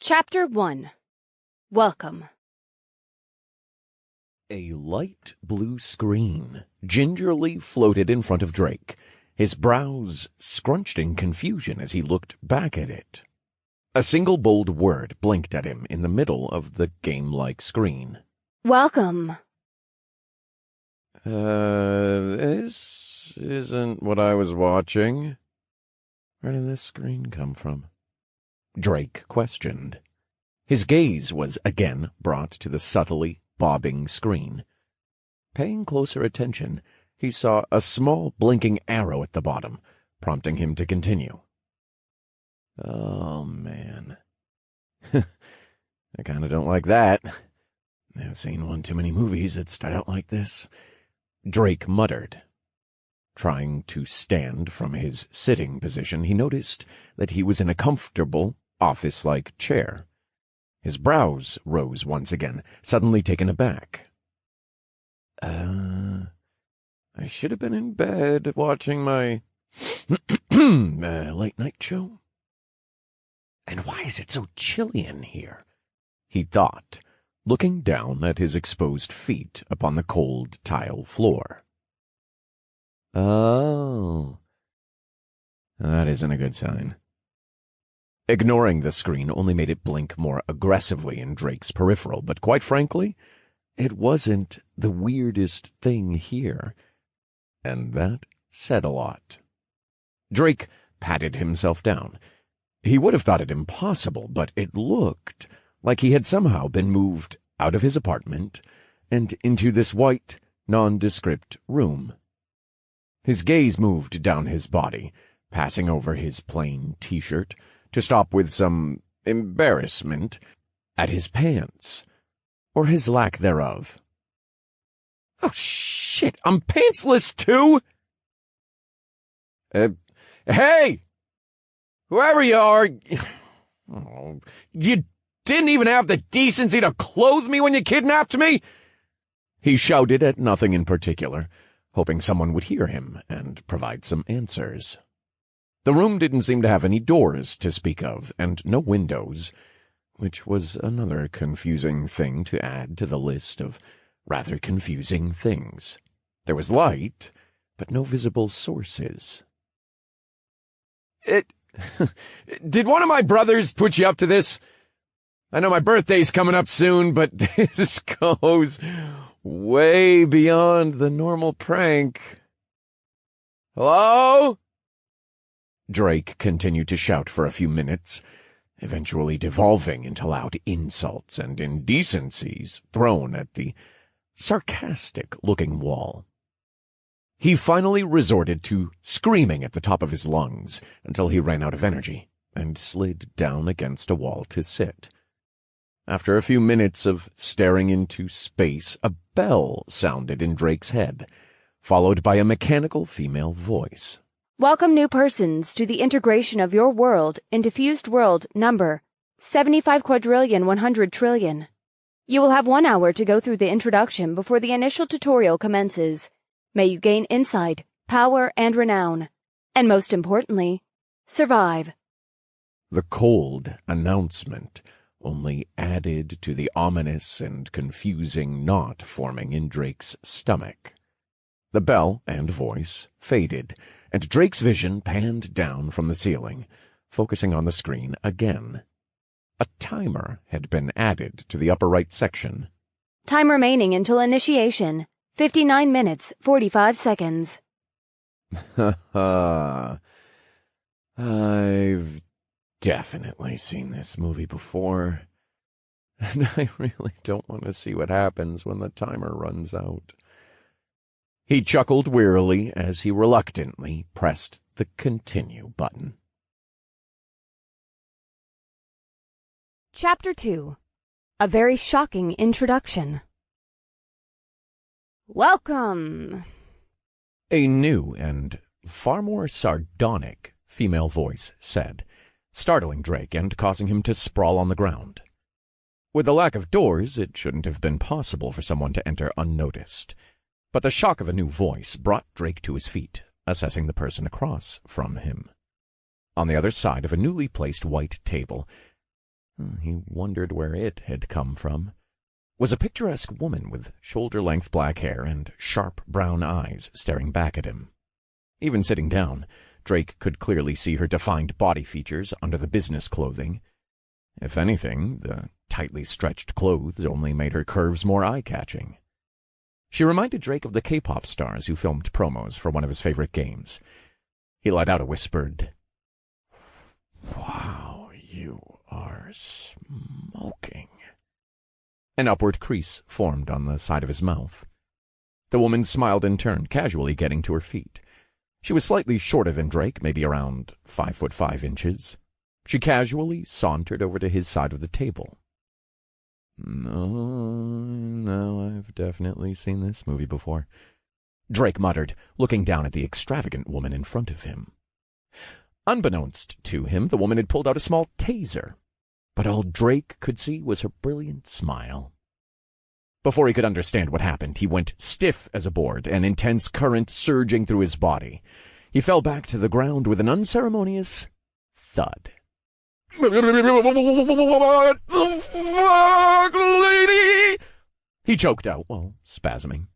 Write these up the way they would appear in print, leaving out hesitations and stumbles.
Chapter 1. Welcome. A light blue screen gingerly floated in front of Drake, his brows scrunched in confusion as he looked back at it. A single bold word blinked at him in the middle of the game-like screen. Welcome. This isn't what I was watching. Where did this screen come from? Drake questioned. His gaze was again brought to the subtly bobbing screen. Paying closer attention, he saw a small blinking arrow at the bottom, prompting him to continue. Oh, man. I kinda don't like that. I've seen one too many movies that start out like this. Drake muttered. Trying to stand from his sitting position, he noticed that he was in a comfortable, office-like chair. His brows rose once again, suddenly taken aback. I should have been in bed watching my late-night show. And why is it so chilly in here? He thought, looking down at his exposed feet upon the cold tile floor. Oh, that isn't a good sign. Ignoring the screen only made it blink more aggressively in Drake's peripheral, but quite frankly, it wasn't the weirdest thing here. And that said a lot. Drake patted himself down. He would have thought it impossible, but it looked like he had somehow been moved out of his apartment and into this white, nondescript room. His gaze moved down his body, passing over his plain t-shirt, to stop with some embarrassment at his pants, or his lack thereof. Oh, shit, I'm pantsless, too! Hey! Whoever you are, oh, you didn't even have the decency to clothe me when you kidnapped me? He shouted at nothing in particular, hoping someone would hear him and provide some answers. The room didn't seem to have any doors to speak of, and no windows, which was another confusing thing to add to the list of rather confusing things. There was light, but no visible sources. Did one of my brothers put you up to this? I know my birthday's coming up soon, but this goes way beyond the normal prank. Hello? Drake continued to shout for a few minutes, eventually devolving into loud insults and indecencies thrown at the sarcastic-looking wall. He finally resorted to screaming at the top of his lungs until he ran out of energy and slid down against a wall to sit. After a few minutes of staring into space, a bell sounded in Drake's head, followed by a mechanical female voice. Welcome, new persons, to the integration of your world into fused world number 75,100,000,000,000,000,000. You will have 1 hour to go through the introduction before the initial tutorial commences. May you gain insight, power, and renown. And most importantly, survive. The cold announcement only added to the ominous and confusing knot forming in Drake's stomach. The bell and voice faded, and Drake's vision panned down from the ceiling, focusing on the screen again. A timer had been added to the upper right section. Time remaining until initiation. 59 minutes, 45 seconds. I've definitely seen this movie before, and I really don't want to see what happens when the timer runs out. He chuckled wearily as he reluctantly pressed the continue button. Chapter 2. A very shocking introduction. Welcome. A new and far more sardonic female voice said, startling Drake and causing him to sprawl on the ground. With the lack of doors, it shouldn't have been possible for someone to enter unnoticed. But the shock of a new voice brought Drake to his feet, assessing the person across from him. On the other side of a newly placed white table, He wondered where it had come from. Was a picturesque woman with shoulder-length black hair and sharp brown eyes staring back at him. Even sitting down, Drake could clearly see her defined body features under the business clothing. If anything, the tightly stretched clothes only made her curves more eye-catching. She reminded Drake of the K-pop stars who filmed promos for one of his favorite games. He let out a whispered, "Wow, you are smoking." An upward crease formed on the side of his mouth. The woman smiled in turn, casually getting to her feet. She was slightly shorter than Drake, maybe around 5'5". She casually sauntered over to his side of the table. No, I've definitely seen this movie before," Drake muttered, looking down at the extravagant woman in front of him. Unbeknownst to him, the woman had pulled out a small taser, but all Drake could see was her brilliant smile. Before he could understand what happened, he went stiff as a board, an intense current surging through his body. He fell back to the ground with an unceremonious thud. "What the fuck, lady?" he choked out while spasming.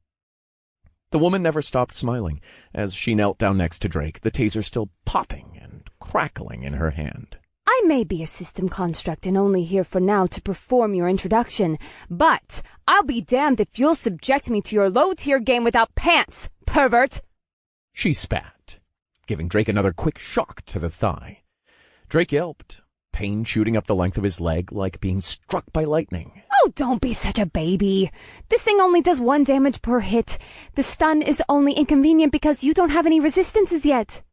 The woman never stopped smiling as she knelt down next to Drake, the taser still popping and crackling in her hand. I may be a system construct and only here for now to perform your introduction, but I'll be damned if you'll subject me to your low-tier game without pants, pervert! She spat, giving Drake another quick shock to the thigh. Drake yelped, pain shooting up the length of his leg like being struck by lightning. Oh, don't be such a baby. This thing only does 1 damage per hit. The stun is only inconvenient because you don't have any resistances yet.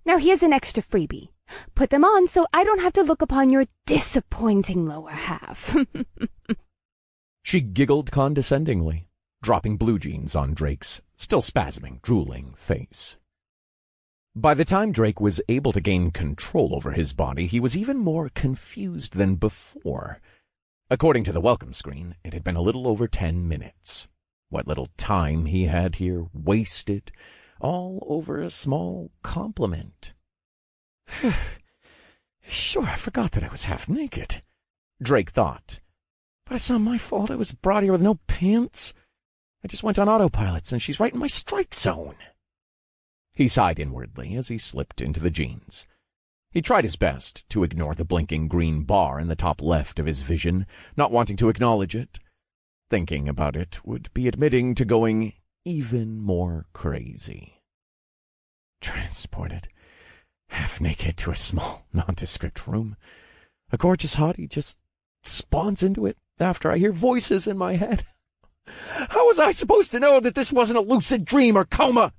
Now here's an extra freebie. Put them on so I don't have to look upon your disappointing lower half. She giggled condescendingly, dropping blue jeans on Drake's still spasming, drooling face. By the time Drake was able to gain control over his body, he was even more confused than before. According to the welcome screen, it had been a little over 10 minutes. What little time he had here wasted, all over a small compliment. Sure, I forgot that I was half naked, Drake thought. But it's not my fault I was brought here with no pants. I just went on autopilot since she's right in my strike zone. He sighed inwardly as he slipped into the jeans. He tried his best to ignore the blinking green bar in the top left of his vision, not wanting to acknowledge it. Thinking about it would be admitting to going even more crazy. Transported, half naked, to a small, nondescript room. A gorgeous hottie just spawns into it after I hear voices in my head. How was I supposed to know that this wasn't a lucid dream or coma?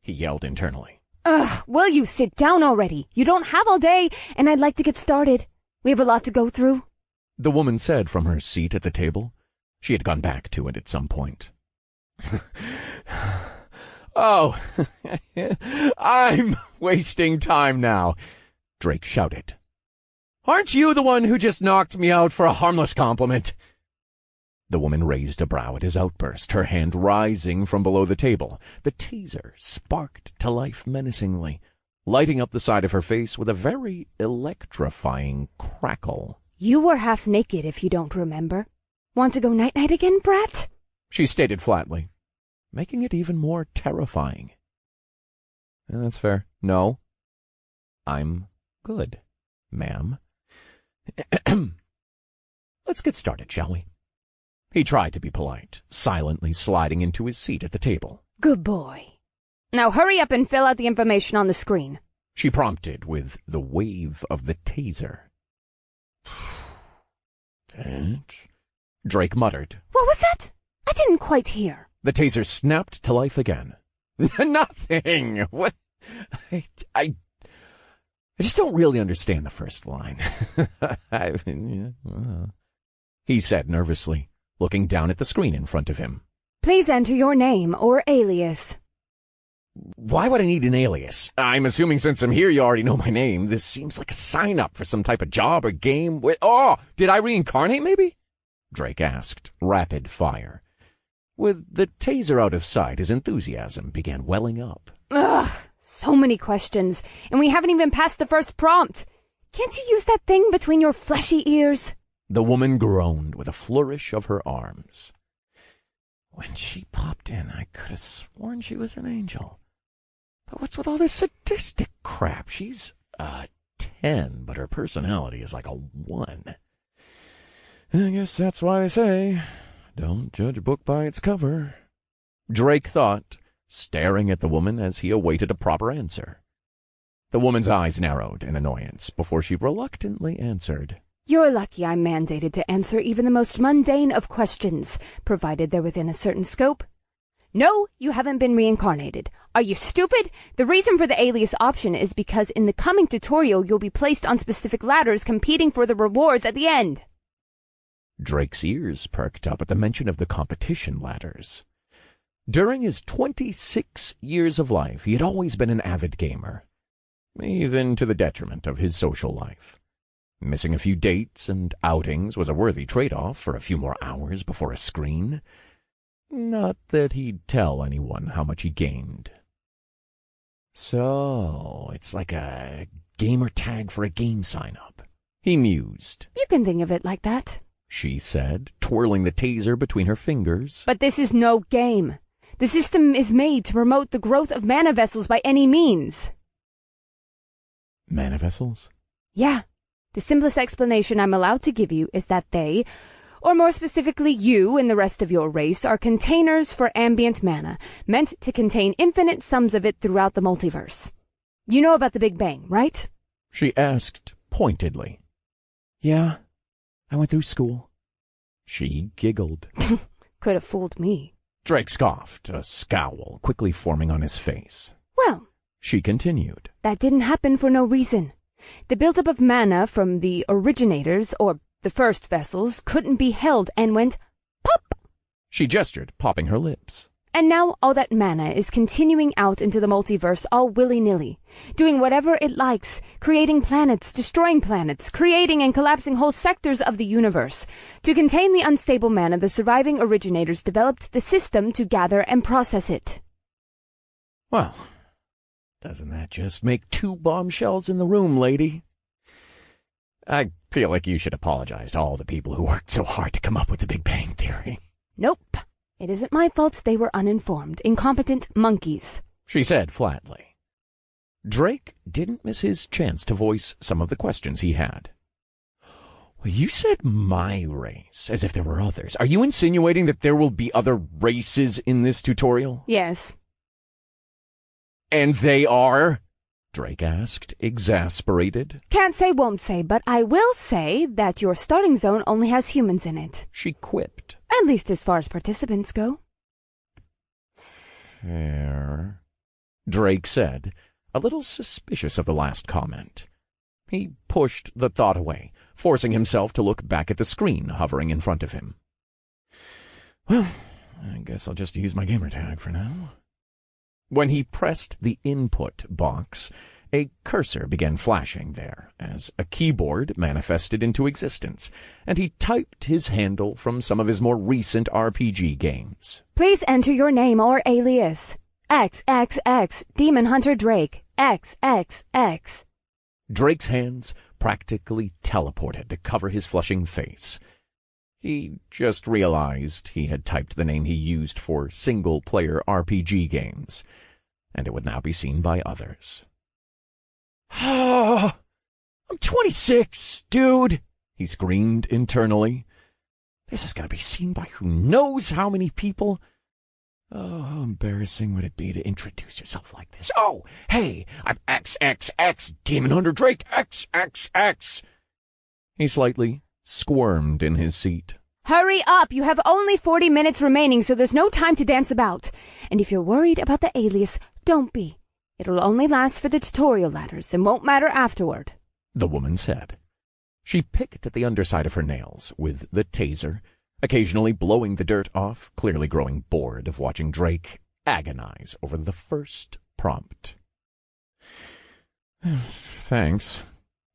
He yelled internally. Ugh, will you sit down already? You don't have all day, and I'd like to get started. We have a lot to go through. The woman said from her seat at the table. She had gone back to it at some point. Oh, I'm wasting time now, Drake shouted. Aren't you the one who just knocked me out for a harmless compliment? The woman raised a brow at his outburst, her hand rising from below the table. The taser sparked to life menacingly, lighting up the side of her face with a very electrifying crackle. You were half naked, if you don't remember. Want to go night-night again, brat? She stated flatly, making it even more terrifying. That's fair. No. I'm good, ma'am. Let's get started, shall we? He tried to be polite, silently sliding into his seat at the table. Good boy. Now hurry up and fill out the information on the screen, she prompted with the wave of the taser. Drake muttered. What was that? I didn't quite hear. The taser snapped to life again. Nothing. What? I just don't really understand the first line. He said nervously, looking down at the screen in front of him. Please enter your name or alias. Why would I need an alias? I'm assuming since I'm here you already know my name. This seems like a sign-up for some type of job or game. Oh, did I reincarnate maybe? Drake asked, rapid fire. With the taser out of sight, his enthusiasm began welling up. Ugh, so many questions, and we haven't even passed the first prompt. Can't you use that thing between your fleshy ears? The woman groaned with a flourish of her arms. When she popped in, I could have sworn she was an angel. But what's with all this sadistic crap? She's a 10, but her personality is like a 1. I guess that's why they say, don't judge a book by its cover. Drake thought, staring at the woman as he awaited a proper answer. The woman's eyes narrowed in annoyance before she reluctantly answered. You're lucky I'm mandated to answer even the most mundane of questions, provided they're within a certain scope. No, you haven't been reincarnated. Are you stupid? The reason for the alias option is because in the coming tutorial you'll be placed on specific ladders competing for the rewards at the end. Drake's ears perked up at the mention of the competition ladders. During his 26 years of life, he had always been an avid gamer, even to the detriment of his social life. Missing a few dates and outings was a worthy trade-off for a few more hours before a screen. Not that he'd tell anyone how much he gained. So, it's like a gamer tag for a game sign-up, he mused. You can think of it like that, she said, twirling the taser between her fingers. But this is no game. The system is made to promote the growth of mana vessels by any means. Mana vessels? Yeah. The simplest explanation I'm allowed to give you is that they, or more specifically you and the rest of your race, are containers for ambient mana, meant to contain infinite sums of it throughout the multiverse. You know about the Big Bang, right? She asked pointedly. Yeah, I went through school. She giggled. Could have fooled me. Drake scoffed, a scowl quickly forming on his face. Well, she continued, that didn't happen for no reason. The buildup of mana from the originators, or the first vessels, couldn't be held and went pop! She gestured, popping her lips. And now all that mana is continuing out into the multiverse all willy-nilly, doing whatever it likes, creating planets, destroying planets, creating and collapsing whole sectors of the universe. To contain the unstable mana, the surviving originators developed the system to gather and process it. Well, doesn't that just make 2 bombshells in the room, lady? I feel like you should apologize to all the people who worked so hard to come up with the Big Bang Theory. Nope. It isn't my fault they were uninformed, incompetent monkeys, she said flatly. Drake didn't miss his chance to voice some of the questions he had. Well, you said my race, as if there were others. Are you insinuating that there will be other races in this tutorial? Yes. And they are? Drake asked, exasperated. Can't say, won't say, but I will say that your starting zone only has humans in it. She quipped. At least as far as participants go. Fair, Drake said, a little suspicious of the last comment. He pushed the thought away, forcing himself to look back at the screen hovering in front of him. Well, I guess I'll just use my gamer tag for now. When he pressed the input box, a cursor began flashing there as a keyboard manifested into existence, and he typed his handle from some of his more recent RPG games. Please enter your name or alias. XXX, Demon Hunter Drake, XXX. Drake's hands practically teleported to cover his flushing face. He just realized he had typed the name he used for single-player RPG games, and it would now be seen by others. I'm 26, dude, he screamed internally. This is going to be seen by who knows how many people. Oh, how embarrassing would it be to introduce yourself like this? Oh, hey, I'm XXX, Demon Hunter Drake, XXX. He slightly squirmed in his seat. Hurry up! You have only 40 minutes remaining, so there's no time to dance about. And if you're worried about the alias, don't be. It'll only last for the tutorial ladders and won't matter afterward, the woman said. She picked at the underside of her nails with the taser, occasionally blowing the dirt off, clearly growing bored of watching Drake agonize over the first prompt. Thanks,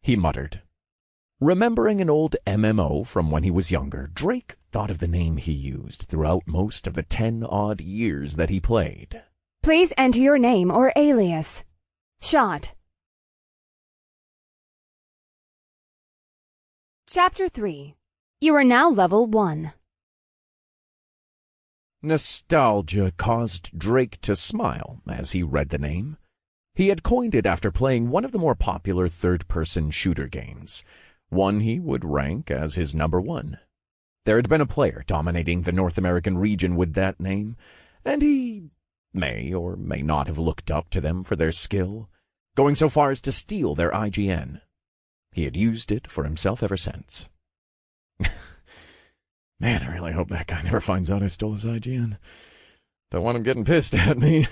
he muttered. Remembering an old MMO from when he was younger, Drake thought of the name he used throughout most of the 10-odd years that he played. Please enter your name or alias. Shot. Chapter 3. You are now level 1. Nostalgia caused Drake to smile as he read the name. He had coined it after playing one of the more popular third-person shooter games, one he would rank as his number 1. There had been a player dominating the North American region with that name, and he may or may not have looked up to them for their skill, going so far as to steal their IGN. He had used it for himself ever since. Man, I really hope that guy never finds out I stole his IGN. Don't want him getting pissed at me.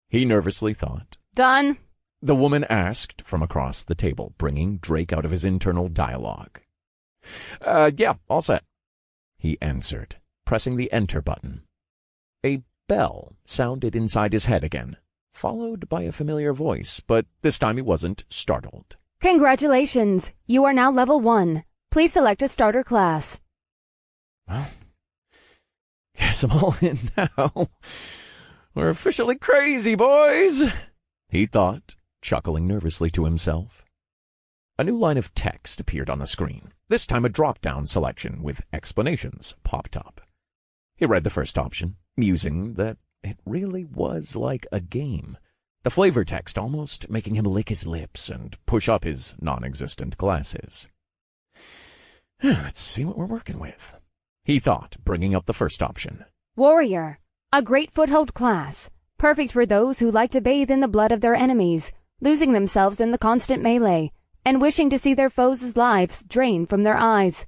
He nervously thought. Done? The woman asked from across the table, bringing Drake out of his internal dialogue. Yeah, all set, he answered, pressing the enter button. A bell sounded inside his head again, followed by a familiar voice, but this time he wasn't startled. Congratulations! You are now level 1. Please select a starter class. Well, guess I'm all in now. We're officially crazy, boys, he thought, chuckling nervously to himself. A new line of text appeared on the screen. This time a drop-down selection with explanations popped up. He read the first option, musing that it really was like a game, the flavor text almost making him lick his lips and push up his non-existent glasses. Let's see what we're working with, he thought, bringing up the first option. Warrior. A great foothold class. Perfect for those who like to bathe in the blood of their enemies, losing themselves in the constant melee, and wishing to see their foes' lives drained from their eyes.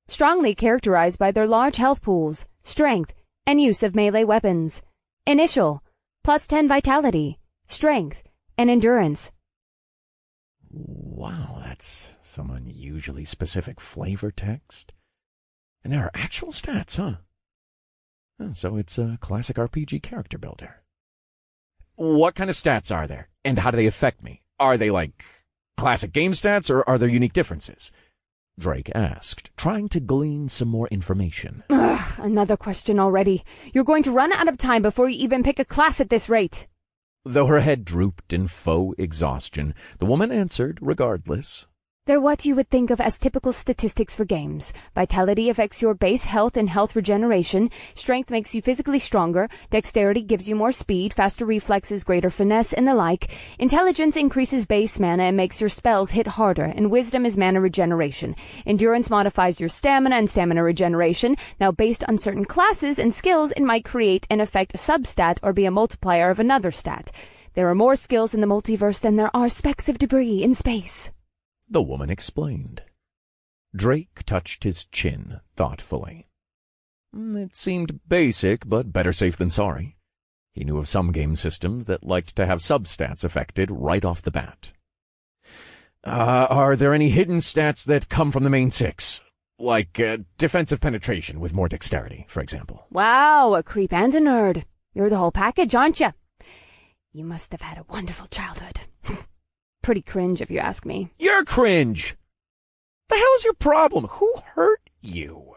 Strongly characterized by their large health pools, strength, and use of melee weapons. Initial, +10 vitality, strength, and endurance. Wow, that's some unusually specific flavor text. And there are actual stats, huh? Oh, so it's a classic RPG character builder. What kind of stats are there, and how do they affect me? Are they like classic game stats, or are there unique differences? Drake asked, trying to glean some more information. Ugh, another question already. You're going to run out of time before you even pick a class at this rate. Though her head drooped in faux exhaustion, the woman answered regardless. They're what you would think of as typical statistics for games. Vitality affects your base health and health regeneration. Strength makes you physically stronger. Dexterity gives you more speed, faster reflexes, greater finesse, and the like. Intelligence increases base mana and makes your spells hit harder, and wisdom is mana regeneration. Endurance modifies your stamina and stamina regeneration. Now, based on certain classes and skills, it might create and affect a substat or be a multiplier of another stat. There are more skills in the multiverse than there are specks of debris in space. The woman explained. Drake touched his chin thoughtfully. It seemed basic, but better safe than sorry. He knew of some game systems that liked to have substats affected right off the bat. Are there any hidden stats that come from the main 6? Like defensive penetration with more dexterity, for example. Wow, a creep and a nerd. You're the whole package, aren't you? You must have had a wonderful childhood. Pretty cringe, if you ask me. You're cringe! The hell is your problem? Who hurt you?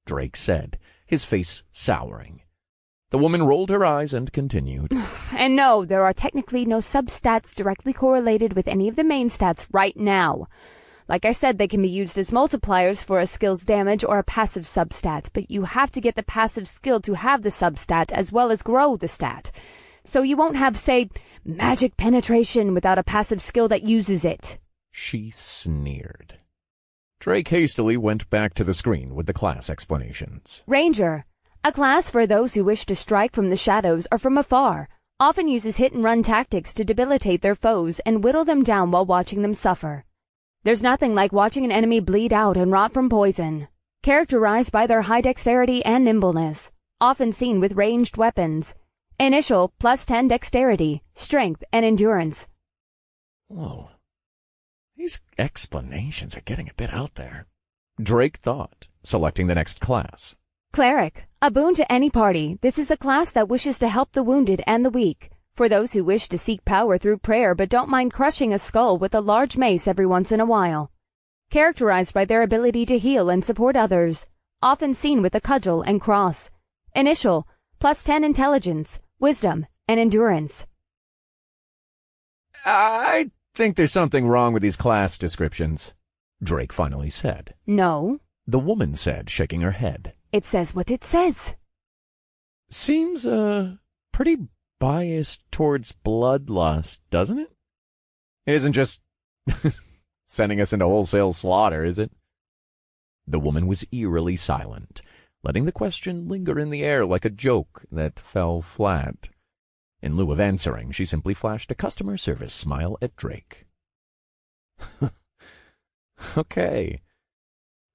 Drake said, his face souring. The woman rolled her eyes and continued. And no, there are technically no substats directly correlated with any of the main stats right now. Like I said, they can be used as multipliers for a skill's damage or a passive substat, but you have to get the passive skill to have the substat as well as grow the stat. So you won't have, say, magic penetration without a passive skill that uses it. She sneered. Drake hastily went back to the screen with the class explanations. Ranger. A class for those who wish to strike from the shadows or from afar. Often uses hit-and-run tactics to debilitate their foes and whittle them down while watching them suffer. There's nothing like watching an enemy bleed out and rot from poison. Characterized by their high dexterity and nimbleness. Often seen with ranged weapons. Initial +10 dexterity, strength, and endurance. Whoa. These explanations are getting a bit out there, Drake thought, selecting the next class. Cleric. A boon to any party. This is a class that wishes to help the wounded and the weak. For those who wish to seek power through prayer but don't mind crushing a skull with a large mace every once in a while. Characterized by their ability to heal and support others. Often seen with a cudgel and cross. Initial +10 intelligence, wisdom, and endurance. I think there's something wrong with these class descriptions, Drake finally said. No. The woman said, shaking her head. It says what it says. Seems, pretty biased towards bloodlust, doesn't it? It isn't just sending us into wholesale slaughter, is it? The woman was eerily silent, letting the question linger in the air like a joke that fell flat. In lieu of answering, she simply flashed a customer service smile at Drake. Okay.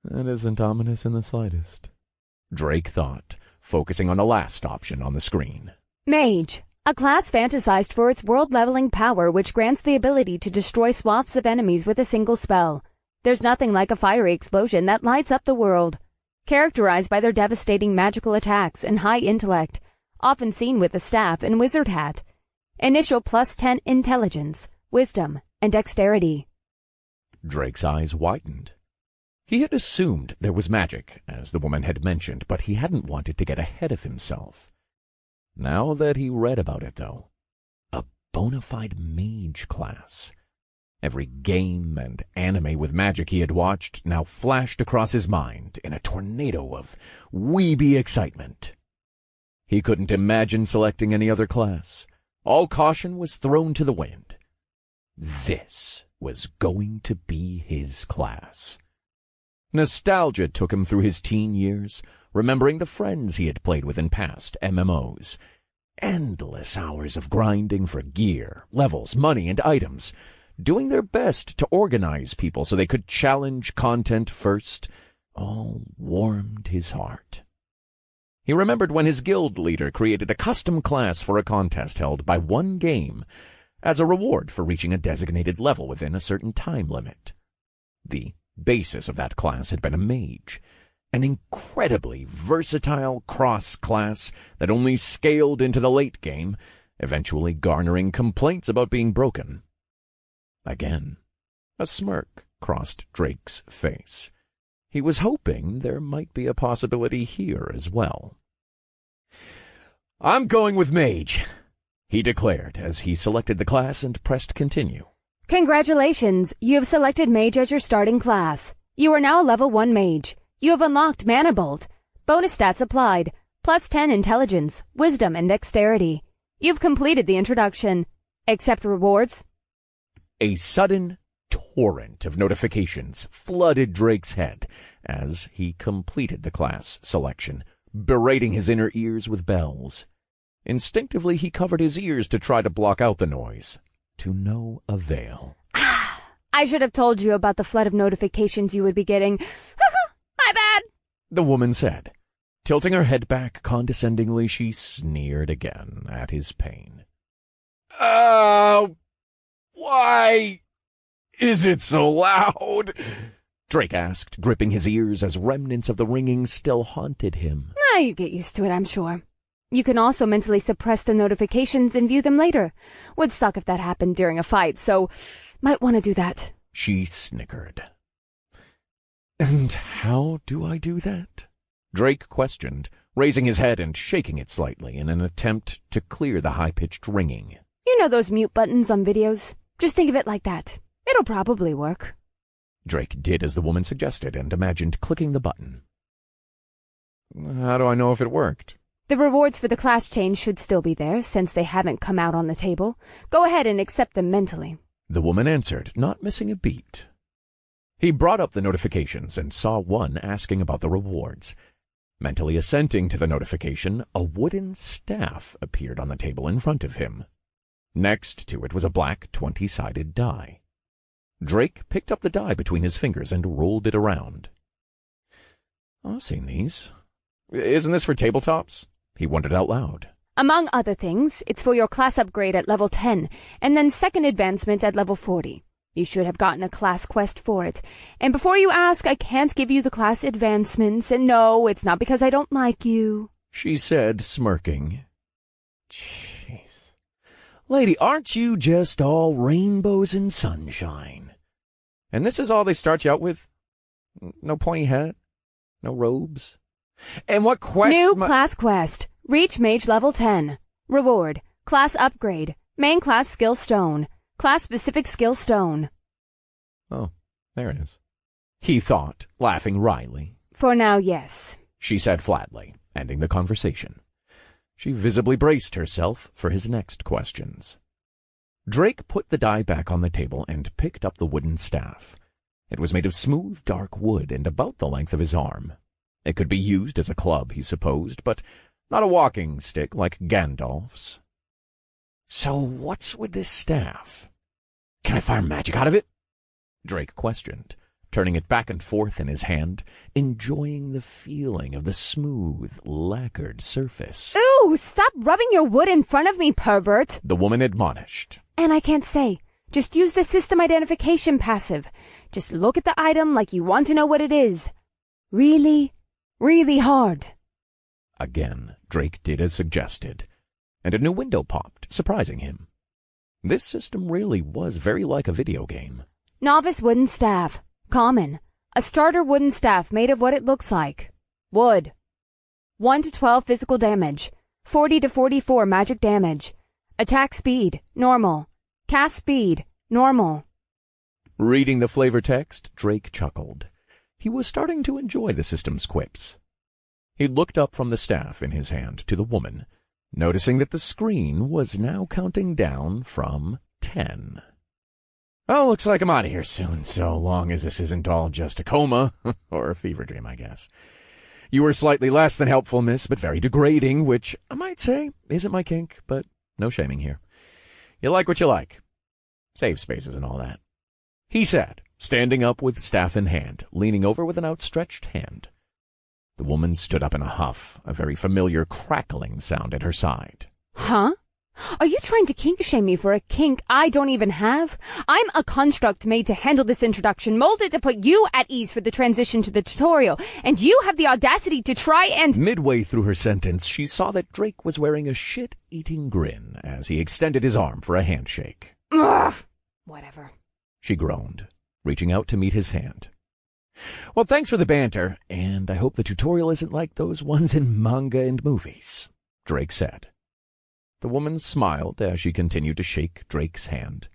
That isn't ominous in the slightest, Drake thought, focusing on the last option on the screen. Mage, a class fantasized for its world-leveling power which grants the ability to destroy swaths of enemies with a single spell. There's nothing like a fiery explosion that lights up the world. Characterized by their devastating magical attacks and high intellect, often seen with the staff and wizard hat. Initial +10 intelligence, wisdom, and dexterity. Drake's eyes widened. He had assumed there was magic, as the woman had mentioned, but he hadn't wanted to get ahead of himself. Now that he read about it, though, a bona fide mage class. Every game and anime with magic he had watched now flashed across his mind in a tornado of weeby excitement. He couldn't imagine selecting any other class. All caution was thrown to the wind. This was going to be his class. Nostalgia took him through his teen years, remembering the friends he had played with in past MMOs. Endless hours of grinding for gear, levels, money, and items, doing their best to organize people so they could challenge content first, all warmed his heart. He remembered when his guild leader created a custom class for a contest held by one game as a reward for reaching a designated level within a certain time limit. The basis of that class had been a mage, an incredibly versatile cross-class that only scaled into the late game, eventually garnering complaints about being broken. Again, a smirk crossed Drake's face. He was hoping there might be a possibility here as well. "I'm going with mage," he declared as he selected the class and pressed continue. Congratulations, you have selected Mage as your starting class. You are now a level 1 Mage. You have unlocked Mana Bolt. Bonus stats applied, +10 intelligence, wisdom, and dexterity. You've completed the introduction. Accept rewards. A sudden torrent of notifications flooded Drake's head as he completed the class selection, berating his inner ears with bells. Instinctively, he covered his ears to try to block out the noise. To no avail. I should have told you about the flood of notifications you would be getting. My bad, the woman said. Tilting her head back condescendingly, she sneered again at his pain. "Oh, why is it so loud?" Drake asked, gripping his ears as remnants of the ringing still haunted him. You get used to it, I'm sure. You can also mentally suppress the notifications and view them later. Would suck if that happened during a fight, so might want to do that. She snickered. "And how do I do that?" Drake questioned, raising his head and shaking it slightly in an attempt to clear the high-pitched ringing. You know those mute buttons on videos? Just think of it like that. It'll probably work. Drake did as the woman suggested and imagined clicking the button. "How do I know if it worked?" The rewards for the class change should still be there, since they haven't come out on the table. Go ahead and accept them mentally. The woman answered, not missing a beat. He brought up the notifications and saw one asking about the rewards. Mentally assenting to the notification, a wooden staff appeared on the table in front of him. Next to it was a black 20-sided die. Drake picked up the die between his fingers and rolled it around. "I've seen these. Isn't this for tabletops?" He wondered out loud. Among other things, it's for your class upgrade at level 10, and then second advancement at level 40. You should have gotten a class quest for it. And before you ask, I can't give you the class advancements, and no, it's not because I don't like you, she said, smirking. Jeez. Lady, aren't you just all rainbows and sunshine? And this is all they start you out with? No pointy hat? No robes? And what quest? New class quest. Reach Mage level 10. Reward. Class upgrade. Main class skill stone. Class specific skill stone. Oh, there it is. he thought, laughing wryly. For now, yes, she said flatly, ending the conversation. She visibly braced herself for his next questions. Drake put the die back on the table and picked up the wooden staff. It was made of smooth, dark wood and about the length of his arm. It could be used as a club, he supposed, but not a walking stick like Gandalf's. So what's with this staff? Can I fire magic out of it? Drake questioned, turning it back and forth in his hand, enjoying the feeling of the smooth, lacquered surface. Ooh, stop rubbing your wood in front of me, pervert, the woman admonished. And I can't say. Just use the system identification passive. Just look at the item like you want to know what it is. Really, really hard. Again, Drake did as suggested, and a new window popped, surprising him. This system really was very like a video game. Novice wooden staff. Common. A starter wooden staff made of what it looks like. Wood. 1 to 12 physical damage. 40 to 44 magic damage. Attack speed, normal. Cast speed, normal. Reading the flavor text, Drake chuckled. He was starting to enjoy the system's quips. He looked up from the staff in his hand to the woman, noticing that the screen was now counting down from 10. Oh, looks like I'm out of here soon, so long as this isn't all just a coma, or a fever dream, I guess. You were slightly less than helpful, miss, but very degrading, which I might say isn't my kink, but no shaming here. You like what you like. Save spaces and all that, he said, standing up with staff in hand, leaning over with an outstretched hand. The woman stood up in a huff, a very familiar crackling sound at her side. Huh? Are you trying to kink-shame me for a kink I don't even have? I'm a construct made to handle this introduction, molded to put you at ease for the transition to the tutorial, and you have the audacity to try and— Midway through her sentence, she saw that Drake was wearing a shit-eating grin as he extended his arm for a handshake. Ugh, whatever, she groaned, reaching out to meet his hand. Well, thanks for the banter, and I hope the tutorial isn't like those ones in manga and movies, Drake said. The woman smiled as she continued to shake Drake's hand.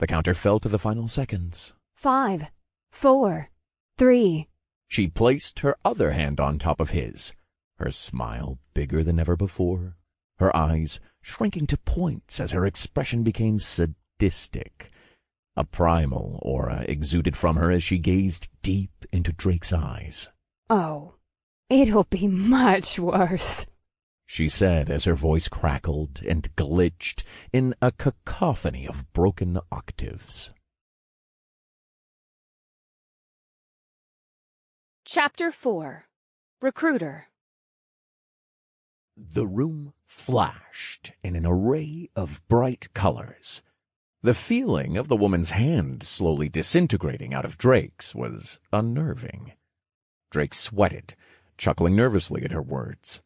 The counter fell to the final seconds. 5, 4, 3. She placed her other hand on top of his, her smile bigger than ever before, her eyes shrinking to points as her expression became sadistic. A primal aura exuded from her as she gazed deep into Drake's eyes. Oh, it'll be much worse, she said as her voice crackled and glitched in a cacophony of broken octaves. Chapter 4. Recruiter. The room flashed in an array of bright colors. The feeling of the woman's hand slowly disintegrating out of Drake's was unnerving. Drake sweated, chuckling nervously at her words.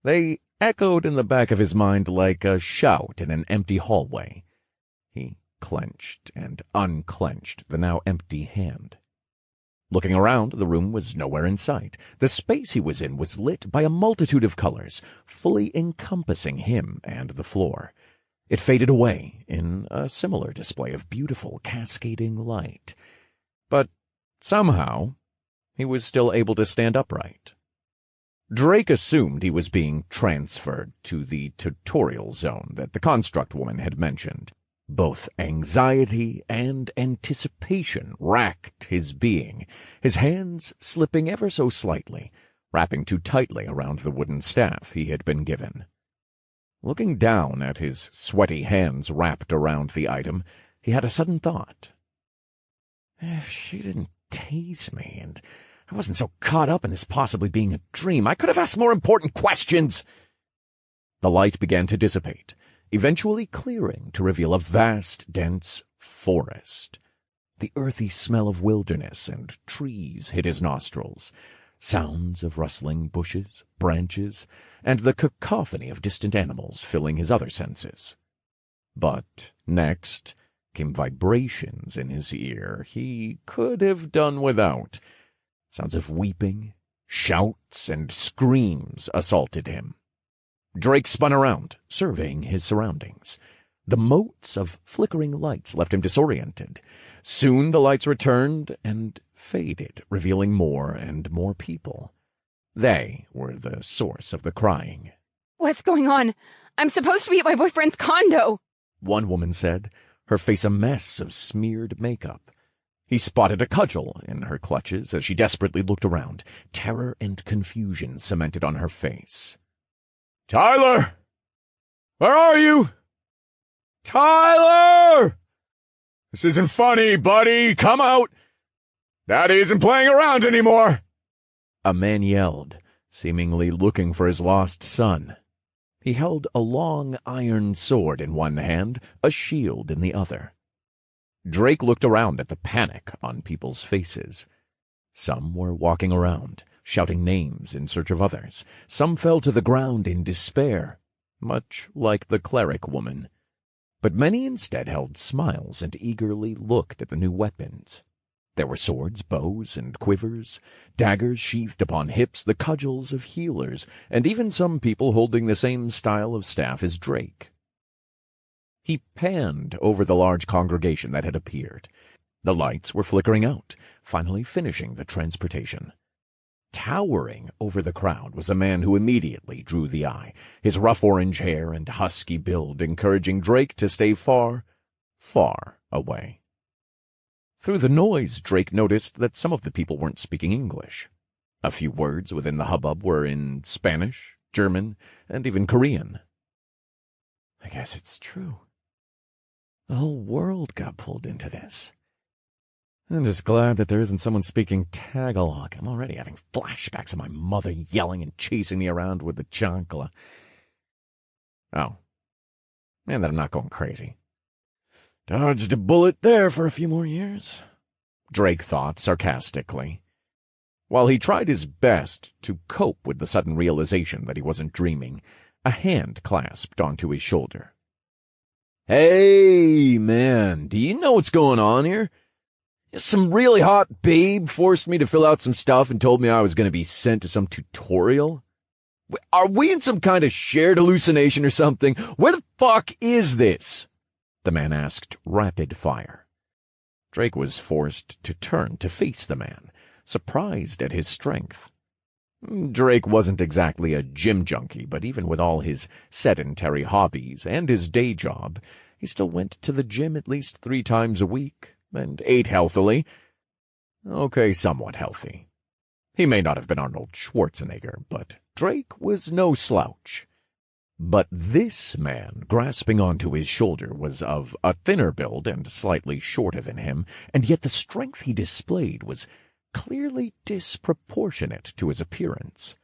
They echoed in the back of his mind like a shout in an empty hallway. He clenched and unclenched the now empty hand. Looking around, the room was nowhere in sight. The space he was in was lit by a multitude of colors, fully encompassing him and the floor. It faded away in a similar display of beautiful, cascading light. But somehow, he was still able to stand upright. Drake assumed he was being transferred to the tutorial zone that the construct woman had mentioned. Both anxiety and anticipation racked his being, his hands slipping ever so slightly, wrapping too tightly around the wooden staff he had been given. Looking down at his sweaty hands wrapped around the item, he had a sudden thought. If she didn't tase me, and I wasn't so caught up in this possibly being a dream, I could have asked more important questions. The light began to dissipate, eventually clearing to reveal a vast, dense forest. The earthy smell of wilderness and trees hit his nostrils, sounds of rustling bushes, branches, and the cacophony of distant animals filling his other senses. But next came vibrations in his ear he could have done without. Sounds of weeping, shouts, and screams assaulted him. Drake spun around, surveying his surroundings. The motes of flickering lights left him disoriented. Soon the lights returned and faded, revealing more and more people. They were the source of the crying. What's going on? I'm supposed to be at my boyfriend's condo, one woman said, her face a mess of smeared makeup. He spotted a cudgel in her clutches as she desperately looked around, terror and confusion cemented on her face. "Tyler! Where are you? Tyler! This isn't funny, buddy. Come out. Daddy isn't playing around anymore." A man yelled, seemingly looking for his lost son. He held a long iron sword in one hand, a shield in the other. Drake looked around at the panic on people's faces. Some were walking around, shouting names in search of others. Some fell to the ground in despair, much like the cleric woman. But many instead held smiles and eagerly looked at the new weapons. There were swords, bows, and quivers, daggers sheathed upon hips, the cudgels of healers, and even some people holding the same style of staff as Drake. He panned over the large congregation that had appeared. The lights were flickering out, finally finishing the transportation. Towering over the crowd was a man who immediately drew the eye, his rough orange hair and husky build encouraging Drake to stay far, far away. Through the noise, Drake noticed that some of the people weren't speaking English. A few words within the hubbub were in Spanish, German, and even Korean. I guess it's true. The whole world got pulled into this. I'm just glad that there isn't someone speaking Tagalog. I'm already having flashbacks of my mother yelling and chasing me around with the chancla. Oh. And that I'm not going crazy. Dodged a bullet there for a few more years, Drake thought sarcastically, while he tried his best to cope with the sudden realization that he wasn't dreaming. A hand clasped onto his shoulder. "Hey, man, do you know what's going on here? Some really hot babe forced me to fill out some stuff and told me I was going to be sent to some tutorial. Are we in some kind of shared hallucination or something? Where the fuck is this?" the man asked rapid fire. Drake was forced to turn to face the man, surprised at his strength. Drake wasn't exactly a gym junkie, but even with all his sedentary hobbies and his day job, he still went to the gym at least 3 times a week and ate healthily. Okay, somewhat healthy. He may not have been Arnold Schwarzenegger, but Drake was no slouch. But this man, grasping onto his shoulder, was of a thinner build and slightly shorter than him, and yet the strength he displayed was clearly disproportionate to his appearance.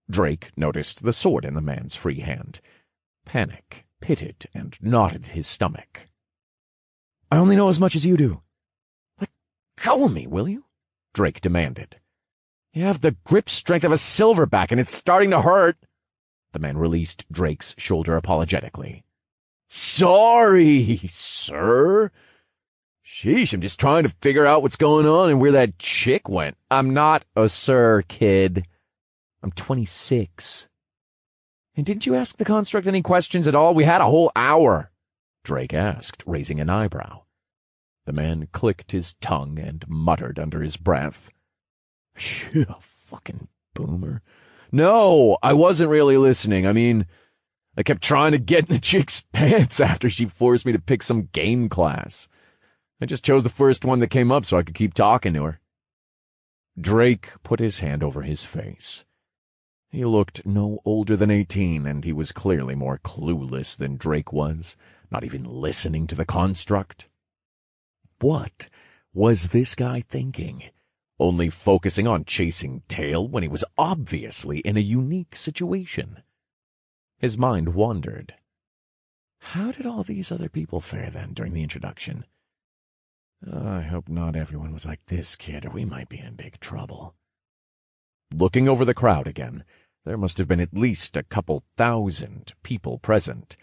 Drake noticed the sword in the man's free hand. Panic pitted and knotted his stomach. "I only know as much as you do. Let go of me, will you?" Drake demanded. "You have the grip strength of a silverback, and it's starting to hurt." The man released Drake's shoulder apologetically. "Sorry, sir. Sheesh, I'm just trying to figure out what's going on and where that chick went." "I'm not a sir, kid. I'm 26. And didn't you ask the construct any questions at all? We had a whole hour," Drake asked, raising an eyebrow. The man clicked his tongue and muttered under his breath. "You fucking boomer. No, I wasn't really listening. I mean, I kept trying to get in the chick's pants after she forced me to pick some game class. I just chose the first one that came up so I could keep talking to her." Drake put his hand over his face. He looked no older than 18, and he was clearly more clueless than Drake was, not even listening to the construct. What was this guy thinking? Only focusing on chasing tail when he was obviously in a unique situation. His mind wandered. How did all these other people fare then during the introduction? I hope not everyone was like this kid, or we might be in big trouble. Looking over the crowd again, there must have been at least a couple thousand people present,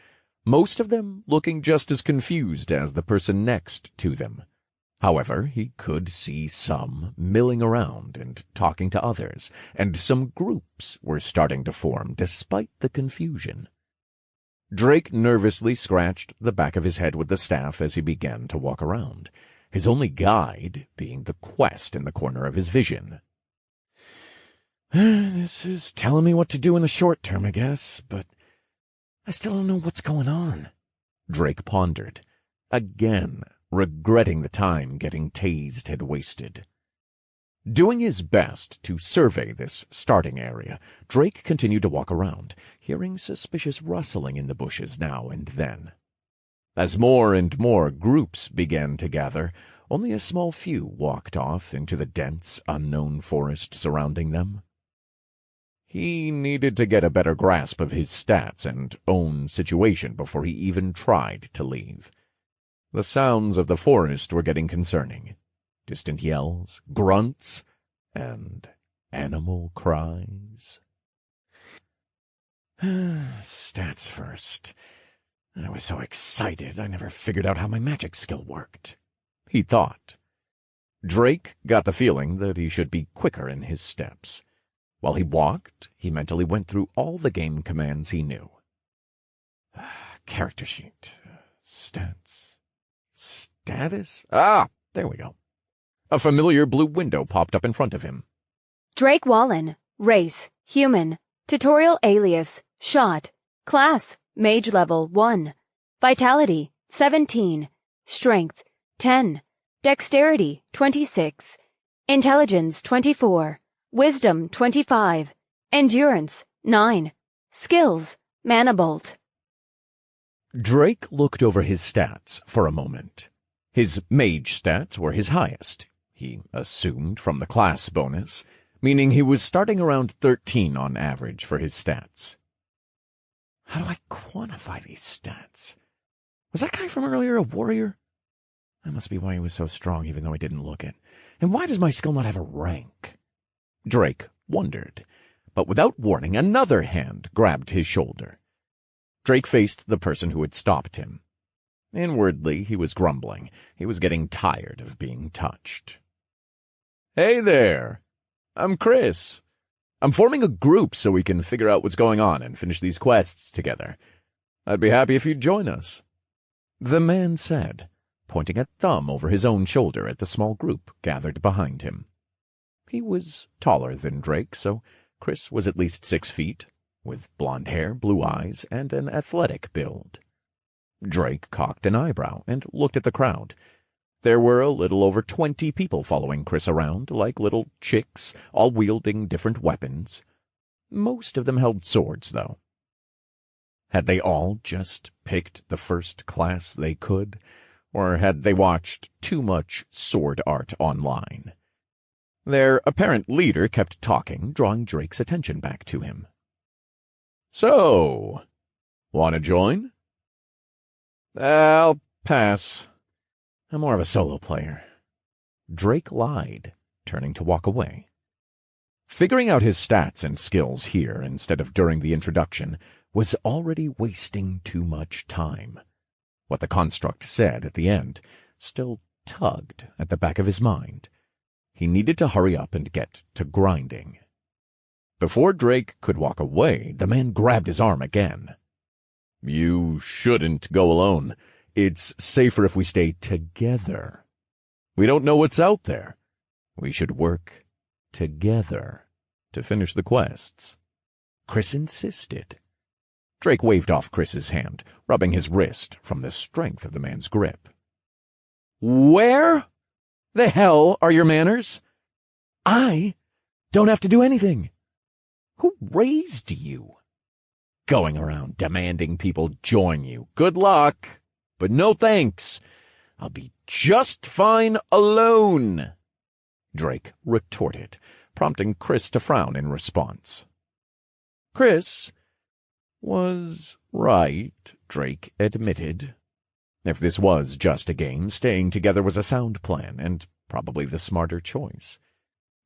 most of them looking just as confused as the person next to them. However, he could see some milling around and talking to others, and some groups were starting to form despite the confusion. Drake nervously scratched the back of his head with the staff as he began to walk around. his only guide being the quest in the corner of his vision. This is telling me what to do in the short term, I guess, but I still don't know what's going on, Drake pondered, again regretting the time getting tased had wasted. Doing his best to survey this starting area, Drake continued to walk around, hearing suspicious rustling in the bushes now and then. As more and more groups began to gather, only a small few walked off into the dense, unknown forest surrounding them. He needed to get a better grasp of his stats and own situation before he even tried to leave. The sounds of the forest were getting concerning. Distant yells, grunts, and animal cries. Stats first. I was so excited I never figured out how my magic skill worked, he thought. Drake got the feeling that he should be quicker in his steps. While he walked, he mentally went through all the game commands he knew. Character sheet. Stats. Status? Ah, there we go. A familiar blue window popped up in front of him. Drake Wallen. Race. Human. Tutorial alias. Shot. Class. Mage level 1. Vitality. 17. Strength. 10. Dexterity. 26. Intelligence. 24. Wisdom. 25. Endurance. 9. Skills. Mana Bolt. Drake looked over his stats for a moment. His mage stats were his highest, he assumed from the class bonus, meaning he was starting around 13 on average for his stats. How do I quantify these stats? Was that guy from earlier a warrior? That must be why he was so strong even though I didn't look it. And why does my skill not have a rank? Drake wondered, but without warning another hand grabbed his shoulder. Drake faced the person who had stopped him. Inwardly, he was grumbling. He was getting tired of being touched. Hey there! I'm Chris. I'm forming a group so we can figure out what's going on and finish these quests together. I'd be happy if you'd join us, the man said, pointing a thumb over his own shoulder at the small group gathered behind him. He was taller than Drake, so Chris was at least 6 feet, with blonde hair, blue eyes, and an athletic build. Drake cocked an eyebrow and looked at the crowd. There were a little over 20 people following Chris around, like little chicks, all wielding different weapons. Most of them held swords, though. Had they all just picked the first class they could, or had they watched too much sword art online? Their apparent leader kept talking, drawing Drake's attention back to him. So, wanna join? I'll pass. I'm more of a solo player. Drake lied, turning to walk away. Figuring out his stats and skills here instead of during the introduction was already wasting too much time. What the construct said at the end still tugged at the back of his mind. He needed to hurry up and get to grinding. Before Drake could walk away, the man grabbed his arm again. You shouldn't go alone. It's safer if we stay together. We don't know what's out there. We should work together to finish the quests. Chris insisted. Drake waved off Chris's hand, rubbing his wrist from the strength of the man's grip. Where the hell are your manners? I don't have to do anything. Who raised you? Going around demanding people join you. Good luck, but no thanks. I'll be just fine alone, Drake retorted, prompting Chris to frown in response. Chris was right, Drake admitted. If this was just a game, staying together was a sound plan, and probably the smarter choice.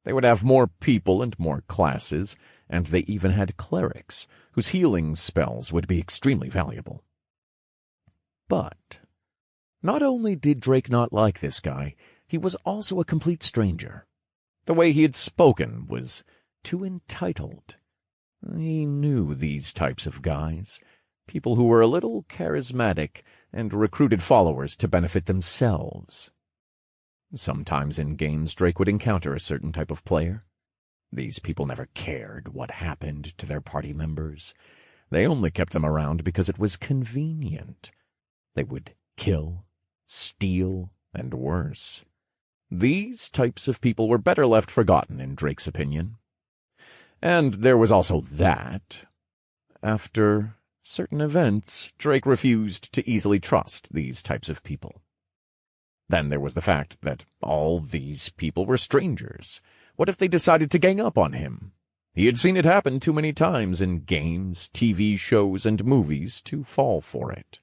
They would have more people and more classes, and they even had clerics, whose healing spells would be extremely valuable. But not only did Drake not like this guy, he was also a complete stranger. The way he had spoken was too entitled. He knew these types of guys, people who were a little charismatic and recruited followers to benefit themselves. Sometimes in games, Drake would encounter a certain type of player. These people never cared what happened to their party members. They only kept them around because it was convenient. They would kill, steal, and worse. These types of people were better left forgotten, in Drake's opinion. And there was also that. After certain events, Drake refused to easily trust these types of people. Then there was the fact that all these people were strangers. What if they decided to gang up on him? He had seen it happen too many times in games, TV shows, and movies to fall for it.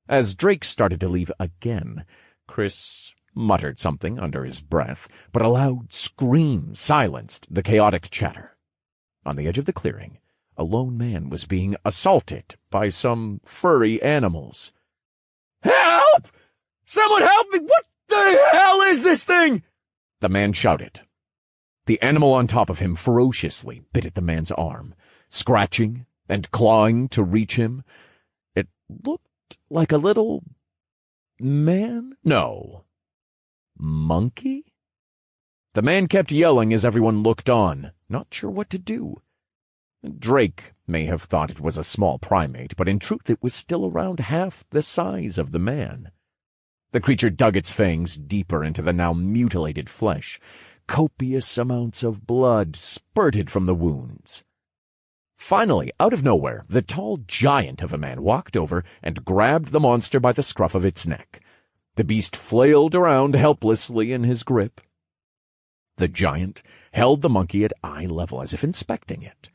As Drake started to leave again, Chris muttered something under his breath, but a loud scream silenced the chaotic chatter. On the edge of the clearing, a lone man was being assaulted by some furry animals. "Help! Someone help me! What the hell is this thing?" the man shouted. The animal on top of him ferociously bit at the man's arm, scratching and clawing to reach him. It looked like a little man? No. Monkey? The man kept yelling as everyone looked on, not sure what to do. Drake may have thought it was a small primate, but in truth it was still around half the size of the man. The creature dug its fangs deeper into the now mutilated flesh. Copious amounts of blood spurted from the wounds. Finally, out of nowhere, the tall giant of a man walked over and grabbed the monster by the scruff of its neck. The beast flailed around helplessly in his grip. The giant held the monkey at eye level as if inspecting it,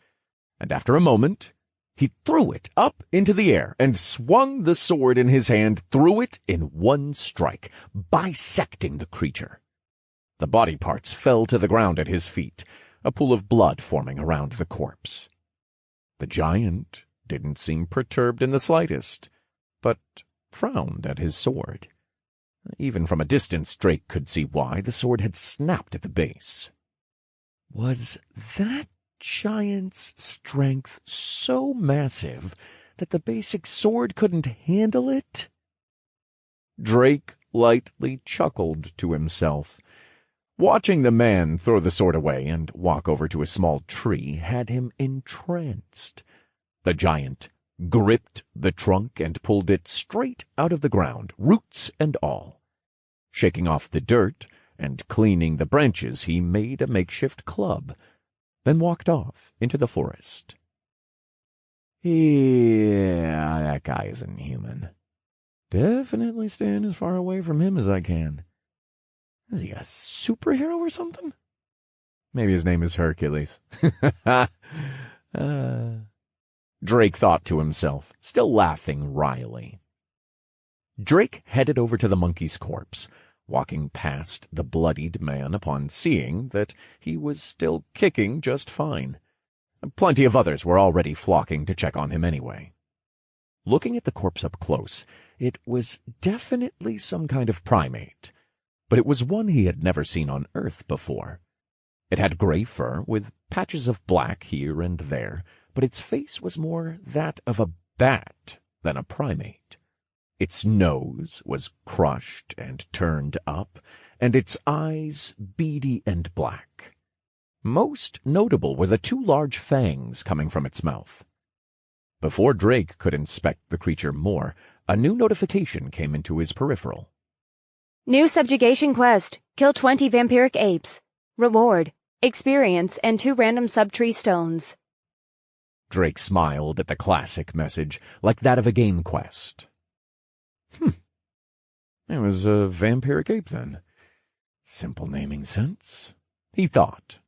and after a moment, he threw it up into the air and swung the sword in his hand through it in one strike, bisecting the creature. The body parts fell to the ground at his feet, a pool of blood forming around the corpse. The giant didn't seem perturbed in the slightest, but frowned at his sword. Even from a distance, Drake could see why. The sword had snapped at the base. Was that giant's strength so massive that the basic sword couldn't handle it? Drake lightly chuckled to himself. Watching the man throw the sword away and walk over to a small tree had him entranced. The giant gripped the trunk and pulled it straight out of the ground, roots and all. Shaking off the dirt and cleaning the branches, he made a makeshift club, then walked off into the forest. Yeah, that guy isn't human. Definitely staying as far away from him as I can. Is he a superhero or something? Maybe his name is Hercules. Drake thought to himself, still laughing wryly. Drake headed over to the monkey's corpse, walking past the bloodied man upon seeing that he was still kicking just fine. Plenty of others were already flocking to check on him anyway. Looking at the corpse up close, it was definitely some kind of primate, but it was one he had never seen on Earth before. It had gray fur with patches of black here and there, but its face was more that of a bat than a primate. Its nose was crushed and turned up, and its eyes beady and black. Most notable were the two large fangs coming from its mouth. Before Drake could inspect the creature more, a new notification came into his peripheral. New subjugation quest. Kill 20 vampiric apes. Reward. Experience and 2 random subtree stones. Drake smiled at the classic message, like that of a game quest. It was a vampiric ape, then. Simple naming sense, he thought.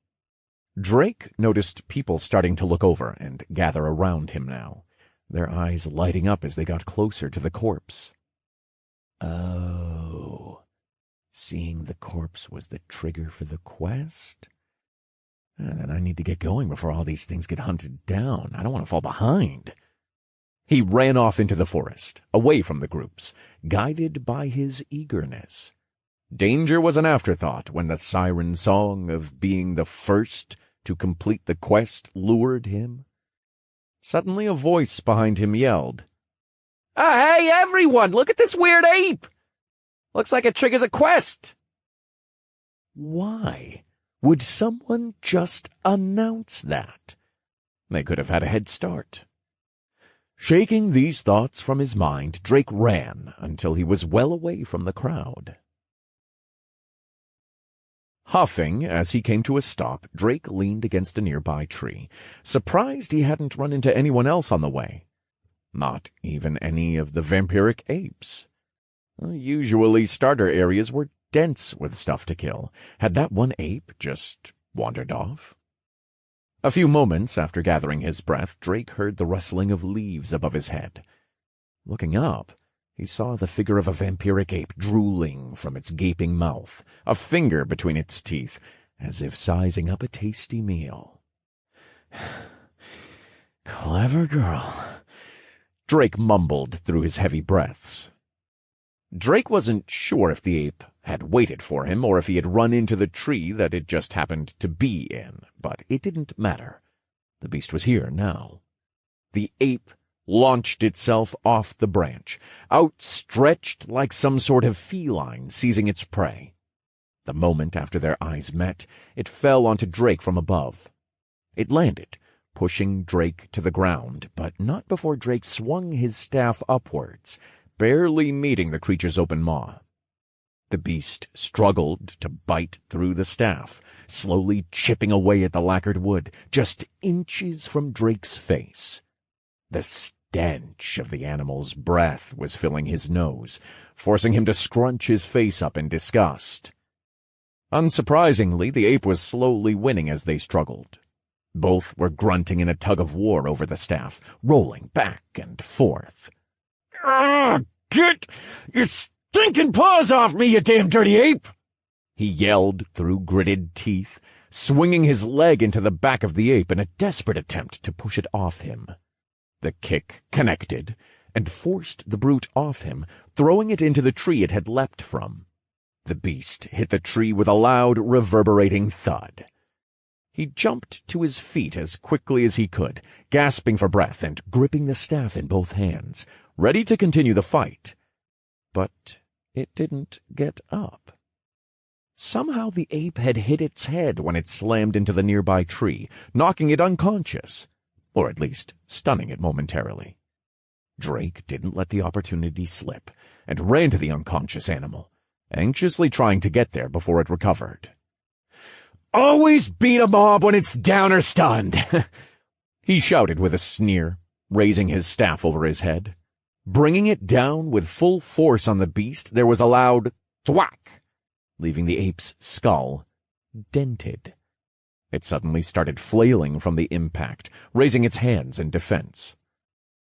Drake noticed people starting to look over and gather around him now, their eyes lighting up as they got closer to the corpse. Oh, seeing the corpse was the trigger for the quest? Then I need to get going before all these things get hunted down. I don't want to fall behind. He ran off into the forest, away from the groups, guided by his eagerness. Danger was an afterthought when the siren song of being the first to complete the quest lured him. Suddenly a voice behind him yelled, "Hey, everyone, look at this weird ape! Looks like it triggers a quest. Why would someone just announce that? They could have had a head start. Shaking these thoughts from his mind, Drake ran until he was well away from the crowd. Huffing as he came to a stop, Drake leaned against a nearby tree, surprised he hadn't run into anyone else on the way. Not even any of the vampiric apes. Usually starter areas were dense with stuff to kill. Had that one ape just wandered off? A few moments after gathering his breath, Drake heard the rustling of leaves above his head. Looking up, he saw the figure of a vampiric ape drooling from its gaping mouth, a finger between its teeth, as if sizing up a tasty meal. Clever girl, Drake mumbled through his heavy breaths. Drake wasn't sure if the ape had waited for him or if he had run into the tree that it just happened to be in, but it didn't matter. The beast was here now. The ape launched itself off the branch, outstretched like some sort of feline seizing its prey. The moment after their eyes met, it fell onto Drake from above. It landed, pushing Drake to the ground, but not before Drake swung his staff upwards, barely meeting the creature's open maw. The beast struggled to bite through the staff, slowly chipping away at the lacquered wood, just inches from Drake's face. The stench of the animal's breath was filling his nose, forcing him to scrunch his face up in disgust. Unsurprisingly, the ape was slowly winning as they struggled. Both were grunting in a tug-of-war over the staff, rolling back and forth. Get your stinking paws off me, you damn dirty ape! He yelled through gritted teeth, swinging his leg into the back of the ape in a desperate attempt to push it off him. The kick connected and forced the brute off him, throwing it into the tree it had leapt from. The beast hit the tree with a loud, reverberating thud. He jumped to his feet as quickly as he could, gasping for breath and gripping the staff in both hands, ready to continue the fight. But it didn't get up. Somehow the ape had hit its head when it slammed into the nearby tree, knocking it unconscious, or at least stunning it momentarily. Drake didn't let the opportunity slip and ran to the unconscious animal, anxiously trying to get there before it recovered. "Always beat a mob when it's down or stunned," he shouted with a sneer, raising his staff over his head. Bringing it down with full force on the beast, there was a loud thwack, leaving the ape's skull dented. It suddenly started flailing from the impact, raising its hands in defense.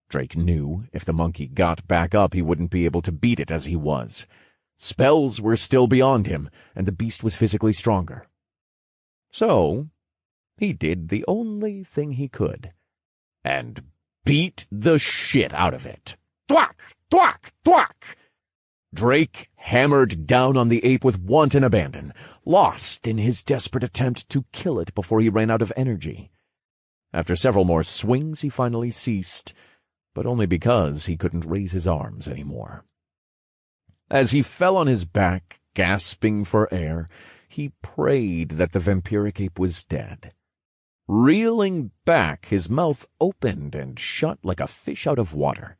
Drake knew if the monkey got back up, he wouldn't be able to beat it as he was. Spells were still beyond him, and the beast was physically stronger. So he did the only thing he could, and beat the shit out of it. Thwack! Thwack! Thwack! Drake hammered down on the ape with wanton abandon, lost in his desperate attempt to kill it before he ran out of energy. After several more swings, he finally ceased, but only because he couldn't raise his arms anymore. As he fell on his back, gasping for air, he prayed that the vampiric ape was dead. Reeling back, his mouth opened and shut like a fish out of water.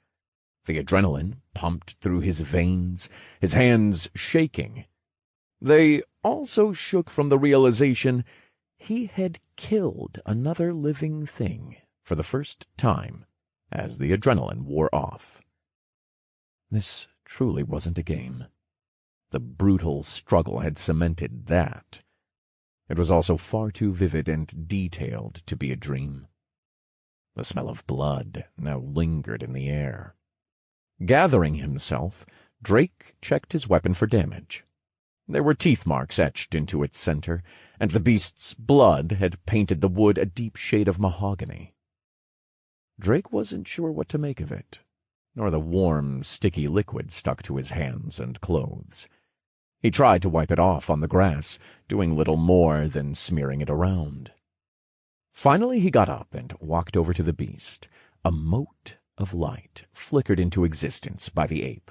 The adrenaline pumped through his veins, his hands shaking. They also shook from the realization he had killed another living thing for the first time as the adrenaline wore off. This truly wasn't a game. The brutal struggle had cemented that. It was also far too vivid and detailed to be a dream. The smell of blood now lingered in the air. Gathering himself, Drake checked his weapon for damage. There were teeth marks etched into its center, and the beast's blood had painted the wood a deep shade of mahogany. Drake wasn't sure what to make of it, nor the warm, sticky liquid stuck to his hands and clothes. He tried to wipe it off on the grass, doing little more than smearing it around. Finally he got up and walked over to the beast. A mote of light flickered into existence by the ape.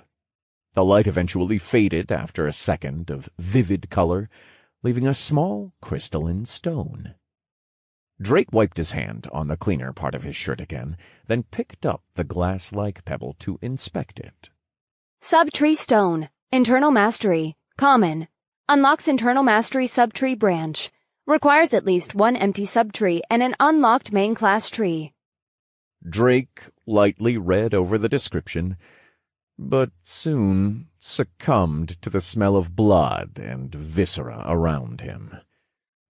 The light eventually faded after a second of vivid color, leaving a small crystalline stone. Drake wiped his hand on the cleaner part of his shirt again, then picked up the glass-like pebble to inspect it. Subtree Stone. Internal Mastery. Common. Unlocks Internal Mastery subtree branch. Requires at least one empty subtree and an unlocked main class tree. Drake lightly read over the description, but soon succumbed to the smell of blood and viscera around him.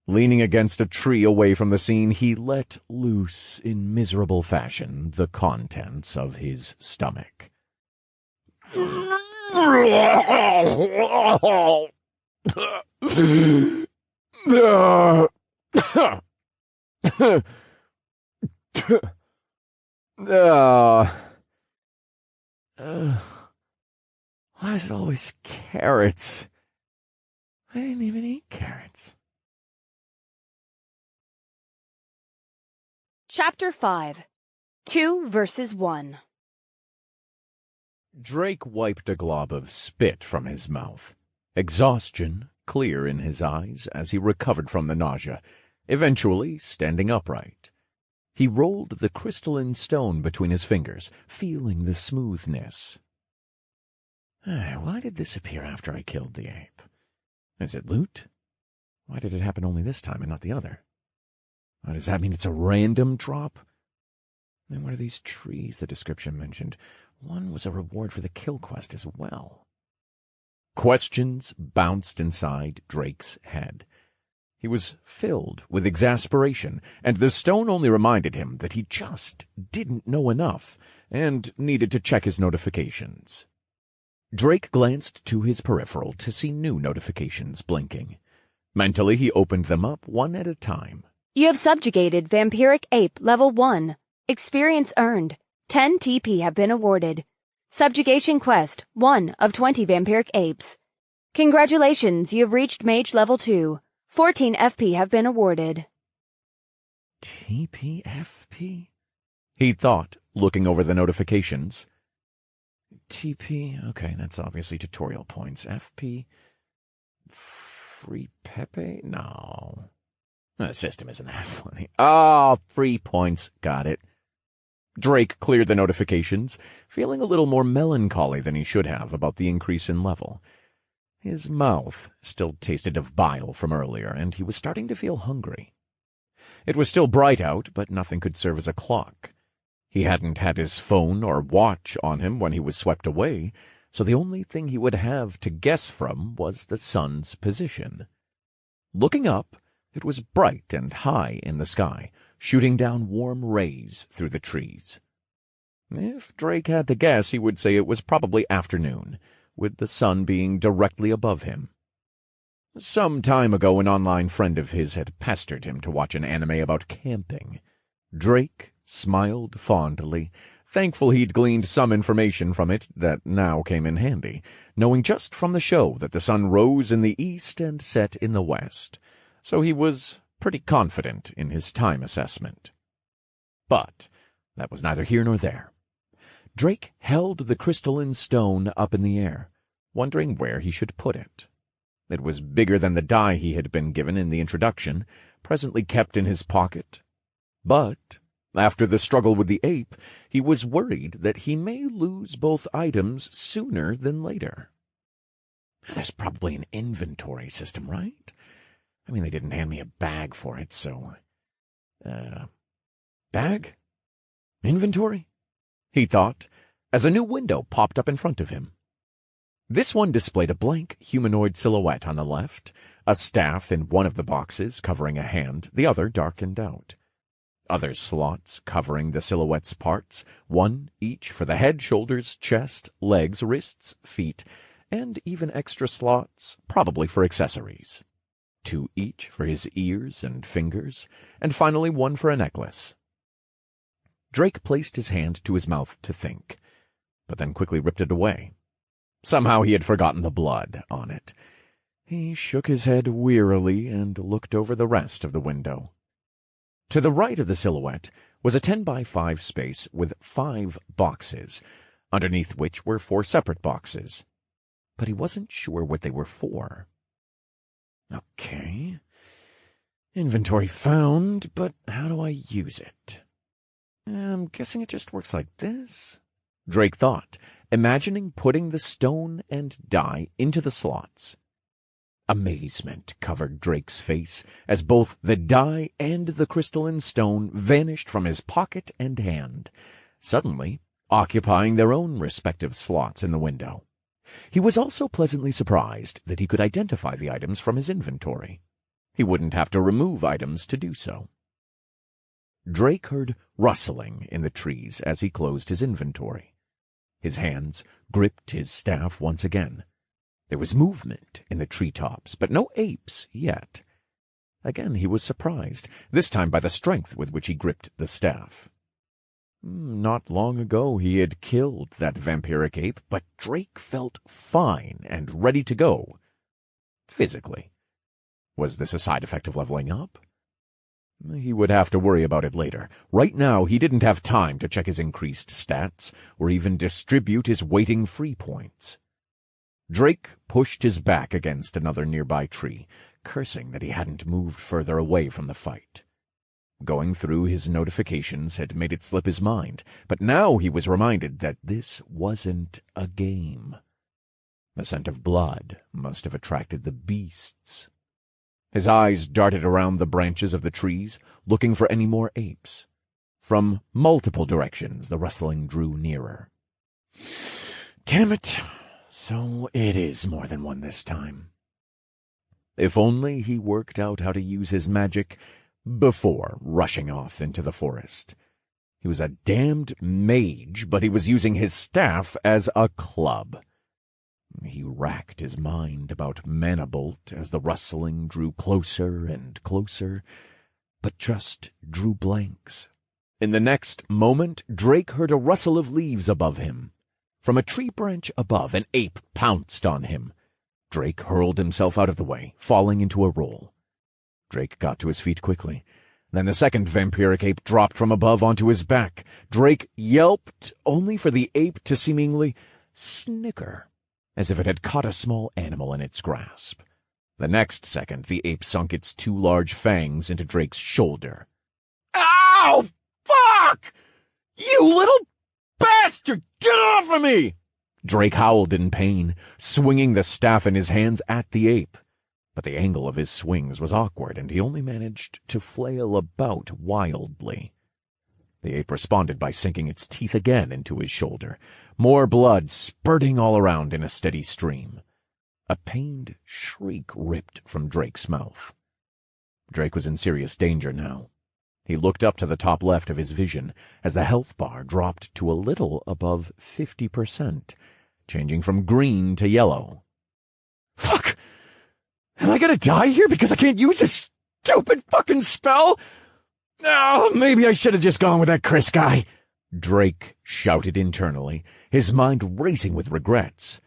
Leaning against a tree away from the scene, he let loose in miserable fashion the contents of his stomach. Why is it always carrots? I didn't even eat carrots. Chapter 5. 2 versus 1. Drake wiped a glob of spit from his mouth, exhaustion clear in his eyes as he recovered from the nausea, eventually standing upright. He rolled the crystalline stone between his fingers, feeling the smoothness. Why did this appear after I killed the ape? Is it loot? Why did it happen only this time and not the other? Does that mean it's a random drop? Then what are these trees the description mentioned? One was a reward for the kill quest as well. Questions bounced inside Drake's head. He was filled with exasperation, and the stone only reminded him that he just didn't know enough and needed to check his notifications. Drake glanced to his peripheral to see new notifications blinking. Mentally, he opened them up one at a time. You have subjugated Vampiric Ape Level 1. Experience earned. 10 TP have been awarded. Subjugation Quest, 1 of 20 Vampiric Apes. Congratulations, you have reached Mage Level 2. 14 FP have been awarded. TPFP? He thought, looking over the notifications. TP, okay, that's obviously tutorial points. FP? Free Pepe? No. The system isn't that funny. Oh, free points. Got it. Drake cleared the notifications, feeling a little more melancholy than he should have about the increase in level. His mouth still tasted of bile from earlier, and he was starting to feel hungry. It was still bright out, but nothing could serve as a clock. He hadn't had his phone or watch on him when he was swept away, so the only thing he would have to guess from was the sun's position. Looking up, it was bright and high in the sky, shooting down warm rays through the trees. If Drake had to guess, he would say it was probably afternoon, with the sun being directly above him. Some time ago, an online friend of his had pestered him to watch an anime about camping. Drake smiled fondly, thankful he'd gleaned some information from it that now came in handy, knowing just from the show that the sun rose in the east and set in the west, so he was pretty confident in his time assessment. But that was neither here nor there. Drake held the crystalline stone up in the air, wondering where he should put it. It was bigger than the die he had been given in the introduction, presently kept in his pocket. But after the struggle with the ape, he was worried that he may lose both items sooner than later. There's probably an inventory system, right? I mean, they didn't hand me a bag for it, so... Bag? Inventory? He thought, as a new window popped up in front of him. This one displayed a blank humanoid silhouette on the left, a staff in one of the boxes covering a hand, the other darkened out. Other slots covering the silhouette's parts, one each for the head, shoulders, chest, legs, wrists, feet, and even extra slots, probably for accessories. 2 each for his ears and fingers, and finally one for a necklace. Drake placed his hand to his mouth to think, but then quickly ripped it away. Somehow he had forgotten the blood on it. He shook his head wearily and looked over the rest of the window. To the right of the silhouette was a 10x5 space with 5 boxes, underneath which were 4 separate boxes. But he wasn't sure what they were for. Okay. Inventory found, but how do I use it? I'm guessing it just works like this? Drake thought, imagining putting the stone and die into the slots. Amazement covered Drake's face as both the die and the crystalline stone vanished from his pocket and hand, suddenly occupying their own respective slots in the window. He was also pleasantly surprised that he could identify the items from his inventory. He wouldn't have to remove items to do so. Drake heard rustling in the trees as he closed his inventory. His hands gripped his staff once again. There was movement in the treetops, but no apes yet. Again he was surprised, this time by the strength with which he gripped the staff. Not long ago he had killed that vampiric ape, but Drake felt fine and ready to go. Physically. Was this a side effect of leveling up? He would have to worry about it later. Right now he didn't have time to check his increased stats, or even distribute his waiting free points. Drake pushed his back against another nearby tree, cursing that he hadn't moved further away from the fight. Going through his notifications had made it slip his mind, but now he was reminded that this wasn't a game. The scent of blood must have attracted the beasts. His eyes darted around the branches of the trees, looking for any more apes. From multiple directions the rustling drew nearer. Damn it! So it is more than one this time. If only he worked out how to use his magic before rushing off into the forest. He was a damned mage, but he was using his staff as a club. He racked his mind about Manibolt as the rustling drew closer and closer, but just drew blanks. In the next moment, Drake heard a rustle of leaves above him. From a tree branch above, an ape pounced on him. Drake hurled himself out of the way, falling into a roll. Drake got to his feet quickly. Then the second vampiric ape dropped from above onto his back. Drake yelped, only for the ape to seemingly snicker, as if it had caught a small animal in its grasp. The next second, the ape sunk its two large fangs into Drake's shoulder. Ow! Fuck! You little bastard! Get off of me! Drake howled in pain, swinging the staff in his hands at the ape. But the angle of his swings was awkward, and he only managed to flail about wildly. The ape responded by sinking its teeth again into his shoulder, more blood spurting all around in a steady stream. A pained shriek ripped from Drake's mouth. Drake was in serious danger now. He looked up to the top left of his vision as the health bar dropped to a little above 50%, changing from green to yellow. Fuck! Am I gonna die here because I can't use this stupid fucking spell? Oh, maybe I should have just gone with that Chris guy. Drake shouted internally, his mind racing with regrets.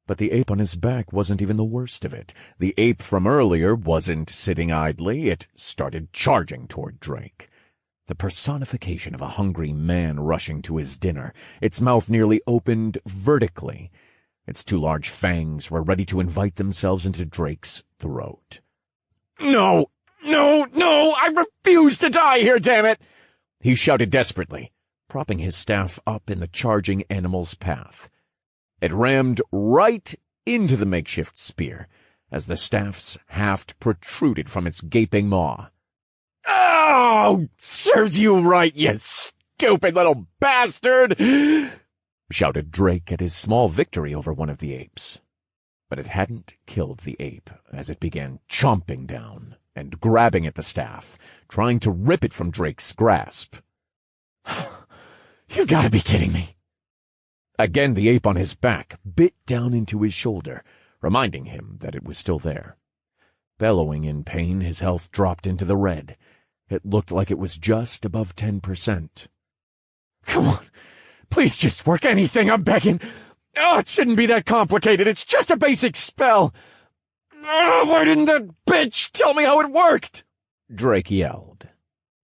But the ape on his back wasn't even the worst of it. The ape from earlier wasn't sitting idly. It started charging toward Drake. The personification of a hungry man rushing to his dinner, its mouth nearly opened vertically. Its two large fangs were ready to invite themselves into Drake's throat. No! No! No! I refuse to die here, damn it! He shouted desperately, propping his staff up in the charging animal's path. It rammed right into the makeshift spear as the staff's haft protruded from its gaping maw. Oh, serves you right, you stupid little bastard! Shouted Drake at his small victory over one of the apes. But it hadn't killed the ape as it began chomping down and grabbing at the staff, trying to rip it from Drake's grasp. You've got to be kidding me. Again the ape on his back bit down into his shoulder, reminding him that it was still there. Bellowing in pain, his health dropped into the red. It looked like it was just above 10%. Come on, please just work anything, I'm begging. Oh, it shouldn't be that complicated, it's just a basic spell. Oh, why didn't that bitch tell me how it worked? Drake yelled.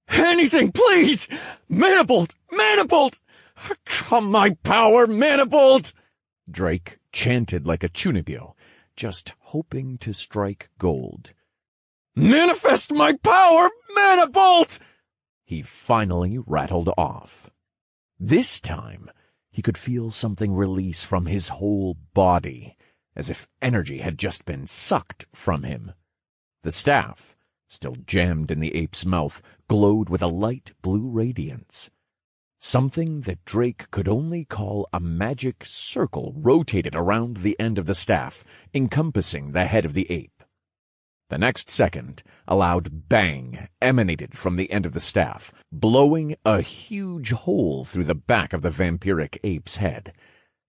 Anything, please! Manibolt! Manibolt! Come my power, Manibolt! Drake chanted like a chunibyo, just hoping to strike gold. Manifest my power, Mana Bolt! He finally rattled off. This time, he could feel something release from his whole body, as if energy had just been sucked from him. The staff, still jammed in the ape's mouth, glowed with a light blue radiance. Something that Drake could only call a magic circle rotated around the end of the staff, encompassing the head of the ape. The next second, a loud bang emanated from the end of the staff, blowing a huge hole through the back of the vampiric ape's head.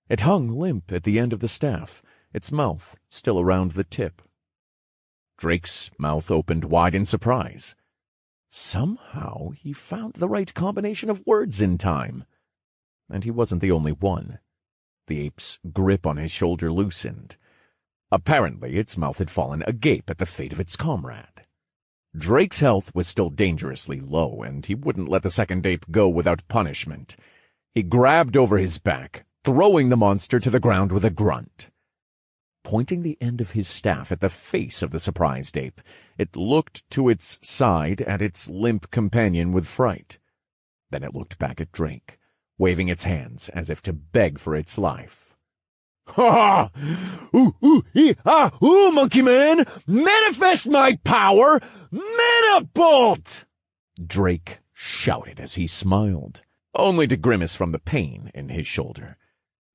It hung limp at the end of the staff, its mouth still around the tip. Drake's mouth opened wide in surprise. Somehow he found the right combination of words in time. And he wasn't the only one. The ape's grip on his shoulder loosened. Apparently, its mouth had fallen agape at the fate of its comrade. Drake's health was still dangerously low, and he wouldn't let the second ape go without punishment. He grabbed over his back, throwing the monster to the ground with a grunt. Pointing the end of his staff at the face of the surprised ape, it looked to its side at its limp companion with fright. Then it looked back at Drake, waving its hands as if to beg for its life. "Ha! Ooh, Monkey Man! Manifest my power! Mana Bolt!" Drake shouted as he smiled, only to grimace from the pain in his shoulder.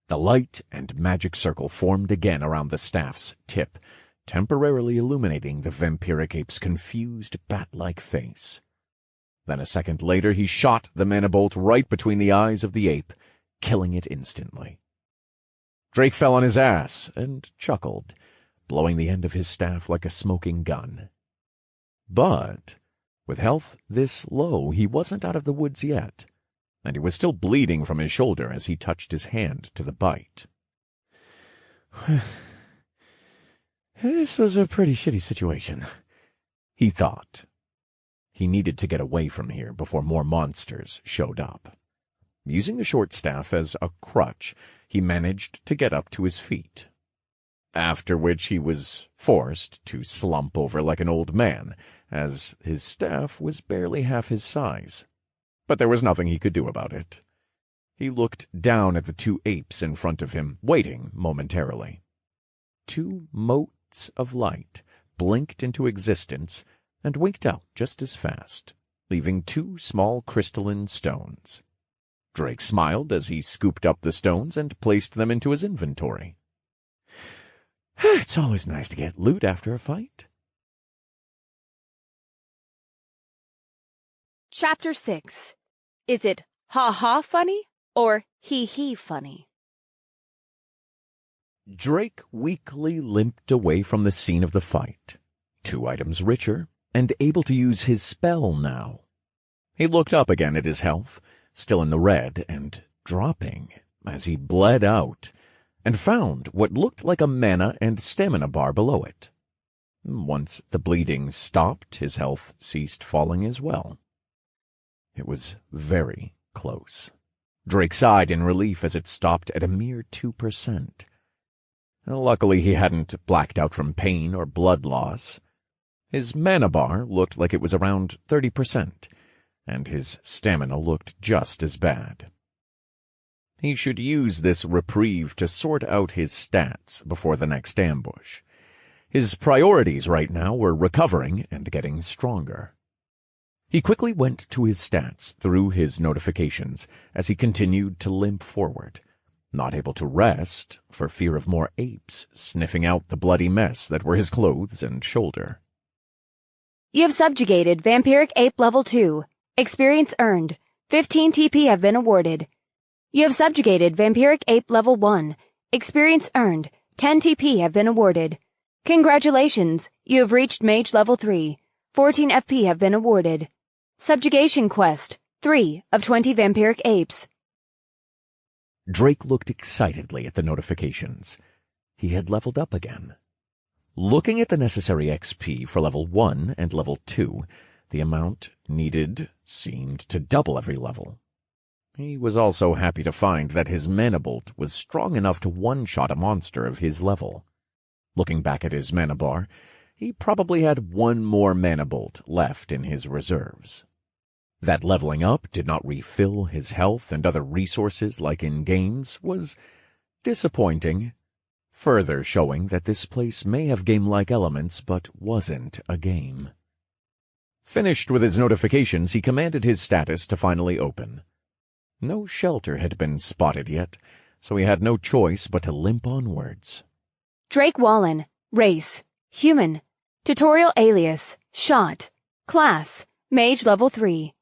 The light and magic circle formed again around the staff's tip, temporarily illuminating the vampiric ape's confused bat-like face. Then a second later he shot the mana bolt right between the eyes of the ape, killing it instantly. Drake fell on his ass and chuckled, blowing the end of his staff like a smoking gun. But with health this low, he wasn't out of the woods yet, and he was still bleeding from his shoulder as he touched his hand to the bite. This was a pretty shitty situation, he thought. He needed to get away from here before more monsters showed up. Using the short staff as a crutch, he managed to get up to his feet, after which he was forced to slump over like an old man, as his staff was barely half his size. But there was nothing he could do about it. He looked down at the two apes in front of him, waiting momentarily. Two motes of light blinked into existence and winked out just as fast, leaving two small crystalline stones. Drake smiled as he scooped up the stones and placed them into his inventory. It's always nice to get loot after a fight. Chapter 6. Is it ha-ha funny or he-he funny? Drake weakly limped away from the scene of the fight, 2 items richer, and able to use his spell now. He looked up again at his health, still in the red and dropping as he bled out, and found what looked like a mana and stamina bar below it. Once the bleeding stopped, his health ceased falling as well. It was very close. Drake sighed in relief as it stopped at a mere 2%. Luckily, he hadn't blacked out from pain or blood loss. His mana bar looked like it was around 30%, and his stamina looked just as bad. He should use this reprieve to sort out his stats before the next ambush. His priorities right now were recovering and getting stronger. He quickly went to his stats through his notifications as he continued to limp forward, not able to rest for fear of more apes sniffing out the bloody mess that were his clothes and shoulder. You have subjugated Vampiric Ape Level 2. Experience earned. 15 TP have been awarded. You have subjugated Vampiric Ape Level 1. Experience earned. 10 TP have been awarded. Congratulations, you have reached Mage Level 3. 14 FP have been awarded. Subjugation Quest. 3 of 20 Vampiric Apes. Drake looked excitedly at the notifications. He had leveled up again. Looking at the necessary XP for Level 1 and Level 2, the amount needed seemed to double every level. He was also happy to find that his mana bolt was strong enough to one-shot a monster of his level. Looking back at his mana bar, he probably had one more mana bolt left in his reserves. That leveling up did not refill his health and other resources like in games was disappointing, further showing that this place may have game-like elements but wasn't a game. Finished with his notifications, he commanded his status to finally open. No shelter had been spotted yet, so he had no choice but to limp onwards. Drake Wallen. Race. Human. Tutorial alias. Shot. Class. Mage level 3.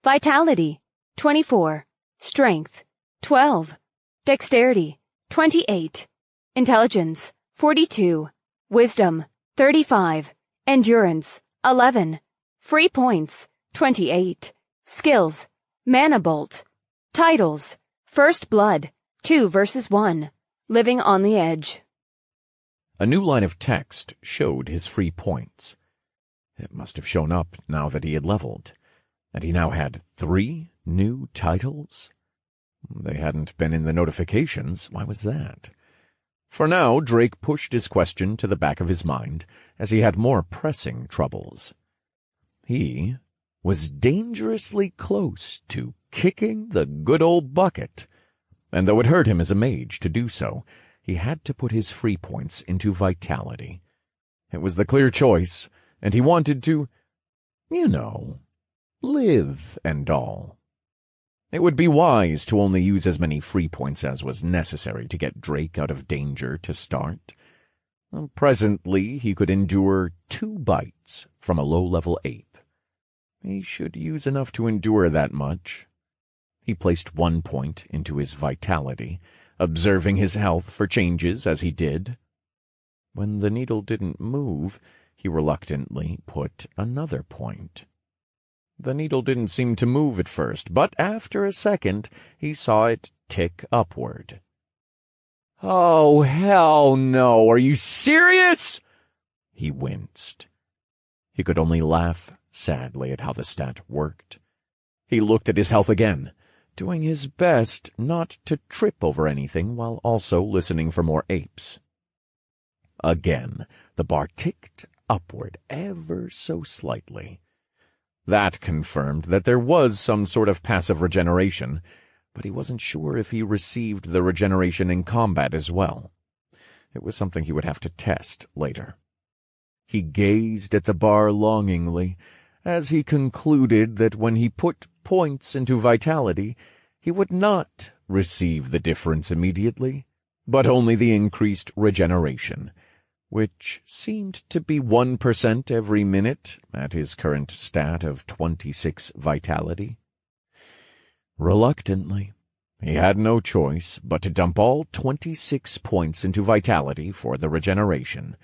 Vitality. 24. Strength. 12. Dexterity. 28. Intelligence. 42. Wisdom. 35. Endurance. 11. Free points. 28. Skills. Mana Bolt. Titles. First Blood. 2 versus 1. Living on the Edge. A new line of text showed his free points. It must have shown up now that he had leveled, and he now had 3 new titles. They hadn't been in the notifications. Why was that? For now, Drake pushed his question to the back of his mind, as he had more pressing troubles. He was dangerously close to kicking the good old bucket, and though it hurt him as a mage to do so, he had to put his free points into vitality. It was the clear choice, and he wanted to, live and all. It would be wise to only use as many free points as was necessary to get Drake out of danger to start. Presently, he could endure 2 bites from a low-level ape. He should use enough to endure that much. He placed 1 point into his vitality, observing his health for changes as he did. When the needle didn't move, he reluctantly put another point. The needle didn't seem to move at first, but after a second he saw it tick upward. "Oh, hell no! Are you serious?" He winced. He could only laugh sadly at how the stat worked. He looked at his health again, doing his best not to trip over anything while also listening for more apes. Again, the bar ticked upward ever so slightly. That confirmed that there was some sort of passive regeneration, but he wasn't sure if he received the regeneration in combat as well. It was something he would have to test later. He gazed at the bar longingly, as he concluded that when he put points into vitality, he would not receive the difference immediately, but only the increased regeneration, which seemed to be 1% every minute at his current stat of 26 vitality. Reluctantly, he had no choice but to dump all 26 points into vitality for the regeneration,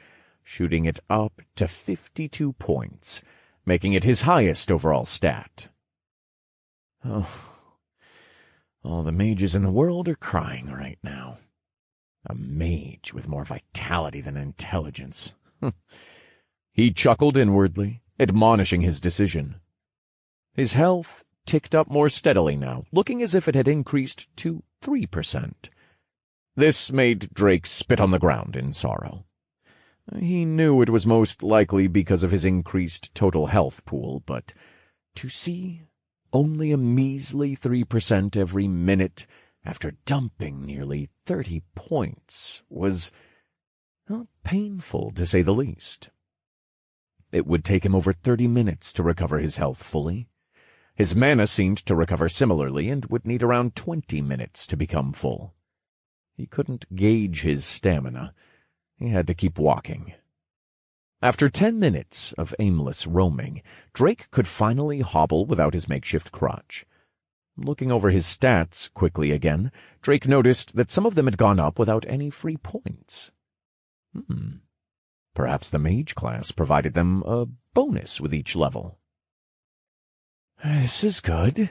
shooting it up to 52 points, making it his highest overall stat. Oh, all the mages in the world are crying right now. A mage with more vitality than intelligence. He chuckled inwardly, admonishing his decision. His health ticked up more steadily now, looking as if it had increased to 3%. This made Drake spit on the ground in sorrow. He knew it was most likely because of his increased total health pool, but to see only a measly 3% every minute after dumping nearly 30 points was painful, to say the least. It would take him over 30 minutes to recover his health fully. His mana seemed to recover similarly and would need around 20 minutes to become full. He couldn't gauge his stamina. He had to keep walking. After 10 minutes of aimless roaming, Drake could finally hobble without his makeshift crutch. Looking over his stats quickly again, Drake noticed that some of them had gone up without any free points. Perhaps the mage class provided them a bonus with each level. This is good.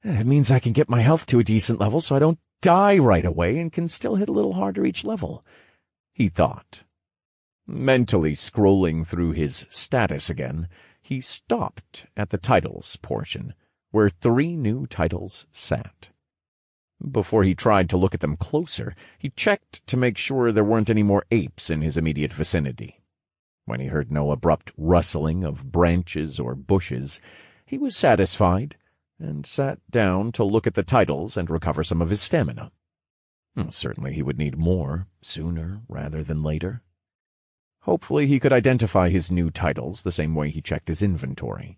It means I can get my health to a decent level so I don't die right away and can still hit a little harder each level, he thought. Mentally scrolling through his status again, he stopped at the titles portion, where 3 new titles sat. Before he tried to look at them closer, he checked to make sure there weren't any more apes in his immediate vicinity. When he heard no abrupt rustling of branches or bushes, he was satisfied and sat down to look at the titles and recover some of his stamina. Certainly he would need more, sooner rather than later. Hopefully he could identify his new titles the same way he checked his inventory.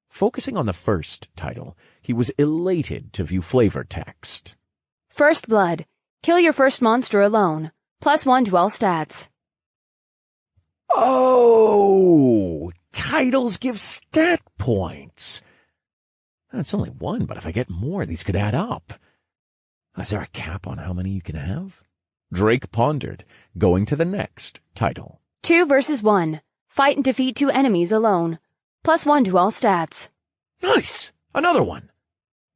Focusing on the first title, he was elated to view flavor text. First Blood. Kill your first monster alone. +1 to all stats. Oh! Titles give stat points! That's only one, but if I get more, these could add up. Is there a cap on how many you can have? Drake pondered, going to the next title. 2 versus 1. Fight and defeat 2 enemies alone. +1 to all stats. Nice! Another one!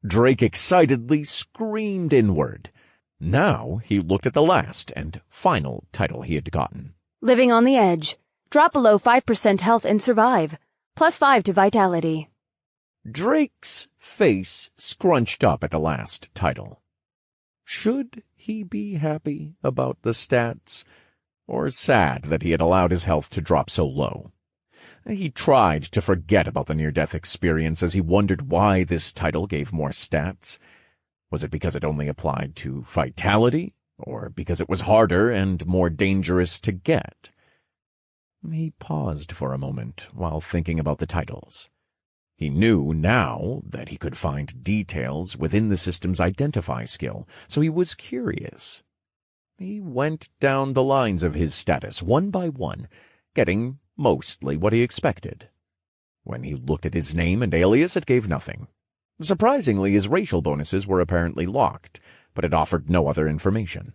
Drake excitedly screamed inward. Now he looked at the last and final title he had gotten. Living on the Edge. Drop below 5% health and survive. +5 to vitality. Drake's face scrunched up at the last title. Should he be happy about the stats, or sad that he had allowed his health to drop so low? He tried to forget about the near-death experience as he wondered why this title gave more stats. Was it because it only applied to vitality, or because it was harder and more dangerous to get? He paused for a moment while thinking about the titles. He knew now that he could find details within the system's identify skill, so he was curious. He went down the lines of his status one by one, getting mostly what he expected. When he looked at his name and alias, it gave nothing. Surprisingly, his racial bonuses were apparently locked, but it offered no other information.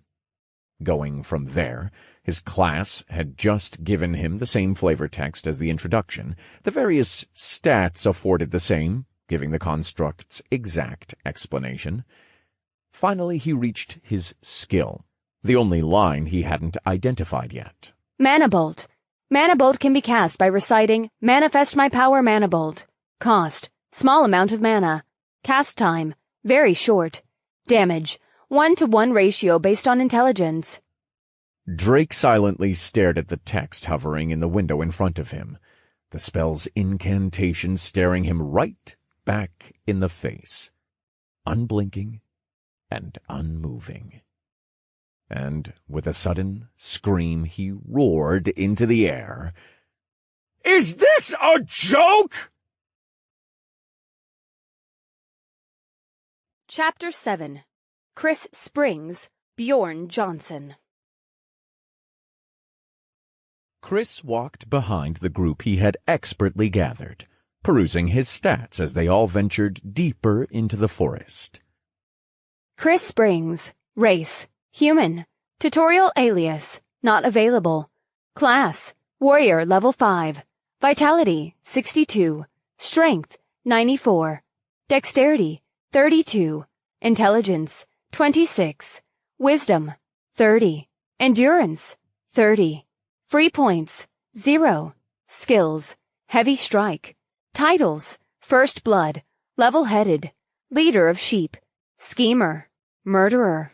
Going from there, his class had just given him the same flavor text as the introduction. The various stats afforded the same, giving the construct's exact explanation. Finally, he reached his skill, the only line he hadn't identified yet. Mana Bolt. Mana Bolt can be cast by reciting Manifest My Power Mana Bolt. Cost. Small amount of mana. Cast time. Very short. Damage. 1-to-1 ratio based on intelligence. Drake silently stared at the text hovering in the window in front of him, the spell's incantation staring him right back in the face, unblinking and unmoving. And with a sudden scream, he roared into the air. "Is this a joke?" Chapter 7. Chris Springs, Bjorn Johnson. Chris walked behind the group he had expertly gathered, perusing his stats as they all ventured deeper into the forest. Chris Springs. Race. Human. Tutorial alias. Not available. Class. Warrior level 5. Vitality. 62. Strength. 94. Dexterity. 32. Intelligence. 26. Wisdom. 30. Endurance. 30. Free points. 0. Skills. Heavy strike. Titles. First Blood. Level-headed. Leader of sheep. Schemer. Murderer.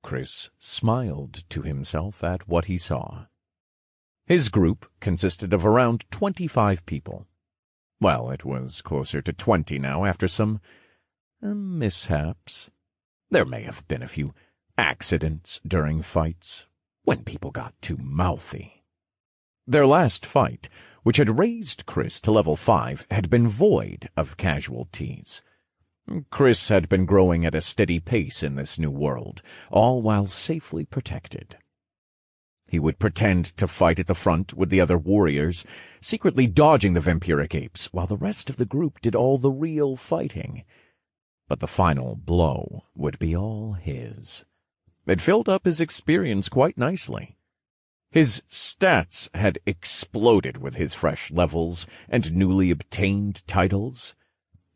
Chris smiled to himself at what he saw. His group consisted of around 25 people. Well, it was closer to 20 now after some mishaps. There may have been a few accidents during fights, when people got too mouthy. Their last fight, which had raised Chris to level 5, had been void of casualties. Chris had been growing at a steady pace in this new world, all while safely protected. He would pretend to fight at the front with the other warriors, secretly dodging the vampiric apes, while the rest of the group did all the real fighting. But the final blow would be all his. It filled up his experience quite nicely. His stats had exploded with his fresh levels and newly obtained titles.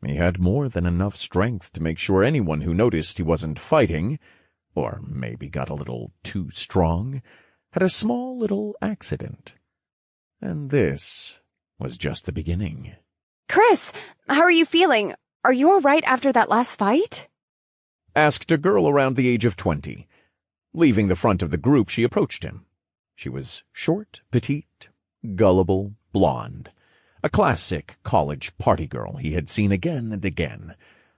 He had more than enough strength to make sure anyone who noticed he wasn't fighting, or maybe got a little too strong, had a small little accident. And this was just the beginning. Chris, how are you feeling? Are you all right after that last fight? Asked a girl around the age of 20. Leaving the front of the group, she approached him. She was short, petite, Gullible blonde. A classic college party girl he had seen again and again.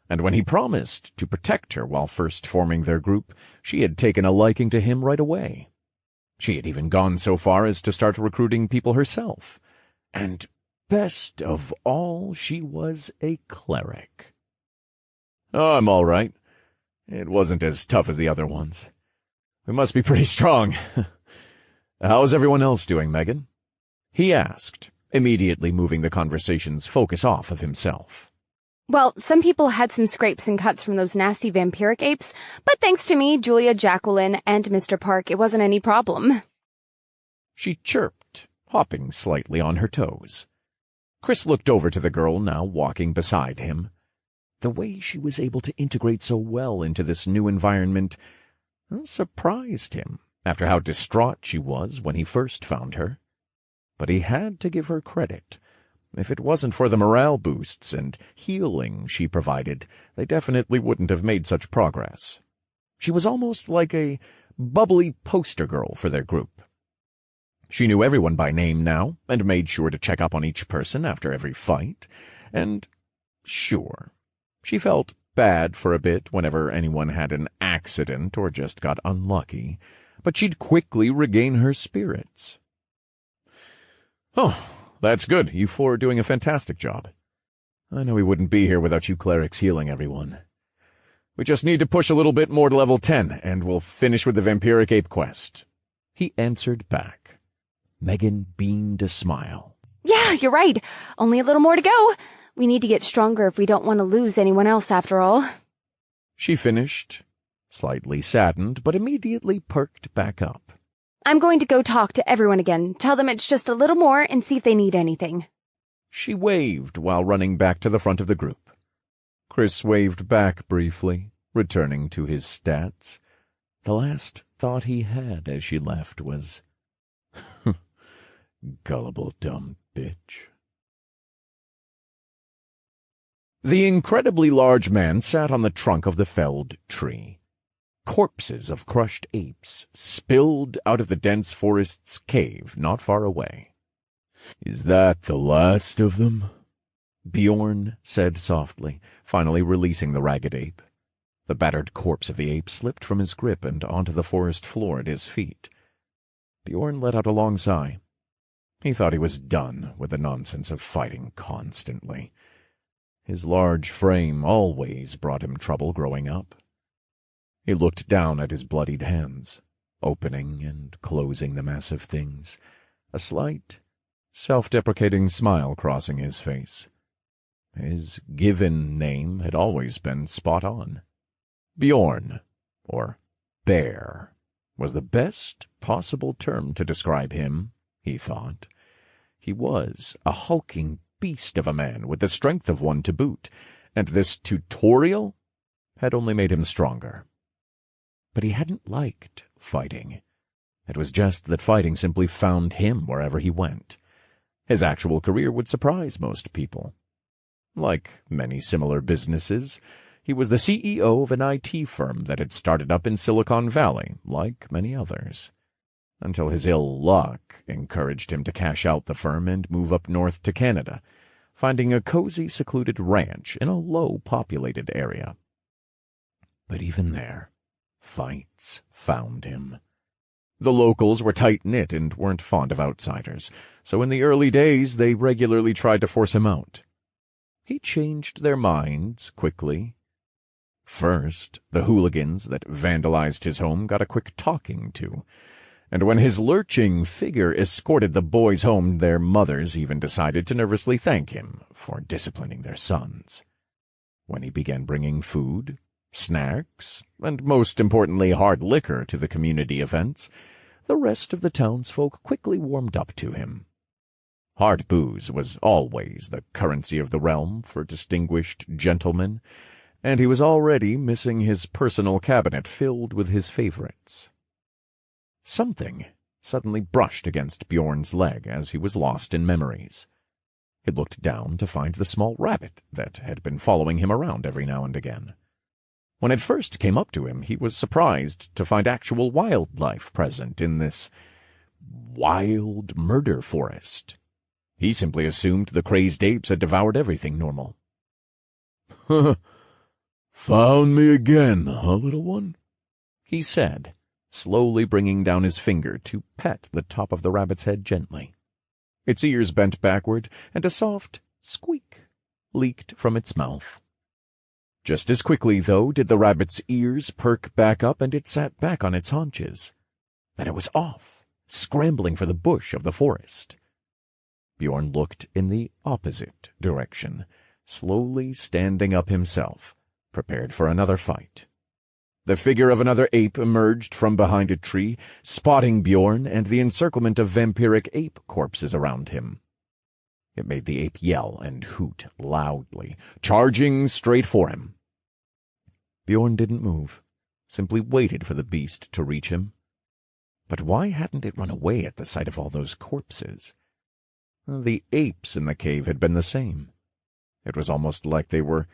And when he promised to protect her while first forming their group, she had taken a liking to him right away. She had even gone so far as to start recruiting people herself. And best of all, she was a cleric. "Oh, I'm all right. It wasn't as tough as the other ones. We must be pretty strong. How's everyone else doing, Megan?" he asked, immediately moving the conversation's focus off of himself. Well, some people had some scrapes and cuts from those nasty vampiric apes, but thanks to me, Julia, Jacqueline, and Mr. Park, it wasn't any problem. She chirped, hopping slightly on her toes. Chris looked over to the girl now walking beside him. The way she was able to integrate so well into this new environment surprised him, after how distraught she was when he first found her. But he had to give her credit. If it wasn't for the morale boosts and healing she provided, they definitely wouldn't have made such progress. She was almost like a bubbly poster girl for their group. She knew everyone by name now, and made sure to check up on each person after every fight. And sure, she felt bad for a bit whenever anyone had an accident or just got unlucky, but she'd quickly regain her spirits. "Oh, that's good. You four are doing a fantastic job. I know we wouldn't be here without you clerics healing everyone. We just need to push a little bit more to level 10, and we'll finish with the vampiric ape quest," he answered back. Megan beamed a smile. Yeah, you're right. Only a little more to go. We need to get stronger if we don't want to lose anyone else after all. She finished, slightly saddened, but immediately perked back up. I'm going to go talk to everyone again, tell them it's just a little more, and see if they need anything. She waved while running back to the front of the group. Chris waved back briefly, returning to his stats. The last thought he had as she left was, "Gullible dumb bitch." The incredibly large man sat on the trunk of the felled tree. Corpses of crushed apes spilled out of the dense forest's cave not far away. "Is that the last of them?" Bjorn said softly, finally releasing the ragged ape. The battered corpse of the ape slipped from his grip and onto the forest floor at his feet. Bjorn let out a long sigh. He thought he was done with the nonsense of fighting constantly. His large frame always brought him trouble growing up. He looked down at his bloodied hands, opening and closing the massive things, a slight, self-deprecating smile crossing his face. His given name had always been spot on. Bjorn, or Bear, was the best possible term to describe him, he thought. He was a hulking beast of a man with the strength of one to boot, and this tutorial had only made him stronger. But he hadn't liked fighting. It was just that fighting simply found him wherever he went. His actual career would surprise most people. Like many similar businesses, he was the CEO of an IT firm that had started up in Silicon Valley, like many others, until his ill luck encouraged him to cash out the firm and move up north to Canada, finding a cozy, secluded ranch in a low-populated area. But even there, fights found him. The locals were tight-knit and weren't fond of outsiders, so in the early days they regularly tried to force him out. He changed their minds quickly. First, the hooligans that vandalized his home got a quick talking to, and when his lurching figure escorted the boys home, their mothers even decided to nervously thank him for disciplining their sons. When he began bringing food, snacks, and most importantly hard liquor to the community events, the rest of the townsfolk quickly warmed up to him. Hard booze was always the currency of the realm for distinguished gentlemen, and he was already missing his personal cabinet filled with his favorites. Something suddenly brushed against Bjorn's leg as he was lost in memories. He looked down to find the small rabbit that had been following him around every now and again. When it first came up to him, he was surprised to find actual wildlife present in this wild murder forest. He simply assumed the crazed apes had devoured everything normal. "Found me again, huh, little one?" he said, slowly bringing down his finger to pet the top of the rabbit's head gently. Its ears bent backward, and a soft squeak leaked from its mouth. Just as quickly, though, did the rabbit's ears perk back up, and it sat back on its haunches. Then it was off, scrambling for the bush of the forest. Bjorn looked in the opposite direction, slowly standing up himself, prepared for another fight. The figure of another ape emerged from behind a tree, spotting Bjorn and the encirclement of vampiric ape corpses around him. It made the ape yell and hoot loudly, charging straight for him. Bjorn didn't move, simply waited for the beast to reach him. But why hadn't it run away at the sight of all those corpses? The apes in the cave had been the same. It was almost like they were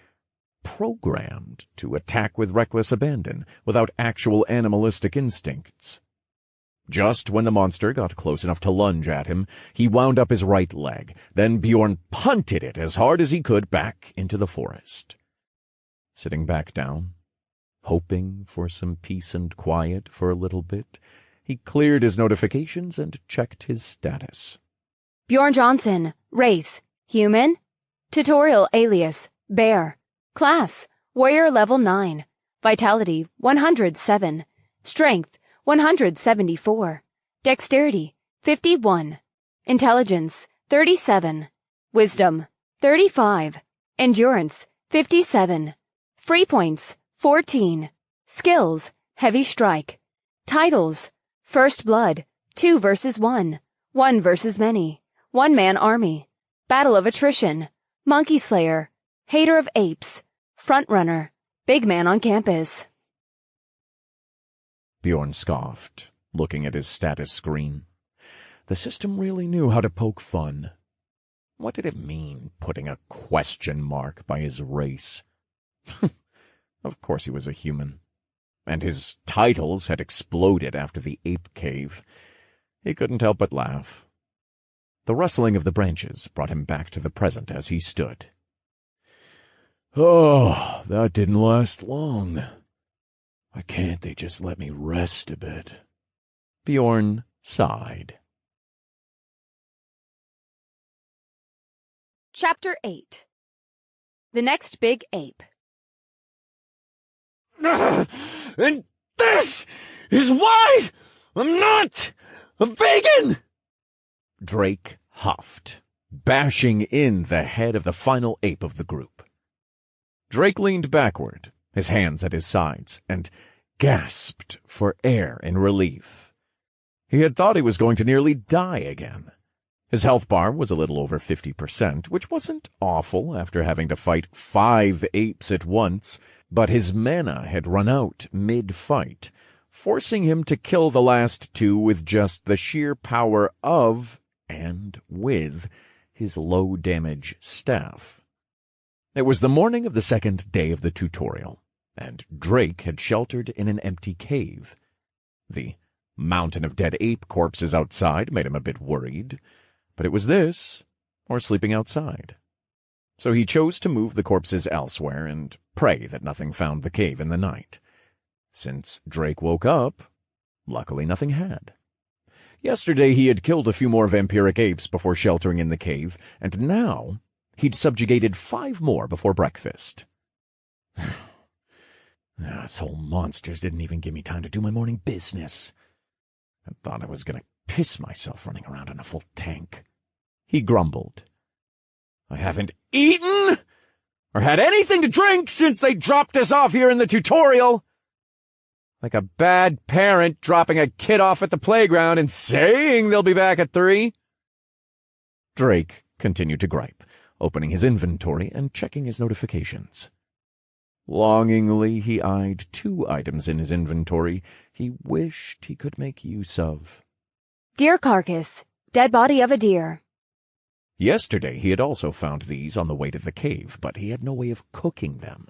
programmed to attack with reckless abandon, without actual animalistic instincts. Just when the monster got close enough to lunge at him, he wound up his right leg. Then Bjorn punted it as hard as he could back into the forest. Sitting back down, hoping for some peace and quiet for a little bit, he cleared his notifications and checked his status. Bjorn Johnson, race, human. Tutorial alias, bear. Class, warrior level 9. Vitality, 107. Strength, 174. Dexterity, 51. Intelligence, 37. Wisdom, 35. Endurance, 57. Free points, 14. Skills, heavy strike. Titles, First Blood, 2 versus 1. 1 versus many. One-man army. Battle of attrition. Monkey Slayer. Hater of apes. Frontrunner. Big man on campus. Bjorn scoffed, looking at his status screen. The system really knew how to poke fun. What did it mean, putting a question mark by his race? Of course he was a human. And his titles had exploded after the ape cave. He couldn't help but laugh. The rustling of the branches brought him back to the present as he stood. "Oh, that didn't last long. Why can't they just let me rest a bit?" Bjorn sighed. Chapter 8. The Next Big Ape. And this is why I'm not a vegan! Drake huffed, bashing in the head of the final ape of the group. Drake leaned backward, his hands at his sides, and gasped for air in relief. He had thought he was going to nearly die again. His health bar was a little over 50%, which wasn't awful after having to fight 5 apes at once, but his mana had run out mid-fight, forcing him to kill the last 2 with just the sheer power of, and with, his low-damage staff. It was the morning of the second day of the tutorial, and Drake had sheltered in an empty cave. The mountain of dead ape corpses outside made him a bit worried, but it was this, or sleeping outside. So he chose to move the corpses elsewhere and pray that nothing found the cave in the night. Since Drake woke up, luckily nothing had. Yesterday he had killed a few more vampiric apes before sheltering in the cave, and now he'd subjugated 5 more before breakfast. Asshole monsters didn't even give me time to do my morning business. I thought I was going to piss myself running around in a full tank. He grumbled. I haven't eaten or had anything to drink since they dropped us off here in the tutorial. Like a bad parent dropping a kid off at the playground and saying they'll be back at 3. Drake continued to gripe, opening his inventory and checking his notifications. Longingly, he eyed 2 items in his inventory he wished he could make use of. Deer carcass. Dead body of a deer. Yesterday he had also found these on the way to the cave, but he had no way of cooking them.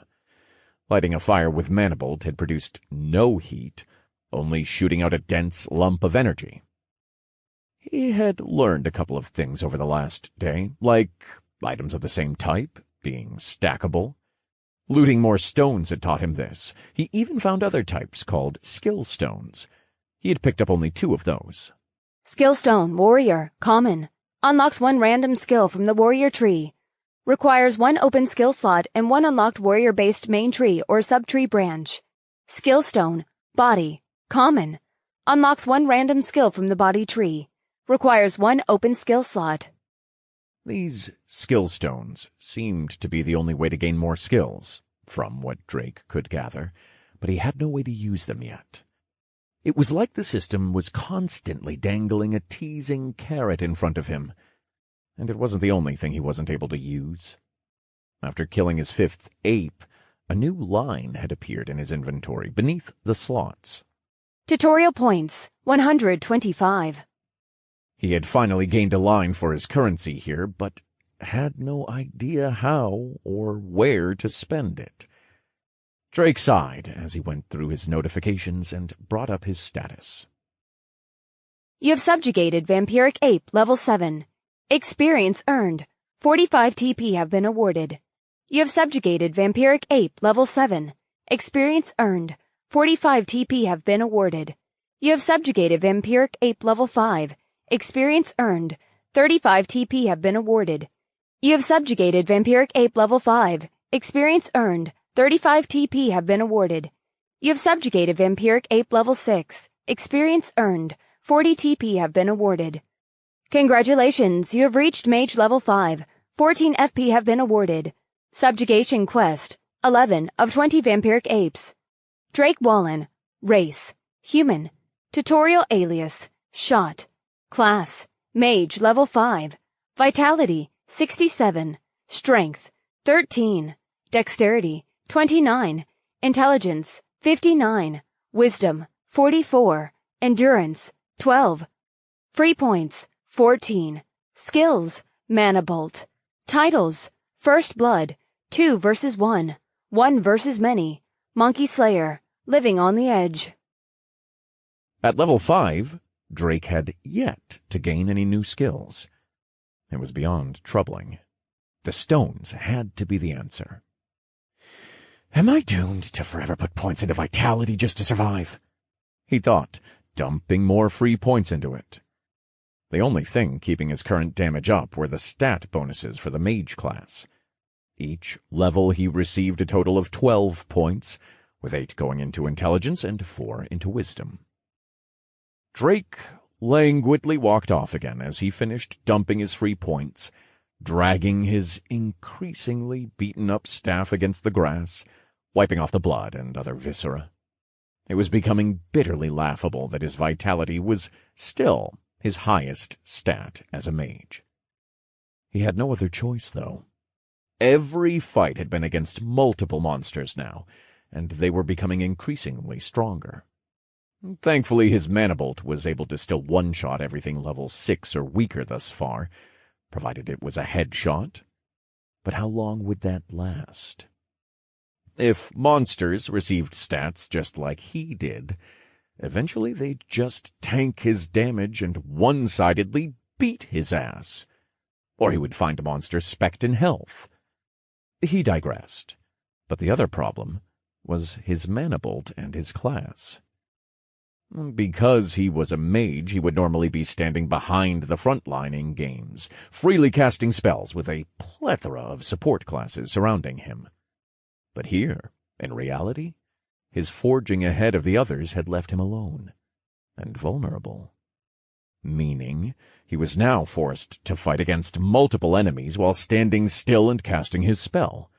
Lighting a fire with Manibolt had produced no heat, only shooting out a dense lump of energy. He had learned a couple of things over the last day, like items of the same type, being stackable. Looting more stones had taught him this. He even found other types called skill stones. He had picked up only 2 of those. Skill Stone, Warrior, Common. Unlocks 1 random skill from the Warrior tree. Requires 1 open skill slot and 1 unlocked Warrior-based main tree or sub-tree branch. Skill Stone, Body, Common. Unlocks 1 random skill from the Body tree. Requires 1 open skill slot. These skill stones seemed to be the only way to gain more skills, from what Drake could gather, but he had no way to use them yet. It was like the system was constantly dangling a teasing carrot in front of him, and it wasn't the only thing he wasn't able to use. After killing his 5th ape, a new line had appeared in his inventory beneath the slots. Tutorial points, 125. He had finally gained a line for his currency here, but had no idea how or where to spend it. Drake sighed as he went through his notifications and brought up his status. You have subjugated Vampiric Ape level 7. Experience earned. 45 TP have been awarded. You have subjugated Vampiric Ape level 7. Experience earned. 45 TP have been awarded. You have subjugated Vampiric Ape level 5. Experience earned. 35 TP have been awarded. You have subjugated Vampiric Ape level 5. Experience earned. 35 TP have been awarded. You have subjugated Vampiric Ape level 6. Experience earned. 40 TP have been awarded. Congratulations, you have reached Mage level 5. 14 FP have been awarded. Subjugation quest, 11 of 20 Vampiric Apes. Drake Wallen, race, human. Tutorial alias, shot. Class, Mage level 5. Vitality, 67. Strength, 13. Dexterity, 29. Intelligence, 59. Wisdom, 44. Endurance, 12. Free points, 14. Skills, Mana Bolt. Titles, First Blood, 2 versus 1, 1 versus many, Monkey Slayer, Living on the Edge. At level 5, Drake had yet to gain any new skills. It was beyond troubling. The stones had to be the answer. Am I doomed to forever put points into vitality just to survive? He thought, dumping more free points into it. The only thing keeping his current damage up were the stat bonuses for the mage class. Each level he received a total of 12 points, with 8 going into intelligence and 4 into wisdom. Drake languidly walked off again as he finished dumping his free points, dragging his increasingly beaten-up staff against the grass, wiping off the blood and other viscera. It was becoming bitterly laughable that his vitality was still his highest stat as a mage. He had no other choice, though. Every fight had been against multiple monsters now, and they were becoming increasingly stronger. Thankfully, his Mana Bolt was able to still one-shot everything level 6 or weaker thus far, provided it was a headshot. But how long would that last? If monsters received stats just like he did, eventually they'd just tank his damage and one-sidedly beat his ass. Or he would find a monster spec'd in health. He digressed. But the other problem was his Mana Bolt and his class. Because he was a mage, he would normally be standing behind the front line in games, freely casting spells with a plethora of support classes surrounding him. But here, in reality, his forging ahead of the others had left him alone and vulnerable. Meaning, he was now forced to fight against multiple enemies while standing still and casting his spell.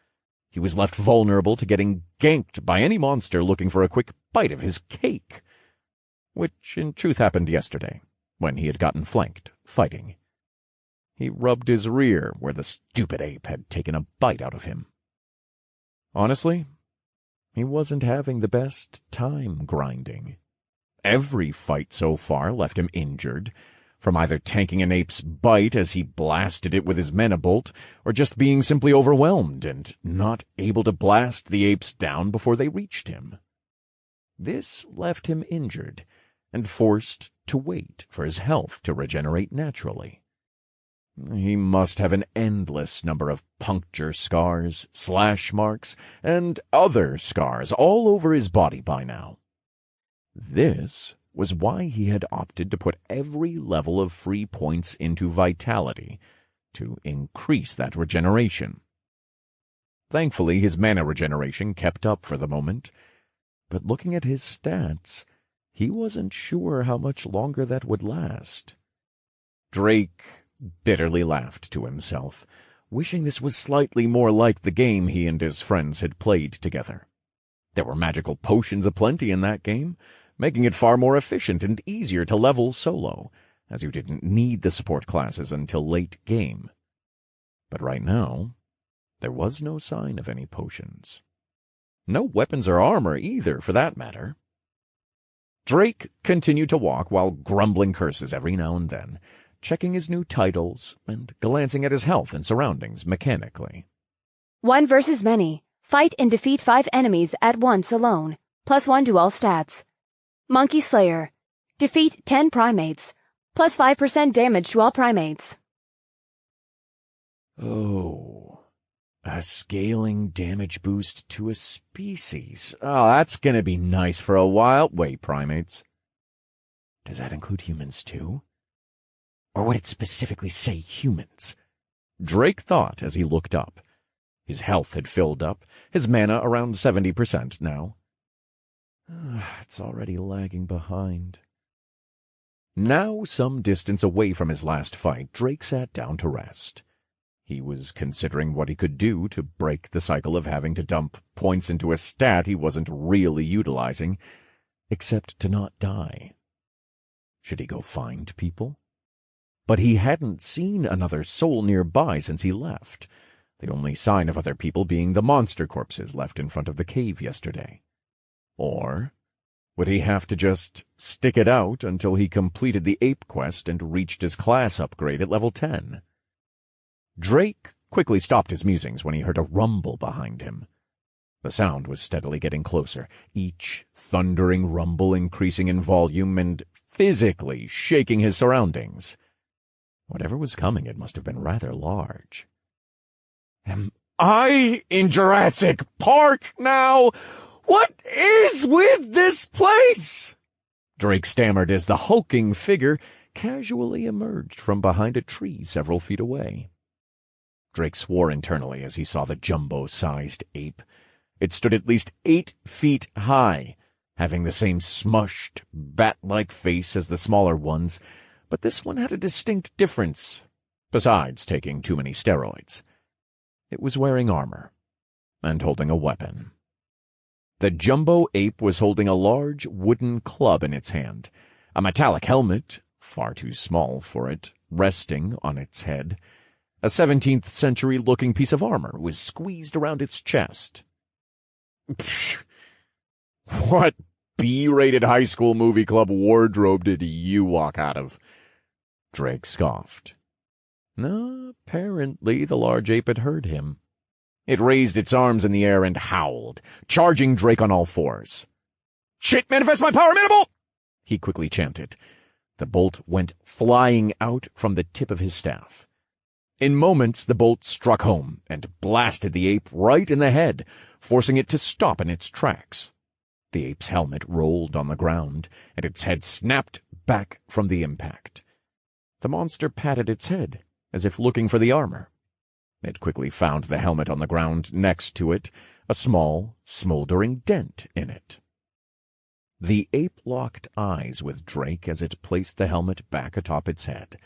He was left vulnerable to getting ganked by any monster looking for a quick bite of his cake. Which, in truth, happened yesterday, when he had gotten flanked, fighting. He rubbed his rear where the stupid ape had taken a bite out of him. Honestly, he wasn't having the best time grinding. Every fight so far left him injured, from either tanking an ape's bite as he blasted it with his Mana Bolt, or just being simply overwhelmed and not able to blast the apes down before they reached him. This left him injured, and forced to wait for his health to regenerate naturally. He must have an endless number of puncture scars, slash marks, and other scars all over his body by now. This was why he had opted to put every level of free points into vitality, to increase that regeneration. Thankfully, his mana regeneration kept up for the moment, but looking at his stats, he wasn't sure how much longer that would last. Drake bitterly laughed to himself, wishing this was slightly more like the game he and his friends had played together. There were magical potions aplenty in that game, making it far more efficient and easier to level solo, as you didn't need the support classes until late game. But right now, there was no sign of any potions. No weapons or armor either, for that matter. Drake continued to walk while grumbling curses every now and then, checking his new titles and glancing at his health and surroundings mechanically. 1 versus many. Fight and defeat 5 enemies at once alone. +1 to all stats. Monkey Slayer. Defeat 10 primates. +5% damage to all primates. Oh, a scaling damage boost to a species. Oh, that's gonna be nice for a while. Wait, primates. Does that include humans too? Or would it specifically say humans? Drake thought as he looked up. His health had filled up, his mana around 70% now. It's already lagging behind. Now, some distance away from his last fight, Drake sat down to rest. He was considering what he could do to break the cycle of having to dump points into a stat he wasn't really utilizing, except to not die. Should he go find people? But he hadn't seen another soul nearby since he left, the only sign of other people being the monster corpses left in front of the cave yesterday. Or would he have to just stick it out until he completed the ape quest and reached his class upgrade at level 10? Drake quickly stopped his musings when he heard a rumble behind him. The sound was steadily getting closer, each thundering rumble increasing in volume and physically shaking his surroundings. Whatever was coming, it must have been rather large. Am I in Jurassic Park now? What is with this place? Drake stammered as the hulking figure casually emerged from behind a tree several feet away. Drake swore internally as he saw the jumbo-sized ape. It stood at least 8 feet high, having the same smushed, bat-like face as the smaller ones, but this one had a distinct difference, besides taking too many steroids. It was wearing armor, and holding a weapon. The jumbo ape was holding a large wooden club in its hand, a metallic helmet, far too small for it, resting on its head. A 17th-century-looking piece of armor was squeezed around its chest. Pfft. What B-rated high school movie club wardrobe did you walk out of? Drake scoffed. Apparently the large ape had heard him. It raised its arms in the air and howled, charging Drake on all fours. "Shit, manifest my power, Manable!" he quickly chanted. The bolt went flying out from the tip of his staff. In moments, the bolt struck home and blasted the ape right in the head, forcing it to stop in its tracks. The ape's helmet rolled on the ground, and its head snapped back from the impact. The monster patted its head, as if looking for the armor. It quickly found the helmet on the ground next to it, a small, smoldering dent in it. The ape locked eyes with Drake as it placed the helmet back atop its head,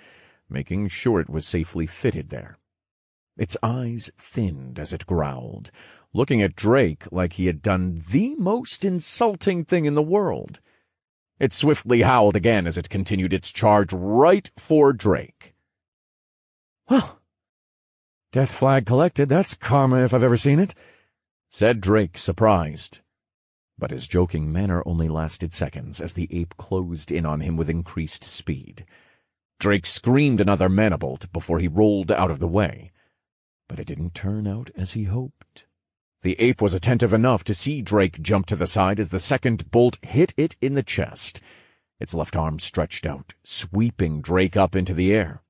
making sure it was safely fitted there. Its eyes thinned as it growled, looking at Drake like he had done the most insulting thing in the world. It swiftly howled again as it continued its charge right for Drake. "Well, death flag collected, that's karma if I've ever seen it," said Drake, surprised. But his joking manner only lasted seconds as the ape closed in on him with increased speed. Drake screamed another mana bolt before he rolled out of the way. But it didn't turn out as he hoped. The ape was attentive enough to see Drake jump to the side as the second bolt hit it in the chest. its left arm stretched out, sweeping Drake up into the air.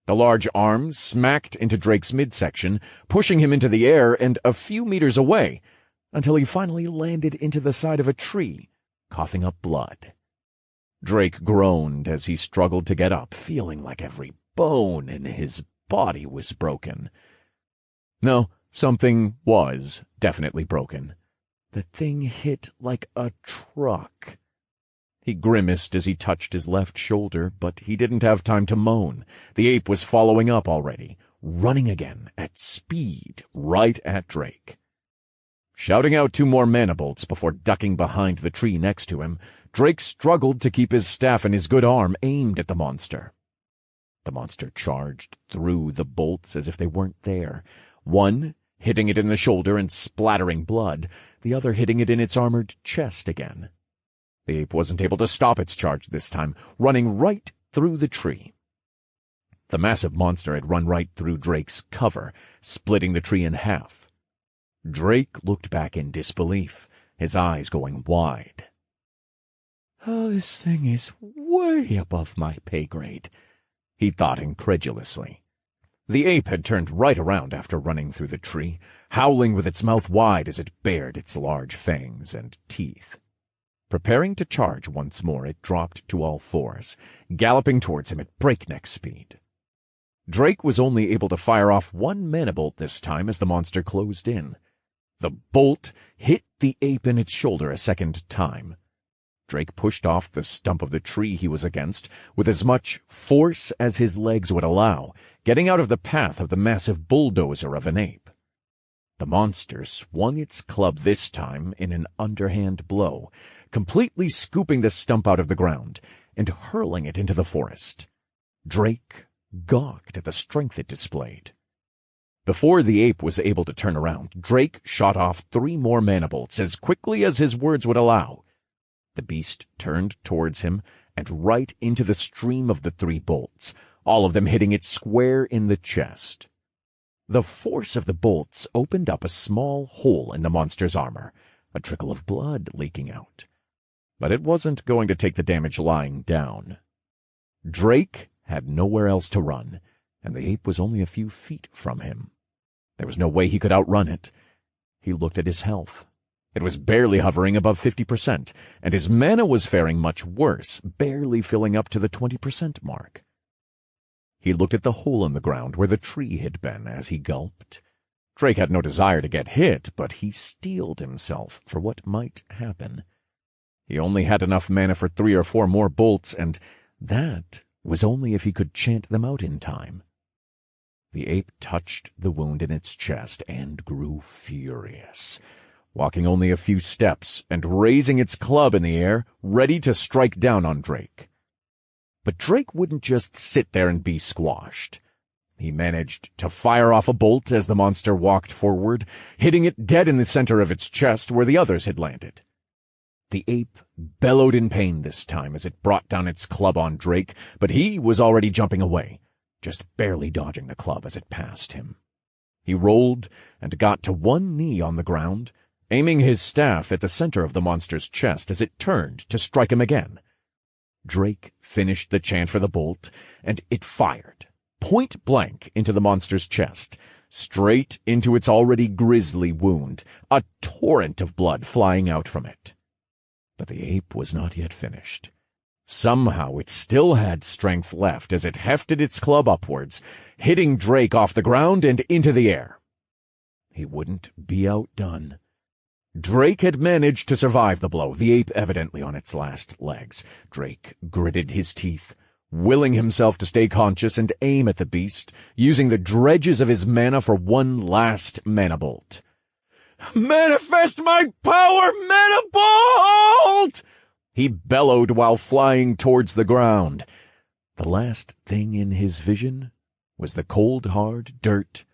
The large arms smacked into Drake's midsection, pushing him into the air and a few meters away, until he finally landed into the side of a tree, coughing up blood. Drake groaned as he struggled to get up, feeling like every bone in his body was broken. No, something was definitely broken. The thing hit like a truck. He grimaced as he touched his left shoulder, but he didn't have time to moan. The ape was following up already, running again at speed right at Drake. Shouting out 2 more mana bolts before ducking behind the tree next to him, Drake struggled to keep his staff and his good arm aimed at the monster. The monster charged through the bolts as if they weren't there, one hitting it in the shoulder and splattering blood, the other hitting it in its armored chest again. The ape wasn't able to stop its charge this time, running right through the tree. The massive monster had run right through Drake's cover, splitting the tree in half. Drake looked back in disbelief, his eyes going wide. "Oh, this thing is way above my pay grade," he thought incredulously. The ape had turned right around after running through the tree, howling with its mouth wide as it bared its large fangs and teeth. Preparing to charge once more, it dropped to all fours, galloping towards him at breakneck speed. Drake was only able to fire off 1 mana bolt this time as the monster closed in. The bolt hit the ape in its shoulder a second time. Drake pushed off the stump of the tree he was against with as much force as his legs would allow, getting out of the path of the massive bulldozer of an ape. The monster swung its club this time in an underhand blow, completely scooping the stump out of the ground and hurling it into the forest. Drake gawked at the strength it displayed. Before the ape was able to turn around, Drake shot off 3 more mana bolts as quickly as his words would allow. The beast turned towards him and right into the stream of the 3 bolts, all of them hitting it square in the chest. The force of the bolts opened up a small hole in the monster's armor, a trickle of blood leaking out. But it wasn't going to take the damage lying down. Drake had nowhere else to run, and the ape was only a few feet from him. There was no way he could outrun it. He looked at his health. It was barely hovering above 50%, and his mana was faring much worse, barely filling up to the 20% mark. He looked at the hole in the ground where the tree had been as he gulped. Drake had no desire to get hit, but he steeled himself for what might happen. He only had enough mana for 3 or 4 more bolts, and that was only if he could chant them out in time. The ape touched the wound in its chest and grew furious, walking only a few steps and raising its club in the air, ready to strike down on Drake. But Drake wouldn't just sit there and be squashed. He managed to fire off a bolt as the monster walked forward, hitting it dead in the center of its chest where the others had landed. The ape bellowed in pain this time as it brought down its club on Drake, but he was already jumping away, just barely dodging the club as it passed him. He rolled and got to one knee on the ground, aiming his staff at the center of the monster's chest as it turned to strike him again. Drake finished the chant for the bolt, and it fired, point blank into the monster's chest, straight into its already grisly wound, a torrent of blood flying out from it. But the ape was not yet finished. Somehow it still had strength left as it hefted its club upwards, hitting Drake off the ground and into the air. He wouldn't be outdone. Drake had managed to survive the blow, the ape evidently on its last legs. Drake gritted his teeth, willing himself to stay conscious and aim at the beast, using the dredges of his mana for one last mana bolt. "Manifest my power, mana bolt!" he bellowed while flying towards the ground. The last thing in his vision was the cold, hard dirt,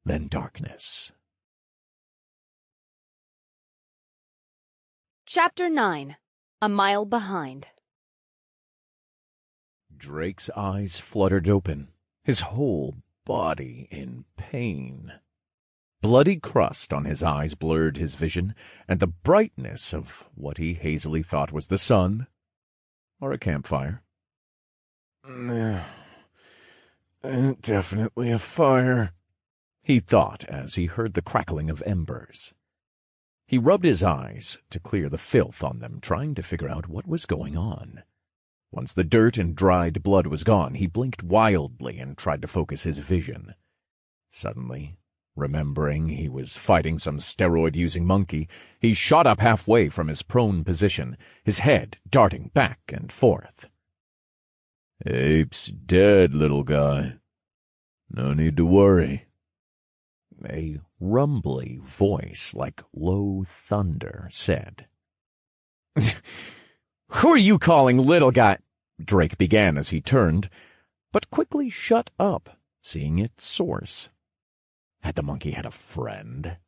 then darkness. Chapter 9. A Mile Behind. Drake's eyes fluttered open, his whole body in pain. Bloody crust on his eyes blurred his vision, and the brightness of what he hazily thought was the sun or a campfire. Definitely a fire, he thought as he heard the crackling of embers. He rubbed his eyes to clear the filth on them, trying to figure out what was going on. Once the dirt and dried blood was gone, he blinked wildly and tried to focus his vision. Suddenly, remembering he was fighting some steroid-using monkey, he shot up halfway from his prone position, his head darting back and forth. "Ape's dead, little guy. No need to worry." A rumbly voice like low thunder said. "Who are you calling little guy?" Drake began as he turned, but quickly shut up, seeing its source. Had the monkey had a friend?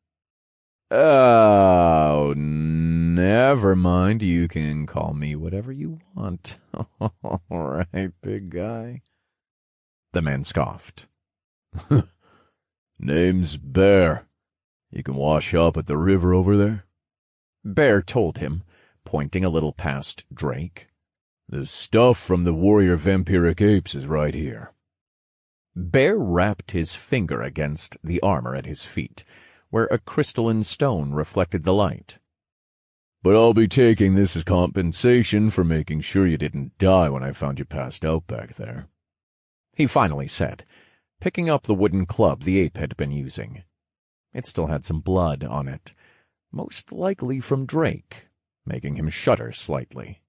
"Oh, never mind. You can call me whatever you want." "All right, big guy," the man scoffed. "Name's Bear. You can wash up at the river over there," Bear told him, pointing a little past Drake. "The stuff from the warrior vampiric apes is right here." Bear rapped his finger against the armor at his feet, where a crystalline stone reflected the light. "But I'll be taking this as compensation for making sure you didn't die when I found you passed out back there," he finally said, picking up the wooden club the ape had been using. It still had some blood on it, most likely from Drake, making him shudder slightly.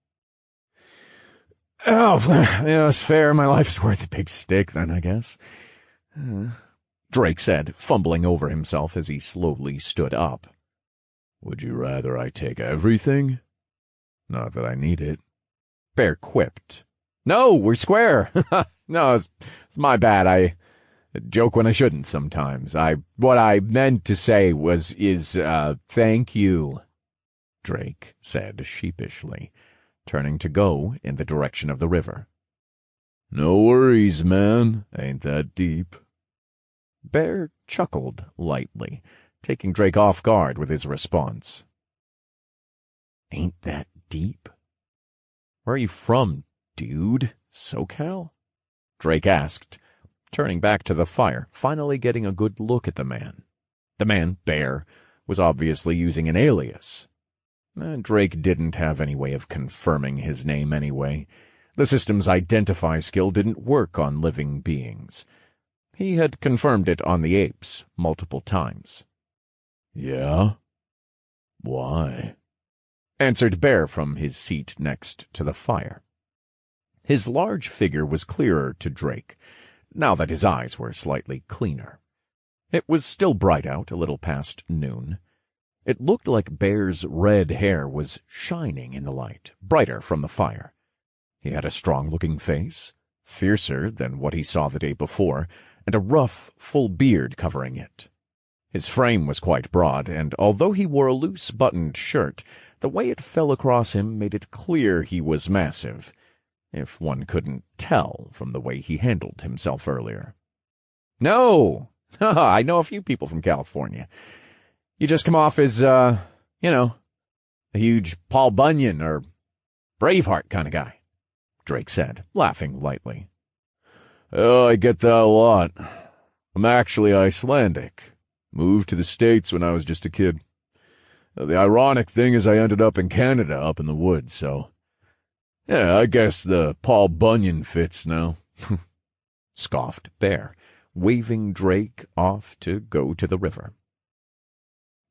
"Oh, yeah, it's fair. My life's worth a big stick, then, I guess," Drake said, fumbling over himself as he slowly stood up. "Would you rather I take everything? Not that I need it," Bear quipped. "No, we're square." "No, it's my bad. I joke when I shouldn't sometimes. What I meant to say is thank you," Drake said sheepishly, turning to go in the direction of the river. "No worries, man. Ain't that deep." Bear chuckled lightly, taking Drake off guard with his response. "Ain't that deep? Where are you from, dude? SoCal?" Drake asked, turning back to the fire, finally getting a good look at the man. The man, Bear, was obviously using an alias. Drake didn't have any way of confirming his name anyway. The system's identify skill didn't work on living beings. He had confirmed it on the apes multiple times. "Yeah? Why?" answered Bear from his seat next to the fire. His large figure was clearer to Drake, now that his eyes were slightly cleaner. It was still bright out, a little past noon. It looked like Bear's red hair was shining in the light, brighter from the fire. He had a strong-looking face, fiercer than what he saw the day before, and a rough, full beard covering it. His frame was quite broad, and although he wore a loose-buttoned shirt, the way it fell across him made it clear he was massive, if one couldn't tell from the way he handled himself earlier. "No! I know a few people from California. You just come off as, a huge Paul Bunyan or Braveheart kind of guy," Drake said, laughing lightly. "Oh, I get that a lot. I'm actually Icelandic. Moved to the States when I was just a kid. The ironic thing is I ended up in Canada up in the woods, so yeah, I guess the Paul Bunyan fits now," scoffed Bear, waving Drake off to go to the river.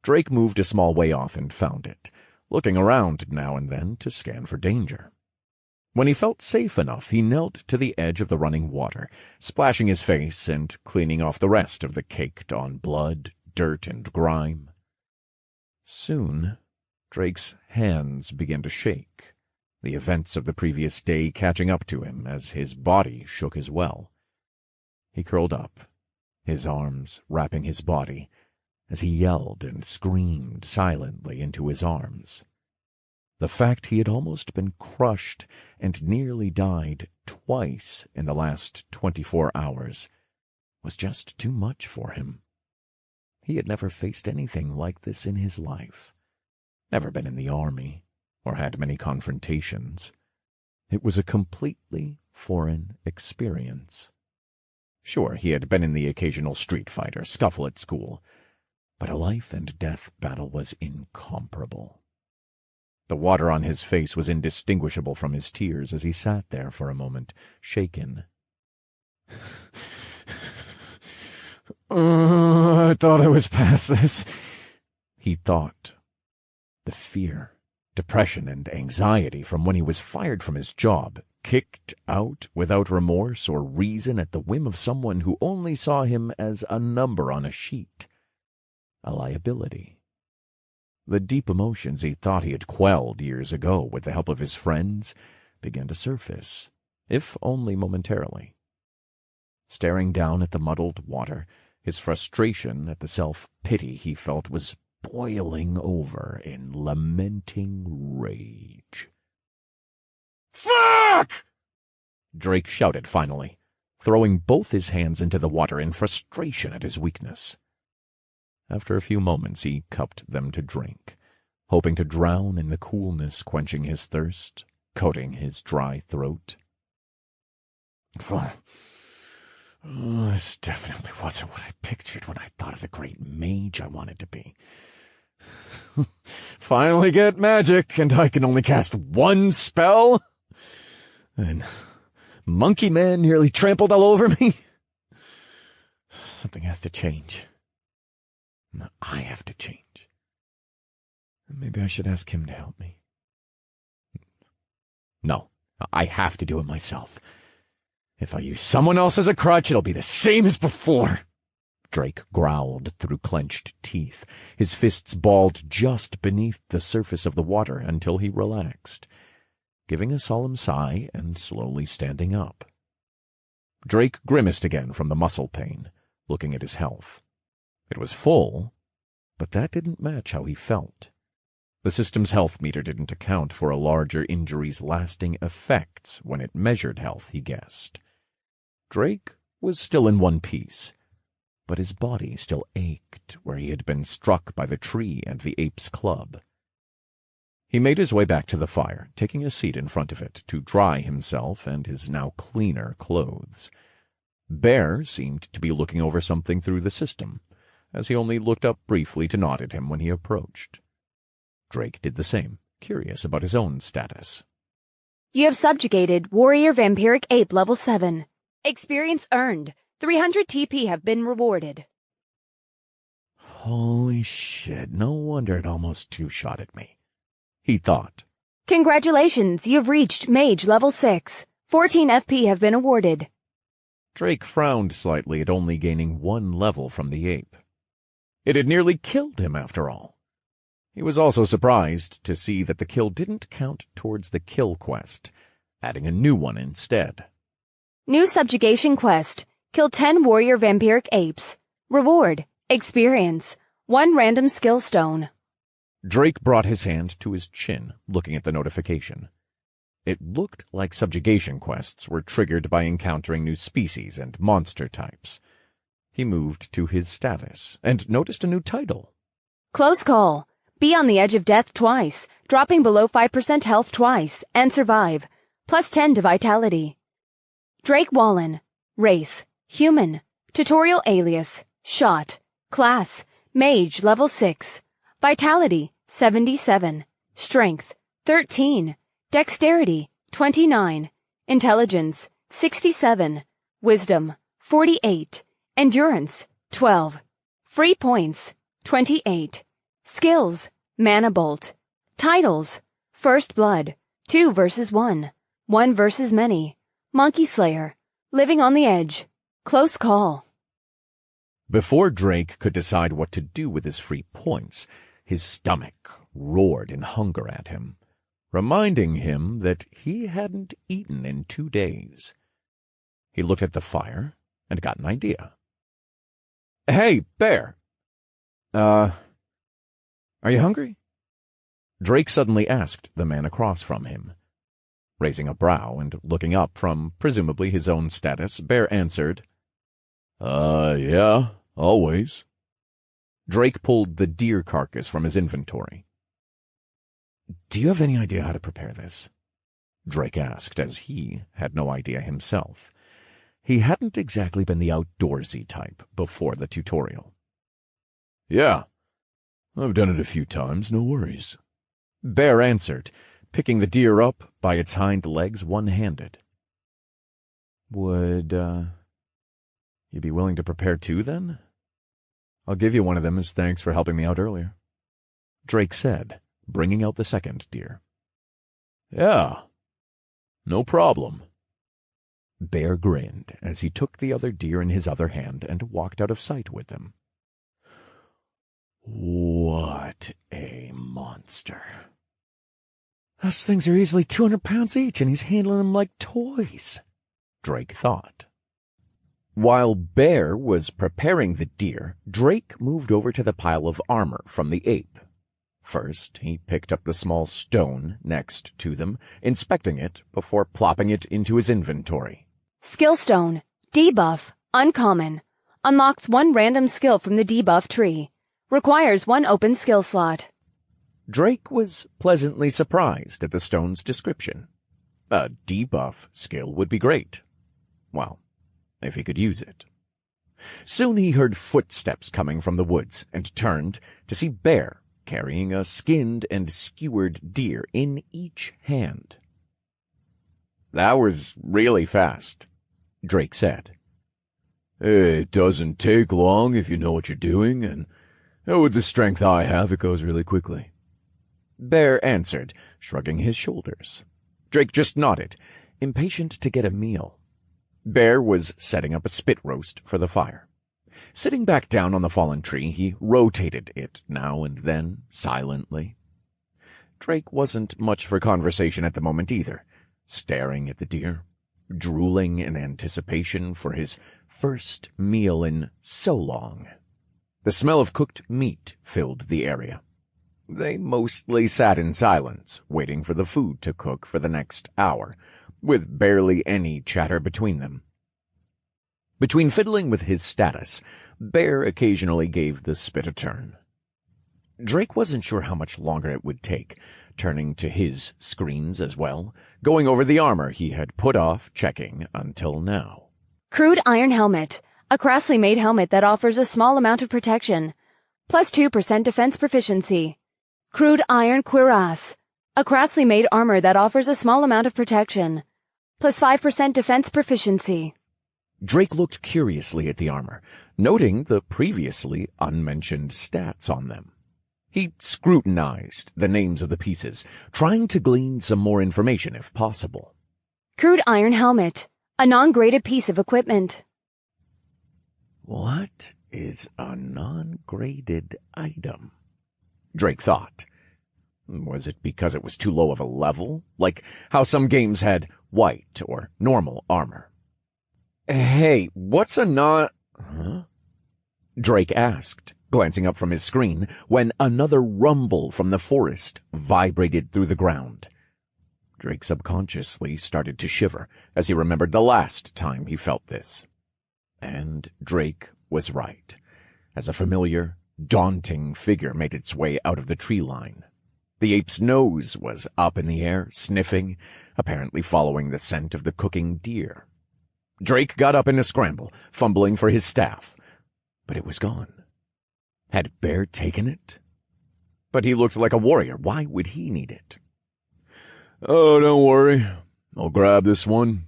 Drake moved a small way off and found it, looking around now and then to scan for danger. When he felt safe enough, he knelt to the edge of the running water, splashing his face and cleaning off the rest of the caked-on blood, dirt, and grime. Soon, Drake's hands began to shake, the events of the previous day catching up to him as his body shook as well. He curled up, his arms wrapping his body, as he yelled and screamed silently into his arms. The fact he had almost been crushed and nearly died twice in the last 24 hours was just too much for him. He had never faced anything like this in his life, never been in the army, or had many confrontations. It was a completely foreign experience. Sure, he had been in the occasional street fight or scuffle at school, but a life-and-death battle was incomparable. The water on his face was indistinguishable from his tears as he sat there for a moment, shaken. I thought I was past this, he thought. The fear, depression, and anxiety from when he was fired from his job, kicked out without remorse or reason at the whim of someone who only saw him as a number on a sheet, a liability. The deep emotions he thought he had quelled years ago with the help of his friends began to surface, if only momentarily. Staring down at the muddled water, his frustration at the self-pity he felt was boiling over in lamenting rage. "Fuck!" Drake shouted finally, throwing both his hands into the water in frustration at his weakness. After a few moments he cupped them to drink, hoping to drown in the coolness quenching his thirst, coating his dry throat. This definitely wasn't what I pictured when I thought of the great mage I wanted to be. Finally get magic, and I can only cast one spell? And Monkey Man nearly trampled all over me? Something has to change. I have to change. Maybe I should ask him to help me. No, I have to do it myself. If I use someone else as a crutch, it'll be the same as before. Drake growled through clenched teeth, his fists balled just beneath the surface of the water until he relaxed, giving a solemn sigh and slowly standing up. Drake grimaced again from the muscle pain, looking at his health. It was full, but that didn't match how he felt. The system's health meter didn't account for a larger injury's lasting effects when it measured health, he guessed. Drake was still in one piece, but his body still ached where he had been struck by the tree and the ape's club. He made his way back to the fire, taking a seat in front of it to dry himself and his now cleaner clothes. Bear seemed to be looking over something through the system, as he only looked up briefly to nod at him when he approached. Drake did the same, curious about his own status. You have subjugated Warrior Vampiric Ape Level 7. Experience earned. 300 TP have been rewarded. Holy shit, no wonder it almost two-shotted me, he thought. Congratulations, you've reached Mage Level 6. 14 FP have been awarded. Drake frowned slightly at only gaining 1 level from the ape. It had nearly killed him, after all. He was also surprised to see that the kill didn't count towards the kill quest, adding a new one instead. New subjugation quest. Kill 10 warrior vampiric apes. Reward. Experience. 1 random skill stone. Drake brought his hand to his chin, looking at the notification. It looked like subjugation quests were triggered by encountering new species and monster types. He moved to his status and noticed a new title. Close call. Be on the edge of death twice, dropping below 5% health twice, and survive. Plus 10 to vitality. Drake Wallen. Race. Human. Tutorial alias. Shot. Class. Mage level 6. Vitality. 77. Strength. 13. Dexterity. 29. Intelligence. 67. Wisdom. 48. Endurance. 12. Free points. 28. Skills. Mana Bolt. Titles. First Blood. 2 versus 1. 1 versus many. Monkey Slayer. Living on the Edge. Close call. Before Drake could decide what to do with his free points, his stomach roared in hunger at him, reminding him that he hadn't eaten in 2 days. He looked at the fire and got an idea. Hey, Bear! Are you hungry? Drake suddenly asked the man across from him. Raising a brow and looking up from, presumably, his own status, Bear answered, Yeah, always. Drake pulled the deer carcass from his inventory. Do you have any idea how to prepare this? Drake asked, as he had no idea himself. He hadn't exactly been the outdoorsy type before the tutorial. "Yeah, I've done it a few times, no worries," Bear answered, picking the deer up by its hind legs one-handed. "Would, you be willing to prepare two, then? I'll give you one of them as thanks for helping me out earlier," Drake said, bringing out the second deer. "Yeah, no problem." Bear grinned as he took the other deer in his other hand and walked out of sight with them. What a monster. "Those things are easily 200 pounds each, and he's handling them like toys," Drake thought. While Bear was preparing the deer, Drake moved over to the pile of armor from the ape. First, he picked up the small stone next to them, inspecting it before plopping it into his inventory. Skill stone. Debuff. Uncommon. Unlocks one random skill from the debuff tree. Requires one open skill slot. Drake was pleasantly surprised at the stone's description. A debuff skill would be great. Well, if he could use it. Soon he heard footsteps coming from the woods and turned to see Bear carrying a skinned and skewered deer in each hand. "That was really fast," Drake said. "It doesn't take long if you know what you're doing, and with the strength I have, it goes really quickly," Bear answered, shrugging his shoulders. Drake just nodded, impatient to get a meal. Bear was setting up a spit roast for the fire. Sitting back down on the fallen tree, he rotated it now and then, silently. Drake wasn't much for conversation at the moment either, staring at the deer, drooling in anticipation for his first meal in so long. The smell of cooked meat filled the area. They mostly sat in silence, waiting for the food to cook for the next hour, with barely any chatter between them. Between fiddling with his status, Bear occasionally gave the spit a turn. Drake wasn't sure how much longer it would take, turning to his screens as well, going over the armor he had put off checking until now. Crude iron helmet. A crassly made helmet that offers a small amount of protection. Plus 2% defense proficiency. Crude iron cuirass. A crassly made armor that offers a small amount of protection. Plus 5% defense proficiency. Drake looked curiously at the armor, noting the previously unmentioned stats on them. He scrutinized the names of the pieces, trying to glean some more information if possible. Crude iron helmet. A non-graded piece of equipment. What is a non-graded item? Drake thought. Was it because it was too low of a level? Like how some games had white or normal armor. "Hey, what's a non—" Huh? Drake asked, glancing up from his screen, when another rumble from the forest vibrated through the ground. Drake subconsciously started to shiver as he remembered the last time he felt this. And Drake was right, as a familiar, daunting figure made its way out of the tree line. The ape's nose was up in the air, sniffing, apparently following the scent of the cooking deer. Drake got up in a scramble, fumbling for his staff, but it was gone. Had Bear taken it? But he looked like a warrior. Why would he need it? "Oh, don't worry. I'll grab this one,"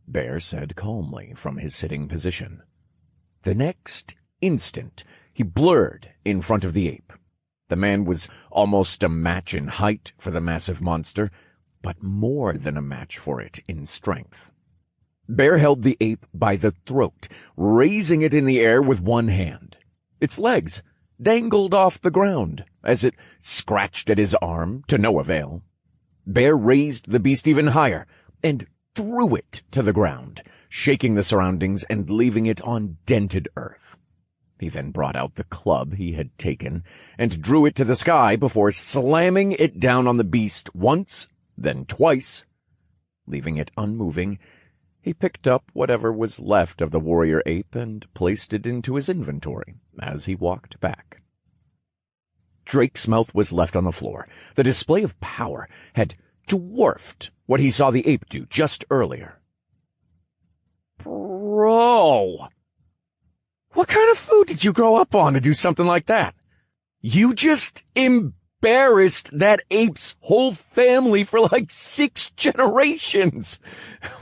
Bear said calmly from his sitting position. The next instant, he blurred in front of the ape. The man was almost a match in height for the massive monster, but more than a match for it in strength. Bear held the ape by the throat, raising it in the air with one hand. Its legs dangled off the ground as it scratched at his arm to no avail. Bear raised the beast even higher and threw it to the ground, shaking the surroundings and leaving it on dented earth. He then brought out the club he had taken and drew it to the sky before slamming it down on the beast once, then twice. Leaving it unmoving, he picked up whatever was left of the warrior ape and placed it into his inventory as he walked back. Drake's mouth was left on the floor. The display of power had dwarfed what he saw the ape do just earlier. Bro! What kind of food did you grow up on to do something like that? You just embarrassed that ape's whole family for like 6 generations.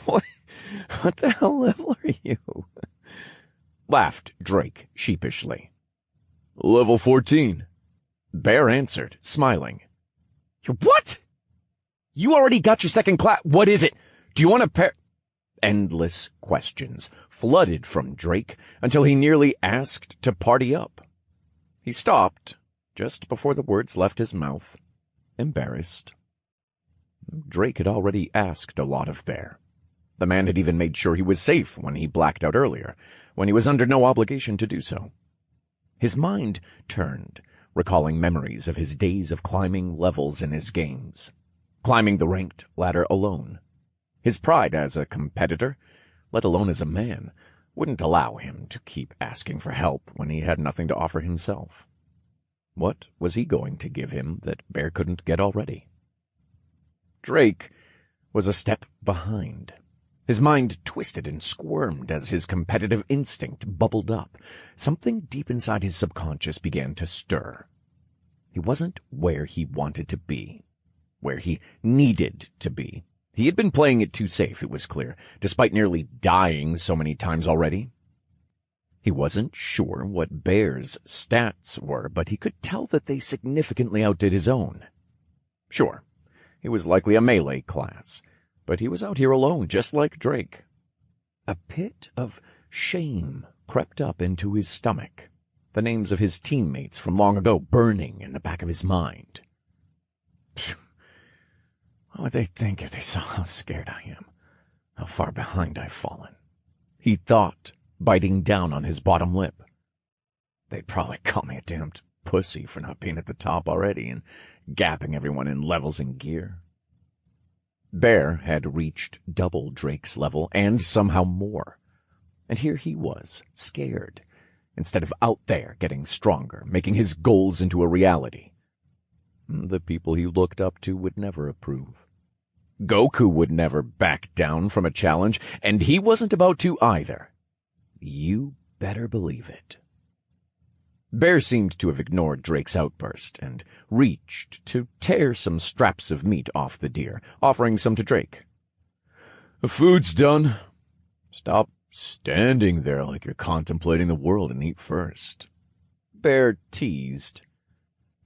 What the hell level are you? Laughed Drake sheepishly. Level 14. Bear answered, smiling. What? You already got your second class. What is it? Do you want to pair? Endless questions flooded from Drake until he nearly asked to party up. He stopped just before the words left his mouth, embarrassed. Drake had already asked a lot of Bear. The man had even made sure he was safe when he blacked out earlier, when he was under no obligation to do so. His mind turned, recalling memories of his days of climbing levels in his games, climbing the ranked ladder alone. His pride as a competitor, let alone as a man, wouldn't allow him to keep asking for help when he had nothing to offer himself. What was he going to give him that Bear couldn't get already? Drake was a step behind. His mind twisted and squirmed as his competitive instinct bubbled up. Something deep inside his subconscious began to stir. He wasn't where he wanted to be, where he needed to be. He had been playing it too safe, it was clear, despite nearly dying so many times already. He wasn't sure what Bear's stats were, but he could tell that they significantly outdid his own. Sure, he was likely a melee class, but he was out here alone, just like Drake. A pit of shame crept up into his stomach, the names of his teammates from long ago burning in the back of his mind. What would they think if they saw how scared I am, how far behind I've fallen? He thought, biting down on his bottom lip. They'd probably call me a damned pussy for not being at the top already and gapping everyone in levels and gear. Bear had reached double Drake's level and somehow more. And here he was, scared, instead of out there getting stronger, making his goals into a reality. The people he looked up to would never approve. Goku would never back down from a challenge, and he wasn't about to either. You better believe it. Bear seemed to have ignored Drake's outburst and reached to tear some straps of meat off the deer, offering some to Drake. The food's done. Stop standing there like you're contemplating the world and eat first. Bear teased.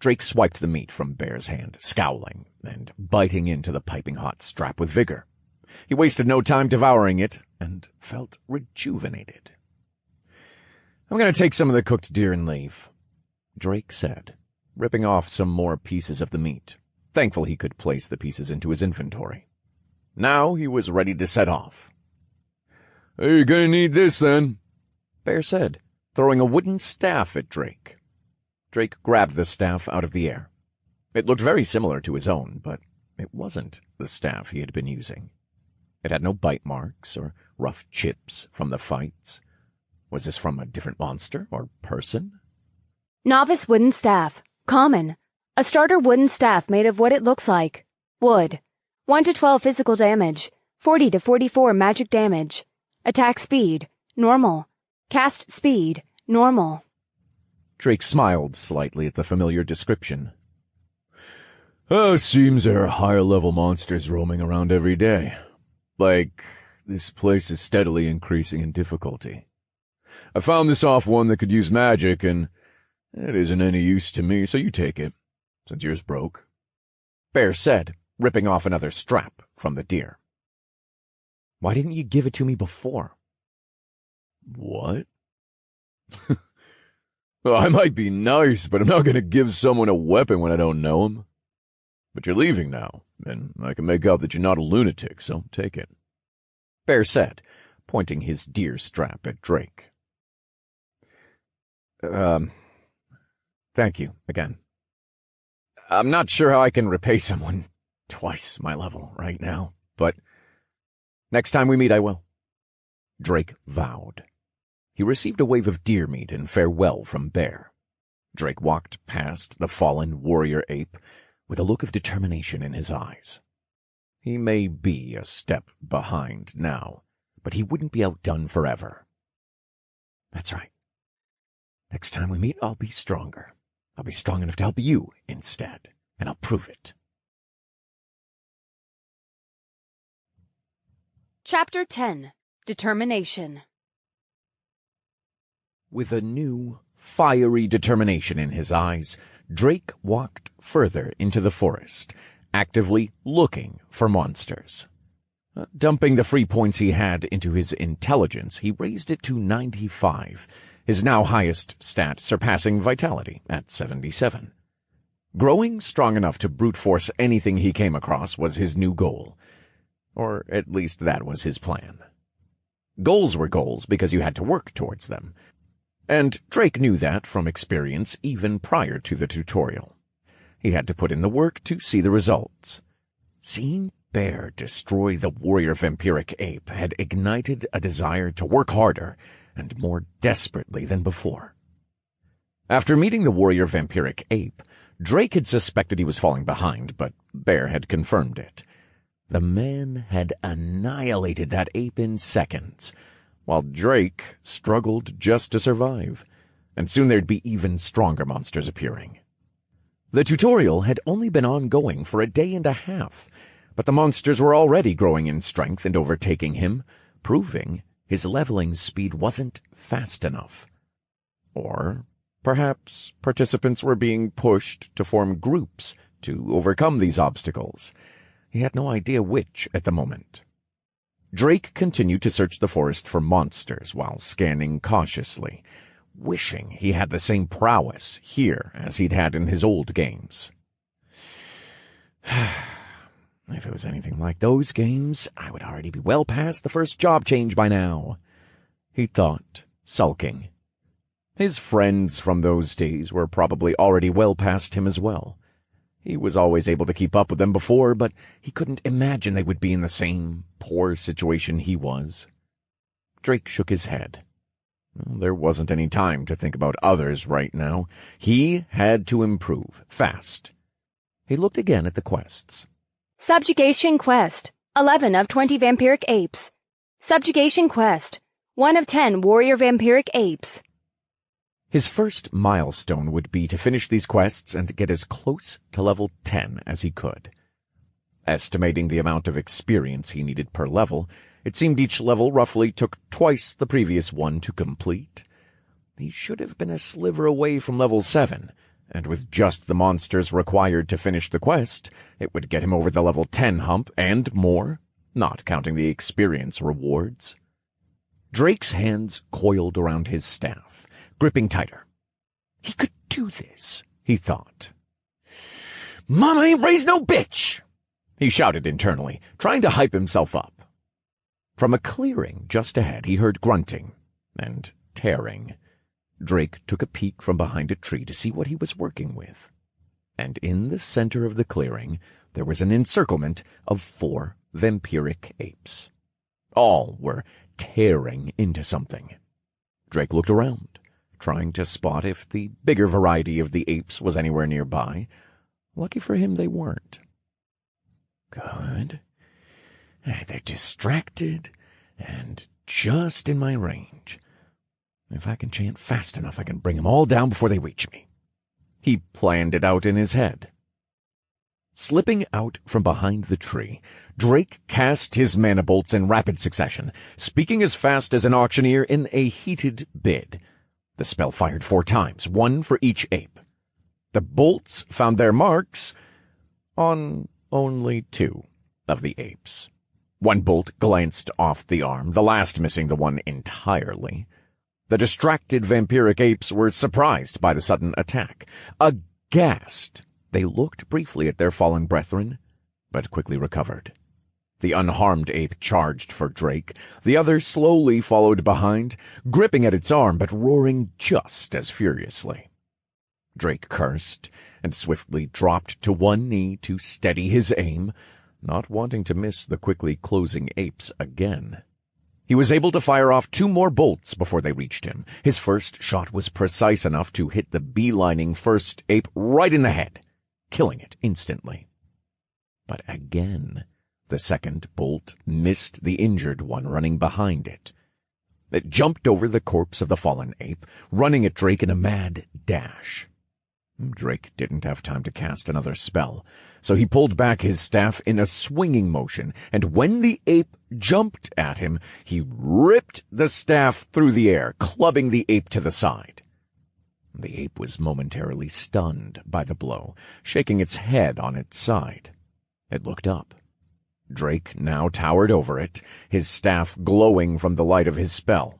Drake swiped the meat from Bear's hand, scowling and biting into the piping hot strap with vigor. He wasted no time devouring it and felt rejuvenated. I'm going to take some of the cooked deer and leave, Drake said, ripping off some more pieces of the meat, thankful he could place the pieces into his inventory. Now he was ready to set off. Hey, you're going to need this then, Bear said, throwing a wooden staff at Drake. Drake grabbed the staff out of the air. It looked very similar to his own, but it wasn't the staff he had been using. It had no bite marks or rough chips from the fights. Was this from a different monster or person? Novice wooden staff. Common. A starter wooden staff made of what it looks like. Wood. 1 to 12 physical damage. 40 to 44 magic damage. Attack speed. Normal. Cast speed. Normal. Drake smiled slightly at the familiar description. Seems there are higher-level monsters roaming around every day. Like, this place is steadily increasing in difficulty. I found this off one that could use magic, and it isn't any use to me, so you take it, since yours broke. Bear said, ripping off another strap from the deer. Why didn't you give it to me before? What? Well, I might be nice, but I'm not going to give someone a weapon when I don't know him. But you're leaving now, and I can make out that you're not a lunatic, so take it. Bear said, pointing his deer strap at Drake. Thank you, again. I'm not sure how I can repay someone twice my level right now, but next time we meet I will. Drake vowed. He received a wave of deer meat in farewell from Bear. Drake walked past the fallen warrior ape with a look of determination in his eyes. He may be a step behind now, but he wouldn't be outdone forever. That's right. Next time we meet, I'll be stronger. I'll be strong enough to help you instead, and I'll prove it. Chapter 10. Determination. With a new, fiery determination in his eyes, Drake walked further into the forest, actively looking for monsters. Dumping the free points he had into his intelligence, he raised it to 95, his now highest stat surpassing vitality at 77. Growing strong enough to brute force anything he came across was his new goal. Or at least that was his plan. Goals were goals because you had to work towards them. And Drake knew that from experience even prior to the tutorial. He had to put in the work to see the results. Seeing Bear destroy the warrior vampiric ape had ignited a desire to work harder and more desperately than before. After meeting the warrior vampiric ape, Drake had suspected he was falling behind, but Bear had confirmed it. The man had annihilated that ape in seconds, while Drake struggled just to survive, and soon there'd be even stronger monsters appearing. The tutorial had only been ongoing for a day and a half, but the monsters were already growing in strength and overtaking him, proving his leveling speed wasn't fast enough. Or perhaps participants were being pushed to form groups to overcome these obstacles. He had no idea which at the moment. Drake continued to search the forest for monsters while scanning cautiously, wishing he had the same prowess here as he'd had in his old games. If it was anything like those games, I would already be well past the first job change by now, he thought, sulking. His friends from those days were probably already well past him as well. He was always able to keep up with them before, but he couldn't imagine they would be in the same poor situation he was. Drake shook his head. There wasn't any time to think about others right now. He had to improve, fast. He looked again at the quests. Subjugation Quest. 11 of 20 vampiric apes. Subjugation Quest. 1 of 10 warrior vampiric apes. His first milestone would be to finish these quests and get as close to level 10 as he could. Estimating the amount of experience he needed per level, it seemed each level roughly took twice the previous one to complete. He should have been a sliver away from level 7, and with just the monsters required to finish the quest, it would get him over the level 10 hump and more, not counting the experience rewards. Drake's hands coiled around his staff, gripping tighter. He could do this, he thought. "Mama ain't raised no bitch!" he shouted internally, trying to hype himself up. From a clearing just ahead, he heard grunting and tearing. Drake took a peek from behind a tree to see what he was working with. And in the center of the clearing, there was an encirclement of 4 vampiric apes. All were tearing into something. Drake looked around, trying to spot if the bigger variety of the apes was anywhere nearby. Lucky for him, they weren't. Good. They're distracted and just in my range. If I can chant fast enough, I can bring them all down before they reach me. He planned it out in his head. Slipping out from behind the tree, Drake cast his mana bolts in rapid succession, speaking as fast as an auctioneer in a heated bid. The spell fired 4 times, 1 for each ape. The bolts found their marks on only 2 of the apes. 1 bolt glanced off the arm, the last missing the one entirely. The distracted vampiric apes were surprised by the sudden attack. Aghast, they looked briefly at their fallen brethren, but quickly recovered. The unharmed ape charged for Drake. The other slowly followed behind, gripping at its arm but roaring just as furiously. Drake cursed and swiftly dropped to one knee to steady his aim, not wanting to miss the quickly closing apes again. He was able to fire off 2 more bolts before they reached him. His first shot was precise enough to hit the beelining first ape right in the head, killing it instantly. But again, The second bolt missed the injured one running behind it. It jumped over the corpse of the fallen ape, running at Drake in a mad dash. Drake didn't have time to cast another spell, so he pulled back his staff in a swinging motion, and when the ape jumped at him, he ripped the staff through the air, clubbing the ape to the side. The ape was momentarily stunned by the blow, shaking its head on its side. It looked up. Drake now towered over it, his staff glowing from the light of his spell.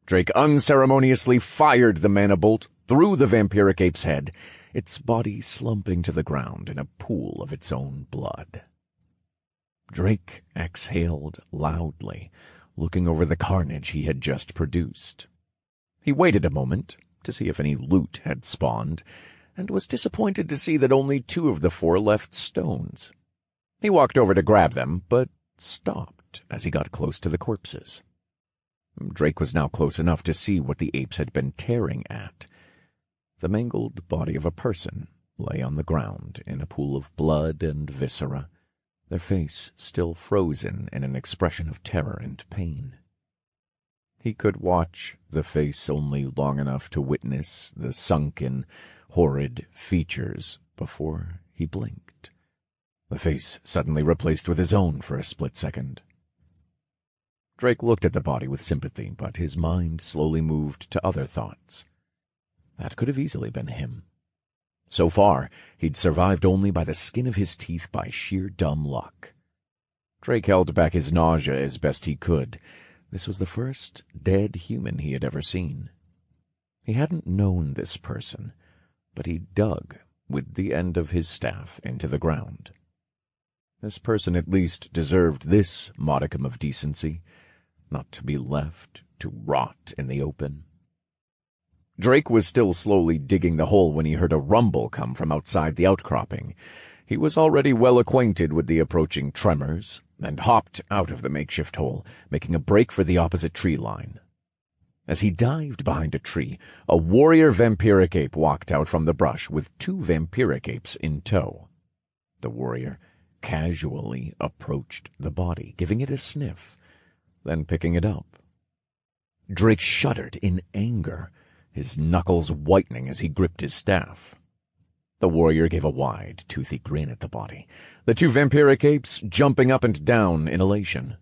Drake unceremoniously fired the mana bolt through the vampiric ape's head, its body slumping to the ground in a pool of its own blood. Drake exhaled loudly, looking over the carnage he had just produced. He waited a moment to see if any loot had spawned, and was disappointed to see that only 2 of the 4 left stones. He walked over to grab them, but stopped as he got close to the corpses. Drake was now close enough to see what the apes had been tearing at. The mangled body of a person lay on the ground in a pool of blood and viscera, their face still frozen in an expression of terror and pain. He could watch the face only long enough to witness the sunken, horrid features before he blinked. The face suddenly replaced with his own for a split second. Drake looked at the body with sympathy, but his mind slowly moved to other thoughts. That could have easily been him. So far, he'd survived only by the skin of his teeth by sheer dumb luck. Drake held back his nausea as best he could. This was the first dead human he had ever seen. He hadn't known this person, but he dug with the end of his staff into the ground. This person at least deserved this modicum of decency, not to be left to rot in the open. Drake was still slowly digging the hole when he heard a rumble come from outside the outcropping. He was already well acquainted with the approaching tremors, and hopped out of the makeshift hole, making a break for the opposite tree line. As he dived behind a tree, a warrior vampiric ape walked out from the brush with 2 vampiric apes in tow. The warrior casually approached the body, giving it a sniff, then picking it up. Drake shuddered in anger, his knuckles whitening as he gripped his staff. The warrior gave a wide, toothy grin at the body, the 2 vampiric apes jumping up and down in elation.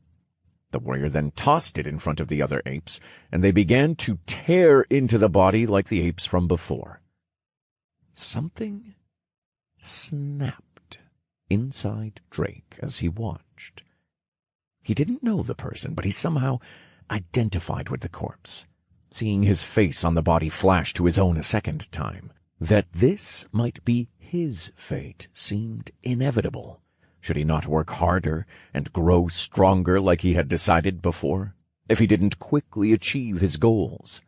The warrior then tossed it in front of the other apes, and they began to tear into the body like the apes from before. Something snapped inside Drake as he watched. He didn't know the person, but he somehow identified with the corpse, seeing his face on the body flash to his own a second time. That this might be his fate seemed inevitable, should he not work harder and grow stronger like he had decided before, if he didn't quickly achieve his goals.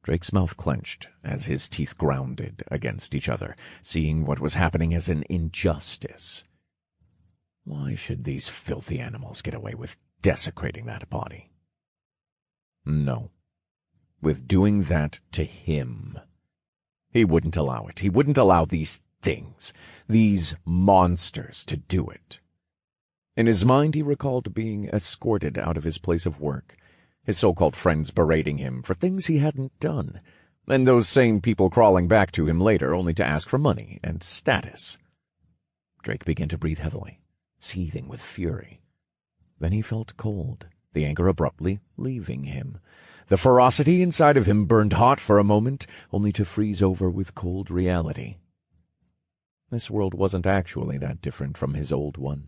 Drake's mouth clenched as his teeth grounded against each other, seeing what was happening as an injustice. Why should these filthy animals get away with desecrating that body? No. With doing that to him. He wouldn't allow it. He wouldn't allow these things, these monsters, to do it. In his mind, he recalled being escorted out of his place of work, his so-called friends berating him for things he hadn't done, and those same people crawling back to him later only to ask for money and status. Drake began to breathe heavily, seething with fury. Then he felt cold, the anger abruptly leaving him. The ferocity inside of him burned hot for a moment, only to freeze over with cold reality. This world wasn't actually that different from his old one.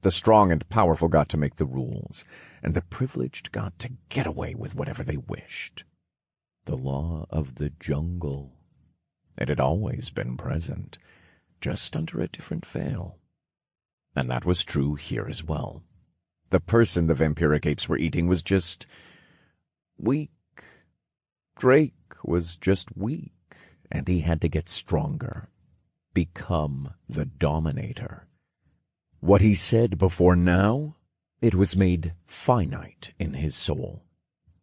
The strong and powerful got to make the rules, and the privileged got to get away with whatever they wished. The law of the jungle. It had always been present, just under a different veil. And that was true here as well. The person the vampiric apes were eating was just weak. Drake was just weak, and he had to get stronger, become the dominator. What he said before now, it was made finite in his soul.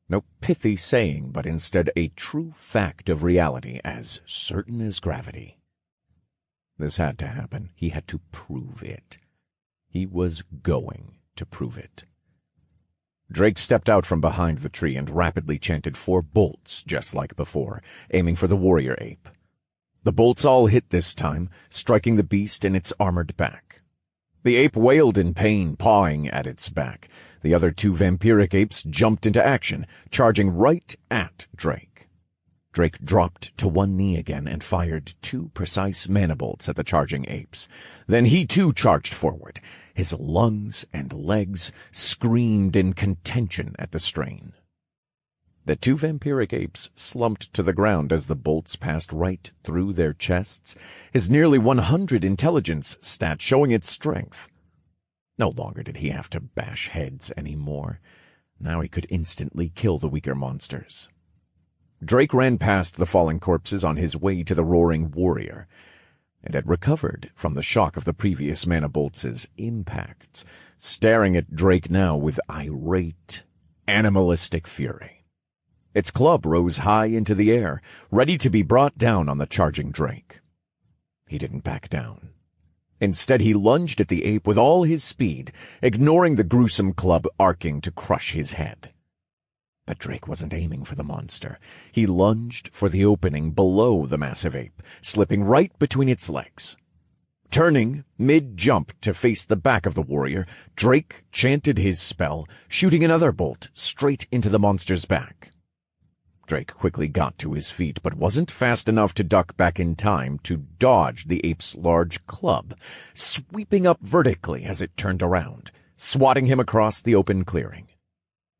No pithy saying, but instead a true fact of reality, as certain as gravity. This had to happen. He had to prove it. He was going to prove it. Drake stepped out from behind the tree and rapidly chanted 4 bolts, just like before, aiming for the warrior ape. The bolts all hit this time, striking the beast in its armored back. The ape wailed in pain, pawing at its back. The other 2 vampiric apes jumped into action, charging right at Drake. Drake dropped to one knee again and fired 2 precise mana bolts at the charging apes. Then he too charged forward. His lungs and legs screamed in contention at the strain. The 2 vampiric apes slumped to the ground as the bolts passed right through their chests, his nearly 100 intelligence stat showing its strength. No longer did he have to bash heads anymore. Now he could instantly kill the weaker monsters. Drake ran past the falling corpses on his way to the roaring warrior. It had recovered from the shock of the previous mana bolts' impacts, staring at Drake now with irate, animalistic fury. Its club rose high into the air, ready to be brought down on the charging Drake. He didn't back down. Instead, he lunged at the ape with all his speed, ignoring the gruesome club arcing to crush his head. But Drake wasn't aiming for the monster. He lunged for the opening below the massive ape, slipping right between its legs. Turning mid-jump to face the back of the warrior, Drake chanted his spell, shooting another bolt straight into the monster's back. Drake quickly got to his feet, but wasn't fast enough to duck back in time to dodge the ape's large club, sweeping up vertically as it turned around, swatting him across the open clearing.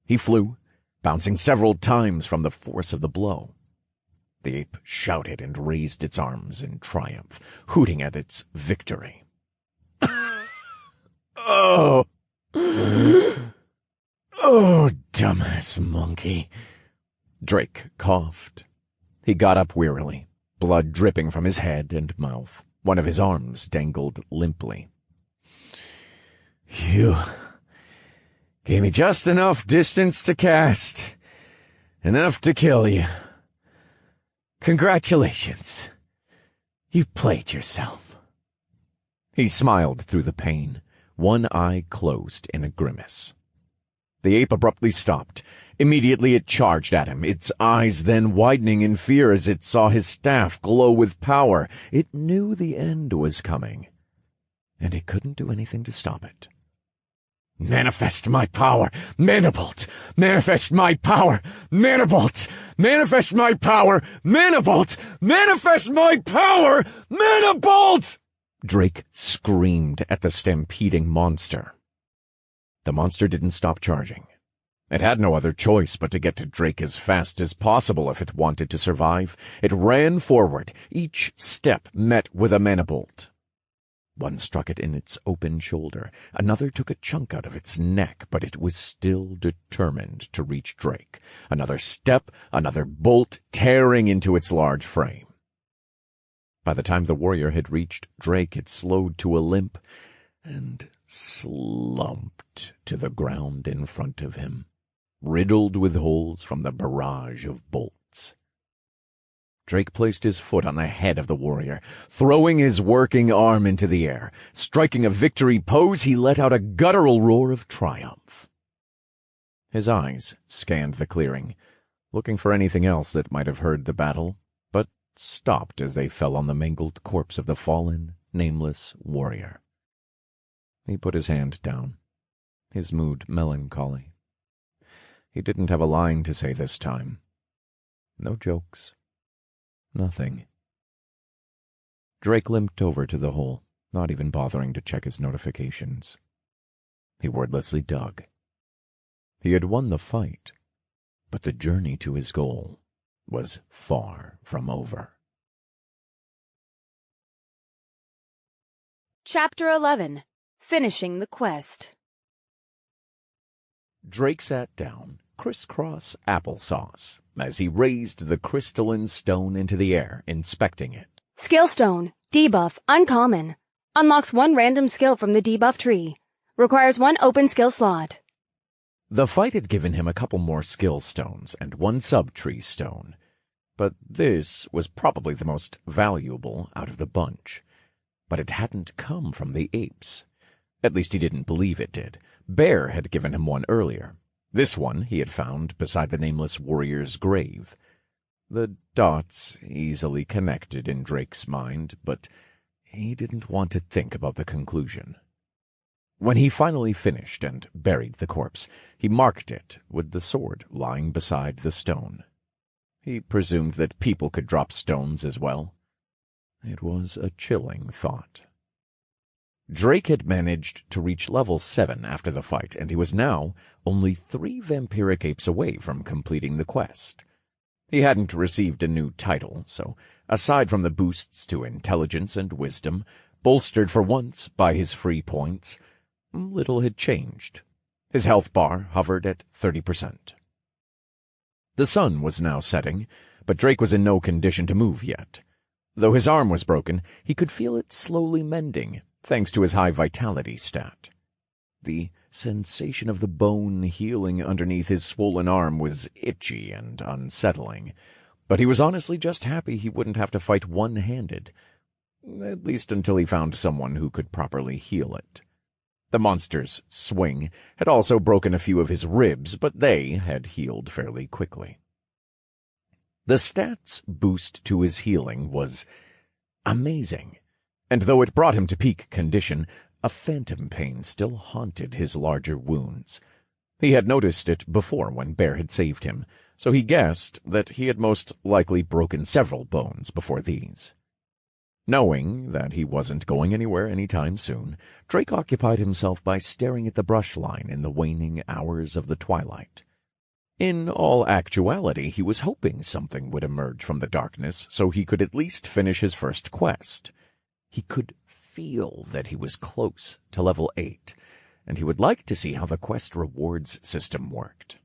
He flew, bouncing several times from the force of the blow. The ape shouted and raised its arms in triumph, hooting at its victory. Oh! Oh, dumbass monkey! Drake coughed. He got up wearily, blood dripping from his head and mouth. One of his arms dangled limply. You gave me just enough distance to cast, enough to kill you. Congratulations. You played yourself. He smiled through the pain, one eye closed in a grimace. The ape abruptly stopped. Immediately it charged at him, its eyes then widening in fear as it saw his staff glow with power. It knew the end was coming, and it couldn't do anything to stop it. Manifest my power, Manibolt! Manifest my power, Manibolt! Manifest my power, Manibolt! Manifest my power, Manibolt! Drake screamed at the stampeding monster. The monster didn't stop charging. It had no other choice but to get to Drake as fast as possible if it wanted to survive. It ran forward, each step met with a Manibolt. One struck it in its open shoulder, another took a chunk out of its neck, but it was still determined to reach Drake. Another step, another bolt tearing into its large frame. By the time the warrior had reached Drake, it slowed to a limp and slumped to the ground in front of him, riddled with holes from the barrage of bolts. Drake placed his foot on the head of the warrior, throwing his working arm into the air. Striking a victory pose, he let out a guttural roar of triumph. His eyes scanned the clearing, looking for anything else that might have heard the battle, but stopped as they fell on the mangled corpse of the fallen, nameless warrior. He put his hand down, his mood melancholy. He didn't have a line to say this time. No jokes. Nothing. Drake limped over to the hole, not even bothering to check his notifications. He wordlessly dug. He had won the fight, but the journey to his goal was far from over. Chapter 11. Finishing the Quest. Drake sat down, crisscross applesauce, as he raised the crystalline stone into the air, inspecting it. Skill Stone. Debuff. Uncommon. Unlocks one random skill from the debuff tree. Requires one open skill slot. The fight had given him a couple more skill stones and one sub-tree stone, but this was probably the most valuable out of the bunch. But it hadn't come from the apes. At least he didn't believe it did. Bear had given him one earlier. This one he had found beside the nameless warrior's grave. The dots easily connected in Drake's mind, but he didn't want to think about the conclusion. When he finally finished and buried the corpse, he marked it with the sword lying beside the stone. He presumed that people could drop stones as well. It was a chilling thought. Drake had managed to reach level 7 after the fight, and he was now only 3 vampiric apes away from completing the quest. He hadn't received a new title, so aside from the boosts to intelligence and wisdom, bolstered for once by his free points, little had changed. His health bar hovered at 30%. The sun was now setting, but Drake was in no condition to move yet. Though his arm was broken, he could feel it slowly mending, thanks to his high vitality stat. The sensation of the bone healing underneath his swollen arm was itchy and unsettling, but he was honestly just happy he wouldn't have to fight one-handed, at least until he found someone who could properly heal it. The monster's swing had also broken a few of his ribs, but they had healed fairly quickly. The stats boost to his healing was amazing, and though it brought him to peak condition, a phantom pain still haunted his larger wounds. He had noticed it before when Bear had saved him, so he guessed that he had most likely broken several bones before these. Knowing that he wasn't going anywhere any time soon, Drake occupied himself by staring at the brush line in the waning hours of the twilight. In all actuality, he was hoping something would emerge from the darkness so he could at least finish his first quest. He could feel that he was close to level 8, and he would like to see how the quest rewards system worked.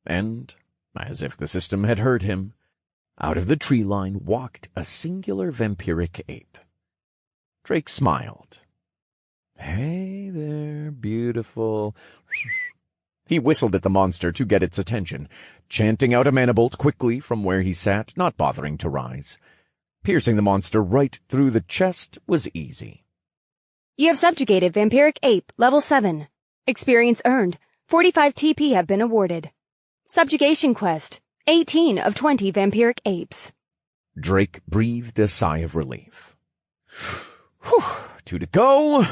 And, as if the system had heard him, out of the tree line walked a singular vampiric ape. Drake smiled. "Hey there, beautiful." He whistled at the monster to get its attention, chanting out a mana bolt quickly from where he sat, not bothering to rise. Piercing the monster right through the chest was easy. You have subjugated Vampiric Ape, level 7. Experience earned. 45 TP have been awarded. Subjugation quest. 18 of 20 Vampiric Apes. Drake breathed a sigh of relief. Whew, 2 to go.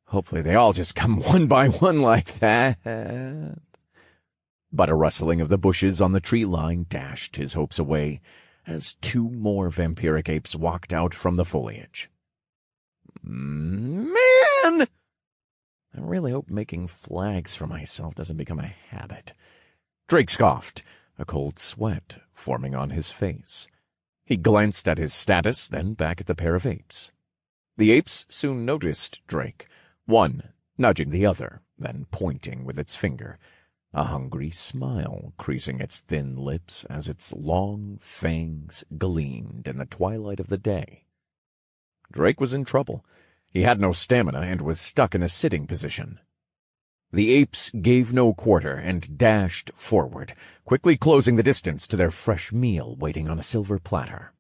Hopefully they all just come one by one like that. But a rustling of the bushes on the tree line dashed his hopes away as 2 more vampiric apes walked out from the foliage. Man! I really hope making flags for myself doesn't become a habit. Drake scoffed, a cold sweat forming on his face. He glanced at his status, then back at the pair of apes. The apes soon noticed Drake, one nudging the other, then pointing with its finger, a hungry smile creasing its thin lips as its long fangs gleamed in the twilight of the day. Drake was in trouble. He had no stamina and was stuck in a sitting position. The apes gave no quarter and dashed forward, quickly closing the distance to their fresh meal waiting on a silver platter.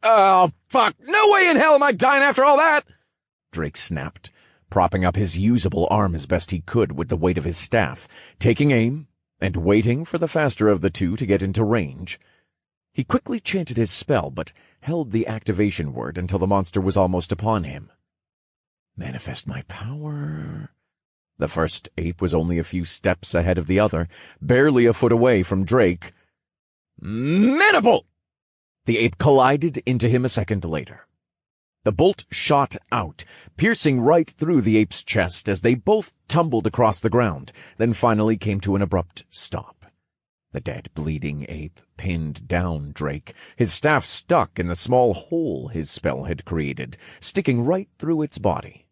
"Oh, fuck! No way in hell am I dying after all that!" Drake snapped, propping up his usable arm as best he could with the weight of his staff, taking aim and waiting for the faster of the two to get into range. He quickly chanted his spell, but held the activation word until the monster was almost upon him. Manifest my power. The first ape was only a few steps ahead of the other, barely a foot away from Drake. Maniple! The ape collided into him a second later. The bolt shot out, piercing right through the ape's chest as they both tumbled across the ground, then finally came to an abrupt stop. The dead, bleeding ape pinned down Drake, his staff stuck in the small hole his spell had created, sticking right through its body.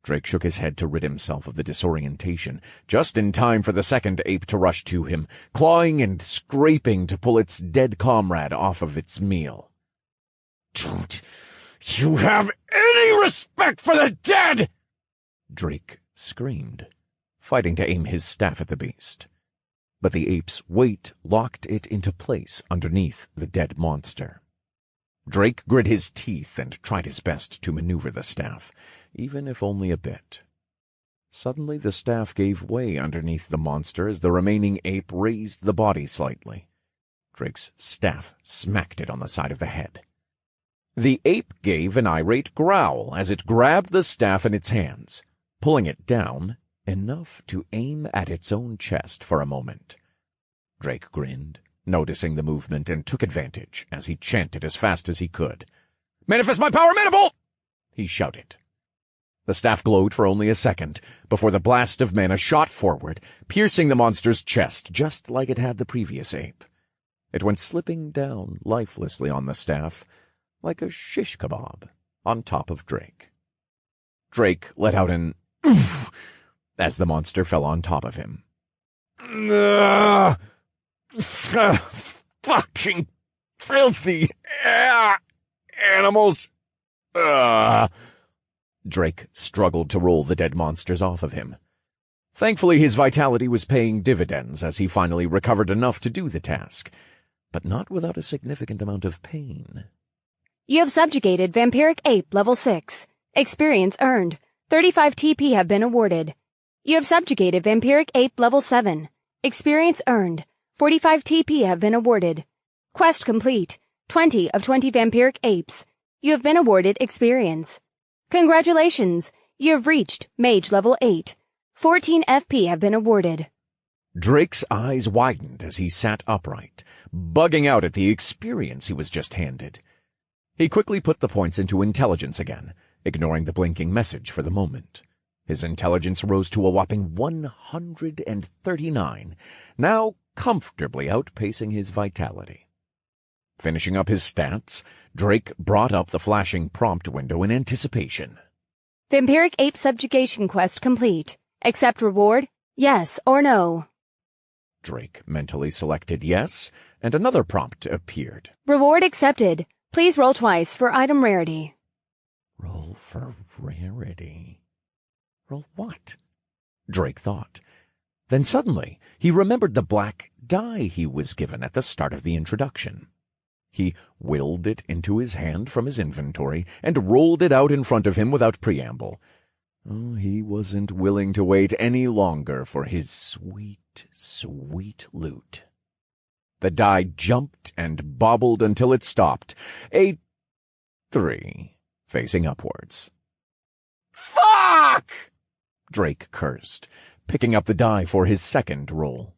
Drake shook his head to rid himself of the disorientation, just in time for the second ape to rush to him, clawing and scraping to pull its dead comrade off of its meal. "Don't you have any respect for the dead?" Drake screamed, fighting to aim his staff at the beast. But the ape's weight locked it into place underneath the dead monster. Drake grit his teeth and tried his best to maneuver the staff, even if only a bit. Suddenly the staff gave way underneath the monster as the remaining ape raised the body slightly. Drake's staff smacked it on the side of the head. The ape gave an irate growl as it grabbed the staff in its hands, pulling it down enough to aim at its own chest for a moment. Drake grinned, noticing the movement, and took advantage as he chanted as fast as he could. "Manifest my power, Manifold!" he shouted. The staff glowed for only a second before the blast of mana shot forward, piercing the monster's chest just like it had the previous ape. It went slipping down lifelessly on the staff, like a shish kebab, on top of Drake. Drake let out an oof as the monster fell on top of him. Fucking filthy animals! Drake struggled to roll the dead monsters off of him. Thankfully, his vitality was paying dividends as he finally recovered enough to do the task, but not without a significant amount of pain. You have subjugated Vampiric Ape Level 6. Experience earned. 35 TP have been awarded. You have subjugated Vampiric Ape Level 7. Experience earned. 45 TP have been awarded. Quest complete. 20 of 20 Vampiric Apes. You have been awarded experience. Congratulations! You have reached Mage Level 8. 14 FP have been awarded. Drake's eyes widened as he sat upright, bugging out at the experience he was just handed. He quickly put the points into intelligence again, ignoring the blinking message for the moment. His intelligence rose to a whopping 139, now comfortably outpacing his vitality. Finishing up his stats, Drake brought up the flashing prompt window in anticipation. Vampiric Ape Subjugation Quest complete. Accept reward? Yes or no? Drake mentally selected yes, and another prompt appeared. Reward accepted. Please roll twice for item rarity. Roll for rarity? Roll what? Drake thought. Then suddenly he remembered the black die he was given at the start of the introduction. He willed it into his hand from his inventory and rolled it out in front of him without preamble. He wasn't willing to wait any longer for his sweet, sweet loot. The die jumped and bobbled until it stopped. A 3, facing upwards. "Fuck!" Drake cursed, picking up the die for his second roll.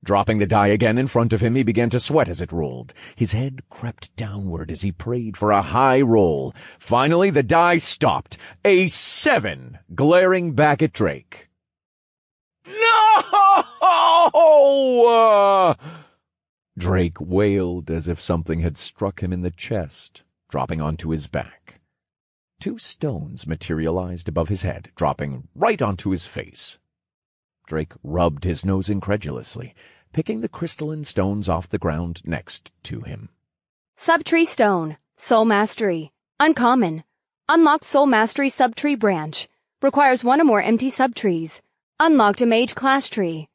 Dropping the die again in front of him, he began to sweat as it rolled. His head crept downward as he prayed for a high roll. Finally, the die stopped. A 7, glaring back at Drake. "No!" Drake wailed as if something had struck him in the chest, dropping onto his back. 2 stones materialized above his head, dropping right onto his face. Drake rubbed his nose incredulously, picking the crystalline stones off the ground next to him. Subtree Stone. Soul Mastery. Uncommon. Unlocked Soul Mastery Subtree Branch. Requires 1 or more empty subtrees. Unlocked a Mage Class Tree.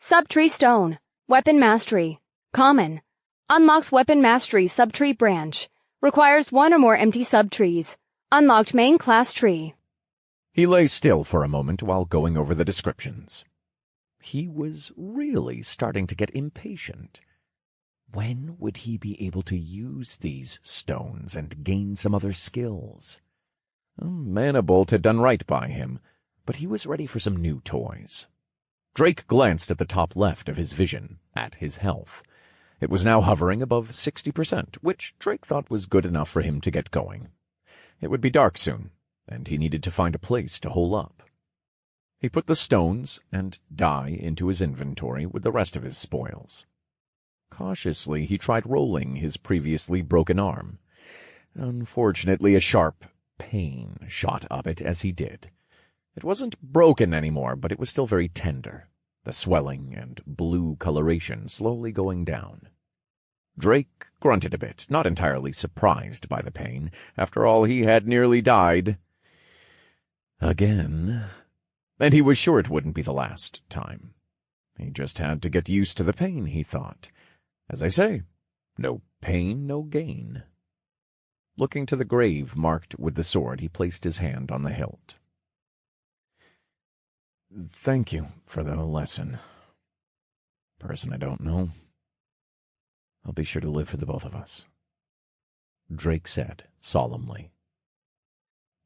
Subtree Stone. Weapon Mastery. Common. Unlocks Weapon Mastery Subtree Branch. Requires 1 or more empty subtrees. Unlocked Main Class Tree. He lay still for a moment while going over the descriptions. He was really starting to get impatient. When would he be able to use these stones and gain some other skills? Mana Bolt had done right by him, but he was ready for some new toys. Drake glanced at the top left of his vision, at his health. It was now hovering above 60%, which Drake thought was good enough for him to get going. It would be dark soon, and he needed to find a place to hole up. He put the stones and die into his inventory with the rest of his spoils. Cautiously, he tried rolling his previously broken arm. Unfortunately, a sharp pain shot up it as he did. It wasn't broken anymore, but it was still very tender, the swelling and blue coloration slowly going down. Drake grunted a bit, not entirely surprised by the pain. After all, he had nearly died. Again. And he was sure it wouldn't be the last time. He just had to get used to the pain, he thought. As I say, no pain, no gain. Looking to the grave marked with the sword, he placed his hand on the hilt. "Thank you for the lesson. Person I don't know. I'll be sure to live for the both of us," Drake said solemnly.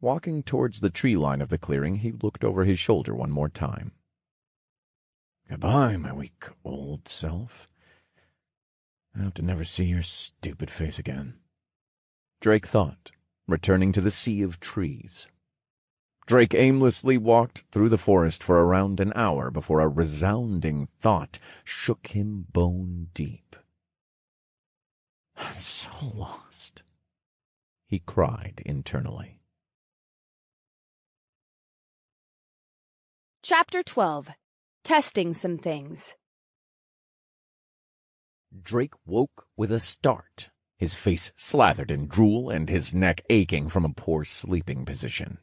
Walking towards the tree line of the clearing, he looked over his shoulder one more time. "Goodbye, my weak old self. I hope to never see your stupid face again," Drake thought, returning to the sea of trees. Drake aimlessly walked through the forest for around an hour before a resounding thought shook him bone deep. "I'm so lost," he cried internally. Chapter 12. Testing Some Things. Drake woke with a start, his face slathered in drool and his neck aching from a poor sleeping position.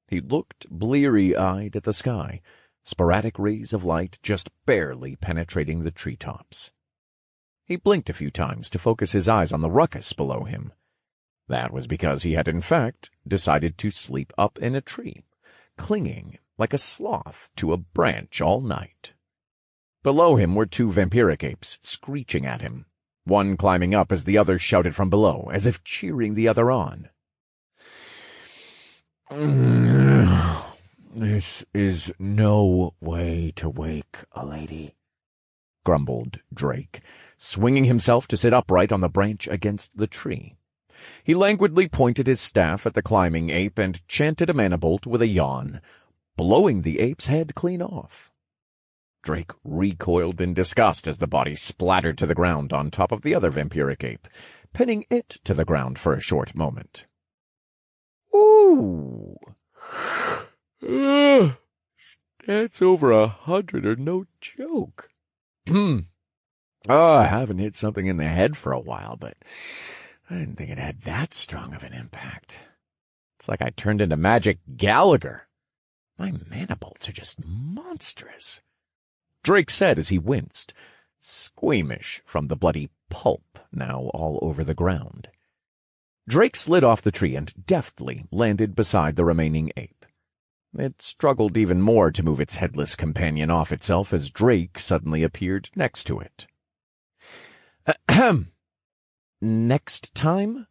He looked bleary-eyed at the sky, sporadic rays of light just barely penetrating the treetops. He blinked a few times to focus his eyes on the ruckus below him. That was because he had in fact decided to sleep up in a tree, clinging like a sloth to a branch all night. Below him were two vampiric apes screeching at him, one climbing up as the other shouted from below, as if cheering the other on. "This is no way to wake a lady," grumbled Drake, swinging himself to sit upright on the branch against the tree. He languidly pointed his staff at the climbing ape and chanted a mana bolt with a yawn, blowing the ape's head clean off. Drake recoiled in disgust as the body splattered to the ground on top of the other vampiric ape, pinning it to the ground for a short moment. "Ooh! That's over 100 or no joke. I haven't hit something in the head for a while, but I didn't think it had that strong of an impact. It's like I turned into Magic Gallagher. My mana bolts are just monstrous," Drake said as he winced, squeamish from the bloody pulp now all over the ground. Drake slid off the tree and deftly landed beside the remaining ape. It struggled even more to move its headless companion off itself as Drake suddenly appeared next to it. "Ahem. Next time,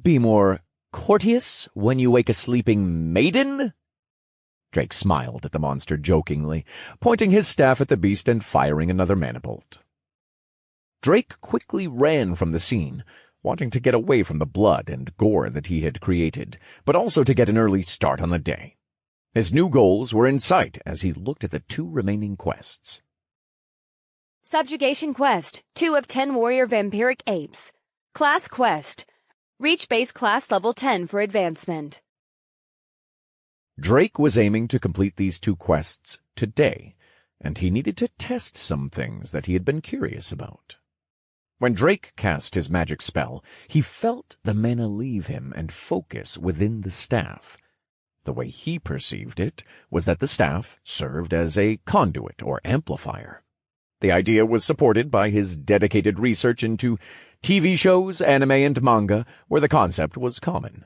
be more courteous when you wake a sleeping maiden?" Drake smiled at the monster jokingly, pointing his staff at the beast and firing another mana bolt. Drake quickly ran from the scene, wanting to get away from the blood and gore that he had created, but also to get an early start on the day. His new goals were in sight as he looked at the two remaining quests. Subjugation Quest, 2 of 10 Warrior Vampiric Apes. Class Quest. Reach base class level 10 for advancement. Drake was aiming to complete these two quests today, and he needed to test some things that he had been curious about. When Drake cast his magic spell, he felt the mana leave him and focus within the staff. The way he perceived it was that the staff served as a conduit or amplifier. The idea was supported by his dedicated research into TV shows, anime, and manga, where the concept was common.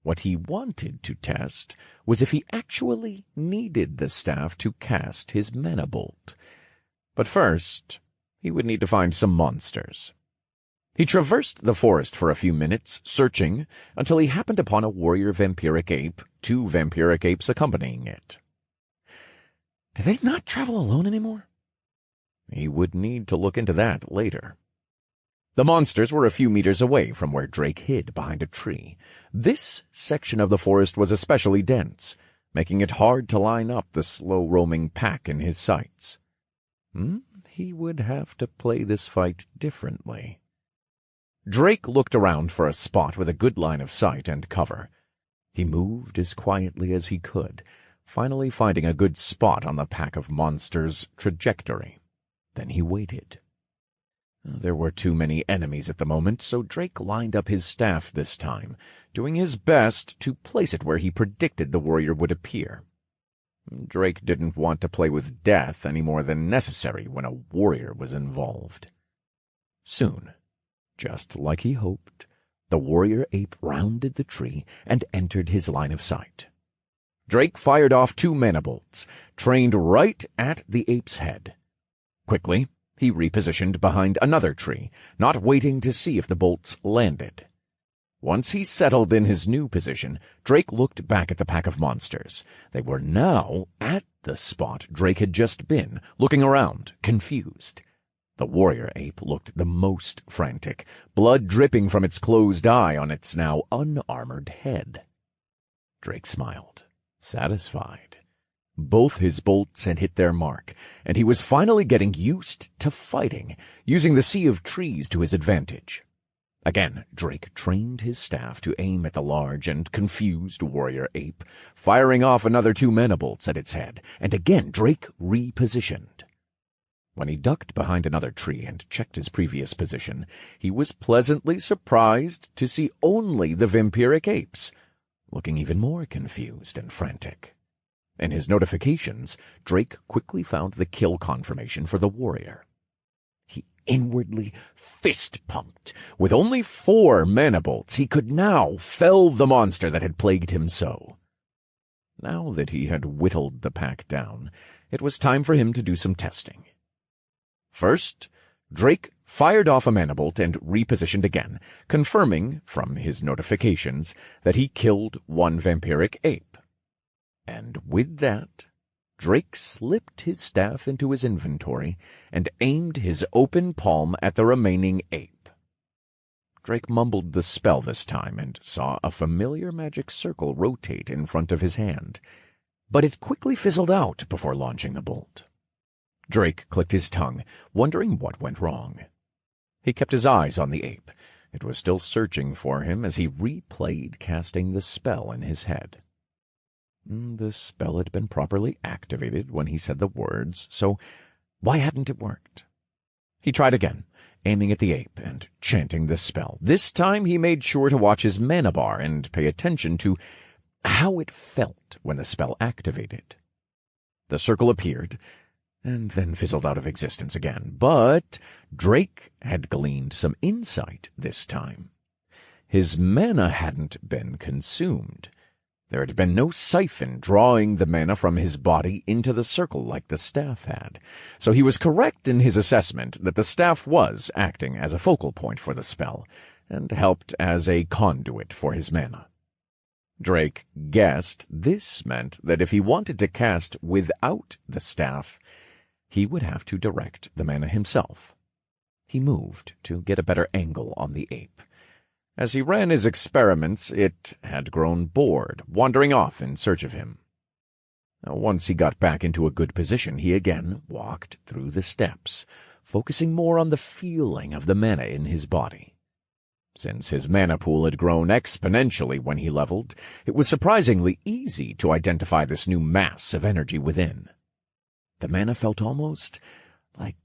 What he wanted to test was if he actually needed the staff to cast his mana bolt. But first, he would need to find some monsters. He traversed the forest for a few minutes, searching, until he happened upon a warrior vampiric ape, 2 vampiric apes accompanying it. Did they not travel alone anymore? He would need to look into that later. The monsters were a few meters away from where Drake hid behind a tree. This section of the forest was especially dense, making it hard to line up the slow-roaming pack in his sights. He would have to play this fight differently. Drake looked around for a spot with a good line of sight and cover. He moved as quietly as he could, finally finding a good spot on the pack of monsters' trajectory. Then he waited. There were too many enemies at the moment, so Drake lined up his staff this time, doing his best to place it where he predicted the warrior would appear. Drake didn't want to play with death any more than necessary when a warrior was involved. Soon, just like he hoped, The warrior ape rounded the tree and entered his line of sight. Drake fired off 2 mana bolts, trained right at the ape's head. Quickly, he repositioned behind another tree, not waiting to see if the bolts landed. Once he settled in his new position, Drake looked back at the pack of monsters. They were now at the spot Drake had just been, looking around, confused. The warrior ape looked the most frantic, blood dripping from its closed eye on its now unarmored head. Drake smiled, satisfied. Both his bolts had hit their mark, and he was finally getting used to fighting, using the sea of trees to his advantage. Again, Drake trained his staff to aim at the large and confused warrior ape, firing off another 2 mana bolts at its head, and again Drake repositioned. When he ducked behind another tree and checked his previous position, he was pleasantly surprised to see only the vampiric apes, looking even more confused and frantic. In his notifications, Drake quickly found the kill confirmation for the warrior. He inwardly fist-pumped. With only 4 mana bolts, he could now fell the monster that had plagued him so. Now that he had whittled the pack down, it was time for him to do some testing. First, Drake fired off a mana bolt and repositioned again, confirming from his notifications that he killed 1 vampiric ape. And with that, Drake slipped his staff into his inventory and aimed his open palm at the remaining ape. Drake mumbled the spell this time and saw a familiar magic circle rotate in front of his hand, but it quickly fizzled out before launching the bolt. Drake clicked his tongue, wondering what went wrong. He kept his eyes on the ape. It was still searching for him as he replayed casting the spell in his head. The spell had been properly activated when he said the words, so why hadn't it worked? He tried again, aiming at the ape and chanting the spell. This time he made sure to watch his mana bar and pay attention to how it felt when the spell activated. The circle appeared, and then fizzled out of existence again. But Drake had gleaned some insight this time. His mana hadn't been consumed. There had been no siphon drawing the mana from his body into the circle like the staff had, so he was correct in his assessment that the staff was acting as a focal point for the spell, and helped as a conduit for his mana. Drake guessed this meant that if he wanted to cast without the staff, he would have to direct the mana himself. He moved to get a better angle on the ape. As he ran his experiments, it had grown bored, wandering off in search of him. Once he got back into a good position, he again walked through the steps, focusing more on the feeling of the mana in his body. Since his mana pool had grown exponentially when he leveled, it was surprisingly easy to identify this new mass of energy within. The mana felt almost like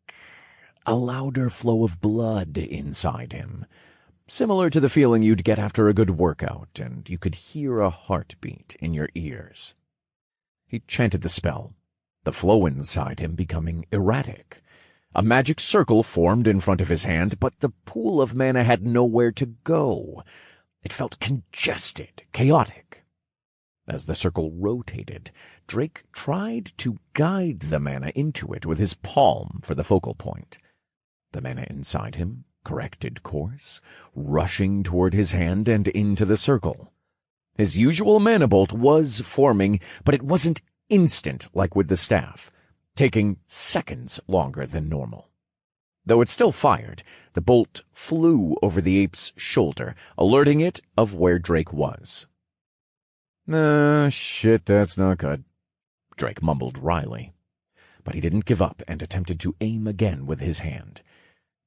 a louder flow of blood inside him, similar to the feeling you'd get after a good workout, and you could hear a heartbeat in your ears. He chanted the spell, the flow inside him becoming erratic. A magic circle formed in front of his hand, but the pool of mana had nowhere to go. It felt congested, chaotic. As the circle rotated, Drake tried to guide the mana into it with his palm for the focal point. The mana inside him corrected course, rushing toward his hand and into the circle. His usual mana bolt was forming, but it wasn't instant like with the staff, taking seconds longer than normal. Though it still fired, the bolt flew over the ape's shoulder, alerting it of where Drake was. Shit, that's not good," Drake mumbled wryly. But he didn't give up and attempted to aim again with his hand.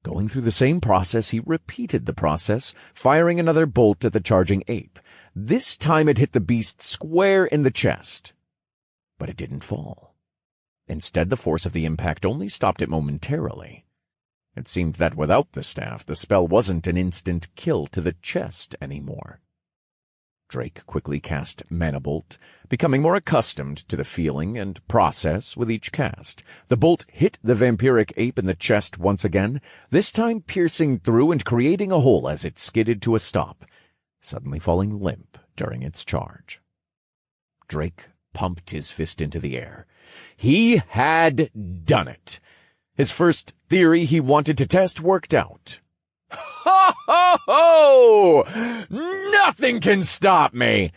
Going through the same process, he repeated the process, firing another bolt at the charging ape. This time it hit the beast square in the chest. But it didn't fall. Instead, the force of the impact only stopped it momentarily. It seemed that without the staff, the spell wasn't an instant kill to the chest anymore. Drake quickly cast Mana Bolt, becoming more accustomed to the feeling and process with each cast. The bolt hit the vampiric ape in the chest once again, this time piercing through and creating a hole as it skidded to a stop, suddenly falling limp during its charge. Drake pumped his fist into the air. He had done it. His first theory he wanted to test worked out. Ho, ho, ho! Nothing can stop me!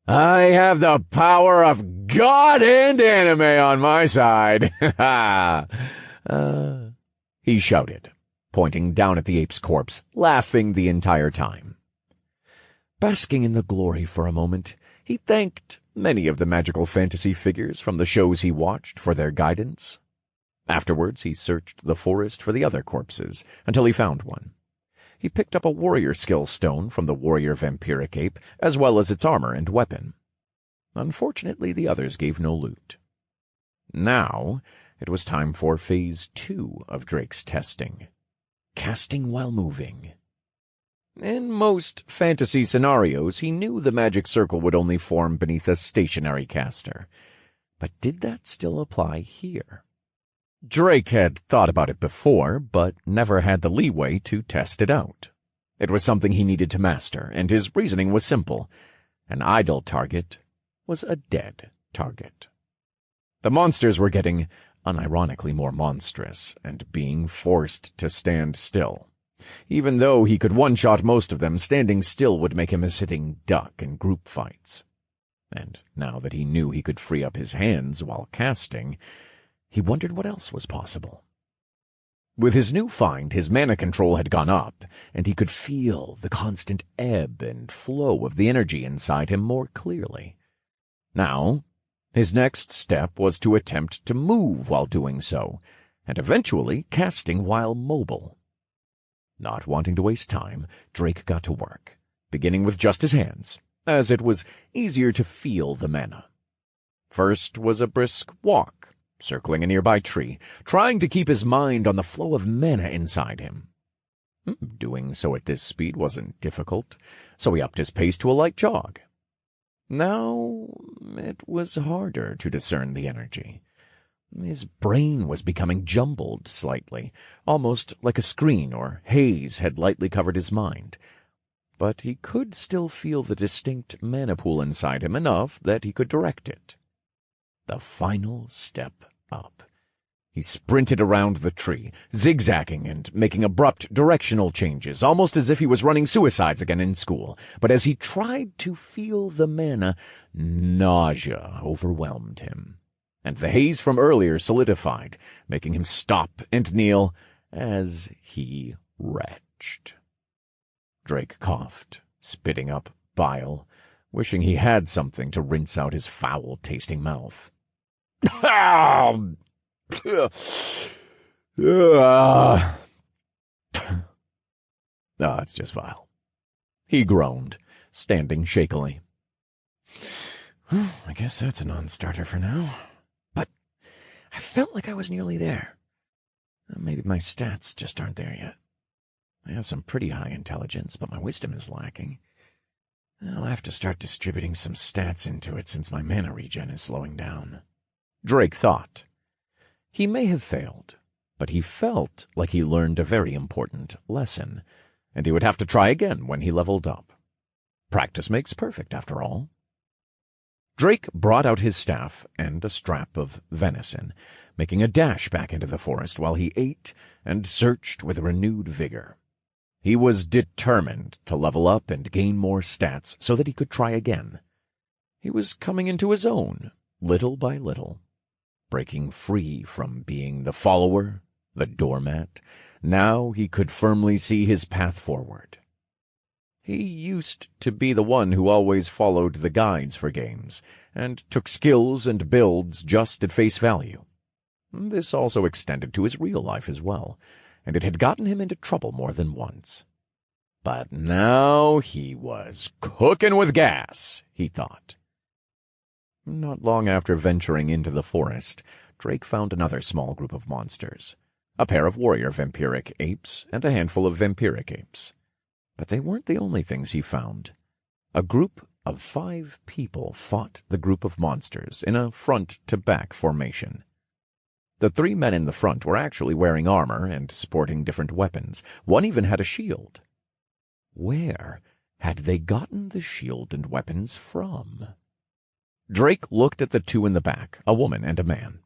I have the power of God and anime on my side. He shouted, pointing down at the ape's corpse, laughing the entire time. Basking in the glory for a moment, he thanked many of the magical fantasy figures from the shows he watched for their guidance. Afterwards, he searched the forest for the other corpses until he found one. He picked up a warrior skill stone from the warrior vampiric ape, as well as its armor and weapon. Unfortunately, the others gave no loot. Now, it was time for Phase 2 of Drake's testing. Casting while moving. In most fantasy scenarios, he knew the magic circle would only form beneath a stationary caster. But did that still apply here? Drake had thought about it before, but never had the leeway to test it out. It was something he needed to master, and his reasoning was simple. An idle target was a dead target. The monsters were getting unironically more monstrous, and being forced to stand still. Even though he could one-shot most of them, standing still would make him a sitting duck in group fights. And now that he knew he could free up his hands while casting, he wondered what else was possible. With his new find, his mana control had gone up, and he could feel the constant ebb and flow of the energy inside him more clearly. Now, his next step was to attempt to move while doing so, and eventually casting while mobile. Not wanting to waste time, Drake got to work, beginning with just his hands, as it was easier to feel the mana. First was a brisk walk, circling a nearby tree, trying to keep his mind on the flow of mana inside him. Doing so at this speed wasn't difficult, so he upped his pace to a light jog. Now it was harder to discern the energy. His brain was becoming jumbled slightly, almost like a screen or haze had lightly covered his mind. But he could still feel the distinct mana pool inside him enough that he could direct it. The final step up. He sprinted around the tree, zigzagging and making abrupt directional changes, almost as if he was running suicides again in school. But as he tried to feel the mana, nausea overwhelmed him, and the haze from earlier solidified, making him stop and kneel as he retched. Drake coughed, spitting up bile, wishing he had something to rinse out his foul-tasting mouth. It's just vile. He groaned, standing shakily. I guess that's a non-starter for now. But I felt like I was nearly there. Maybe my stats just aren't there yet. I have some pretty high intelligence, but my wisdom is lacking. I'll have to start distributing some stats into it since my mana regen is slowing down. Drake thought. He may have failed, but he felt like he learned a very important lesson, and he would have to try again when he leveled up. Practice makes perfect, after all. Drake brought out his staff and a strap of venison, making a dash back into the forest while he ate and searched with renewed vigor. He was determined to level up and gain more stats so that he could try again. He was coming into his own, little by little. Breaking free from being the follower, the doormat, now he could firmly see his path forward. He used to be the one who always followed the guides for games, and took skills and builds just at face value. This also extended to his real life as well, and it had gotten him into trouble more than once. But now he was cooking with gas, he thought. Not long after venturing into the forest, Drake found another small group of monsters, a pair of warrior vampiric apes and a handful of vampiric apes. But they weren't the only things he found. A group of 5 people fought the group of monsters in a front-to-back formation. The 3 men in the front were actually wearing armor and sporting different weapons. One even had a shield. Where had they gotten the shield and weapons from? Drake looked at the 2 in the back, a woman and a man.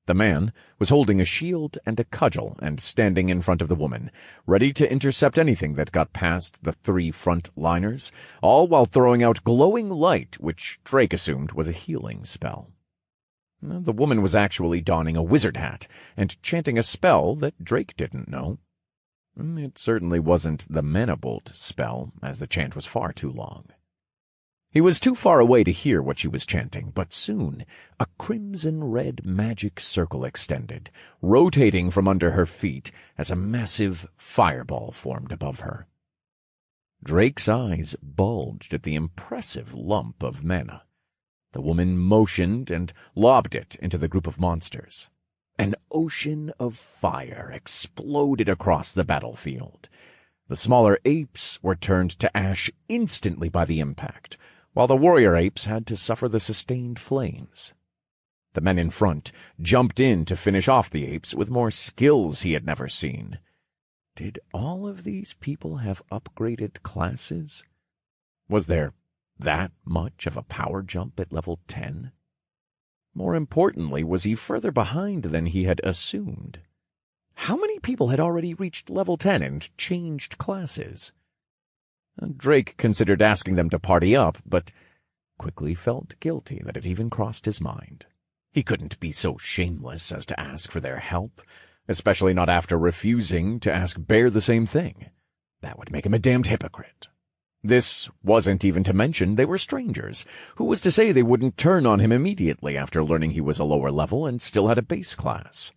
The man was holding a shield and a cudgel and standing in front of the woman, ready to intercept anything that got past the 3 front-liners, all while throwing out glowing light, which Drake assumed was a healing spell. The woman was actually donning a wizard hat and chanting a spell that Drake didn't know. It certainly wasn't the Manibolt spell, as the chant was far too long. He was too far away to hear what she was chanting, but soon a crimson-red magic circle extended, rotating from under her feet as a massive fireball formed above her. Drake's eyes bulged at the impressive lump of mana. The woman motioned and lobbed it into the group of monsters. An ocean of fire exploded across the battlefield. The smaller apes were turned to ash instantly by the impact, while the warrior apes had to suffer the sustained flames. The men in front jumped in to finish off the apes with more skills he had never seen. Did all of these people have upgraded classes? Was there that much of a power jump at level 10? More importantly, was he further behind than he had assumed? How many people had already reached level 10 and changed classes? Drake considered asking them to party up, but quickly felt guilty that it even crossed his mind. He couldn't be so shameless as to ask for their help, especially not after refusing to ask Bear the same thing. That would make him a damned hypocrite. This wasn't even to mention they were strangers. Who was to say they wouldn't turn on him immediately after learning he was a lower level and still had a base class?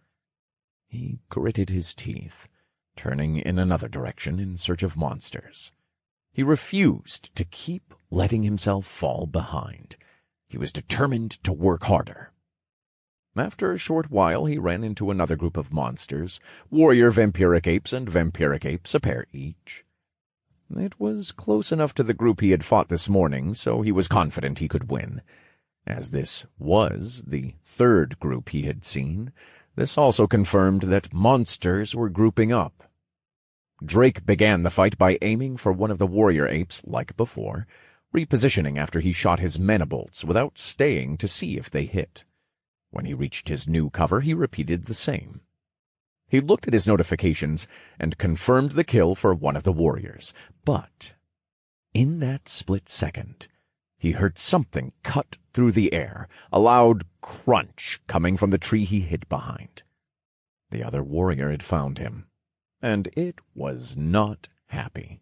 He gritted his teeth, turning in another direction in search of monsters. He refused to keep letting himself fall behind. He was determined to work harder. After a short while, he ran into another group of monsters, warrior vampiric apes and vampiric apes, a pair each. It was close enough to the group he had fought this morning, so he was confident he could win. As this was the 3rd group he had seen, this also confirmed that monsters were grouping up. Drake began the fight by aiming for one of the warrior apes like before, repositioning after he shot his mana bolts without staying to see if they hit. When he reached his new cover, he repeated the same. He looked at his notifications and confirmed the kill for one of the warriors. But in that split second, he heard something cut through the air, a loud crunch coming from the tree he hid behind. The other warrior had found him, and it was not happy.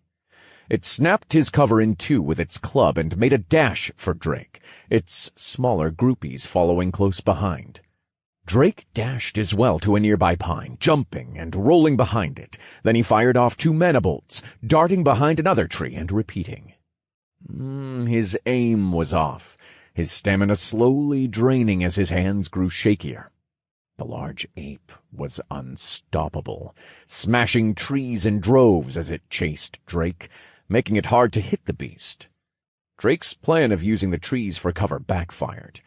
It snapped his cover in 2 with its club and made a dash for Drake, its smaller groupies following close behind. Drake dashed as well to a nearby pine, jumping and rolling behind it. Then he fired off 2 mana bolts, darting behind another tree and repeating. His aim was off, his stamina slowly draining as his hands grew shakier. The large ape was unstoppable, smashing trees in droves as it chased Drake, making it hard to hit the beast. Drake's plan of using the trees for cover backfired.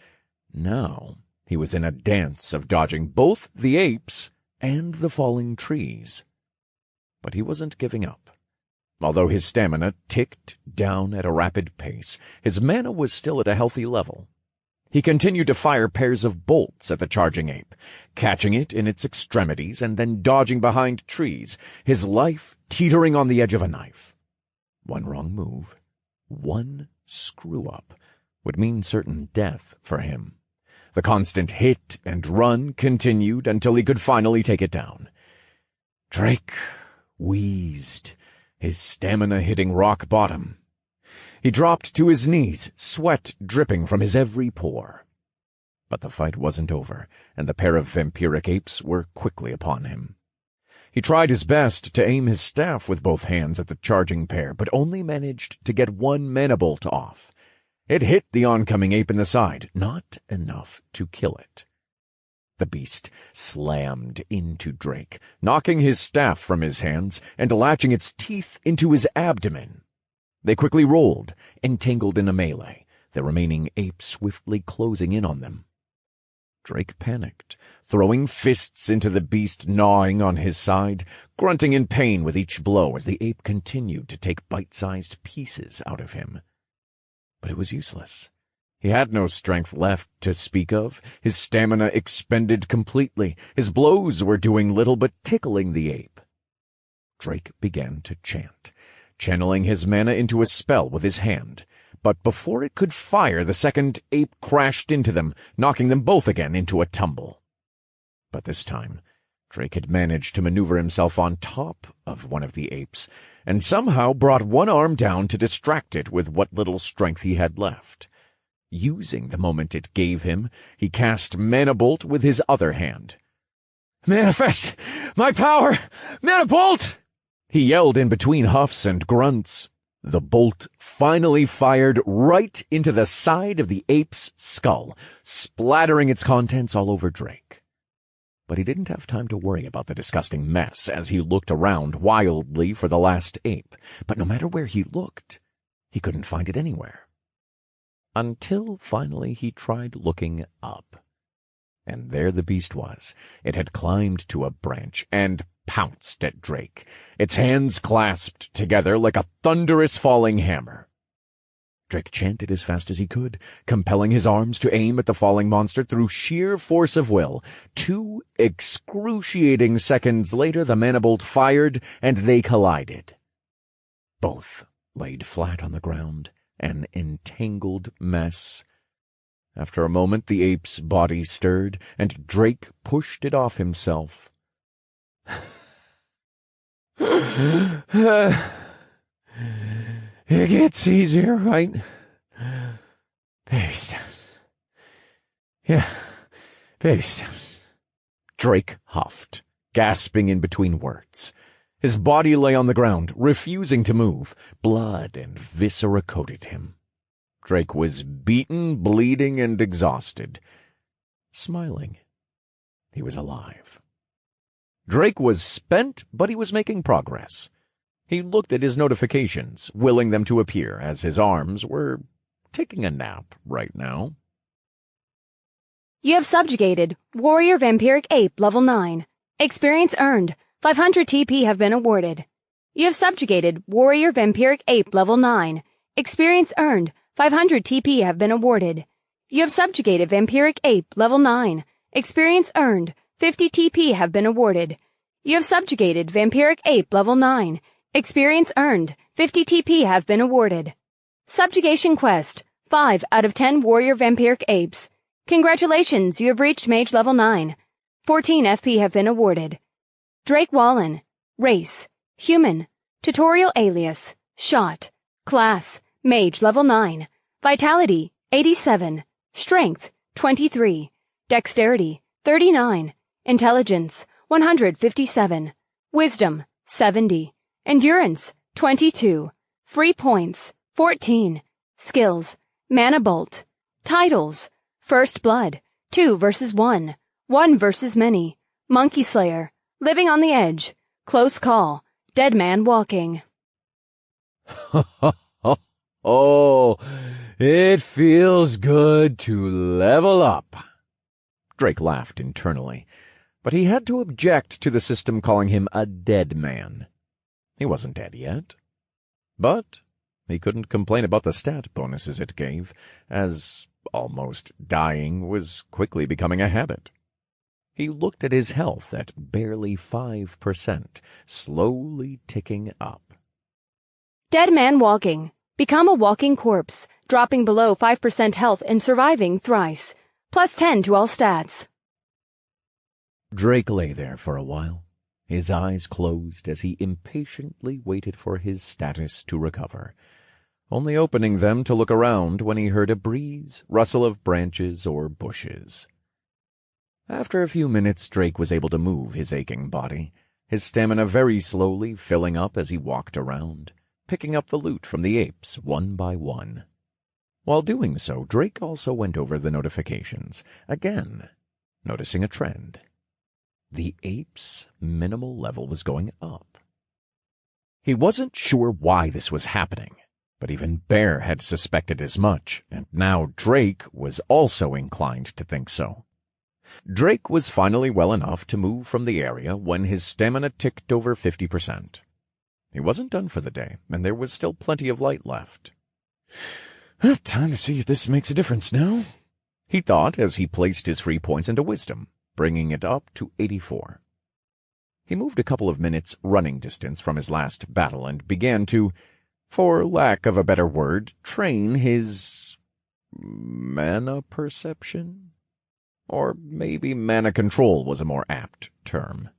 Now he was in a dance of dodging both the apes and the falling trees. But he wasn't giving up. Although his stamina ticked down at a rapid pace, his mana was still at a healthy level. He continued to fire pairs of bolts at the charging ape, catching it in its extremities and then dodging behind trees, his life teetering on the edge of a knife. One wrong move, one screw-up, would mean certain death for him. The constant hit and run continued until he could finally take it down. Drake wheezed, his stamina hitting rock bottom. He dropped to his knees, sweat dripping from his every pore. But the fight wasn't over, and the pair of vampiric apes were quickly upon him. He tried his best to aim his staff with both hands at the charging pair, but only managed to get 1 mana bolt off. It hit the oncoming ape in the side, not enough to kill it. The beast slammed into Drake, knocking his staff from his hands and latching its teeth into his abdomen. They quickly rolled, entangled in a melee, the remaining ape swiftly closing in on them. Drake panicked, throwing fists into the beast gnawing on his side, grunting in pain with each blow as the ape continued to take bite-sized pieces out of him. But it was useless. He had no strength left to speak of, his stamina expended completely. His blows were doing little but tickling the ape. Drake began to chant, channeling his mana into a spell with his hand. But before it could fire, the second ape crashed into them, knocking them both again into a tumble. But this time, Drake had managed to maneuver himself on top of one of the apes, and somehow brought one arm down to distract it with what little strength he had left. Using the moment it gave him, he cast Mana Bolt with his other hand. "Manifest my power! Mana Bolt!" he yelled in between huffs and grunts. The bolt finally fired right into the side of the ape's skull, splattering its contents all over Drake. But he didn't have time to worry about the disgusting mess as he looked around wildly for the last ape. But no matter where he looked, he couldn't find it anywhere. Until finally he tried looking up. And there the beast was. It had climbed to a branch and pounced at Drake, its hands clasped together like a thunderous falling hammer. Drake chanted as fast as he could, compelling his arms to aim at the falling monster through sheer force of will. 2 excruciating seconds later, the Mana Bolt fired, and they collided. Both laid flat on the ground, an entangled mess. After a moment, the ape's body stirred, and Drake pushed it off himself. It gets easier, right? Baby steps. Yeah, baby steps. Drake huffed, gasping in between words. His body lay on the ground, refusing to move. Blood and viscera coated him. Drake was beaten, bleeding, and exhausted. Smiling. He was alive. Drake was spent, but he was making progress. He looked at his notifications, willing them to appear, as his arms were taking a nap right now. You have subjugated Warrior Vampiric Ape Level 9. Experience earned. 500 TP have been awarded. You have subjugated Warrior Vampiric Ape Level 9. Experience earned. 500 TP have been awarded. You have subjugated Vampiric Ape Level 9. Experience earned. 50 TP have been awarded. You have subjugated Vampiric Ape Level 9. Experience earned. 50 TP have been awarded. Subjugation Quest. 5 out of 10 Warrior Vampiric Apes. Congratulations, you have reached Mage Level 9. 14 FP have been awarded. Drake Wallen. Race. Human. Tutorial alias. Shot. Class. Mage Level 9. Vitality. 87. Strength. 23. Dexterity. 39. Intelligence. 157. Wisdom. 70. Endurance. 22. Free points. 14. Skills. Mana Bolt. Titles. First Blood. 2 versus 1. 1 versus many. Monkey Slayer. Living on the Edge. Close Call. Dead Man Walking. Oh, it feels good to level up. Drake laughed internally, but he had to object to the system calling him a dead man. He wasn't dead yet. But he couldn't complain about the stat bonuses it gave, as almost dying was quickly becoming a habit. He looked at his health at barely 5%, slowly ticking up. Dead Man Walking. Become a walking corpse, dropping below 5% health and surviving thrice. Plus 10 to all stats. Drake lay there for a while, his eyes closed as he impatiently waited for his status to recover, only opening them to look around when he heard a breeze, rustle of branches or bushes. After a few minutes, Drake was able to move his aching body, his stamina very slowly filling up as he walked around, picking up the loot from the apes one by one. While doing so, Drake also went over the notifications, again noticing a trend. The ape's minimal level was going up. He wasn't sure why this was happening, But even Bear had suspected as much, and now Drake was also inclined to think so. Drake was finally well enough to move from the area when his stamina ticked over 50%. He wasn't done for the day, and there was still plenty of light left. Time to see if this makes a difference now, he thought as he placed his free points into wisdom, bringing it up to 84. He moved a couple of minutes running distance from his last battle and began to, for lack of a better word, train his mana perception? Or maybe mana control was a more apt term.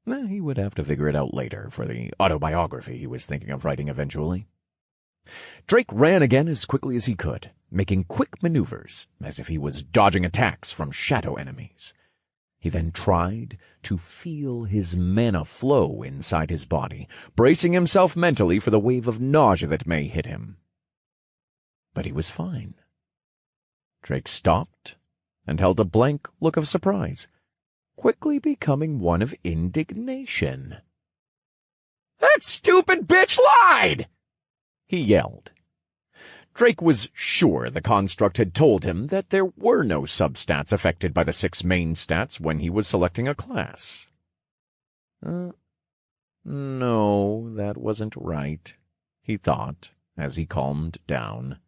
He would have to figure it out later for the autobiography he was thinking of writing eventually. Drake ran again as quickly as he could, making quick maneuvers as if he was dodging attacks from shadow enemies. He then tried to feel his mana flow inside his body, bracing himself mentally for the wave of nausea that may hit him. But he was fine. Drake stopped and held a blank look of surprise, quickly becoming one of indignation. "That stupid bitch lied!" he yelled. Drake was sure the construct had told him that there were no substats affected by the 6 main stats when he was selecting a class. No, that wasn't right, he thought as he calmed down.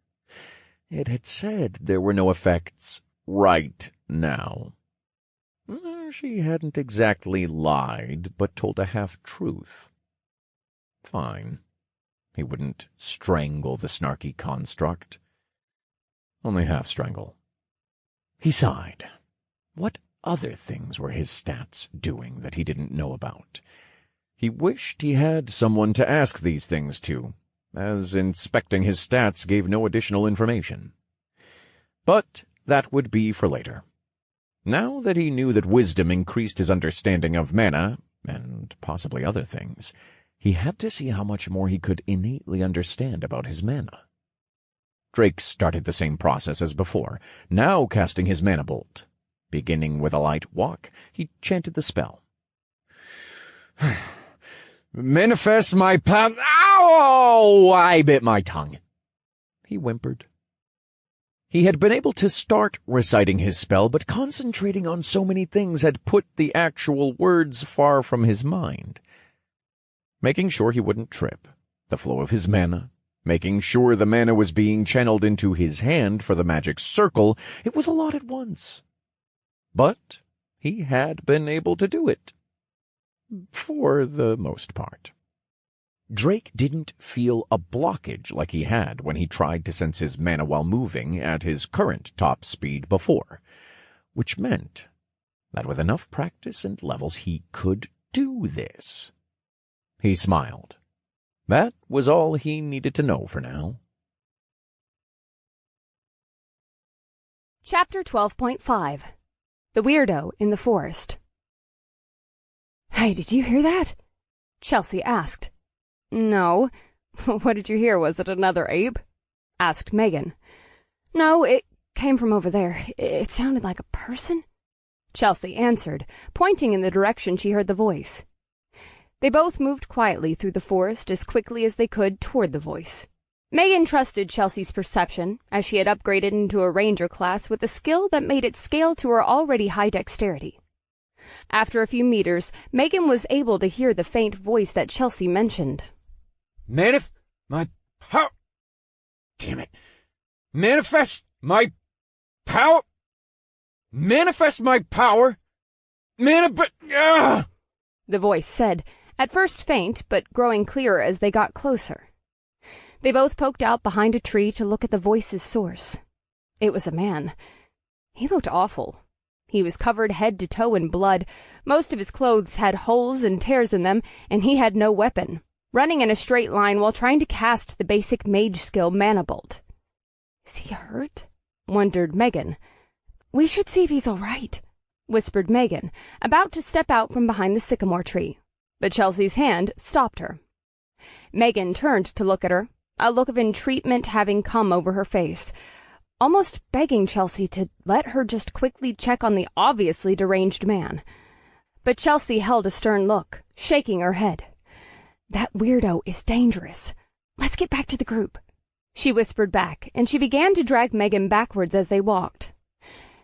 It had said there were no effects right now. She hadn't exactly lied, but told a half-truth. Fine. He wouldn't strangle the snarky construct. Only half-strangle. He sighed. What other things were his stats doing that he didn't know about? He wished he had someone to ask these things to, as inspecting his stats gave no additional information. But that would be for later. Now that he knew that wisdom increased his understanding of mana, and possibly other things, he had to see how much more he could innately understand about his mana. Drake started the same process as before, now casting his mana bolt. Beginning with a light walk, he chanted the spell. "Manifest my power." Ow! I bit my tongue. He whimpered. He had been able to start reciting his spell, but concentrating on so many things had put the actual words far from his mind. Making sure he wouldn't trip, the flow of his mana, making sure the mana was being channeled into his hand for the magic circle, it was a lot at once. But he had been able to do it. For the most part. Drake didn't feel a blockage like he had when he tried to sense his mana while moving at his current top speed before, which meant that with enough practice and levels he could do this. He smiled. That was all he needed to know for now. Chapter 12.5 The Weirdo in the Forest. "Hey, did you hear that?" Chelsea asked. "No. What did you hear? Was it another ape?" asked Megan. "No, it came from over there. It sounded like a person," Chelsea answered, pointing in the direction she heard the voice. They both moved quietly through the forest as quickly as they could toward the voice. Megan trusted Chelsea's perception, as she had upgraded into a ranger class with a skill that made it scale to her already high dexterity. After a few meters, Megan was able to hear the faint voice that Chelsea mentioned. "Manifest my power. Damn it. Manifest my power. Manifest my power. The voice said, at first faint, but growing clearer as they got closer. They both poked out behind a tree to look at the voice's source. It was a man. He looked awful. He was covered head to toe in blood. Most of his clothes had holes and tears in them, and he had no weapon, running in a straight line while trying to cast the basic mage skill Mana Bolt. "Is he hurt?" wondered Megan. "We should see if he's all right," whispered Megan, about to step out from behind the sycamore tree. But Chelsea's hand stopped her. Megan turned to look at her, a look of entreatment having come over her face, almost begging Chelsea to let her just quickly check on the obviously deranged man. But Chelsea held a stern look, shaking her head. "That weirdo is dangerous. Let's get back to the group. She whispered back, and she began to drag Megan backwards as they walked.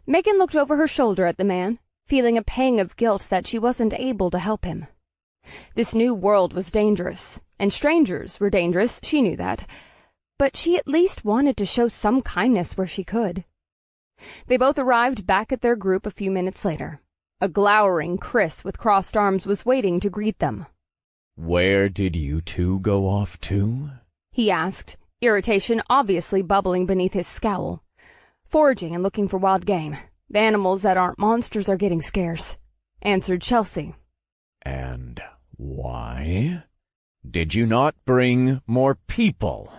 Megan looked over her shoulder at the man, feeling a pang of guilt that she wasn't able to help him. This new world was dangerous, and strangers were dangerous, she knew that, but she at least wanted to show some kindness where she could. They both arrived back at their group a few minutes later. A glowering Chris with crossed arms was waiting to greet them. "Where did you two go off to?" he asked, irritation obviously bubbling beneath his scowl. "Foraging and looking for wild game. The animals that aren't monsters are getting scarce," answered Chelsea. "And why? Did you not bring more people?"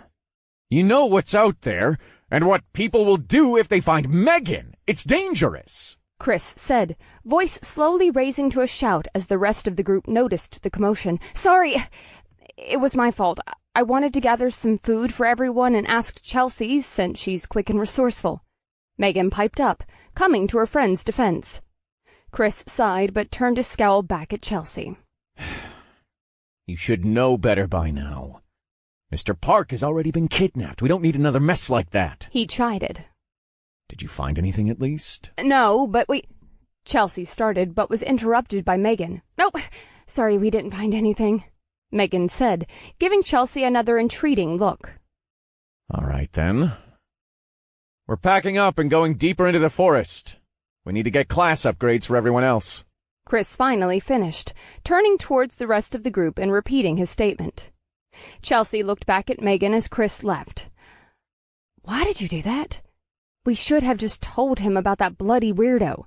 You know what's out there, and what people will do if they find Megan. It's dangerous," Chris said, voice slowly raising to a shout as the rest of the group noticed the commotion. "Sorry, it was my fault. I wanted to gather some food for everyone and asked Chelsea, since she's quick and resourceful." Megan piped up, coming to her friend's defense. Chris sighed but turned his scowl back at Chelsea. "You should know better by now. Mr. Park has already been kidnapped. We don't need another mess like that," he chided. "Did you find anything at least?" "No, but we—" Chelsea started, but was interrupted by Megan. "Nope, sorry, we didn't find anything," Megan said, giving Chelsea another entreating look. "All right, then. We're packing up and going deeper into the forest. We need to get class upgrades for everyone else." Chris finally finished, turning towards the rest of the group and repeating his statement. Chelsea looked back at Megan as Chris left. "Why did you do that? We should have just told him about that bloody weirdo.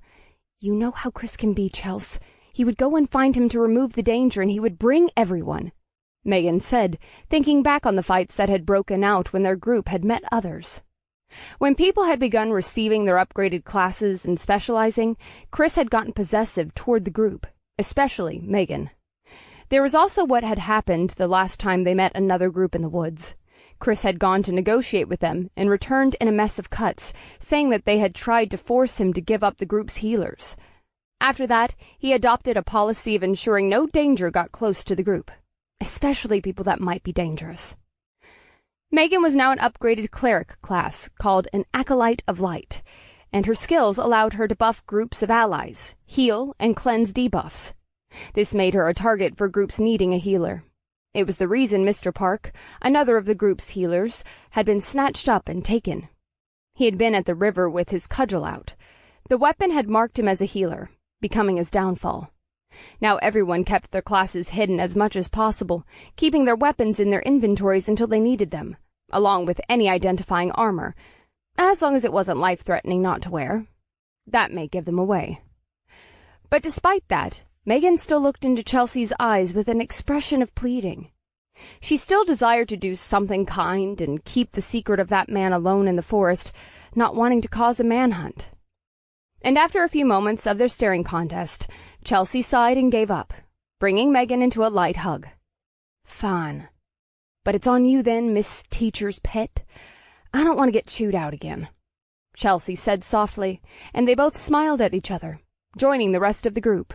You know how Chris can be, Chels. He would go and find him to remove the danger, and he would bring everyone," Megan said, thinking back on the fights that had broken out when their group had met others. When people had begun receiving their upgraded classes and specializing, Chris had gotten possessive toward the group, especially Megan. There was also what had happened the last time they met another group in the woods. Chris had gone to negotiate with them and returned in a mess of cuts, saying that they had tried to force him to give up the group's healers. After that, he adopted a policy of ensuring no danger got close to the group, especially people that might be dangerous. Megan was now an upgraded cleric class called an Acolyte of Light, and her skills allowed her to buff groups of allies, heal, and cleanse debuffs. This made her a target for groups needing a healer. It was the reason Mr. Park, another of the group's healers, had been snatched up and taken. He had been at the river with his cudgel out. The weapon had marked him as a healer, becoming his downfall. Now everyone kept their classes hidden as much as possible, keeping their weapons in their inventories until they needed them, along with any identifying armor, as long as it wasn't life-threatening not to wear. That may give them away. But despite that, Megan still looked into Chelsea's eyes with an expression of pleading. She still desired to do something kind and keep the secret of that man alone in the forest, not wanting to cause a manhunt. And after a few moments of their staring contest, Chelsea sighed and gave up, bringing Megan into a light hug. "Fine. But it's on you then, Miss Teacher's pet. I don't want to get chewed out again," Chelsea said softly, and they both smiled at each other, joining the rest of the group.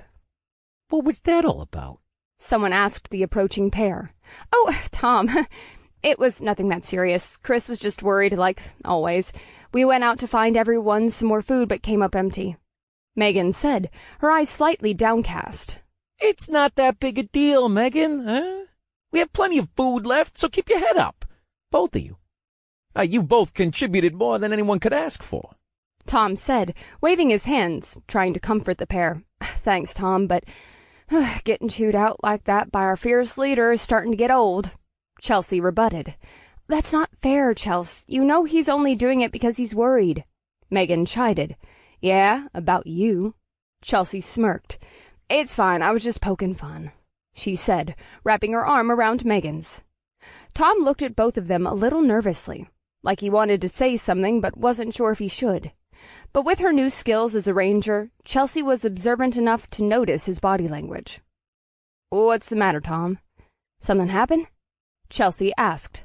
"What was that all about?" someone asked the approaching pair. "Oh, Tom, it was nothing that serious. Chris was just worried, like always. We went out to find everyone some more food but came up empty," Megan said, her eyes slightly downcast. "It's not that big a deal, Megan, huh? We have plenty of food left, so keep your head up. Both of you. You both contributed more than anyone could ask for," Tom said, waving his hands, trying to comfort the pair. "Thanks, Tom, but getting chewed out like that by our fierce leader is starting to get old," Chelsea rebutted. "That's not fair, Chels. You know he's only doing it because he's worried," Megan chided. "Yeah, about you." Chelsea smirked. "It's fine, I was just poking fun," she said, wrapping her arm around Megan's. Tom looked at both of them a little nervously, like he wanted to say something but wasn't sure if he should. But with her new skills as a ranger, Chelsea was observant enough to notice his body language. "What's the matter, Tom? Something happen?" Chelsea asked.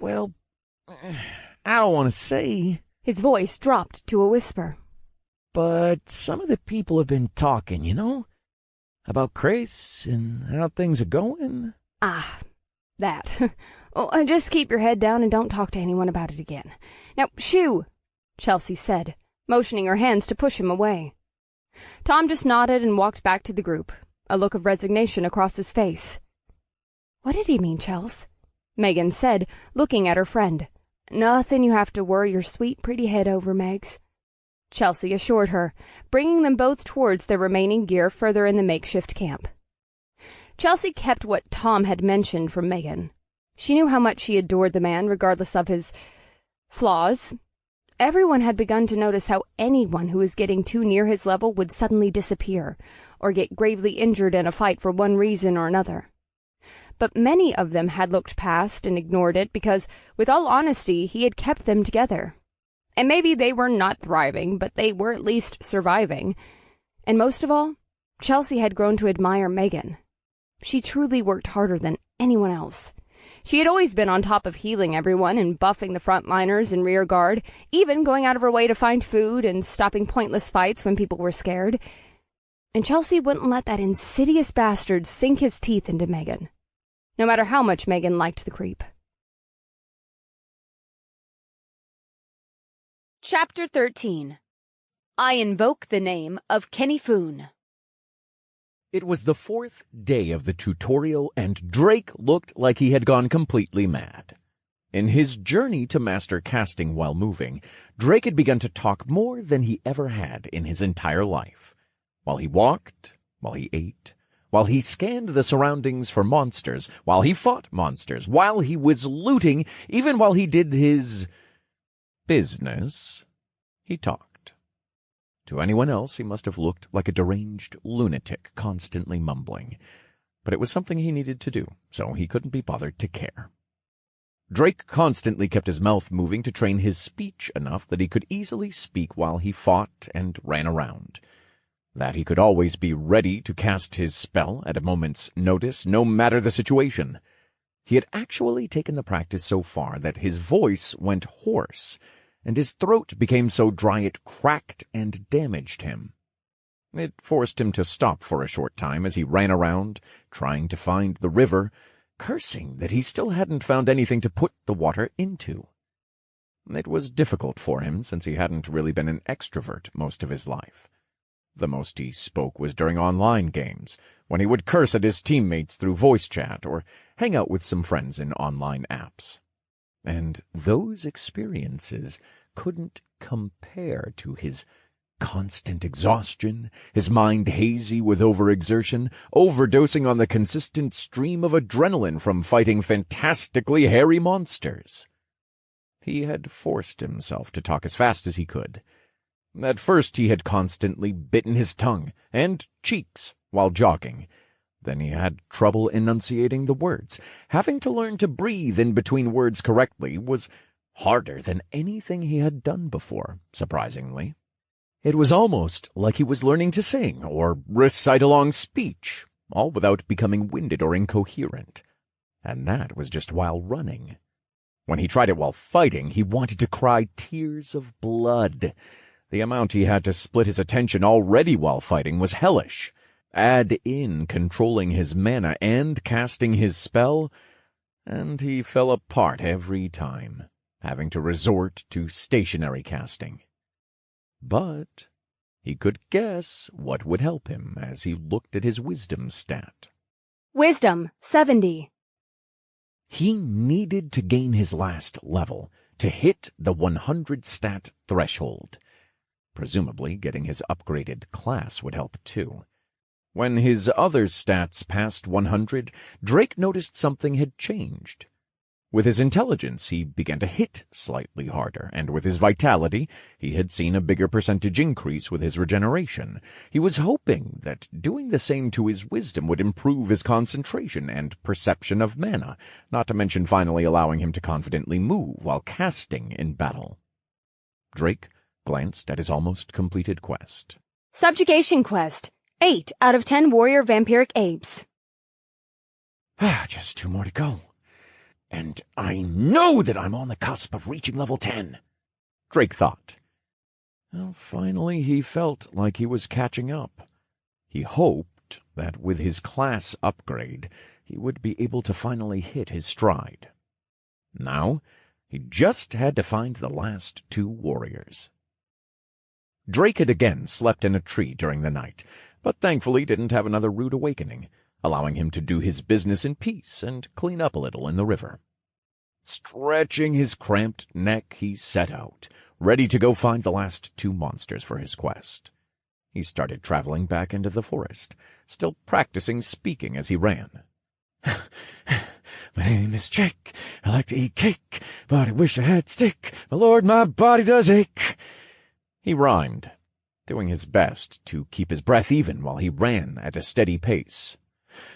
"Well, I don't want to say." His voice dropped to a whisper. "But some of the people have been talking, about Chris and how things are going." "Ah, That. Well, just keep your head down and don't talk to anyone about it again. Now, shoo, Chelsea said, motioning her hands to push him away. Tom just nodded and walked back to the group, a look of resignation across his face. What did he mean, Chels? Megan said, looking at her friend. Nothing you have to worry your sweet, pretty head over, Megs, Chelsea assured her, bringing them both towards their remaining gear further in the makeshift camp. Chelsea kept what Tom had mentioned from Megan. She knew how much she adored the man, regardless of his flaws. Everyone had begun to notice how anyone who was getting too near his level would suddenly disappear, or get gravely injured in a fight for one reason or another. But many of them had looked past and ignored it because, with all honesty, he had kept them together. And maybe they were not thriving, but they were at least surviving. And most of all, Chelsea had grown to admire Megan. She truly worked harder than anyone else. She had always been on top of healing everyone and buffing the frontliners and rear guard, even going out of her way to find food and stopping pointless fights when people were scared. And Chelsea wouldn't let that insidious bastard sink his teeth into Megan, no matter how much Megan liked the creep. Chapter 13. I Invoke the Name of Kenny Foon. It was the 4th day of the tutorial, and Drake looked like he had gone completely mad. In his journey to master casting while moving, Drake had begun to talk more than he ever had in his entire life. While he walked, while he ate, while he scanned the surroundings for monsters, while he fought monsters, while he was looting, even while he did his business, he talked. To anyone else, he must have looked like a deranged lunatic, constantly mumbling. But it was something he needed to do, so he couldn't be bothered to care. Drake constantly kept his mouth moving to train his speech enough that he could easily speak while he fought and ran around. That he could always be ready to cast his spell at a moment's notice, no matter the situation. He had actually taken the practice so far that his voice went hoarse, and his throat became so dry it cracked and damaged him. It forced him to stop for a short time as he ran around, trying to find the river, cursing that he still hadn't found anything to put the water into. It was difficult for him, since he hadn't really been an extrovert most of his life. The most he spoke was during online games, when he would curse at his teammates through voice chat or hang out with some friends in online apps. And those experiences couldn't compare to his constant exhaustion, his mind hazy with overexertion, overdosing on the consistent stream of adrenaline from fighting fantastically hairy monsters. He had forced himself to talk as fast as he could. At first he had constantly bitten his tongue and cheeks while jogging. Then he had trouble enunciating the words. Having to learn to breathe in between words correctly was harder than anything he had done before, surprisingly. It was almost like he was learning to sing or recite a long speech, all without becoming winded or incoherent. And that was just while running. When he tried it while fighting, he wanted to cry tears of blood. The amount he had to split his attention already while fighting was hellish. Add in controlling his mana and casting his spell, and he fell apart every time, having to resort to stationary casting. But he could guess what would help him as he looked at his wisdom stat. Wisdom, 70. He needed to gain his last level to hit the 100 stat threshold. Presumably, getting his upgraded class would help too. When his other stats passed 100, Drake noticed something had changed. With his intelligence, he began to hit slightly harder, and with his vitality, he had seen a bigger percentage increase with his regeneration. He was hoping that doing the same to his wisdom would improve his concentration and perception of mana, not to mention finally allowing him to confidently move while casting in battle. Drake glanced at his almost completed quest. Subjugation quest. 8 out of 10 warrior vampiric apes. Just 2 more to go. And I know that I'm on the cusp of reaching level 10, Drake thought. Well, finally he felt like he was catching up. He hoped that with his class upgrade, he would be able to finally hit his stride. Now, he just had to find the last 2 warriors. Drake had again slept in a tree during the night, but thankfully didn't have another rude awakening, allowing him to do his business in peace and clean up a little in the river. Stretching his cramped neck, he set out, ready to go find the last 2 monsters for his quest. He started traveling back into the forest, still practicing speaking as he ran. My name is Drake. I like to eat cake, but I wish I had stick. My lord, my body does ache. He rhymed, doing his best to keep his breath even while he ran at a steady pace.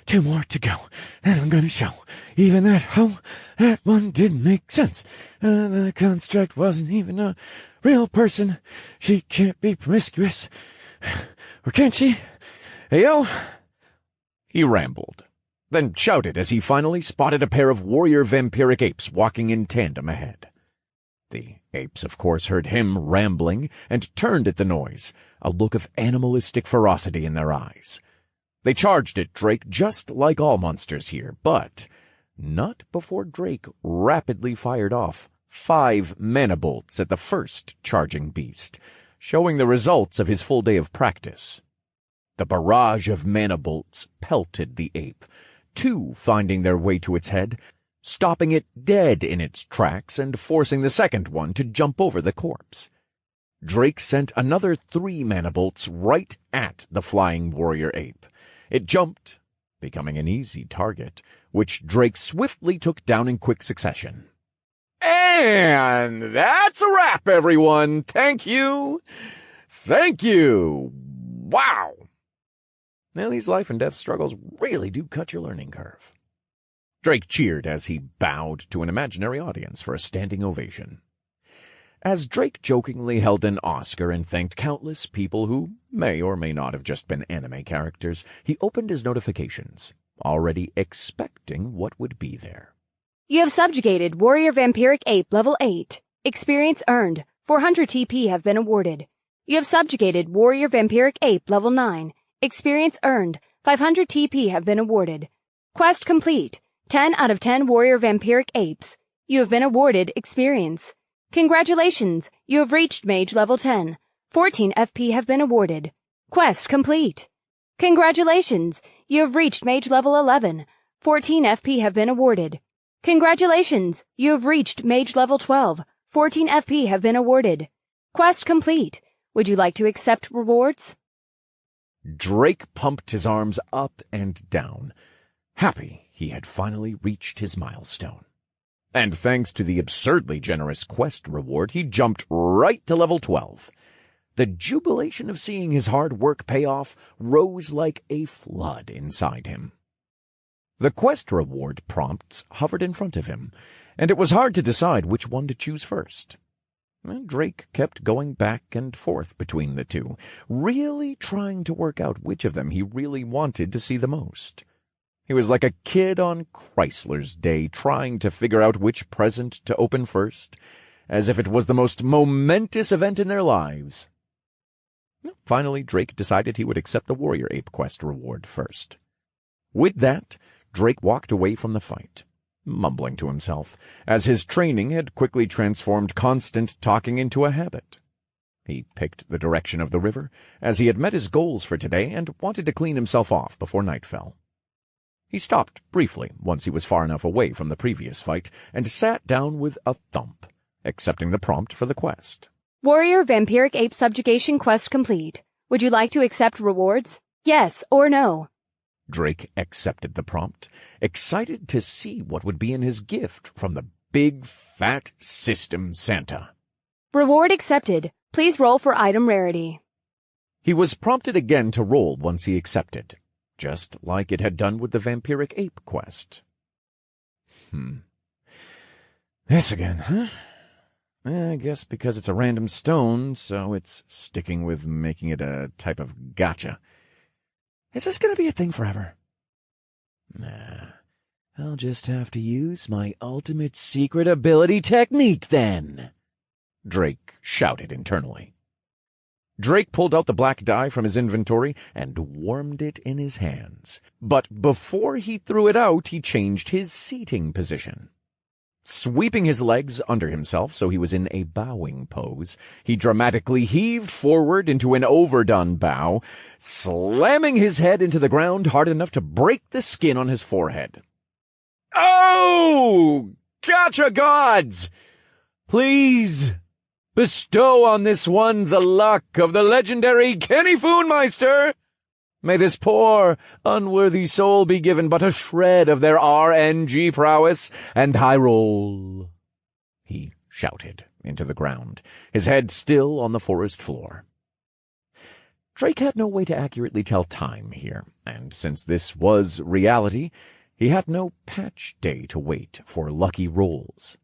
2 more to go, and I'm gonna show. Even that one didn't make sense. The construct wasn't even a real person. She can't be promiscuous. Or can she? Hey-yo! He rambled, then shouted as he finally spotted a pair of warrior vampiric apes walking in tandem ahead. The apes, of course, heard him rambling and turned at the noise, a look of animalistic ferocity in their eyes. They charged at Drake just like all monsters here, but not before Drake rapidly fired off 5 mana bolts at the first charging beast, showing the results of his full day of practice. The barrage of mana bolts pelted the ape, 2 finding their way to its head, stopping it dead in its tracks and forcing the second one to jump over the corpse. Drake sent another 3 mana bolts right at the flying warrior ape. It jumped, becoming an easy target, which Drake swiftly took down in quick succession. And that's a wrap, everyone. Thank you. Thank you. Wow. Now, these life and death struggles really do cut your learning curve. Drake cheered as he bowed to an imaginary audience for a standing ovation. As Drake jokingly held an Oscar and thanked countless people who may or may not have just been anime characters, he opened his notifications, already expecting what would be there. You have subjugated Warrior Vampiric Ape Level 8. Experience earned. 400 TP have been awarded. You have subjugated Warrior Vampiric Ape Level 9. Experience earned. 500 TP have been awarded. Quest complete. 10 out of 10 Warrior Vampiric Apes. You have been awarded experience. Congratulations, you have reached Mage Level 10. 14 FP have been awarded. Quest complete. Congratulations, you have reached Mage Level 11. 14 FP have been awarded. Congratulations, you have reached Mage Level 12. 14 FP have been awarded. Quest complete. Would you like to accept rewards? Drake pumped his arms up and down, happy he had finally reached his milestone. And thanks to the absurdly generous quest reward, he jumped right to level 12. The jubilation of seeing his hard work pay off rose like a flood inside him. The quest reward prompts hovered in front of him, and it was hard to decide which one to choose first. Drake kept going back and forth between the 2, really trying to work out which of them he really wanted to see the most. He was like a kid on Chrysler's Day trying to figure out which present to open first, as if it was the most momentous event in their lives. Finally, Drake decided he would accept the Warrior Ape quest reward first. With that, Drake walked away from the fight, mumbling to himself, as his training had quickly transformed constant talking into a habit. He picked the direction of the river, as he had met his goals for today and wanted to clean himself off before night fell. He stopped briefly once he was far enough away from the previous fight and sat down with a thump, accepting the prompt for the quest. Warrior Vampiric Ape Subjugation Quest complete. Would you like to accept rewards? Yes or no? Drake accepted the prompt, excited to see what would be in his gift from the big, fat system Santa. Reward accepted. Please roll for item rarity. He was prompted again to roll once he accepted, just like it had done with the Vampiric Ape quest. This again, huh? I guess because it's a random stone, so it's sticking with making it a type of gotcha. Is this going to be a thing forever? Nah, I'll just have to use my ultimate secret ability technique then, Drake shouted internally. Drake pulled out the black die from his inventory and warmed it in his hands. But before he threw it out, he changed his seating position. Sweeping his legs under himself so he was in a bowing pose, he dramatically heaved forward into an overdone bow, slamming his head into the ground hard enough to break the skin on his forehead. "Oh! Gotcha, gods! Please bestow on this one the luck of the legendary Kenny Foonmeister! May this poor, unworthy soul be given but a shred of their RNG prowess and high roll," he shouted into the ground, his head still on the forest floor. Drake had no way to accurately tell time here, and since this was reality, he had no patch day to wait for lucky rolls.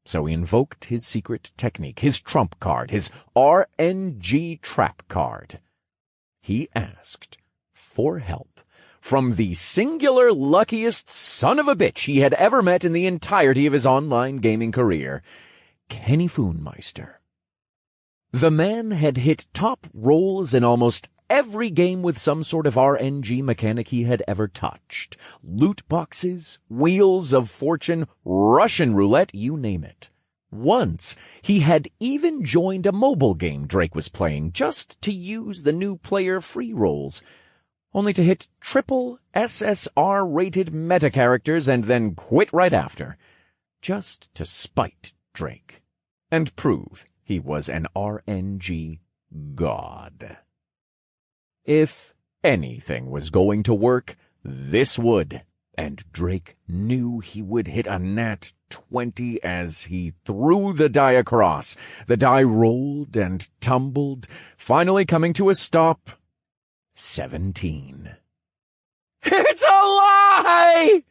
So he invoked his secret technique, his trump card, his RNG trap card. He asked for help from the singular luckiest son of a bitch he had ever met in the entirety of his online gaming career, Kenny Foonmeister. The man had hit top rolls in almost every game with some sort of RNG mechanic he had ever touched. Loot boxes, wheels of fortune, Russian roulette, you name it. Once, he had even joined a mobile game Drake was playing just to use the new player free rolls, only to hit triple SSR-rated meta-characters and then quit right after, just to spite Drake and prove he was an RNG god. If anything was going to work, this would, and Drake knew he would hit a nat 20 as he threw the die across. The die rolled and tumbled, finally coming to a stop. 17. "It's a lie!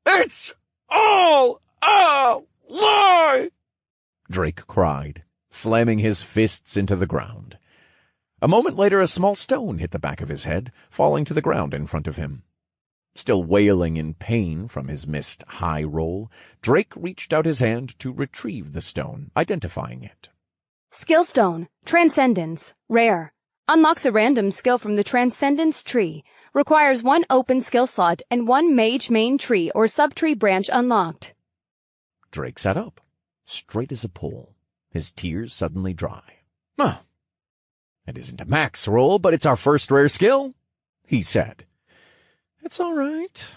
It's all a lie!" Drake cried, slamming his fists into the ground. A moment later, a small stone hit the back of his head, falling to the ground in front of him. Still wailing in pain from his missed high roll, Drake reached out his hand to retrieve the stone, identifying it. Skill Stone, Transcendence, Rare. Unlocks a random skill from the Transcendence tree. Requires one open skill slot and one mage main tree or sub-tree branch unlocked. Drake sat up, straight as a pole, his tears suddenly dry. "Huh. It isn't a max roll, but it's our first rare skill," he said. "It's all right.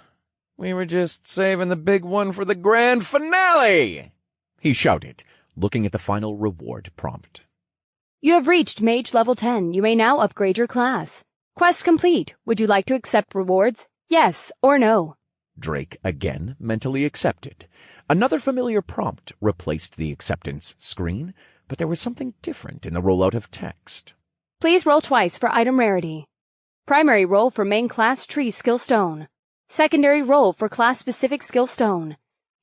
We were just saving the big one for the grand finale," he shouted, looking at the final reward prompt. You have reached Mage Level 10. You may now upgrade your class. Quest complete. Would you like to accept rewards? Yes or no? Drake again mentally accepted. Another familiar prompt replaced the acceptance screen, but there was something different in the rollout of text. Please roll twice for item rarity. Primary roll for main class tree skill stone. Secondary roll for class-specific skill stone.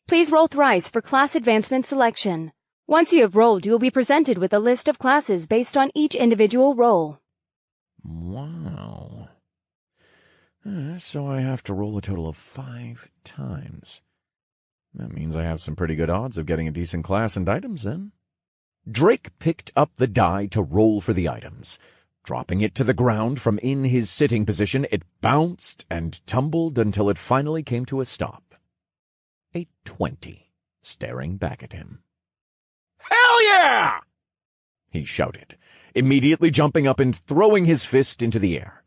Please roll thrice for class advancement selection. Once you have rolled, you will be presented with a list of classes based on each individual roll. Wow. So I have to roll a total of 5 times. That means I have some pretty good odds of getting a decent class and items then. Drake picked up the die to roll for the items. Dropping it to the ground from in his sitting position, it bounced and tumbled until it finally came to a stop. A 20, staring back at him. "Hell yeah!" he shouted, immediately jumping up and throwing his fist into the air.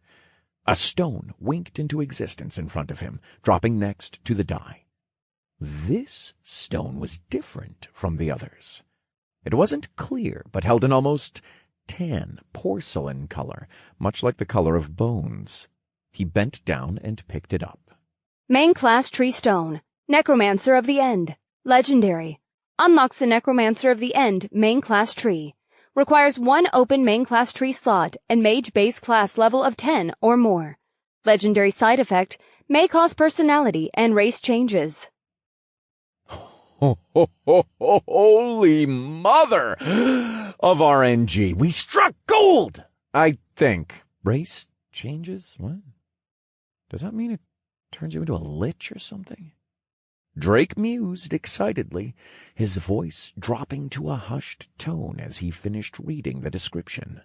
A stone winked into existence in front of him, dropping next to the die. This stone was different from the others. It wasn't clear, but held an almost tan porcelain color, much like the color of bones. He bent down and picked it up. Main class tree stone. Necromancer of the End. Legendary. Unlocks the Necromancer of the End main class tree. Requires one open main class tree slot and mage base class level of 10 or more. Legendary side effect may cause personality and race changes. Holy mother of RNG! We struck gold! I think. Race changes? What? Does that mean it turns you into a lich or something? Drake mused excitedly, his voice dropping to a hushed tone as he finished reading the description.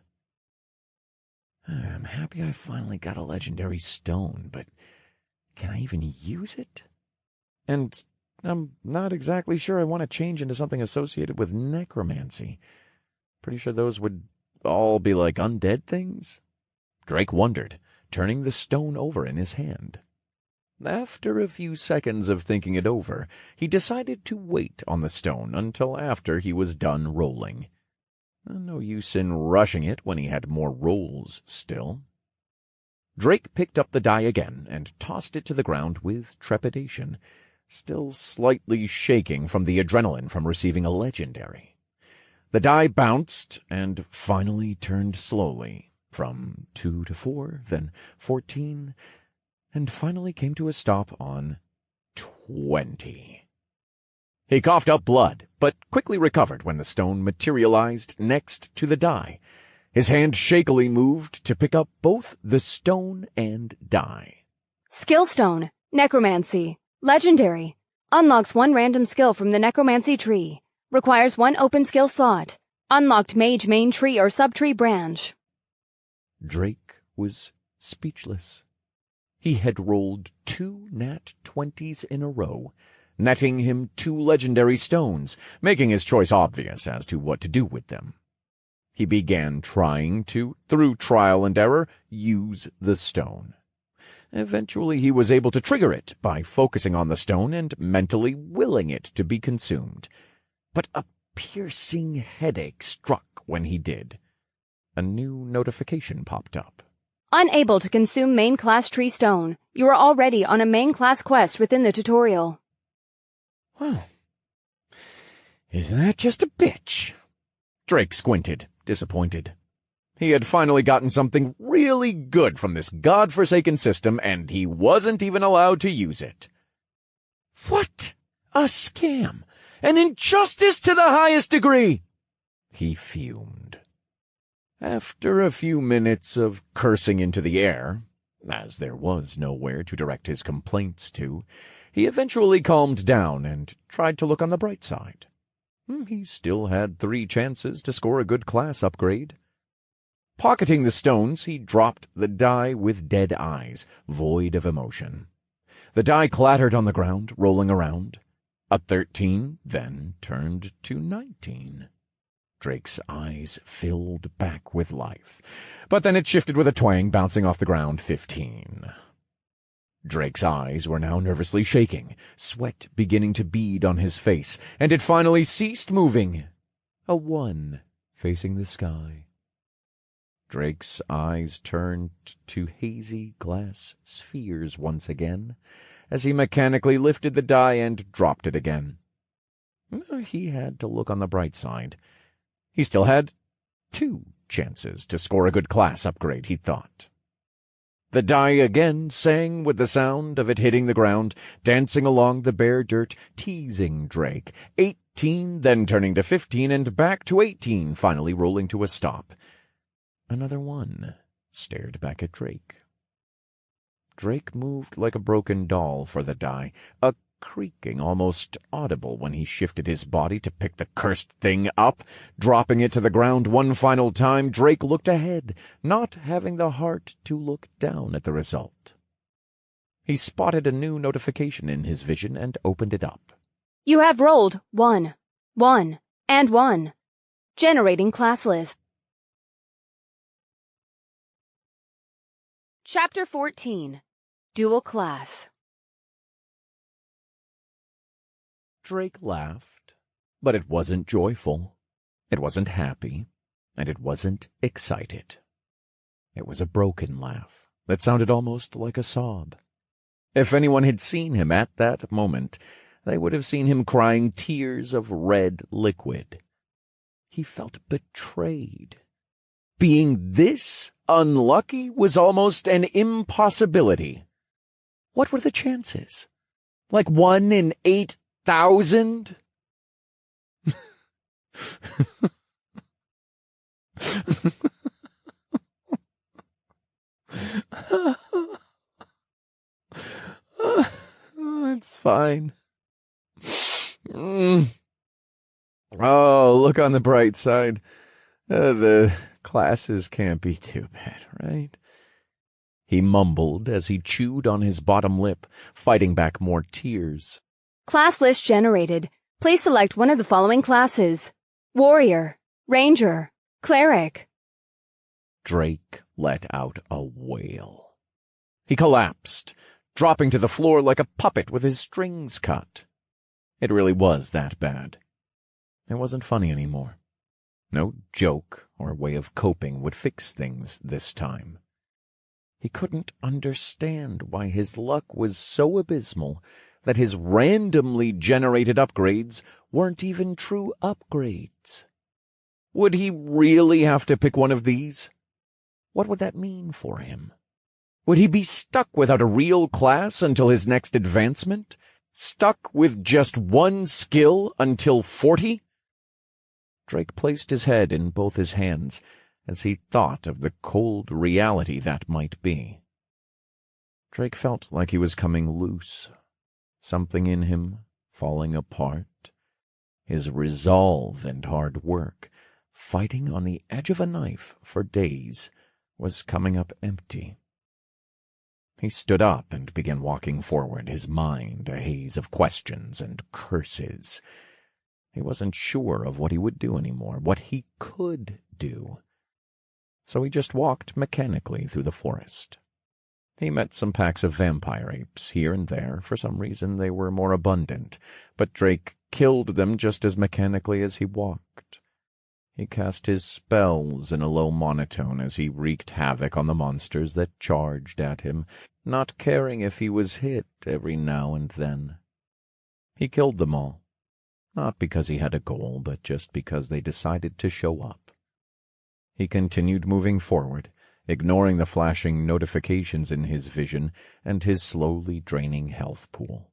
I'm happy I finally got a legendary stone, but can I even use it? And I'm not exactly sure I want to change into something associated with necromancy. Pretty sure those would all be like undead things? Drake wondered, turning the stone over in his hand. After a few seconds of thinking it over, he decided to wait on the stone until after he was done rolling. No use in rushing it when he had more rolls still. Drake picked up the die again and tossed it to the ground with trepidation, still slightly shaking from the adrenaline from receiving a legendary. The die bounced and finally turned slowly, from 2 to 4, then 14, and finally came to a stop on 20. He coughed up blood, but quickly recovered when the stone materialized next to the die. His hand shakily moved to pick up both the stone and die. Skill Stone, Necromancy, Legendary. Unlocks 1 random skill from the Necromancy tree. Requires 1 open skill slot. Unlocked Mage main tree or subtree branch. Drake was speechless. He had rolled 2 nat 20s in a row, netting him 2 legendary stones, making his choice obvious as to what to do with them. He began trying to, through trial and error, use the stone. Eventually he was able to trigger it by focusing on the stone and mentally willing it to be consumed. But a piercing headache struck when he did. A new notification popped up. Unable to consume main class tree stone. You are already on a main class quest within the tutorial. Well, isn't that just a bitch? Drake squinted, disappointed. He had finally gotten something really good from this godforsaken system, and he wasn't even allowed to use it. What a scam! An injustice to the highest degree! He fumed. After a few minutes of cursing into the air, as there was nowhere to direct his complaints to, he eventually calmed down and tried to look on the bright side. He still had 3 chances to score a good class upgrade. Pocketing the stones, he dropped the die with dead eyes, void of emotion. The die clattered on the ground, rolling around. A 13 then turned to 19. Drake's eyes filled back with life, but then it shifted with a twang, bouncing off the ground 15. Drake's eyes were now nervously shaking, sweat beginning to bead on his face, and it finally ceased moving. A 1 facing the sky. Drake's eyes turned to hazy glass spheres once again, as he mechanically lifted the die and dropped it again. He had to look on the bright side. He still had 2 chances to score a good class upgrade, he thought. The die again sang with the sound of it hitting the ground, dancing along the bare dirt, teasing Drake. 18, then turning to 15, and back to 18, finally rolling to a stop. Another 1 stared back at Drake. Drake moved like a broken doll for the die, a creaking almost audible when he shifted his body to pick the cursed thing up. Dropping it to the ground 1 final time, Drake looked ahead, not having the heart to look down at the result. He spotted a new notification in his vision and opened it up. You have rolled 1, 1, and 1. Generating class list. Chapter 14. Dual Class. Drake laughed, but it wasn't joyful. It wasn't happy, and it wasn't excited. It was a broken laugh that sounded almost like a sob. If anyone had seen him at that moment, they would have seen him crying tears of red liquid. He felt betrayed. Being this unlucky was almost an impossibility. What were the chances? Like 1 in 8,000? It's fine. Oh, look on the bright side. The classes can't be too bad, right? He mumbled as he chewed on his bottom lip, fighting back more tears. Class list generated. Please select one of the following classes: Warrior, Ranger, Cleric. Drake let out a wail. He collapsed, dropping to the floor like a puppet with his strings cut. It really was that bad. It wasn't funny anymore. No joke or way of coping would fix things this time. He couldn't understand why his luck was so abysmal that his randomly generated upgrades weren't even true upgrades. Would he really have to pick one of these? What would that mean for him? Would he be stuck without a real class until his next advancement? Stuck with just one skill until 40? Drake placed his head in both his hands as he thought of the cold reality that might be. Drake felt like he was coming loose, something in him falling apart. His resolve and hard work, fighting on the edge of a knife for days, was coming up empty. He stood up and began walking forward, his mind a haze of questions and curses. He wasn't sure of what he would do anymore, what he could do. So he just walked mechanically through the forest. He met some packs of vampire apes here and there. For some reason they were more abundant, but Drake killed them just as mechanically as he walked. He cast his spells in a low monotone as he wreaked havoc on the monsters that charged at him, not caring if he was hit every now and then. He killed them all, not because he had a goal, but just because they decided to show up. He continued moving forward, ignoring the flashing notifications in his vision and his slowly draining health pool.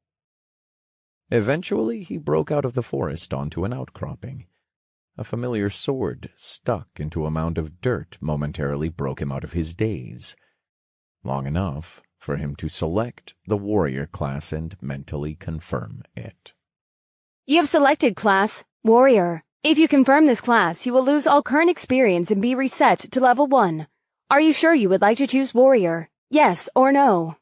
Eventually he broke out of the forest onto an outcropping. A familiar sword stuck into a mound of dirt momentarily broke him out of his daze. Long enough for him to select the warrior class and mentally confirm it. You have selected class Warrior. If you confirm this class, you will lose all current experience and be reset to level 1. Are you sure you would like to choose Warrior? Yes or no?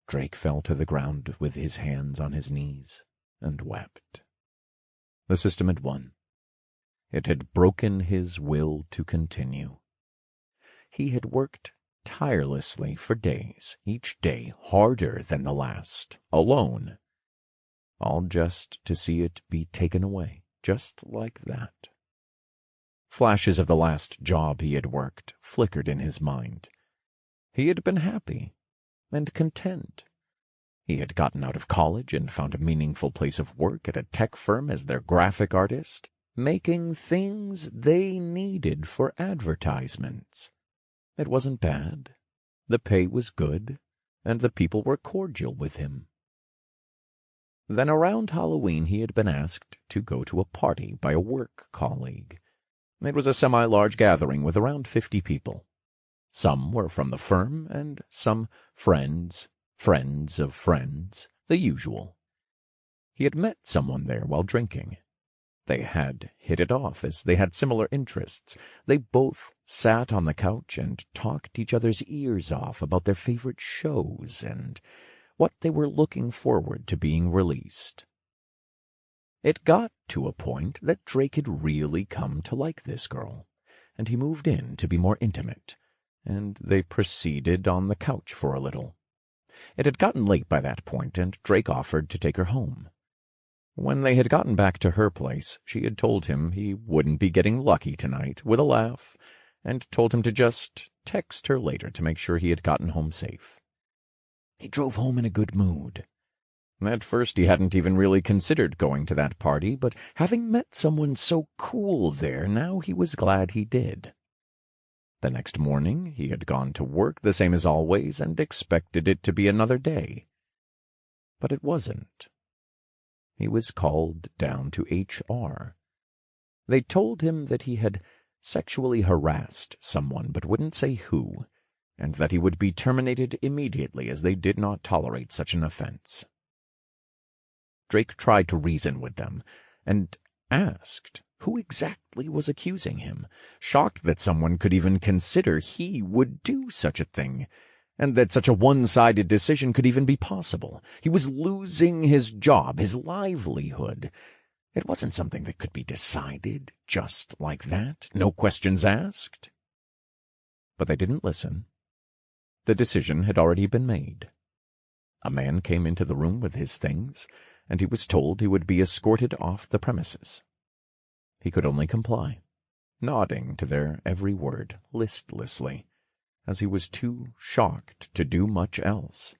Drake fell to the ground with his hands on his knees and wept. The system had won. It had broken his will to continue. He had worked tirelessly for days, each day harder than the last, alone, all just to see it be taken away, just like that. Flashes of the last job he had worked flickered in his mind. He had been happy and content. He had gotten out of college and found a meaningful place of work at a tech firm as their graphic artist, making things they needed for advertisements. It wasn't bad. The pay was good, and the people were cordial with him. Then around Halloween he had been asked to go to a party by a work colleague. It was a semi-large gathering with around 50 people. Some were from the firm, and some friends of friends, the usual. He had met someone there while drinking. They had hit it off as they had similar interests. They both sat on the couch and talked each other's ears off about their favorite shows and what they were looking forward to being released. It got to a point that Drake had really come to like this girl, and he moved in to be more intimate, and they proceeded on the couch for a little. It had gotten late by that point, and Drake offered to take her home. When they had gotten back to her place, she had told him he wouldn't be getting lucky tonight, with a laugh, and told him to just text her later to make sure he had gotten home safe. He drove home in a good mood. At first he hadn't even really considered going to that party, but having met someone so cool there, now he was glad he did. The next morning he had gone to work the same as always and expected it to be another day. But it wasn't. He was called down to HR. They told him that he had sexually harassed someone but wouldn't say who, and that he would be terminated immediately as they did not tolerate such an offense. Drake tried to reason with them, and asked Who exactly was accusing him? Shocked that someone could even consider he would do such a thing, and that such a one-sided decision could even be possible. He was losing his job, his livelihood. It wasn't something that could be decided just like that, no questions asked. But they didn't listen. The decision had already been made. A man came into the room with his things, and he was told he would be escorted off the premises. He could only comply, nodding to their every word listlessly, as he was too shocked to do much else.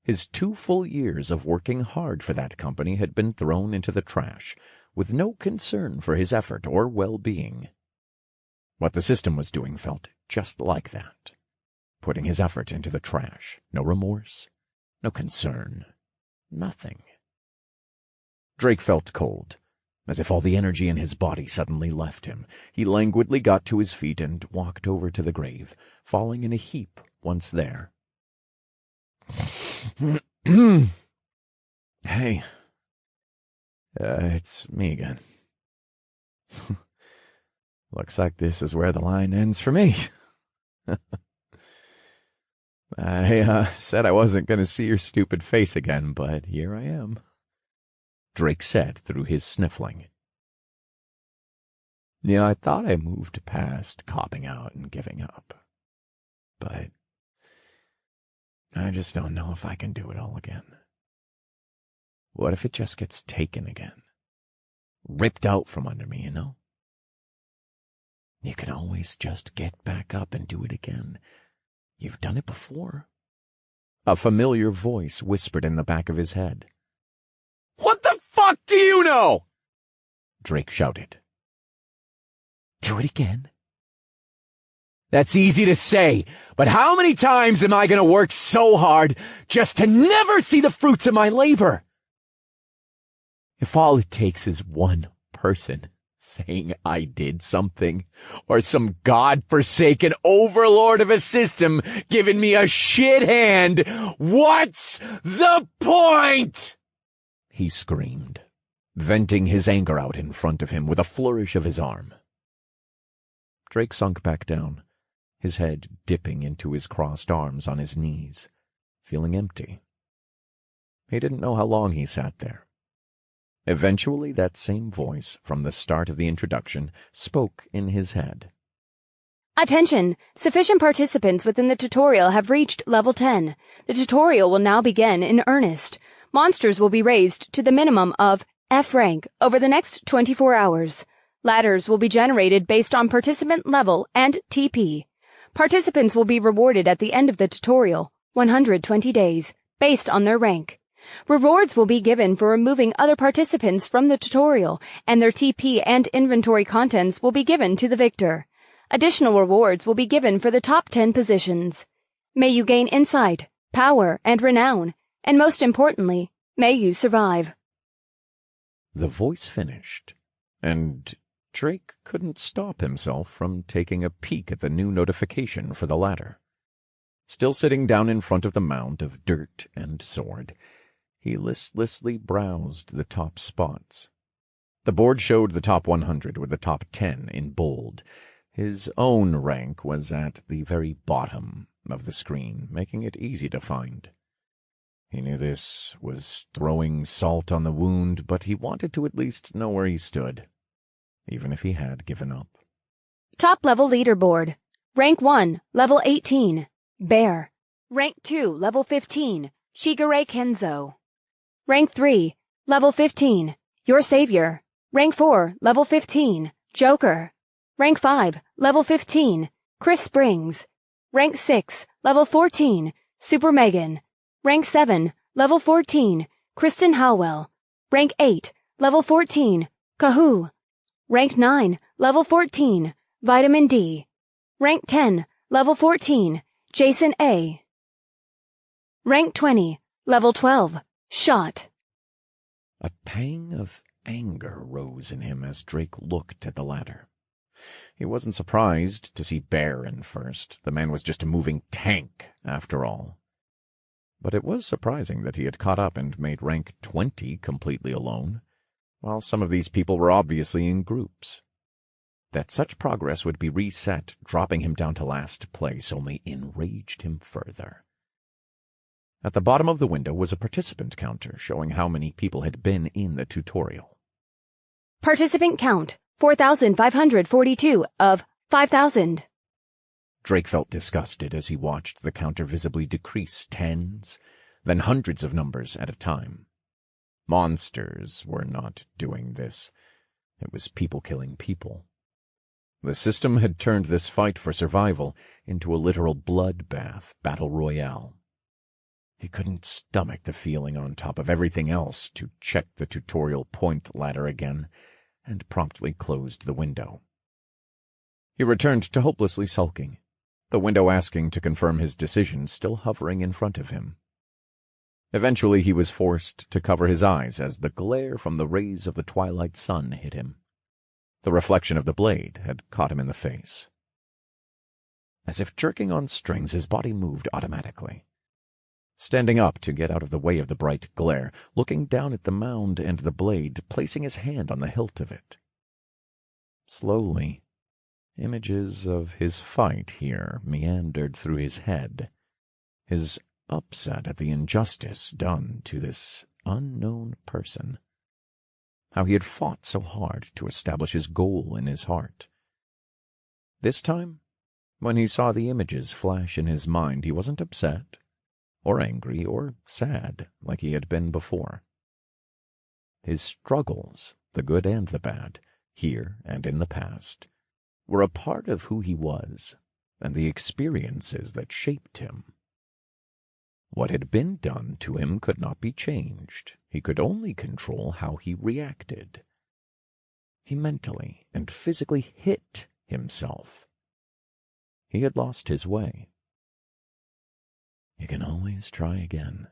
His 2 full years of working hard for that company had been thrown into the trash, with no concern for his effort or well-being. What the system was doing felt just like that, putting his effort into the trash. No remorse, no concern, nothing. Drake felt cold, as if all the energy in his body suddenly left him. He languidly got to his feet and walked over to the grave, falling in a heap once there. Hey, it's me again. Looks like this is where the line ends for me. I said I wasn't going to see your stupid face again, but here I am, Drake said through his sniffling. Yeah, I thought I moved past copping out and giving up, but I just don't know if I can do it all again. What if it just gets taken again? Ripped out from under me, you know? You can always just get back up and do it again. You've done it before. A familiar voice whispered in the back of his head. What the fuck do you know? Drake shouted. Do it again? That's easy to say, but how many times am I going to work so hard just to never see the fruits of my labor? If all it takes is one person saying I did something, or some godforsaken overlord of a system giving me a shit hand, what's the point? He screamed, venting his anger out in front of him with a flourish of his arm. Drake sunk back down, his head dipping into his crossed arms on his knees, feeling empty. He didn't know how long he sat there. Eventually, that same voice from the start of the introduction spoke in his head. Attention! Sufficient participants within the tutorial have reached level 10. The tutorial will now begin in earnest. Monsters will be raised to the minimum of F rank over the next 24 hours. Ladders will be generated based on participant level and TP. Participants will be rewarded at the end of the tutorial, 120 days, based on their rank. Rewards will be given for removing other participants from the tutorial, and their TP and inventory contents will be given to the victor. Additional rewards will be given for the top 10 positions. May you gain insight, power, and renown, and most importantly, may you survive. The voice finished, and Drake couldn't stop himself from taking a peek at the new notification for the ladder. Still sitting down in front of the mound of dirt and sword, he listlessly browsed the top spots. The board showed the top 100 with the top 10 in bold. His own rank was at the very bottom of the screen, making it easy to find. He knew this was throwing salt on the wound, but he wanted to at least know where he stood, even if he had given up. Top level leaderboard. Rank 1, level 18, Bear. Rank 2, level 15, Shigure Kenzo. Rank 3, level 15, Your Savior. Rank 4, level 15, Joker. Rank 5, level 15, Chris Springs. Rank 6, level 14, Super Megan. Rank 7, level 14, Kristen Howell. Rank 8, level 14, Kahoo. Rank 9, level 14, Vitamin D. Rank 10, level 14, Jason A. Rank 20, level 12, Shot. A pang of anger rose in him as Drake looked at the ladder. He wasn't surprised to see Bear in first. The man was just a moving tank, after all. But it was surprising that he had caught up and made rank 20 completely alone. while some of these people were obviously in groups. That such progress would be reset, dropping him down to last place, only enraged him further. At the bottom of the window was a participant counter showing how many people had been in the tutorial. Participant count, 4,542 of 5,000. Drake felt disgusted as he watched the counter visibly decrease tens, then hundreds of numbers at a time. Monsters were not doing this. It was people killing people. The system had turned this fight for survival into a literal bloodbath battle royale. He couldn't stomach the feeling on top of everything else to check the tutorial point ladder again, and promptly closed the window. He returned to hopelessly sulking, the window asking to confirm his decision still hovering in front of him. Eventually he was forced to cover his eyes as the glare from the rays of the twilight sun hit him. The reflection of the blade had caught him in the face. As if jerking on strings, his body moved automatically. Standing up to get out of the way of the bright glare, looking down at the mound and the blade, placing his hand on the hilt of it. Slowly, images of his fight here meandered through his head, his upset at the injustice done to this unknown person. How he had fought so hard to establish his goal in his heart. This time, when he saw the images flash in his mind, he wasn't upset, or angry, or sad like he had been before. His struggles, the good and the bad, here and in the past, were a part of who he was, and the experiences that shaped him. What had been done to him could not be changed. He could only control how he reacted. He mentally and physically hit himself. He had lost his way. You can always try again.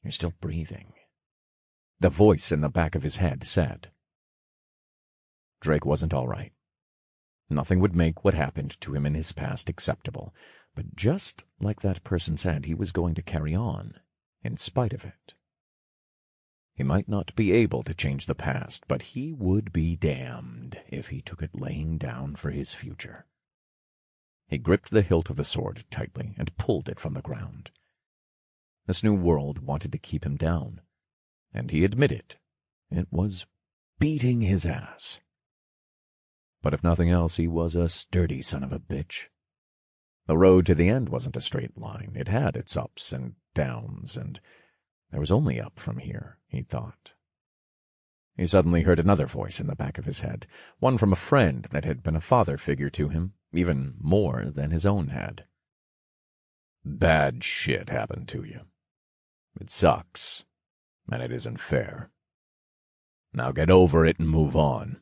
You're still breathing, the voice in the back of his head said. Drake wasn't all right. Nothing would make what happened to him in his past acceptable, but just like that person said, he was going to carry on, in spite of it. He might not be able to change the past, but he would be damned if he took it laying down for his future. He gripped the hilt of the sword tightly and pulled it from the ground. This new world wanted to keep him down, and he admitted it was beating his ass. But if nothing else, he was a sturdy son of a bitch. The road to the end wasn't a straight line. It had its ups and downs, and there was only up from here, he thought. He suddenly heard another voice in the back of his head, one from a friend that had been a father figure to him, even more than his own had. Bad shit happened to you. It sucks, and it isn't fair. Now get over it and move on.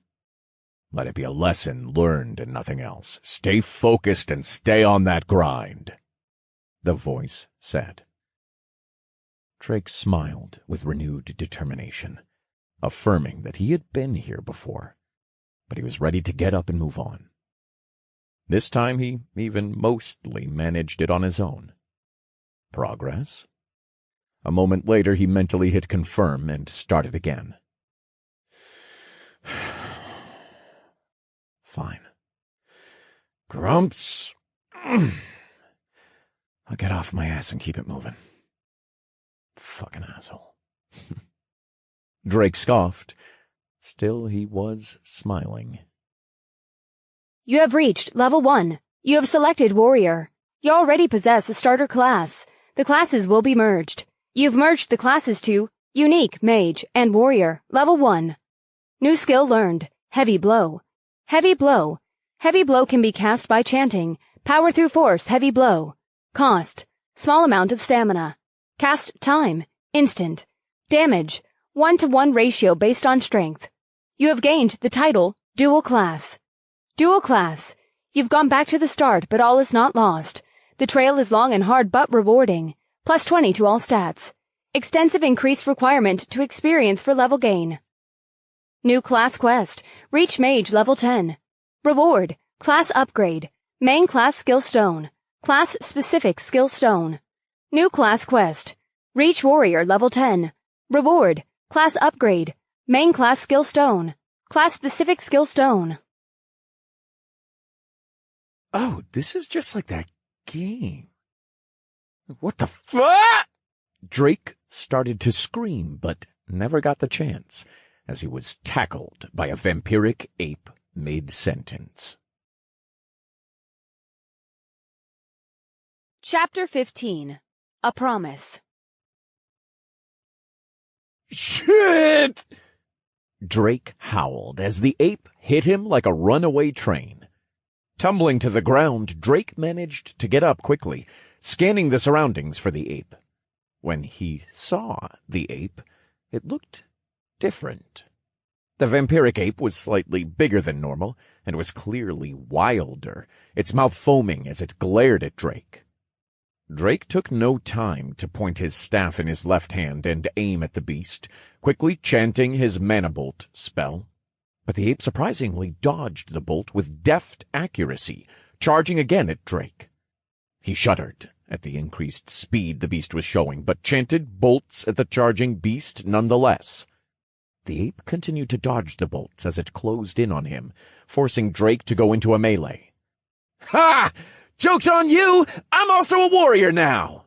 Let it be a lesson learned and nothing else. Stay focused and stay on that grind, the voice said. Drake smiled with renewed determination, affirming that he had been here before, but he was ready to get up and move on. This time he even mostly managed it on his own. Progress? A moment later he mentally hit confirm and started again. Fine. Grumps. I'll get off my ass and keep it moving. Fucking asshole. Drake scoffed. Still, he was smiling. You have reached level 1. You have selected warrior. You already possess a starter class. The classes will be merged. You've merged the classes to unique, mage, and warrior, level 1. New skill learned, heavy blow. Heavy blow. Heavy blow can be cast by chanting. Power through force, heavy blow. Cost, small amount of stamina. Cast time, instant. Damage, 1-to-1 ratio based on strength. You have gained the title, dual class. Dual class. You've gone back to the start, but all is not lost. The trail is long and hard but rewarding. Plus 20 to all stats. Extensive increased requirement to experience for level gain. New class quest. Reach mage level 10. Reward. Class upgrade. Main class skill stone. Class specific skill stone. New class quest. Reach warrior level 10. Reward. Class upgrade. Main class skill stone. Class-specific skill stone. Oh, this is just like that game. What the fuck? Drake started to scream, but never got the chance, as he was tackled by a vampiric ape mid-sentence. Chapter 15. A Promise. Shit! Drake howled as the ape hit him like a runaway train. Tumbling to the ground, Drake managed to get up quickly, scanning the surroundings for the ape. When he saw the ape, it looked different. The vampiric ape was slightly bigger than normal, and was clearly wilder, its mouth foaming as it glared at Drake. Drake took no time to point his staff in his left hand and aim at the beast, quickly chanting his mana bolt spell. But the ape surprisingly dodged the bolt with deft accuracy, charging again at Drake. He shuddered at the increased speed the beast was showing, but chanted bolts at the charging beast nonetheless. The ape continued to dodge the bolts as it closed in on him, forcing Drake to go into a melee. "Ha! Joke's on you! I'm also a warrior now!"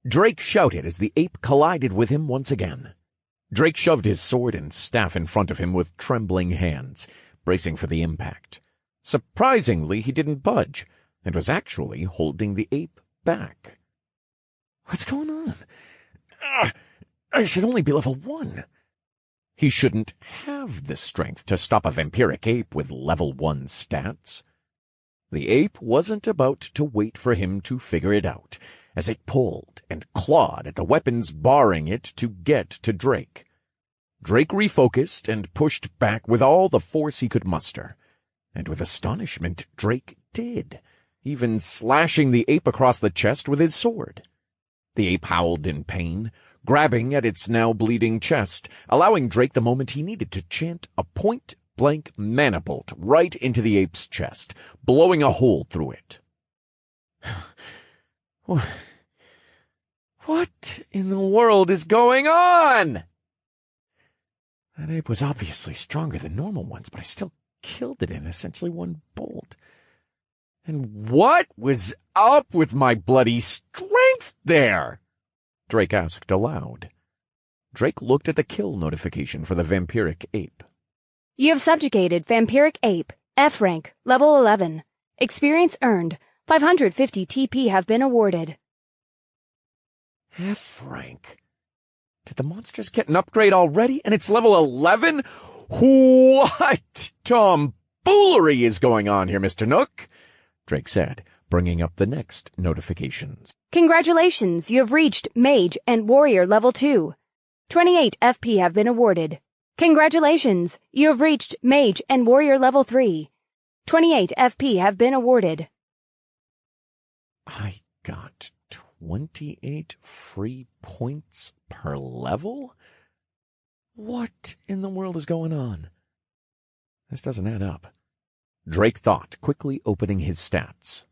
Drake shouted as the ape collided with him once again. Drake shoved his sword and staff in front of him with trembling hands, bracing for the impact. Surprisingly, he didn't budge, and was actually holding the ape back. What's going on? I should only be level 1. He shouldn't have the strength to stop a vampiric ape with level 1 stats. The ape wasn't about to wait for him to figure it out, as it pulled and clawed at the weapons barring it to get to Drake. Drake refocused and pushed back with all the force he could muster, and with astonishment Drake did, even slashing the ape across the chest with his sword. The ape howled in pain, grabbing at its now bleeding chest, allowing Drake the moment he needed to chant a point-blank mana bolt right into the ape's chest, blowing a hole through it. What in the world is going on? That ape was obviously stronger than normal ones, but I still killed it in essentially one bolt. And what was up with my bloody strength there? Drake asked aloud. Drake looked at the kill notification for the vampiric ape. You have subjugated Vampiric Ape, F rank, level 11. Experience earned. 550 TP have been awarded. F rank? Did the monsters get an upgrade already and it's level 11? What tomfoolery is going on here, Mr. Nook? Drake said, bringing up the next notifications. Congratulations, you have reached Mage and Warrior level 2. 28 FP have been awarded. Congratulations, you have reached Mage and Warrior level 3. 28 FP have been awarded. I got 28 free points per level? What in the world is going on? This doesn't add up. Drake thought, quickly opening his stats.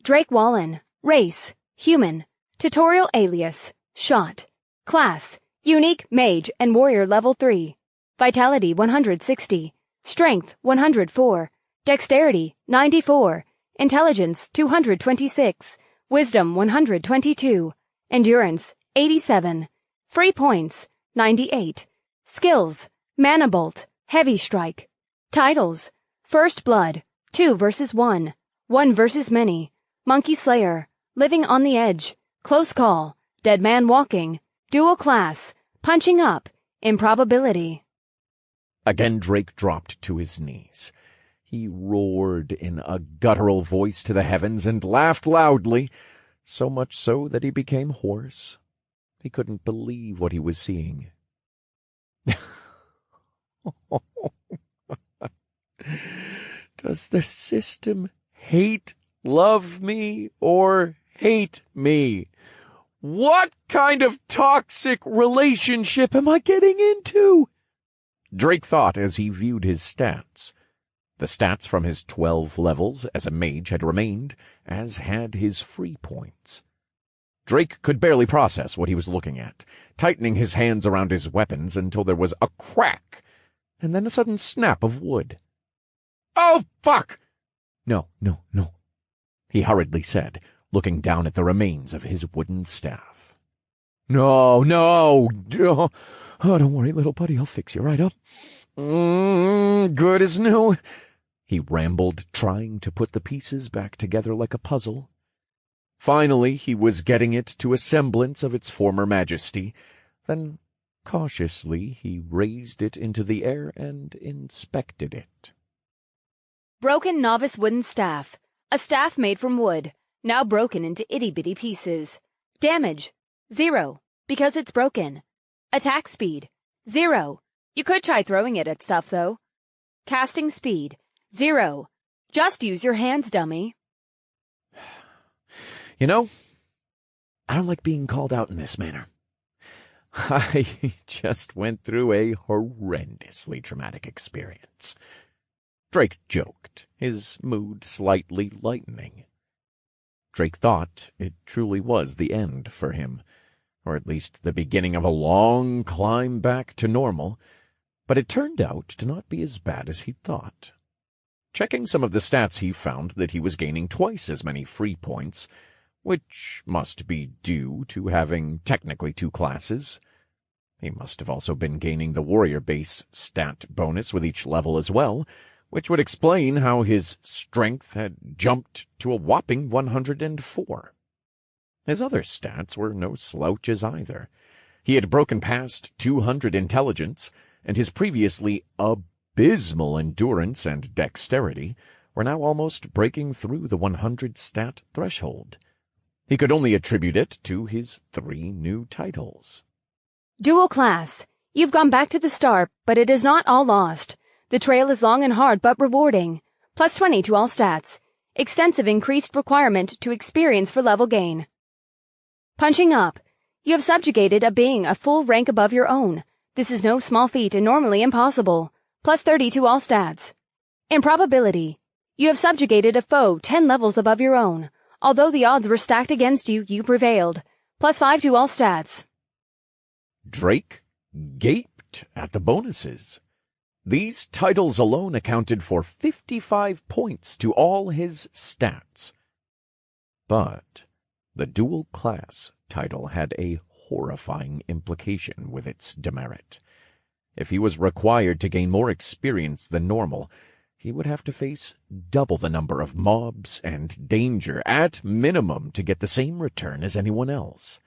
Drake Wallen. Race. Human. Tutorial alias. Shot. Class. Unique Mage and Warrior level 3. Vitality 160. Strength 104. Dexterity 94. Intelligence 226. Wisdom 122. Endurance 87. Free points 98. Skills. Mana Bolt. Heavy Strike. Titles. First Blood. 2 vs 1. 1 vs Many. Monkey Slayer. Living on the Edge. Close Call. Dead Man Walking. Dual Class. Punching Up. Improbability. Again Drake dropped to his knees. He roared in a guttural voice to the heavens and laughed loudly, so much so that he became hoarse. He couldn't believe what he was seeing. Does the system love me, or hate me? What kind of toxic relationship am I getting into? Drake thought as he viewed his stats. The stats from his 12 levels as a mage had remained, as had his free points. Drake could barely process what he was looking at, tightening his hands around his weapons until there was a crack and then a sudden snap of wood. "Oh, fuck!" No, he hurriedly said, looking down at the remains of his wooden staff. No. Oh, don't worry, little buddy. I'll fix you right up. Good as new. He rambled, trying to put the pieces back together like a puzzle. Finally, he was getting it to a semblance of its former majesty. Then, cautiously, he raised it into the air and inspected it. Broken novice wooden staff. A staff made from wood, now broken into itty-bitty pieces. Damage, 0, because it's broken. Attack speed, 0. You could try throwing it at stuff, though. Casting speed, 0. Just use your hands, dummy. You know, I don't like being called out in this manner. I just went through a horrendously traumatic experience. Drake joked, his mood slightly lightening. Drake thought it truly was the end for him, or at least the beginning of a long climb back to normal, but it turned out to not be as bad as he thought. Checking some of the stats, he found that he was gaining twice as many free points, which must be due to having technically 2 classes. He must have also been gaining the warrior base stat bonus with each level as well, which would explain how his strength had jumped to a whopping 104. His other stats were no slouches either. He had broken past 200 intelligence, and his previously abysmal endurance and dexterity were now almost breaking through the 100 stat threshold. He could only attribute it to his 3 new titles. Dual class. You've gone back to the start, but it is not all lost. The trail is long and hard, but rewarding. Plus 20 to all stats. Extensive increased requirement to experience for level gain. Punching up. You have subjugated a being a full rank above your own. This is no small feat and normally impossible. Plus 30 to all stats. Improbability. You have subjugated a foe 10 levels above your own. Although the odds were stacked against you, you prevailed. Plus 5 to all stats. Drake gaped at the bonuses. These titles alone accounted for 55 points to all his stats. But the dual class title had a horrifying implication with its demerit. If he was required to gain more experience than normal, he would have to face double the number of mobs and danger at minimum to get the same return as anyone else.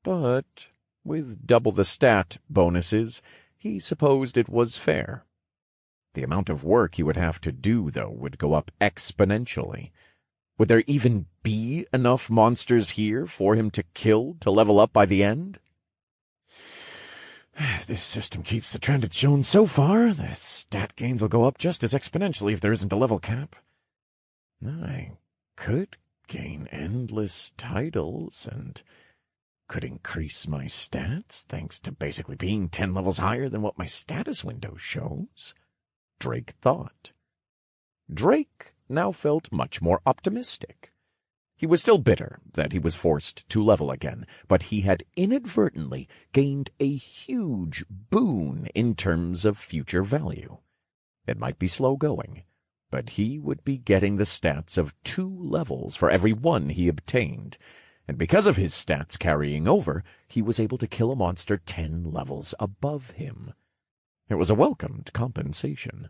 But with double the stat bonuses, he supposed it was fair. The amount of work he would have to do, though, would go up exponentially. Would there even be enough monsters here for him to kill to level up by the end? If this system keeps the trend it's shown so far, the stat gains will go up just as exponentially if there isn't a level cap. I could gain endless titles and could increase my stats thanks to basically being 10 levels higher than what my status window shows, Drake thought. Drake now felt much more optimistic. He was still bitter that he was forced to level again, but he had inadvertently gained a huge boon in terms of future value. It might be slow going, but he would be getting the stats of 2 levels for every 1 he obtained, and because of his stats carrying over, he was able to kill a monster 10 levels above him. It was a welcomed compensation.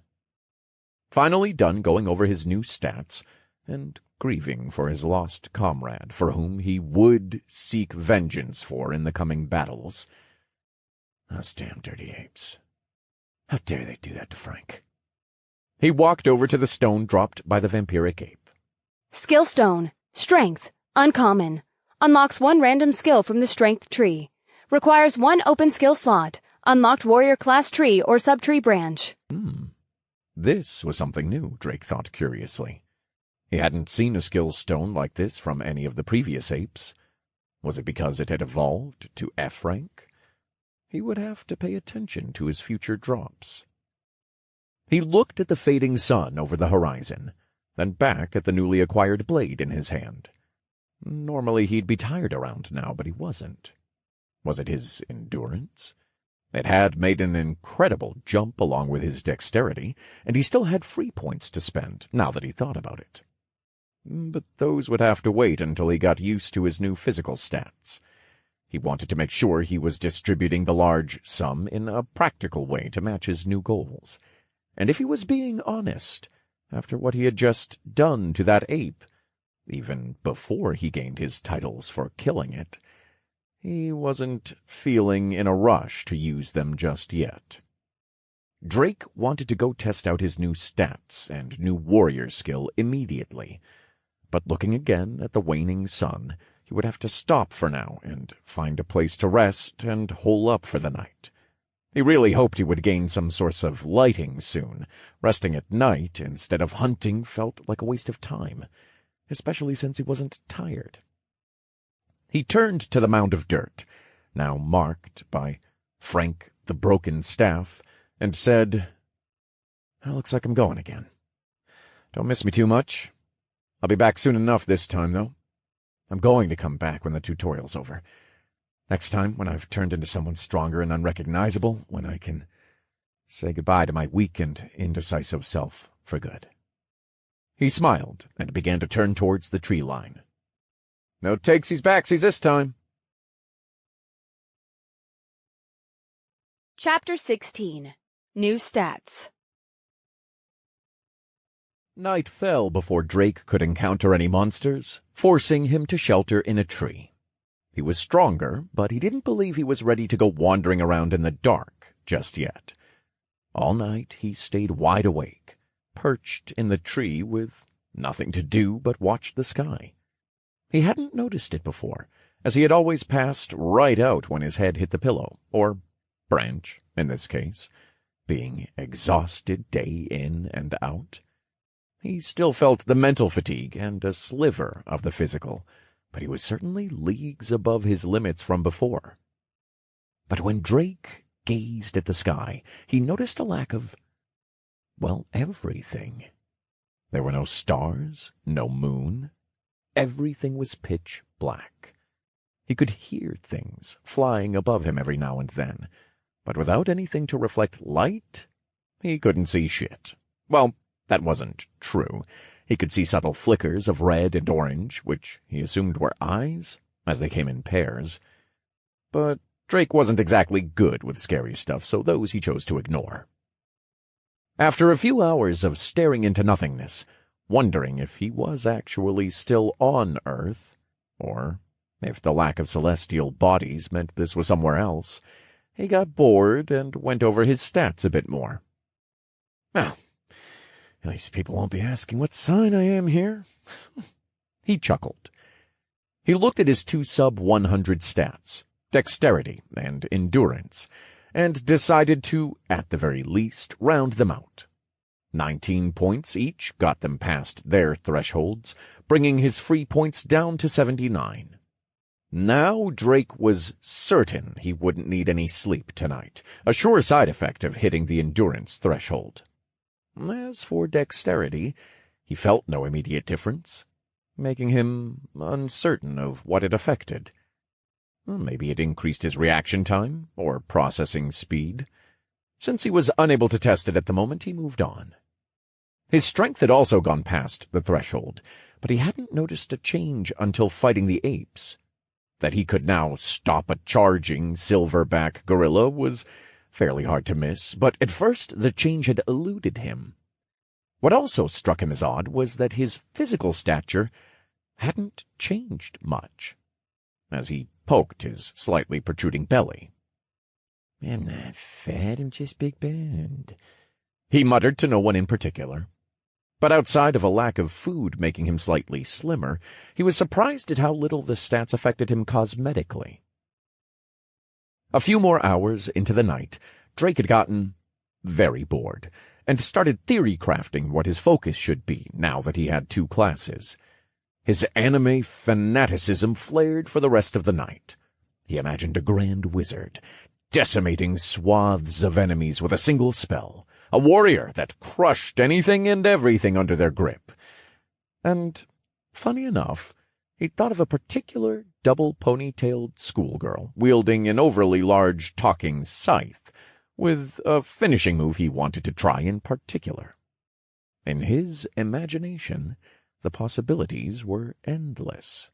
Finally done going over his new stats, and grieving for his lost comrade, for whom he would seek vengeance for in the coming battles. Those damn dirty apes. How dare they do that to Frank? He walked over to the stone dropped by the vampiric ape. Skill stone. Strength. Uncommon. Unlocks 1 random skill from the strength tree. Requires 1 open skill slot. Unlocked warrior class tree or sub-tree branch. This was something new, Drake thought curiously. He hadn't seen a skill stone like this from any of the previous apes. Was it because it had evolved to F rank? He would have to pay attention to his future drops. He looked at the fading sun over the horizon, then back at the newly acquired blade in his hand. Normally he'd be tired around now, but he wasn't. Was it his endurance? It had made an incredible jump along with his dexterity, and he still had free points to spend, now that he thought about it. But those would have to wait until he got used to his new physical stats. He wanted to make sure he was distributing the large sum in a practical way to match his new goals. And if he was being honest, after what he had just done to that ape, even before he gained his titles for killing it, he wasn't feeling in a rush to use them just yet. Drake wanted to go test out his new stats and new warrior skill immediately, but looking again at the waning sun, he would have to stop for now and find a place to rest and hole up for the night. He really hoped he would gain some source of lighting soon. Resting at night instead of hunting felt like a waste of time, especially since he wasn't tired. He turned to the mound of dirt, now marked by Frank the Broken Staff, and said, "Looks like I'm going again. Don't miss me too much. I'll be back soon enough this time, though. I'm going to come back when the tutorial's over. Next time, when I've turned into someone stronger and unrecognizable, when I can say goodbye to my weak and indecisive self for good." He smiled and began to turn towards the tree line. No takesies backsies this time. Chapter 16. New Stats. Night fell before Drake could encounter any monsters, forcing him to shelter in a tree. He was stronger, but he didn't believe he was ready to go wandering around in the dark just yet. All night he stayed wide awake, perched in the tree with nothing to do but watch the sky. He hadn't noticed it before, as he had always passed right out when his head hit the pillow, or branch in this case, being exhausted day in and out. He still felt the mental fatigue and a sliver of the physical, but he was certainly leagues above his limits from before. But when Drake gazed at the sky, he noticed a lack of, everything. There were no stars, no moon. Everything was pitch black. He could hear things flying above him every now and then, but without anything to reflect light, he couldn't see shit. Well, that wasn't true. He could see subtle flickers of red and orange, which he assumed were eyes, as they came in pairs. But Drake wasn't exactly good with scary stuff, so those he chose to ignore. After a few hours of staring into nothingness, wondering if he was actually still on Earth, or if the lack of celestial bodies meant this was somewhere else, he got bored and went over his stats a bit more. Well, at least people won't be asking what sign I am here. He chuckled. He looked at his two sub-100 stats, dexterity and endurance, and decided to, at the very least, round them out. 19 points each got them past their thresholds, bringing his free points down to 79. Now Drake was certain he wouldn't need any sleep tonight, a sure side effect of hitting the endurance threshold. As for dexterity, he felt no immediate difference, making him uncertain of what it affected. Maybe it increased his reaction time or processing speed. Since he was unable to test it at the moment, he moved on. His strength had also gone past the threshold, but he hadn't noticed a change until fighting the apes. That he could now stop a charging silverback gorilla was fairly hard to miss, but at first the change had eluded him. What also struck him as odd was that his physical stature hadn't changed much, as he poked his slightly protruding belly. "I'm not fat, I'm just big boned," he muttered to no one in particular. But outside of a lack of food making him slightly slimmer, he was surprised at how little the stats affected him cosmetically. A few more hours into the night, Drake had gotten very bored, and started theory-crafting what his focus should be now that he had 2 classes. His anime fanaticism flared for the rest of the night. He imagined a grand wizard, decimating swaths of enemies with a single spell, a warrior that crushed anything and everything under their grip. And, funny enough, He'd thought of a particular double-ponytailed schoolgirl wielding an overly large talking scythe, with a finishing move he wanted to try in particular. In his imagination, the possibilities were endless.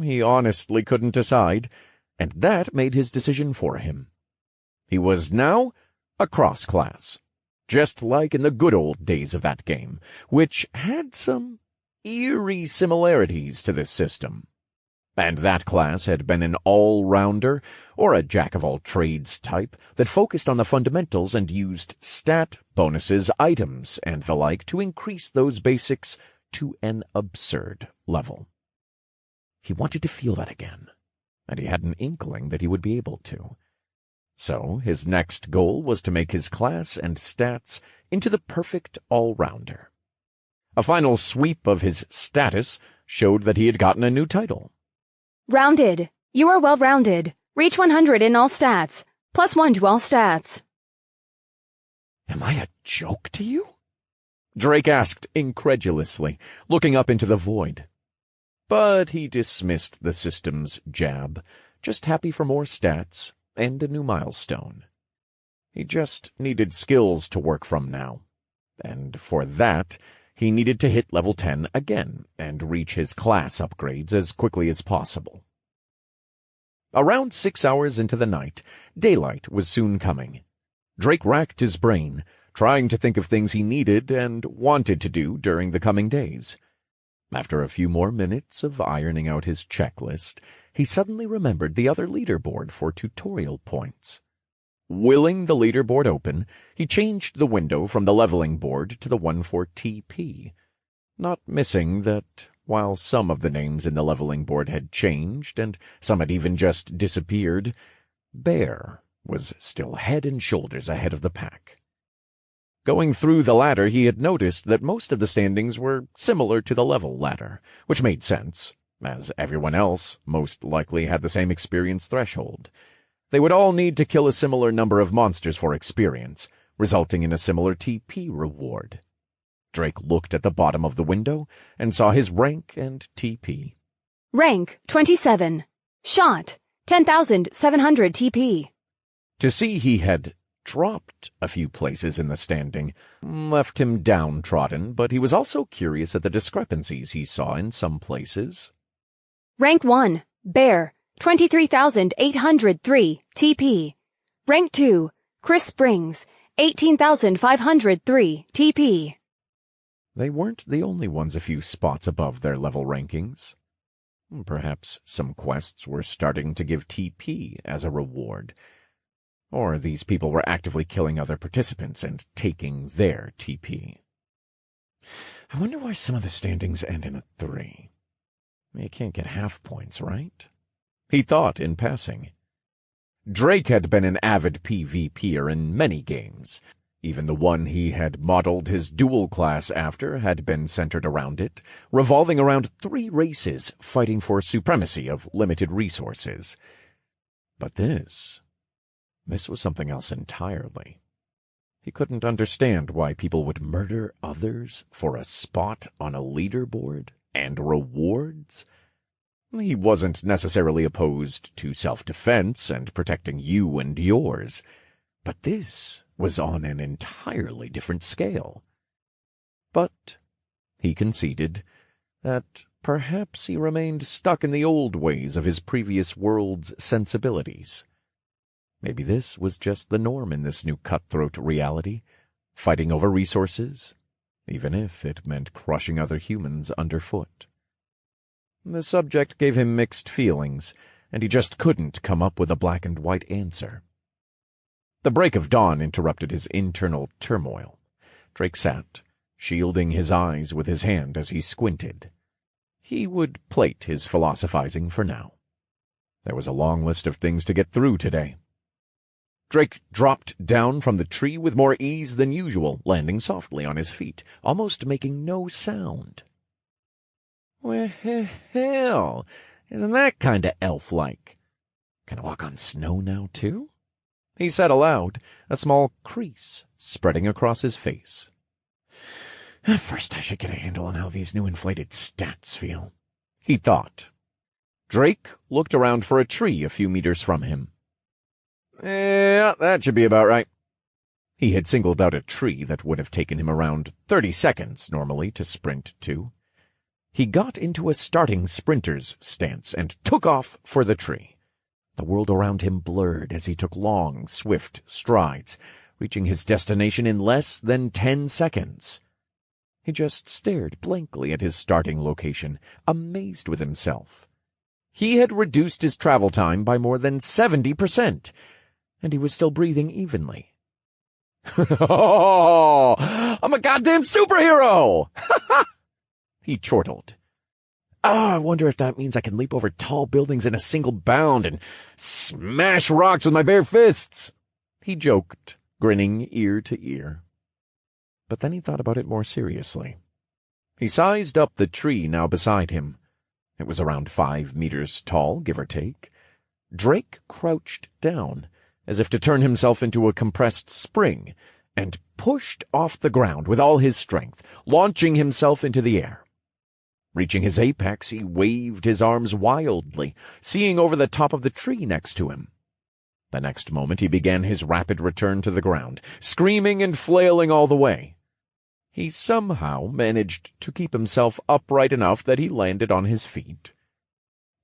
He honestly couldn't decide, and that made his decision for him. He was now a cross-class, just like in the good old days of that game, which had some eerie similarities to this system. And that class had been an all-rounder, or a jack-of-all-trades type, that focused on the fundamentals and used stat, bonuses, items, and the like to increase those basics to an absurd level. He wanted to feel that again, and he had an inkling that he would be able to. So his next goal was to make his class and stats into the perfect all-rounder. A final sweep of his status showed that he had gotten a new title. Rounded. You are well-rounded. Reach 100 in all stats. +1 to all stats. Am I a joke to you? Drake asked incredulously, looking up into the void. But he dismissed the system's jab, just happy for more stats and a new milestone. He just needed skills to work from now, and for that, he needed to hit level 10 again and reach his class upgrades as quickly as possible. Around 6 hours into the night, daylight was soon coming. Drake racked his brain, trying to think of things he needed and wanted to do during the coming days. After a few more minutes of ironing out his checklist, he suddenly remembered the other leaderboard for tutorial points. Willing the leaderboard open, he changed the window from the leveling board to the one for TP, not missing that while some of the names in the leveling board had changed and some had even just disappeared, Bear was still head and shoulders ahead of the pack. Going through the ladder, he had noticed that most of the standings were similar to the level ladder, which made sense, as everyone else most likely had the same experience threshold. They would all need to kill a similar number of monsters for experience, resulting in a similar TP reward. Drake looked at the bottom of the window and saw his rank and TP. Rank 27. Shot 10,700 TP. To see he had dropped a few places in the standing left him downtrodden, but he was also curious at the discrepancies he saw in some places. Rank 1. Bear 23,803 TP. Rank 2. Chris Springs 18,503 TP. They weren't the only ones a few spots above their level rankings. Perhaps some quests were starting to give TP as a reward, or these people were actively killing other participants and taking their TP. I wonder why some of the standings end in a 3. You can't get half points, right? He thought in passing. Drake had been an avid PvPer in many games. Even the one he had modeled his dual class after had been centered around it, revolving around 3 races fighting for supremacy of limited resources. But this was something else entirely. He couldn't understand why people would murder others for a spot on a leaderboard and rewards. He wasn't necessarily opposed to self-defense and protecting you and yours, but this was on an entirely different scale. But he conceded that perhaps he remained stuck in the old ways of his previous world's sensibilities. Maybe this was just the norm in this new cutthroat reality, fighting over resources, even if it meant crushing other humans underfoot. The subject gave him mixed feelings, and he just couldn't come up with a black-and-white answer. The break of dawn interrupted his internal turmoil. Drake sat, shielding his eyes with his hand as he squinted. He would plate his philosophizing for now. There was a long list of things to get through today. Drake dropped down from the tree with more ease than usual, landing softly on his feet, almost making no sound. Well, hell, isn't that kind of elf-like? Can I walk on snow now, too? He said aloud, a small crease spreading across his face. First, I should get a handle on how these new inflated stats feel. he thought. Drake looked around for a tree a few meters from him. Yeah, that should be about right. He had singled out a tree that would have taken him around 30 seconds normally to sprint to. He got into a starting sprinter's stance and took off for the tree. The world around him blurred as he took long, swift strides, reaching his destination in less than 10 seconds. He just stared blankly at his starting location, amazed with himself. He had reduced his travel time by more than 70%, and he was still breathing evenly. Oh, I'm a goddamn superhero! He chortled. I wonder if that means I can leap over tall buildings in a single bound and smash rocks with my bare fists. He joked, grinning ear to ear. But then he thought about it more seriously. He sized up the tree now beside him. It was around 5 meters tall, give or take. Drake crouched down, as if to turn himself into a compressed spring, and pushed off the ground with all his strength, launching himself into the air. Reaching his apex, he waved his arms wildly, seeing over the top of the tree next to him. The next moment he began his rapid return to the ground, screaming and flailing all the way. He somehow managed to keep himself upright enough that he landed on his feet.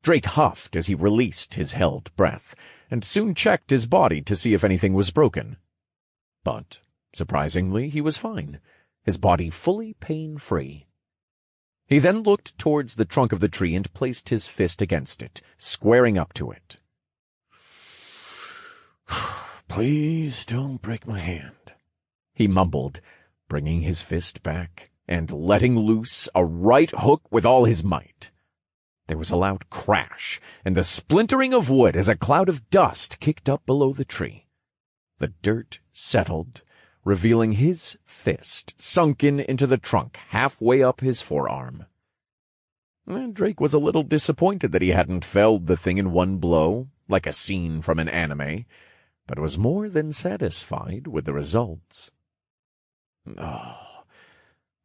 Drake huffed as he released his held breath, and soon checked his body to see if anything was broken. But, surprisingly, he was fine, his body fully pain-free. He then looked towards the trunk of the tree and placed his fist against it, squaring up to it. "Please don't break my hand," he mumbled, bringing his fist back and letting loose a right hook with all his might. There was a loud crash and the splintering of wood as a cloud of dust kicked up below the tree. The dirt settled, revealing his fist sunken into the trunk halfway up his forearm. Drake was a little disappointed that he hadn't felled the thing in one blow, like a scene from an anime, but was more than satisfied with the results. Oh,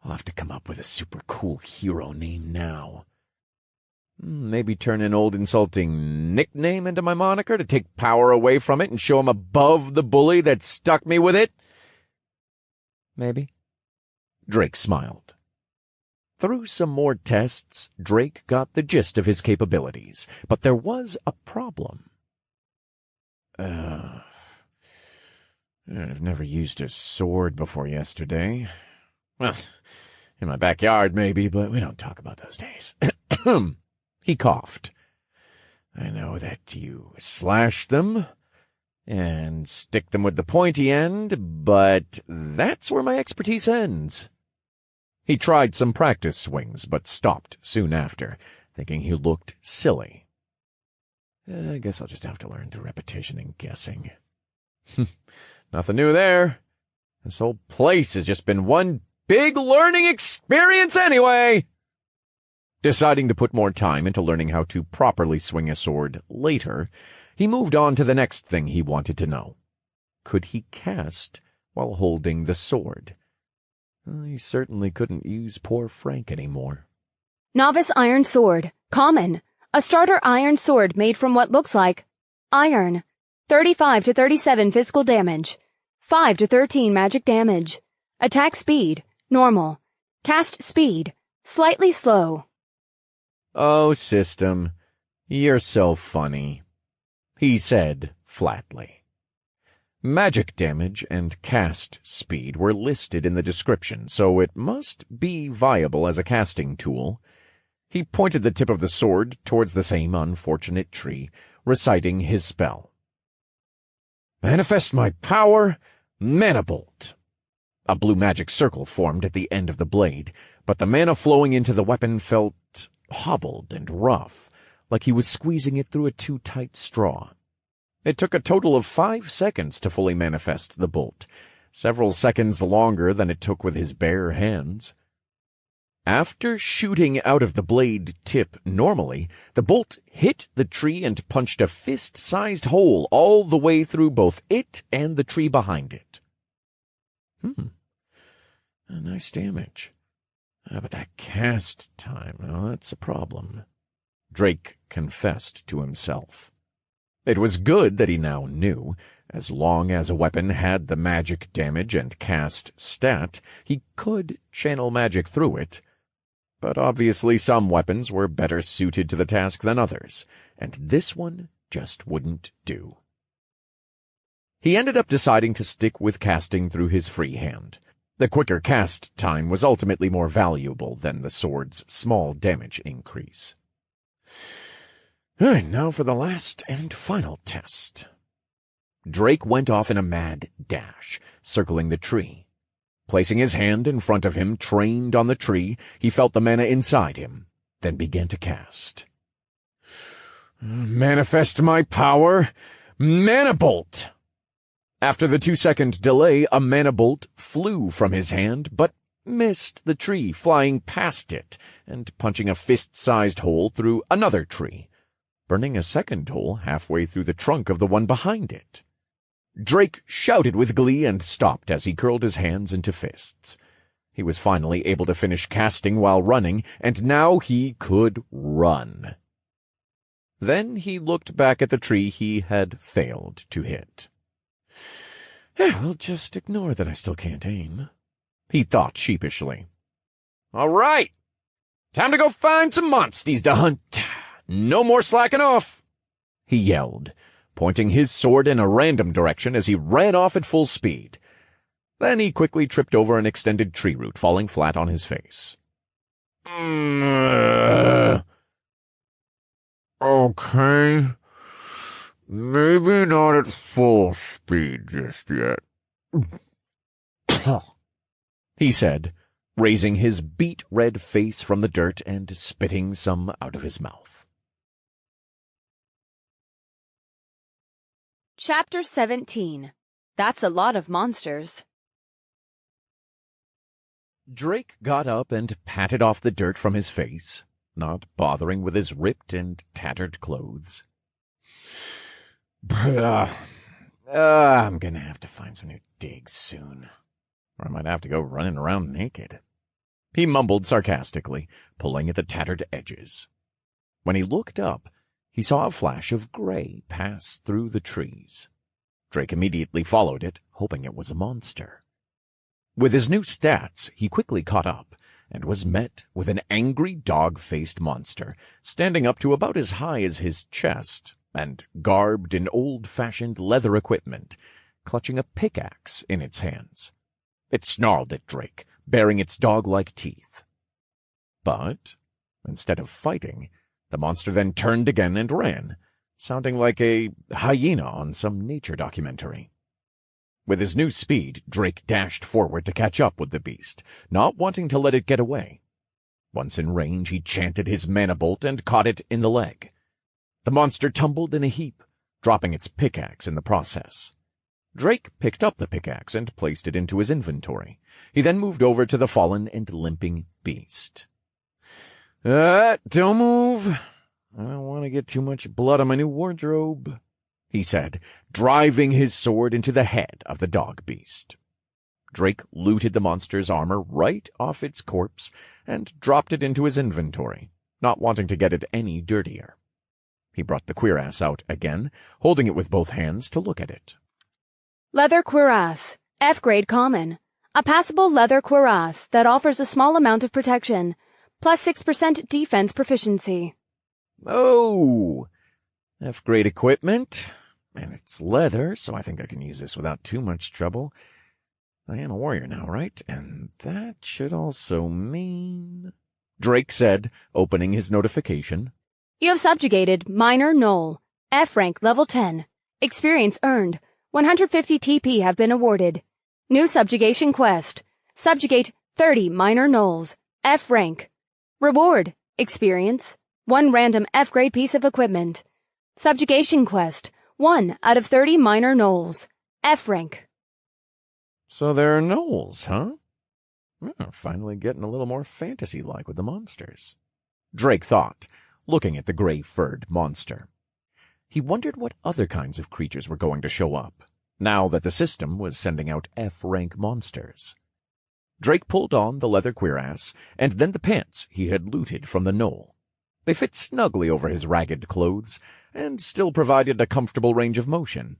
I'll have to come up with a super cool hero name now. Maybe turn an old insulting nickname into my moniker to take power away from it and show him above the bully that stuck me with it? Maybe. Drake smiled. Through some more tests, Drake got the gist of his capabilities, but there was a problem. I've never used a sword before yesterday. Well, in my backyard maybe, but we don't talk about those days. He coughed. I know that you slash them and stick them with the pointy end, but that's where my expertise ends. He tried some practice swings, but stopped soon after, thinking he looked silly. I guess I'll just have to learn through repetition and guessing. Nothing new there. This whole place has just been one big learning experience anyway. Deciding to put more time into learning how to properly swing a sword later, he moved on to the next thing he wanted to know. Could he cast while holding the sword? He certainly couldn't use poor Frank anymore. Novice iron sword. Common. A starter iron sword made from what looks like iron. 35 to 37 physical damage. 5 to 13 magic damage. Attack speed. Normal. Cast speed. Slightly slow. Oh, system, you're so funny, he said flatly. Magic damage and cast speed were listed in the description, so it must be viable as a casting tool. He pointed the tip of the sword towards the same unfortunate tree, reciting his spell. Manifest my power, Mana Bolt. A blue magic circle formed at the end of the blade, but the mana flowing into the weapon felt hobbled and rough, like he was squeezing it through a too tight straw. It took a total of 5 seconds to fully manifest the bolt, several seconds longer than it took with his bare hands. After shooting out of the blade tip normally, the bolt hit the tree and punched a fist-sized hole all the way through both it and the tree behind it. A nice damage. But that cast time, well, that's a problem. Drake confessed to himself. It was good that he now knew. As long as a weapon had the magic damage and cast stat, he could channel magic through it. But obviously some weapons were better suited to the task than others, and this one just wouldn't do. He ended up deciding to stick with casting through his free hand. The quicker cast time was ultimately more valuable than the sword's small damage increase. And now for the last and final test. Drake went off in a mad dash, circling the tree. Placing his hand in front of him, trained on the tree, he felt the mana inside him, then began to cast. Manifest my power! Mana Bolt! After the 2-second delay, a mana bolt flew from his hand, but missed the tree, flying past it and punching a fist-sized hole through another tree, burning a second hole halfway through the trunk of the one behind it. Drake shouted with glee and stopped as he curled his hands into fists. He was finally able to finish casting while running, and now he could run. Then he looked back at the tree he had failed to hit. We'll just ignore that I still can't aim, he thought sheepishly. All right, time to go find some monsties to hunt. No more slacking off, he yelled, pointing his sword in a random direction as he ran off at full speed. Then he quickly tripped over an extended tree root, falling flat on his face. Okay. Maybe not at full speed just yet. He said, raising his beet-red face from the dirt and spitting some out of his mouth. Chapter 17. That's a lot of monsters. Drake got up and patted off the dirt from his face, not bothering with his ripped and tattered clothes. I'm gonna have to find some new digs soon, or I might have to go running around naked, he mumbled sarcastically, pulling at the tattered edges. When he looked up, he saw a flash of gray pass through the trees. Drake immediately followed it, hoping it was a monster. With his new stats, he quickly caught up, and was met with an angry dog-faced monster, standing up to about as high as his chest, and garbed in old-fashioned leather equipment, clutching a pickaxe in its hands. It snarled at Drake, baring its dog-like teeth. But, instead of fighting, the monster then turned again and ran, sounding like a hyena on some nature documentary. With his new speed, Drake dashed forward to catch up with the beast, not wanting to let it get away. Once in range, he chanted his mana bolt and caught it in the leg. The monster tumbled in a heap, dropping its pickaxe in the process. Drake picked up the pickaxe and placed it into his inventory. He then moved over to the fallen and limping beast. Don't move. I don't want to get too much blood on my new wardrobe, he said, driving his sword into the head of the dog beast. Drake looted the monster's armor right off its corpse and dropped it into his inventory, not wanting to get it any dirtier. He brought the cuirass out again, holding it with both hands to look at it. Leather cuirass, F-grade common. A passable leather cuirass that offers a small amount of protection, plus 6% defense proficiency. Oh, F-grade equipment, and it's leather, so I think I can use this without too much trouble. I am a warrior now, right? And that should also mean... Drake said, opening his notification. You have subjugated Minor Knoll, F-rank level 10. Experience earned. 150 TP have been awarded. New subjugation quest. Subjugate 30 Minor Knolls, F-rank. Reward. Experience. 1 random F-grade piece of equipment. Subjugation quest. 1 out of 30 Minor Knolls, F-rank. So there are gnolls, huh? Finally getting a little more fantasy-like with the monsters, Drake thought, looking at the gray-furred monster. He wondered what other kinds of creatures were going to show up, now that the system was sending out F-rank monsters. Drake pulled on the leather cuirass, and then the pants he had looted from the gnoll. They fit snugly over his ragged clothes, and still provided a comfortable range of motion.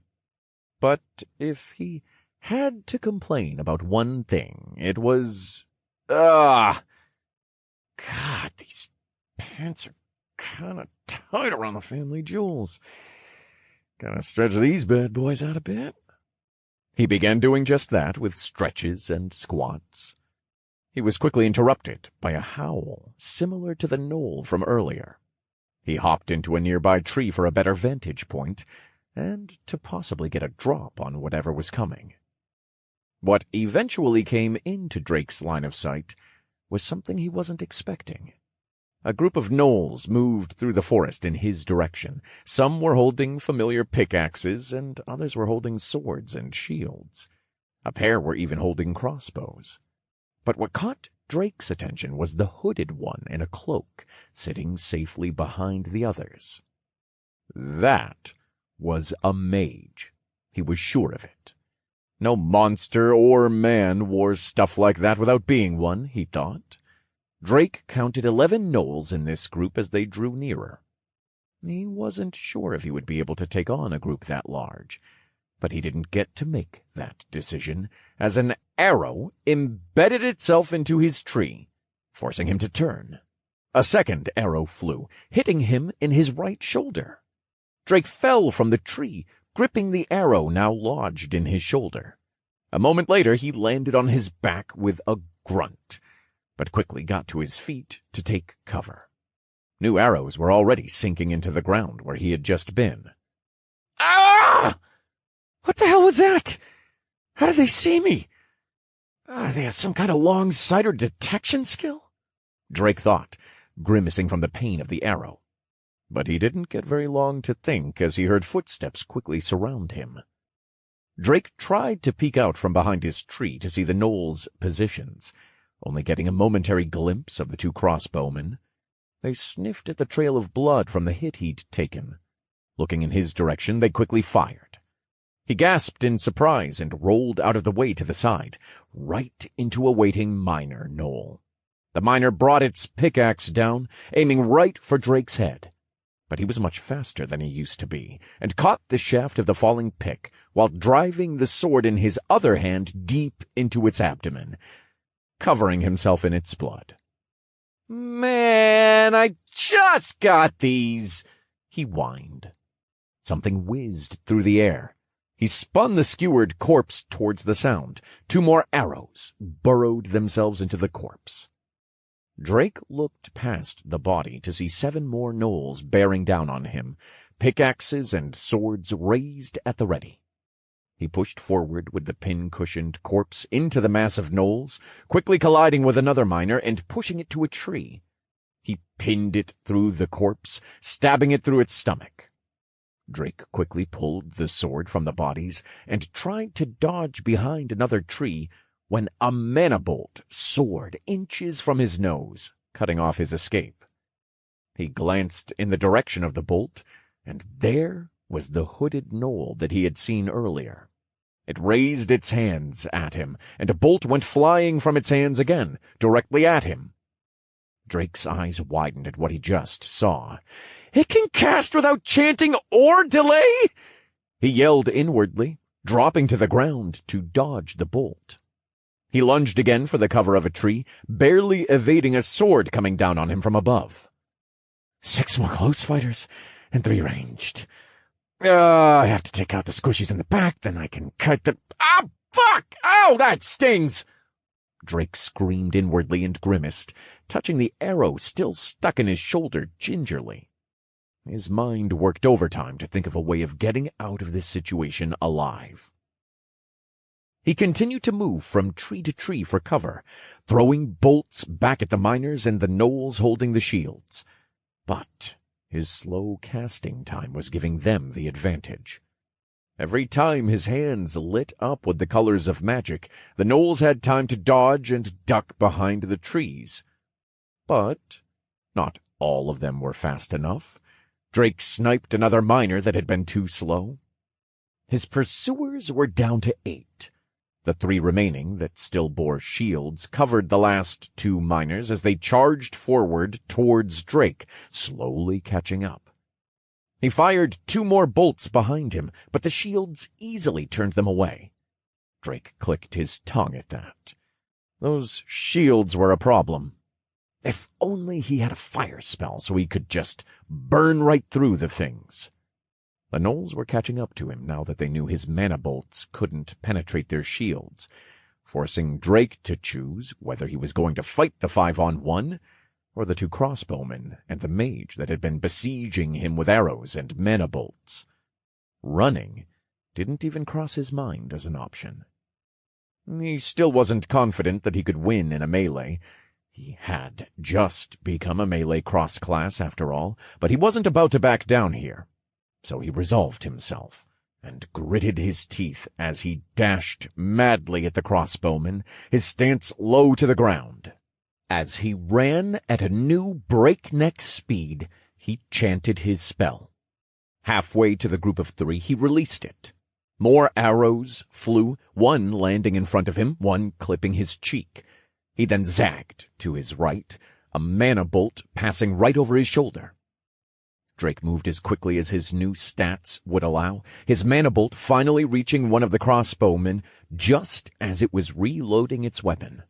But if he had to complain about one thing, it was... God, these pants are kind of tight around the family jewels. Gotta stretch these bad boys out a bit. He began doing just that with stretches and squats. He was quickly interrupted by a howl similar to the knoll from earlier. He hopped into a nearby tree for a better vantage point and to possibly get a drop on whatever was coming. What eventually came into Drake's line of sight was something he wasn't expecting. A group of gnolls moved through the forest in his direction. Some were holding familiar pickaxes, and others were holding swords and shields. A pair were even holding crossbows. But what caught Drake's attention was the hooded one in a cloak, sitting safely behind the others. That was a mage. He was sure of it. No monster or man wore stuff like that without being one, he thought. Drake counted 11 gnolls in this group as they drew nearer. He wasn't sure if he would be able to take on a group that large, but he didn't get to make that decision, as an arrow embedded itself into his tree, forcing him to turn. A second arrow flew, hitting him in his right shoulder. Drake fell from the tree, gripping the arrow now lodged in his shoulder. A moment later he landed on his back with a grunt, but quickly got to his feet to take cover. New arrows were already sinking into the ground where he had just been. Ah! What the hell was that? How did they see me? They have some kind of long sight or detection skill? Drake thought, grimacing from the pain of the arrow. But he didn't get very long to think as he heard footsteps quickly surround him. Drake tried to peek out from behind his tree to see the gnolls' positions, only getting a momentary glimpse of the two crossbowmen. They sniffed at the trail of blood from the hit he'd taken. Looking in his direction, they quickly fired. He gasped in surprise and rolled out of the way to the side, right into a waiting miner gnoll. The miner brought its pickaxe down, aiming right for Drake's head. But he was much faster than he used to be, and caught the shaft of the falling pick while driving the sword in his other hand deep into its abdomen, covering himself in its blood. "Man, I just got these," he whined. Something whizzed through the air. He spun the skewered corpse towards the sound. 2 more arrows burrowed themselves into the corpse. Drake looked past the body to see 7 more gnolls bearing down on him, pickaxes and swords raised at the ready. He pushed forward with the pin-cushioned corpse into the mass of gnolls, quickly colliding with another miner and pushing it to a tree. He pinned it through the corpse, stabbing it through its stomach. Drake quickly pulled the sword from the bodies and tried to dodge behind another tree when a mana bolt soared inches from his nose, cutting off his escape. He glanced in the direction of the bolt, and there was the hooded gnoll that he had seen earlier. It raised its hands at him, and a bolt went flying from its hands again, directly at him. Drake's eyes widened at what he just saw. "It can cast without chanting or delay?" He yelled inwardly, dropping to the ground to dodge the bolt. He lunged again for the cover of a tree, barely evading a sword coming down on him from above. 6 more close fighters, and 3 ranged. I have to take out the squishies in the back, then I can cut the... Ah, fuck! Ow, that stings! Drake screamed inwardly and grimaced, touching the arrow still stuck in his shoulder gingerly. His mind worked overtime to think of a way of getting out of this situation alive. He continued to move from tree to tree for cover, throwing bolts back at the miners and the gnolls holding the shields. But his slow casting time was giving them the advantage. Every time his hands lit up with the colors of magic, the gnolls had time to dodge and duck behind the trees. But not all of them were fast enough. Drake sniped another miner that had been too slow. His pursuers were down to 8. The 3 remaining that still bore shields covered the last 2 miners as they charged forward towards Drake, slowly catching up. He fired 2 more bolts behind him, but the shields easily turned them away. Drake clicked his tongue at that. Those shields were a problem. If only he had a fire spell so he could just burn right through the things. The gnolls were catching up to him now that they knew his mana bolts couldn't penetrate their shields, forcing Drake to choose whether he was going to fight the 5-on-1 or the 2 crossbowmen and the mage that had been besieging him with arrows and mana bolts. Running didn't even cross his mind as an option. He still wasn't confident that he could win in a melee. He had just become a melee cross-class after all, but he wasn't about to back down here. So he resolved himself and gritted his teeth as he dashed madly at the crossbowman, his stance low to the ground. As he ran at a new breakneck speed, he chanted his spell. Halfway to the group of 3, he released it. More arrows flew, one landing in front of him, one clipping his cheek. He then zagged to his right, a mana bolt passing right over his shoulder. Drake moved as quickly as his new stats would allow, his mana bolt finally reaching one of the crossbowmen just as it was reloading its weapon.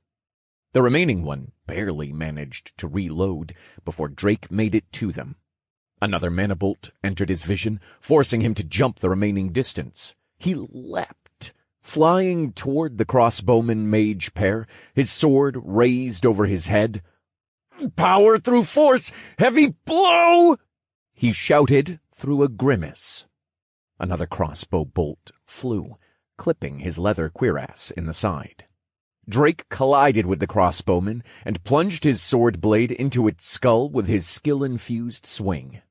The remaining one barely managed to reload before Drake made it to them. Another mana bolt entered his vision, forcing him to jump the remaining distance. He leapt, flying toward the crossbowman mage pair, his sword raised over his head. "Power through force! Heavy blow!" he shouted through a grimace. Another crossbow bolt flew, clipping his leather cuirass in the side. Drake collided with the crossbowman and plunged his sword blade into its skull with his skill-infused swing.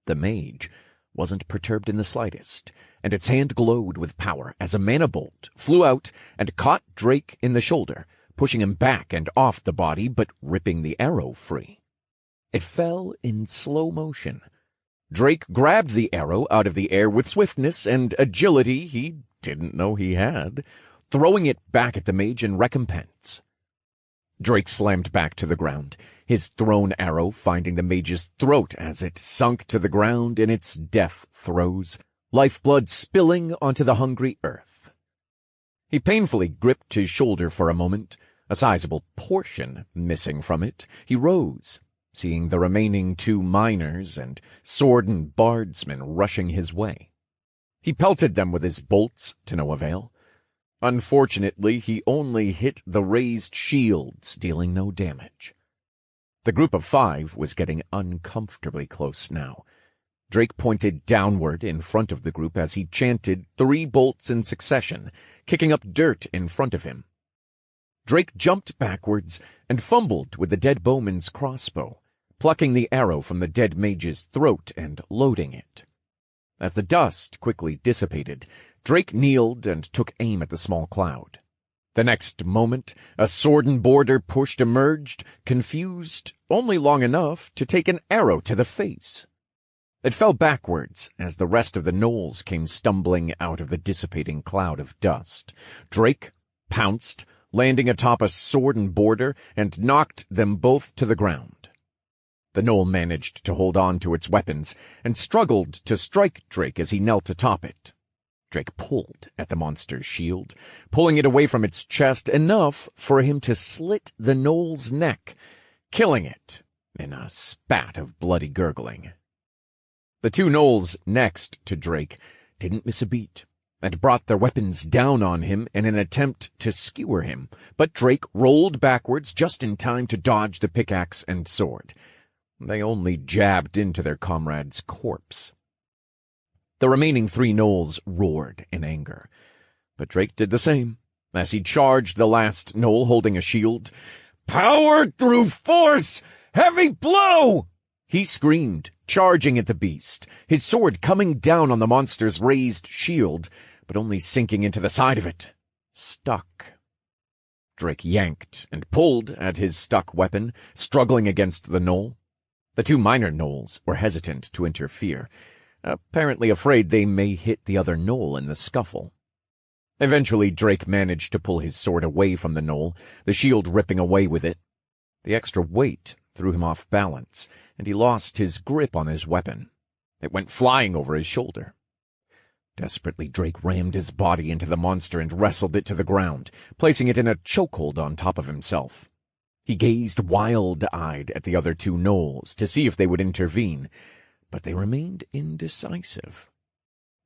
The mage wasn't perturbed in the slightest, and its hand glowed with power as a mana bolt flew out and caught Drake in the shoulder, pushing him back and off the body but ripping the arrow free. It fell in slow motion. Drake grabbed the arrow out of the air with swiftness and agility he didn't know he had, throwing it back at the mage in recompense. Drake slammed back to the ground, his thrown arrow finding the mage's throat as it sunk to the ground in its death throes, lifeblood spilling onto the hungry earth. He painfully gripped his shoulder for a moment, a sizable portion missing from it. He rose, seeing the remaining 2 miners and sword and bardsmen rushing his way. He pelted them with his bolts to no avail. Unfortunately, he only hit the raised shields, dealing no damage. The group of 5 was getting uncomfortably close now. Drake pointed downward in front of the group as he chanted 3 bolts in succession, kicking up dirt in front of him. Drake jumped backwards and fumbled with the dead bowman's crossbow, plucking the arrow from the dead mage's throat and loading it. As the dust quickly dissipated, Drake kneeled and took aim at the small cloud. The next moment, a sword boarder pushed emerged, confused only long enough to take an arrow to the face. It fell backwards as the rest of the gnolls came stumbling out of the dissipating cloud of dust. Drake pounced, landing atop a sword boarder, and knocked them both to the ground. The gnoll managed to hold on to its weapons and struggled to strike Drake as he knelt atop it. Drake pulled at the monster's shield, pulling it away from its chest enough for him to slit the gnoll's neck, killing it in a spat of bloody gurgling. The 2 gnolls next to Drake didn't miss a beat and brought their weapons down on him in an attempt to skewer him, but Drake rolled backwards just in time to dodge the pickaxe and sword. They only jabbed into their comrade's corpse. The remaining 3 gnolls roared in anger, but Drake did the same as he charged the last gnoll holding a shield. "Power through force! Heavy blow!" he screamed, charging at the beast, his sword coming down on the monster's raised shield, but only sinking into the side of it. Stuck. Drake yanked and pulled at his stuck weapon, struggling against the gnoll. The 2 minor gnolls were hesitant to interfere, apparently afraid they may hit the other gnoll in the scuffle. Eventually, Drake managed to pull his sword away from the knoll, the shield ripping away with it. The extra weight threw him off balance, and he lost his grip on his weapon. It went flying over his shoulder. Desperately, Drake rammed his body into the monster and wrestled it to the ground, placing it in a chokehold on top of himself. He gazed wild-eyed at the other two gnolls to see if they would intervene, but they remained indecisive.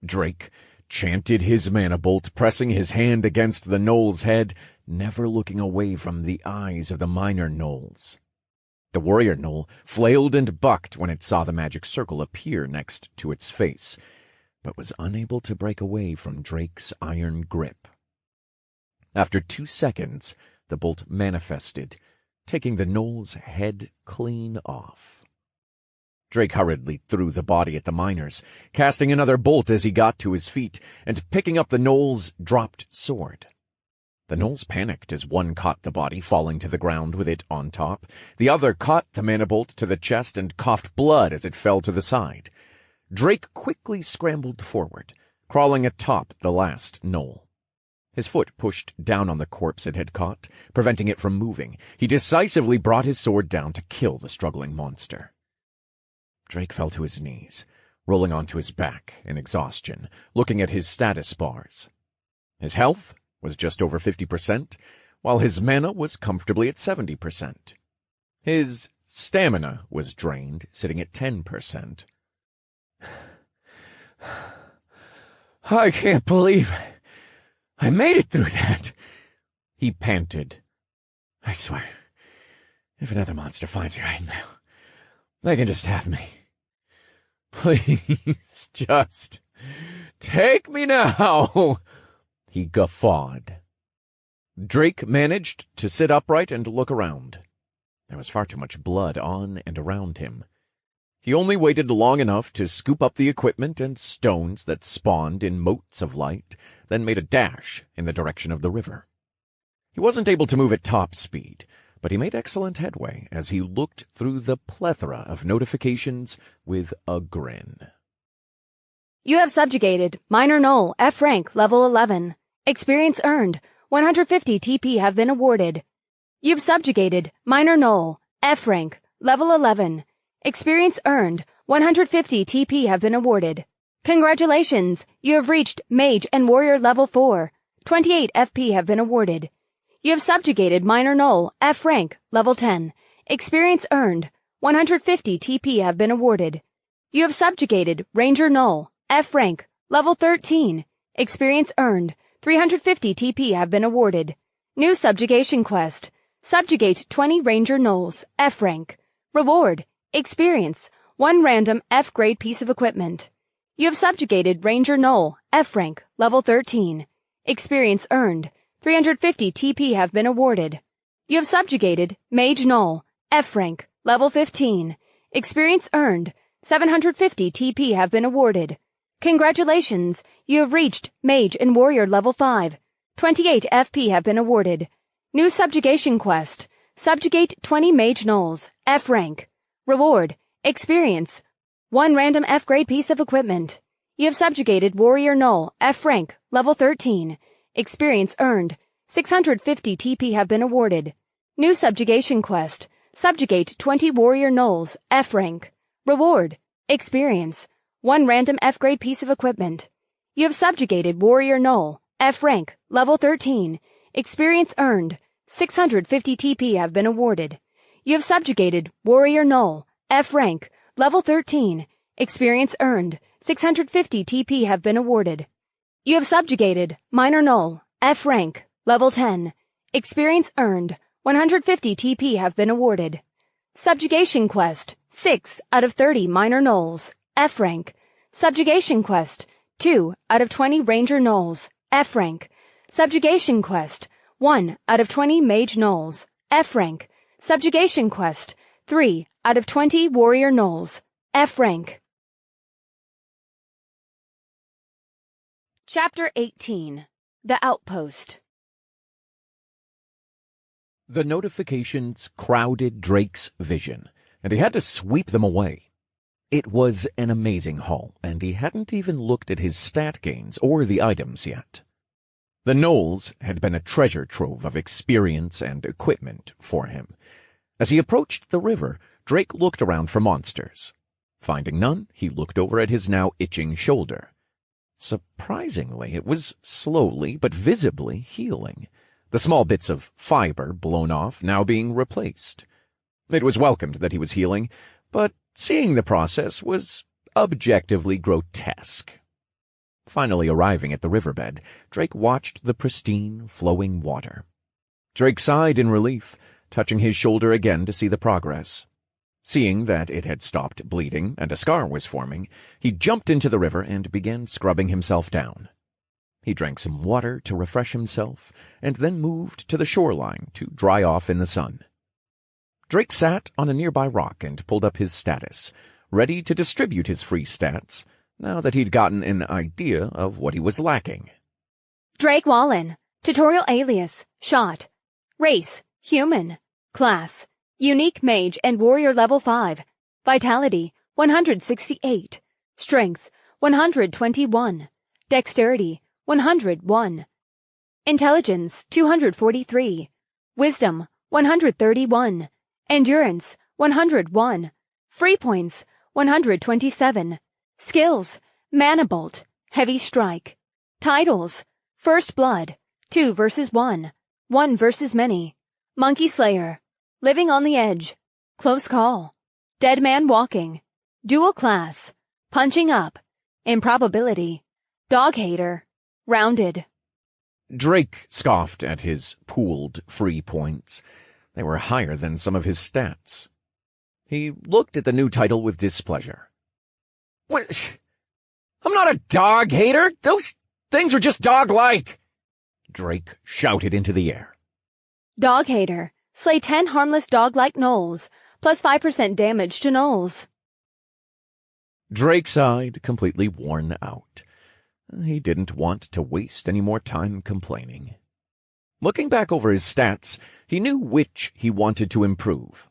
Drake chanted his mana bolt, pressing his hand against the gnoll's head, never looking away from the eyes of the minor gnolls. The warrior gnoll flailed and bucked when it saw the magic circle appear next to its face, but was unable to break away from Drake's iron grip. After 2 seconds, the bolt manifested, taking the gnoll's head clean off. Drake hurriedly threw the body at the miners, casting another bolt as he got to his feet, and picking up the gnoll's dropped sword. The gnolls panicked as one caught the body, falling to the ground with it on top. The other caught the mana bolt to the chest and coughed blood as it fell to the side. Drake quickly scrambled forward, crawling atop the last gnoll. His foot pushed down on the corpse it had caught, preventing it from moving. He decisively brought his sword down to kill the struggling monster. Drake fell to his knees, rolling onto his back in exhaustion, looking at his status bars. His health was just over 50%, while his mana was comfortably at 70%. His stamina was drained, sitting at 10%. I can't believe I made it through that, he panted. I swear, if another monster finds me right now, they can just have me. Please, just take me now, he guffawed. Drake managed to sit upright and look around. There was far too much blood on and around him. He only waited long enough to scoop up the equipment and stones that spawned in motes of light, then made a dash in the direction of the river. He wasn't able to move at top speed, but he made excellent headway as he looked through the plethora of notifications with a grin. You have subjugated Minor Gnoll, F rank, level 11. Experience earned. 150 TP have been awarded. You've subjugated Minor Gnoll, F rank, level 11. Experience earned. 150 TP have been awarded. Congratulations! You have reached Mage and Warrior level 4. 28 FP have been awarded. You have subjugated Minor Gnoll, F rank, level 10. Experience earned. 150 TP have been awarded. You have subjugated Ranger Gnoll, F rank, level 13. Experience earned. 350 TP have been awarded. New subjugation quest. Subjugate 20 Ranger Gnolls, F rank. Reward. Experience. 1 random F grade piece of equipment. You have subjugated Ranger Gnoll, F rank, level 13. Experience earned. 350 TP have been awarded. You have subjugated Mage Gnoll, F rank, level 15. Experience earned. 750 TP have been awarded. Congratulations! You have reached Mage and Warrior level 5. 28 FP have been awarded. New subjugation quest. Subjugate 20 Mage Gnolls, F rank. Reward. Experience. 1 random F grade piece of equipment. You have subjugated Warrior Gnoll, F rank, level 13. Experience earned. 650 TP have been awarded. New subjugation quest. Subjugate 20 Warrior Gnolls, F rank. Reward. Experience. 1 random F grade piece of equipment. You have subjugated Warrior Gnoll, F rank, level 13. Experience earned. 650 TP have been awarded. You have subjugated Warrior Gnoll, F rank, level 13. Experience earned. 650 TP have been awarded. You have subjugated Minor Gnoll, F rank, level 10. Experience earned. 150 TP have been awarded. Subjugation quest. 6 out of 30 Minor Gnolls, F rank. Subjugation quest. 2 out of 20 Ranger Gnolls, F rank. Subjugation quest. 1 out of 20 Mage Gnolls, F rank. Subjugation quest. 3 out of 20 Warrior Gnolls, F rank. Chapter 18. The Outpost. The notifications crowded Drake's vision, and he had to sweep them away. It was an amazing haul, and he hadn't even looked at his stat gains or the items yet. The knolls had been a treasure trove of experience and equipment for him. As he approached the river, Drake looked around for monsters. Finding none, he looked over at his now itching shoulder. Surprisingly, it was slowly but visibly healing, the small bits of fiber blown off now being replaced. It was welcomed that he was healing, but seeing the process was objectively grotesque. Finally arriving at the riverbed, Drake watched the pristine, flowing water. Drake sighed in relief, touching his shoulder again to see the progress. Seeing that it had stopped bleeding and a scar was forming, he jumped into the river and began scrubbing himself down. He drank some water to refresh himself, and then moved to the shoreline to dry off in the sun. Drake sat on a nearby rock and pulled up his status, ready to distribute his free stats, now that he'd gotten an idea of what he was lacking. Drake Wallen. Tutorial alias. Shot. Race. Human. Class. Unique Mage and Warrior level 5. Vitality. 168. Strength. 121. Dexterity. 101. Intelligence. 243. Wisdom. 131. Endurance. 101. Free points. 127. Skills: Mana Bolt, Heavy Strike. Titles: First Blood, 2 vs 1, 1 vs Many. Monkey Slayer, Living on the Edge, Close Call. Dead Man Walking, Dual Class, Punching Up, Improbability. Dog Hater, Rounded. Drake scoffed at his pooled free points. They were higher than some of his stats. He looked at the new title with displeasure. What? I'm not a dog hater. Those things are just dog-like. Drake shouted into the air. Dog Hater, slay 10 harmless dog-like gnolls, plus 5% damage to gnolls. Drake sighed, completely worn out. He didn't want to waste any more time complaining. Looking back over his stats, he knew which he wanted to improve.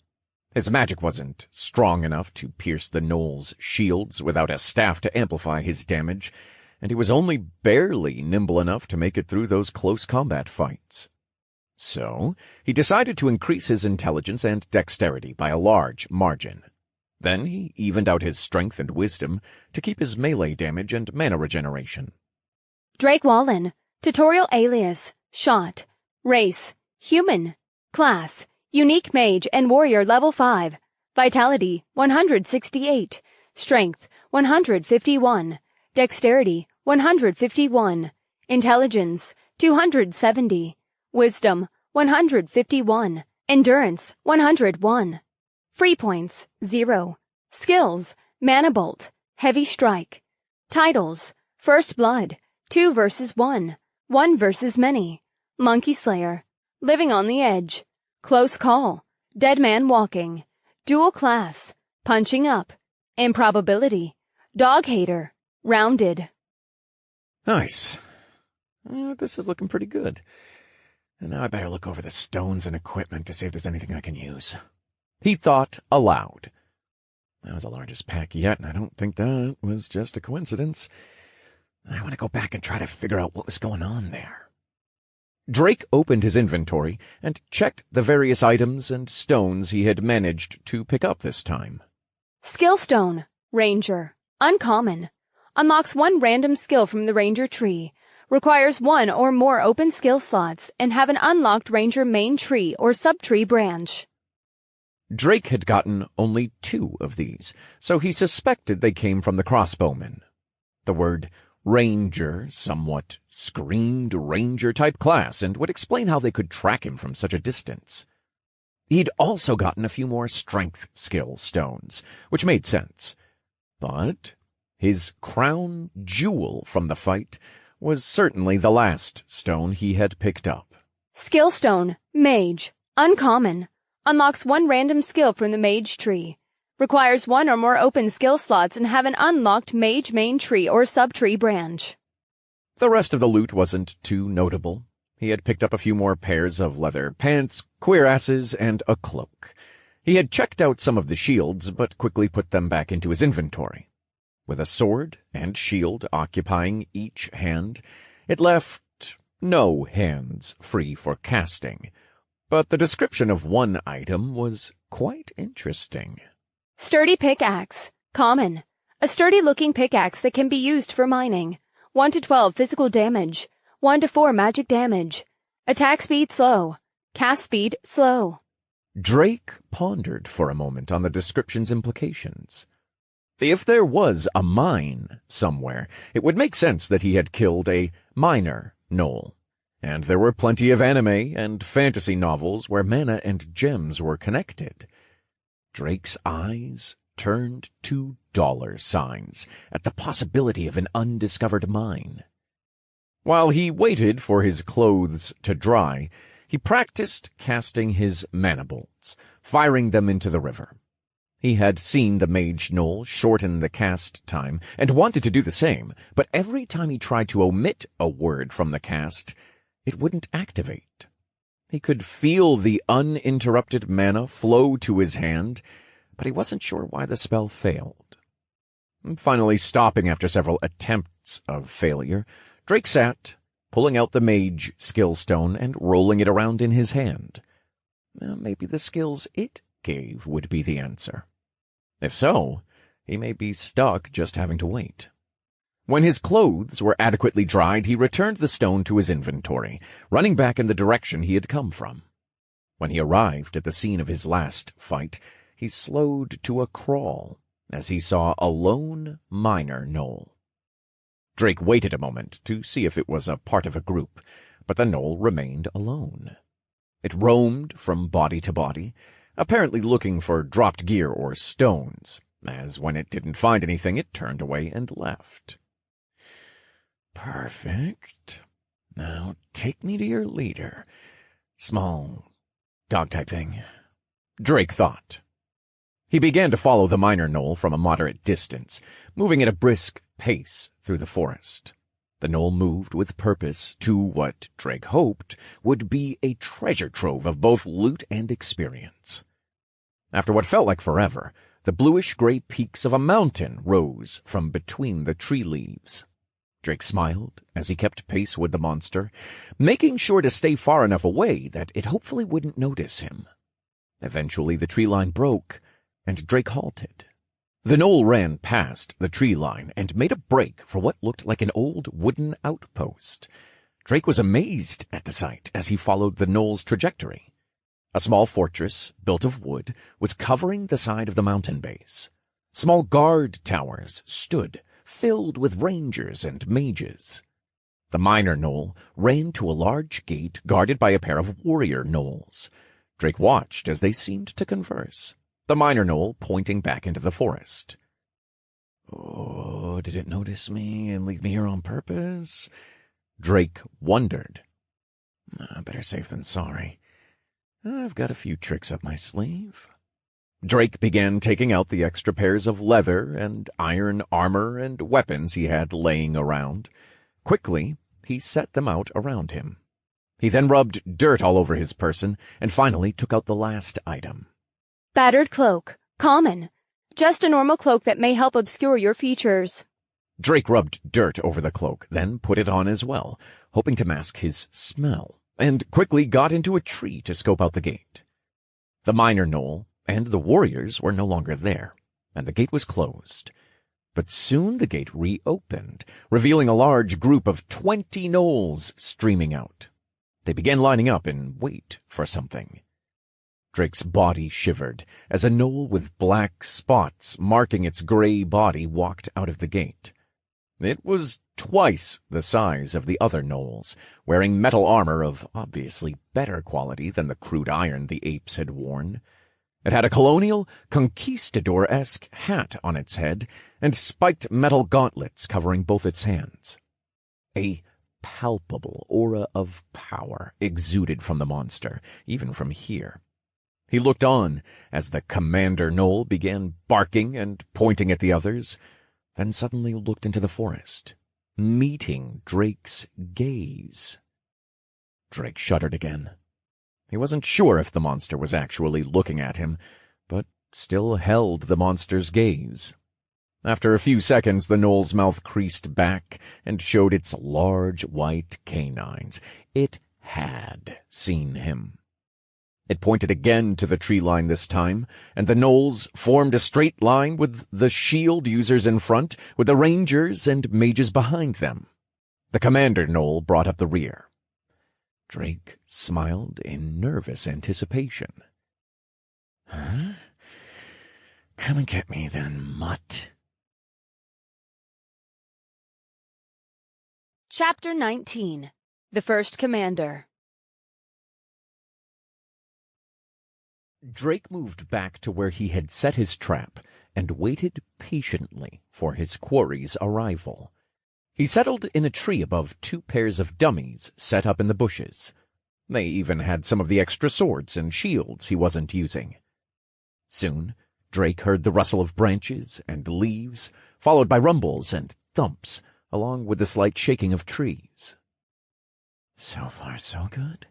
His magic wasn't strong enough to pierce the gnolls' shields without a staff to amplify his damage, and he was only barely nimble enough to make it through those close combat fights. So, he decided to increase his intelligence and dexterity by a large margin. Then he evened out his strength and wisdom to keep his melee damage and mana regeneration. Drake Wallen. Tutorial alias. Shot. Race. Human. Class. Unique Mage and Warrior level 5. Vitality 168. Strength 151. Dexterity 151. Intelligence 270. Wisdom 151. Endurance 101. Free points 0. Skills: Mana Bolt, Heavy Strike. Titles: First Blood, 2 vs 1, 1 vs Many. Monkey Slayer, Living on the Edge. Close Call, Dead Man Walking. Dual Class, Punching Up. Improbability. Dog Hater, Rounded. Nice. This is looking pretty good. And now I better look over the stones and equipment to see if there's anything I can use. He thought aloud. That was the largest pack yet, and I don't think that was just a coincidence. I want to go back and try to figure out what was going on there. Drake opened his inventory and checked the various items and stones he had managed to pick up this time. Skill Stone, Ranger. Uncommon. Unlocks 1 random skill from the Ranger tree. Requires 1 or more open skill slots and have an unlocked Ranger main tree or sub-tree branch. Drake had gotten only 2 of these, so he suspected they came from the crossbowmen. The word Ranger somewhat screamed Ranger-type class and would explain how they could track him from such a distance. He'd also gotten a few more strength skill stones, which made sense. But his crown jewel from the fight was certainly the last stone he had picked up. Skill Stone, Mage. Uncommon. Unlocks 1 random skill from the Mage tree. Requires 1 or more open skill slots and have an unlocked Mage main tree or sub-tree branch. The rest of the loot wasn't too notable. He had picked up a few more pairs of leather pants, cuirasses, and a cloak. He had checked out some of the shields, but quickly put them back into his inventory. With a sword and shield occupying each hand, it left no hands free for casting, but the description of one item was quite interesting. Sturdy pickaxe. Common. A sturdy-looking pickaxe that can be used for mining. 1 to 12 physical damage. 1 to 4 magic damage. Attack speed slow. Cast speed slow. Drake pondered for a moment on the description's implications. If there was a mine somewhere, it would make sense that he had killed a miner gnoll, and there were plenty of anime and fantasy novels where mana and gems were connected. Drake's eyes turned to $signs at the possibility of an undiscovered mine. While he waited for his clothes to dry, he practiced casting his mana bolts, firing them into the river. He had seen the mage gnoll shorten the cast time and wanted to do the same, but every time he tried to omit a word from the cast, it wouldn't activate. He could feel the uninterrupted mana flow to his hand, but he wasn't sure why the spell failed. Finally stopping after several attempts of failure, Drake sat, pulling out the mage skill stone and rolling it around in his hand. Maybe the skills it gave would be the answer. If so, he may be stuck just having to wait. When his clothes were adequately dried, he returned the stone to his inventory, running back in the direction he had come from. When he arrived at the scene of his last fight, he slowed to a crawl as he saw a lone miner gnoll. Drake waited a moment to see if it was a part of a group, but the gnoll remained alone. It roamed from body to body, apparently looking for dropped gear or stones, as when it didn't find anything, it turned away and left. Perfect. Now take me to your leader. Small dog-type thing, Drake thought. He began to follow the miner gnoll from a moderate distance, moving at a brisk pace through the forest. The gnoll moved with purpose to what Drake hoped would be a treasure trove of both loot and experience. After what felt like forever, the bluish-gray peaks of a mountain rose from between the tree leaves. Drake smiled as he kept pace with the monster, making sure to stay far enough away that it hopefully wouldn't notice him. Eventually the tree line broke, and Drake halted. The gnoll ran past the tree line and made a break for what looked like an old wooden outpost. Drake was amazed at the sight as he followed the gnoll's trajectory. A small fortress, built of wood, was covering the side of the mountain base. Small guard towers stood, filled with rangers and mages. The miner gnoll ran to a large gate guarded by a pair of warrior gnolls. Drake watched as they seemed to converse, the miner gnoll pointing back into the forest. Oh, did it notice me and leave me here on purpose? Drake wondered. Better safe than sorry. I've got a few tricks up my sleeve. Drake began taking out the extra pairs of leather and iron armor and weapons he had laying around. Quickly, he set them out around him. He then rubbed dirt all over his person and finally took out the last item. Battered cloak. Common. Just a normal cloak that may help obscure your features. Drake rubbed dirt over the cloak, then put it on as well, hoping to mask his smell, and quickly got into a tree to scope out the gate. The miner gnoll and the warriors were no longer there, and the gate was closed. But soon the gate reopened, revealing a large group of 20 gnolls streaming out. They began lining up in wait for something. Drake's body shivered as a gnoll with black spots marking its gray body walked out of the gate. It was twice the size of the other gnolls, wearing metal armor of obviously better quality than the crude iron the apes had worn. It had a colonial, conquistador-esque hat on its head and spiked metal gauntlets covering both its hands. A palpable aura of power exuded from the monster, even from here. He looked on as the commander gnoll began barking and pointing at the others, then suddenly looked into the forest, meeting Drake's gaze. Drake shuddered again. He wasn't sure if the monster was actually looking at him, but still held the monster's gaze. After a few seconds, the gnoll's mouth creased back and showed its large white canines. It had seen him. It pointed again to the tree line this time, and the gnolls formed a straight line with the shield users in front, with the rangers and mages behind them. The commander gnoll brought up the rear. Drake smiled in nervous anticipation. Huh? Come and get me then, mutt. Chapter 19. The First Commander. Drake moved back to where he had set his trap and waited patiently for his quarry's arrival. He settled in a tree above 2 pairs of dummies set up in the bushes. They even had some of the extra swords and shields he wasn't using. Soon, Drake heard the rustle of branches and leaves, followed by rumbles and thumps, along with the slight shaking of trees. So far, so good.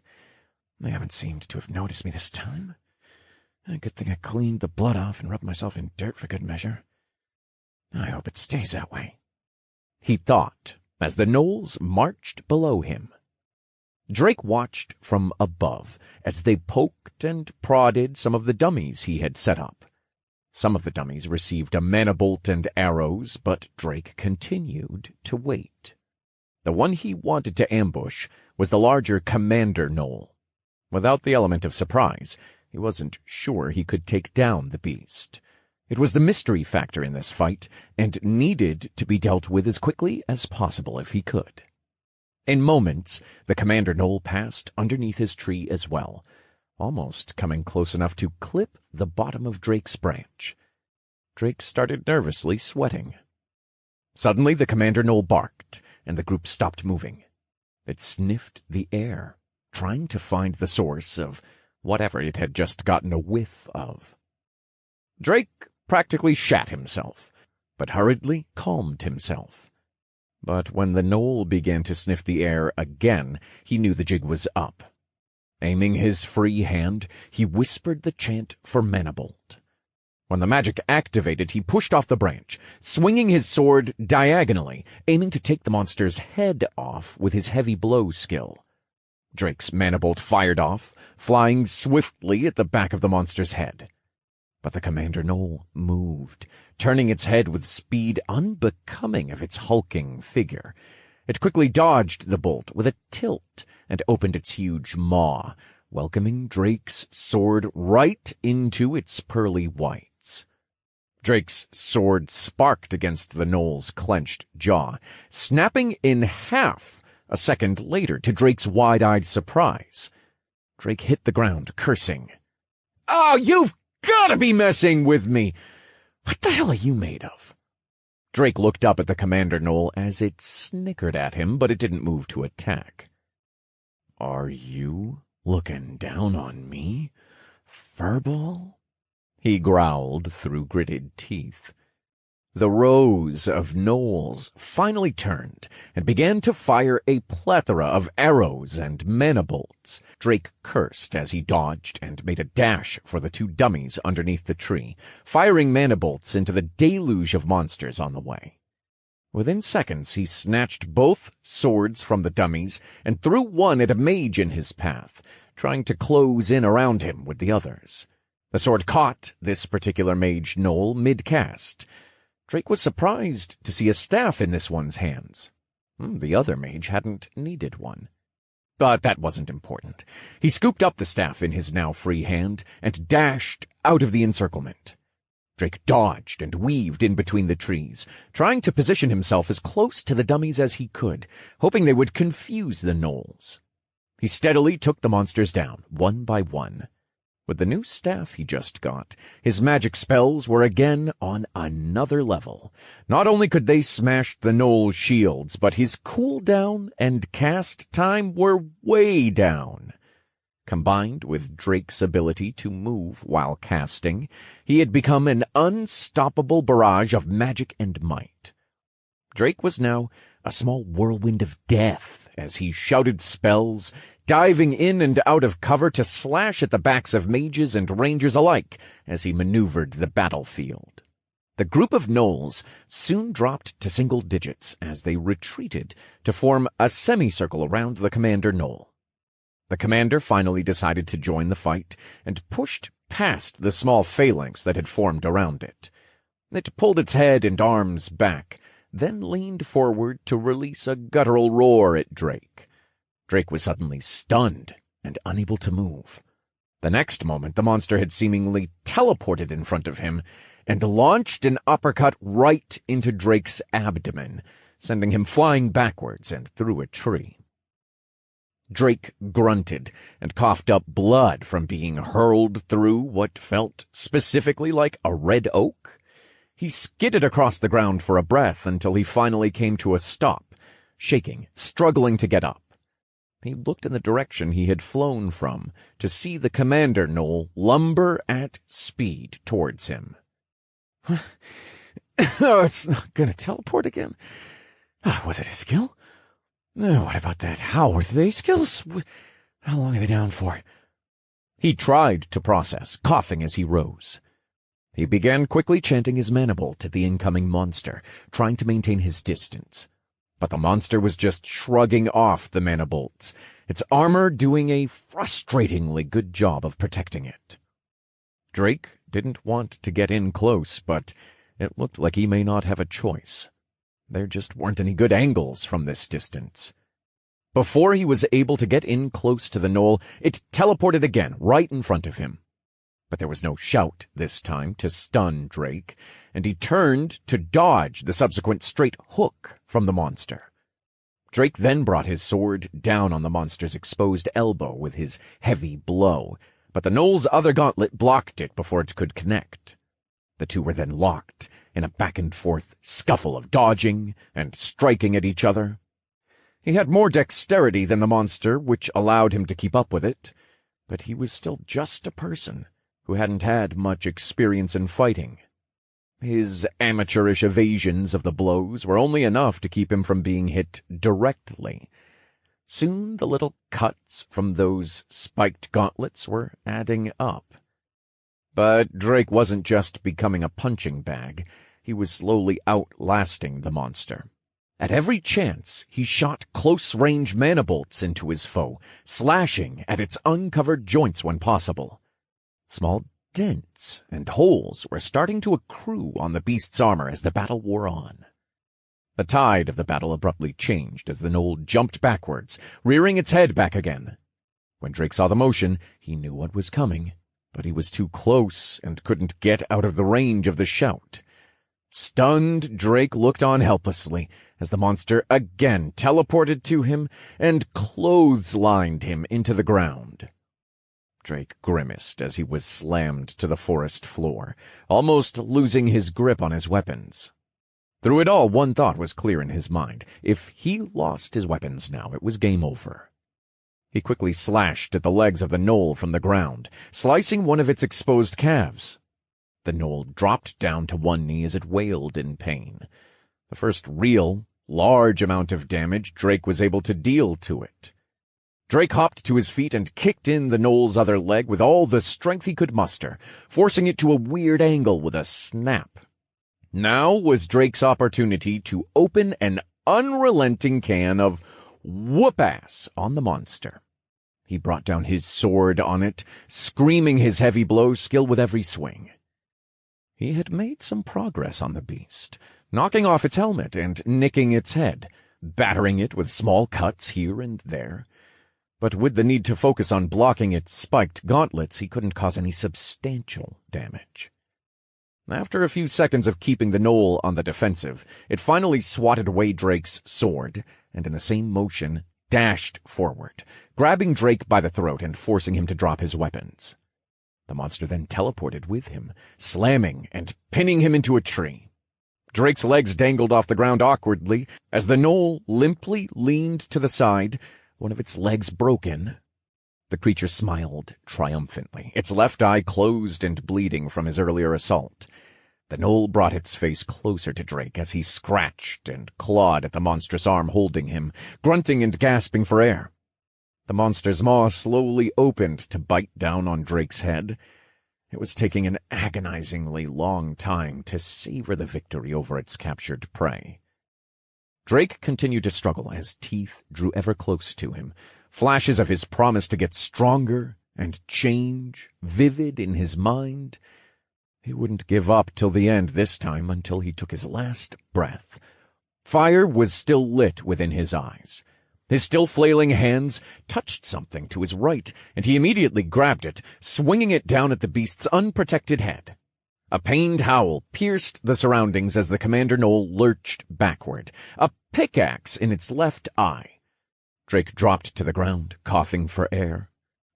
They haven't seemed to have noticed me this time. A good thing I cleaned the blood off and rubbed myself in dirt for good measure. I hope it stays that way, he thought, as the gnolls marched below him. Drake watched from above as they poked and prodded some of the dummies he had set up. Some of the dummies received a mana bolt and arrows, but Drake continued to wait. The one he wanted to ambush was the larger commander gnoll. Without the element of surprise, he wasn't sure he could take down the beast. It was the mystery factor in this fight, and needed to be dealt with as quickly as possible if he could. In moments, the commander gnoll passed underneath his tree as well, almost coming close enough to clip the bottom of Drake's branch. Drake started nervously sweating. Suddenly the commander gnoll barked, and the group stopped moving. It sniffed the air, trying to find the source of whatever it had just gotten a whiff of. Drake practically shat himself, but hurriedly calmed himself. But when the gnoll began to sniff the air again, he knew the jig was up. Aiming his free hand, he whispered the chant for mana bolt. When the magic activated, he pushed off the branch, swinging his sword diagonally, aiming to take the monster's head off with his heavy blow skill. Drake's mana bolt fired off, flying swiftly at the back of the monster's head. But the commander gnoll moved, turning its head with speed unbecoming of its hulking figure. It quickly dodged the bolt with a tilt and opened its huge maw, welcoming Drake's sword right into its pearly whites. Drake's sword sparked against the gnoll's clenched jaw, snapping in half a second later to Drake's wide-eyed surprise. Drake hit the ground, cursing. "Oh, you've gotta be messing with me! What the hell are you made of?" Drake looked up at the commander gnoll as it snickered at him, but it didn't move to attack. "Are you looking down on me, furball?" he growled through gritted teeth. The rows of gnolls finally turned and began to fire a plethora of arrows and mana bolts. Drake cursed as he dodged and made a dash for the 2 dummies underneath the tree, firing mana bolts into the deluge of monsters on the way. Within seconds, he snatched both swords from the dummies and threw one at a mage in his path, trying to close in around him with the others. The sword caught this particular mage gnoll mid-cast. Drake was surprised to see a staff in this one's hands. The other mage hadn't needed one. But that wasn't important. He scooped up the staff in his now free hand and dashed out of the encirclement. Drake dodged and weaved in between the trees, trying to position himself as close to the dummies as he could, hoping they would confuse the gnolls. He steadily took the monsters down, one by one. With the new staff he just got, his magic spells were again on another level. Not only could they smash the gnoll shields, but his cooldown and cast time were way down. Combined with Drake's ability to move while casting, he had become an unstoppable barrage of magic and might. Drake was now a small whirlwind of death as he shouted spells, diving in and out of cover to slash at the backs of mages and rangers alike as he maneuvered the battlefield. The group of gnolls soon dropped to single digits as they retreated to form a semicircle around the commander gnoll. The commander finally decided to join the fight and pushed past the small phalanx that had formed around it. It pulled its head and arms back, then leaned forward to release a guttural roar at Drake. Drake was suddenly stunned and unable to move. The next moment, the monster had seemingly teleported in front of him and launched an uppercut right into Drake's abdomen, sending him flying backwards and through a tree. Drake grunted and coughed up blood from being hurled through what felt specifically like a red oak. He skidded across the ground for a breath until he finally came to a stop, shaking, struggling to get up. He looked in the direction he had flown from to see the commander gnoll lumber at speed towards him. Oh, it's not going to teleport again. Was it a skill? What about that? How are they skills? How long are they down for? He tried to process, coughing as he rose. He began quickly chanting his manibolt to the incoming monster, trying to maintain his distance. But the monster was just shrugging off the manibolts, its armor doing a frustratingly good job of protecting it. Drake didn't want to get in close, but it looked like he may not have a choice. There just weren't any good angles from this distance. Before he was able to get in close to the gnoll, it teleported again, right in front of him. But there was no shout this time to stun Drake, and he turned to dodge the subsequent straight hook from the monster. Drake then brought his sword down on the monster's exposed elbow with his heavy blow, but the gnoll's other gauntlet blocked it before it could connect. The two were then locked in a back-and-forth scuffle of dodging and striking at each other. He had more dexterity than the monster, which allowed him to keep up with it, but he was still just a person who hadn't had much experience in fighting. His amateurish evasions of the blows were only enough to keep him from being hit directly. Soon the little cuts from those spiked gauntlets were adding up. But Drake wasn't just becoming a punching bag. He was slowly outlasting the monster. At every chance, he shot close-range manibolts into his foe, slashing at its uncovered joints when possible. Small dents and holes were starting to accrue on the beast's armor as the battle wore on. The tide of the battle abruptly changed as the gnoll jumped backwards, rearing its head back again. When Drake saw the motion, he knew what was coming, but he was too close and couldn't get out of the range of the shout. Stunned, Drake looked on helplessly as the monster again teleported to him and clotheslined him into the ground. Drake grimaced as he was slammed to the forest floor, almost losing his grip on his weapons. Through it all, one thought was clear in his mind. If he lost his weapons now, it was game over. He quickly slashed at the legs of the gnoll from the ground, slicing one of its exposed calves. The gnoll dropped down to one knee as it wailed in pain. The first real, large amount of damage Drake was able to deal to it. Drake hopped to his feet and kicked in the gnoll's other leg with all the strength he could muster, forcing it to a weird angle with a snap. Now was Drake's opportunity to open an unrelenting can of whoop-ass on the monster. He brought down his sword on it, screaming his heavy blow skill with every swing. He had made some progress on the beast, knocking off its helmet and nicking its head, battering it with small cuts here and there. But with the need to focus on blocking its spiked gauntlets, he couldn't cause any substantial damage. After a few seconds of keeping the gnoll on the defensive, it finally swatted away Drake's sword, and in the same motion dashed forward, grabbing Drake by the throat and forcing him to drop his weapons. The monster then teleported with him, slamming and pinning him into a tree. Drake's legs dangled off the ground awkwardly as the gnoll limply leaned to the side, one of its legs broken. The creature smiled triumphantly, its left eye closed and bleeding from his earlier assault. The gnoll brought its face closer to Drake as he scratched and clawed at the monstrous arm holding him, grunting and gasping for air. The monster's maw slowly opened to bite down on Drake's head. It was taking an agonizingly long time to savor the victory over its captured prey. Drake continued to struggle as teeth drew ever close to him, flashes of his promise to get stronger and change vivid in his mind. He wouldn't give up till the end this time, until he took his last breath. Fire was still lit within his eyes. His still flailing hands touched something to his right, and he immediately grabbed it, swinging it down at the beast's unprotected head. A pained howl pierced the surroundings as the Commander Knoll lurched backward, a pickaxe in its left eye. Drake dropped to the ground, coughing for air.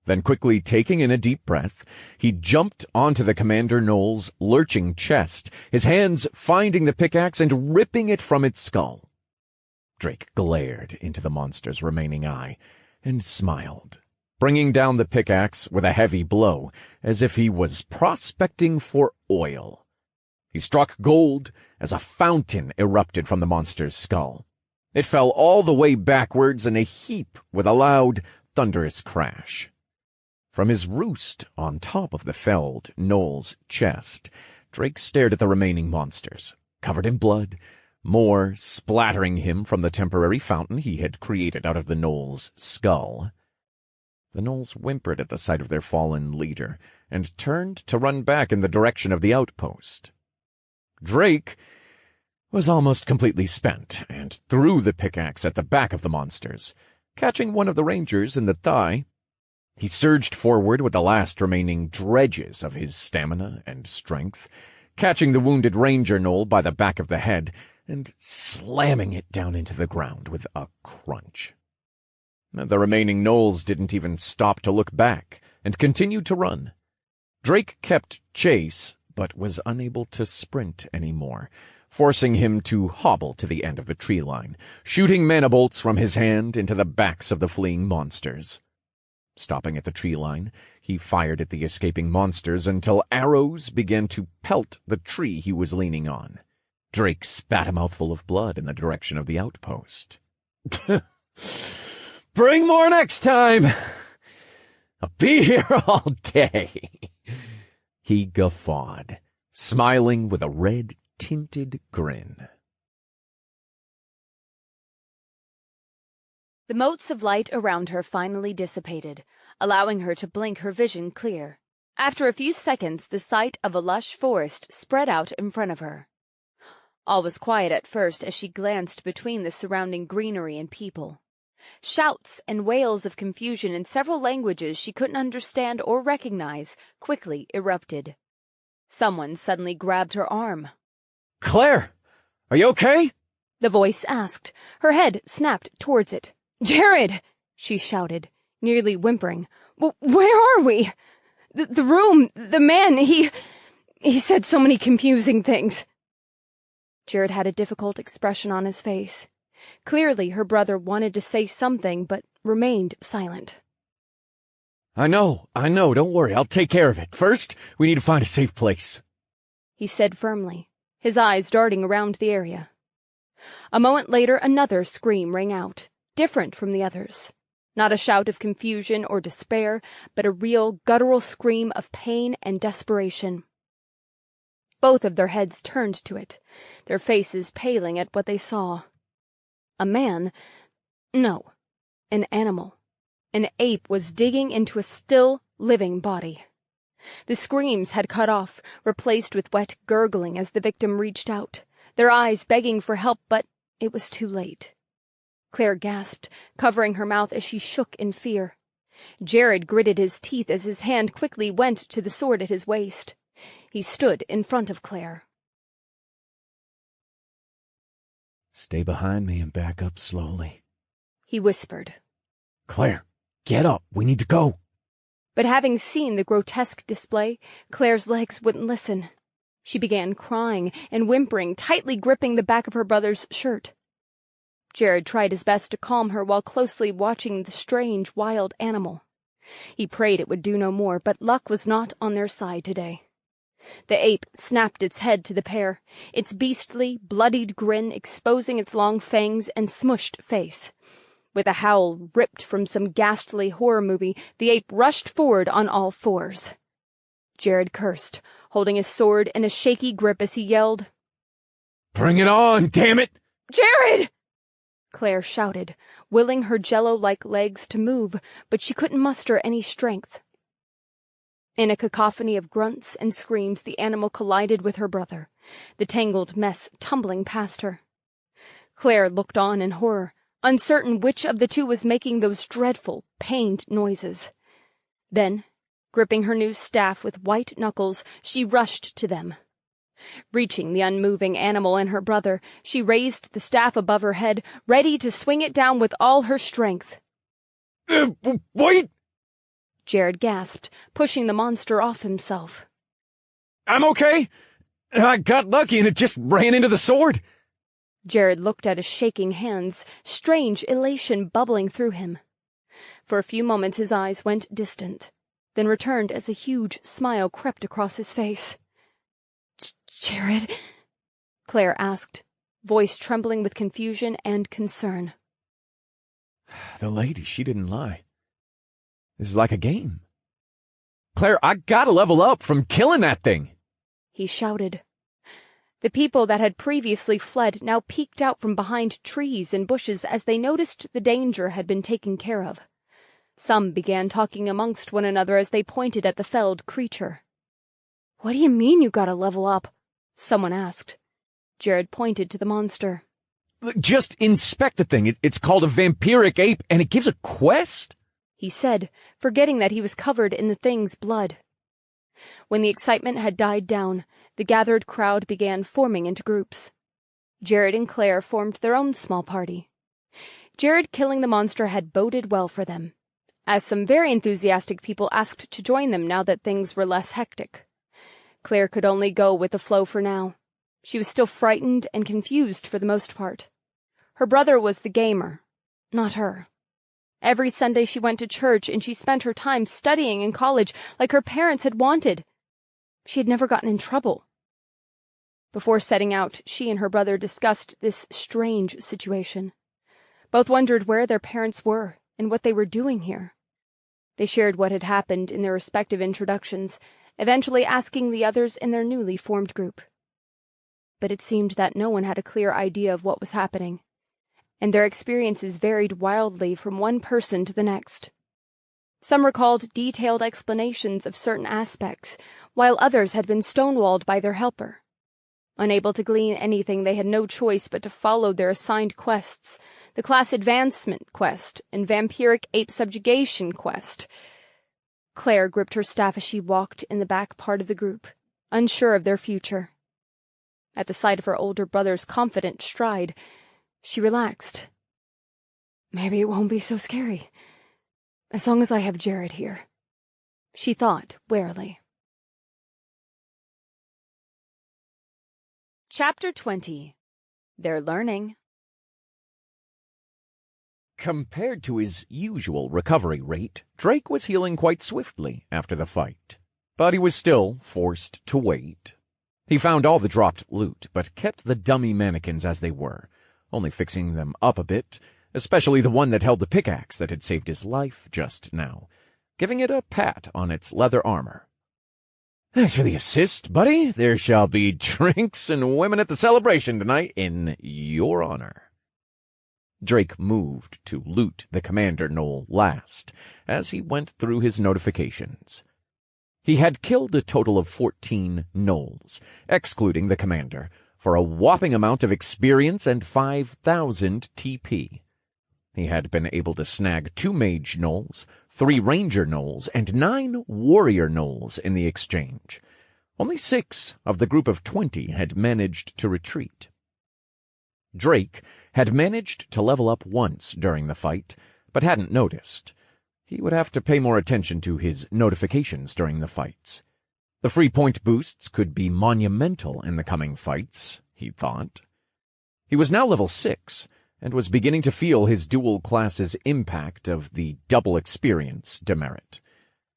Then quickly taking in a deep breath, he jumped onto the Commander Knoll's lurching chest, his hands finding the pickaxe and ripping it from its skull. Drake glared into the monster's remaining eye and smiled, bringing down the pickaxe with a heavy blow, as if he was prospecting for oil. He struck gold as a fountain erupted from the monster's skull. It fell all the way backwards in a heap with a loud, thunderous crash. From his roost on top of the felled Knoll's chest, Drake stared at the remaining monsters, covered in blood, more splattering him from the temporary fountain he had created out of the Knoll's skull. The Knolls whimpered at the sight of their fallen leader, and turned to run back in the direction of the outpost. Drake was almost completely spent, and threw the pickaxe at the back of the monsters, catching one of the rangers in the thigh. He surged forward with the last remaining dredges of his stamina and strength, catching the wounded ranger Knoll by the back of the head, and slamming it down into the ground with a crunch. The remaining Knolls didn't even stop to look back, and continued to run. Drake kept chase, but was unable to sprint anymore, forcing him to hobble to the end of the tree line, shooting mana bolts from his hand into the backs of the fleeing monsters. Stopping at the tree line, he fired at the escaping monsters until arrows began to pelt the tree he was leaning on. Drake spat a mouthful of blood in the direction of the outpost. "Bring more next time! I'll be here all day," he guffawed, smiling with a red-tinted grin. The motes of light around her finally dissipated, allowing her to blink her vision clear. After a few seconds, the sight of a lush forest spread out in front of her. All was quiet at first as she glanced between the surrounding greenery and people. Shouts and wails of confusion in several languages she couldn't understand or recognize quickly erupted. Someone suddenly grabbed her arm. "Claire, are you okay?" The voice asked. Her head snapped towards it. "Jared!" she shouted, nearly whimpering. "Where are we? The room, the man, he said so many confusing things." Jared had a difficult expression on his face. Clearly her brother wanted to say something, but remained silent. I know, don't worry, I'll take care of it. First, we need to find a safe place," he said firmly, his eyes darting around the area. A moment later, another scream rang out, different from the others. Not a shout of confusion or despair, but a real, guttural scream of pain and desperation. Both of their heads turned to it, their faces paling at what they saw. A man? No, an animal. An ape was digging into a still, living body. The screams had cut off, replaced with wet gurgling as the victim reached out, their eyes begging for help, but it was too late. Claire gasped, covering her mouth as she shook in fear. Jared gritted his teeth as his hand quickly went to the sword at his waist. He stood in front of Claire. "Stay behind me and back up slowly," he whispered. "Claire, get up, we need to go." But having seen the grotesque display, Claire's legs wouldn't listen. She began crying and whimpering, tightly gripping the back of her brother's shirt. Jared tried his best to calm her while closely watching the strange, wild animal. He prayed it would do no more, but luck was not on their side today. The ape snapped its head to the pair, its beastly, bloodied grin exposing its long fangs and smushed face. With a howl ripped from some ghastly horror movie, the ape rushed forward on all fours. Jared cursed, holding his sword in a shaky grip as he yelled, "Bring it on, damn it!" "Jared!" Claire shouted, willing her jello-like legs to move, but she couldn't muster any strength. In a cacophony of grunts and screams, the animal collided with her brother, the tangled mess tumbling past her. Claire looked on in horror, uncertain which of the two was making those dreadful, pained noises. Then, gripping her new staff with white knuckles, she rushed to them. Reaching the unmoving animal and her brother, she raised the staff above her head, ready to swing it down with all her strength. Wait! Jared gasped, pushing the monster off himself. "I'm okay. I got lucky and it just ran into the sword." Jared looked at his shaking hands, strange elation bubbling through him. For a few moments his eyes went distant, then returned as a huge smile crept across his face. "Jared?" Claire asked, voice trembling with confusion and concern. The lady, she didn't lie. This is like a game. "Claire, I gotta level up from killing that thing," he shouted. The people that had previously fled now peeked out from behind trees and bushes as they noticed the danger had been taken care of. Some began talking amongst one another as they pointed at the felled creature. "What do you mean you gotta level up?" someone asked. Jared pointed to the monster. "Just inspect the thing. It's called a vampiric ape, and it gives a quest," he said, forgetting that he was covered in the thing's blood. When the excitement had died down, the gathered crowd began forming into groups. Jared and Claire formed their own small party. Jared killing the monster had boded well for them, as some very enthusiastic people asked to join them now that things were less hectic. Claire could only go with the flow for now. She was still frightened and confused for the most part. Her brother was the gamer, not her. Every Sunday she went to church and she spent her time studying in college like her parents had wanted. She had never gotten in trouble. Before setting out, she and her brother discussed this strange situation. Both wondered where their parents were and what they were doing here. They shared what had happened in their respective introductions, eventually asking the others in their newly formed group. But it seemed that no one had a clear idea of what was happening, and their experiences varied wildly from one person to the next. Some recalled detailed explanations of certain aspects, while others had been stonewalled by their helper. Unable to glean anything, they had no choice but to follow their assigned quests, the class advancement quest and vampiric ape subjugation quest. Claire gripped her staff as she walked in the back part of the group, unsure of their future. At the sight of her older brother's confident stride, she relaxed. Maybe it won't be so scary, as long as I have Jared here, she thought warily. Chapter 20. They're Learning. Compared to his usual recovery rate, Drake was healing quite swiftly after the fight. But he was still forced to wait. He found all the dropped loot, but kept the dummy mannequins as they were, only fixing them up a bit, especially the one that held the pickaxe that had saved his life just now, giving it a pat on its leather armor. "Thanks for the assist, buddy. There shall be drinks and women at the celebration tonight in your honor." Drake moved to loot the commander knoll last, as he went through his notifications. He had killed a total of 14 gnolls, excluding the commander, for a whopping amount of experience and 5,000 TP. He had been able to snag 2 mage gnolls, 3 ranger gnolls, and 9 warrior gnolls in the exchange. Only 6 of the group of 20 had managed to retreat. Drake had managed to level up once during the fight, but hadn't noticed. He would have to pay more attention to his notifications during the fights. The free point boosts could be monumental in the coming fights, he thought. He was now level 6, and was beginning to feel his dual class's impact of the double experience demerit.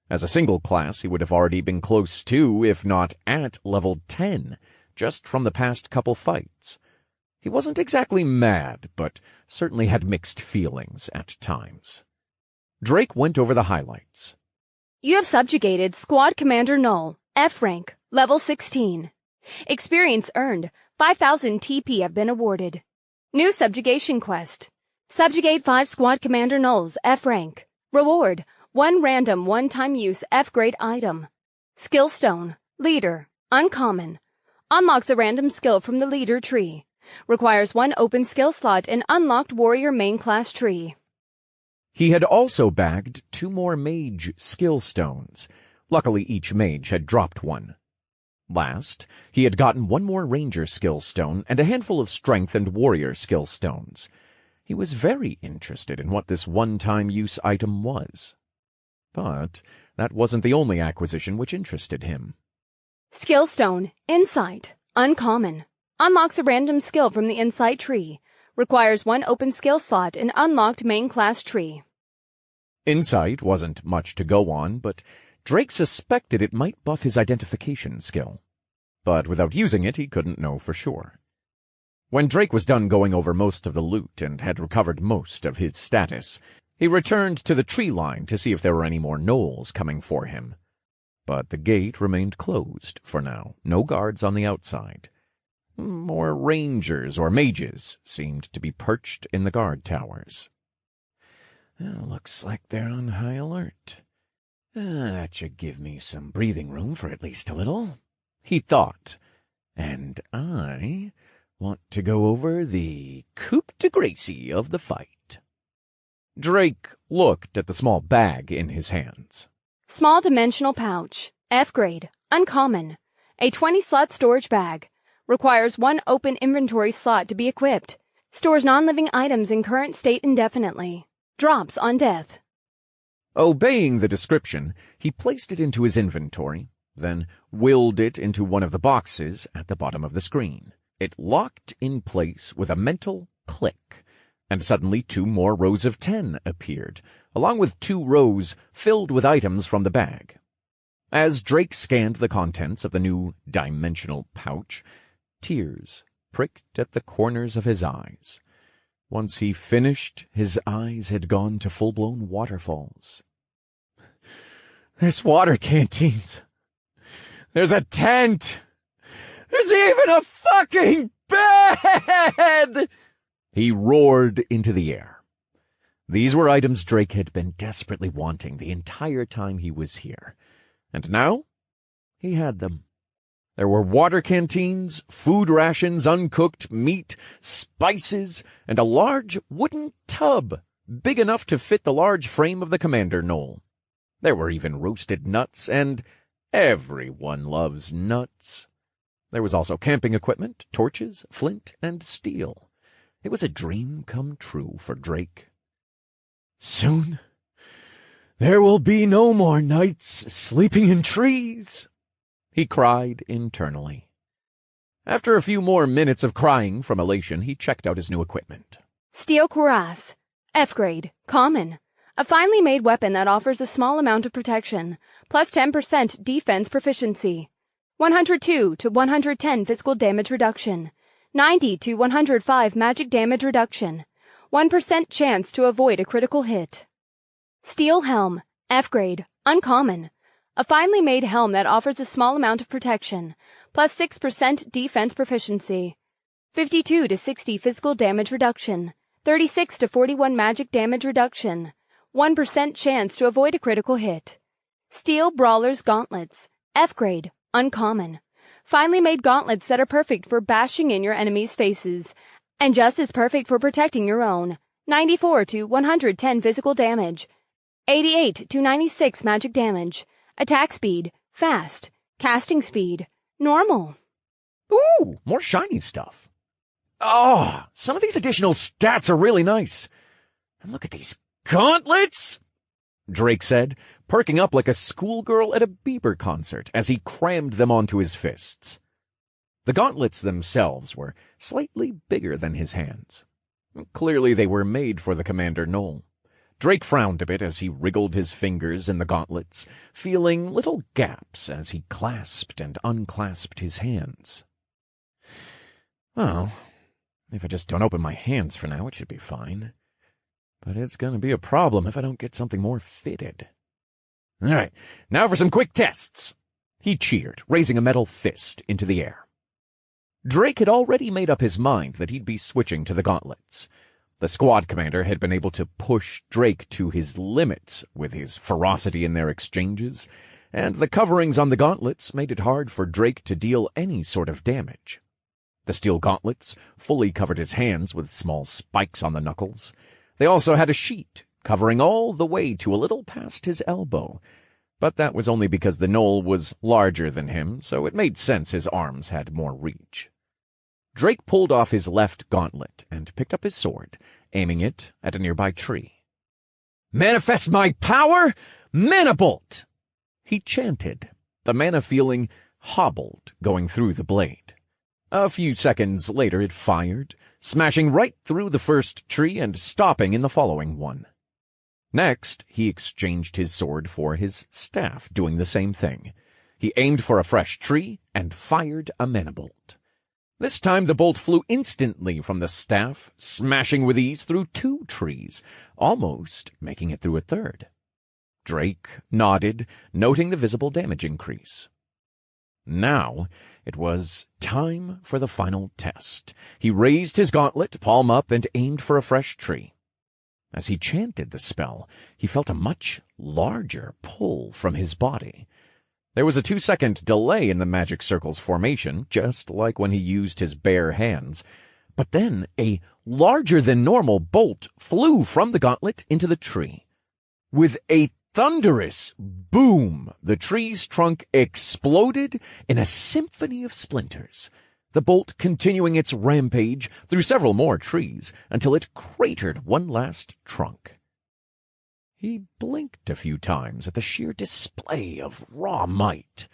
As a single class, he would have already been close to, if not at, level 10, just from the past couple fights. He wasn't exactly mad, but certainly had mixed feelings at times. Drake went over the highlights. You have subjugated Squad Commander Null, F rank, level 16. Experience earned, 5,000 TP have been awarded. New subjugation quest. Subjugate 5 squad commander nulls, F rank. Reward, 1 random one-time use F grade item. Skill stone, leader, uncommon. Unlocks a random skill from the leader tree. Requires 1 open skill slot in unlocked warrior main class tree. He had also bagged 2 more mage skill stones. Luckily, each mage had dropped 1. Last, he had gotten 1 more ranger skill stone and a handful of strength and warrior skill stones. He was very interested in what this one-time use item was. But that wasn't the only acquisition which interested him. Skill stone, insight, uncommon. Unlocks a random skill from the insight tree. Requires 1 open skill slot in unlocked main class tree. Insight wasn't much to go on, but Drake suspected it might buff his identification skill. But without using it, he couldn't know for sure. When Drake was done going over most of the loot and had recovered most of his status, he returned to the tree line to see if there were any more gnolls coming for him. But the gate remained closed for now, no guards on the outside. More rangers or mages seemed to be perched in the guard towers. Looks like they're on high alert. That should give me some breathing room for at least a little, he thought. And I want to go over the coup de grace of the fight. Drake looked at the small bag in his hands. Small dimensional pouch, F grade, uncommon. A 20-slot storage bag. Requires 1 open inventory slot to be equipped. Stores non-living items in current state indefinitely. Drops on death. Obeying the description, he placed it into his inventory, then willed it into one of the boxes at the bottom of the screen. It locked in place with a mental click, and suddenly 2 more rows of 10 appeared, along with 2 rows filled with items from the bag. As Drake scanned the contents of the new dimensional pouch, tears pricked at the corners of his eyes. Once he finished, his eyes had gone to full-blown waterfalls. There's water canteens. There's a tent. There's even a fucking bed! He roared into the air. These were items Drake had been desperately wanting the entire time he was here. And now, he had them. There were water canteens, food rations, uncooked meat, spices, and a large wooden tub, big enough to fit the large frame of the commander gnoll. There were even roasted nuts, and everyone loves nuts. There was also camping equipment, torches, flint, and steel. It was a dream come true for Drake. Soon, there will be no more nights sleeping in trees, he cried internally. After a few more minutes of crying from elation, he checked out his new equipment. Steel cuirass, F grade, common. A finely made weapon that offers a small amount of protection, plus 10% defense proficiency. 102 to 110 physical damage reduction. 90 to 105 magic damage reduction. 1% chance to avoid a critical hit. Steel helm, F grade, uncommon. A finely made helm that offers a small amount of protection, plus 6% defense proficiency. 52 to 60 physical damage reduction. 36 to 41 magic damage reduction. 1% chance to avoid a critical hit. Steel Brawler's Gauntlets, F grade, uncommon. Finely made gauntlets that are perfect for bashing in your enemies' faces, and just as perfect for protecting your own. 94 to 110 physical damage. 88 to 96 magic damage. Attack speed, fast. Casting speed, normal. Ooh, more shiny stuff. Oh, some of these additional stats are really nice. And look at these gauntlets, Drake said, perking up like a schoolgirl at a Bieber concert as he crammed them onto his fists. The gauntlets themselves were slightly bigger than his hands. Clearly they were made for the Commander gnoll. Drake frowned a bit as he wriggled his fingers in the gauntlets, feeling little gaps as he clasped and unclasped his hands. Well, if I just don't open my hands for now, it should be fine. But it's going to be a problem if I don't get something more fitted. All right, now for some quick tests. He cheered, raising a metal fist into the air. Drake had already made up his mind that he'd be switching to the gauntlets. The squad commander had been able to push Drake to his limits with his ferocity in their exchanges, and the coverings on the gauntlets made it hard for Drake to deal any sort of damage. The steel gauntlets fully covered his hands with small spikes on the knuckles. They also had a sheet covering all the way to a little past his elbow, but that was only because the knoll was larger than him, so it made sense his arms had more reach. Drake pulled off his left gauntlet and picked up his sword, aiming it at a nearby tree. "Manifest my power! Mana bolt!" he chanted, the mana feeling hobbled going through the blade. A few seconds later it fired, smashing right through the first tree and stopping in the following one. Next, he exchanged his sword for his staff, doing the same thing. He aimed for a fresh tree and fired a mana bolt. This time the bolt flew instantly from the staff, smashing with ease through 2 trees, almost making it through a third. Drake nodded, noting the visible damage increase. Now it was time for the final test. He raised his gauntlet, palm up, and aimed for a fresh tree. As he chanted the spell, he felt a much larger pull from his body. There was a 2-second delay in the magic circle's formation, just like when he used his bare hands. But then a larger-than-normal bolt flew from the gauntlet into the tree. With a thunderous boom, the tree's trunk exploded in a symphony of splinters, the bolt continuing its rampage through several more trees until it cratered one last trunk. He blinked a few times at the sheer display of raw might.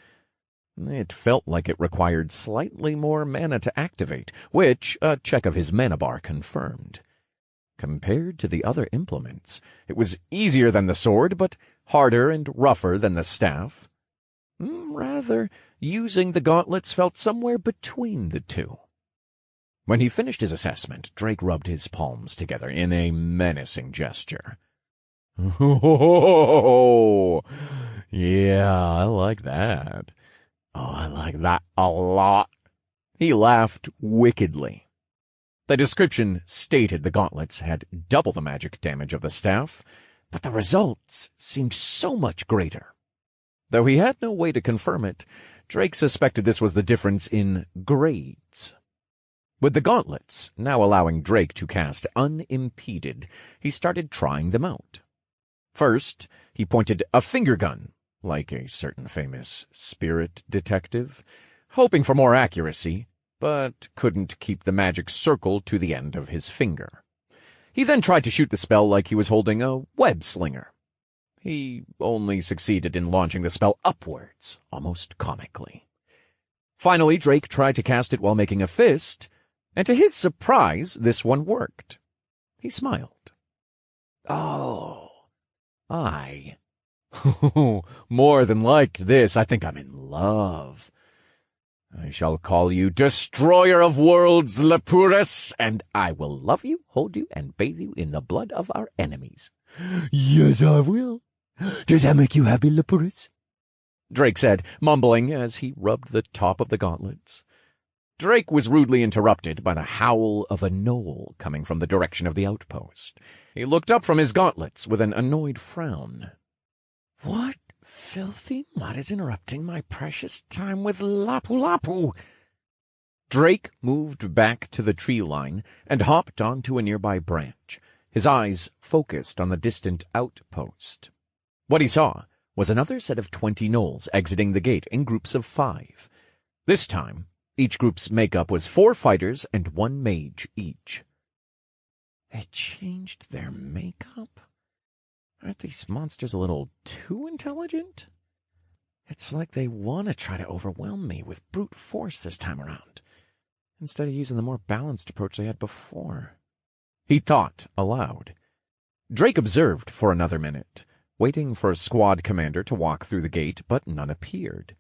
It felt like it required slightly more mana to activate, which a check of his mana bar confirmed. Compared to the other implements, it was easier than the sword, but harder and rougher than the staff. Rather, using the gauntlets felt somewhere between the two. When he finished his assessment, Drake rubbed his palms together in a menacing gesture. "Oh, yeah, I like that. Oh, I like that a lot." He laughed wickedly. The description stated the gauntlets had double the magic damage of the staff, but the results seemed so much greater. Though he had no way to confirm it, Drake suspected this was the difference in grades. With the gauntlets now allowing Drake to cast unimpeded, he started trying them out. First, he pointed a finger gun, like a certain famous spirit detective, hoping for more accuracy, but couldn't keep the magic circle to the end of his finger. He then tried to shoot the spell like he was holding a web slinger. He only succeeded in launching the spell upwards, almost comically. Finally, Drake tried to cast it while making a fist, and to his surprise, this one worked. He smiled. "Oh, more than like this, I think I'm in love. I shall call you Destroyer of Worlds, Lepurus, and I will love you, hold you, and bathe you in the blood of our enemies." "Yes, I will. Does that make you happy, Lepurus?" Drake said, mumbling as he rubbed the top of the gauntlets. Drake was rudely interrupted by the howl of a knoll coming from the direction of the outpost. He looked up from his gauntlets with an annoyed frown. "What filthy mutt is interrupting my precious time with Lapu-Lapu?" Drake moved back to the tree line and hopped onto a nearby branch, his eyes focused on the distant outpost. What he saw was another set of 20 gnolls exiting the gate in groups of 5. This time, each group's makeup was 4 fighters and 1 mage each. They changed their makeup? Aren't these monsters a little too intelligent? It's like they want to try to overwhelm me with brute force this time around, instead of using the more balanced approach they had before. He thought aloud. Drake observed for another minute, waiting for a squad commander to walk through the gate, but none appeared.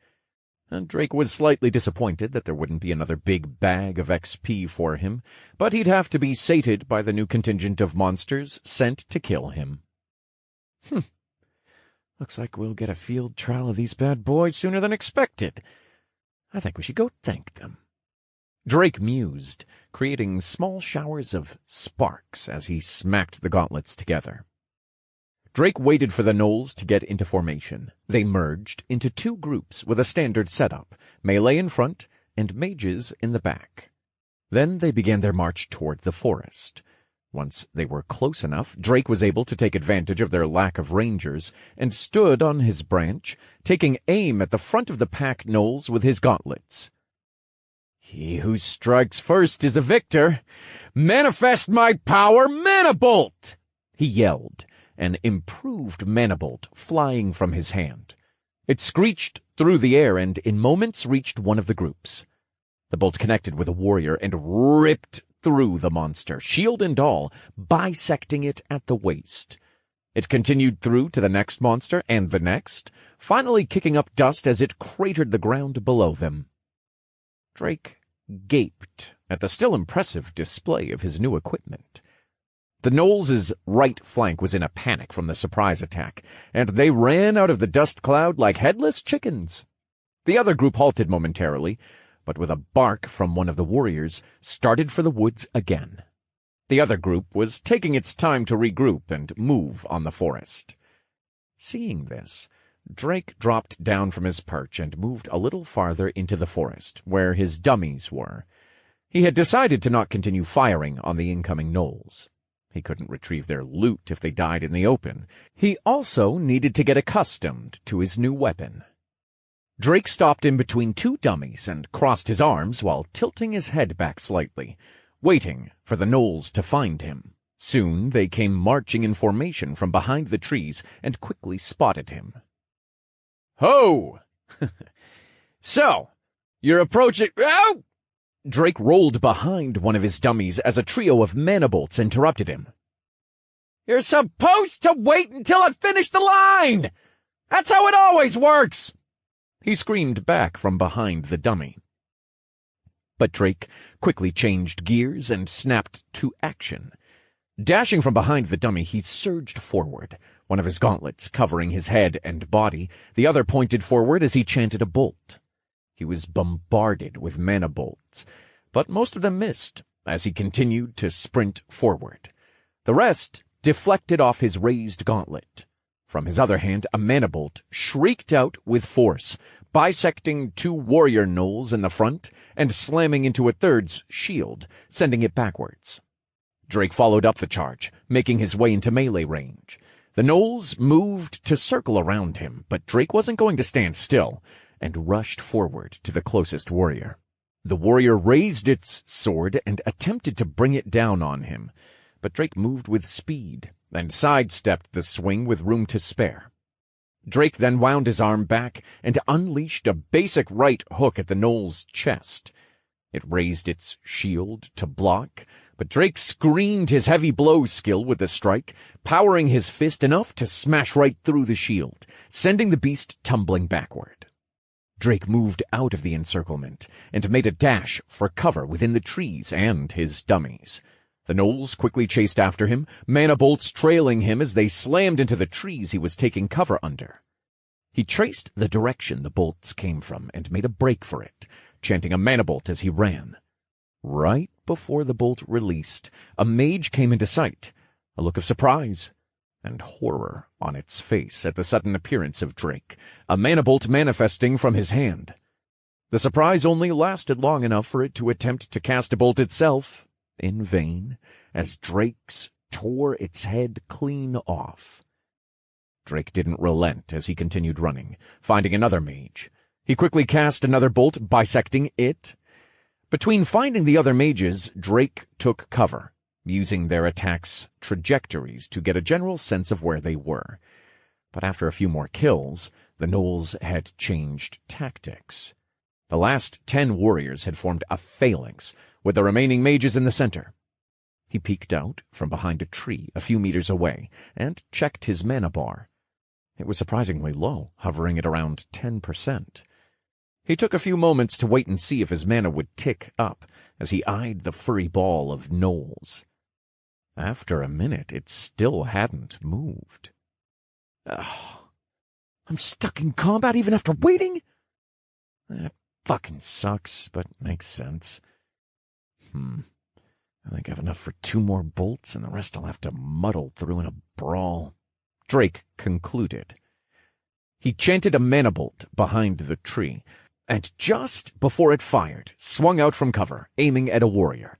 And Drake was slightly disappointed that there wouldn't be another big bag of XP for him, but he'd have to be sated by the new contingent of monsters sent to kill him. Looks like we'll get a field trial of these bad boys sooner than expected. I think we should go thank them." Drake mused, creating small showers of sparks as he smacked the gauntlets together. Drake waited for the gnolls to get into formation. They merged into two groups with a standard setup, melee in front and mages in the back. Then they began their march toward the forest. Once they were close enough, Drake was able to take advantage of their lack of rangers and stood on his branch, taking aim at the front of the pack gnolls with his gauntlets. "He who strikes first is the victor. Manifest my power, Mana Bolt!" he yelled, an improved Mana Bolt flying from his hand. It screeched through the air and in moments reached one of the groups. The bolt connected with a warrior and ripped through the monster, shield and all, bisecting it at the waist. It continued through to the next monster and the next, finally kicking up dust as it cratered the ground below them. Drake gaped at the still impressive display of his new equipment. The gnolls' right flank was in a panic from the surprise attack, and they ran out of the dust cloud like headless chickens. The other group halted momentarily, but with a bark from one of the warriors, started for the woods again. The other group was taking its time to regroup and move on the forest. Seeing this, Drake dropped down from his perch and moved a little farther into the forest, where his dummies were. He had decided to not continue firing on the incoming gnolls. He couldn't retrieve their loot if they died in the open. He also needed to get accustomed to his new weapon. Drake stopped in between two dummies and crossed his arms while tilting his head back slightly, waiting for the gnolls to find him. Soon they came marching in formation from behind the trees and quickly spotted him. "Ho! So, you're approaching— Ow!" Drake rolled behind one of his dummies as a trio of mana bolts interrupted him. "You're supposed to wait until I finish the line! That's how it always works!" he screamed back from behind the dummy. But Drake quickly changed gears and snapped to action. Dashing from behind the dummy, he surged forward, one of his gauntlets covering his head and body, the other pointed forward as he chanted a bolt. He was bombarded with mana bolts, but most of them missed as he continued to sprint forward. The rest deflected off his raised gauntlet. From his other hand, a mana bolt shrieked out with force, bisecting two warrior gnolls in the front and slamming into a third's shield, sending it backwards. Drake followed up the charge, making his way into melee range. The gnolls moved to circle around him, but Drake wasn't going to stand still, and rushed forward to the closest warrior. The warrior raised its sword and attempted to bring it down on him, but Drake moved with speed and sidestepped the swing with room to spare. Drake then wound his arm back and unleashed a basic right hook at the gnoll's chest. It raised its shield to block, but Drake screened his heavy blow skill with the strike, powering his fist enough to smash right through the shield, sending the beast tumbling backward. Drake moved out of the encirclement and made a dash for cover within the trees and his dummies. The gnolls quickly chased after him, mana bolts trailing him as they slammed into the trees he was taking cover under. He traced the direction the bolts came from and made a break for it, chanting a mana bolt as he ran. Right before the bolt released, a mage came into sight, a look of surprise and horror on its face at the sudden appearance of Drake, a mana bolt manifesting from his hand. The surprise only lasted long enough for it to attempt to cast a bolt itself, in vain, as Drake's tore its head clean off. Drake didn't relent as he continued running, finding another mage. He quickly cast another bolt, bisecting it. Between finding the other mages, Drake took cover, using their attacks' trajectories to get a general sense of where they were. But after a few more kills, the gnolls had changed tactics. The last 10 warriors had formed a phalanx, with the remaining mages in the center. He peeked out from behind a tree a few meters away and checked his mana bar. It was surprisingly low, hovering at around 10%. He took a few moments to wait and see if his mana would tick up as he eyed the furry ball of gnolls. After a minute, it still hadn't moved. I'm stuck in combat even after waiting? That fucking sucks, but makes sense. I think I have enough for 2 more bolts, and the rest I'll have to muddle through in a brawl," Drake concluded. He chanted a mana bolt behind the tree, and just before it fired, swung out from cover, aiming at a warrior.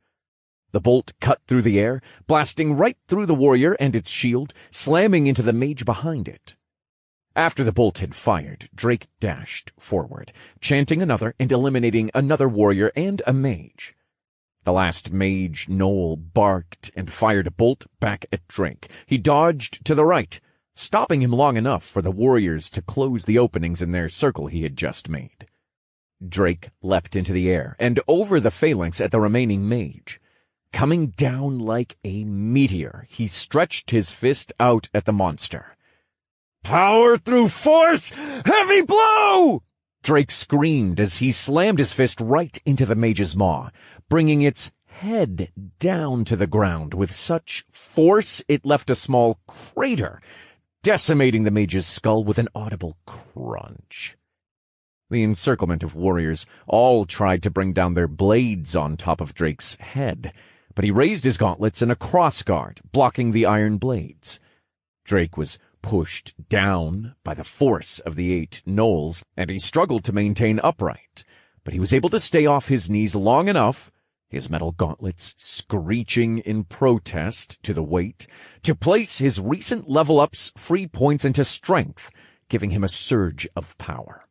The bolt cut through the air, blasting right through the warrior and its shield, slamming into the mage behind it. After the bolt had fired, Drake dashed forward, chanting another and eliminating another warrior and a mage. The last mage, Noel, barked and fired a bolt back at Drake. He dodged to the right, stopping him long enough for the warriors to close the openings in their circle he had just made. Drake leapt into the air and over the phalanx at the remaining mage. Coming down like a meteor, he stretched his fist out at the monster. "Power through force! Heavy blow!" Drake screamed as he slammed his fist right into the mage's maw, bringing its head down to the ground with such force it left a small crater, decimating the mage's skull with an audible crunch. The encirclement of warriors all tried to bring down their blades on top of Drake's head, but he raised his gauntlets in a crossguard, blocking the iron blades. Drake was pushed down by the force of the 8 gnolls, and he struggled to maintain upright, but he was able to stay off his knees long enough, his metal gauntlets screeching in protest to the weight, to place his recent level-up's free points into strength, giving him a surge of power.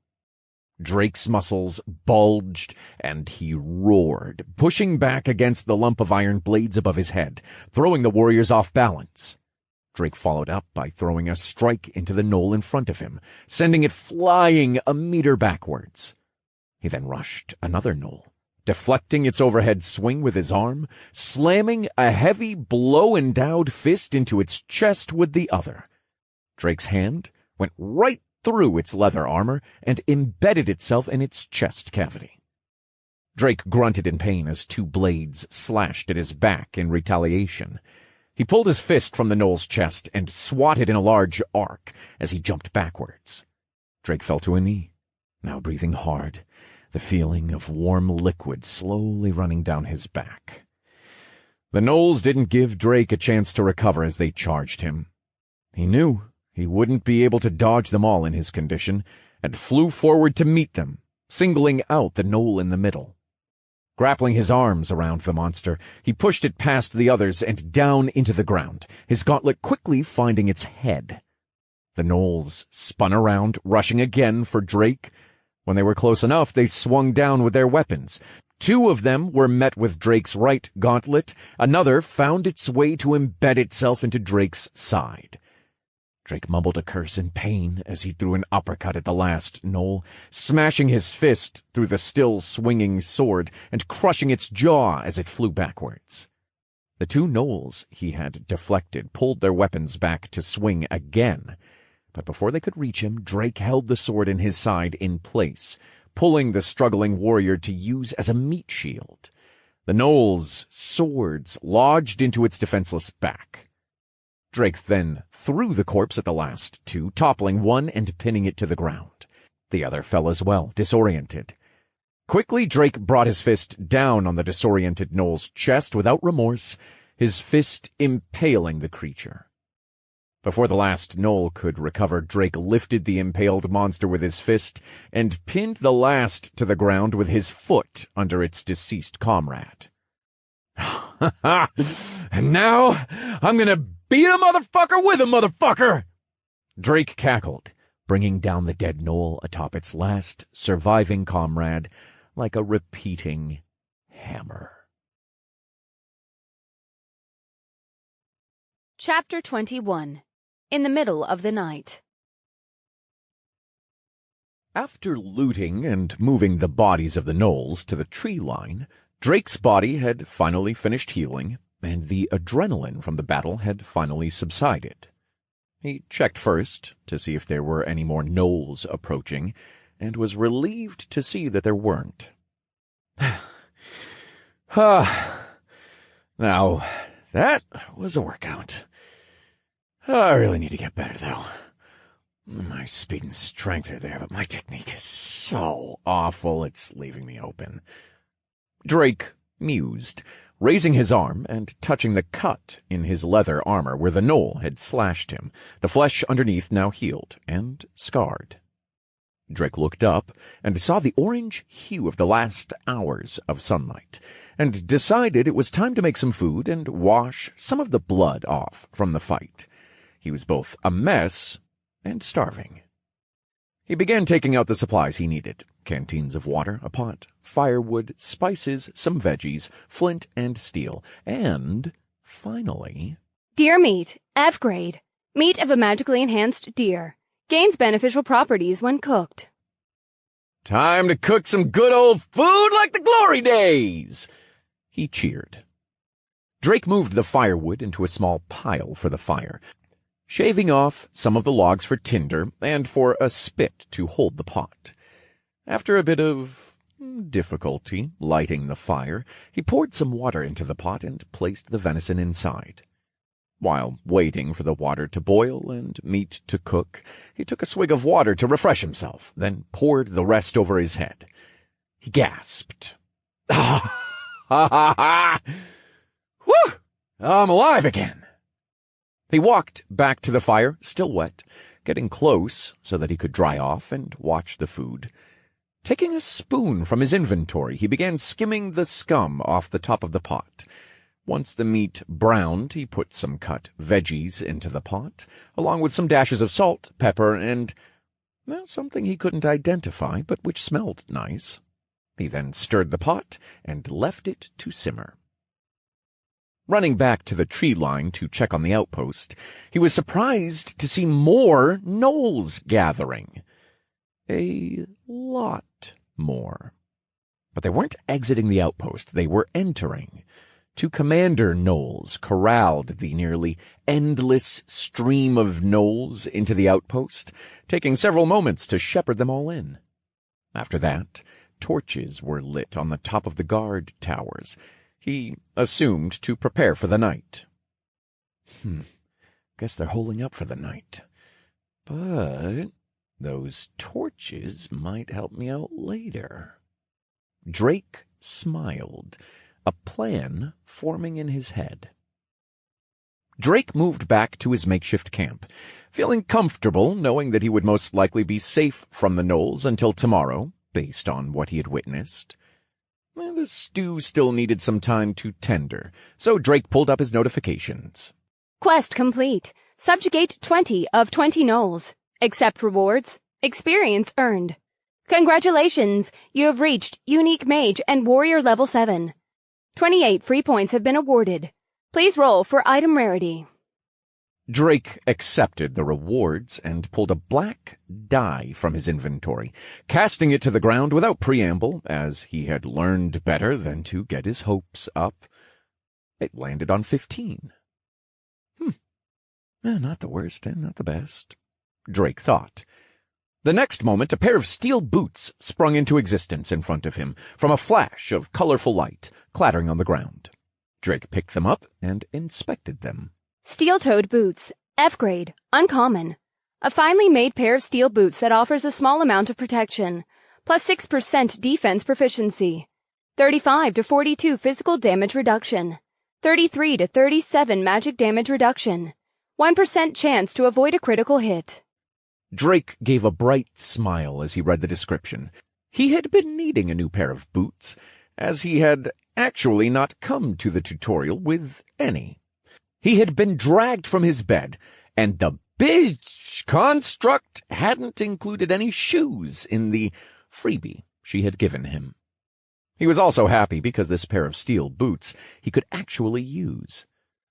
Drake's muscles bulged, and he roared, pushing back against the lump of iron blades above his head, throwing the warriors off balance. Drake followed up by throwing a strike into the gnoll in front of him, sending it flying a meter backwards. He then rushed another gnoll, deflecting its overhead swing with his arm, slamming a heavy blow-endowed fist into its chest with the other. Drake's hand went right through its leather armor and embedded itself in its chest cavity. Drake grunted in pain as 2 blades slashed at his back in retaliation. He pulled his fist from the gnoll's chest and swatted in a large arc as he jumped backwards. Drake fell to a knee, now breathing hard, the feeling of warm liquid slowly running down his back. The gnolls didn't give Drake a chance to recover as they charged him. He knew he wouldn't be able to dodge them all in his condition, and flew forward to meet them, singling out the gnoll in the middle. Grappling his arms around the monster, he pushed it past the others and down into the ground, his gauntlet quickly finding its head. The gnolls spun around, rushing again for Drake. When they were close enough, they swung down with their weapons. 2 of them were met with Drake's right gauntlet. Another found its way to embed itself into Drake's side. Drake mumbled a curse in pain as he threw an uppercut at the last gnoll, smashing his fist through the still swinging sword and crushing its jaw as it flew backwards. The 2 gnolls he had deflected pulled their weapons back to swing again, but before they could reach him, Drake held the sword in his side in place, pulling the struggling warrior to use as a meat shield. The gnolls' swords lodged into its defenseless back. Drake then threw the corpse at the last 2, toppling one and pinning it to the ground. The other fell as well, disoriented. Quickly, Drake brought his fist down on the disoriented gnoll's chest without remorse, his fist impaling the creature. Before the last gnoll could recover, Drake lifted the impaled monster with his fist and pinned the last to the ground with his foot under its deceased comrade. "And now, I'm gonna beat a motherfucker with a motherfucker!" Drake cackled, bringing down the dead gnoll atop its last surviving comrade like a repeating hammer. Chapter 21. In the Middle of the Night. After looting and moving the bodies of the gnolls to the tree line, Drake's body had finally finished healing, and the adrenaline from the battle had finally subsided. He checked first to see if there were any more gnolls approaching, and was relieved to see that there weren't. Now, that was a workout. I really need to get better, though. My speed and strength are there, but my technique is so awful it's leaving me open. Drake mused, raising his arm and touching the cut in his leather armor where the knoll had slashed him, the flesh underneath now healed and scarred. Drake looked up and saw the orange hue of the last hours of sunlight, and decided it was time to make some food and wash some of the blood off from the fight. He was both a mess and starving. He began taking out the supplies he needed: canteens of water, a pot, firewood, spices, some veggies, flint and steel, and, finally... Deer meat, F grade. Meat of a magically enhanced deer. Gains beneficial properties when cooked. Time to cook some good old food like the glory days! He cheered. Drake moved the firewood into a small pile for the fire, shaving off some of the logs for tinder and for a spit to hold the pot. After a bit of difficulty lighting the fire, he poured some water into the pot and placed the venison inside. While waiting for the water to boil and meat to cook, he took a swig of water to refresh himself, then poured the rest over his head. He gasped. "Ha ha ha! Whew! I'm alive again!" He walked back to the fire, still wet, getting close so that he could dry off and watch the food. Taking a spoon from his inventory, he began skimming the scum off the top of the pot. Once the meat browned, he put some cut veggies into the pot, along with some dashes of salt, pepper, and something he couldn't identify, but which smelled nice. He then stirred the pot and left it to simmer. Running back to the tree line to check on the outpost, he was surprised to see more gnolls gathering. A lot more. But they weren't exiting the outpost, they were entering. Two commander gnolls corralled the nearly endless stream of gnolls into the outpost, taking several moments to shepherd them all in. After that, torches were lit on the top of the guard towers. He assumed to prepare for the night. Guess they're holding up for the night. But those torches might help me out later. Drake smiled, a plan forming in his head. Drake moved back to his makeshift camp, feeling comfortable knowing that he would most likely be safe from the gnolls until tomorrow, based on what he had witnessed. The stew still needed some time to tender, so Drake pulled up his notifications. Quest complete. Subjugate 20 of 20 gnolls. Accept rewards. Experience earned. Congratulations! You have reached Unique Mage and Warrior Level 7. 28 free points have been awarded. Please roll for item rarity. Drake accepted the rewards and pulled a black die from his inventory, casting it to the ground without preamble, as he had learned better than to get his hopes up. It landed on 15. Not the worst and not the best, Drake thought. The next moment, a pair of steel boots sprung into existence in front of him from a flash of colorful light clattering on the ground. Drake picked them up and inspected them. Steel-toed boots. F grade. Uncommon. A finely made pair of steel boots that offers a small amount of protection, plus 6% defense proficiency. 35 to 42 physical damage reduction. 33 to 37 magic damage reduction. 1% chance to avoid a critical hit. Drake gave a bright smile as he read the description. He had been needing a new pair of boots, as he had actually not come to the tutorial with any. He had been dragged from his bed, and the bitch construct hadn't included any shoes in the freebie she had given him. He was also happy because this pair of steel boots he could actually use.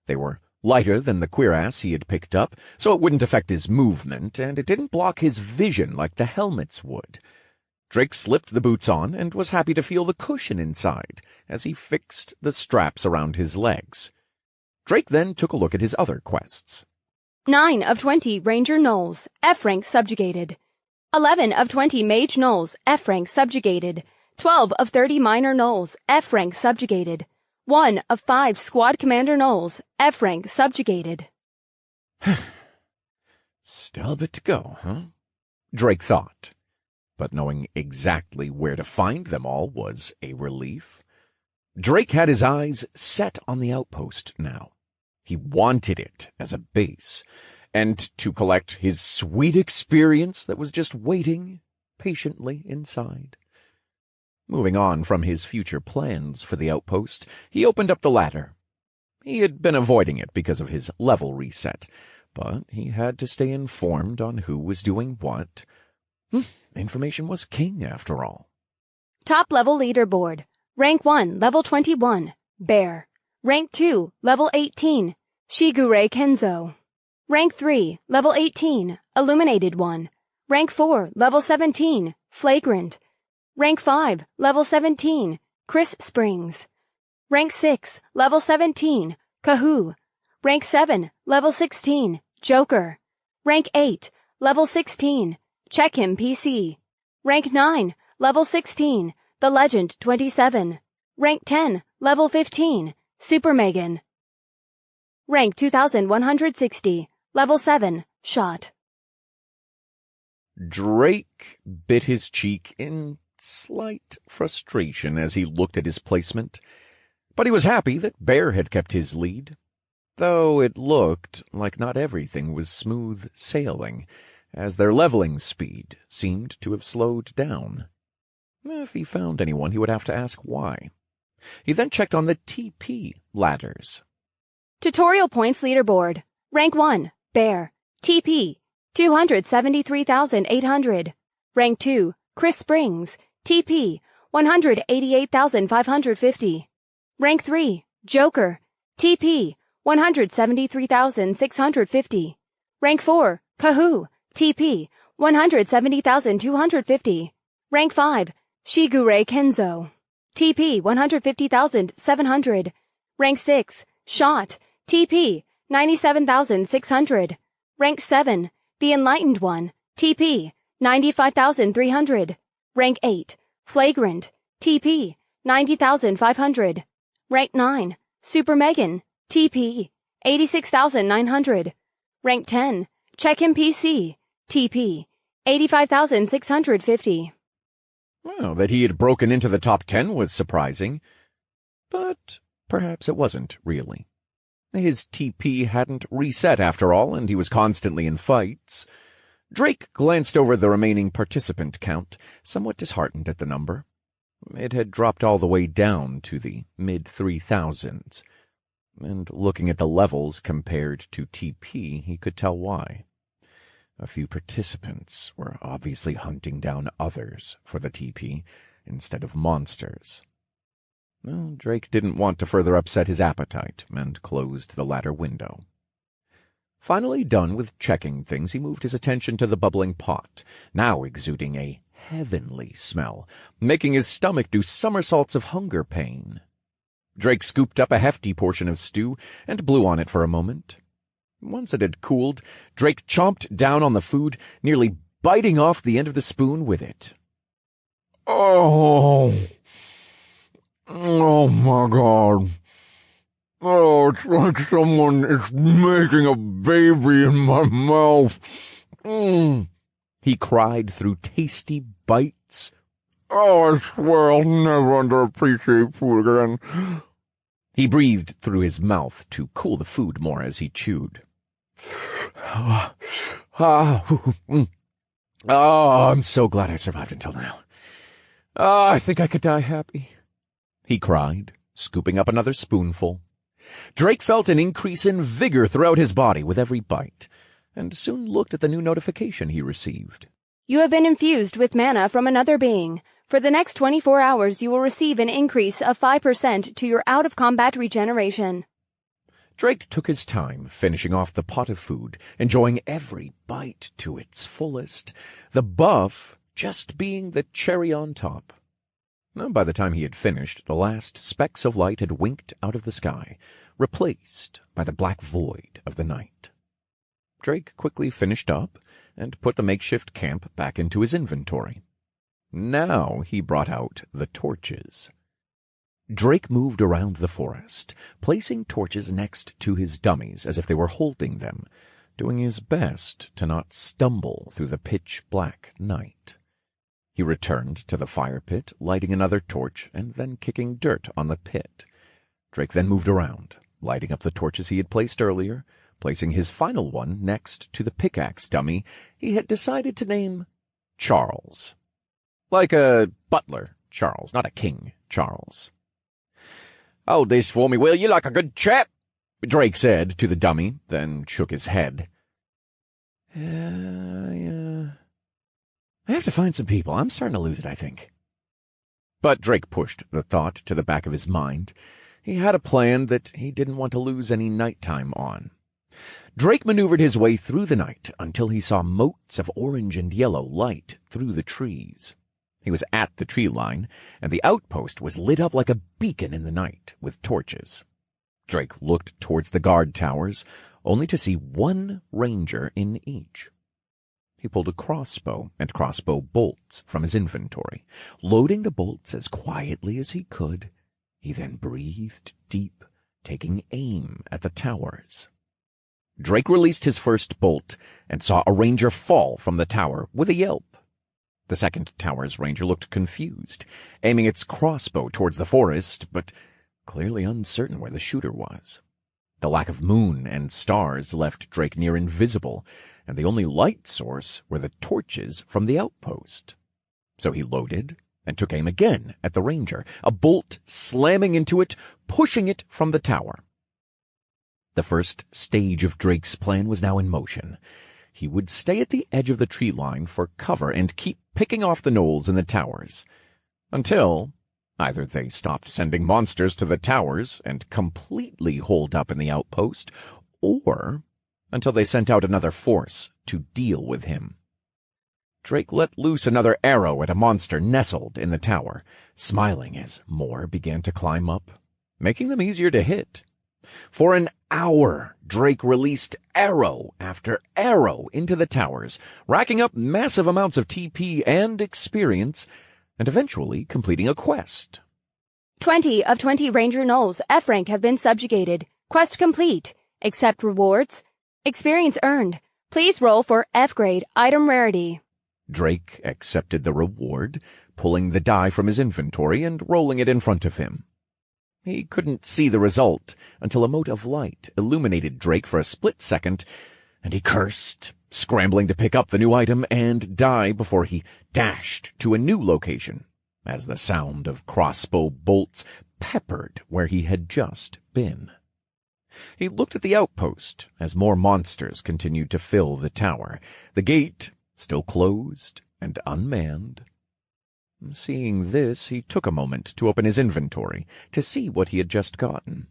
They were lighter than the cuirass he had picked up, so it wouldn't affect his movement, and it didn't block his vision like the helmets would. Drake slipped the boots on and was happy to feel the cushion inside as he fixed the straps around his legs. Drake then took a look at his other quests. 9 of 20 Ranger Gnolls, F-rank subjugated. 11 of 20 Mage Gnolls, F-rank subjugated. 12 of 30 Minor Gnolls, F-rank subjugated. 1 of 5 Squad Commander Gnolls, F-rank subjugated. Still a bit to go, huh? Drake thought. But knowing exactly where to find them all was a relief. Drake had his eyes set on the outpost now. He wanted it as a base, and to collect his sweet experience that was just waiting patiently inside. Moving on from his future plans for the outpost, he opened up the ladder. He had been avoiding it because of his level reset, but he had to stay informed on who was doing what. Information was king, after all. Top level leaderboard. Rank 1, level 21, Bear. Rank 2, level 18, Shigure Kenzo. Rank 3, level 18, Illuminated One. Rank 4, level 17, Flagrant. Rank 5, level 17, Chris Springs. Rank 6, level 17, Kahoo. Rank 7, level 16, Joker. Rank 8, level 16, Check Him PC. Rank 9, level 16, The Legend 27. Rank 10, level 15, Super Megan. Rank 2160, level 7, Shot. Drake bit his cheek in slight frustration as he looked at his placement, but he was happy that Bear had kept his lead, though it looked like not everything was smooth sailing, as their leveling speed seemed to have slowed down. If he found anyone, he would have to ask why. He then checked on the TP ladders. Tutorial Points Leaderboard. Rank 1, Bear. TP, 273,800. Rank 2, Chris Springs. TP, 188,550. Rank 3, Joker. TP, 173,650. Rank 4, Kahoo. TP, 170,250. Rank 5, Shigure Kenzo. TP, 150,700. Rank 6, Shot. TP, 97,600. Rank 7, The Enlightened One. TP, 95,300. Rank 8, Flagrant. TP, 90,500. Rank 9, Super Megan. TP, 86,900. Rank 10, Check Him PC. TP, 85,650. Well, that he had broken into the top 10 was surprising, but perhaps it wasn't, really. His TP hadn't reset after all, and he was constantly in fights. Drake glanced over the remaining participant count, somewhat disheartened at the number. It had dropped all the way down to the mid-3000s, and looking at the levels compared to TP, he could tell why. A few participants were obviously hunting down others for the TP instead of monsters. Well, Drake didn't want to further upset his appetite and closed the ladder window. Finally done with checking things, he moved his attention to the bubbling pot, now exuding a heavenly smell, making his stomach do somersaults of hunger pain. Drake scooped up a hefty portion of stew and blew on it for a moment. Once it had cooled, Drake chomped down on the food, nearly biting off the end of the spoon with it. Oh my God. Oh, it's like someone is making a baby in my mouth. He cried through tasty bites. Oh, I swear I'll never underappreciate food again. He breathed through his mouth to cool the food more as he chewed. I'm so glad I survived until now. I think I could die happy, he cried, scooping up another spoonful. Drake felt an increase in vigor throughout his body with every bite, and soon looked at the new notification he received. You have been infused with mana from another being. For the next 24 hours, you will receive an increase of 5% to your out-of-combat regeneration. Drake took his time, finishing off the pot of food, enjoying every bite to its fullest, the buff just being the cherry on top. By the time he had finished, the last specks of light had winked out of the sky, replaced by the black void of the night. Drake quickly finished up and put the makeshift camp back into his inventory. Now he brought out the torches. Drake moved around the forest, placing torches next to his dummies as if they were holding them, doing his best to not stumble through the pitch-black night. He returned to the fire pit, lighting another torch and then kicking dirt on the pit. Drake then moved around, lighting up the torches he had placed earlier, placing his final one next to the pickaxe dummy he had decided to name Charles. Like a butler Charles, not a King Charles. "Hold this for me, will you, like a good chap?" Drake said to the dummy, then shook his head. I have to find some people. I'm starting to lose it, I think. But Drake pushed the thought to the back of his mind. He had a plan that he didn't want to lose any nighttime on. Drake maneuvered his way through the night until he saw motes of orange and yellow light through the trees. He was at the tree line, and the outpost was lit up like a beacon in the night with torches. Drake looked towards the guard towers, only to see one ranger in each. He pulled a crossbow and crossbow bolts from his inventory. Loading the bolts as quietly as he could, he then breathed deep, taking aim at the towers. Drake released his first bolt and saw a ranger fall from the tower with a yelp. The second tower's ranger looked confused, aiming its crossbow towards the forest, but clearly uncertain where the shooter was. The lack of moon and stars left Drake near invisible, and the only light source were the torches from the outpost. So he loaded and took aim again at the ranger, a bolt slamming into it, pushing it from the tower. The first stage of Drake's plan was now in motion. He would stay at the edge of the tree line for cover and keep picking off the gnolls in the towers, until either they stopped sending monsters to the towers and completely holed up in the outpost, or until they sent out another force to deal with him. Drake let loose another arrow at a monster nestled in the tower, smiling as more began to climb up, making them easier to hit. For an hour, Drake released arrow after arrow into the towers, racking up massive amounts of TP and experience, and eventually completing a quest. 20 of 20 Ranger Gnolls F rank have been subjugated. Quest complete. Accept rewards. Experience earned. Please roll for F grade item rarity. Drake accepted the reward, pulling the die from his inventory and rolling it in front of him. He couldn't see the result until a mote of light illuminated Drake for a split second, and he cursed, scrambling to pick up the new item and die before he dashed to a new location, as the sound of crossbow bolts peppered where he had just been. He looked at the outpost as more monsters continued to fill the tower, the gate still closed and unmanned. Seeing this, he took a moment to open his inventory to see what he had just gotten.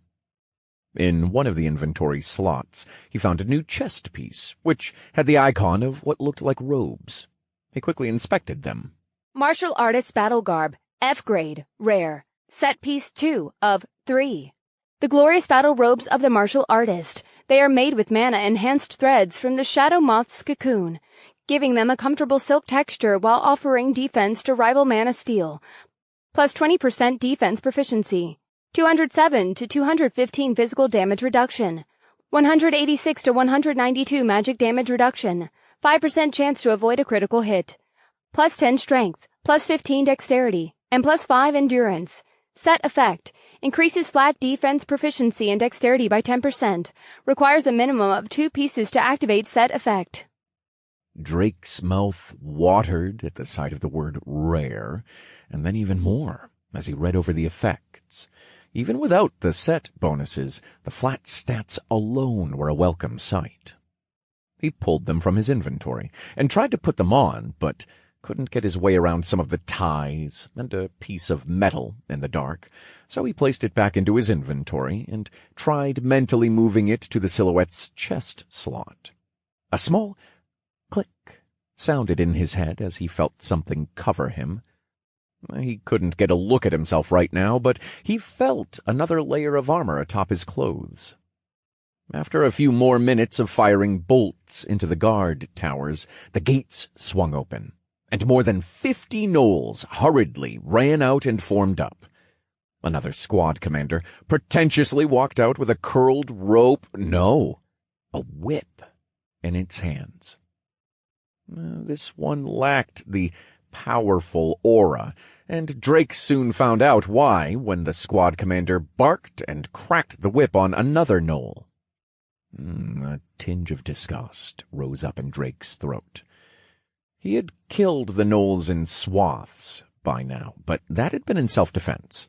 In one of the inventory slots, he found a new chest piece, which had the icon of what looked like robes. He quickly inspected them. Martial Artist Battle Garb, F grade, rare. Set piece 2 of 3. The glorious battle robes of the martial artist. They are made with mana-enhanced threads from the shadow moth's cocoon, giving them a comfortable silk texture while offering defense to rival mana steel, plus 20% defense proficiency, 207 to 215 physical damage reduction, 186 to 192 magic damage reduction, 5% chance to avoid a critical hit, plus 10 strength, plus 15 dexterity, and plus 5 endurance. Set effect. Increases flat defense proficiency and dexterity by 10%. Requires a minimum of 2 pieces to activate set effect. Drake's mouth watered at the sight of the word rare, and then even more as he read over the effects. Even without the set bonuses, the flat stats alone were a welcome sight. He pulled them from his inventory and tried to put them on, but couldn't get his way around some of the ties and a piece of metal in the dark, so he placed it back into his inventory and tried mentally moving it to the silhouette's chest slot. A small click sounded in his head as he felt something cover him. He couldn't get a look at himself right now, but he felt another layer of armor atop his clothes. After a few more minutes of firing bolts into the guard towers, the gates swung open, and more than 50 gnolls hurriedly ran out and formed up. Another squad commander pretentiously walked out with a curled rope, no, a whip, in its hands. This one lacked the powerful aura, and Drake soon found out why when the squad commander barked and cracked the whip on another gnoll. A tinge of disgust rose up in Drake's throat. He had killed the gnolls in swaths by now, but that had been in self-defense.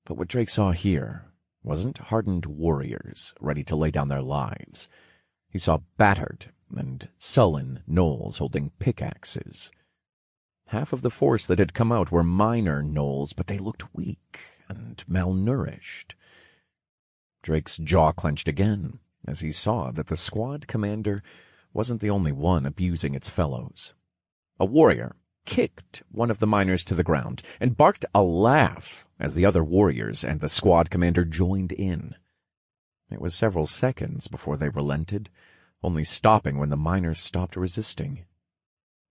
But what Drake saw here wasn't hardened warriors ready to lay down their lives. He saw battered and sullen gnolls holding pickaxes. Half of the force that had come out were minor gnolls, but they looked weak and malnourished. Drake's jaw clenched again as he saw that the squad commander wasn't the only one abusing its fellows. A warrior kicked one of the miners to the ground and barked a laugh as the other warriors and the squad commander joined in. It was several seconds before they relented, only stopping when the miners stopped resisting.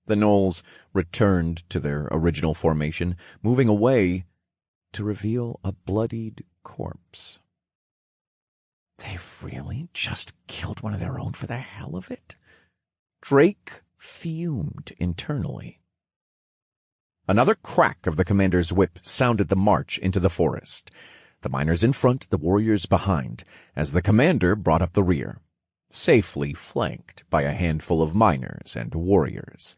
The gnolls returned to their original formation, moving away to reveal a bloodied corpse. They really just killed one of their own for the hell of it? Drake fumed internally. Another crack of the commander's whip sounded the march into the forest. The miners in front, the warriors behind, as the commander brought up the rear, safely flanked by a handful of miners and warriors.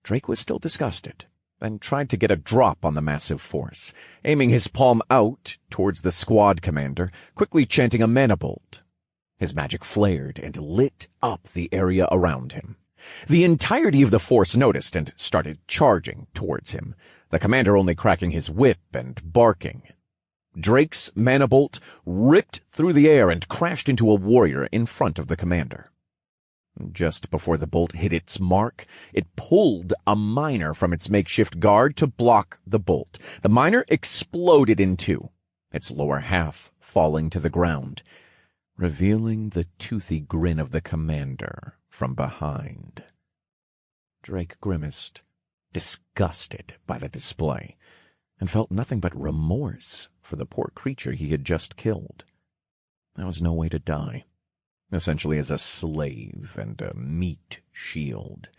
Drake was still disgusted, and tried to get a drop on the massive force, aiming his palm out towards the squad commander, quickly chanting a mana bolt. His magic flared and lit up the area around him. The entirety of the force noticed and started charging towards him, the commander only cracking his whip and barking. Drake's mana bolt ripped through the air and crashed into a warrior in front of the commander. Just before the bolt hit its mark, it pulled a miner from its makeshift guard to block the bolt. The miner exploded in two, its lower half falling to the ground, revealing the toothy grin of the commander from behind. Drake grimaced, disgusted by the display, and felt nothing but remorse for the poor creature he had just killed. There was no way to die, essentially as a slave and a meat shield.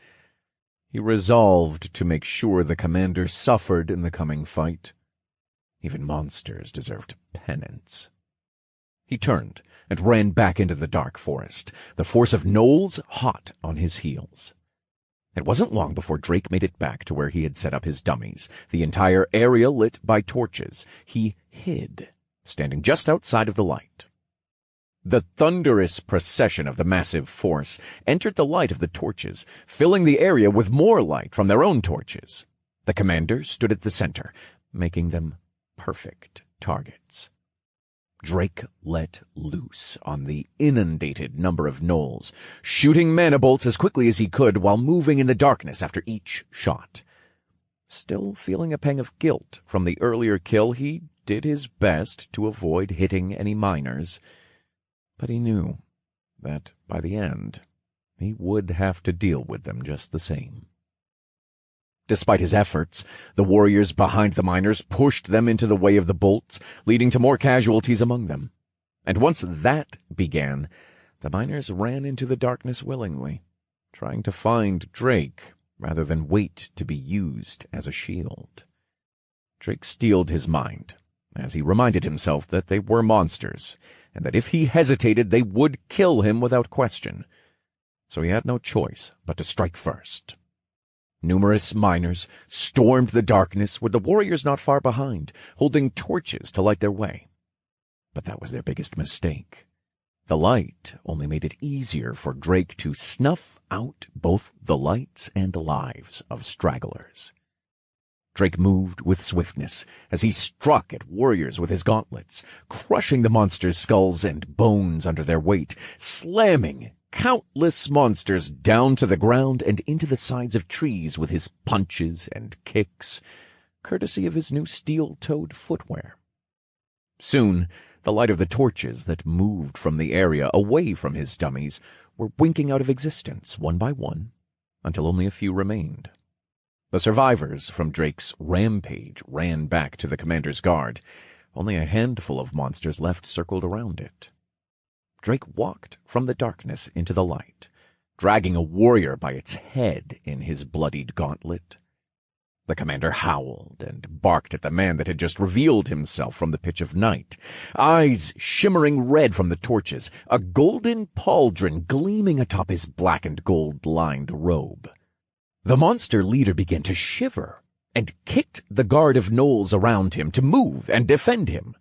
He resolved to make sure the commander suffered in the coming fight. Even monsters deserved penance. He turned and ran back into the dark forest, the force of gnolls hot on his heels. It wasn't long before Drake made it back to where he had set up his dummies, the entire area lit by torches. He hid, standing just outside of the light. The thunderous procession of the massive force entered the light of the torches, filling the area with more light from their own torches. The commander stood at the center, making them perfect targets. Drake let loose on the inundated number of gnolls, shooting mana bolts as quickly as he could while moving in the darkness after each shot. Still feeling a pang of guilt from the earlier kill, he did his best to avoid hitting any miners, but he knew that by the end he would have to deal with them just the same. Despite his efforts, the warriors behind the miners pushed them into the way of the bolts, leading to more casualties among them. And once that began, the miners ran into the darkness willingly, trying to find Drake rather than wait to be used as a shield. Drake steeled his mind as he reminded himself that they were monsters, and that if he hesitated they would kill him without question. So he had no choice but to strike first. Numerous miners stormed the darkness with the warriors not far behind, holding torches to light their way. But that was their biggest mistake. The light only made it easier for Drake to snuff out both the lights and the lives of stragglers. Drake moved with swiftness as he struck at warriors with his gauntlets, crushing the monsters' skulls and bones under their weight, slamming countless monsters down to the ground and into the sides of trees with his punches and kicks, courtesy of his new steel-toed footwear. Soon, the light of the torches that moved from the area away from his dummies were winking out of existence one by one, until only a few remained. The survivors from Drake's rampage ran back to the commander's guard. Only a handful of monsters left circled around it. Drake walked from the darkness into the light, dragging a warrior by its head in his bloodied gauntlet. The commander howled and barked at the man that had just revealed himself from the pitch of night, eyes shimmering red from the torches, a golden pauldron gleaming atop his black and gold-lined robe. The monster leader began to shiver and kicked the guard of gnolls around him to move and defend him.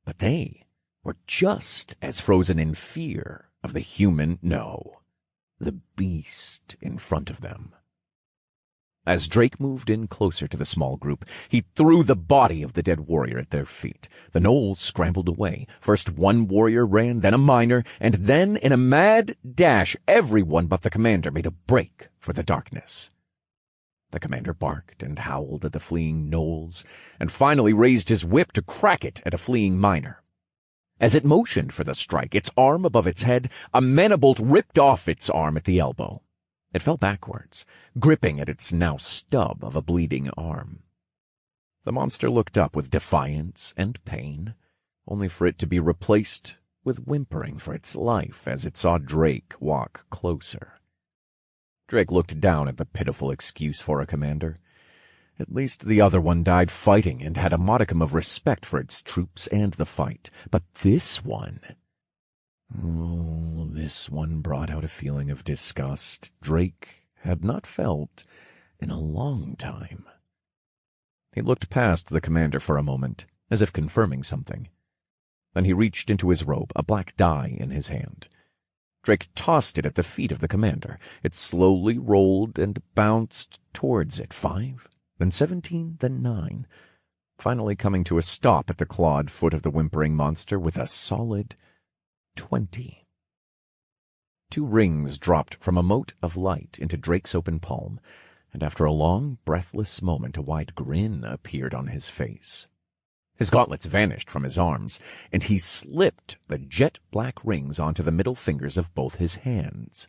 But they were just as frozen in fear of the the beast in front of them. As Drake moved in closer to the small group, he threw the body of the dead warrior at their feet. The gnolls scrambled away. First one warrior ran, then a miner, and then, in a mad dash, everyone but the commander made a break for the darkness. The commander barked and howled at the fleeing gnolls, and finally raised his whip to crack it at a fleeing miner. As it motioned for the strike, its arm above its head, a manibolt ripped off its arm at the elbow. It fell backwards, gripping at its now stub of a bleeding arm. The monster looked up with defiance and pain, only for it to be replaced with whimpering for its life as it saw Drake walk closer. Drake looked down at the pitiful excuse for a commander. At least the other one died fighting and had a modicum of respect for its troops and the fight. But this one... Oh, this one brought out a feeling of disgust Drake had not felt in a long time. He looked past the commander for a moment, as if confirming something. Then he reached into his robe, a black die in his hand. Drake tossed it at the feet of the commander. It slowly rolled and bounced towards it. 5, then 17, then 9, finally coming to a stop at the clawed foot of the whimpering monster with a solid 20. 2 rings dropped from a mote of light into Drake's open palm, and after a long, breathless moment a wide grin appeared on his face. His gauntlets vanished from his arms, and he slipped the jet-black rings onto the middle fingers of both his hands.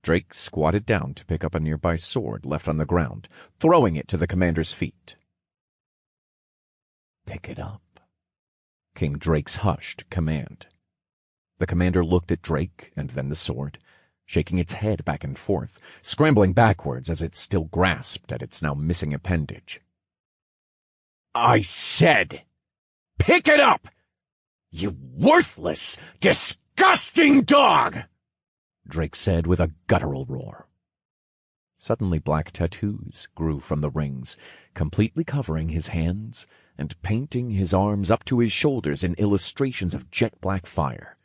Drake squatted down to pick up a nearby sword left on the ground, throwing it to the commander's feet. "Pick it up," came Drake's hushed command. The commander looked at Drake and then the sword, shaking its head back and forth, scrambling backwards as it still grasped at its now missing appendage. "I said, pick it up! You worthless, disgusting dog!" Drake said with a guttural roar. Suddenly black tattoos grew from the rings, completely covering his hands and painting his arms up to his shoulders in illustrations of jet-black fire.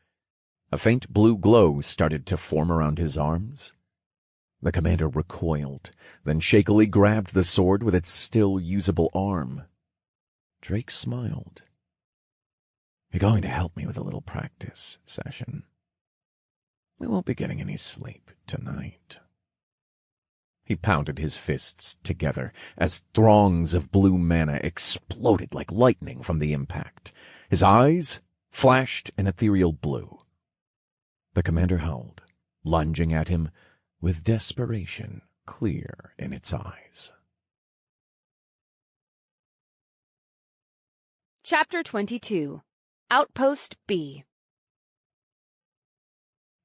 A faint blue glow started to form around his arms. The commander recoiled, then shakily grabbed the sword with its still usable arm. Drake smiled. "You're going to help me with a little practice session. We won't be getting any sleep tonight." He pounded his fists together as throngs of blue mana exploded like lightning from the impact. His eyes flashed an ethereal blue. The commander howled, lunging at him with desperation clear in its eyes. Chapter 22. Outpost B.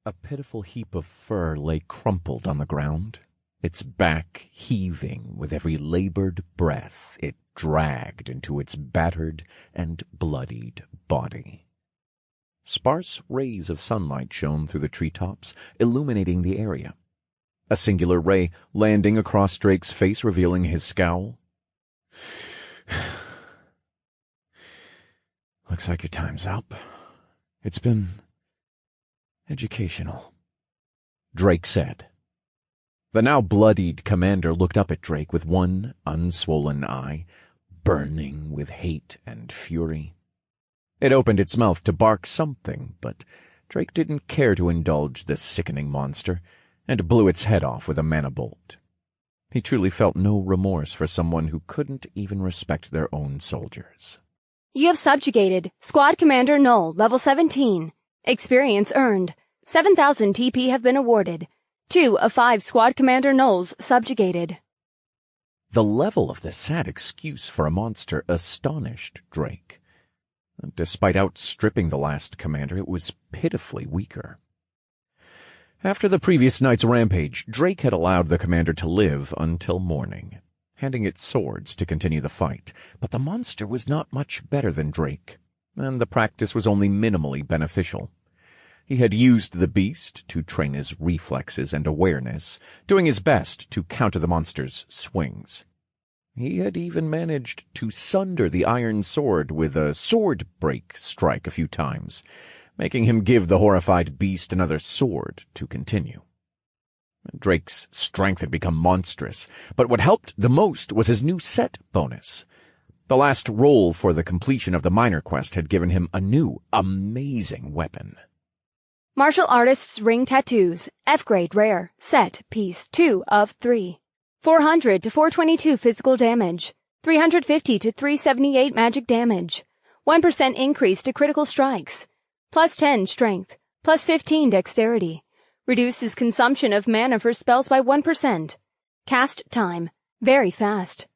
A pitiful heap of fur lay crumpled on the ground, its back heaving with every labored breath it dragged into its battered and bloodied body. Sparse rays of sunlight shone through the treetops, illuminating the area. A singular ray landing across Drake's face, revealing his scowl. "Looks like your time's up. It's been educational," Drake said. The now bloodied commander looked up at Drake with one unswollen eye, burning with hate and fury. It opened its mouth to bark something, but Drake didn't care to indulge the sickening monster, and blew its head off with a manibolt. He truly felt no remorse for someone who couldn't even respect their own soldiers. You have subjugated Squad Commander Gnoll, level 17. Experience earned. 7,000 TP have been awarded. 2 of 5 Squad Commander Gnolls subjugated. The level of the sad excuse for a monster astonished Drake. Despite outstripping the last commander, it was pitifully weaker. After the previous night's rampage, Drake had allowed the commander to live until morning, handing it swords to continue the fight. But the monster was not much better than Drake, and the practice was only minimally beneficial. He had used the beast to train his reflexes and awareness, doing his best to counter the monster's swings. He had even managed to sunder the iron sword with a sword break strike a few times, making him give the horrified beast another sword to continue. Drake's strength had become monstrous, but what helped the most was his new set bonus. The last roll for the completion of the minor quest had given him a new, amazing weapon. Martial Artist's Ring Tattoos, F-grade rare, set, piece 2 of 3. 400 to 422 physical damage, 350 to 378 magic damage, 1% increase to critical strikes, plus 10 strength, plus 15 dexterity, reduces consumption of mana for spells by 1%. Cast time, very fast.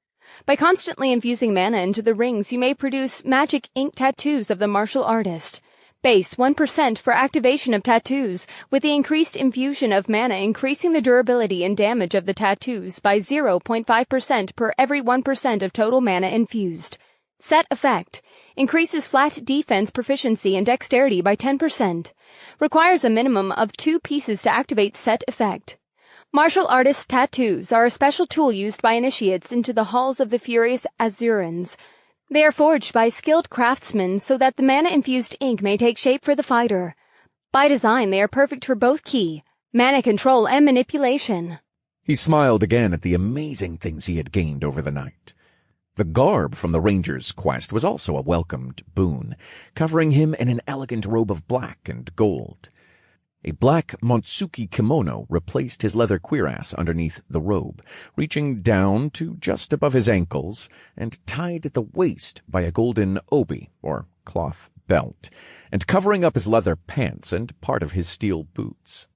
By constantly infusing mana into the rings, you may produce magic ink tattoos of the martial artist. Base 1% for activation of tattoos, with the increased infusion of mana increasing the durability and damage of the tattoos by 0.5% per every 1% of total mana infused. Set effect. Increases flat defense proficiency and dexterity by 10%. Requires a minimum of 2 pieces to activate set effect. Martial Artist Tattoos are a special tool used by initiates into the halls of the Furious Azurans. They are forged by skilled craftsmen so that the mana-infused ink may take shape for the fighter. By design, they are perfect for both ki, mana control, and manipulation. He smiled again at the amazing things he had gained over the night. The garb from the ranger's quest was also a welcomed boon, covering him in an elegant robe of black and gold. A black Montsuki kimono replaced his leather cuirass underneath the robe, reaching down to just above his ankles and tied at the waist by a golden obi, or cloth belt, and covering up his leather pants and part of his steel boots.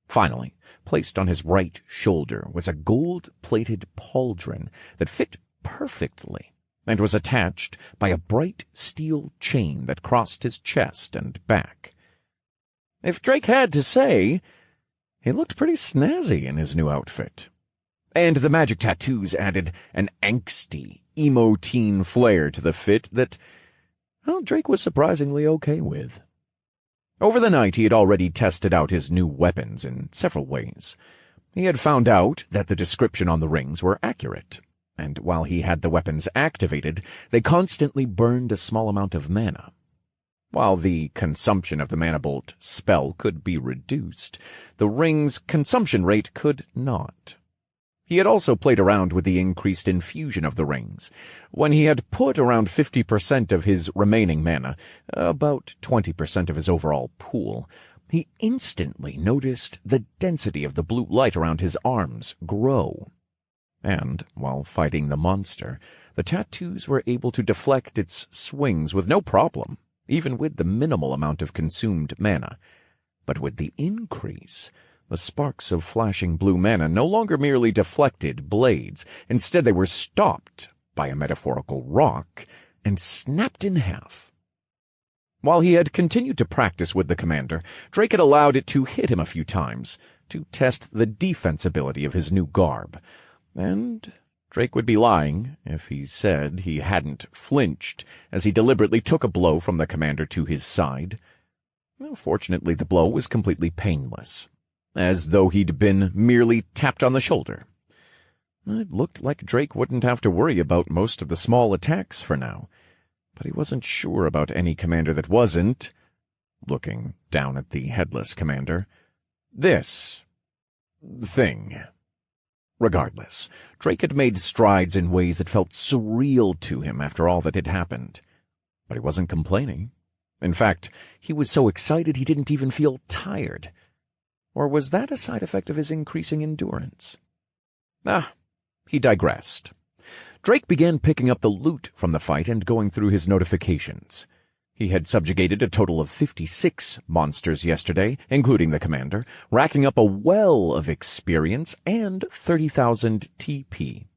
Finally, placed on his right shoulder was a gold-plated pauldron that fit perfectly and was attached by a bright steel chain that crossed his chest and back. If Drake had to say, he looked pretty snazzy in his new outfit. And the magic tattoos added an angsty, emo-teen flair to the fit that, well, Drake was surprisingly okay with. Over the night, he had already tested out his new weapons in several ways. He had found out that the description on the rings were accurate, and while he had the weapons activated, they constantly burned a small amount of mana. While the consumption of the Mana Bolt spell could be reduced, the ring's consumption rate could not. He had also played around with the increased infusion of the rings. When he had put around 50% of his remaining mana, about 20% of his overall pool, he instantly noticed the density of the blue light around his arms grow. And, while fighting the monster, the tattoos were able to deflect its swings with no problem, even with the minimal amount of consumed mana. But with the increase, the sparks of flashing blue mana no longer merely deflected blades. Instead, they were stopped by a metaphorical rock and snapped in half. While he had continued to practice with the commander, Drake had allowed it to hit him a few times to test the defensibility of his new garb. And Drake would be lying if he said he hadn't flinched as he deliberately took a blow from the commander to his side. Well, fortunately, the blow was completely painless, as though he'd been merely tapped on the shoulder. It looked like Drake wouldn't have to worry about most of the small attacks for now, but he wasn't sure about any commander that wasn't, looking down at the headless commander, this thing. Regardless, Drake had made strides in ways that felt surreal to him after all that had happened. But he wasn't complaining. In fact, he was so excited he didn't even feel tired. Or was that a side effect of his increasing endurance? He digressed. Drake began picking up the loot from the fight and going through his notifications. He had subjugated a total of 56 monsters yesterday, including the commander, racking up a well of experience and 30,000 TP.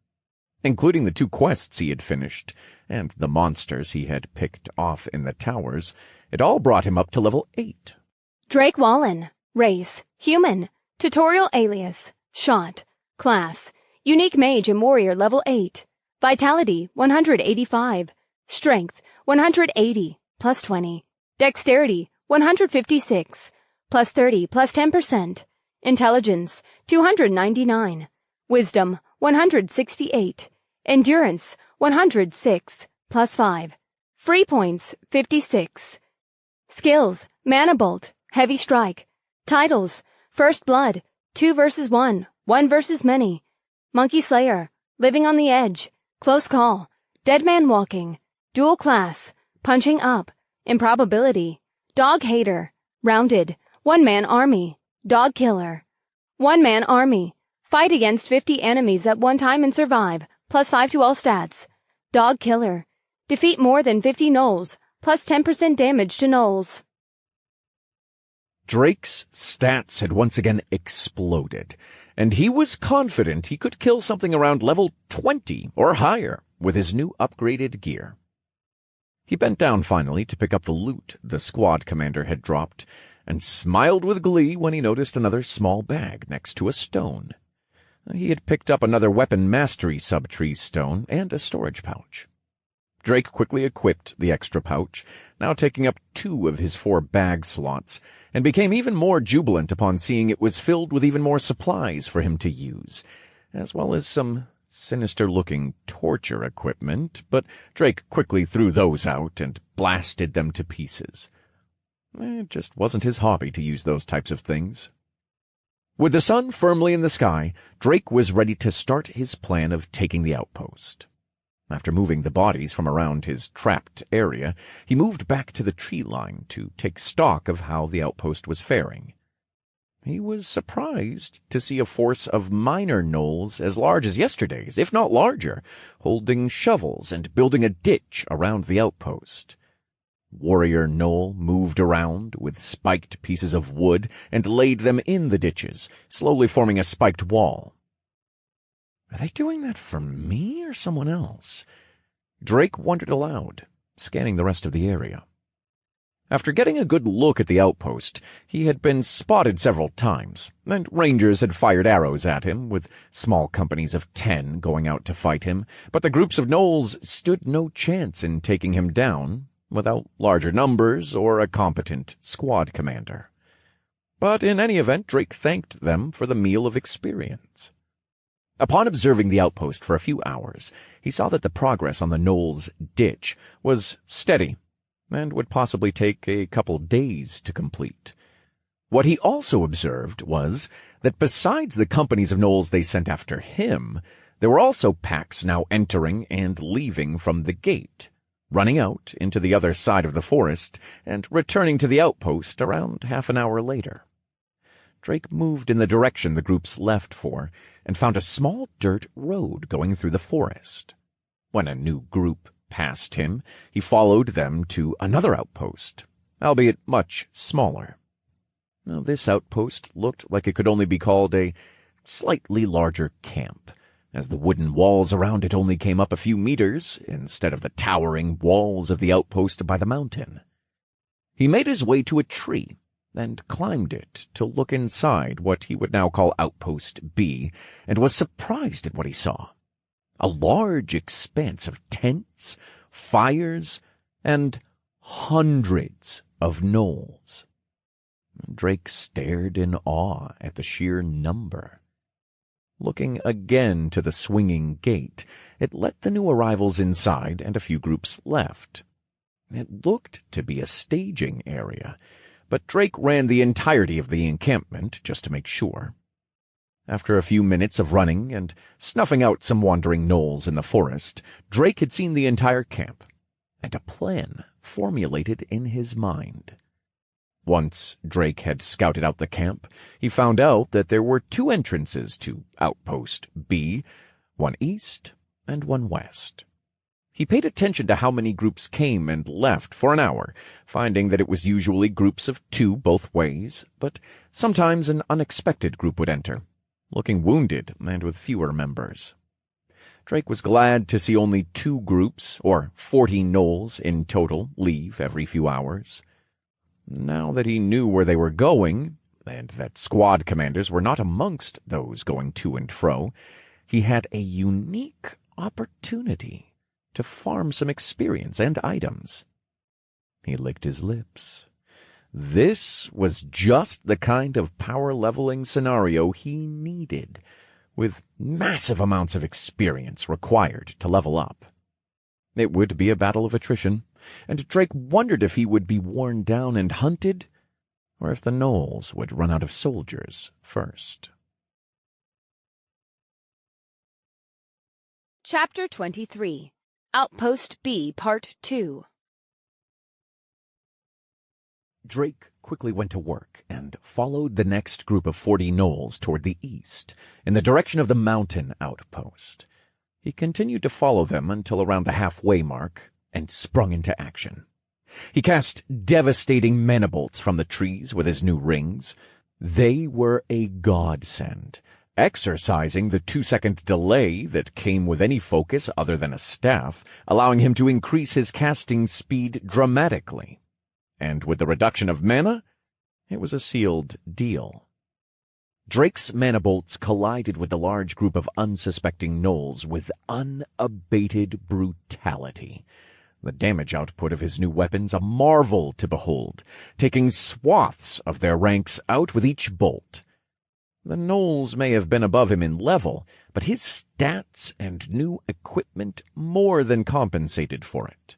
Including the 2 quests he had finished, and the monsters he had picked off in the towers, it all brought him up to level 8. Drake Wallen. Race, human. Tutorial alias. Shot. Class. Unique Mage and Warrior level 8. Vitality 185. Strength 180 plus 20. Dexterity 156 plus 30 plus 10%. Intelligence 299. Wisdom 168. Endurance 106 plus 5. Free points 56. Skills: Mana Bolt, Heavy Strike. Titles: First Blood, 2 vs 1, 1 vs Many. Monkey Slayer, Living on the Edge, Close Call, Dead Man Walking. Dual Class, Punching Up, Improbability. Dog Hater, Rounded, One Man Army, Dog Killer. One Man Army, fight against 50 enemies at one time and survive, plus 5 to all stats. Dog Killer, defeat more than 50 gnolls, plus 10% damage to gnolls. Drake's stats had once again exploded, and he was confident he could kill something around level 20 or higher with his new upgraded gear. He bent down finally to pick up the loot the squad commander had dropped, and smiled with glee when he noticed another small bag next to a stone. He had picked up another weapon mastery subtree stone and a storage pouch. Drake quickly equipped the extra pouch, now taking up 2 of his 4 bag slots, and became even more jubilant upon seeing it was filled with even more supplies for him to use, as well as some sinister-looking torture equipment, but Drake quickly threw those out and blasted them to pieces. It just wasn't his hobby to use those types of things. With the sun firmly in the sky, Drake was ready to start his plan of taking the outpost. After moving the bodies from around his trapped area, he moved back to the tree line to take stock of how the outpost was faring. He was surprised to see a force of minor gnolls as large as yesterday's, if not larger, holding shovels and building a ditch around the outpost. Warrior Gnoll moved around with spiked pieces of wood and laid them in the ditches, slowly forming a spiked wall. Are they doing that for me or someone else? Drake wondered aloud, scanning the rest of the area. After getting a good look at the outpost, he had been spotted several times, and rangers had fired arrows at him, with small companies of 10 going out to fight him, but the groups of gnolls stood no chance in taking him down without larger numbers or a competent squad commander. But in any event, Drake thanked them for the meal of experience. Upon observing the outpost for a few hours, he saw that the progress on the gnolls' ditch was steady, and would possibly take a couple days to complete. What he also observed was that besides the companies of gnolls they sent after him, there were also packs now entering and leaving from the gate, running out into the other side of the forest and returning to the outpost around half an hour later. Drake moved in the direction the groups left for, and found a small dirt road going through the forest. When a new group passed him, he followed them to another outpost, albeit much smaller. Now, this outpost looked like it could only be called a slightly larger camp, as the wooden walls around it only came up a few meters instead of the towering walls of the outpost by the mountain. He made his way to a tree and climbed it to look inside what he would now call Outpost B, and was surprised at what he saw. A large expanse of tents, fires, and hundreds of gnolls. Drake stared in awe at the sheer number. Looking again to the swinging gate, it let the new arrivals inside, and a few groups left. It looked to be a staging area, but Drake ran the entirety of the encampment just to make sure. After a few minutes of running and snuffing out some wandering gnolls in the forest, Drake had seen the entire camp, and a plan formulated in his mind. Once Drake had scouted out the camp, he found out that there were 2 entrances to Outpost B, one east and one west. He paid attention to how many groups came and left for an hour, finding that it was usually groups of 2 both ways, but sometimes an unexpected group would enter, looking wounded and with fewer members. Drake was glad to see only 2 groups, or 40 gnolls in total, leave every few hours. Now that he knew where they were going, and that squad commanders were not amongst those going to and fro, he had a unique opportunity to farm some experience and items. He licked his lips. This was just the kind of power-leveling scenario he needed, with massive amounts of experience required to level up. It would be a battle of attrition, and Drake wondered if he would be worn down and hunted, or if the gnolls would run out of soldiers first. Chapter 23. Outpost B, Part 2. Drake quickly went to work and followed the next group of 40 gnolls toward the east, in the direction of the mountain outpost. He continued to follow them until around the halfway mark, and sprung into action. He cast devastating mana bolts from the trees with his new rings. They were a godsend, exercising the 2-second delay that came with any focus other than a staff, allowing him to increase his casting speed dramatically. And with the reduction of mana, it was a sealed deal. Drake's mana bolts collided with the large group of unsuspecting gnolls with unabated brutality. The damage output of his new weapons a marvel to behold, taking swaths of their ranks out with each bolt. The gnolls may have been above him in level, but his stats and new equipment more than compensated for it.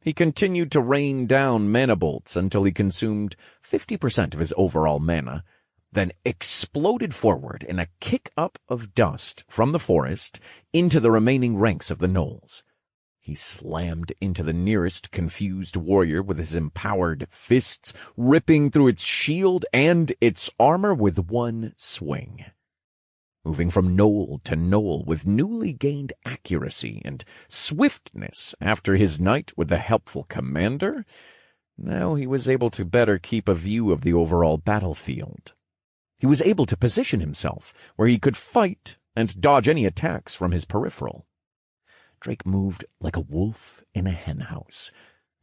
He continued to rain down mana bolts until he consumed 50% of his overall mana, then exploded forward in a kick-up of dust from the forest into the remaining ranks of the gnolls. He slammed into the nearest confused warrior with his empowered fists, ripping through its shield and its armor with one swing. Moving from gnoll to gnoll with newly gained accuracy and swiftness after his night with the helpful commander, now he was able to better keep a view of the overall battlefield. He was able to position himself where he could fight and dodge any attacks from his peripheral. Drake moved like a wolf in a henhouse,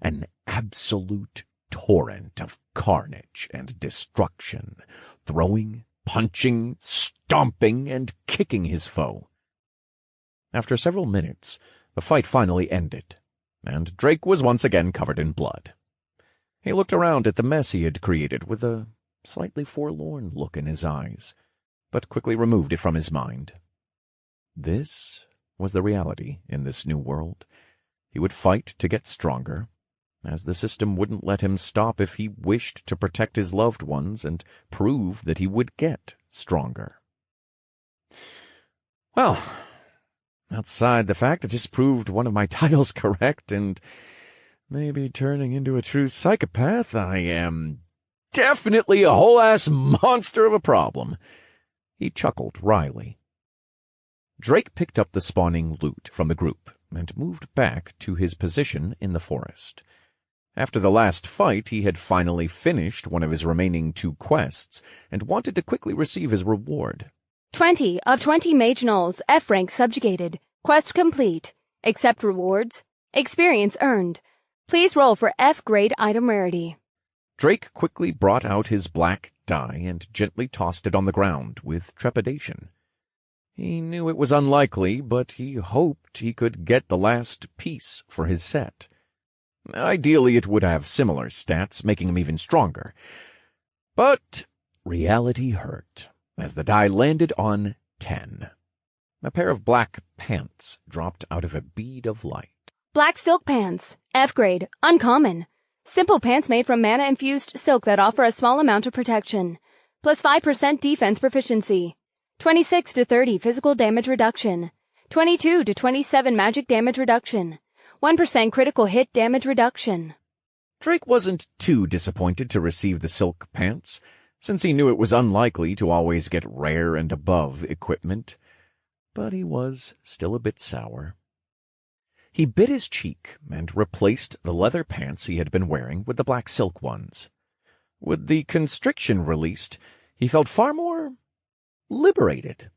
an absolute torrent of carnage and destruction, throwing, punching, stomping, and kicking his foe. After several minutes, the fight finally ended, and Drake was once again covered in blood. He looked around at the mess he had created with a slightly forlorn look in his eyes, but quickly removed it from his mind. This was the reality in this new world. He would fight to get stronger, as the system wouldn't let him stop if he wished to protect his loved ones and prove that he would get stronger. Well, outside the fact I just proved one of my titles correct and maybe turning into a true psychopath, I am definitely a whole-ass monster of a problem. He chuckled wryly. Drake picked up the spawning loot from the group and moved back to his position in the forest. After the last fight, he had finally finished one of his remaining 2 quests and wanted to quickly receive his reward. 20 of 20 mage gnolls, F rank subjugated. Quest complete. Accept rewards. Experience earned. Please roll for F grade item rarity. Drake quickly brought out his black die and gently tossed it on the ground with trepidation. He knew it was unlikely, but he hoped he could get the last piece for his set. Ideally, it would have similar stats, making him even stronger. But reality hurt, as the die landed on 10. A pair of black pants dropped out of a bead of light. Black silk pants. F grade. Uncommon. Simple pants made from mana-infused silk that offer a small amount of protection. Plus 5% defense proficiency. 26 to 30 physical damage reduction. 22 to 27 magic damage reduction. 1% critical hit damage reduction. Drake wasn't too disappointed to receive the silk pants, since he knew it was unlikely to always get rare and above equipment. But he was still a bit sour. He bit his cheek and replaced the leather pants he had been wearing with the black silk ones. With the constriction released, he felt far more liberated,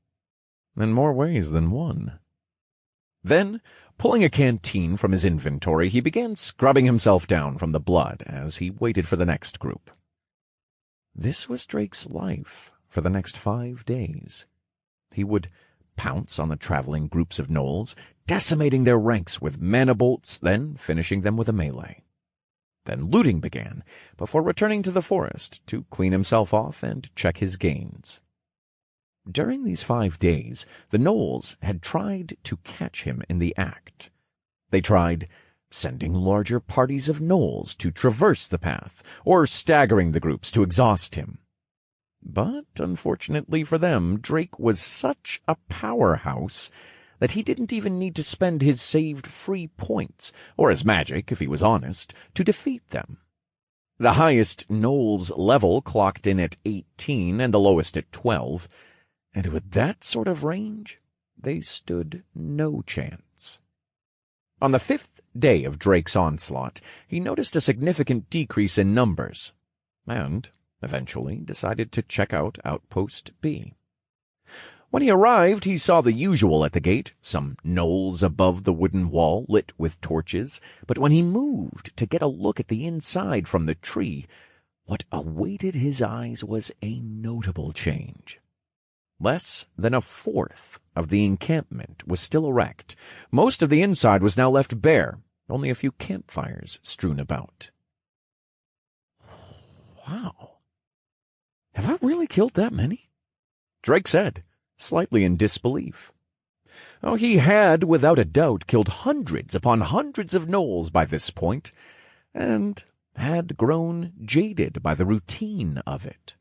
in more ways than one. Then, pulling a canteen from his inventory, he began scrubbing himself down from the blood as he waited for the next group. This was Drake's life for the next 5 days. He would pounce on the traveling groups of gnolls, decimating their ranks with mana bolts, then finishing them with a melee. Then looting began, before returning to the forest to clean himself off and check his gains. During these 5 days, the gnolls had tried to catch him in the act. They tried sending larger parties of gnolls to traverse the path, or staggering the groups to exhaust him. But, unfortunately for them, Drake was such a powerhouse that he didn't even need to spend his saved free points, or his magic, if he was honest, to defeat them. The highest Gnoll's level clocked in at 18 and the lowest at 12, and with that sort of range, they stood no chance. On the 5th day of Drake's onslaught, he noticed a significant decrease in numbers, and eventually decided to check out Outpost B. When he arrived, he saw the usual at the gate, some gnolls above the wooden wall lit with torches, but when he moved to get a look at the inside from the tree, what awaited his eyes was a notable change. Less than a fourth of the encampment was still erect. Most of the inside was now left bare, only a few campfires strewn about. Wow. Have I really killed that many? Drake said, slightly in disbelief. Oh, he had, without a doubt, killed hundreds upon hundreds of gnolls by this point, and had grown jaded by the routine of it.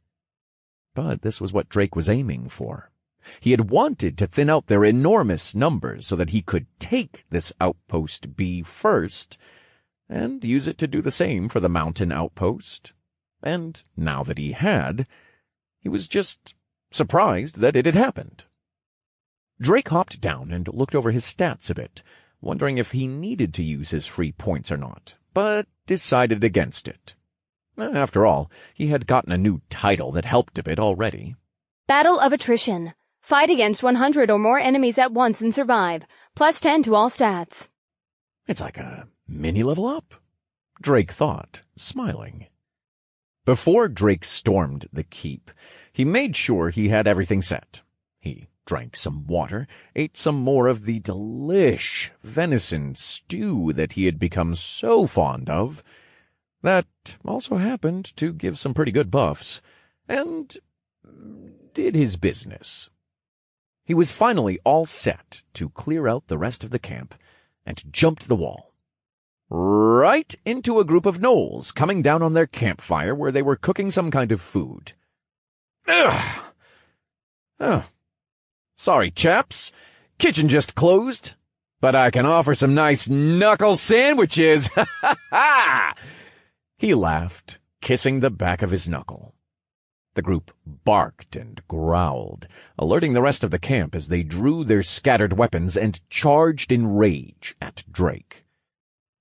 But this was what Drake was aiming for. He had wanted to thin out their enormous numbers so that he could take this outpost B first, and use it to do the same for the mountain outpost. And now that he had, he was just surprised that it had happened. Drake hopped down and looked over his stats a bit, wondering if he needed to use his free points or not, but decided against it. After all, he had gotten a new title that helped a bit already. Battle of Attrition. Fight against 100 or more enemies at once and survive. +10 to all stats. It's like a mini level up, Drake thought, smiling. Before Drake stormed the keep, he made sure he had everything set. He drank some water, ate some more of the delish venison stew that he had become so fond of, that also happened to give some pretty good buffs, and did his business. He was finally all set to clear out the rest of the camp and jumped the wall, right into a group of gnolls coming down on their campfire where they were cooking some kind of food. Ugh! Oh. Sorry, chaps. Kitchen just closed, but I can offer some nice knuckle sandwiches. Ha ha ha! He laughed, kissing the back of his knuckle. The group barked and growled, alerting the rest of the camp as they drew their scattered weapons and charged in rage at Drake.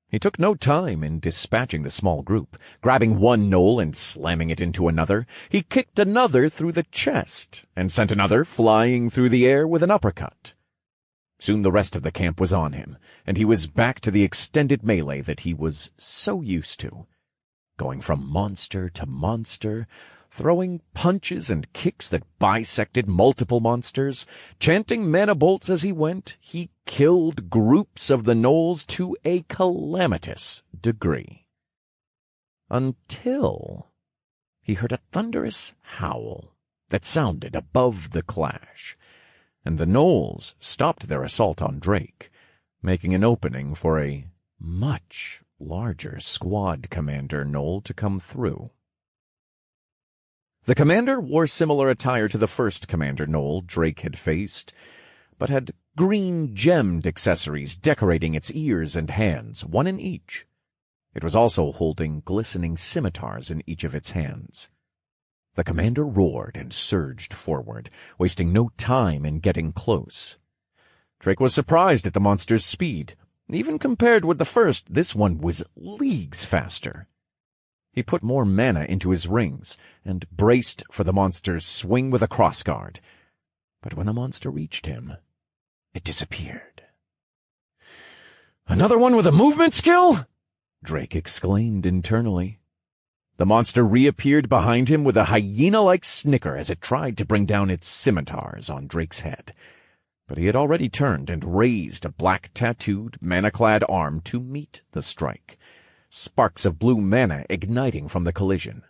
He took no time in dispatching the small group, grabbing one gnoll and slamming it into another. He kicked another through the chest and sent another flying through the air with an uppercut. Soon the rest of the camp was on him, and he was back to the extended melee that he was so used to. Going from monster to monster, throwing punches and kicks that bisected multiple monsters, chanting mana bolts as he went, he killed groups of the gnolls to a calamitous degree. Until he heard a thunderous howl that sounded above the clash, and the gnolls stopped their assault on Drake, making an opening for a much larger squad commander gnoll to come through. The commander wore similar attire to the first commander gnoll Drake had faced, but had green gemmed accessories decorating its ears and hands, one in each. It was also holding glistening scimitars in each of its hands. The commander roared and surged forward, wasting no time in getting close. Drake was surprised at the monster's speed. Even compared with the first, this one was leagues faster. He put more mana into his rings and braced for the monster's swing with a crossguard. But when the monster reached him, it disappeared. "Another one with a movement skill?" Drake exclaimed internally. The monster reappeared behind him with a hyena-like snicker as it tried to bring down its scimitars on Drake's head. But he had already turned and raised a black-tattooed, mana-clad arm to meet the strike, sparks of blue mana igniting from the collision.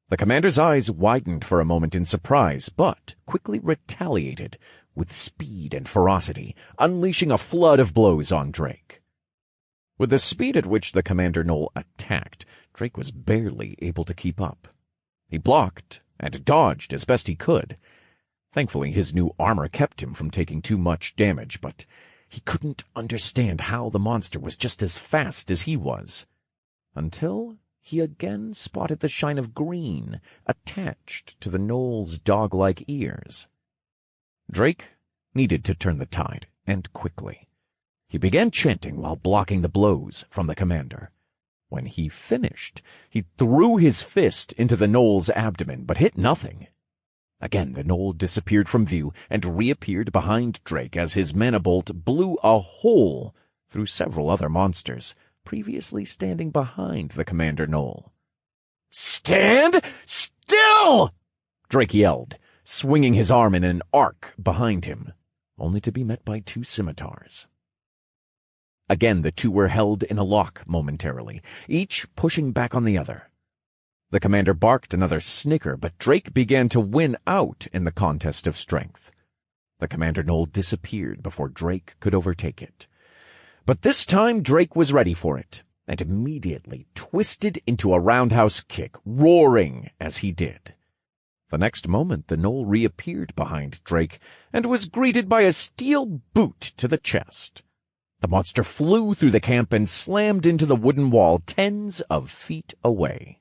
The commander's eyes widened for a moment in surprise, but quickly retaliated with speed and ferocity, unleashing a flood of blows on Drake. With the speed at which the Commander Knoll attacked, Drake was barely able to keep up. He blocked and dodged as best he could. Thankfully, his new armor kept him from taking too much damage, but he couldn't understand how the monster was just as fast as he was. Until he again spotted the shine of green attached to the Knoll's dog-like ears. Drake needed to turn the tide, and quickly. He began chanting while blocking the blows from the commander. When he finished, he threw his fist into the Knoll's abdomen, but hit nothing. Again the Knoll disappeared from view and reappeared behind Drake as his mana bolt blew a hole through several other monsters, previously standing behind the Commander Knoll. "Stand still!" Drake yelled, swinging his arm in an arc behind him, only to be met by two scimitars. Again the two were held in a lock momentarily, each pushing back on the other. The commander barked another snicker, but Drake began to win out in the contest of strength. The Commander Knoll disappeared before Drake could overtake it. But this time Drake was ready for it, and immediately twisted into a roundhouse kick, roaring as he did. The next moment the Knoll reappeared behind Drake, and was greeted by a steel boot to the chest. The monster flew through the camp and slammed into the wooden wall tens of feet away.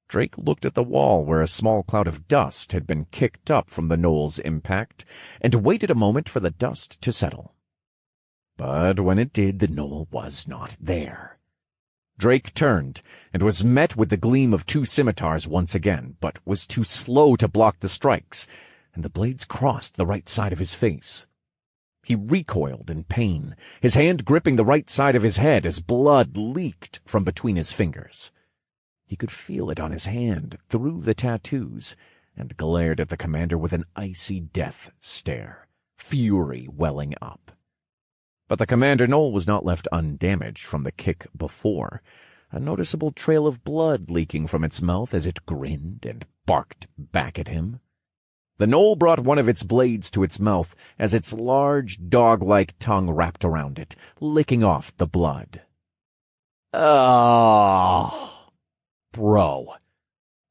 Drake looked at the wall where a small cloud of dust had been kicked up from the Knoll's impact, and waited a moment for the dust to settle. But when it did, the Knoll was not there. Drake turned, and was met with the gleam of two scimitars once again, but was too slow to block the strikes, and the blades crossed the right side of his face. He recoiled in pain, his hand gripping the right side of his head as blood leaked from between his fingers. He could feel it on his hand through the tattoos, and glared at the commander with an icy death stare, fury welling up. But the Commander Knoll was not left undamaged from the kick before, a noticeable trail of blood leaking from its mouth as it grinned and barked back at him. The Knoll brought one of its blades to its mouth as its large dog-like tongue wrapped around it, licking off the blood. "Oh, bro,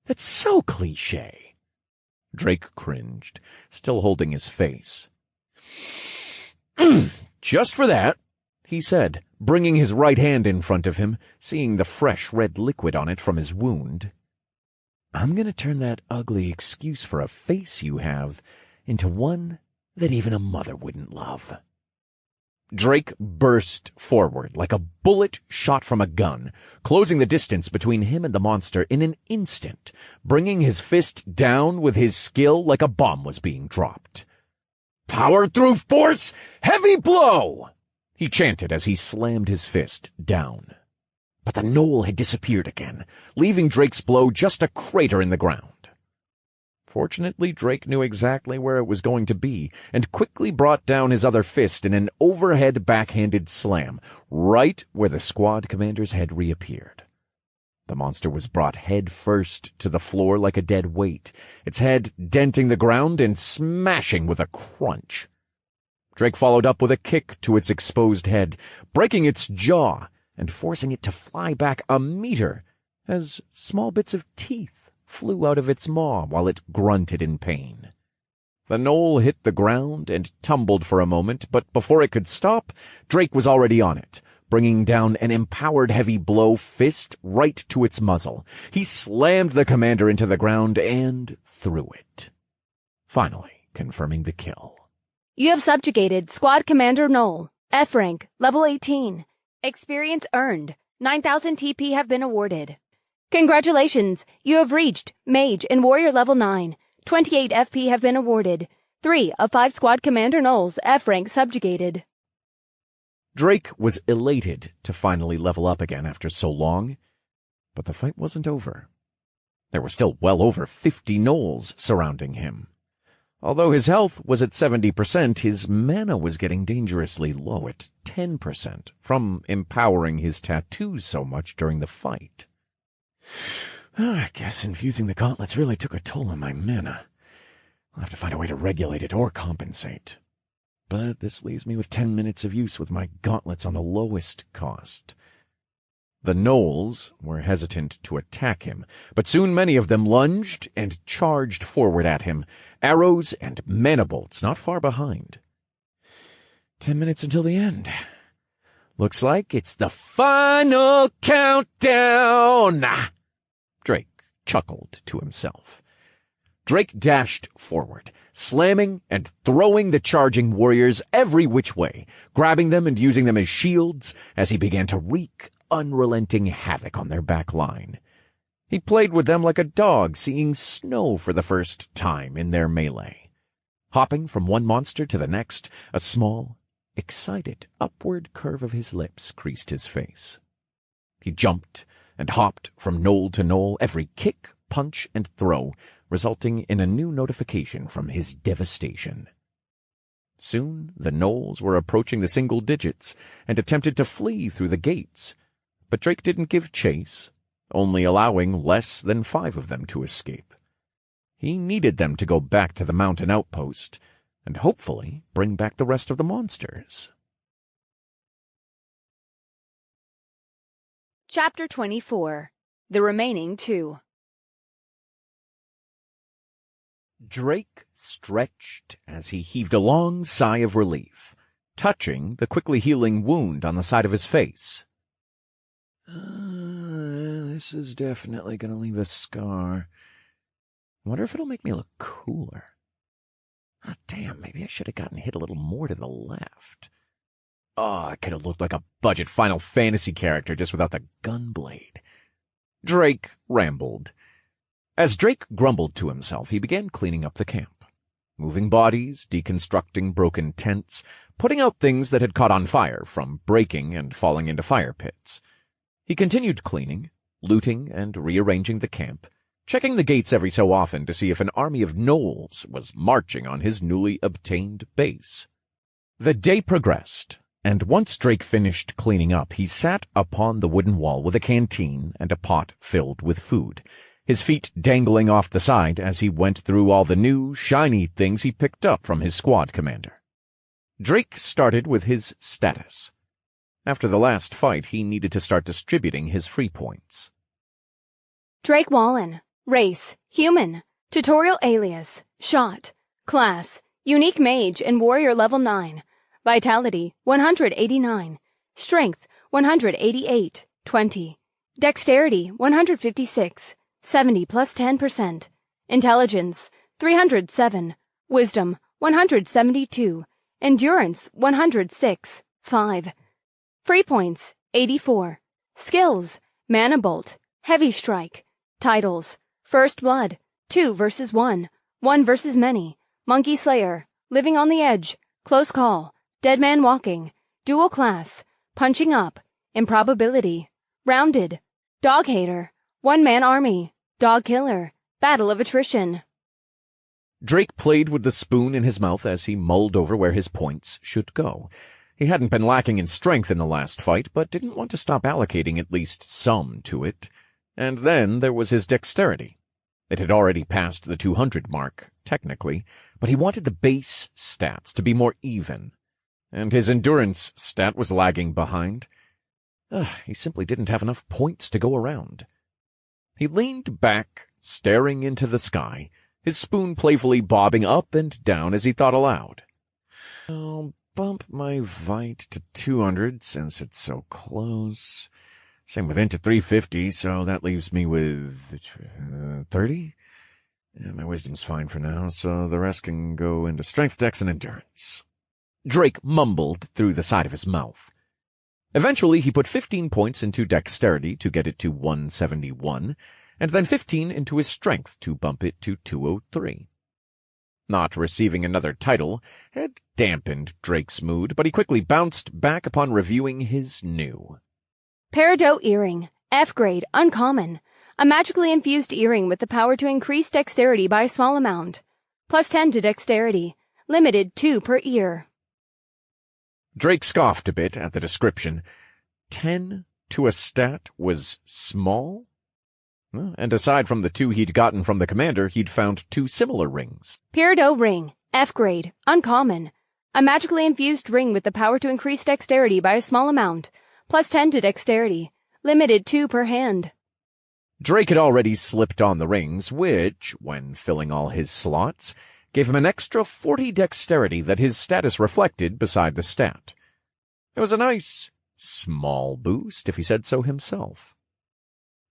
that's so cliché." Drake cringed, still holding his face. "Just for that," he said, bringing his right hand in front of him, seeing the fresh red liquid on it from his wound. "I'm going to turn that ugly excuse for a face you have into one that even a mother wouldn't love." Drake burst forward like a bullet shot from a gun, closing the distance between him and the monster in an instant, bringing his fist down with his skill like a bomb was being dropped. "Power through force, heavy blow!" he chanted as he slammed his fist down. But the Knoll had disappeared again, leaving Drake's blow just a crater in the ground. Fortunately, Drake knew exactly where it was going to be, and quickly brought down his other fist in an overhead backhanded slam, right where the squad commander's head reappeared. The monster was brought head first to the floor like a dead weight, its head denting the ground and smashing with a crunch. Drake followed up with a kick to its exposed head, breaking its jaw and forcing it to fly back a meter as small bits of teeth flew out of its maw while it grunted in pain. The Knoll hit the ground and tumbled for a moment, but before it could stop, Drake was already on it, bringing down an empowered heavy blow fist right to its muzzle. He slammed the commander into the ground and threw it, finally confirming the kill. You have subjugated Squad Commander Knoll. F rank, level 18. Experience earned. 9,000 TP have been awarded. Congratulations, you have reached Mage and Warrior level 9. 28 FP have been awarded. 3 of 5 Squad Commander Knolls F rank subjugated. Drake was elated to finally level up again after so long, But the fight wasn't over. There were still well over 50 gnolls surrounding him. Although his health was at 70%, his mana was getting dangerously low at 10% from empowering his tattoos so much during the fight. I guess infusing the gauntlets really took a toll on my mana. I'll have to find a way to regulate it or compensate. But this leaves me with 10 minutes of use with my gauntlets on the lowest cost. The gnolls were hesitant to attack him, but soon many of them lunged and charged forward at him, arrows and mana bolts not far behind. 10 minutes until the end. Looks like it's the final countdown! Drake chuckled to himself. Drake dashed forward, slamming and throwing the charging warriors every which way, grabbing them and using them as shields as he began to wreak unrelenting havoc on their back line. He played with them like a dog seeing snow for the first time in their melee. Hopping from one monster to the next, a small, excited upward curve of his lips creased his face. He jumped and hopped from gnoll to gnoll, every kick, punch, and throw, resulting in a new notification from his devastation. Soon the gnolls were approaching the single digits and attempted to flee through the gates, but Drake didn't give chase, only allowing less than 5 of them to escape. He needed them to go back to the mountain outpost and hopefully bring back the rest of the monsters. Chapter 24. The Remaining 2. Drake stretched as he heaved a long sigh of relief, touching the quickly healing wound on the side of his face. This is definitely going to leave a scar. I wonder if it'll make me look cooler. Oh, damn, maybe I should have gotten hit a little more to the left. Oh, I could have looked like a budget Final Fantasy character just without the gunblade. Drake rambled. As Drake grumbled to himself, he began cleaning up the camp, moving bodies, deconstructing broken tents, putting out things that had caught on fire from breaking and falling into fire pits. He continued cleaning, looting and rearranging the camp, checking the gates every so often to see if an army of gnolls was marching on his newly obtained base. The day progressed, and once Drake finished cleaning up, he sat upon the wooden wall with a canteen and a pot filled with food, his feet dangling off the side as he went through all the new, shiny things he picked up from his squad commander. Drake started with his status. After the last fight, he needed to start distributing his free points. Drake Wallen. Race, human. Tutorial alias, shot. Class, unique mage and warrior level 9. Vitality, 189. Strength, 188, 20. Dexterity, 156, 70 plus 10%. Intelligence, 307. Wisdom, 172. Endurance, 106, 5. Free points, 84. Skills, Mana Bolt, Heavy Strike. Titles, First Blood, 2 versus 1, 1 versus many, Monkey Slayer, Living on the Edge, Close Call, Dead Man Walking, Dual Class, Punching Up, Improbability, Rounded, Dog Hater, One Man Army, Dog Killer, Battle of Attrition. Drake played with the spoon in his mouth as he mulled over where his points should go. He hadn't been lacking in strength in the last fight, but didn't want to stop allocating at least some to it. And then there was his dexterity. It had already passed the 200 mark, technically, but he wanted the base stats to be more even. And his endurance stat was lagging behind. He simply didn't have enough points to go around. He leaned back, staring into the sky, his spoon playfully bobbing up and down as he thought aloud. I'll bump my Vite to 200 since it's so close. Same with Int to 350, so that leaves me with 30? Yeah, my wisdom's fine for now, so the rest can go into strength, dex, and endurance. Drake mumbled through the side of his mouth. Eventually, he put 15 points into dexterity to get it to 171, and then 15 into his strength to bump it to 203. Not receiving another title had dampened Drake's mood, but he quickly bounced back upon reviewing his new. Peridot Earring, F grade, uncommon. A magically infused earring with the power to increase dexterity by a small amount. +10 to dexterity. Limited 2 per ear. Drake scoffed a bit at the description. 10 to a stat was small? And aside from the 2 he'd gotten from the commander, he'd found 2 similar rings. Peridot ring, F grade, uncommon. A magically infused ring with the power to increase dexterity by a small amount. +10 to dexterity. Limited 2 per hand. Drake had already slipped on the rings, which, when filling all his slots, gave him an extra 40 dexterity that his status reflected beside the stat. It was a nice, small boost, if he said so himself.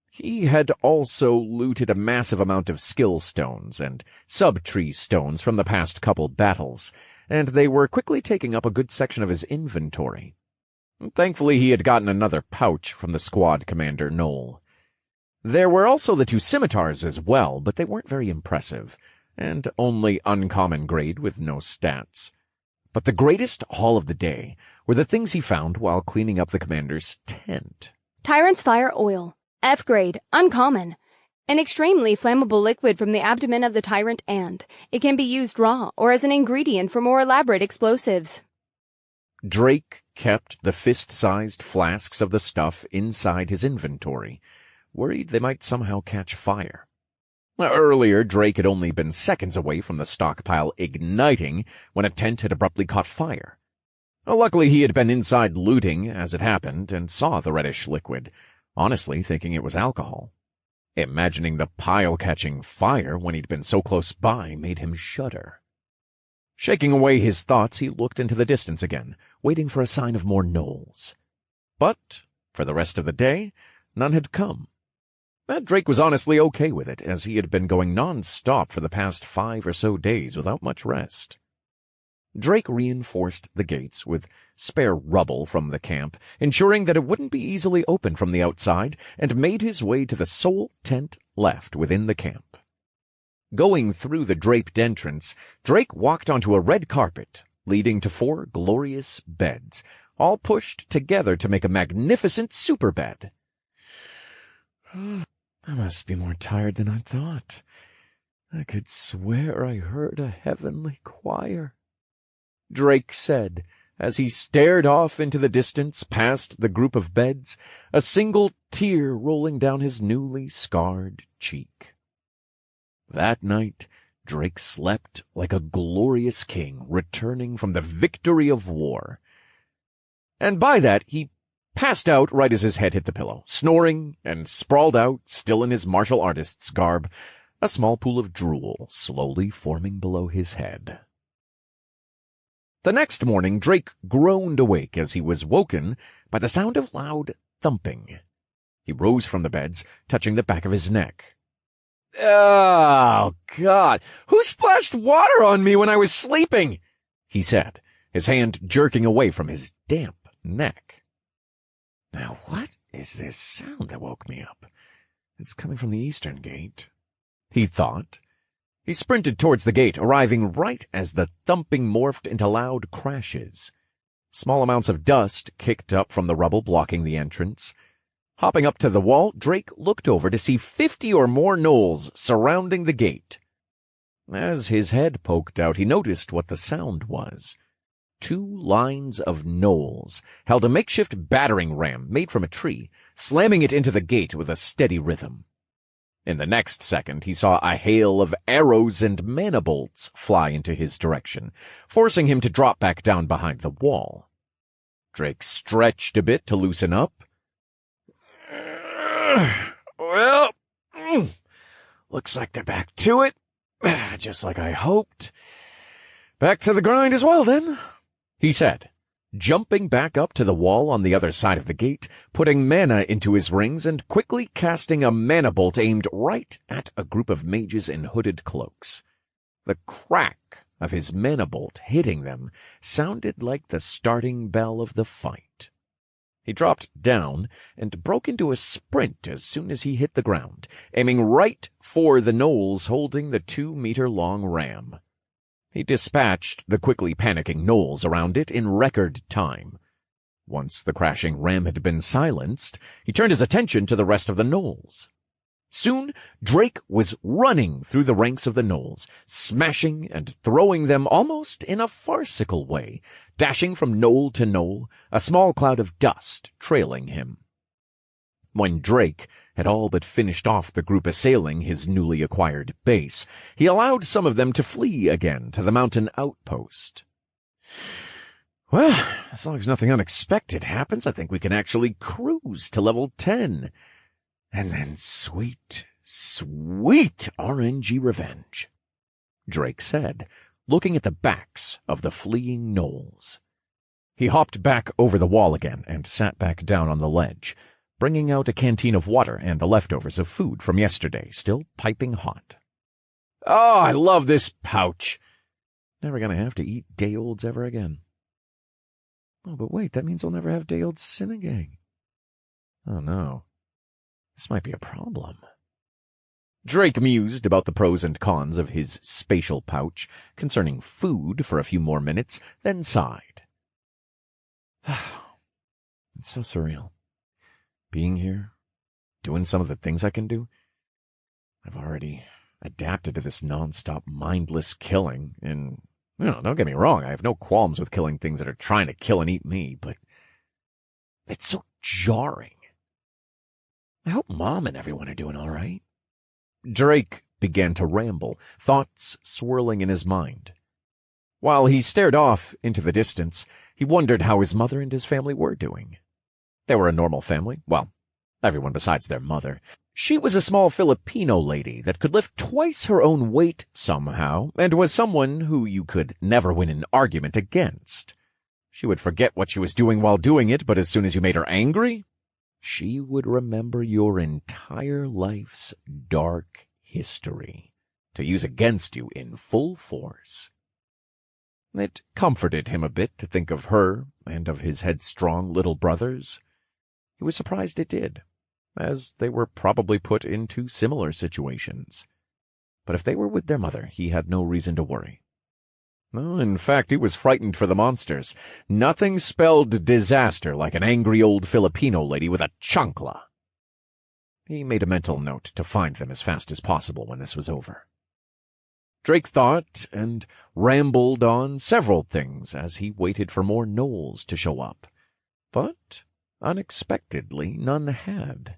He had also looted a massive amount of skill stones and sub-tree stones from the past couple battles, and they were quickly taking up a good section of his inventory. Thankfully, he had gotten another pouch from the squad commander, Noel. There were also the 2 scimitars as well, but they weren't very impressive, and only uncommon grade with no stats. But the greatest haul of the day were the things he found while cleaning up the commander's tent. Tyrant's fire oil, F grade, uncommon. An extremely flammable liquid from the abdomen of the tyrant ant. It can be used raw or as an ingredient for more elaborate explosives. Drake kept the fist-sized flasks of the stuff inside his inventory, worried they might somehow catch fire. Earlier, Drake had only been seconds away from the stockpile igniting when a tent had abruptly caught fire. Luckily, he had been inside looting as it happened and saw the reddish liquid, honestly thinking it was alcohol. Imagining the pile catching fire when he'd been so close by made him shudder. Shaking away his thoughts, he looked into the distance again, waiting for a sign of more gnolls. But, for the rest of the day, none had come. Drake was honestly okay with it, as he had been going non-stop for the past 5 or so days without much rest. Drake reinforced the gates with spare rubble from the camp, ensuring that it wouldn't be easily opened from the outside, and made his way to the sole tent left within the camp. Going through the draped entrance, Drake walked onto a red carpet, leading to 4 glorious beds, all pushed together to make a magnificent super bed. I must be more tired than I thought. I could swear I heard a heavenly choir, Drake said, as he stared off into the distance past the group of beds, a single tear rolling down his newly scarred cheek. That night, Drake slept like a glorious king returning from the victory of war. And by that, he passed out right as his head hit the pillow, snoring and sprawled out, still in his martial artist's garb, a small pool of drool slowly forming below his head. The next morning, Drake groaned awake as he was woken by the sound of loud thumping. He rose from the beds, touching the back of his neck. "Oh, God! Who splashed water on me when I was sleeping?" he said, his hand jerking away from his damp neck. Now what is this sound that woke me up? It's coming from the eastern gate, he thought. He sprinted towards the gate, arriving right as the thumping morphed into loud crashes. Small amounts of dust kicked up from the rubble blocking the entrance. Hopping up to the wall, Drake looked over to see 50 or more gnolls surrounding the gate. As his head poked out, he noticed what the sound was. 2 lines of gnolls held a makeshift battering ram made from a tree, slamming it into the gate with a steady rhythm. In the next second, he saw a hail of arrows and mana bolts fly into his direction, forcing him to drop back down behind the wall. Drake stretched a bit to loosen up. Well, looks like they're back to it, just like I hoped. Back to the grind as well, then, he said, jumping back up to the wall on the other side of the gate, putting mana into his rings and quickly casting a mana bolt aimed right at a group of mages in hooded cloaks. The crack of his mana bolt hitting them sounded like the starting bell of the fight. He dropped down and broke into a sprint as soon as he hit the ground, aiming right for the gnolls holding the 2-meter-long ram. He dispatched the quickly panicking gnolls around it in record time. Once the crashing ram had been silenced, he turned his attention to the rest of the gnolls. Soon, Drake was running through the ranks of the gnolls, smashing and throwing them almost in a farcical way, dashing from knoll to knoll, a small cloud of dust trailing him. When Drake had all but finished off the group assailing his newly acquired base, he allowed some of them to flee again to the mountain outpost. Well, as long as nothing unexpected happens, I think we can actually cruise to level 10. And then sweet, sweet RNG revenge, Drake said, looking at the backs of the fleeing gnolls. He hopped back over the wall again and sat back down on the ledge, bringing out a canteen of water and the leftovers of food from yesterday, still piping hot. Oh, I love this pouch. Never gonna have to eat day-olds ever again. Oh, but wait, that means I'll never have day-old Sinagag. Oh, no. This might be a problem. Drake mused about the pros and cons of his spatial pouch concerning food for a few more minutes, then sighed. It's so surreal. Being here, doing some of the things I can do. I've already adapted to this non-stop mindless killing, and, don't get me wrong, I have no qualms with killing things that are trying to kill and eat me, but it's so jarring. I hope Mom and everyone are doing all right. Drake began to ramble, thoughts swirling in his mind. While he stared off into the distance, he wondered how his mother and his family were doing. They were a normal family. Well, everyone besides their mother. She was a small Filipino lady that could lift twice her own weight somehow, and was someone who you could never win an argument against. She would forget what she was doing while doing it, but as soon as you made her angry, she would remember your entire life's dark history to use against you in full force. It comforted him a bit to think of her and of his headstrong little brothers. He was surprised it did, as they were probably put into similar situations. But if they were with their mother, he had no reason to worry. No, in fact, he was frightened for the monsters. Nothing spelled disaster like an angry old Filipino lady with a chancla. He made a mental note to find them as fast as possible when this was over. Drake thought and rambled on several things as he waited for more gnolls to show up. But, unexpectedly, none had.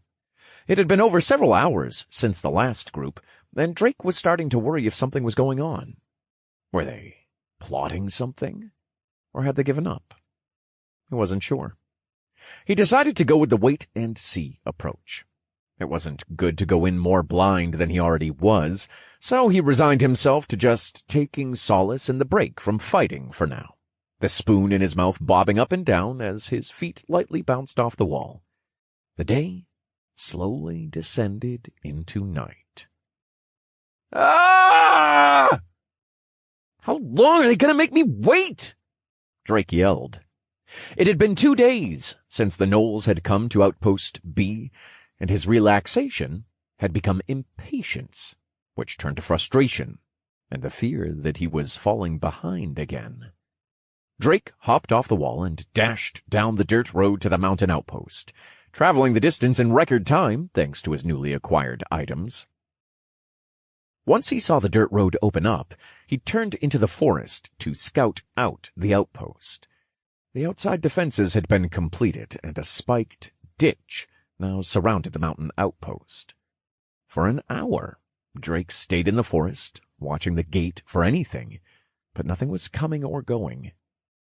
It had been over several hours since the last group, and Drake was starting to worry if something was going on. Were they plotting something? Or had they given up? He wasn't sure. He decided to go with the wait-and-see approach. It wasn't good to go in more blind than he already was, so he resigned himself to just taking solace in the break from fighting for now, the spoon in his mouth bobbing up and down as his feet lightly bounced off the wall. The day slowly descended into night. Ah! How long are they going to make me wait? Drake yelled. It had been 2 days since the gnolls had come to Outpost B, and his relaxation had become impatience, which turned to frustration and the fear that he was falling behind again. Drake hopped off the wall and dashed down the dirt road to the mountain outpost, traveling the distance in record time thanks to his newly acquired items. Once he saw the dirt road open up, he turned into the forest to scout out the outpost. The outside defenses had been completed, and a spiked ditch now surrounded the mountain outpost. For an hour, Drake stayed in the forest, watching the gate for anything, but nothing was coming or going.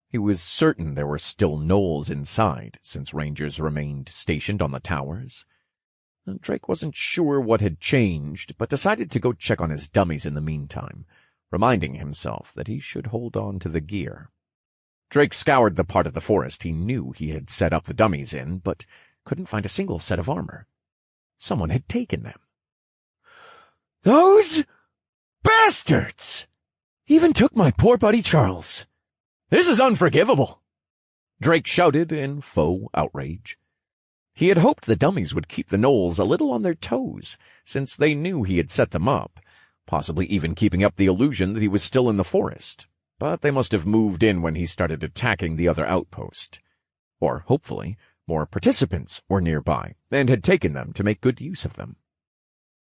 He was certain there were still gnolls inside, since rangers remained stationed on the towers. Drake wasn't sure what had changed, but decided to go check on his dummies in the meantime, reminding himself that he should hold on to the gear. Drake scoured the part of the forest he knew he had set up the dummies in, but couldn't find a single set of armor. Someone had taken them. Those bastards! Even took my poor buddy Charles. This is unforgivable, Drake shouted in faux outrage. He had hoped the dummies would keep the gnolls a little on their toes, since they knew he had set them up, possibly even keeping up the illusion that he was still in the forest. But they must have moved in when he started attacking the other outpost. Or, hopefully, more participants were nearby and had taken them to make good use of them.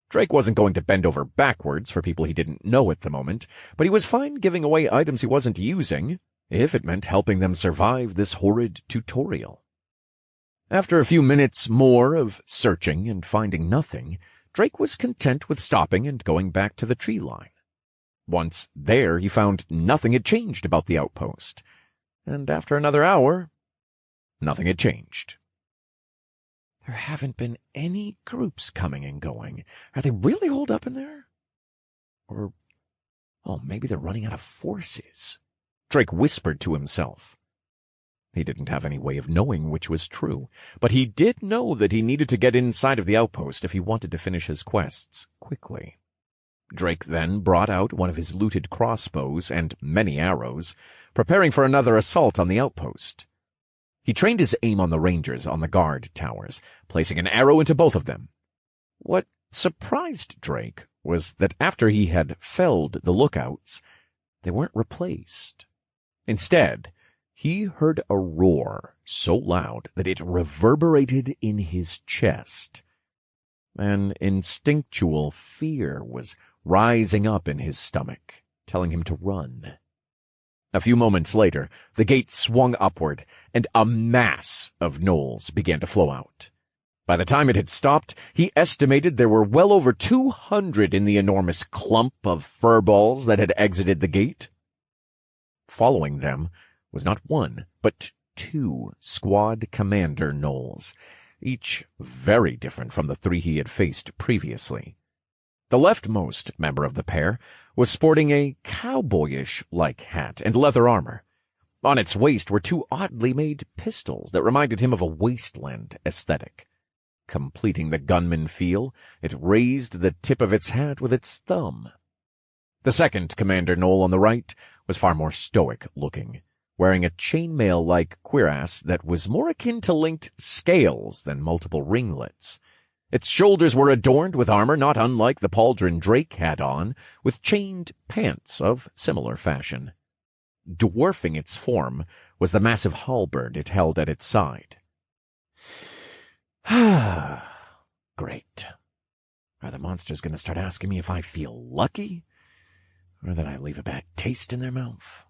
Drake wasn't going to bend over backwards for people he didn't know at the moment, but he was fine giving away items he wasn't using, if it meant helping them survive this horrid tutorial. After a few minutes more of searching and finding nothing, Drake was content with stopping and going back to the tree line. Once there, he found nothing had changed about the outpost, and after another hour, nothing had changed. There haven't been any groups coming and going. Are they really holed up in there? Or, maybe they're running out of forces. Drake whispered to himself. He didn't have any way of knowing which was true, but he did know that he needed to get inside of the outpost if he wanted to finish his quests quickly. Drake then brought out one of his looted crossbows and many arrows, preparing for another assault on the outpost. He trained his aim on the rangers on the guard towers, placing an arrow into both of them. What surprised Drake was that after he had felled the lookouts, they weren't replaced. Instead, he heard a roar so loud that it reverberated in his chest. An instinctual fear was rising up in his stomach, telling him to run. A few moments later, the gate swung upward, and a mass of gnolls began to flow out. By the time it had stopped, he estimated there were well over 200 in the enormous clump of furballs that had exited the gate. Following them was not one, but 2 squad commander gnolls, each very different from the 3 he had faced previously. The leftmost member of the pair was sporting a cowboyish-like hat and leather armor. On its waist were 2 oddly made pistols that reminded him of a wasteland aesthetic. Completing the gunman feel, it raised the tip of its hat with its thumb. The second commander gnoll on the right was far more stoic-looking, wearing a chainmail-like cuirass that was more akin to linked scales than multiple ringlets. Its shoulders were adorned with armor not unlike the pauldron Drake had on, with chained pants of similar fashion. Dwarfing its form was the massive halberd it held at its side. Great. Are the monsters going to start asking me if I feel lucky, or that I leave a bad taste in their mouth?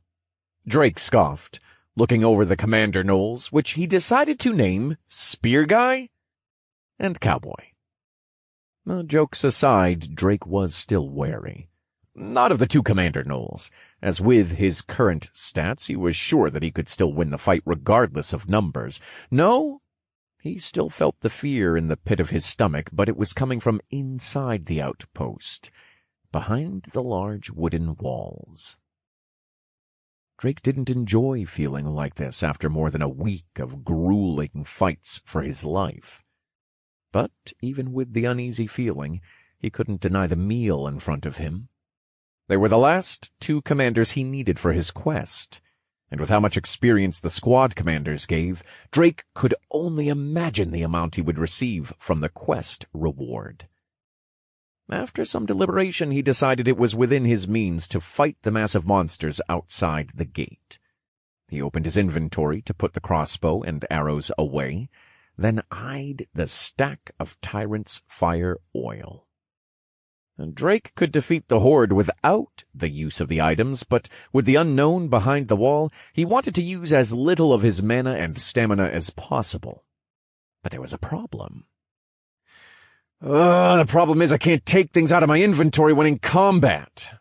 Drake scoffed, looking over the commander gnolls, which he decided to name Spear Guy and Cowboy. Jokes aside, Drake was still wary. Not of the 2 commander gnolls, as with his current stats he was sure that he could still win the fight regardless of numbers. No, he still felt the fear in the pit of his stomach, but it was coming from inside the outpost, behind the large wooden walls. Drake didn't enjoy feeling like this after more than a week of grueling fights for his life. But even with the uneasy feeling, he couldn't deny the meal in front of him. They were the last 2 commanders he needed for his quest, and with how much experience the squad commanders gave, Drake could only imagine the amount he would receive from the quest reward. After some deliberation, he decided it was within his means to fight the massive monsters outside the gate. He opened his inventory to put the crossbow and arrows away, then eyed the stack of Tyrant's fire oil. Drake could defeat the horde without the use of the items, but with the unknown behind the wall, he wanted to use as little of his mana and stamina as possible. But there was a problem. The problem is I can't take things out of my inventory when in combat.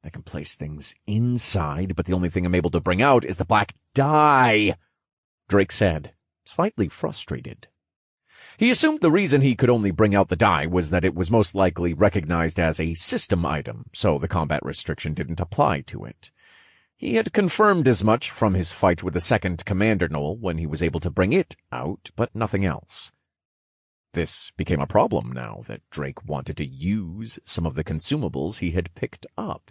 I can place things inside, but the only thing I'm able to bring out is the black dye, Drake said, slightly frustrated. He assumed the reason he could only bring out the dye was that it was most likely recognized as a system item, so the combat restriction didn't apply to it. He had confirmed as much from his fight with the second commander gnoll when he was able to bring it out, but nothing else. This became a problem now that Drake wanted to use some of the consumables he had picked up.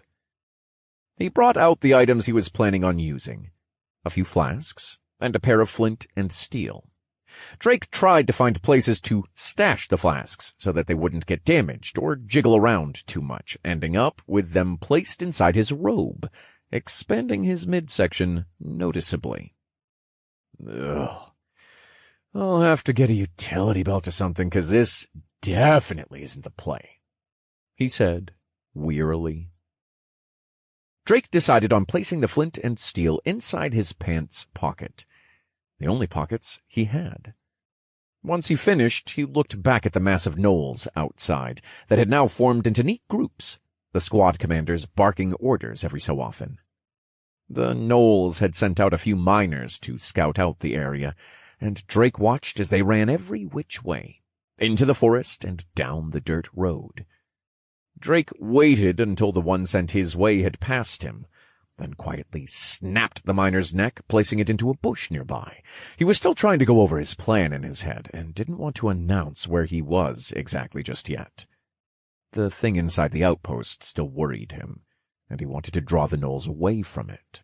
He brought out the items he was planning on using, a few flasks, and a pair of flint and steel. Drake tried to find places to stash the flasks so that they wouldn't get damaged or jiggle around too much, ending up with them placed inside his robe, expanding his midsection noticeably. I'll have to get a utility belt or something, 'cause this definitely isn't the play," he said wearily. Drake decided on placing the flint and steel inside his pants pocket, the only pockets he had. Once he finished, he looked back at the massive gnolls outside that had now formed into neat groups, the squad commanders barking orders every so often. The gnolls had sent out a few miners to scout out the area, and Drake watched as they ran every which way, into the forest and down the dirt road. Drake waited until the one sent his way had passed him, then quietly snapped the miner's neck, placing it into a bush nearby. He was still trying to go over his plan in his head, and didn't want to announce where he was exactly just yet. The thing inside the outpost still worried him, and he wanted to draw the gnolls away from it.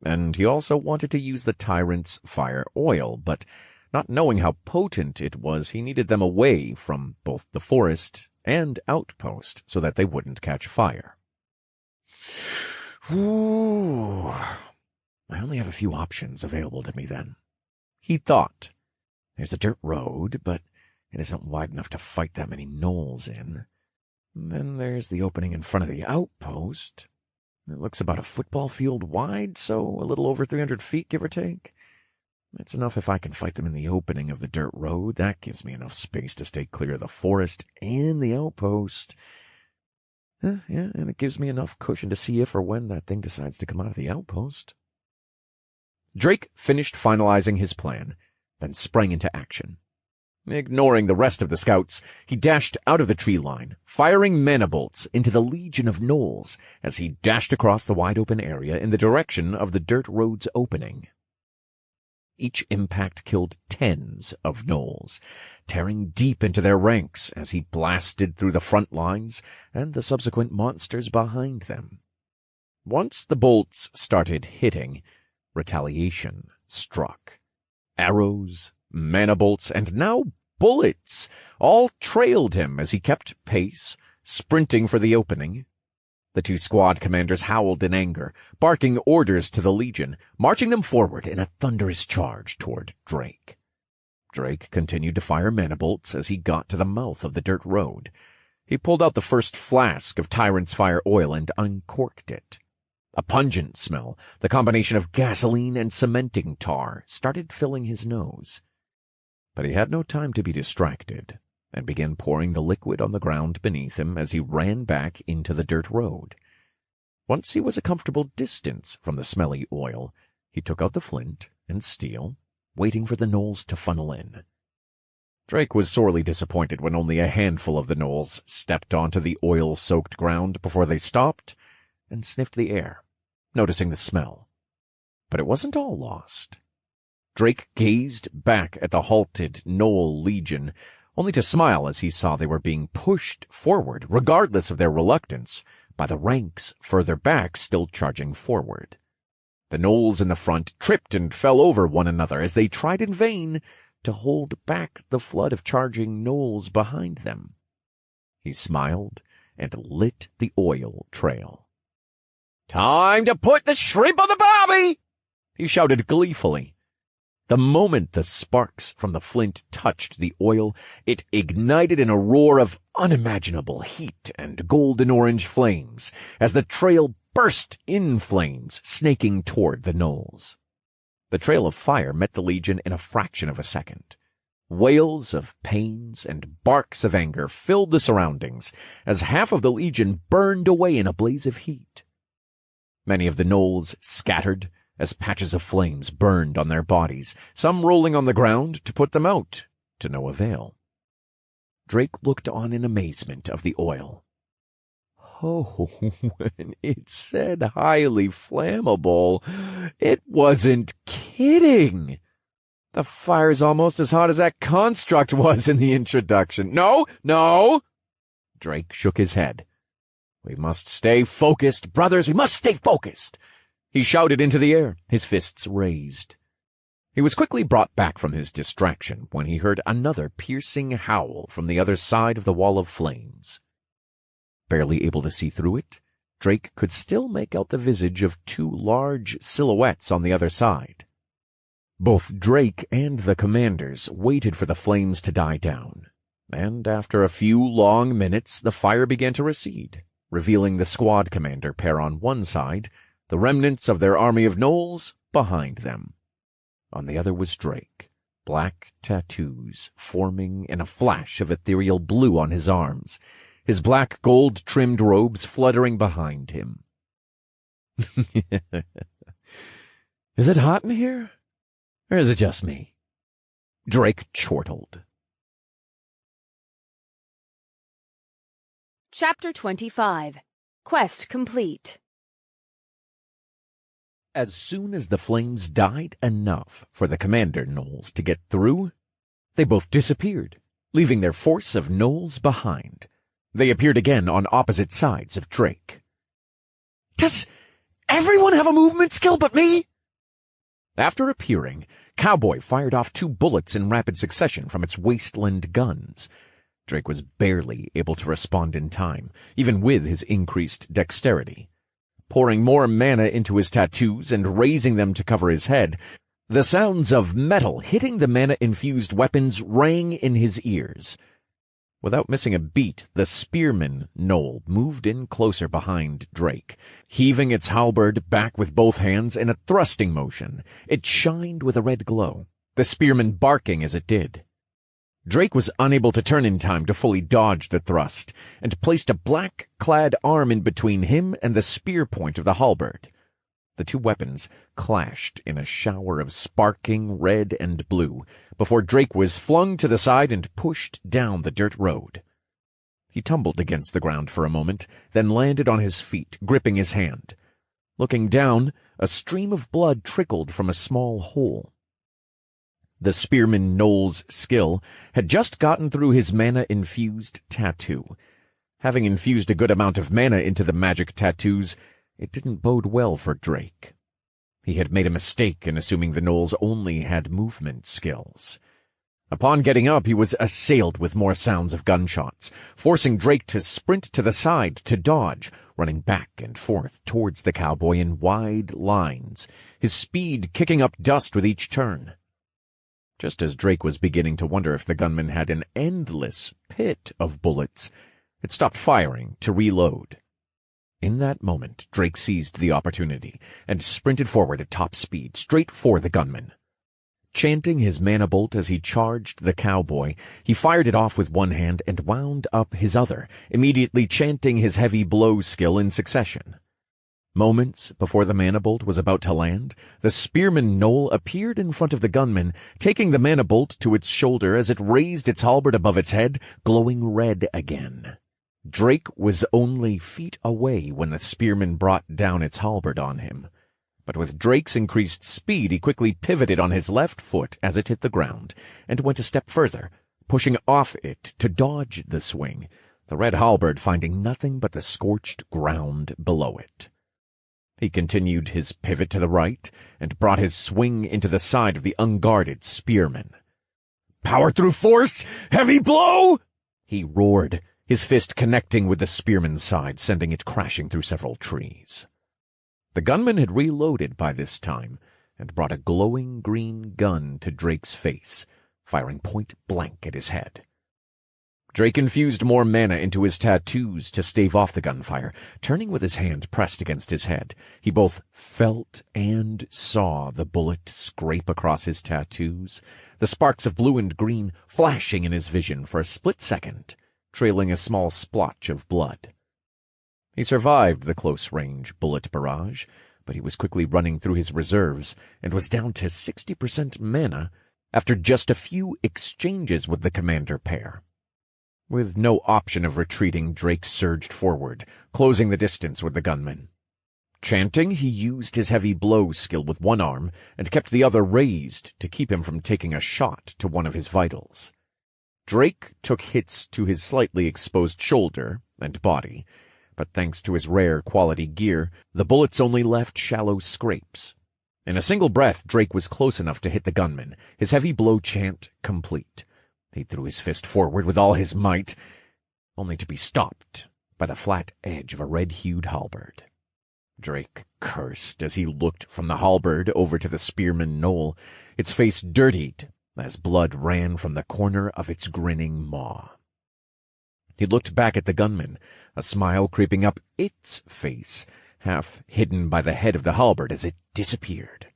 And he also wanted to use the tyrant's fire oil, but not knowing how potent it was, he needed them away from both the forest and outpost so that they wouldn't catch fire. Ooh, I only have a few options available to me then, he thought. There's a dirt road, but it isn't wide enough to fight that many gnolls in. And then there's the opening in front of the outpost. It looks about a football field wide, so a little over 300 feet, give or take. That's enough if I can fight them in the opening of the dirt road. That gives me enough space to stay clear of the forest and the outpost. Yeah, and it gives me enough cushion to see if or when that thing decides to come out of the outpost. Drake finished finalizing his plan, then sprang into action. Ignoring the rest of the scouts, he dashed out of the tree line, firing mana bolts into the legion of gnolls as he dashed across the wide-open area in the direction of the dirt road's opening. Each impact killed tens of gnolls, tearing deep into their ranks as he blasted through the front lines and the subsequent monsters behind them. Once the bolts started hitting, retaliation struck. Arrows, mana bolts, and now bullets all trailed him as he kept pace, sprinting for the opening. The two squad commanders howled in anger, barking orders to the legion, marching them forward in a thunderous charge toward Drake. Drake continued to fire mana bolts as he got to the mouth of the dirt road. He pulled out the first flask of Tyrant's fire oil and uncorked it. A pungent smell, the combination of gasoline and cementing tar, started filling his nose. But he had no time to be distracted, and began pouring the liquid on the ground beneath him as he ran back into the dirt road. Once he was a comfortable distance from the smelly oil, he took out the flint and steel, waiting for the gnolls to funnel in. Drake was sorely disappointed when only a handful of the gnolls stepped onto the oil-soaked ground before they stopped and sniffed the air, noticing the smell. But it wasn't all lost. Drake gazed back at the halted gnoll legion, only to smile as he saw they were being pushed forward, regardless of their reluctance, by the ranks further back still charging forward. The gnolls in the front tripped and fell over one another as they tried in vain to hold back the flood of charging gnolls behind them. He smiled and lit the oil trail. "Time to put the shrimp on the barbie!" he shouted gleefully. The moment the sparks from the flint touched the oil, it ignited in a roar of unimaginable heat and golden-orange flames as the trail burst in flames, snaking toward the gnolls. The trail of fire met the legion in a fraction of a second. Wails of pains and barks of anger filled the surroundings as half of the legion burned away in a blaze of heat. Many of the gnolls scattered as patches of flames burned on their bodies, some rolling on the ground to put them out, to no avail. Drake looked on in amazement of the oil. Oh, when it said highly flammable, it wasn't kidding. The fire's almost as hot as that construct was in the introduction. No! Drake shook his head. We must stay focused, brothers, we must stay focused. He shouted into the air, his fists raised. He was quickly brought back from his distraction when he heard another piercing howl from the other side of the wall of flames. Barely able to see through it, Drake could still make out the visage of two large silhouettes on the other side. Both Drake and the commanders waited for the flames to die down, and after a few long minutes the fire began to recede, revealing the squad commander pair on one side, the remnants of their army of gnolls behind them. On the other was Drake, black tattoos forming in a flash of ethereal blue on his arms, his black gold-trimmed robes fluttering behind him. Is it hot in here? Or is it just me? Drake chortled. Chapter 25. Quest complete. As soon as the flames died enough for the commander gnolls to get through, they both disappeared, leaving their force of gnolls behind. They appeared again on opposite sides of Drake. Does everyone have a movement skill but me? After appearing, Cowboy fired off 2 bullets in rapid succession from its wasteland guns. Drake was barely able to respond in time, even with his increased dexterity. Pouring more mana into his tattoos and raising them to cover his head, the sounds of metal hitting the mana-infused weapons rang in his ears. Without missing a beat, the spearman gnoll moved in closer behind Drake, heaving its halberd back with both hands in a thrusting motion. It shined with a red glow, the spearman barking as it did. Drake was unable to turn in time to fully dodge the thrust, and placed a black-clad arm in between him and the spear point of the halberd. The 2 weapons clashed in a shower of sparking red and blue before Drake was flung to the side and pushed down the dirt road. He tumbled against the ground for a moment, then landed on his feet, gripping his hand. Looking down, a stream of blood trickled from a small hole. The spearman gnoll's skill had just gotten through his mana-infused tattoo. Having infused a good amount of mana into the magic tattoos, it didn't bode well for Drake. He had made a mistake in assuming the gnolls only had movement skills. Upon getting up, he was assailed with more sounds of gunshots, forcing Drake to sprint to the side to dodge, running back and forth towards the cowboy in wide lines, his speed kicking up dust with each turn. Just as Drake was beginning to wonder if the gunman had an endless pit of bullets, it stopped firing to reload. In that moment, Drake seized the opportunity and sprinted forward at top speed, straight for the gunman. Chanting his mana bolt as he charged the cowboy, he fired it off with one hand and wound up his other, immediately chanting his heavy blow skill in succession. Moments before the mana bolt was about to land, the spearman gnoll appeared in front of the gunman, taking the mana bolt to its shoulder as it raised its halberd above its head, glowing red again. Drake was only feet away when the spearman brought down its halberd on him. But with Drake's increased speed, he quickly pivoted on his left foot as it hit the ground, and went a step further, pushing off it to dodge the swing, the red halberd finding nothing but the scorched ground below it. He continued his pivot to the right, and brought his swing into the side of the unguarded spearman. "Power through force! Heavy blow!" he roared, his fist connecting with the spearman's side, sending it crashing through several trees. The gunman had reloaded by this time, and brought a glowing green gun to Drake's face, firing point blank at his head. Drake infused more mana into his tattoos to stave off the gunfire, turning with his hand pressed against his head. He both felt and saw the bullet scrape across his tattoos, the sparks of blue and green flashing in his vision for a split second, trailing a small splotch of blood. He survived the close-range bullet barrage, but he was quickly running through his reserves and was down to 60% mana after just a few exchanges with the commander pair. With no option of retreating, Drake surged forward, closing the distance with the gunman. Chanting, he used his heavy blow skill with one arm and kept the other raised to keep him from taking a shot to one of his vitals. Drake took hits to his slightly exposed shoulder and body, but thanks to his rare quality gear, the bullets only left shallow scrapes. In a single breath, Drake was close enough to hit the gunman, his heavy blow chant complete. He threw his fist forward with all his might, only to be stopped by the flat edge of a red-hued halberd. Drake cursed as he looked from the halberd over to the spearman Noel, its face dirtied as blood ran from the corner of its grinning maw. He looked back at the gunman, a smile creeping up its face, half hidden by the head of the halberd as it disappeared.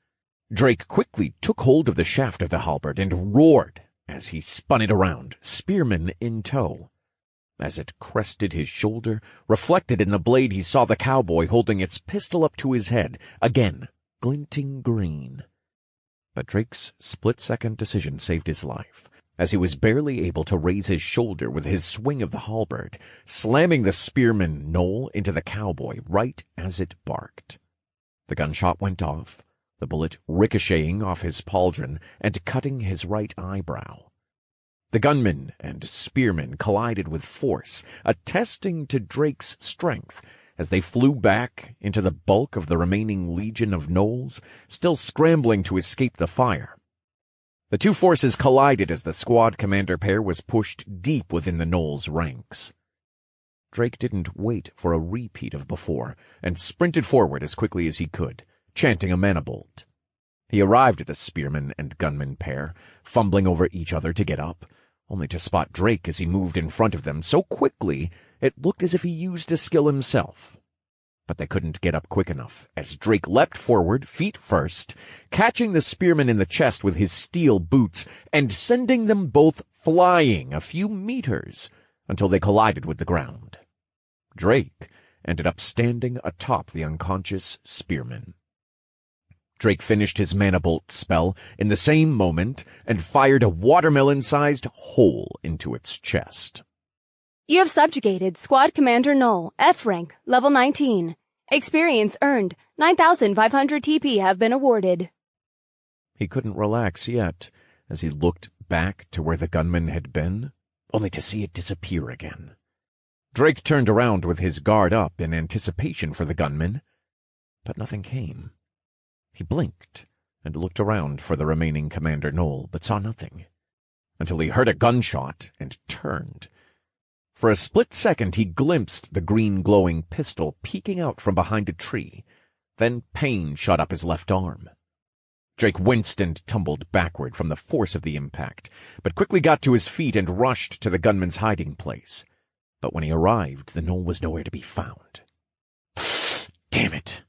Drake quickly took hold of the shaft of the halberd and roared as he spun it around, spearman in tow. As it crested his shoulder, reflected in the blade, he saw the cowboy holding its pistol up to his head, again glinting green. But Drake's split-second decision saved his life, as he was barely able to raise his shoulder with his swing of the halberd, slamming the spearman Noel into the cowboy right as it barked. The gunshot went off, the bullet ricocheting off his pauldron and cutting his right eyebrow. The gunman and spearman collided with force, attesting to Drake's strength, as they flew back into the bulk of the remaining legion of gnolls, still scrambling to escape the fire. The two forces collided as the squad commander pair was pushed deep within the gnolls' ranks. Drake didn't wait for a repeat of before, and sprinted forward as quickly as he could, chanting a manibolt. He arrived at the spearman and gunman pair, fumbling over each other to get up, only to spot Drake as he moved in front of them so quickly it looked as if he used a skill himself. But they couldn't get up quick enough, as Drake leapt forward, feet first, catching the spearman in the chest with his steel boots and sending them both flying a few meters until they collided with the ground. Drake ended up standing atop the unconscious spearman. Drake finished his manibolt spell in the same moment and fired a watermelon-sized hole into its chest. You have subjugated Squad Commander Noel, F rank, level 19. Experience earned. 9,500 TP have been awarded. He couldn't relax yet as he looked back to where the gunman had been, only to see it disappear again. Drake turned around with his guard up in anticipation for the gunman, but nothing came. He blinked and looked around for the remaining Commander Noel, but saw nothing, until he heard a gunshot and turned. For a split second he glimpsed the green glowing pistol peeking out from behind a tree. Then pain shot up his left arm. Drake winced and tumbled backward from the force of the impact, but quickly got to his feet and rushed to the gunman's hiding place. But when he arrived, the Gnoll was nowhere to be found. Damn it!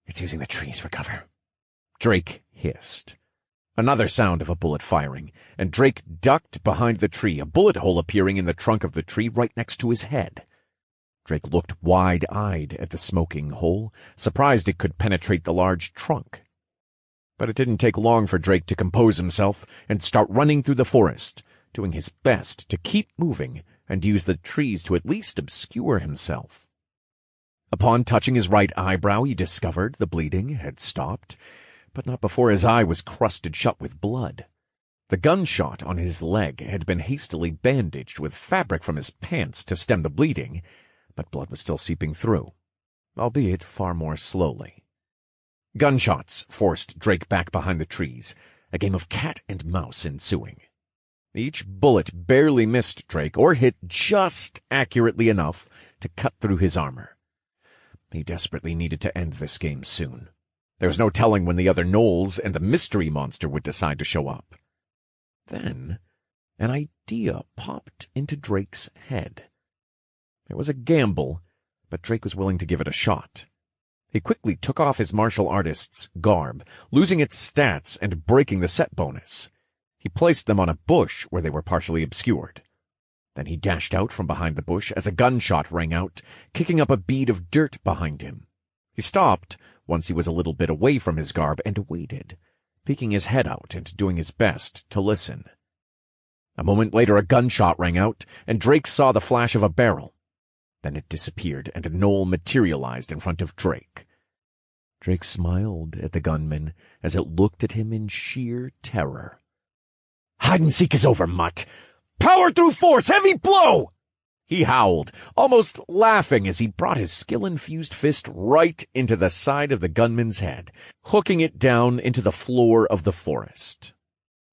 It's using the trees for cover. Drake hissed. Another sound of a bullet firing, and Drake ducked behind the tree, a bullet hole appearing in the trunk of the tree right next to his head. Drake looked wide-eyed at the smoking hole, surprised it could penetrate the large trunk. But it didn't take long for Drake to compose himself and start running through the forest, doing his best to keep moving and use the trees to at least obscure himself. Upon touching his right eyebrow, he discovered the bleeding had stopped, but not before his eye was crusted shut with blood. The gunshot on his leg had been hastily bandaged with fabric from his pants to stem the bleeding, but blood was still seeping through, albeit far more slowly. Gunshots forced Drake back behind the trees, a game of cat and mouse ensuing. Each bullet barely missed Drake or hit just accurately enough to cut through his armor. He desperately needed to end this game soon. There was no telling when the other gnolls and the mystery monster would decide to show up. Then an idea popped into Drake's head. It was a gamble, but Drake was willing to give it a shot. He quickly took off his martial artist's garb, losing its stats and breaking the set bonus. He placed them on a bush where they were partially obscured. Then he dashed out from behind the bush as a gunshot rang out, kicking up a bead of dirt behind him. He stopped once he was a little bit away from his garb and waited, peeking his head out and doing his best to listen. A moment later a gunshot rang out, and Drake saw the flash of a barrel. Then it disappeared, and a gnoll materialized in front of Drake. Drake smiled at the gunman as it looked at him in sheer terror. "Hide-and-seek is over, mutt! Power through force! Heavy blow!" He howled, almost laughing as he brought his skill-infused fist right into the side of the gunman's head, hooking it down into the floor of the forest.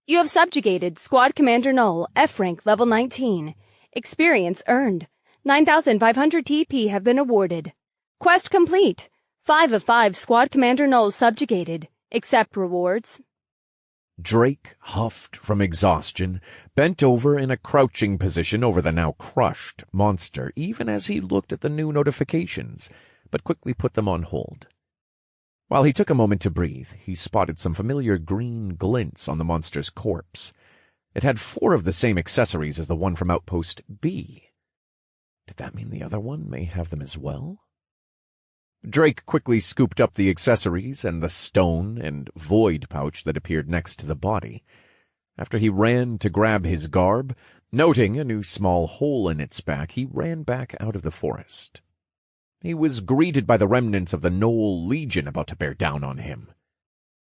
You have subjugated Squad Commander Noel, F rank, level 19. Experience earned. 9,500 TP have been awarded. Quest complete. 5 of 5 Squad Commander Knowles subjugated. Accept rewards. Drake huffed from exhaustion, bent over in a crouching position over the now crushed monster, even as he looked at the new notifications, but quickly put them on hold. While he took a moment to breathe, he spotted some familiar green glints on the monster's corpse. It had 4 of the same accessories as the one from Outpost B. Did that mean the other one may have them as well? Drake quickly scooped up the accessories and the stone and void pouch that appeared next to the body. After he ran to grab his garb, noting a new small hole in its back, he ran back out of the forest. He was greeted by the remnants of the Knoll Legion about to bear down on him.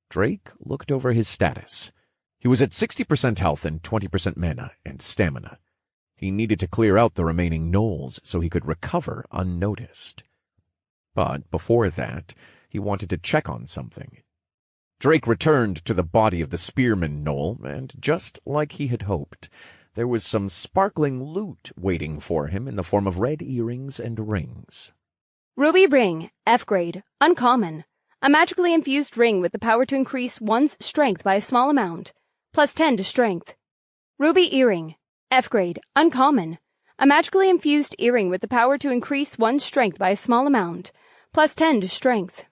Drake looked over his status. He was at 60% health and 20% mana and stamina. He needed to clear out the remaining gnolls so he could recover unnoticed. But before that, he wanted to check on something. Drake returned to the body of the spearman gnoll, and just like he had hoped, there was some sparkling loot waiting for him in the form of red earrings and rings. Ruby Ring, F grade, uncommon. A magically infused ring with the power to increase one's strength by a small amount, plus 10 to strength. Ruby Earring, F grade, uncommon. A magically infused earring with the power to increase one's strength by a small amount, plus 10 to strength.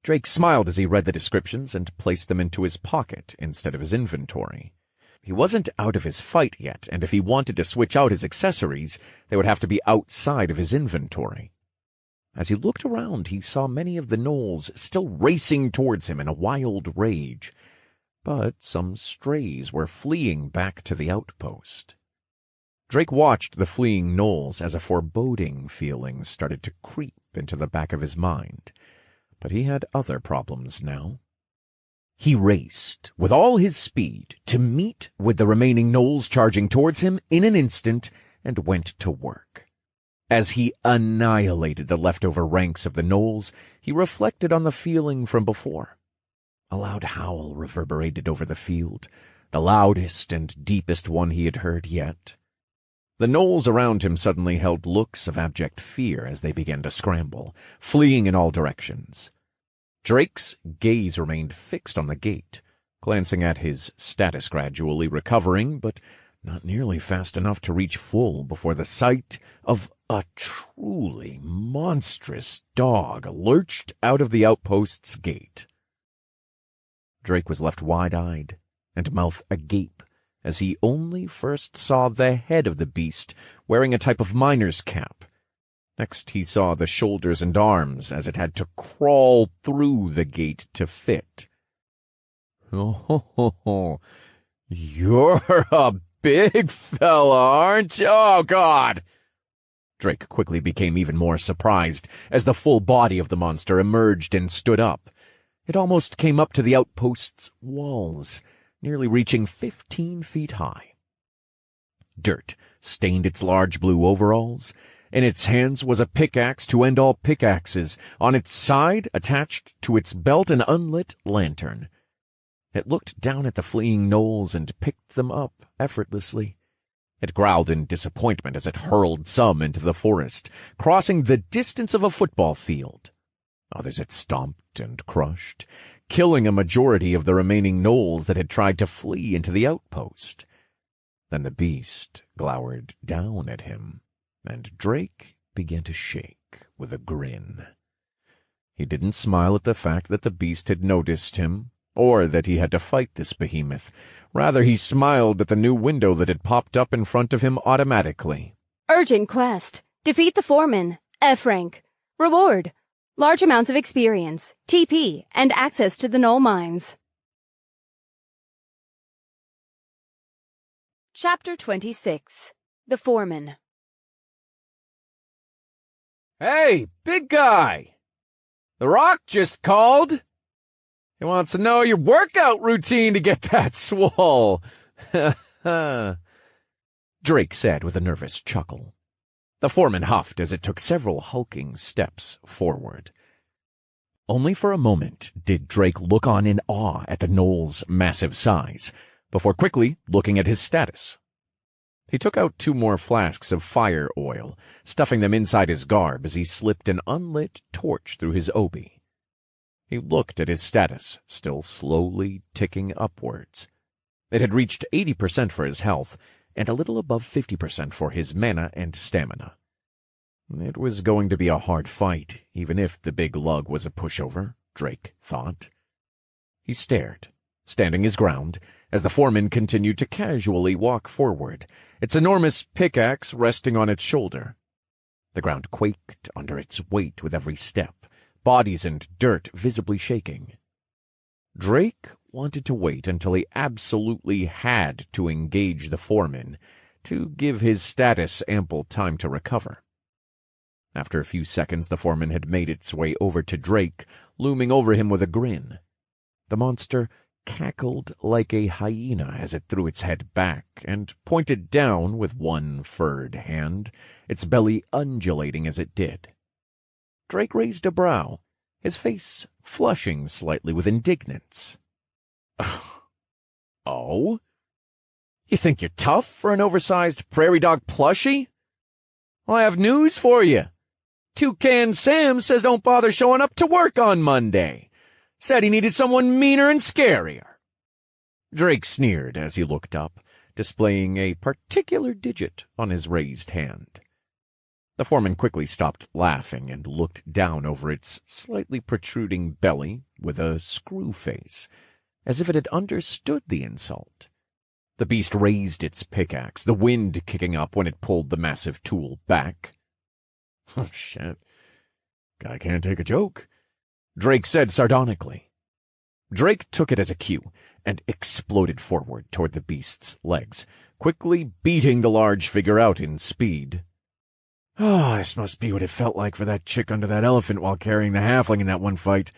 Drake smiled as he read the descriptions and placed them into his pocket instead of his inventory. He wasn't out of his fight yet, and if he wanted to switch out his accessories, they would have to be outside of his inventory. As he looked around, he saw many of the gnolls still racing towards him in a wild rage, but some strays were fleeing back to the outpost. Drake watched the fleeing gnolls as a foreboding feeling started to creep into the back of his mind, but he had other problems now. He raced with all his speed to meet with the remaining gnolls charging towards him in an instant and went to work. As he annihilated the leftover ranks of the gnolls, he reflected on the feeling from before. A loud howl reverberated over the field, the loudest and deepest one he had heard yet. The gnolls around him suddenly held looks of abject fear as they began to scramble, fleeing in all directions. Drake's gaze remained fixed on the gate, glancing at his status gradually recovering, but not nearly fast enough to reach full before the sight of a truly monstrous dog lurched out of the outpost's gate. Drake was left wide-eyed and mouth agape as he only first saw the head of the beast wearing a type of miner's cap. Next he saw the shoulders and arms as it had to crawl through the gate to fit. "Oh, you're a big fella, aren't you? Oh, God!" Drake quickly became even more surprised as the full body of the monster emerged and stood up. It almost came up to the outpost's walls, nearly reaching 15 feet high. Dirt stained its large blue overalls. In its hands was a pickaxe to end all pickaxes. On its side, attached to its belt, an unlit lantern. It looked down at the fleeing gnolls and picked them up effortlessly. It growled in disappointment as it hurled some into the forest, crossing the distance of a football field. Others it stomped and crushed, killing a majority of the remaining gnolls that had tried to flee into the outpost. Then the beast glowered down at him, and Drake began to shake with a grin. He didn't smile at the fact that the beast had noticed him, or that he had to fight this behemoth. Rather, he smiled at the new window that had popped up in front of him automatically. Urgent quest. Defeat the foreman. F rank. Reward. Large amounts of experience, TP, and access to the Knoll mines. Chapter 26. The Foreman. "Hey, big guy! The Rock just called. He wants to know your workout routine to get that swole." Drake said with a nervous chuckle. The foreman huffed as it took several hulking steps forward. Only for a moment did Drake look on in awe at the gnoll's massive size, before quickly looking at his status. He took out 2 more flasks of fire oil, stuffing them inside his garb as he slipped an unlit torch through his obi. He looked at his status, still slowly ticking upwards. It had reached 80% for his health, and a little above 50% for his mana and stamina. It was going to be a hard fight, even if the big lug was a pushover, Drake thought. He stared, standing his ground, as the foreman continued to casually walk forward, its enormous pickaxe resting on its shoulder. The ground quaked under its weight with every step, bodies and dirt visibly shaking. Drake wanted to wait until he absolutely had to engage the foreman to give his status ample time to recover. After a few seconds, the foreman had made its way over to Drake, looming over him with a grin. The monster cackled like a hyena as it threw its head back and pointed down with one furred hand, its belly undulating as it did. Drake raised a brow, his face flushing slightly with indignance. Oh? You think you're tough for an oversized prairie dog plushie? Well, I have news for you. Toucan Sam says don't bother showing up to work on Monday. Said he needed someone meaner and scarier. Drake sneered as he looked up, displaying a particular digit on his raised hand. The foreman quickly stopped laughing and looked down over its slightly protruding belly with a screw face, as if it had understood the insult. The beast raised its pickaxe, the wind kicking up when it pulled the massive tool back. Oh, shit. Guy can't take a joke, Drake said sardonically. Drake took it as a cue and exploded forward toward the beast's legs, quickly beating the large figure out in speed. Ah, this must be what it felt like for that chick under that elephant while carrying the halfling in that one fight,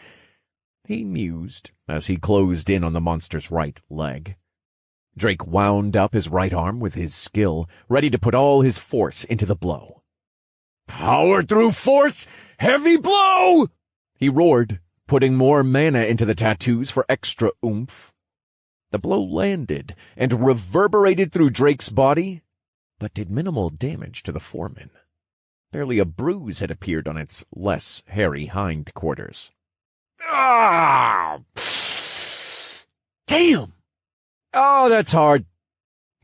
he mused as he closed in on the monster's right leg. Drake wound up his right arm with his skill, ready to put all his force into the blow. Power through force! Heavy blow! He roared, putting more mana into the tattoos for extra oomph. The blow landed and reverberated through Drake's body, but did minimal damage to the foreman. Barely a bruise had appeared on its less hairy hindquarters. Ah! Damn! Oh, that's hard.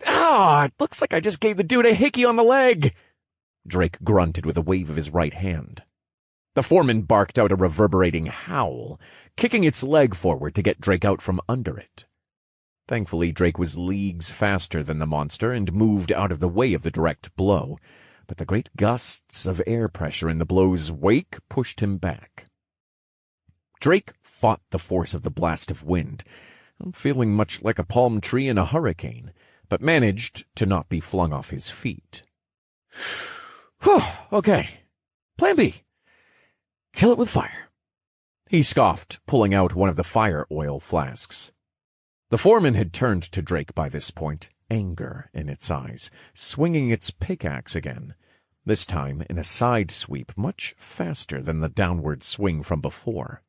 Ah, it looks like I just gave the dude a hickey on the leg. Drake grunted with a wave of his right hand. The foreman barked out a reverberating howl, kicking its leg forward to get Drake out from under it. Thankfully, Drake was leagues faster than the monster and moved out of the way of the direct blow, but the great gusts of air pressure in the blow's wake pushed him back. Drake fought the force of the blast of wind, feeling much like a palm tree in a hurricane, but managed to not be flung off his feet. Whew, okay. Plan B. Kill it with fire. He scoffed, pulling out one of the fire oil flasks. The foreman had turned to Drake by this point, anger in its eyes, swinging its pickaxe again, this time in a side sweep much faster than the downward swing from before.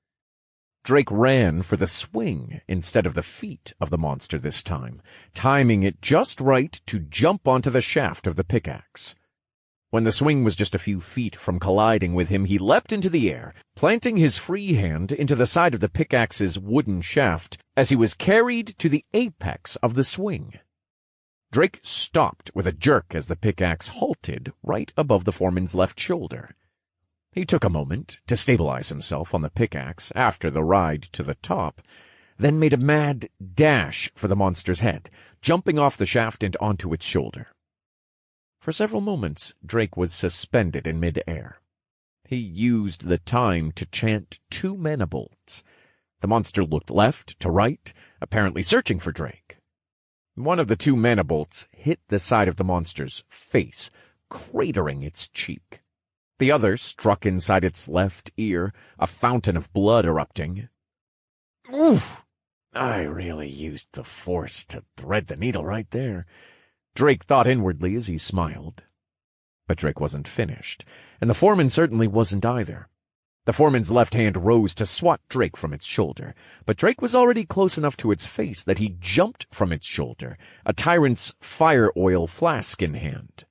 Drake ran for the swing instead of the feet of the monster this time, timing it just right to jump onto the shaft of the pickaxe. When the swing was just a few feet from colliding with him, he leapt into the air, planting his free hand into the side of the pickaxe's wooden shaft as he was carried to the apex of the swing. Drake stopped with a jerk as the pickaxe halted right above the foreman's left shoulder. He took a moment to stabilize himself on the pickaxe after the ride to the top, then made a mad dash for the monster's head, jumping off the shaft and onto its shoulder. For several moments, Drake was suspended in mid-air. He used the time to chant 2 mana bolts. The monster looked left to right, apparently searching for Drake. One of the 2 mana bolts hit the side of the monster's face, cratering its cheek. The other struck inside its left ear, a fountain of blood erupting. Oof! I really used the force to thread the needle right there, Drake thought inwardly as he smiled. But Drake wasn't finished, and the foreman certainly wasn't either. The foreman's left hand rose to swat Drake from its shoulder, but Drake was already close enough to its face that he jumped from its shoulder, a tyrant's fire oil flask in hand.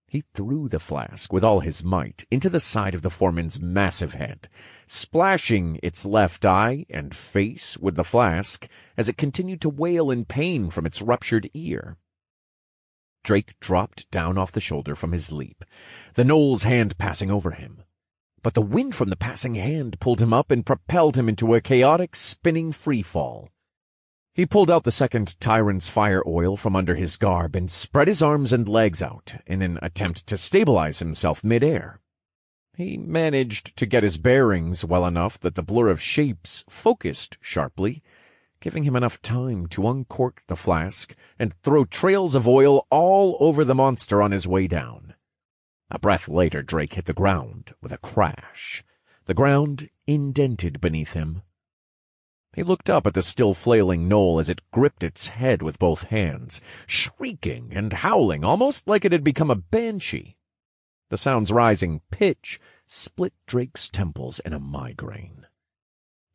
He threw the flask with all his might into the side of the foreman's massive head, splashing its left eye and face with the flask as it continued to wail in pain from its ruptured ear. Drake dropped down off the shoulder from his leap, the Gnoll's hand passing over him. But the wind from the passing hand pulled him up and propelled him into a chaotic, spinning freefall. He pulled out the second tyrant's fire oil from under his garb and spread his arms and legs out in an attempt to stabilize himself mid-air. He managed to get his bearings well enough that the blur of shapes focused sharply, giving him enough time to uncork the flask and throw trails of oil all over the monster on his way down. A breath later, Drake hit the ground with a crash, the ground indented beneath him. He looked up at the still flailing gnoll as it gripped its head with both hands, shrieking and howling almost like it had become a banshee. The sound's rising pitch split Drake's temples in a migraine.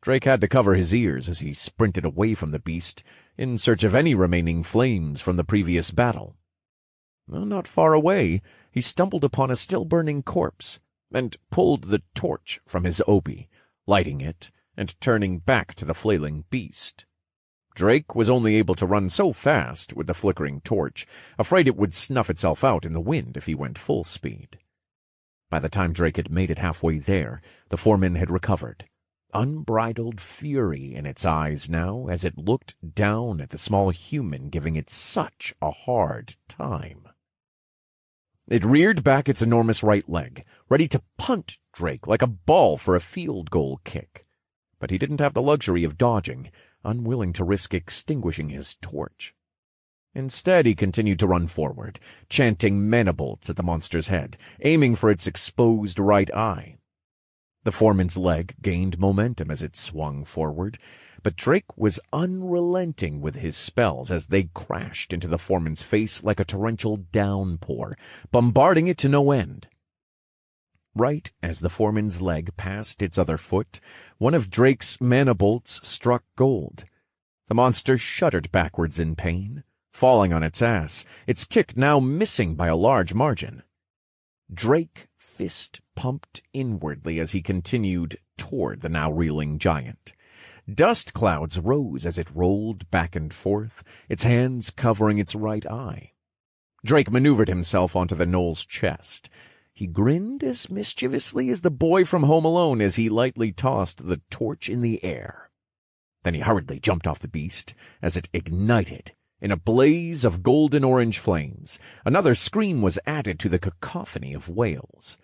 Drake had to cover his ears as he sprinted away from the beast in search of any remaining flames from the previous battle. Not far away, he stumbled upon a still-burning corpse and pulled the torch from his obi, lighting it and turning back to the flailing beast. Drake was only able to run so fast with the flickering torch, afraid it would snuff itself out in the wind if he went full speed. By the time Drake had made it halfway there, the foreman had recovered, unbridled fury in its eyes now as it looked down at the small human giving it such a hard time. It reared back its enormous right leg, ready to punt Drake like a ball for a field goal kick. But he didn't have the luxury of dodging, unwilling to risk extinguishing his torch. Instead, he continued to run forward, chanting mana bolts at the monster's head, aiming for its exposed right eye. The foreman's leg gained momentum as it swung forward, but Drake was unrelenting with his spells as they crashed into the foreman's face like a torrential downpour, bombarding it to no end. Right as the foreman's leg passed its other foot, one of Drake's mana bolts struck gold. The monster shuddered backwards in pain, falling on its ass, its kick now missing by a large margin. Drake fist pumped inwardly as he continued toward the now reeling giant. Dust clouds rose as it rolled back and forth, its hands covering its right eye. Drake maneuvered himself onto the gnoll's chest. He grinned as mischievously as the boy from Home Alone as he lightly tossed the torch in the air. Then he hurriedly jumped off the beast as it ignited in a blaze of golden-orange flames. Another scream was added to the cacophony of wails.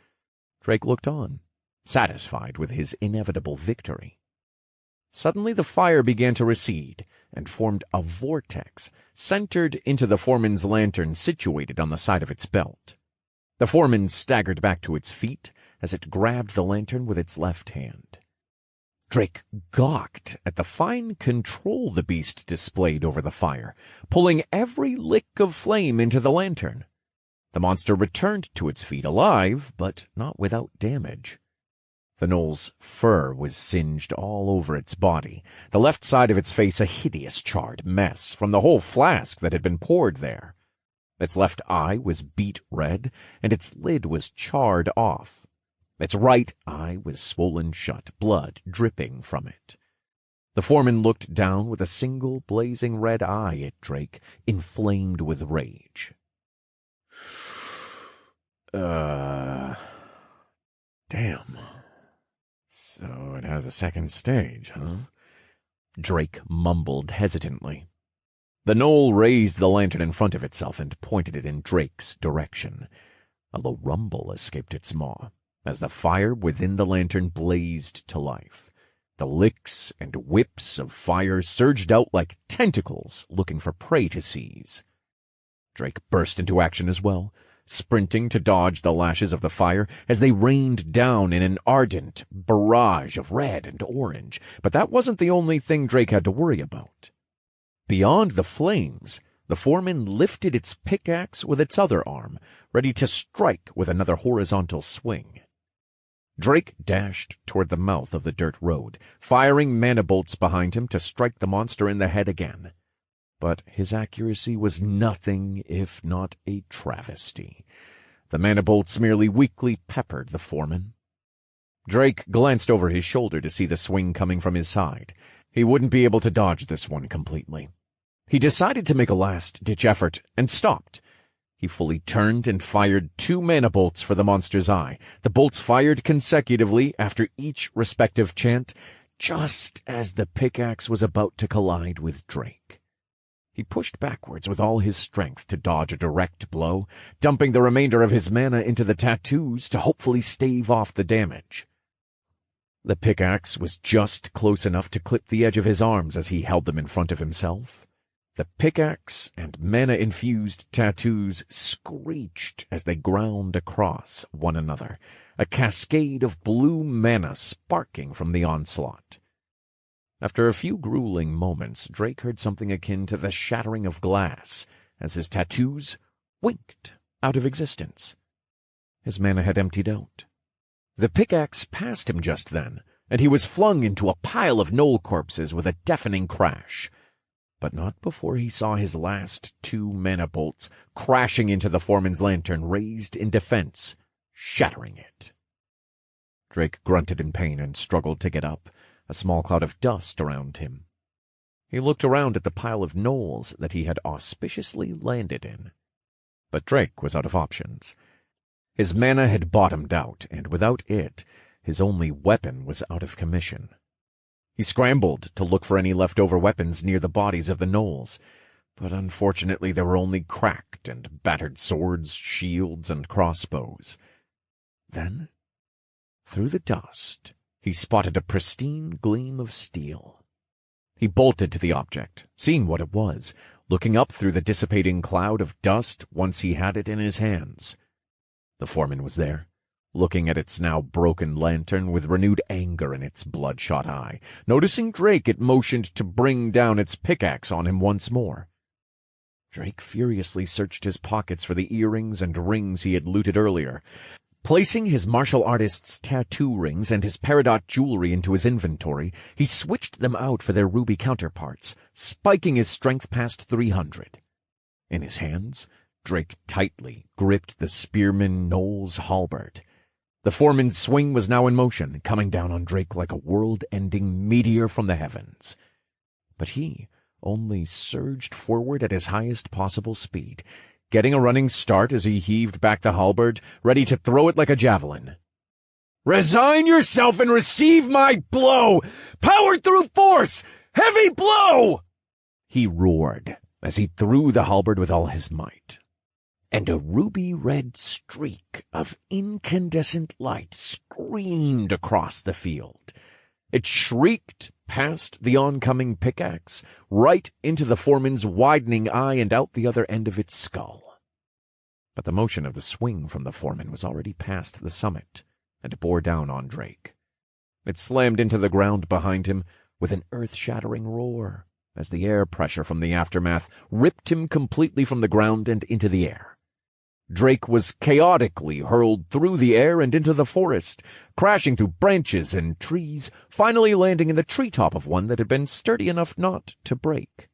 Drake looked on, satisfied with his inevitable victory. Suddenly the fire began to recede and formed a vortex centered into the foreman's lantern situated on the side of its belt. The foreman staggered back to its feet as it grabbed the lantern with its left hand. Drake gawked at the fine control the beast displayed over the fire, pulling every lick of flame into the lantern. The monster returned to its feet alive, but not without damage. The gnoll's fur was singed all over its body, the left side of its face a hideous charred mess from the whole flask that had been poured there. Its left eye was beet red, and its lid was charred off. Its right eye was swollen shut, blood dripping from it. The foreman looked down with a single blazing red eye at Drake, inflamed with rage. Damn. So it has a second stage, huh? Drake mumbled hesitantly. The gnoll raised the lantern in front of itself and pointed it in Drake's direction. A low rumble escaped its maw as the fire within the lantern blazed to life. The licks and whips of fire surged out like tentacles looking for prey to seize. Drake burst into action as well, sprinting to dodge the lashes of the fire as they rained down in an ardent barrage of red and orange. But that wasn't the only thing Drake had to worry about. Beyond the flames, the foreman lifted its pickaxe with its other arm, ready to strike with another horizontal swing. Drake dashed toward the mouth of the dirt road, firing mana bolts behind him to strike the monster in the head again. But his accuracy was nothing if not a travesty. The mana bolts merely weakly peppered the foreman. Drake glanced over his shoulder to see the swing coming from his side. He wouldn't be able to dodge this one completely. He decided to make a last-ditch effort and stopped. He fully turned and fired 2 mana bolts for the monster's eye. The bolts fired consecutively after each respective chant, just as the pickaxe was about to collide with Drake. He pushed backwards with all his strength to dodge a direct blow, dumping the remainder of his mana into the tattoos to hopefully stave off the damage. The pickaxe was just close enough to clip the edge of his arms as he held them in front of himself. The pickaxe and mana-infused tattoos screeched as they ground across one another, a cascade of blue mana sparking from the onslaught. After a few grueling moments, Drake heard something akin to the shattering of glass as his tattoos winked out of existence. His mana had emptied out. The pickaxe passed him just then, and he was flung into a pile of gnoll corpses with a deafening crash. But not before he saw his last 2 mana bolts crashing into the foreman's lantern raised in defense, shattering it. Drake grunted in pain and struggled to get up, a small cloud of dust around him. He looked around at the pile of gnolls that he had auspiciously landed in. But Drake was out of options. His mana had bottomed out, and without it, his only weapon was out of commission. He scrambled to look for any leftover weapons near the bodies of the gnolls, but unfortunately there were only cracked and battered swords, shields, and crossbows. Then, through the dust, he spotted a pristine gleam of steel. He bolted to the object, seeing what it was, looking up through the dissipating cloud of dust once he had it in his hands. The foreman was there, looking at its now broken lantern with renewed anger in its bloodshot eye. Noticing Drake, it motioned to bring down its pickaxe on him once more. Drake furiously searched his pockets for the earrings and rings he had looted earlier. Placing his martial artist's tattoo rings and his peridot jewelry into his inventory, he switched them out for their ruby counterparts, spiking his strength past 300. In his hands, Drake tightly gripped the spearman Noel's halberd. The foreman's swing was now in motion, coming down on Drake like a world-ending meteor from the heavens. But he only surged forward at his highest possible speed, getting a running start as he heaved back the halberd, ready to throw it like a javelin. "Resign yourself and receive my blow! Power through force! Heavy blow!" he roared as he threw the halberd with all his might. And a ruby-red streak of incandescent light streamed across the field. It shrieked past the oncoming pickaxe, right into the foreman's widening eye and out the other end of its skull. But the motion of the swing from the foreman was already past the summit, and bore down on Drake. It slammed into the ground behind him with an earth-shattering roar, as the air pressure from the aftermath ripped him completely from the ground and into the air. Drake was chaotically hurled through the air and into the forest, crashing through branches and trees, finally landing in the treetop of one that had been sturdy enough not to break.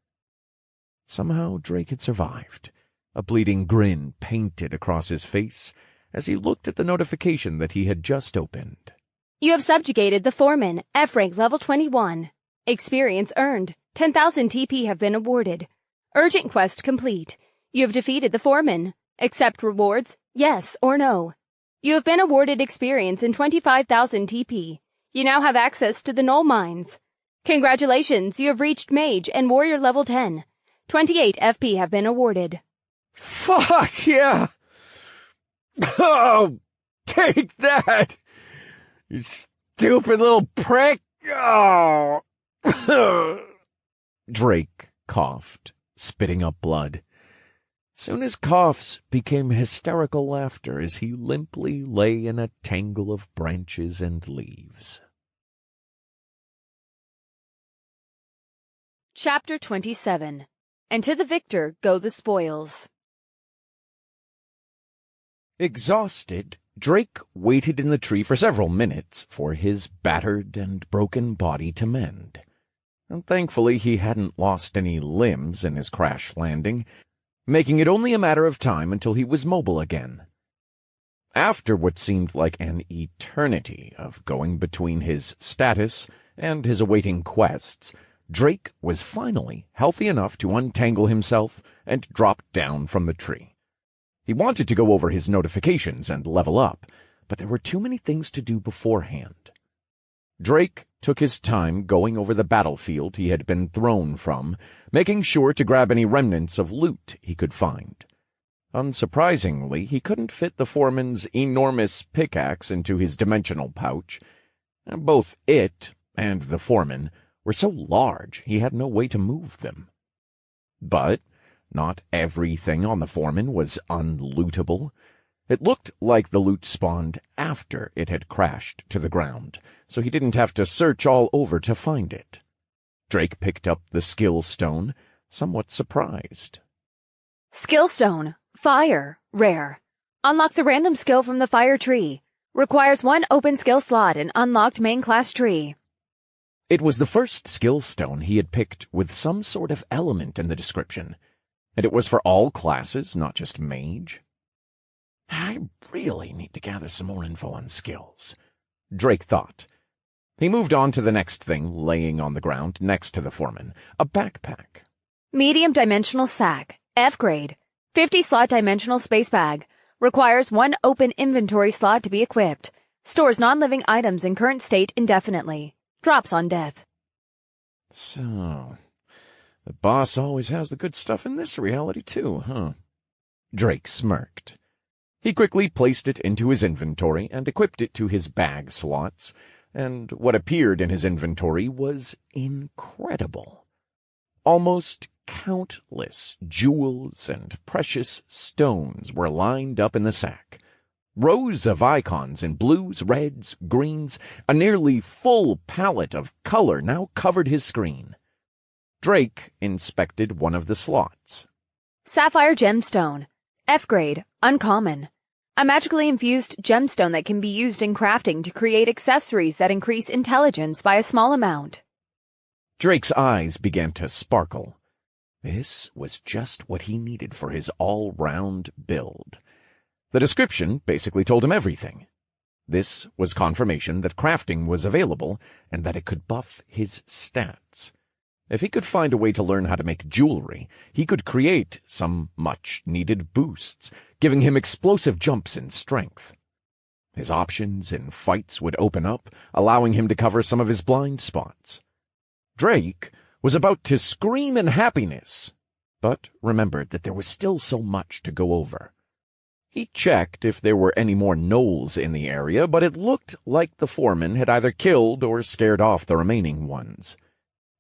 Somehow Drake had survived, a bleeding grin painted across his face as he looked at the notification that he had just opened. You have subjugated the foreman, F-rank level 21. Experience earned. 10,000 TP have been awarded. Urgent quest complete. You have defeated the foreman. Accept rewards, yes or no. You have been awarded experience in 25,000 TP. You now have access to the Gnoll Mines. Congratulations, you have reached Mage and Warrior level 10. 28 FP have been awarded. Fuck yeah! Oh, take that! You stupid little prick! Oh! Drake coughed, spitting up blood. Soon his coughs became hysterical laughter as he limply lay in a tangle of branches and leaves. Chapter 27. And to the victor go the spoils. Exhausted, Drake waited in the tree for several minutes for his battered and broken body to mend. And thankfully he hadn't lost any limbs in his crash landing, making it only a matter of time until he was mobile again. After what seemed like an eternity of going between his status and his awaiting quests, Drake was finally healthy enough to untangle himself and drop down from the tree. He wanted to go over his notifications and level up, but there were too many things to do beforehand. Drake took his time going over the battlefield he had been thrown from, making sure to grab any remnants of loot he could find. Unsurprisingly, he couldn't fit the foreman's enormous pickaxe into his dimensional pouch. Both it and the foreman were so large he had no way to move them. But not everything on the foreman was unlootable. It looked like the loot spawned after it had crashed to the ground, so he didn't have to search all over to find it. Drake picked up the skill stone, somewhat surprised. Skill stone. Fire. Rare. Unlocks a random skill from the fire tree. Requires 1 open skill slot in unlocked main class tree. It was the first skill stone he had picked with some sort of element in the description, and it was for all classes, not just mage. I really need to gather some more info on skills, Drake thought. He moved on to the next thing laying on the ground next to the foreman, a backpack. Medium dimensional sack. F grade. 50-slot dimensional space bag. Requires 1 open inventory slot to be equipped. Stores non-living items in current state indefinitely. Drops on death. So, the boss always has the good stuff in this reality too, huh? Drake smirked. He quickly placed it into his inventory and equipped it to his bag slots, and what appeared in his inventory was incredible. Almost countless jewels and precious stones were lined up in the sack. Rows of icons in blues, reds, greens, a nearly full palette of color now covered his screen. Drake inspected one of the slots. Sapphire gemstone. F grade. Uncommon. A magically infused gemstone that can be used in crafting to create accessories that increase intelligence by a small amount. Drake's eyes began to sparkle. This was just what he needed for his all-round build. The description basically told him everything. This was confirmation that crafting was available and that it could buff his stats. If he could find a way to learn how to make jewelry, he could create some much-needed boosts, giving him explosive jumps in strength. His options in fights would open up, allowing him to cover some of his blind spots. Drake was about to scream in happiness, but remembered that there was still so much to go over. He checked if there were any more gnolls in the area, but it looked like the foreman had either killed or scared off the remaining ones.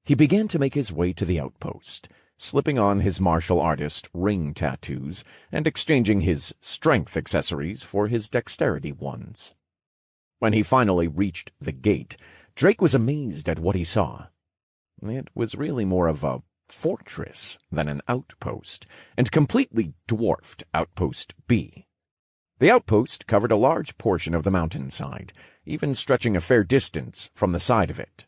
He began to make his way to the outpost, slipping on his martial artist ring tattoos and exchanging his strength accessories for his dexterity ones. When he finally reached the gate, Drake was amazed at what he saw. It was really more of a fortress than an outpost, and completely dwarfed Outpost B. The outpost covered a large portion of the mountainside, even stretching a fair distance from the side of it.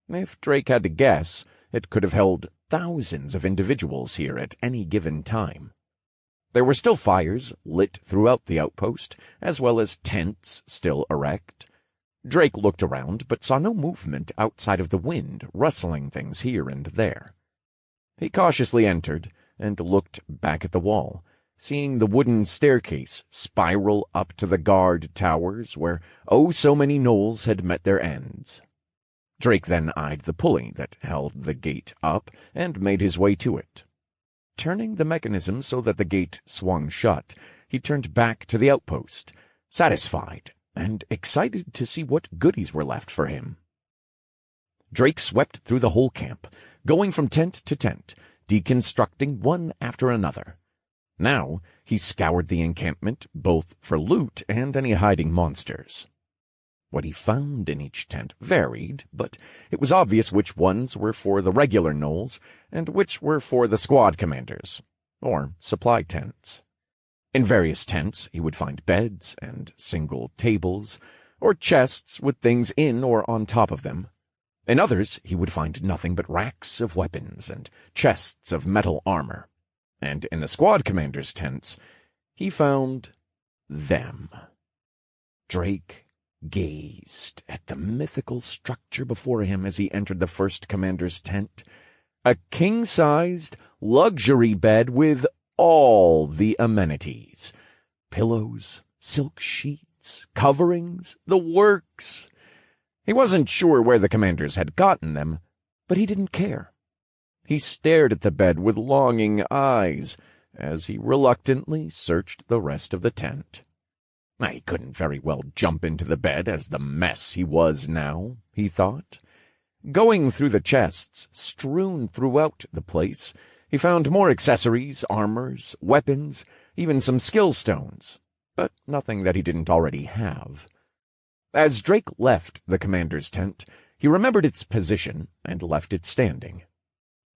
If Drake had to guess, it could have held thousands of individuals here at any given time. There were still fires lit throughout the outpost, as well as tents still erect. Drake looked around, but saw no movement outside of the wind rustling things here and there. He cautiously entered and looked back at the wall, seeing the wooden staircase spiral up to the guard towers where oh so many gnolls had met their ends. Drake then eyed the pulley that held the gate up and made his way to it. Turning the mechanism so that the gate swung shut, he turned back to the outpost, satisfied and excited to see what goodies were left for him. Drake swept through the whole camp, going from tent to tent, deconstructing one after another. Now he scoured the encampment both for loot and any hiding monsters. What he found in each tent varied, but it was obvious which ones were for the regular gnolls and which were for the squad commanders, or supply tents. In various tents he would find beds and single tables, or chests with things in or on top of them. In others he would find nothing but racks of weapons and chests of metal armor. And in the squad commander's tents he found them. Drake gazed at the mythical structure before him as he entered the first commander's tent. A king-sized luxury bed with all the amenities. Pillows, silk sheets, coverings, the works. He wasn't sure where the commanders had gotten them, but he didn't care. He stared at the bed with longing eyes as he reluctantly searched the rest of the tent. He couldn't very well jump into the bed as the mess he was now, he thought. Going through the chests strewn throughout the place, he found more accessories, armors, weapons, even some skill stones, but nothing that he didn't already have. As Drake left the commander's tent, he remembered its position and left it standing.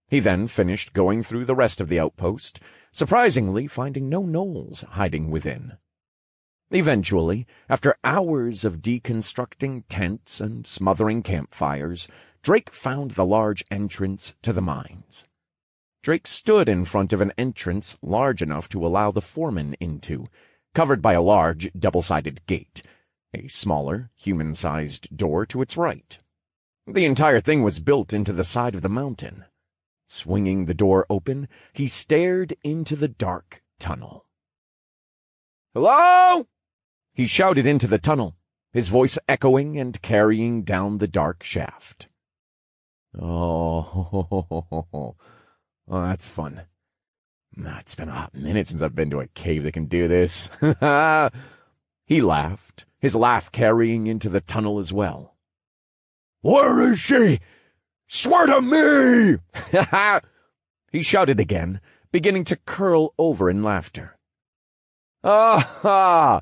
He then finished going through the rest of the outpost, surprisingly finding no gnolls hiding within. Eventually, after hours of deconstructing tents and smothering campfires, Drake found the large entrance to the mines. Drake stood in front of an entrance large enough to allow the foreman into, covered by a large double-sided gate, a smaller, human-sized door to its right. The entire thing was built into the side of the mountain. Swinging the door open, he stared into the dark tunnel. "Hello?" He shouted into the tunnel, his voice echoing and carrying down the dark shaft. Oh, that's fun. It's been a hot minute since I've been to a cave that can do this. He laughed, his laugh carrying into the tunnel as well. "Where is she? Swear to me!" He shouted again, beginning to curl over in laughter. Oh,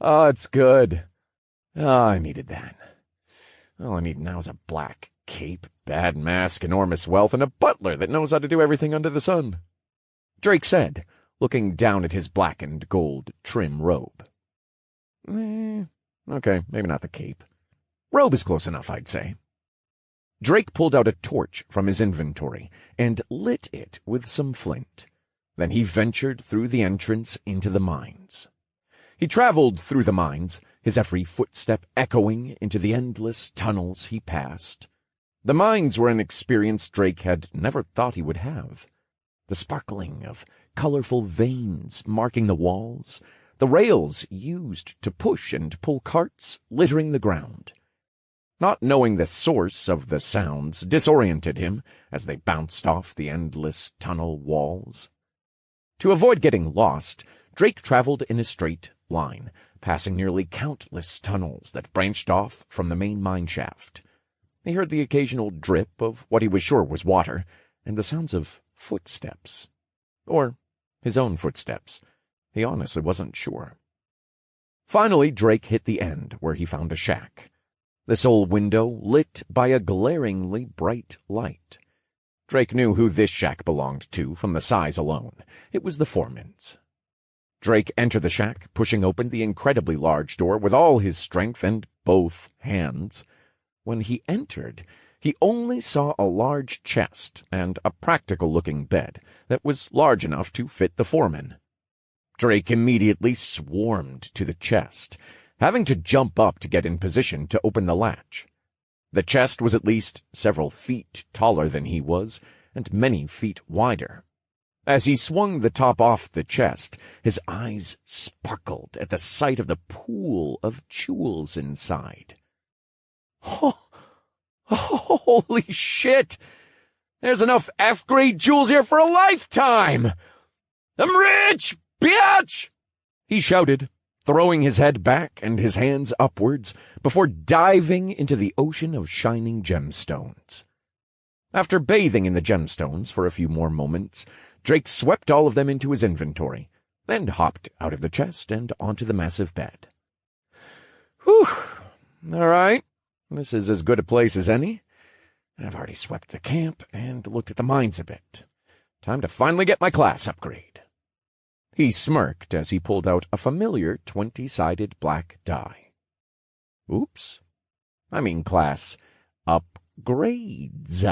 it's good. I needed that. All I need now is a black cape, bad mask, enormous wealth, and a butler that knows how to do everything under the sun," Drake said, looking down at his black and gold trim robe. Okay, maybe not the cape. Robe is close enough, I'd say. Drake pulled out a torch from his inventory and lit it with some flint. Then he ventured through the entrance into the mines. He traveled through the mines, his every footstep echoing into the endless tunnels he passed. The mines were an experience Drake had never thought he would have. The sparkling of colorful veins marking the walls, the rails used to push and pull carts littering the ground. Not knowing the source of the sounds disoriented him as they bounced off the endless tunnel walls. To avoid getting lost, Drake traveled in a straight line, passing nearly countless tunnels that branched off from the main mine shaft. He heard the occasional drip of what he was sure was water, and the sounds of footsteps. Or his own footsteps. He honestly wasn't sure. Finally, Drake hit the end, where he found a shack. The sole window lit by a glaringly bright light. Drake knew who this shack belonged to from the size alone. It was the foreman's. Drake entered the shack, pushing open the incredibly large door with all his strength and both hands. When he entered, he only saw a large chest and a practical-looking bed that was large enough to fit the foreman. Drake immediately swarmed to the chest, having to jump up to get in position to open the latch. The chest was at least several feet taller than he was, and many feet wider. As he swung the top off the chest, his eyes sparkled at the sight of the pool of jewels inside. Oh, holy shit! There's enough F-grade jewels here for a lifetime! I'm rich, bitch! He shouted, throwing his head back and his hands upwards before diving into the ocean of shining gemstones. After bathing in the gemstones for a few more moments, Drake swept all of them into his inventory, then hopped out of the chest and onto the massive bed. Whew! All right, this is as good a place as any. I've already swept the camp and looked at the mines a bit. Time to finally get my class upgrade. He smirked as he pulled out a familiar 20-sided black die. Oops. I mean class upgrades,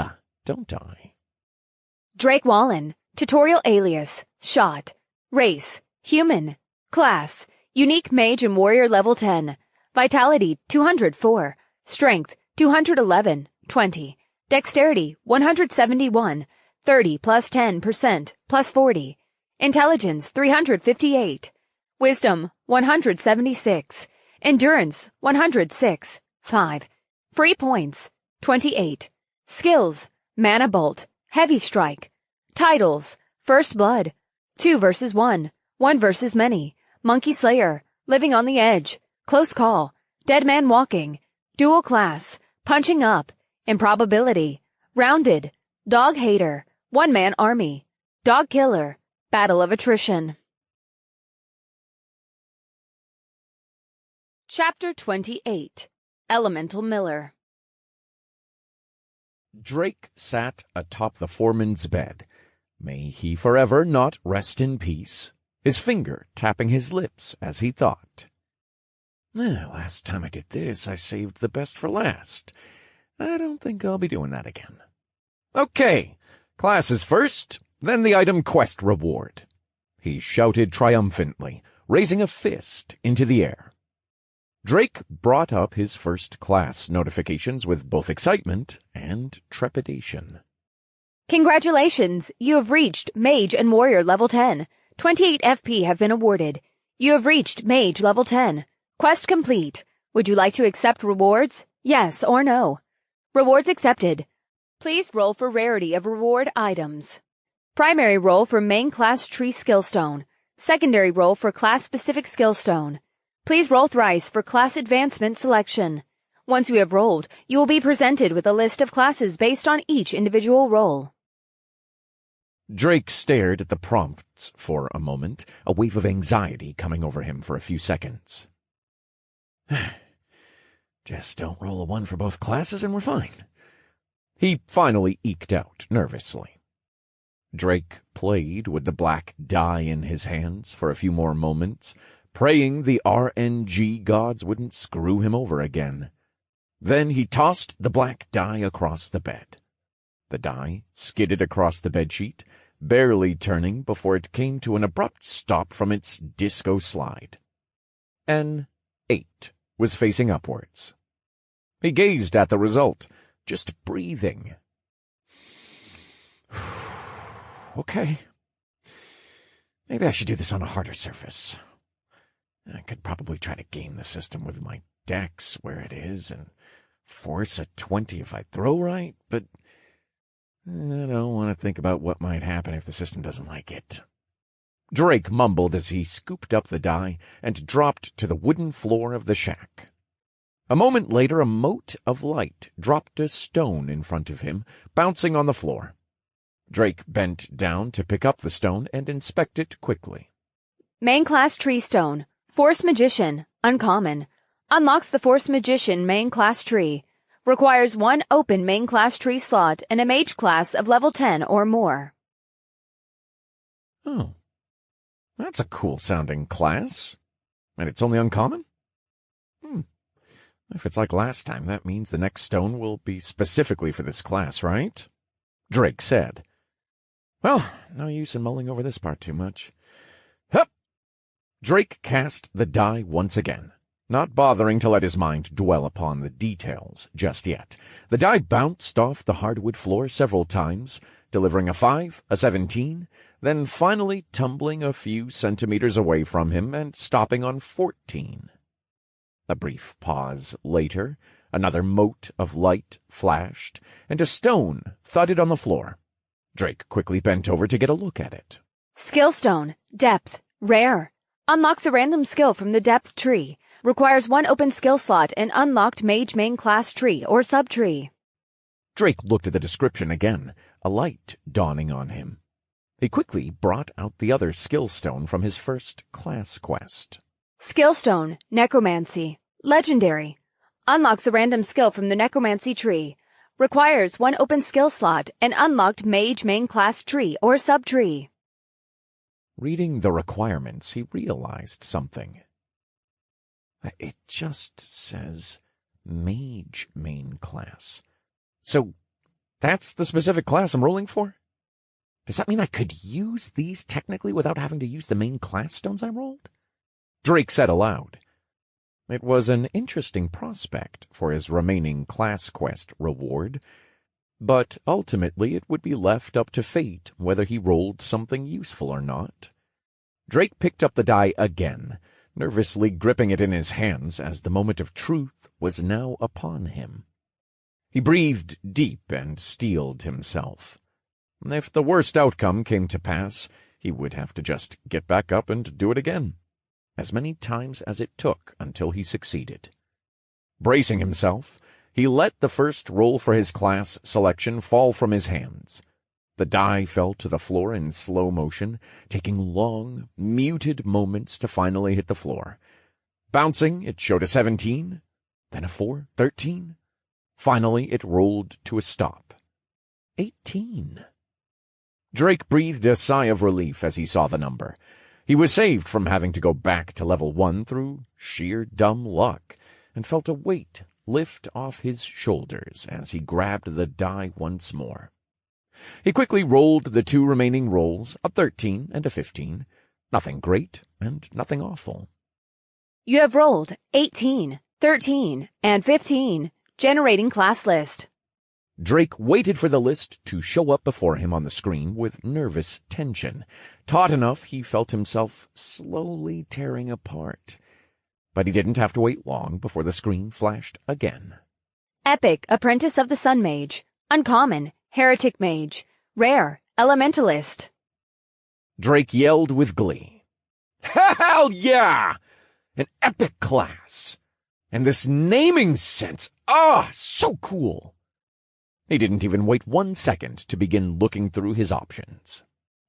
don't I? Drake Wallen. Tutorial alias. Shot. Race. Human. Class. Unique mage and warrior level 10. Vitality, 204. Strength, 211, 20. Dexterity, 171, 30 plus 10%, plus 40. Intelligence, 358. Wisdom, 176. Endurance, 106, 5. Free points, 28. Skills, Mana Bolt, Heavy Strike. Titles, First Blood, 2 versus 1, 1 versus Many, Monkey Slayer, Living on the Edge, Close Call, Dead Man Walking, Dual Class, Punching Up, Improbability, Rounded, Dog Hater, One Man Army, Dog Killer, Battle of Attrition. Chapter 28. Elemental Miller. Drake sat atop the foreman's bed. May he forever not rest in peace, his finger tapping his lips as he thought. Last time I did this, I saved the best for last. I don't think I'll be doing that again. Okay, classes first, then the item quest reward. He shouted triumphantly, raising a fist into the air. Drake brought up his first class notifications with both excitement and trepidation. Congratulations! You have reached Mage and Warrior level 10. 28 FP have been awarded. You have reached Mage level 10. Quest complete. Would you like to accept rewards? Yes or no? Rewards accepted. Please roll for rarity of reward items. Primary roll for main class tree skill stone. Secondary roll for class-specific skill stone. Please roll thrice for class advancement selection. Once you have rolled, you will be presented with a list of classes based on each individual roll. Drake stared at the prompts for a moment, a wave of anxiety coming over him for a few seconds. Just don't roll a 1 for both classes and we're fine. He finally eked out nervously. Drake played with the black die in his hands for a few more moments, praying the RNG gods wouldn't screw him over again. Then he tossed the black die across the bed. The die skidded across the bedsheet, barely turning before it came to an abrupt stop from its disco slide. An 8 was facing upwards. He gazed at the result, just breathing. Okay. Maybe I should do this on a harder surface. I could probably try to game the system with my dex where it is and force a 20 if I throw right, but I don't want to think about what might happen if the system doesn't like it. Drake mumbled as he scooped up the die and dropped to the wooden floor of the shack. A moment later, a mote of light dropped a stone in front of him, bouncing on the floor. Drake bent down to pick up the stone and inspect it quickly. Main class tree stone. Force Magician, uncommon. Unlocks the Force Magician main class tree. Requires 1 open main class tree slot and a mage class of level 10 or more. Oh, that's a cool-sounding class. And it's only uncommon? If it's like last time, that means the next stone will be specifically for this class, right? Drake said. Well, no use in mulling over this part too much. Hup! Drake cast the die once again, not bothering to let his mind dwell upon the details just yet. The die bounced off the hardwood floor several times, delivering a 5, a 17, then finally tumbling a few centimeters away from him and stopping on 14. A brief pause later, another mote of light flashed, and a stone thudded on the floor. Drake quickly bent over to get a look at it. Skill stone. Depth. Rare. Unlocks a random skill from the depth tree. Requires 1 open skill slot and unlocked mage main class tree or subtree. Drake looked at the description again, a light dawning on him. He quickly brought out the other skill stone from his first class quest. Skill stone. Necromancy. Legendary. Unlocks a random skill from the necromancy tree. Requires 1 open skill slot and unlocked mage main class tree or subtree. Reading the requirements, he realized something. It just says mage main class. So that's the specific class I'm rolling for? Does that mean I could use these technically without having to use the main class stones I rolled? Drake said aloud. It was an interesting prospect for his remaining class quest reward, but ultimately it would be left up to fate whether he rolled something useful or not. Drake picked up the die again, nervously gripping it in his hands as the moment of truth was now upon him. He breathed deep and steeled himself. If the worst outcome came to pass, he would have to just get back up and do it again, as many times as it took until he succeeded. Bracing himself, he let the first roll for his class selection fall from his hands. The die fell to the floor in slow motion, taking long, muted moments to finally hit the floor. Bouncing, it showed a 17, then a 4, 13. Finally, it rolled to a stop. 18. Drake breathed a sigh of relief as he saw the number. He was saved from having to go back to level 1 through sheer dumb luck, and felt a weight lift off his shoulders as he grabbed the die once more. He quickly rolled the 2 remaining rolls, a 13 and a 15. Nothing great and nothing awful. You have rolled 18, 13, and 15, generating class list. Drake waited for the list to show up before him on the screen with nervous tension. Taut enough, he felt himself slowly tearing apart. But he didn't have to wait long before the screen flashed again. Epic, Apprentice of the Sun Mage. Uncommon, Heretic Mage. Rare, Elementalist. Drake yelled with glee. Hell yeah! An epic class! And this naming sense, so cool! He didn't even wait 1 second to begin looking through his options.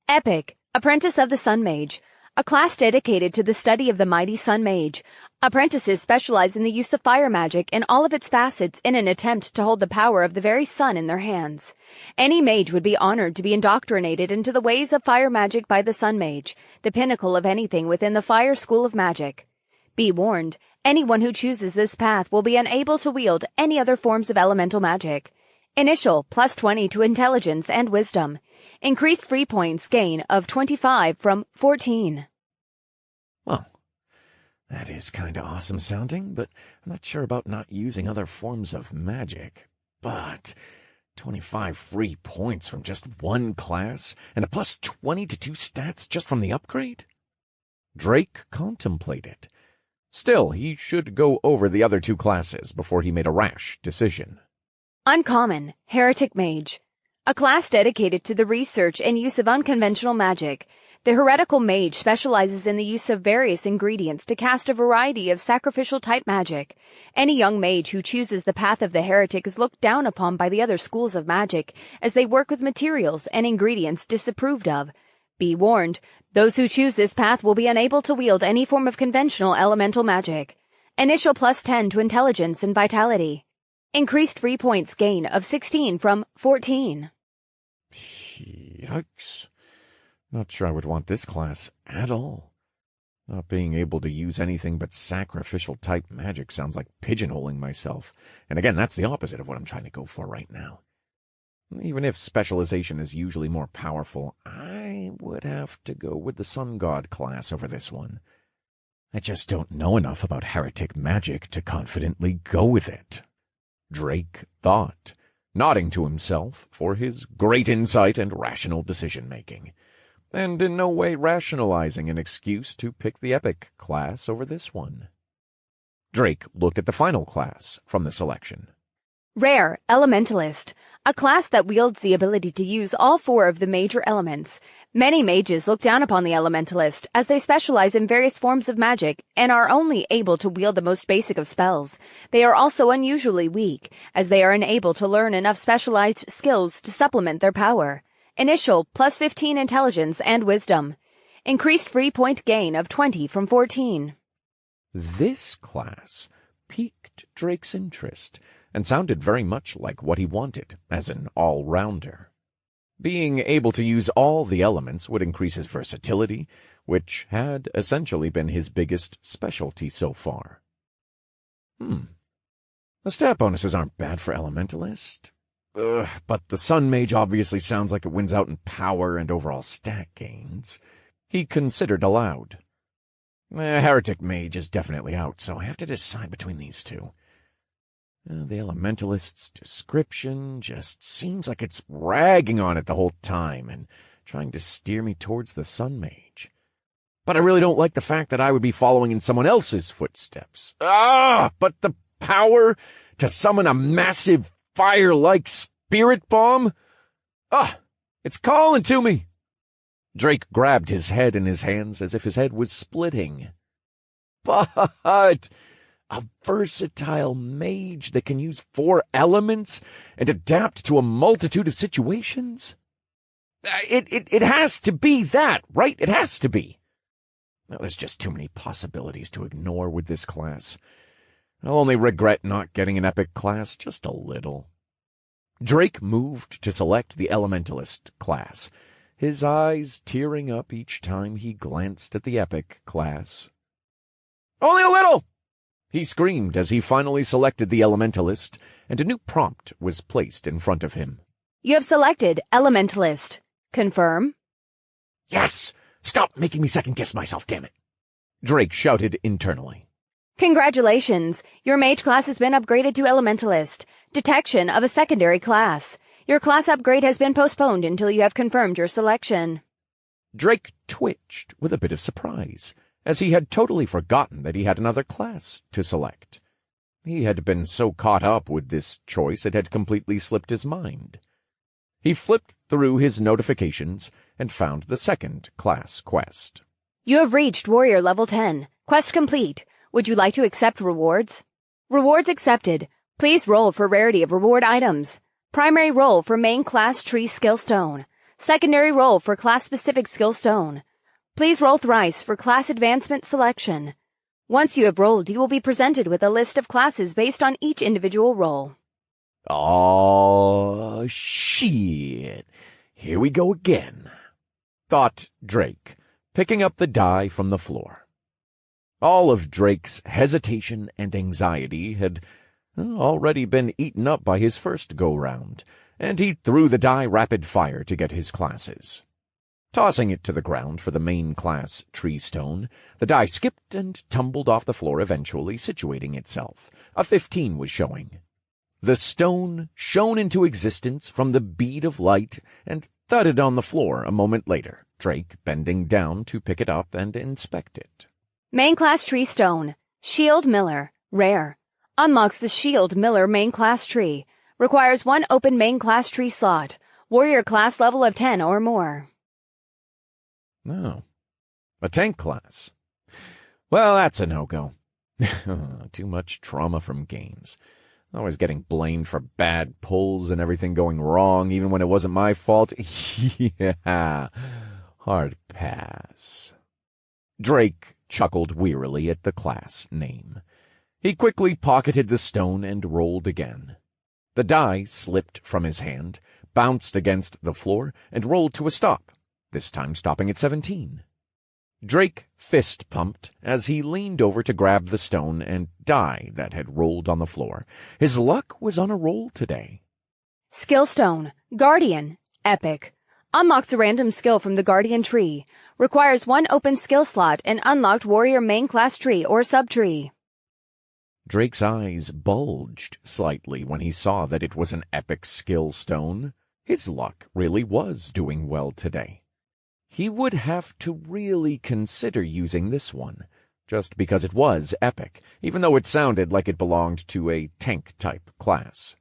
Epic, Apprentice of the Sun Mage. A class dedicated to the study of the mighty Sun Mage. Apprentices specialize in the use of fire magic in all of its facets in an attempt to hold the power of the very sun in their hands. Any mage would be honored to be indoctrinated into the ways of fire magic by the Sun Mage, the pinnacle of anything within the Fire School of Magic. Be warned, anyone who chooses this path will be unable to wield any other forms of elemental magic. Initial, +20 to intelligence and wisdom. Increased free points gain of 25 from 14. Well, that is kinda awesome sounding, but I'm not sure about not using other forms of magic. But 25 free points from just one class, and a +20 to 2 stats just from the upgrade? Drake contemplated. Still, he should go over the other 2 classes before he made a rash decision. Uncommon, Heretic Mage. A class dedicated to the research and use of unconventional magic. The heretical mage specializes in the use of various ingredients to cast a variety of sacrificial-type magic. Any young mage who chooses the path of the heretic is looked down upon by the other schools of magic, as they work with materials and ingredients disapproved of. Be warned, those who choose this path will be unable to wield any form of conventional elemental magic. Initial +10 to intelligence and vitality. Increased free points gain of 16 from 14. Yikes. Not sure I would want this class at all. Not being able to use anything but sacrificial-type magic sounds like pigeonholing myself. And again, that's the opposite of what I'm trying to go for right now. Even if specialization is usually more powerful, I would have to go with the Sun God class over this one. I just don't know enough about heretic magic to confidently go with it. Drake thought, nodding to himself for his great insight and rational decision-making, and in no way rationalizing an excuse to pick the epic class over this one. Drake looked at the final class from the selection. Rare, Elementalist. A class that wields the ability to use all 4 of the major elements. Many mages look down upon the Elementalist, as they specialize in various forms of magic and are only able to wield the most basic of spells. They are also unusually weak, as they are unable to learn enough specialized skills to supplement their power. Initial, +15 intelligence and wisdom. Increased free point gain of 20 from 14. This class piqued Drake's interest, and sounded very much like what he wanted as an all-rounder. Being able to use all the elements would increase his versatility, which had essentially been his biggest specialty so far. The stat bonuses aren't bad for Elementalist. But the Sun Mage obviously sounds like it wins out in power and overall stat gains. He considered aloud. Heretic Mage is definitely out, so I have to decide between these two. The Elementalist's description just seems like it's ragging on it the whole time and trying to steer me towards the Sun Mage. But I really don't like the fact that I would be following in someone else's footsteps. But the power to summon a massive fire-like spirit bomb? It's calling to me. Drake grabbed his head in his hands as if his head was splitting. But a versatile mage that can use 4 elements and adapt to a multitude of situations? It has to be that, right? It has to be. Now, there's just too many possibilities to ignore with this class. I'll only regret not getting an epic class just a little. Drake moved to select the Elementalist class, his eyes tearing up each time he glanced at the epic class. "Only a little!" he screamed as he finally selected the Elementalist, and a new prompt was placed in front of him. You have selected Elementalist. Confirm? Yes! Stop making me second-guess myself, damn it! Drake shouted internally. Congratulations! Your mage class has been upgraded to Elementalist. Detection of a secondary class. Your class upgrade has been postponed until you have confirmed your selection. Drake twitched with a bit of surprise, as he had totally forgotten that he had another class to select. He had been so caught up with this choice it had completely slipped his mind. He flipped through his notifications and found the second class quest. You have reached Warrior Level 10. Quest complete. Would you like to accept rewards? Rewards accepted. Please roll for rarity of reward items. Primary roll for main class tree skill stone. Secondary roll for class-specific skill stone. Please roll thrice for class advancement selection. Once you have rolled, you will be presented with a list of classes based on each individual roll. Oh, shit. Here we go again, thought Drake, picking up the die from the floor. All of Drake's hesitation and anxiety had already been eaten up by his first go-round, and he threw the die rapid-fire to get his classes. Tossing it to the ground for the main class tree stone, the die skipped and tumbled off the floor, eventually situating itself. A 15 was showing. The stone shone into existence from the bead of light and thudded on the floor a moment later, Drake bending down to pick it up and inspect it. Main class tree stone. Shield Miller. Rare. Unlocks the Shield Miller main class tree. Requires 1 open main class tree slot. Warrior class level of 10 or more. Oh. A tank class. Well, that's a no-go. Too much trauma from games. Always getting blamed for bad pulls and everything going wrong, even when it wasn't my fault. Yeah. Hard pass. Drake chuckled wearily at the class name. He quickly pocketed the stone and rolled again. The die slipped from his hand, bounced against the floor, and rolled to a stop, this time stopping at 17. Drake fist-pumped as he leaned over to grab the stone and die that had rolled on the floor. His luck was on a roll today. Skill stone. Guardian. Epic. Unlocks a random skill from the Guardian tree. Requires 1 open skill slot and unlocked warrior main class tree or subtree. Drake's eyes bulged slightly when he saw that it was an epic skill stone. His luck really was doing well today. He would have to really consider using this one, just because it was epic, even though it sounded like it belonged to a tank-type class.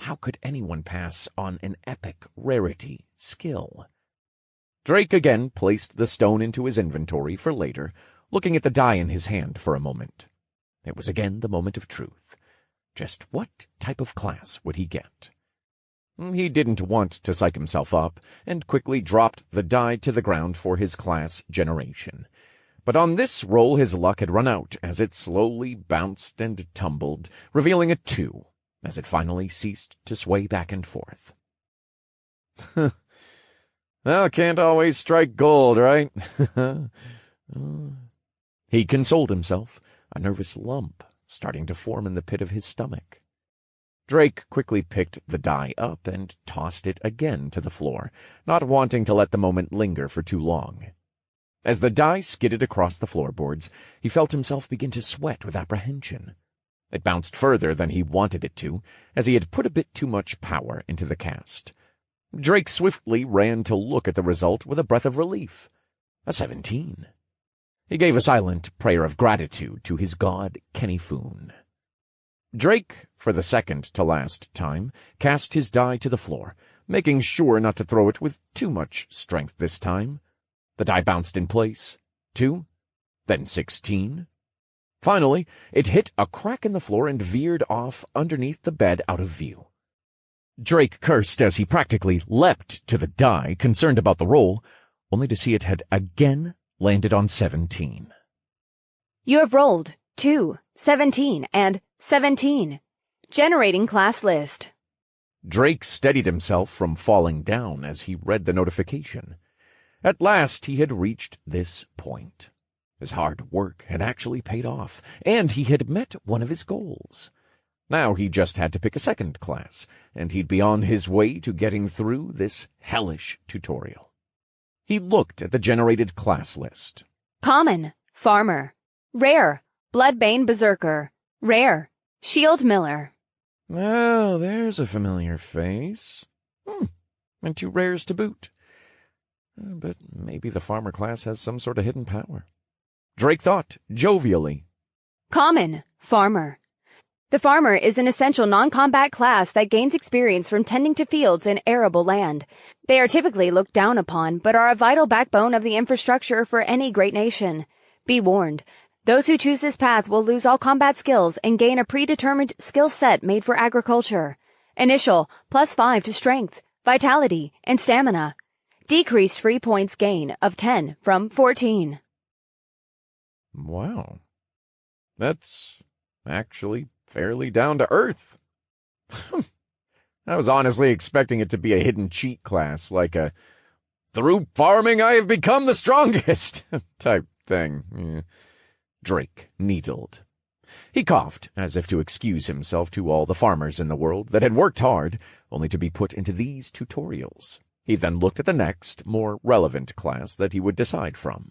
How could anyone pass on an epic rarity skill? Drake again placed the stone into his inventory for later, looking at the die in his hand for a moment. It was again the moment of truth. Just what type of class would he get? He didn't want to psych himself up, and quickly dropped the die to the ground for his class generation. But on this roll his luck had run out as it slowly bounced and tumbled, revealing a 2, as it finally ceased to sway back and forth. Well, can't always strike gold, right? He consoled himself, a nervous lump starting to form in the pit of his stomach. Drake quickly picked the die up and tossed it again to the floor, not wanting to let the moment linger for too long. As the die skidded across the floorboards, he felt himself begin to sweat with apprehension. It bounced further than he wanted it to, as he had put a bit too much power into the cast. Drake swiftly ran to look at the result with a breath of relief. A 17. He gave a silent prayer of gratitude to his god, Kenny Foon. Drake, for the second to last time, cast his die to the floor, making sure not to throw it with too much strength this time. The die bounced in place. 2, then 16. Finally, it hit a crack in the floor and veered off underneath the bed out of view. Drake cursed as he practically leapt to the die, concerned about the roll, only to see it had again landed on 17. You have rolled 2, 17, and 17. Generating class list. Drake steadied himself from falling down as he read the notification. At last he had reached this point. His hard work had actually paid off, and he had met one of his goals. Now he just had to pick a second class, and he'd be on his way to getting through this hellish tutorial. He looked at the generated class list. Common, Farmer. Rare, Bloodbane Berserker. Rare, Shield Miller. Oh, there's a familiar face. And 2 rares to boot. But maybe the Farmer class has some sort of hidden power. Drake thought, jovially. Common, Farmer. The Farmer is an essential non-combat class that gains experience from tending to fields in arable land. They are typically looked down upon, but are a vital backbone of the infrastructure for any great nation. Be warned, those who choose this path will lose all combat skills and gain a predetermined skill set made for agriculture. Initial, +5 to strength, vitality, and stamina. Decreased free points gain of 10 from 14. Wow. That's actually fairly down to earth. I was honestly expecting it to be a hidden cheat class, like a "through farming I have become the strongest" type thing. Yeah. Drake needled. He coughed, as if to excuse himself to all the farmers in the world that had worked hard, only to be put into these tutorials. He then looked at the next, more relevant class that he would decide from.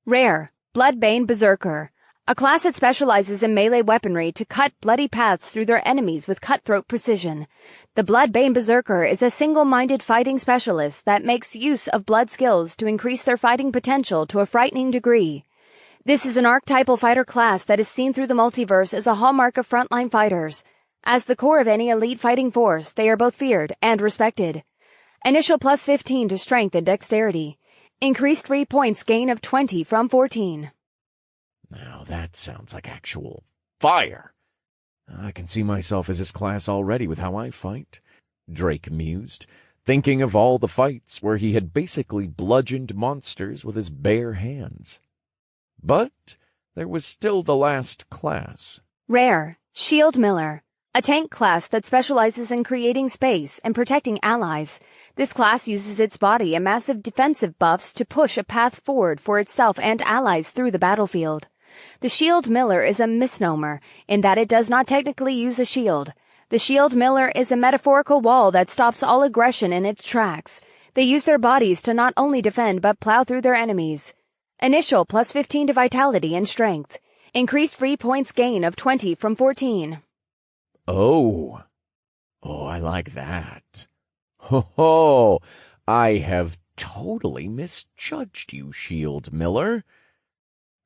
Rare, Bloodbane Berserker. A class that specializes in melee weaponry to cut bloody paths through their enemies with cutthroat precision. The Bloodbane Berserker is a single-minded fighting specialist that makes use of blood skills to increase their fighting potential to a frightening degree. This is an archetypal fighter class that is seen through the multiverse as a hallmark of frontline fighters. As the core of any elite fighting force, they are both feared and respected. Initial +15 to strength and dexterity. Increased free points gain of 20 from 14. Now that sounds like actual fire. I can see myself as this class already with how I fight, Drake mused, thinking of all the fights where he had basically bludgeoned monsters with his bare hands. But there was still the last class. Rare, Shield Miller. A tank class that specializes in creating space and protecting allies. This class uses its body and massive defensive buffs to push a path forward for itself and allies through the battlefield. The Shield Miller is a misnomer in that it does not technically use a shield. The Shield Miller is a metaphorical wall that stops all aggression in its tracks. They use their bodies to not only defend but plow through their enemies. Initial +15 to vitality and strength. Increased free points gain of 20 from 14. Oh, I like that. Ho, I have totally misjudged you, Shield Miller.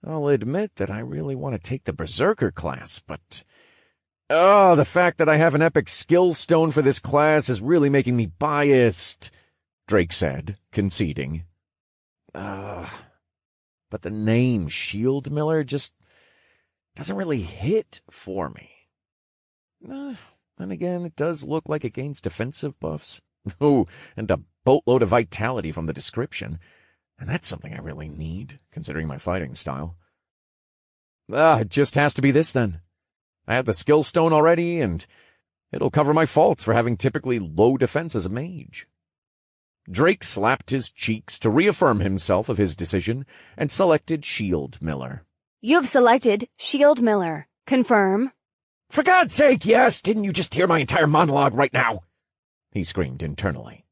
I'll admit that I really want to take the Berserker class, but the fact that I have an epic skill stone for this class is really making me biased, Drake said, conceding. But the name Shield Miller just doesn't really hit for me. Then again, it does look like it gains defensive buffs. Oh, and a boatload of vitality from the description. And that's something I really need, considering my fighting style. It just has to be this, then. I have the skill stone already, and it'll cover my faults for having typically low defense as a mage. Drake slapped his cheeks to reaffirm himself of his decision, and selected Shield Miller. You have selected Shield Miller. Confirm. For God's sake, yes! Didn't you just hear my entire monologue right now? He screamed internally.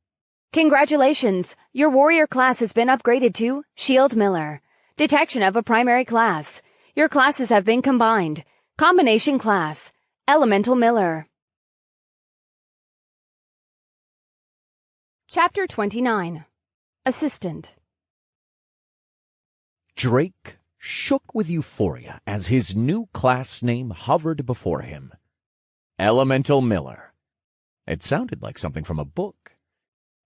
Congratulations! Your warrior class has been upgraded to Shield Miller. Detection of a primary class. Your classes have been combined. Combination class. Elemental Miller. Chapter 29. Assistant. Drake shook with euphoria as his new class name hovered before him. Elemental Miller. It sounded like something from a book.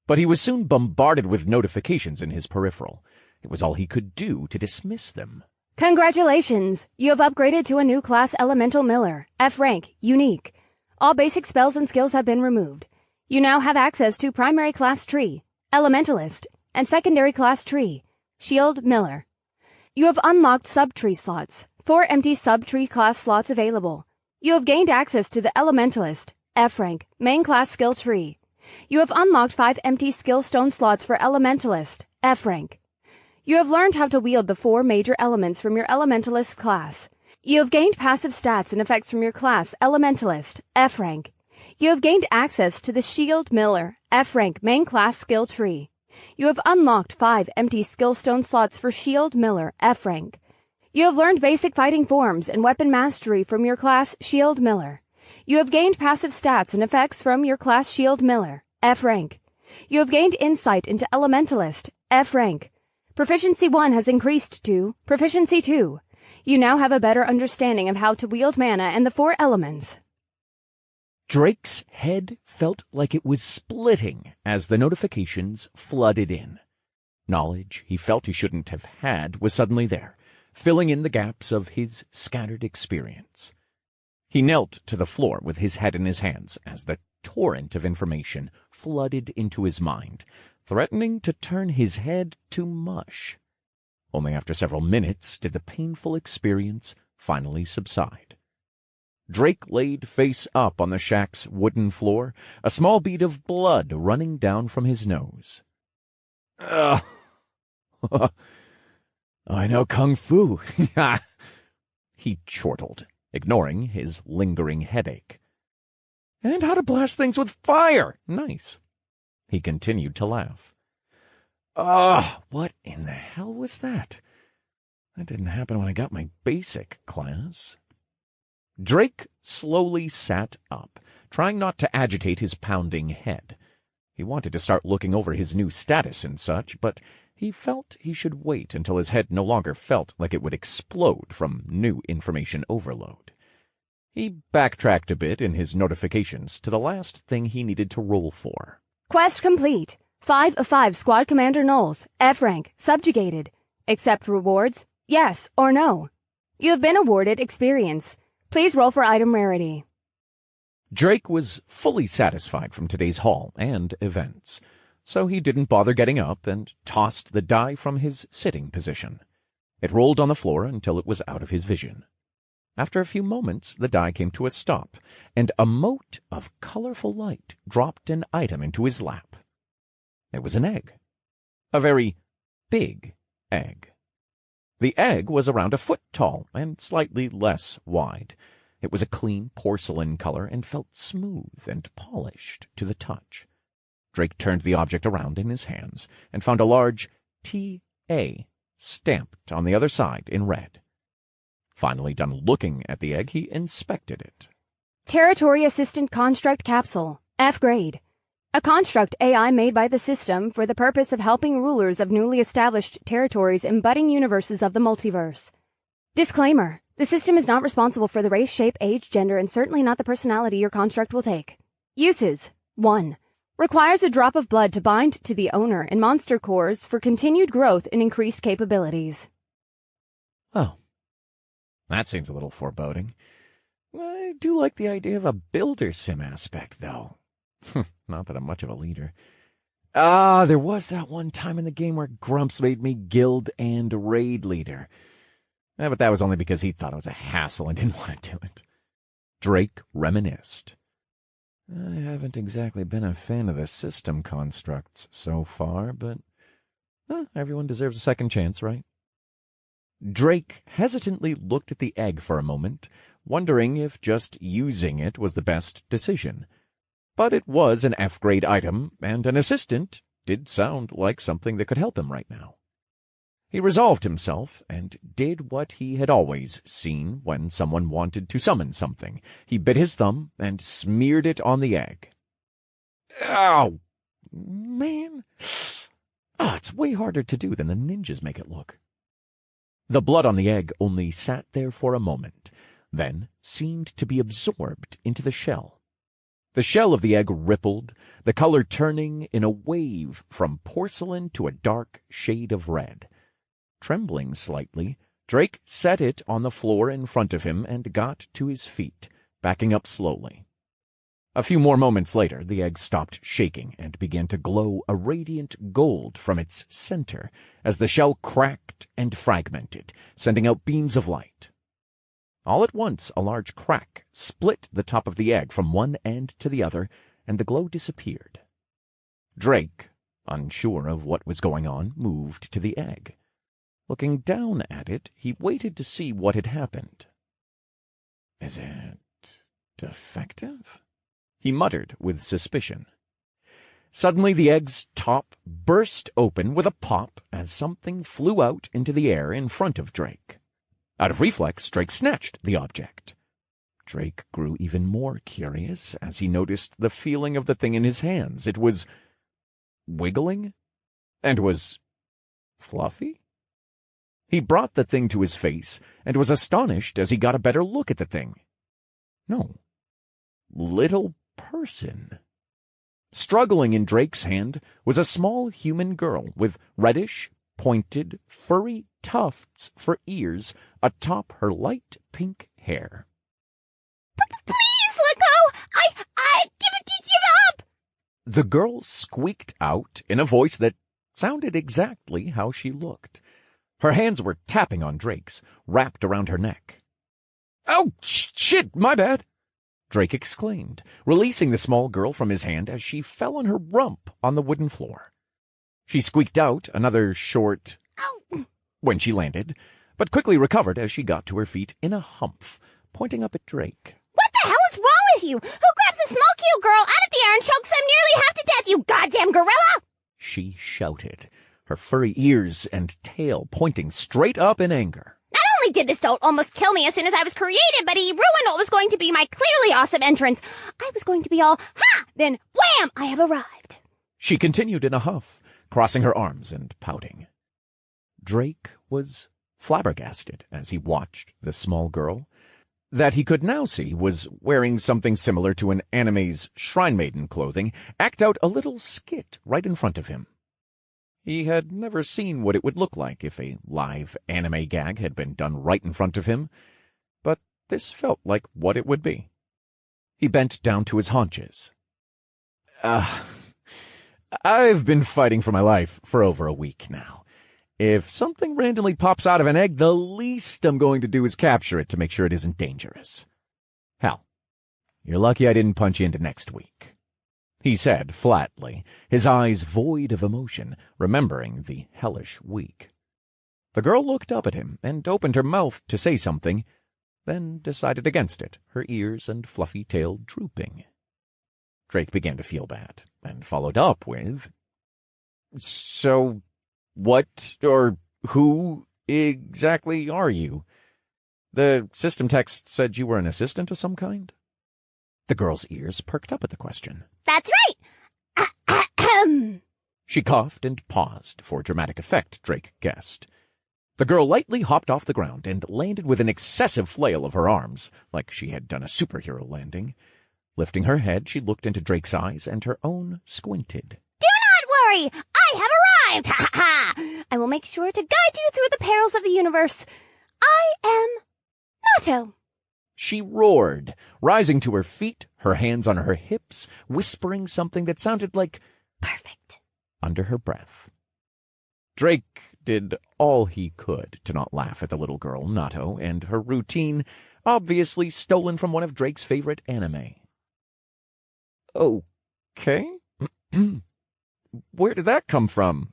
But he was soon bombarded with notifications in his peripheral. It was all he could do to dismiss them. Congratulations! You have upgraded to a new class Elemental Miller. F rank, unique. All basic spells and skills have been removed. You now have access to primary class tree, Elementalist, and secondary class tree, Shield Miller. You have unlocked sub-tree slots, 4 empty sub-tree class slots available. You have gained access to the Elementalist, F rank, main class skill tree. You have unlocked 5 empty skill stone slots for Elementalist, F rank. You have learned how to wield the 4 major elements from your Elementalist class. You have gained passive stats and effects from your class Elementalist, F rank. You have gained access to the Shield Miller, F rank main class skill tree. You have unlocked 5 empty skill stone slots for Shield Miller, F rank. You have learned basic fighting forms and weapon mastery from your class Shield Miller. You have gained passive stats and effects from your class Shield Miller, F rank. You have gained insight into Elementalist, F rank. Proficiency 1 has increased to Proficiency 2. You now have a better understanding of how to wield mana and the 4 elements. Drake's head felt like it was splitting as the notifications flooded in. Knowledge he felt he shouldn't have had was suddenly there, filling in the gaps of his scattered experience. He knelt to the floor with his head in his hands as the torrent of information flooded into his mind, threatening to turn his head to mush. Only after several minutes did the painful experience finally subside. Drake laid face up on the shack's wooden floor, a small bead of blood running down from his nose. I know Kung Fu, he chortled, ignoring his lingering headache. And how to blast things with fire. Nice. He continued to laugh. What in the hell was that? That didn't happen when I got my basic class. Drake slowly sat up, trying not to agitate his pounding head. He wanted to start looking over his new status and such, but he felt he should wait until his head no longer felt like it would explode from new information overload. He backtracked a bit in his notifications to the last thing he needed to roll for. Quest complete. 5 of 5 Squad Commander Knowles, F rank, subjugated. Accept rewards, yes or no. You have been awarded experience. Please roll for item rarity. Drake was fully satisfied from today's haul and events, so he didn't bother getting up and tossed the die from his sitting position. It rolled on the floor until it was out of his vision. After a few moments, the die came to a stop, and a mote of colorful light dropped an item into his lap. It was an egg. A very big egg. The egg was around a foot tall and slightly less wide. It was a clean porcelain color and felt smooth and polished to the touch. Drake turned the object around in his hands and found a large T.A. stamped on the other side in red. Finally done looking at the egg, he inspected it. Territory Assistant Construct Capsule, F grade. A construct AI made by the system for the purpose of helping rulers of newly established territories in budding universes of the multiverse. Disclaimer. The system is not responsible for the race, shape, age, gender, and certainly not the personality your construct will take. Uses. 1. Requires a drop of blood to bind to the owner in monster cores for continued growth and increased capabilities. Oh. That seems a little foreboding. I do like the idea of a builder sim aspect, though. Not that I'm much of a leader. There was that one time in the game where Grumps made me guild and raid leader. But that was only because he thought it was a hassle and didn't want to do it. Drake reminisced. I haven't exactly been a fan of the system constructs so far, but everyone deserves a second chance, right? Drake hesitantly looked at the egg for a moment, wondering if just using it was the best decision. But it was an F-grade item, and an assistant did sound like something that could help him right now. He resolved himself and did what he had always seen when someone wanted to summon something. He bit his thumb and smeared it on the egg. Ow! Man! It's way harder to do than the ninjas make it look. The blood on the egg only sat there for a moment, then seemed to be absorbed into the shell. The shell of the egg rippled, the color turning in a wave from porcelain to a dark shade of red. Trembling slightly, Drake set it on the floor in front of him and got to his feet, backing up slowly. A few more moments later, the egg stopped shaking and began to glow a radiant gold from its center as the shell cracked and fragmented, sending out beams of light. All at once, a large crack split the top of the egg from one end to the other, and the glow disappeared. Drake, unsure of what was going on, moved to the egg. Looking down at it, he waited to see what had happened. "Is it defective?" he muttered with suspicion. Suddenly the egg's top burst open with a pop as something flew out into the air in front of Drake. Out of reflex, Drake snatched the object. Drake grew even more curious as he noticed the feeling of the thing in his hands. It was wiggling and was fluffy. He brought the thing to his face and was astonished as he got a better look at the thing. No, little person. Struggling in Drake's hand was a small human girl with reddish, pointed, furry tufts for ears atop her light pink hair. Please let go! I give it to you up! The girl squeaked out in a voice that sounded exactly how she looked. Her hands were tapping on Drake's, wrapped around her neck. "Oh, shit, my bad!" Drake exclaimed, releasing the small girl from his hand as she fell on her rump on the wooden floor. She squeaked out another short "ow" when she landed, but quickly recovered as she got to her feet in a humph, pointing up at Drake. What the hell is wrong with you? Who grabs a small cute girl out of the air and chokes them nearly half to death, you goddamn gorilla? She shouted, her furry ears and tail pointing straight up in anger. Not only did this dolt almost kill me as soon as I was created, but he ruined what was going to be my clearly awesome entrance. I was going to be all, ha! Then, wham! I have arrived. She continued in a huff, crossing her arms and pouting. Drake was flabbergasted as he watched the small girl. That he could now see was wearing something similar to an anime's Shrine Maiden clothing, act out a little skit right in front of him. He had never seen what it would look like if a live anime gag had been done right in front of him, but this felt like what it would be. He bent down to his haunches. I've been fighting for my life for over a week now. If something randomly pops out of an egg, the least I'm going to do is capture it to make sure it isn't dangerous. Hell, you're lucky I didn't punch you into next week," he said flatly, his eyes void of emotion, remembering the hellish week. The girl looked up at him and opened her mouth to say something, then decided against it, her ears and fluffy tail drooping. Drake began to feel bad, and followed up with, "So, what or who exactly are you? The system text said you were an assistant of some kind?" The girl's ears perked up at the question. That's right! She coughed and paused for dramatic effect, Drake guessed. The girl lightly hopped off the ground and landed with an excessive flail of her arms, like she had done a superhero landing. Lifting her head, she looked into Drake's eyes, and her own squinted. Do not worry! I have arrived! Ha ha ha! I will make sure to guide you through the perils of the universe. I am Nato. She roared, rising to her feet, her hands on her hips, whispering something that sounded like perfect under her breath. Drake did all he could to not laugh at the little girl, Nato, and her routine, obviously stolen from one of Drake's favorite anime. "Okay. Where did that come from,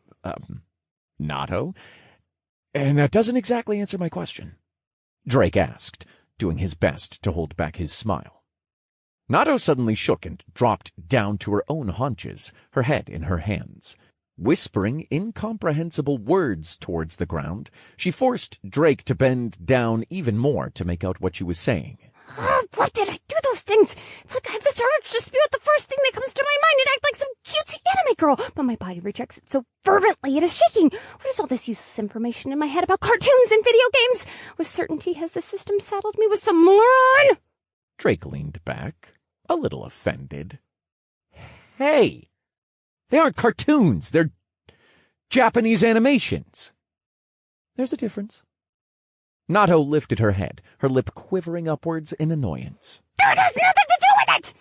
Nato? And that doesn't exactly answer my question," Drake asked, doing his best to hold back his smile. Nato suddenly shook and dropped down to her own haunches, her head in her hands. Whispering incomprehensible words towards the ground, she forced Drake to bend down even more to make out what she was saying. Why did I do those things? It's like I have this urge to spew out the first thing that comes to my mind and act like some cutesy anime girl, but my body rejects it so fervently it is shaking. What is all this useless information in my head about cartoons and video games? With certainty has the system saddled me with some moron? Drake leaned back, a little offended. Hey! They aren't cartoons, they're Japanese animations. There's a difference. Nato lifted her head, her lip quivering upwards in annoyance. That has nothing to do with it!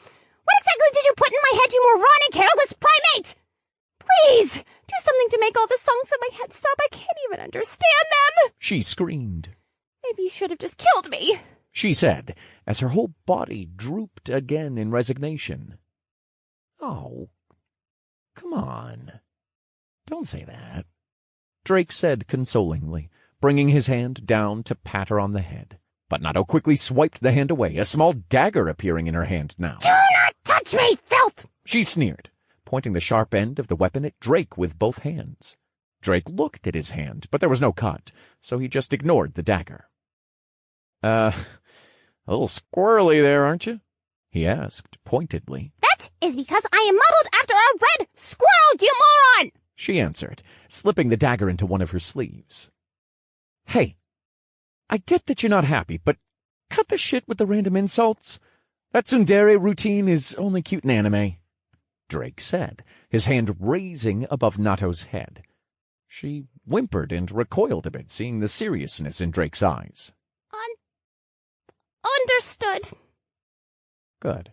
What exactly did you put in my head, you moronic, careless primate? Please, do something to make all the songs in my head stop. I can't even understand them. She screamed. Maybe you should have just killed me, she said, as her whole body drooped again in resignation. Oh, come on. Don't say that, Drake said consolingly, bringing his hand down to pat her on the head. But Nato quickly swiped the hand away, a small dagger appearing in her hand now. Do not touch me, filth! She sneered, pointing the sharp end of the weapon at Drake with both hands. Drake looked at his hand, but there was no cut, so he just ignored the dagger. A little squirrely there, aren't you? He asked, pointedly. That is because I am modeled after a red squirrel, you moron! She answered, slipping the dagger into one of her sleeves. Hey, I get that you're not happy, but cut the shit with the random insults. That tsundere routine is only cute in anime, Drake said, his hand raising above Nato's head. She whimpered and recoiled a bit, seeing the seriousness in Drake's eyes. Understood. Good.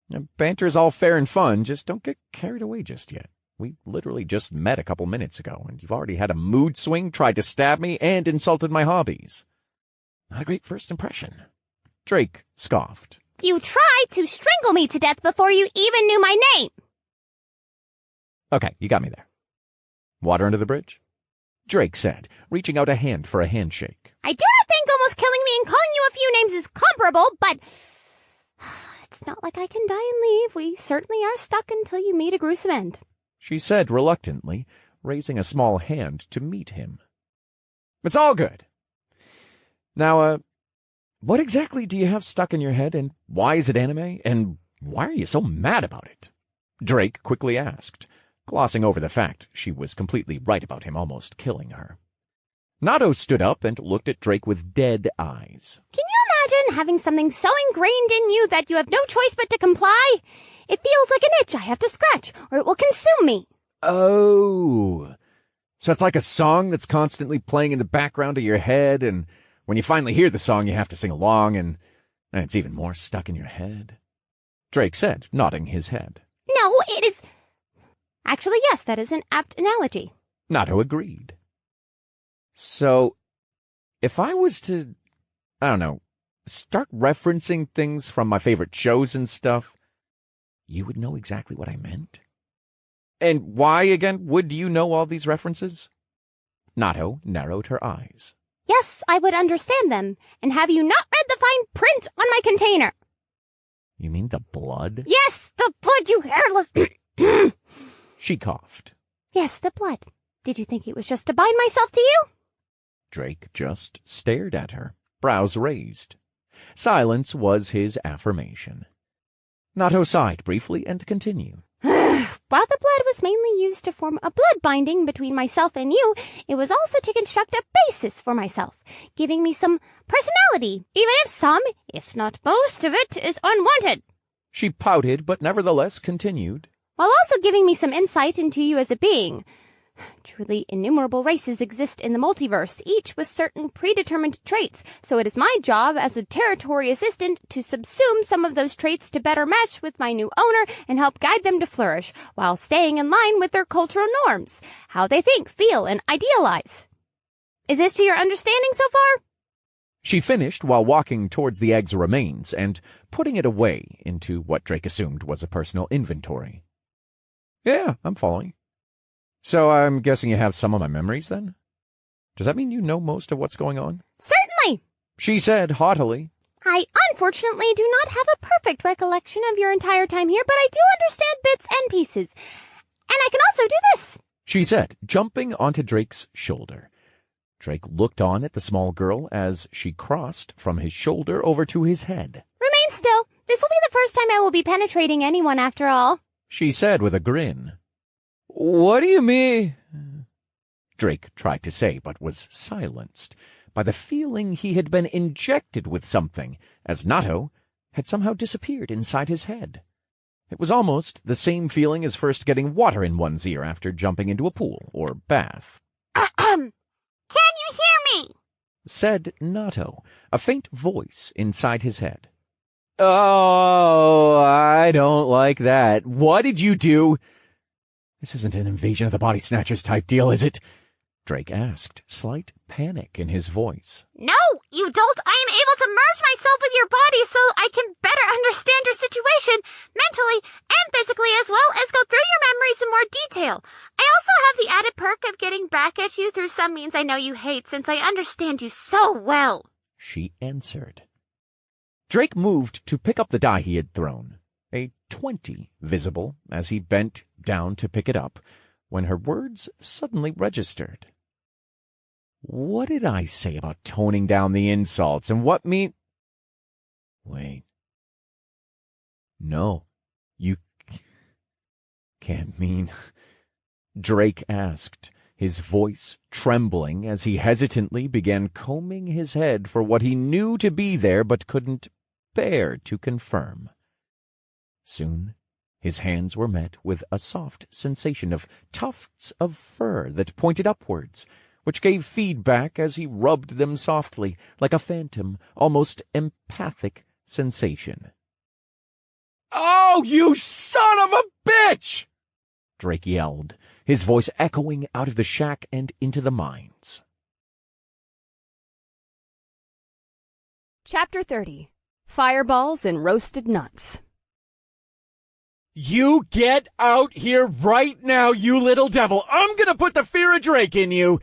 Now, banter's all fair and fun, just don't get carried away just yet. We literally just met a couple minutes ago, and you've already had a mood swing, tried to stab me, and insulted my hobbies. Not a great first impression. Drake scoffed. You tried to strangle me to death before you even knew my name. Okay, you got me there. Water under the bridge? Drake said, reaching out a hand for a handshake. I do not think almost killing me and calling you a few names is comparable, but it's not like I can die and leave. We certainly are stuck until you meet a gruesome end, she said reluctantly, raising a small hand to meet him. It's all good. Now, what exactly do you have stuck in your head, and why is it anime, and why are you so mad about it? Drake quickly asked, glossing over the fact she was completely right about him almost killing her. Nato stood up and looked at Drake with dead eyes. Can you imagine having something so ingrained in you that you have no choice but to comply? It feels like an itch I have to scratch, or it will consume me. Oh, so it's like a song that's constantly playing in the background of your head, and when you finally hear the song, you have to sing along, and it's even more stuck in your head, Drake said, nodding his head. No, it is... Actually, yes, that is an apt analogy. Nato agreed. So, if I was to, I don't know, start referencing things from my favorite shows and stuff, you would know exactly what I meant? And why, again, would you know all these references? Nato narrowed her eyes. Yes, I would understand them. And have you not read the fine print on my container? You mean the blood? Yes, the blood, you hairless... She coughed. Yes, the blood. Did you think it was just to bind myself to you? Drake just stared at her, brows raised. Silence was his affirmation. Nato sighed briefly and continued. While the blood was mainly used to form a blood binding between myself and you, it was also to construct a basis for myself, giving me some personality, even if some, if not most of it, is unwanted. She pouted, but nevertheless continued. While also giving me some insight into you as a being. Truly innumerable races exist in the multiverse, each with certain predetermined traits, so it is my job as a territory assistant to subsume some of those traits to better mesh with my new owner and help guide them to flourish, while staying in line with their cultural norms, how they think, feel, and idealize. Is this to your understanding so far? She finished while walking towards the egg's remains and putting it away into what Drake assumed was a personal inventory. Yeah, I'm following. So I'm guessing you have some of my memories, then? Does that mean you know most of what's going on? Certainly, she said haughtily. I unfortunately do not have a perfect recollection of your entire time here, but I do understand bits and pieces. And I can also do this. she said, jumping onto Drake's shoulder. Drake looked on at the small girl as she crossed from his shoulder over to his head. Remain still. This will be the first time I will be penetrating anyone after all, she said with a grin. What do you mean? Drake tried to say, but was silenced by the feeling he had been injected with something, as Nato had somehow disappeared inside his head. It was almost the same feeling as first getting water in one's ear after jumping into a pool or bath. Can you hear me? Said Nato, a faint voice inside his head. Oh, I don't like that. What did you do? This isn't an invasion of the body snatchers type deal, is it? Drake asked, slight panic in his voice. No, you dolt. I am able to merge myself with your body so I can better understand your situation, mentally and physically, as well as go through your memories in more detail. I also have the added perk of getting back at you through some means I know you hate, since I understand you so well, she answered. Drake moved to pick up the die he had thrown, a 20 visible as he bent down to pick it up, when her words suddenly registered. What did I say about toning down the insults, and what mean— Wait. No, you can't mean— Drake asked, his voice trembling as he hesitantly began combing his head for what he knew to be there but couldn't bear to confirm. Soon his hands were met with a soft sensation of tufts of fur that pointed upwards, which gave feedback as he rubbed them softly, like a phantom, almost empathic sensation. "Oh, you son of a bitch!" Drake yelled, his voice echoing out of the shack and into the mines. Chapter 30. Fireballs and Roasted Nuts. You get out here right now, you little devil! I'm gonna put the fear of Drake in you!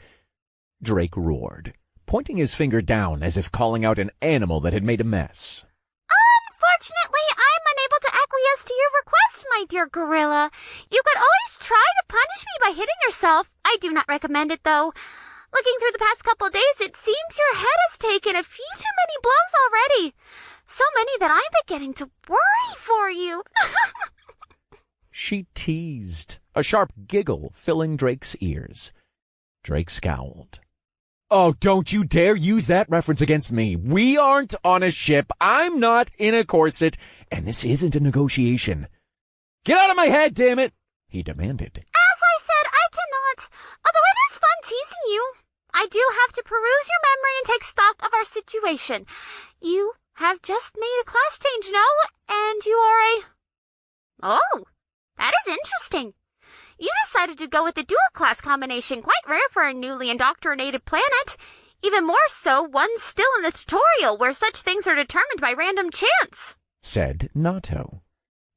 Drake roared, pointing his finger down as if calling out an animal that had made a mess. Unfortunately, I'm unable to acquiesce to your request, my dear gorilla. You could always try to punish me by hitting yourself. I do not recommend it, though. Looking through the past couple of days, it seems your head has taken a few too many blows already. So many that I'm beginning to worry for you. She teased, a sharp giggle filling Drake's ears. Drake scowled. Oh, don't you dare use that reference against me. We aren't on a ship, I'm not in a corset, and this isn't a negotiation. Get out of my head, damn it! He demanded. As I said, I cannot. Although it is fun teasing you. I do have to peruse your memory and take stock of our situation. You have just made a class change, no? And you are a... Oh, that is interesting. You decided to go with the dual-class combination, quite rare for a newly indoctrinated planet. Even more so, one still in the tutorial, where such things are determined by random chance, said Nato.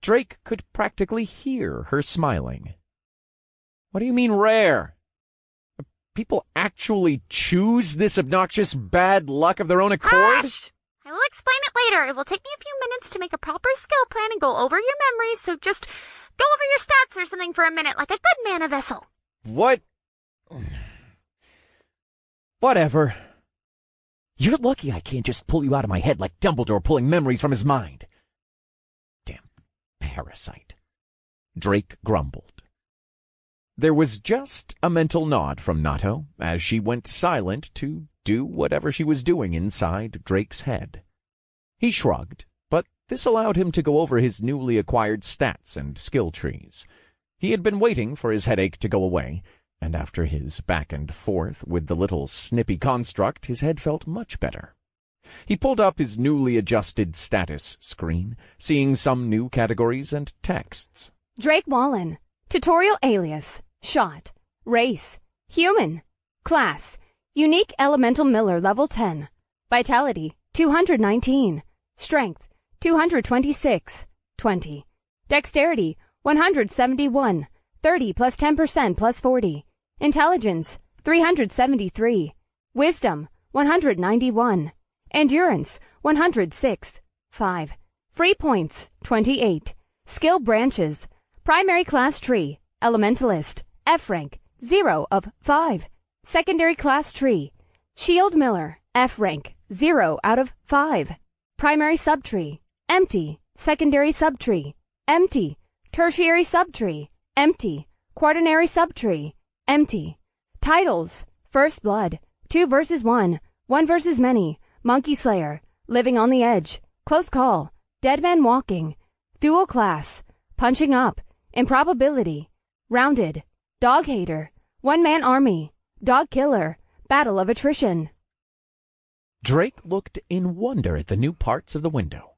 Drake could practically hear her smiling. What do you mean rare? People actually choose this obnoxious bad luck of their own accord? Hush! I will explain it later. It will take me a few minutes to make a proper skill plan and go over your memories, so just go over your stats or something for a minute, like a good mana vessel. What? Whatever. You're lucky I can't just pull you out of my head like Dumbledore pulling memories from his mind. Damn parasite. Drake grumbled. There was just a mental nod from Nato as she went silent to do whatever she was doing inside Drake's head. He shrugged, but this allowed him to go over his newly acquired stats and skill trees. He had been waiting for his headache to go away, and after his back and forth with the little snippy construct, his head felt much better. He pulled up his newly adjusted status screen, seeing some new categories and texts. Drake Wallen. Tutorial alias. Shot. Race. Human. Class. Unique Elemental Miller level 10. Vitality 219. Strength 226. 20. Dexterity 171. 30 plus 10% plus 40. Intelligence 373. Wisdom 191. Endurance 106. 5. Free points 28. Skill branches. Primary class tree. Elementalist. F rank 0 of 5. Secondary class tree. Shield Miller, F rank, 0 out of 5. Primary subtree, empty. Secondary subtree, empty. Tertiary subtree, empty. Quaternary subtree, empty. Titles, First Blood, 2 versus 1, 1 versus many, Monkey Slayer, Living on the Edge, Close Call, Dead Man Walking, Dual Class, Punching Up, Improbability, Rounded, Dog Hater, One Man Army, Dog Killer, Battle of Attrition. Drake looked in wonder at the new parts of the window.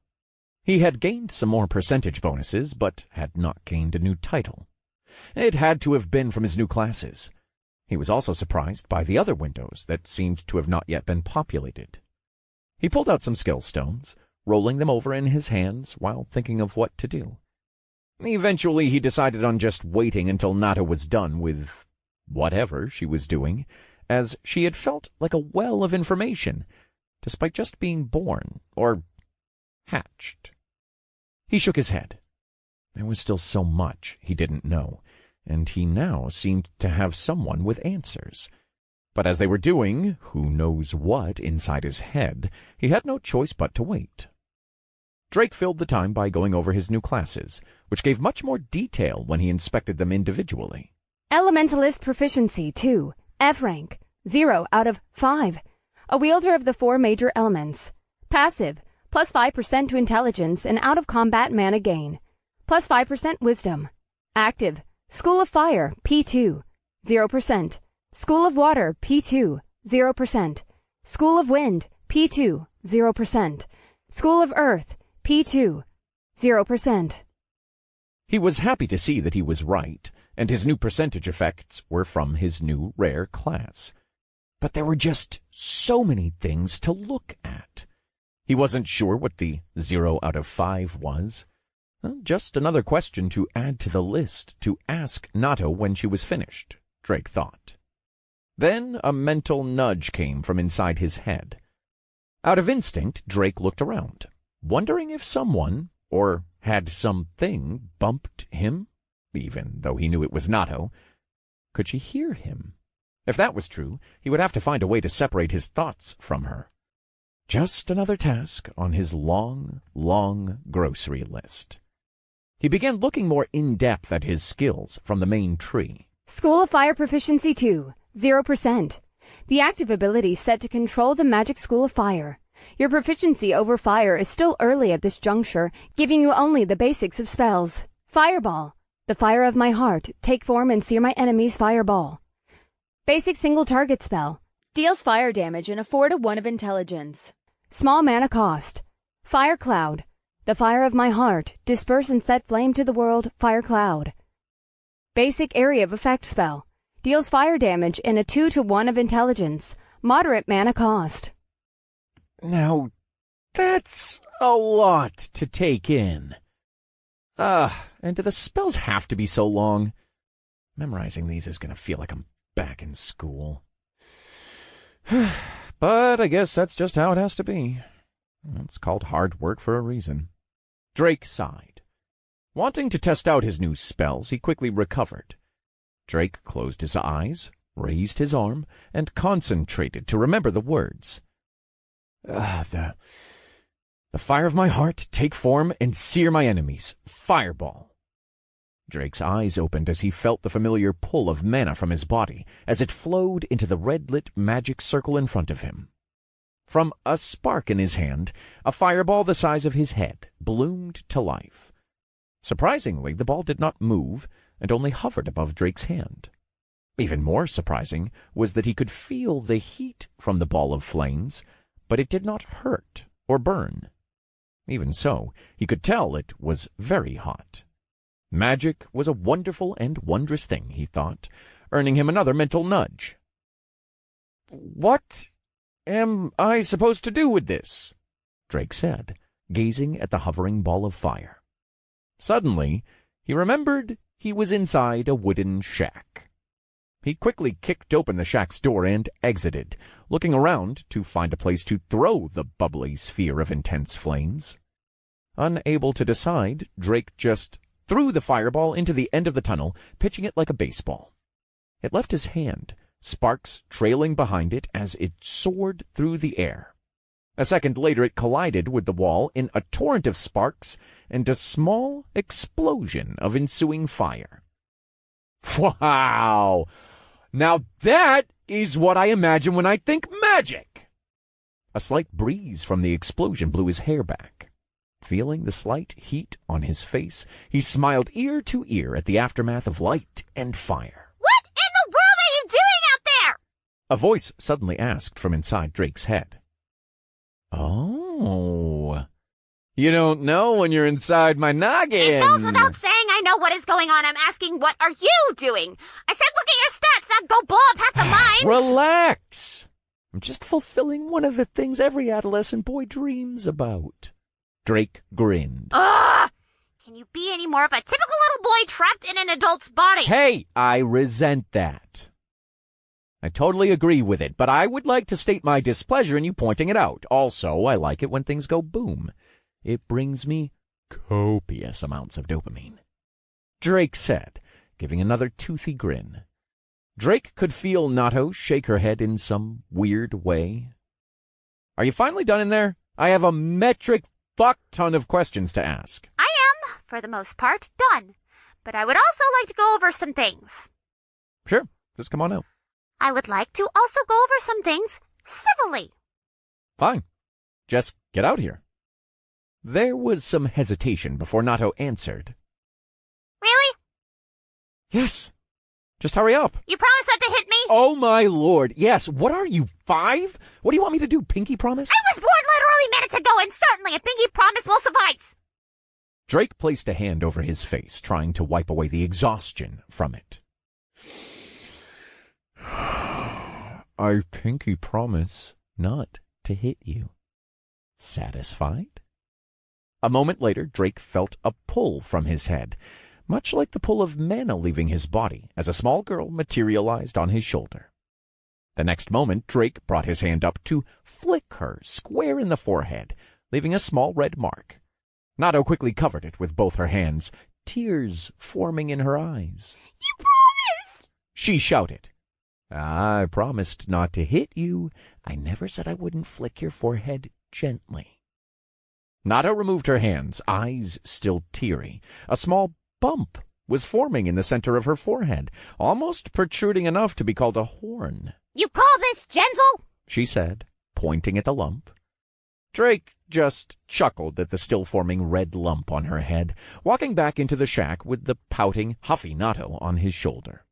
He had gained some more percentage bonuses, but had not gained a new title. It had to have been from his new classes. He was also surprised by the other windows that seemed to have not yet been populated. He pulled out some skill stones, rolling them over in his hands while thinking of what to do. Eventually he decided on just waiting until Nata was done with whatever she was doing, as she had felt like a well of information, despite just being born, or hatched. He shook his head. There was still so much he didn't know, and he now seemed to have someone with answers. But as they were doing who knows what inside his head, he had no choice but to wait. Drake filled the time by going over his new classes, which gave much more detail when he inspected them individually. Elementalist Proficiency 2, F rank, 0 out of 5. A wielder of the 4 major elements. Passive, plus 5% to intelligence and out-of-combat mana gain. Plus 5% wisdom. Active, School of Fire, P2, 0%. School of Water, P2, 0%. School of Wind, P2, 0%. School of Earth, P2, 0%. He was happy to see that he was right, and his new percentage effects were from his new rare class. But there were just so many things to look at. He wasn't sure what the 0 out of 5 was. Just another question to add to the list to ask Nata when she was finished, Drake thought. Then a mental nudge came from inside his head. Out of instinct, Drake looked around, wondering if someone, or had something, bumped him, even though he knew it was Nato. Could she hear him? If that was true, he would have to find a way to separate his thoughts from her. Just another task on his long, long grocery list. He began looking more in-depth at his skills from the main tree. School of Fire Proficiency 2, 0%. The active ability set to control the magic School of Fire. Your proficiency over fire is still early at this juncture, giving you only the basics of spells. Fireball. The fire of my heart, take form and sear my enemy's fireball. Basic single target spell. Deals fire damage and a 4 to 1 of intelligence. Small mana cost. Fire Cloud. The fire of my heart, disperse and set flame to the world, Fire Cloud. Basic area of effect spell. Deals fire damage and a 2 to 1 of intelligence. Moderate mana cost. Now, that's a lot to take in. And do the spells have to be so long? Memorizing these is going to feel like I'm back in school. But I guess that's just how it has to be. It's called hard work for a reason. Drake sighed. Wanting to test out his new spells, he quickly recovered. Drake closed his eyes, raised his arm, and concentrated to remember the words. The fire of my heart, take form and sear my enemies. Fireball. Drake's eyes opened as he felt the familiar pull of mana from his body as it flowed into the red-lit magic circle in front of him. From a spark in his hand, a fireball the size of his head bloomed to life. Surprisingly, the ball did not move and only hovered above Drake's hand. Even more surprising was that he could feel the heat from the ball of flames, but it did not hurt or burn. Even so, he could tell it was very hot. Magic was a wonderful and wondrous thing, he thought, earning him another mental nudge. What am I supposed to do with this? Drake said, gazing at the hovering ball of fire. Suddenly, he remembered he was inside a wooden shack. He quickly kicked open the shack's door and exited, looking around to find a place to throw the bubbly sphere of intense flames. Unable to decide, Drake just threw the fireball into the end of the tunnel, pitching it like a baseball. It left his hand, sparks trailing behind it as it soared through the air. A second later it collided with the wall in a torrent of sparks and a small explosion of ensuing fire. Wow! Now that is what I imagine when I think magic! A slight breeze from the explosion blew his hair back. Feeling the slight heat on his face, he smiled ear to ear at the aftermath of light and fire. What in the world are you doing out there? A voice suddenly asked from inside Drake's head. Oh, you don't know when you're inside my noggin. It goes without saying I know what is going on. I'm asking, what are you doing? I said look at your stats, not go blow up half the mines. Relax. I'm just fulfilling one of the things every adolescent boy dreams about. Drake grinned. Ugh! Can you be any more of a typical little boy trapped in an adult's body? Hey, I resent that. I totally agree with it, but I would like to state my displeasure in you pointing it out. Also, I like it when things go boom. It brings me copious amounts of dopamine. Drake said, giving another toothy grin. Drake could feel Nato shake her head in some weird way. Are you finally done in there? I have a metric fuck ton of questions to ask. I am, for the most part, done. But I would also like to go over some things. Sure, just come on out. I would like to also go over some things civilly. Fine. Just get out here. There was some hesitation before Nato answered. Really? Yes. Just hurry up. You promise not to hit me? Oh, my lord. Yes. What are you, 5? What do you want me to do, pinky promise? I was born literally minutes ago, and certainly a pinky promise will suffice. Drake placed a hand over his face, trying to wipe away the exhaustion from it. I pinky promise not to hit you. Satisfied? A moment later, Drake felt a pull from his head, much like the pull of mana leaving his body, as a small girl materialized on his shoulder. The next moment, Drake brought his hand up to flick her square in the forehead, leaving a small red mark. Nato quickly covered it with both her hands, tears forming in her eyes. You promised! She shouted. I promised not to hit you. I never said I wouldn't flick your forehead gently. Nato removed her hands, eyes still teary. A small bump was forming in the center of her forehead, almost protruding enough to be called a horn. You call this gentle? She said, pointing at the lump. Drake just chuckled at the still-forming red lump on her head, walking back into the shack with the pouting, huffy Nato on his shoulder.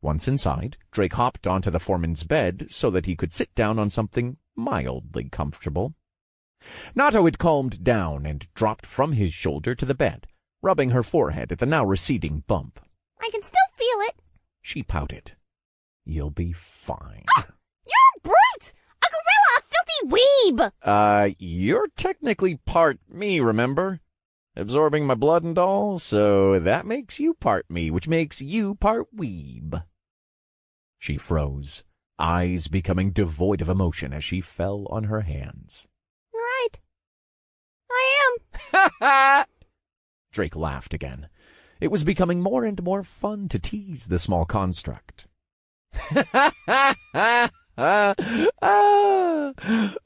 Once inside, Drake hopped onto the foreman's bed so that he could sit down on something mildly comfortable. Nato had calmed down and dropped from his shoulder to the bed, rubbing her forehead at the now receding bump. I can still feel it. She pouted. You'll be fine. You're a brute! A gorilla! A filthy weeb! You're technically part me, remember? Absorbing my blood and all, so that makes you part me, which makes you part weeb. She froze, eyes becoming devoid of emotion as she fell on her hands. Right. I am. Drake laughed again. It was becoming more and more fun to tease the small construct.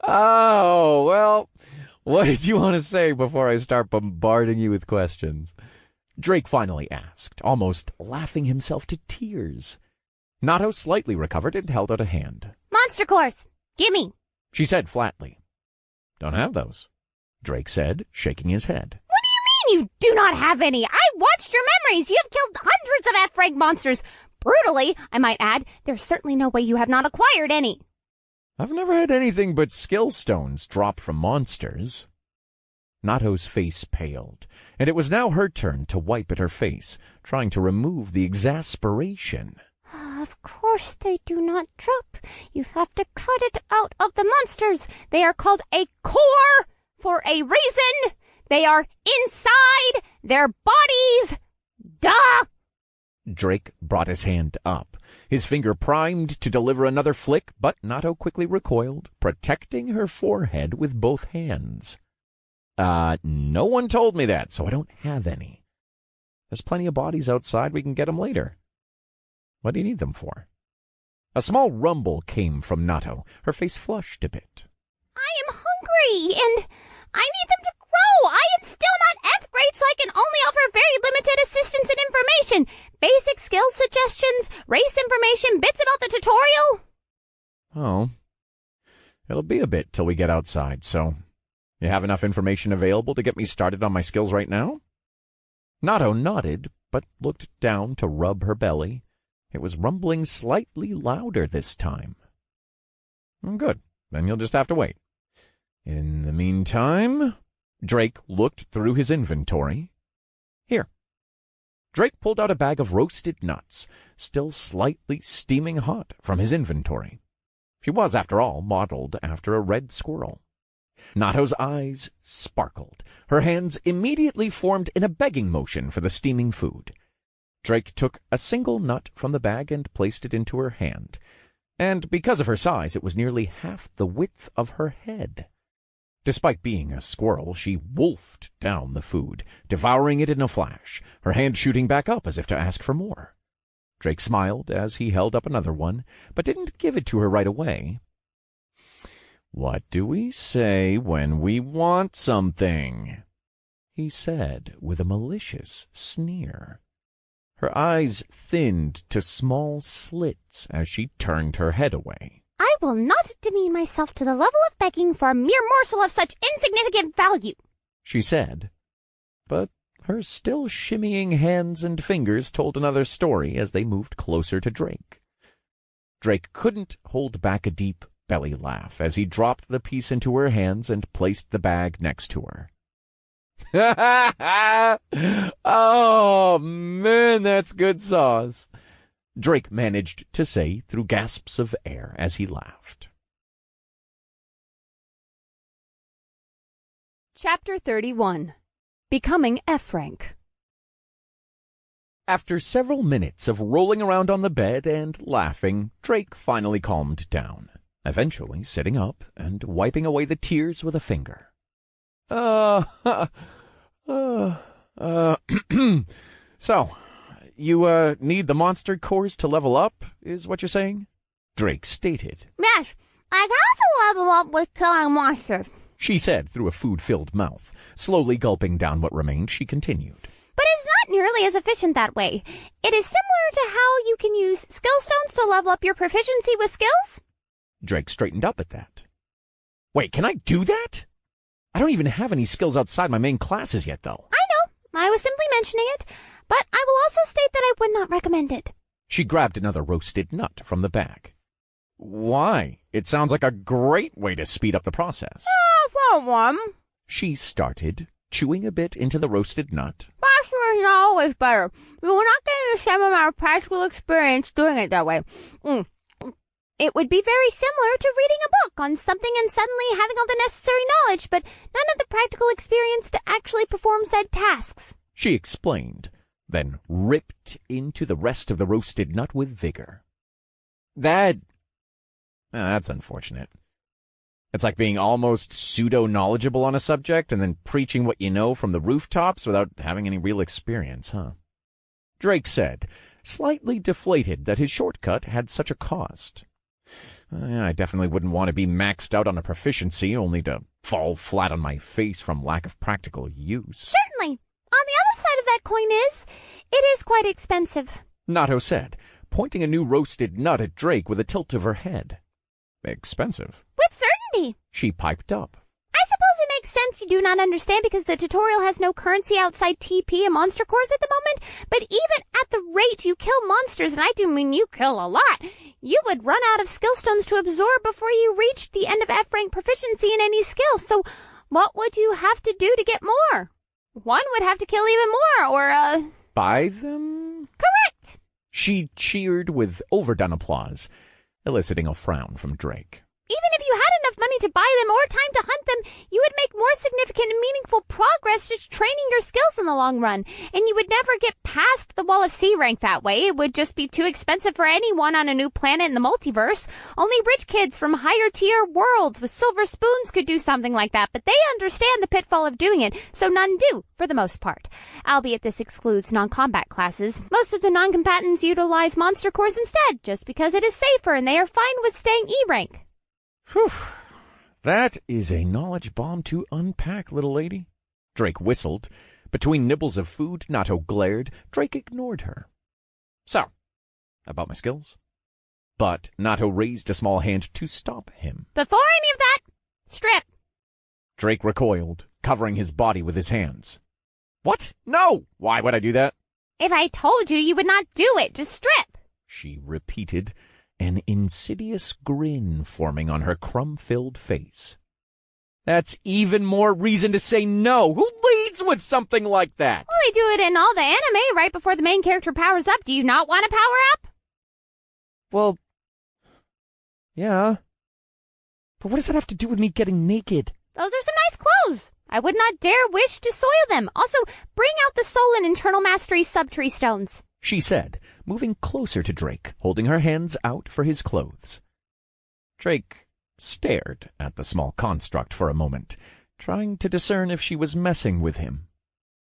Oh, well, what did you want to say before I start bombarding you with questions? Drake finally asked, almost laughing himself to tears. Nato slightly recovered and held out a hand. Monster Course. Gimme. She said flatly. Don't have those, Drake said, shaking his head. What do you mean you do not have any? I watched your memories. You have killed hundreds of F-rank monsters. Brutally, I might add. There's certainly no way you have not acquired any. I've never had anything but skill stones drop from monsters. Nato's face paled, and it was now her turn to wipe at her face, trying to remove the exasperation. Of course they do not drop. You have to cut it out of the monsters. They are called a core for a reason. They are inside their bodies. Duh! Drake brought his hand up, his finger primed to deliver another flick, but Nato quickly recoiled, protecting her forehead with both hands. No one told me that, so I don't have any. There's plenty of bodies outside. We can get 'em later. What do you need them for? A small rumble came from Nato. Her face flushed a bit. I am hungry, and I need them to grow. I am still not F grade, so I can only offer very limited assistance and information. Basic skills suggestions, race information, bits about the tutorial. Oh, it'll be a bit till we get outside, so you have enough information available to get me started on my skills right now? Nato nodded, but looked down to rub her belly. It was rumbling slightly louder this time. Good, then you'll just have to wait. In the meantime, Drake looked through his inventory. Here. Drake pulled out a bag of roasted nuts, still slightly steaming hot, from his inventory. She was, after all, modeled after a red squirrel. Nato's eyes sparkled. Her hands immediately formed in a begging motion for the steaming food. Drake took a single nut from the bag and placed it into her hand, and because of her size, it was nearly half the width of her head. Despite being a squirrel, she wolfed down the food, devouring it in a flash, her hand shooting back up as if to ask for more. Drake smiled as he held up another one, but didn't give it to her right away. "What do we say when we want something?" he said with a malicious sneer. Her eyes thinned to small slits as she turned her head away. I will not demean myself to the level of begging for a mere morsel of such insignificant value, she said. But her still shimmying hands and fingers told another story as they moved closer to Drake. Drake couldn't hold back a deep belly laugh as he dropped the piece into her hands and placed the bag next to her. "Oh, man, that's good sauce," Drake managed to say through gasps of air as he laughed. Chapter 31. Becoming F-Rank. After several minutes of rolling around on the bed and laughing, Drake finally calmed down, eventually sitting up and wiping away the tears with a finger. So, you, need the monster cores to level up, is what you're saying? Drake stated. Yes, I got to level up with killing monsters. She said through a food-filled mouth. Slowly gulping down what remained, she continued. But it's not nearly as efficient that way. It is similar to how you can use skill stones to level up your proficiency with skills. Drake straightened up at that. Wait, can I do that? I don't even have any skills outside my main classes yet, though. I know. I was simply mentioning it, but I will also state that I would not recommend it. She grabbed another roasted nut from the bag. Why? It sounds like a great way to speed up the process. For one, she started, chewing a bit into the roasted nut. faster is not always better. You will not get the same amount of practical experience doing it that way. It would be very similar to reading a book on something and suddenly having all the necessary knowledge, but none of the practical experience to actually perform said tasks, she explained, then ripped into the rest of the roasted nut with vigor. That's unfortunate. It's like being almost pseudo-knowledgeable on a subject and then preaching what you know from the rooftops without having any real experience, huh? Drake said, slightly deflated that his shortcut had such a cost. I definitely wouldn't want to be maxed out on a proficiency only to fall flat on my face from lack of practical use. Certainly. On the other side of that coin it is quite expensive, Nato said, pointing a new roasted nut at Drake with a tilt of her head. Expensive? With certainty, she piped up. I suppose it makes sense you do not understand because the tutorial has no currency outside TP and monster cores at the moment, but even at the rate you kill monsters, and I do mean you kill a lot, you would run out of skill stones to absorb before you reached the end of F-rank proficiency in any skill, so what would you have to do to get more? One would have to kill even more, or, buy them? Correct! She cheered with overdone applause, eliciting a frown from Drake. Even if you had enough enough money to buy them or time to hunt them, you would make more significant and meaningful progress just training your skills in the long run. And you would never get past the wall of C rank that way. It would just be too expensive for anyone on a new planet in the multiverse. Only rich kids from higher tier worlds with silver spoons could do something like that, but they understand the pitfall of doing it, so none do, for the most part. Albeit this excludes non-combat classes. Most of the non-combatants utilize monster cores instead, just because it is safer and they are fine with staying E rank. Whew. That is a knowledge bomb to unpack, little lady. Drake whistled. Between nibbles of food, Nato glared. Drake ignored her. So, about my skills? But Nato raised a small hand to stop him. Before any of that, strip. Drake recoiled, covering his body with his hands. What? No! Why would I do that? If I told you, you would not do it. Just strip. She repeated, an insidious grin forming on her crumb-filled face. That's even more reason to say no. Who leads with something like that? Well, they do it in all the anime right before the main character powers up. Do you not want to power up? Well, yeah. But what does that have to do with me getting naked? Those are some nice clothes. I would not dare wish to soil them. Also, bring out the soul and internal mastery subtree stones, she said, moving closer to Drake, holding her hands out for his clothes. Drake stared at the small construct for a moment, trying to discern if she was messing with him.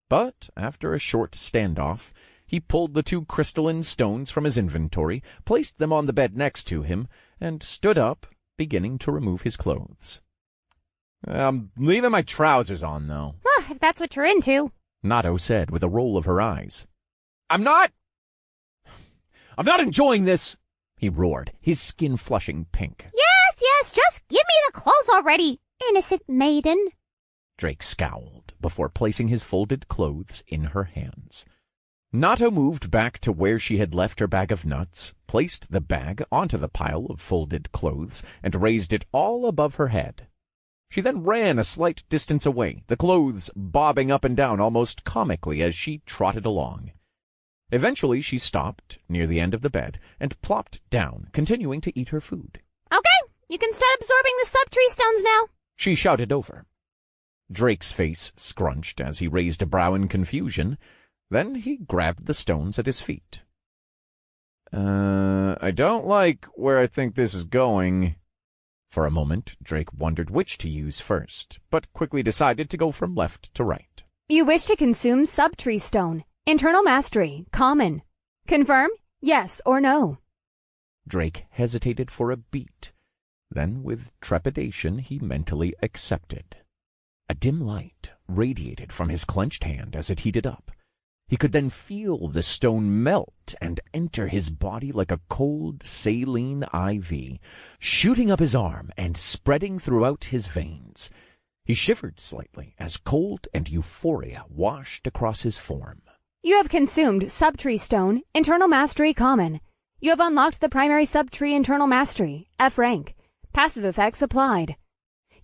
But after a short standoff, he pulled the 2 crystalline stones from his inventory, placed them on the bed next to him, and stood up, beginning to remove his clothes. I'm leaving my trousers on, though. If that's what you're into, Nato said with a roll of her eyes. I'm not enjoying this, he roared, his skin flushing pink. Yes, just give me the clothes already, innocent maiden. Drake scowled before placing his folded clothes in her hands. Nato moved back to where she had left her bag of nuts, placed the bag onto the pile of folded clothes, and raised it all above her head. She then ran a slight distance away, the clothes bobbing up and down almost comically as she trotted along. Eventually she stopped near the end of the bed and plopped down, continuing to eat her food. Okay, you can start absorbing the subtree stones now, she shouted over. Drake's face scrunched as he raised a brow in confusion. Then he grabbed the stones at his feet. I don't like where I think this is going. For a moment, Drake wondered which to use first, but quickly decided to go from left to right. You wish to consume subtree stone. Internal mastery. Common. Confirm? Yes or no? Drake hesitated for a beat. Then, with trepidation, he mentally accepted. A dim light radiated from his clenched hand as it heated up. He could then feel the stone melt and enter his body like a cold saline IV, shooting up his arm and spreading throughout his veins. He shivered slightly as cold and euphoria washed across his form. You have consumed subtree stone, internal mastery common. You have unlocked the primary subtree internal mastery, F rank. Passive effects applied.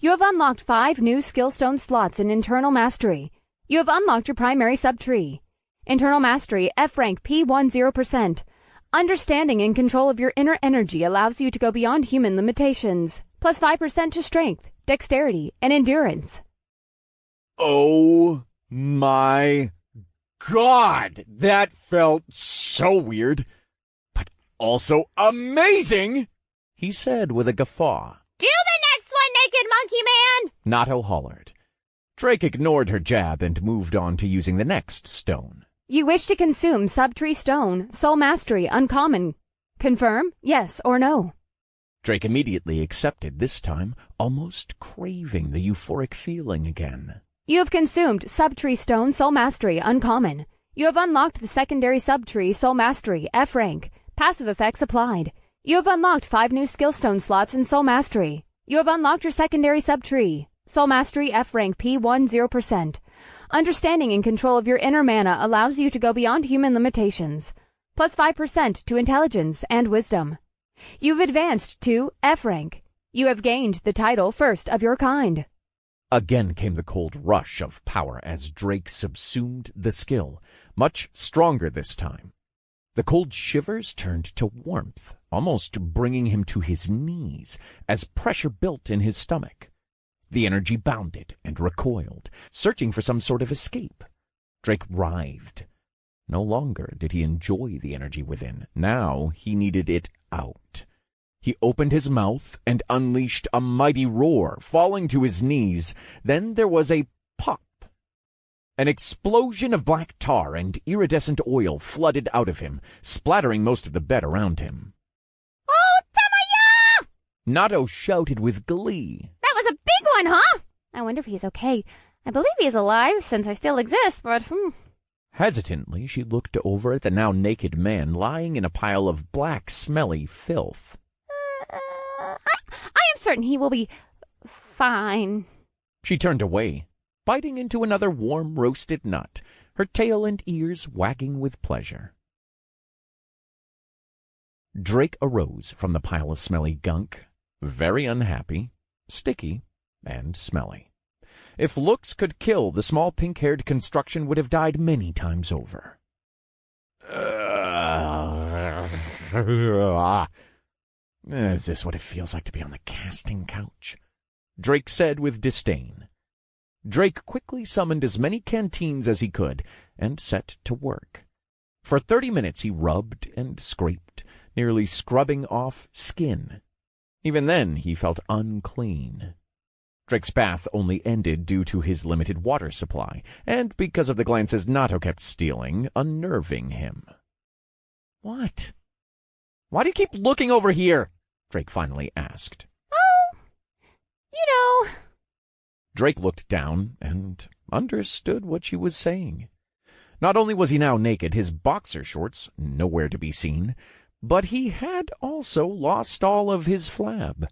You have unlocked 5 new skill stone slots in internal mastery. You have unlocked your primary subtree. Internal mastery, F rank, P10%. Understanding and control of your inner energy allows you to go beyond human limitations. Plus 5% to strength, dexterity, and endurance. Oh my God! That felt so weird, but also amazing, he said with a guffaw. Do the next one, naked monkey man! Nato hollered. Drake ignored her jab and moved on to using the next stone. You wish to consume subtree stone, soul mastery, uncommon. Confirm? Yes or no? Drake immediately accepted this time, almost craving the euphoric feeling again. You have consumed subtree stone, soul mastery, uncommon. You have unlocked the secondary subtree, soul mastery, F rank. Passive effects applied. You have unlocked 5 new skill stone slots in soul mastery. You have unlocked your secondary subtree, soul mastery, F rank, P10%. Understanding and control of your inner mana allows you to go beyond human limitations. Plus 5% to intelligence and wisdom. You've advanced to F rank. You have gained the title first of your kind. Again came the cold rush of power as Drake subsumed the skill, much stronger this time. The cold shivers turned to warmth, almost bringing him to his knees, as pressure built in his stomach. The energy bounded and recoiled, searching for some sort of escape. Drake writhed. No longer did he enjoy the energy within. Now he needed it out. He opened his mouth and unleashed a mighty roar, falling to his knees. Then there was a pop. An explosion of black tar and iridescent oil flooded out of him, splattering most of the bed around him. Oh, Tamaya! Nato shouted with glee. That was a big one, huh? I wonder if he's okay. I believe he's alive, since I still exist, but Hesitantly, she looked over at the now naked man lying in a pile of black, smelly filth. I am certain he will be fine. She turned away, biting into another warm roasted nut, her tail and ears wagging with pleasure. Drake arose from the pile of smelly gunk, very unhappy, sticky, and smelly. If looks could kill, the small pink-haired construction would have died many times over. Is this what it feels like to be on the casting couch? Drake said with disdain. Drake quickly summoned as many canteens as he could and set to work. For 30 minutes he rubbed and scraped, nearly scrubbing off skin. Even then he felt unclean. Drake's bath only ended due to his limited water supply, and because of the glances Nato kept stealing, unnerving him. What? Why do you keep looking over here? Drake finally asked. Oh, you know. Drake looked down and understood what she was saying. Not only was he now naked, his boxer shorts nowhere to be seen, but he had also lost all of his flab.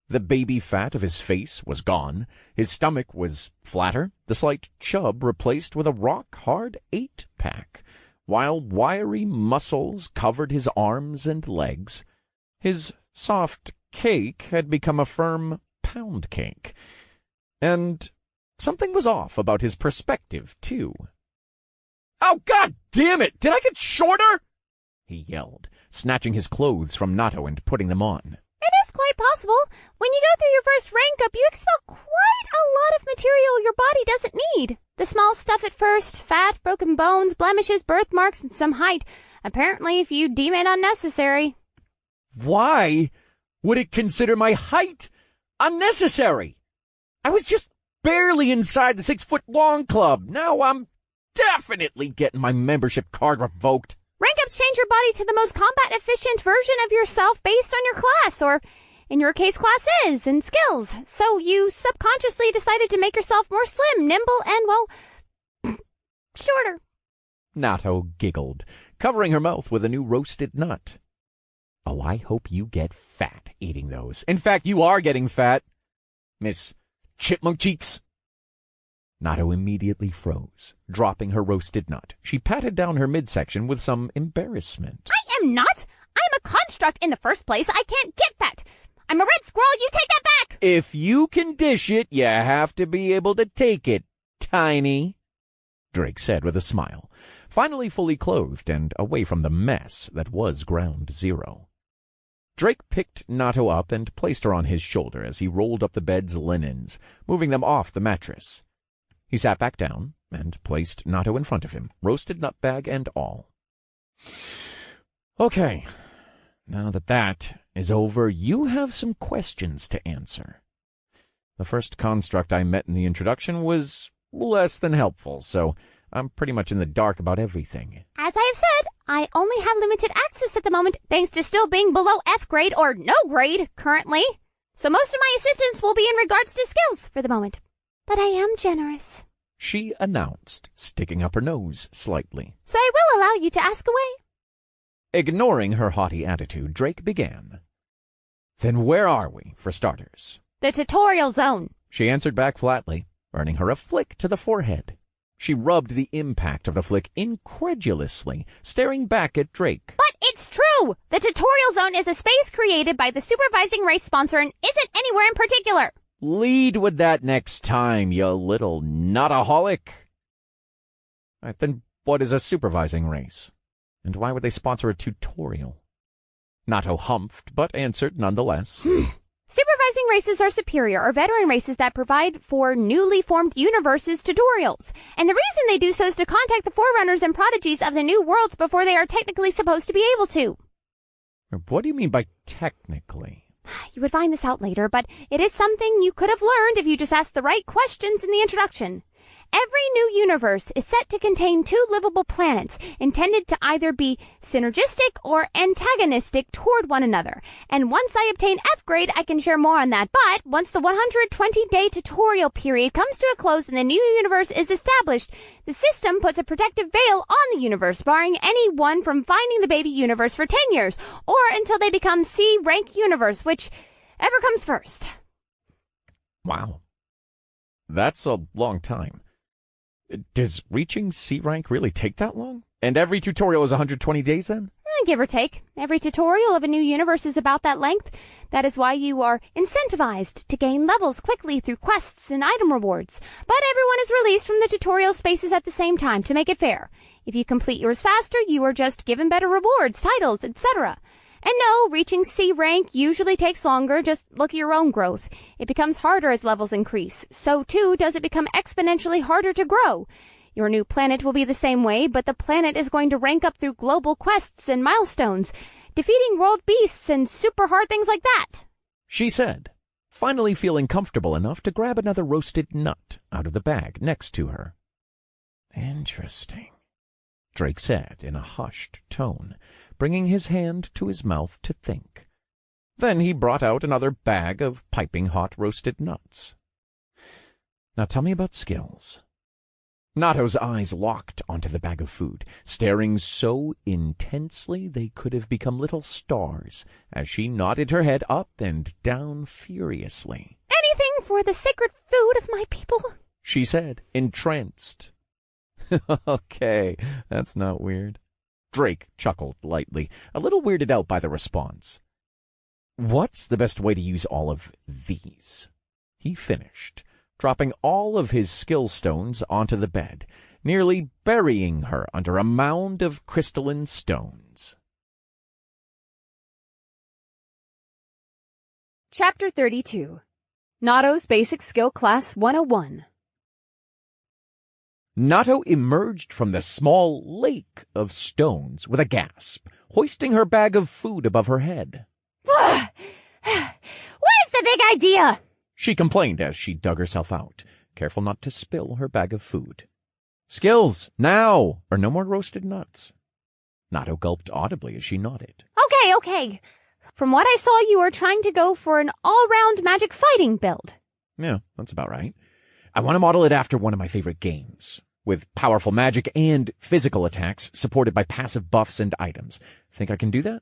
The baby fat of his face was gone, his stomach was flatter, the slight chub replaced with a rock-hard 8-pack, while wiry muscles covered his arms and legs. His soft cake had become a firm pound cake. And something was off about his perspective, too. "Oh, God damn it! Did I get shorter?" he yelled, snatching his clothes from Nato and putting them on. It is quite possible. When you go through your first rank up, you expel quite a lot of material your body doesn't need. The small stuff at first, fat, broken bones, blemishes, birthmarks, and some height. Apparently, if you deem it unnecessary. Why would it consider my height unnecessary? I was just barely inside the 6-foot-long club. Now I'm definitely getting my membership card revoked. Rank ups change your body to the most combat-efficient version of yourself based on your class, or, in your case, classes and skills. So you subconsciously decided to make yourself more slim, nimble, and, well, shorter. Nato giggled, covering her mouth with a new roasted nut. Oh, I hope you get fat eating those. In fact, you are getting fat, Miss Chipmunk Cheeks. Nato immediately froze, dropping her roasted nut. She patted down her midsection with some embarrassment. I am not. I am a construct in the first place. I can't get fat. I'm a red squirrel. You take that back. If you can dish it, you have to be able to take it, Tiny, Drake said with a smile, finally fully clothed and away from the mess that was Ground Zero. Drake picked Nato up and placed her on his shoulder as he rolled up the bed's linens, moving them off the mattress. He sat back down and placed Nato in front of him, roasted nut bag and all. Okay, now that is over, you have some questions to answer. The first construct I met in the introduction was less than helpful, so I'm pretty much in the dark about everything. As I have said, I only have limited access at the moment, thanks to still being below F grade or no grade currently. So most of my assistance will be in regards to skills for the moment. But I am generous, she announced, sticking up her nose slightly. So I will allow you to ask away. Ignoring her haughty attitude, Drake began. Then where are we, for starters? The tutorial zone. She answered back flatly, earning her a flick to the forehead. She rubbed the impact of the flick incredulously, staring back at Drake. But it's true! The tutorial zone is a space created by the supervising race sponsor and isn't anywhere in particular. Lead with that next time, you little nutaholic. Right, then what is a supervising race? And why would they sponsor a tutorial? Nato humphed, but answered nonetheless. Supervising races are superior, or veteran races that provide for newly formed universes tutorials. And the reason they do so is to contact the forerunners and prodigies of the new worlds before they are technically supposed to be able to. What do you mean by technically? You would find this out later, but it is something you could have learned if you just asked the right questions in the introduction. Every new universe is set to contain 2 livable planets, intended to either be synergistic or antagonistic toward one another. And once I obtain F grade, I can share more on that. But once the 120-day tutorial period comes to a close and the new universe is established, the system puts a protective veil on the universe, barring anyone from finding the baby universe for 10 years, or until they become C-rank universe, whichever comes first. Wow. That's a long time. Does reaching C rank really take that long? And every tutorial is 120 days then? Give or take. Every tutorial of a new universe is about that length. That is why you are incentivized to gain levels quickly through quests and item rewards. But everyone is released from the tutorial spaces at the same time to make it fair. If you complete yours faster, you are just given better rewards, titles, etc. And no, reaching C rank usually takes longer. Just look at your own growth. It becomes harder as levels increase. So too does it become exponentially harder to grow. Your new planet will be the same way, but the planet is going to rank up through global quests and milestones, defeating world beasts and super hard things like that. She said, finally feeling comfortable enough to grab another roasted nut out of the bag next to her. Interesting, Drake said in a hushed tone, bringing his hand to his mouth to think. Then he brought out another bag of piping hot roasted nuts. Now tell me about skills. Nato's eyes locked onto the bag of food, staring so intensely they could have become little stars as she nodded her head up and down furiously. Anything for the sacred food of my people, she said, entranced. Okay, that's not weird. Drake chuckled lightly, a little weirded out by the response. What's the best way to use all of these? He finished, dropping all of his skill stones onto the bed, nearly burying her under a mound of crystalline stones. Chapter 32. Nato's Basic Skill Class 101. Nato emerged from the small lake of stones with a gasp, hoisting her bag of food above her head. What is the big idea? She complained as she dug herself out, careful not to spill her bag of food. Skills, now, or no more roasted nuts. Nato gulped audibly as she nodded. Okay. From what I saw, you are trying to go for an all-round magic fighting build. Yeah, that's about right. I want to model it after one of my favorite games, with powerful magic and physical attacks supported by passive buffs and items. Think I can do that?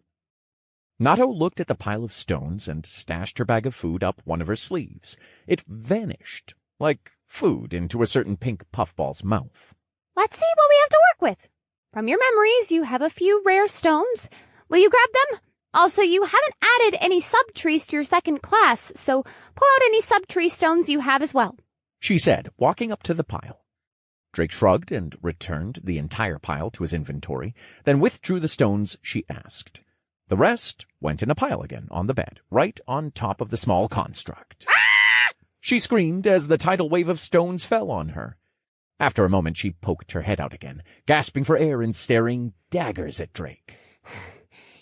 Nato looked at the pile of stones and stashed her bag of food up one of her sleeves. It vanished, like food into a certain pink puffball's mouth. Let's see what we have to work with. From your memories, you have a few rare stones. Will you grab them? Also, you haven't added any sub-trees to your second class, so pull out any sub-tree stones you have as well, she said, walking up to the pile. Drake shrugged and returned the entire pile to his inventory, then withdrew the stones she asked. The rest went in a pile again on the bed, right on top of the small construct. Ah! She screamed as the tidal wave of stones fell on her. After a moment, she poked her head out again, gasping for air and staring daggers at Drake.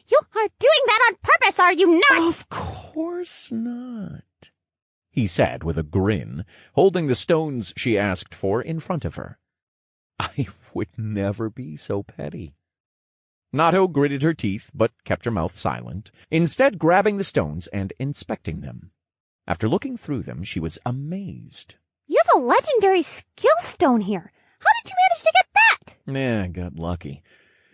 You are doing that on purpose, are you not? Of course not, he said with a grin, holding the stones she asked for in front of her. I would never be so petty. Nato gritted her teeth, but kept her mouth silent, instead grabbing the stones and inspecting them. After looking through them, she was amazed. You have a legendary skill stone here. How did you manage to get that? I got lucky.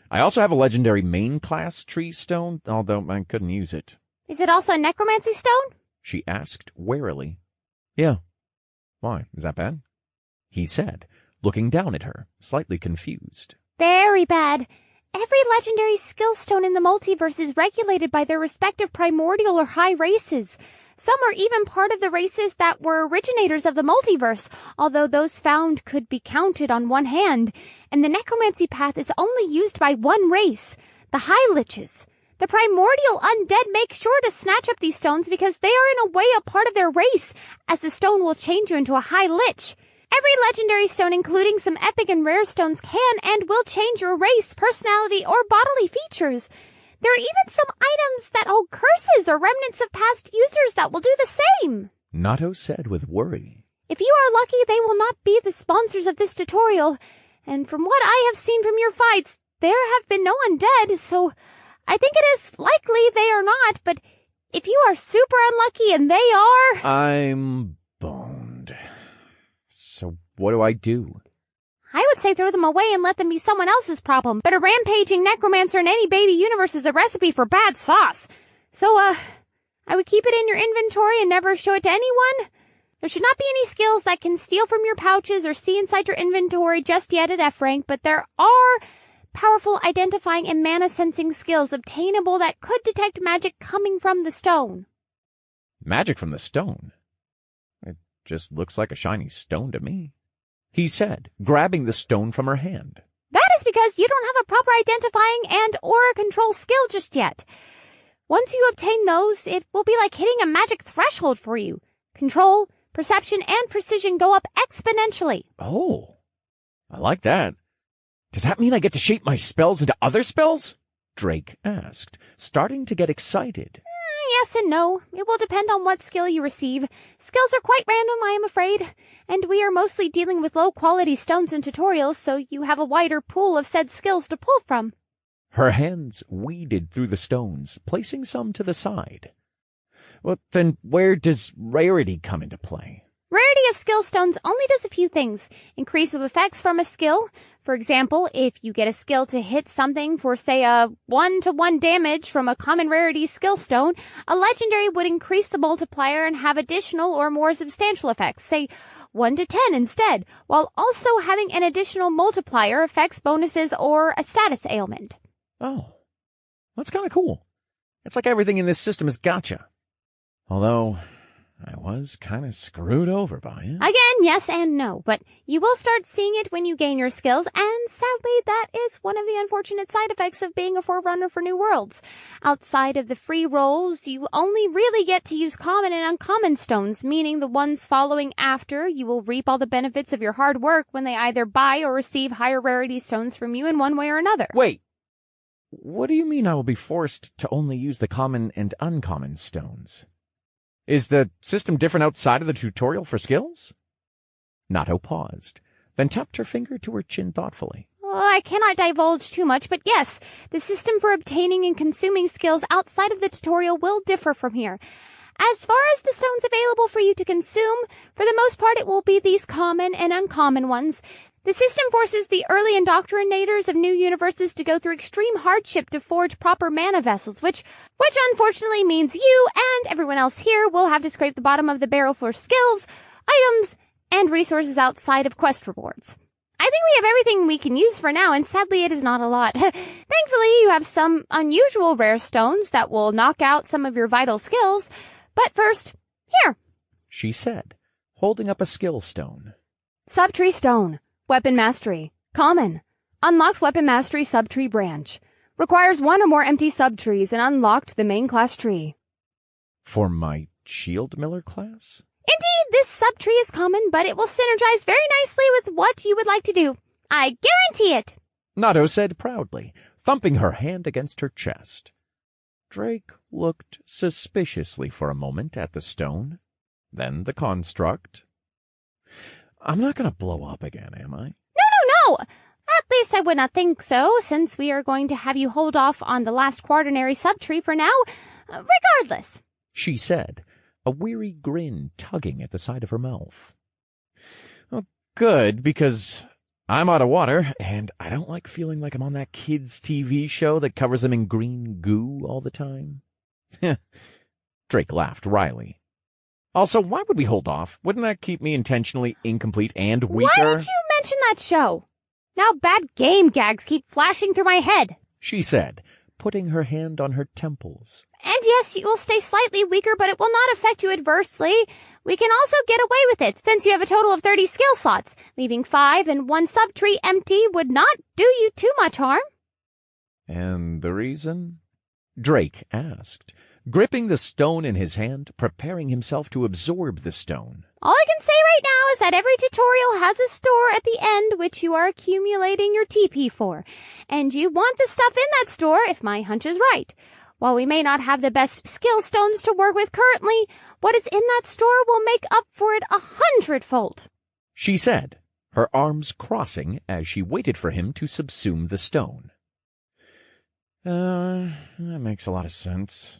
I also have a legendary main class tree stone, although I couldn't use it. Is it also a necromancy stone? She asked warily. Yeah. Why, is that bad? He said, looking down at her, slightly confused. Very bad. Every legendary skill stone in the multiverse is regulated by their respective primordial or high races. Some are even part of the races that were originators of the multiverse, although those found could be counted on one hand. And the necromancy path is only used by one race, the High Liches. The primordial undead make sure to snatch up these stones because they are in a way a part of their race, as the stone will change you into a High Lich. Every legendary stone, including some epic and rare stones, can and will change your race, personality, or bodily features. There are even some items that hold curses or remnants of past users that will do the same. Natto said with worry. If you are lucky, they will not be the sponsors of this tutorial. And from what I have seen from your fights, there have been no undead, so I think it is likely they are not. But if you are super unlucky and they are... I'm boned. So what do I do? I would say throw them away and let them be someone else's problem. But a rampaging necromancer in any baby universe is a recipe for bad sauce. So, I would keep it in your inventory and never show it to anyone. There should not be any skills that can steal from your pouches or see inside your inventory just yet at F rank, but there are powerful identifying and mana sensing skills obtainable that could detect magic coming from the stone. Magic from the stone? It just looks like a shiny stone to me, he said, grabbing the stone from her hand. That is because you don't have a proper identifying and aura control skill just yet. Once you obtain those, it will be like hitting a magic threshold for you. Control, perception, and precision go up exponentially. Oh, I like that. Does that mean I get to shape my spells into other spells? Drake asked, starting to get excited. Yes and no. It will depend on what skill you receive. Skills are quite random, I am afraid. And we are mostly dealing with low-quality stones in tutorials, so you have a wider pool of said skills to pull from. Her hands weeded through the stones, placing some to the side. Well, then where does rarity come into play? Rarity of skill stones only does a few things. Increase of effects from a skill. For example, if you get a skill to hit something for, say, a 1-to-1 damage from a common rarity skill stone, a legendary would increase the multiplier and have additional or more substantial effects, say 1 to 10 instead, while also having an additional multiplier effects, bonuses, or a status ailment. Oh, that's kind of cool. It's like everything in this system is gotcha. Although I was kind of screwed over by it. Again, yes and no, but you will start seeing it when you gain your skills, and sadly that is one of the unfortunate side effects of being a forerunner for New Worlds. Outside of the free rolls, you only really get to use common and uncommon stones, meaning the ones following after you will reap all the benefits of your hard work when they either buy or receive higher rarity stones from you in one way or another. Wait, what do you mean I will be forced to only use the common and uncommon stones? Is the system different outside of the tutorial for skills? Natto paused, then tapped her finger to her chin thoughtfully. Oh, I cannot divulge too much, but yes, the system for obtaining and consuming skills outside of the tutorial will differ from here. As far as the stones available for you to consume, for the most part it will be these common and uncommon ones. The system forces the early indoctrinators of new universes to go through extreme hardship to forge proper mana vessels, which unfortunately means you and everyone else here will have to scrape the bottom of the barrel for skills, items, and resources outside of quest rewards. I think we have everything we can use for now, and sadly it is not a lot. Thankfully, you have some unusual rare stones that will knock out some of your vital skills. But first, here, she said, holding up a skill stone. Subtree Stone. Weapon Mastery. Common. Unlocks Weapon Mastery Subtree Branch. Requires 1 or more empty subtrees and unlocked the main class tree. For my Shield Miller class? Indeed, this subtree is common, but it will synergize very nicely with what you would like to do. I guarantee it. Natto said proudly, thumping her hand against her chest. Drake looked suspiciously for a moment at the stone, then the construct. I'm not going to blow up again, am I? No. At least I would not think so, since we are going to have you hold off on the last quaternary subtree for now. Regardless, she said, a weary grin tugging at the side of her mouth. Well, good, because I'm out of water, and I don't like feeling like I'm on that kids' TV show that covers them in green goo all the time. Drake laughed wryly. Also, why would we hold off? Wouldn't that keep me intentionally incomplete and weaker? Why did you mention that show? Now bad game gags keep flashing through my head, she said, putting her hand on her temples. Anyway, And yes, you will stay slightly weaker, but it will not affect you adversely. We can also get away with it, since you have a total of 30 skill slots. Leaving 5 and 1 subtree empty would not do you too much harm. And the reason? Drake asked, gripping the stone in his hand, preparing himself to absorb the stone. All I can say right now is that every tutorial has a store at the end which you are accumulating your TP for. And you want the stuff in that store, if my hunch is right. While we may not have the best skill stones to work with currently, what is in that store will make up for it 100-fold. She said, her arms crossing as she waited for him to subsume the stone. That makes a lot of sense.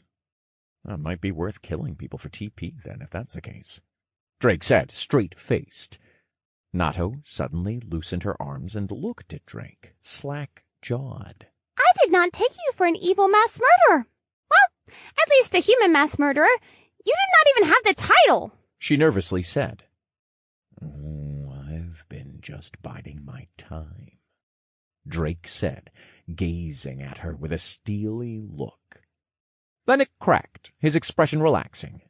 That might be worth killing people for TP, then, if that's the case. Drake said, straight-faced. Nato suddenly loosened her arms and looked at Drake, slack-jawed. I did not take you for an evil mass murderer. Well, at least a human mass murderer. You do not even have the title, she nervously said. Oh, I've been just biding my time, Drake said, gazing at her with a steely look. Then it cracked, his expression relaxing.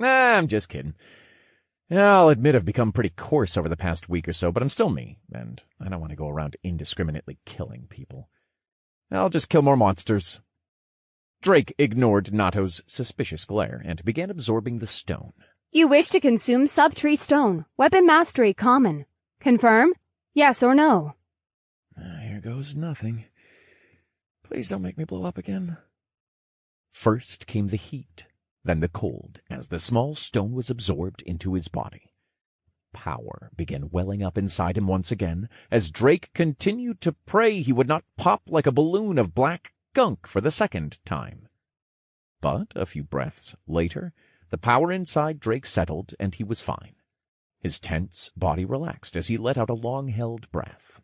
I'm just kidding. I'll admit I've become pretty coarse over the past week or so, but I'm still me, and I don't want to go around indiscriminately killing people. I'll just kill more monsters. Drake ignored Nato's suspicious glare and began absorbing the stone. You wish to consume subtree stone. Weapon mastery common. Confirm? Yes or no? Here goes nothing. Please don't make me blow up again. First came the heat, then the cold, as the small stone was absorbed into his body. Power began welling up inside him once again, as Drake continued to pray he would not pop like a balloon of black gunk for the second time. But a few breaths later, the power inside Drake settled, and he was fine. His tense body relaxed as he let out a long-held breath.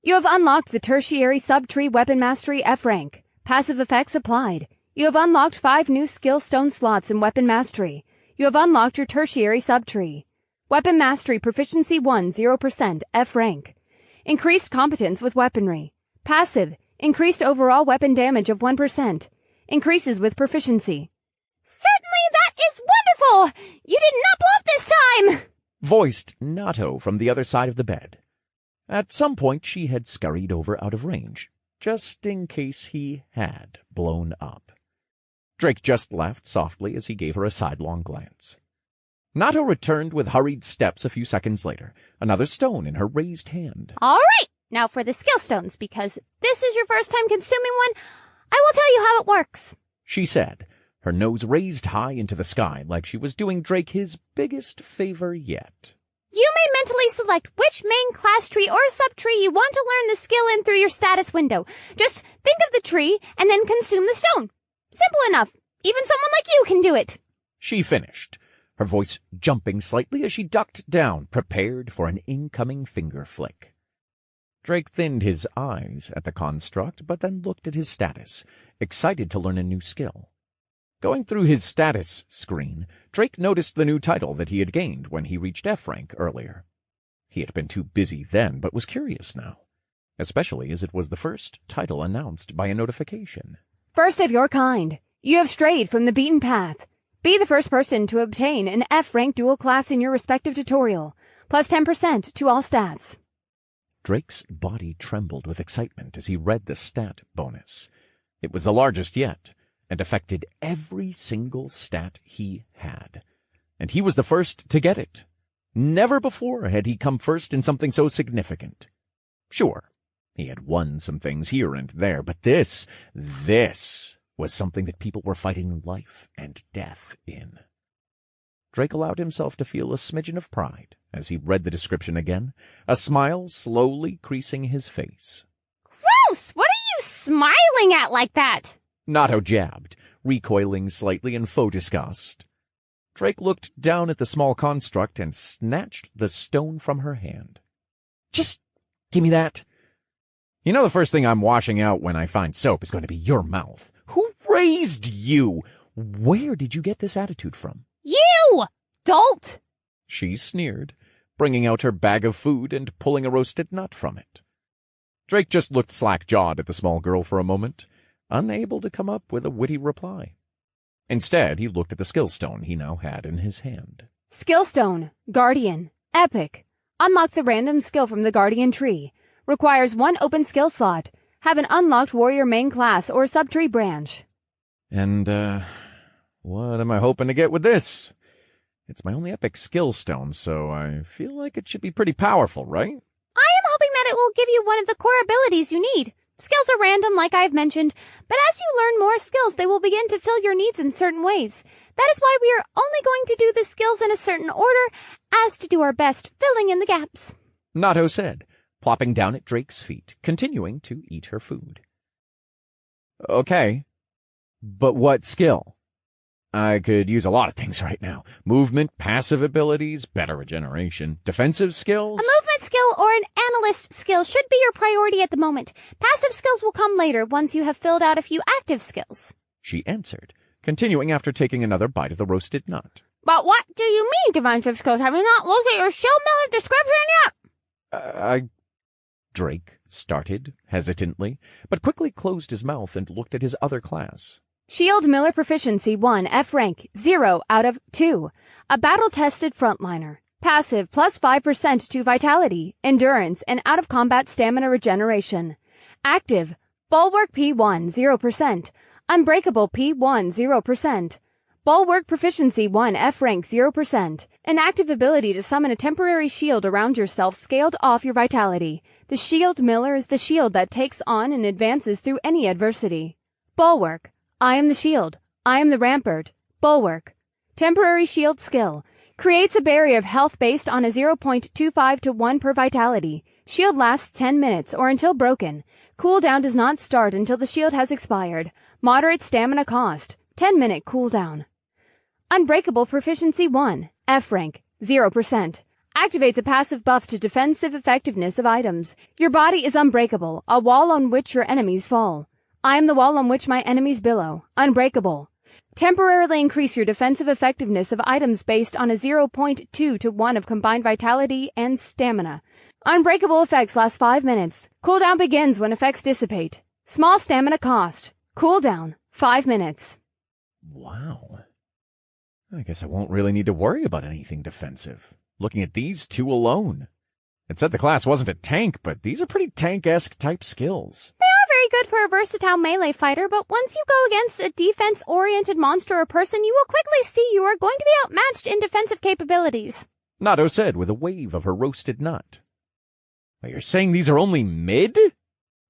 You have unlocked the tertiary subtree weapon mastery F rank. Passive effects applied. You have unlocked 5 new skill stone slots in weapon mastery. You have unlocked your tertiary subtree. Weapon mastery proficiency 1, 0%, F rank. Increased competence with weaponry. Passive, increased overall weapon damage of 1%. Increases with proficiency. Certainly that is wonderful! You did not blow up this time! Voiced Nato from the other side of the bed. At some point she had scurried over out of range, just in case he had blown up. Drake just laughed softly as he gave her a sidelong glance. Nato returned with hurried steps a few seconds later, another stone in her raised hand. All right, now for the skill stones, because this is your first time consuming one, I will tell you how it works, she said, her nose raised high into the sky like she was doing Drake his biggest favor yet. You may mentally select which main class tree or subtree you want to learn the skill in through your status window. Just think of the tree and then consume the stone. Simple enough. Even someone like you can do it. She finished, her voice jumping slightly as she ducked down, prepared for an incoming finger flick. Drake thinned his eyes at the construct, but then looked at his status, excited to learn a new skill. Going through his status screen, Drake noticed the new title that he had gained when he reached F rank earlier. He had been too busy then, but was curious now, especially as it was the first title announced by a notification. First of your kind. You have strayed from the beaten path. Be the first person to obtain an F-rank dual class in your respective tutorial, plus 10% to all stats. Drake's body trembled with excitement as he read the stat bonus. It was the largest yet, and affected every single stat he had. And he was the first to get it. Never before had he come first in something so significant. Sure, he had won some things here and there, but this was something that people were fighting life and death in. Drake allowed himself to feel a smidgen of pride as he read the description again, a smile slowly creasing his face. Gross! What are you smiling at like that? Nato jabbed, recoiling slightly in faux disgust. Drake looked down at the small construct and snatched the stone from her hand. Just give me that. You know the first thing I'm washing out when I find soap is going to be your mouth. Who raised you? Where did you get this attitude from? You! Dolt! She sneered, bringing out her bag of food and pulling a roasted nut from it. Drake just looked slack-jawed at the small girl for a moment, unable to come up with a witty reply. Instead, he looked at the skill stone he now had in his hand. Skillstone, Guardian, Epic. Unlocks a random skill from the Guardian tree. Requires 1 open skill slot. Have an unlocked warrior main class or subtree branch. And, what am I hoping to get with this? It's my only epic skill stone, so I feel like it should be pretty powerful, right? I am hoping that it will give you one of the core abilities you need. Skills are random, like I've mentioned, but as you learn more skills, they will begin to fill your needs in certain ways. That is why we are only going to do the skills in a certain order, as to do our best filling in the gaps. Nato said, plopping down at Drake's feet, continuing to eat her food. Okay, but what skill? I could use a lot of things right now. Movement, passive abilities, better regeneration, defensive skills. A movement skill or an analyst skill should be your priority at the moment. Passive skills will come later once you have filled out a few active skills. She answered, continuing after taking another bite of the roasted nut. But what do you mean, defensive skills? Have you not looked at your shield miller description yet? Drake started hesitantly, but quickly closed his mouth and looked at his other class. Shield Miller Proficiency 1, F rank, 0 out of 2. A battle-tested frontliner. Passive plus 5% to vitality, endurance, and out-of-combat stamina regeneration. Active, Bulwark P1, 0%. Unbreakable P1, 0%. Bulwark Proficiency 1, F rank, 0%. An active ability to summon a temporary shield around yourself scaled off your vitality. The Shield Miller is the shield that takes on and advances through any adversity. Bulwark. I am the shield. I am the rampart. Bulwark. Temporary shield skill. Creates a barrier of health based on a 0.25 to 1 per vitality. Shield lasts 10 minutes or until broken. Cooldown does not start until the shield has expired. Moderate stamina cost. 10-minute cooldown. Unbreakable Proficiency 1. F rank. 0%. Activates a passive buff to defensive effectiveness of items. Your body is unbreakable, a wall on which your enemies fall. I am the wall on which my enemies billow. Unbreakable. Temporarily increase your defensive effectiveness of items based on a 0.2 to 1 of combined vitality and stamina. Unbreakable effects last 5 minutes. Cooldown begins when effects dissipate. Small stamina cost. Cooldown, 5 minutes. Wow. I guess I won't really need to worry about anything defensive. Looking at these two alone. It said the class wasn't a tank, but these are pretty tank-esque type skills. Very good for a versatile melee fighter, but once you go against a defense-oriented monster or person, you will quickly see you are going to be outmatched in defensive capabilities. Nato said with a wave of her roasted nut. But you're saying these are only mid?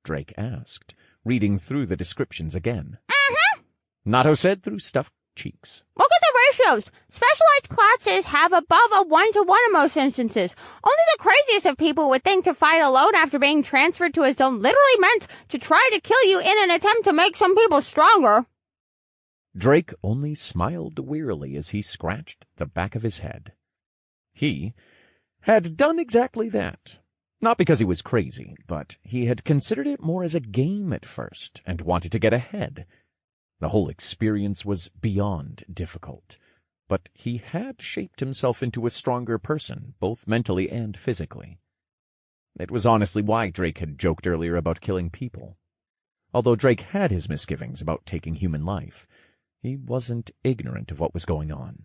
Drake asked, reading through the descriptions again. Mm-hmm. Nato said through stuffed cheeks. Look at the ratios. Specialized classes have above a 1-to-1 in most instances. Only the craziest of people would think to fight alone after being transferred to a zone literally meant to try to kill you in an attempt to make some people stronger. Drake only smiled wearily as he scratched the back of his head. He had done exactly that. Not because he was crazy, but he had considered it more as a game at first and wanted to get ahead. The whole experience was beyond difficult, but he had shaped himself into a stronger person, both mentally and physically. It was honestly why Drake had joked earlier about killing people. Although Drake had his misgivings about taking human life, he wasn't ignorant of what was going on.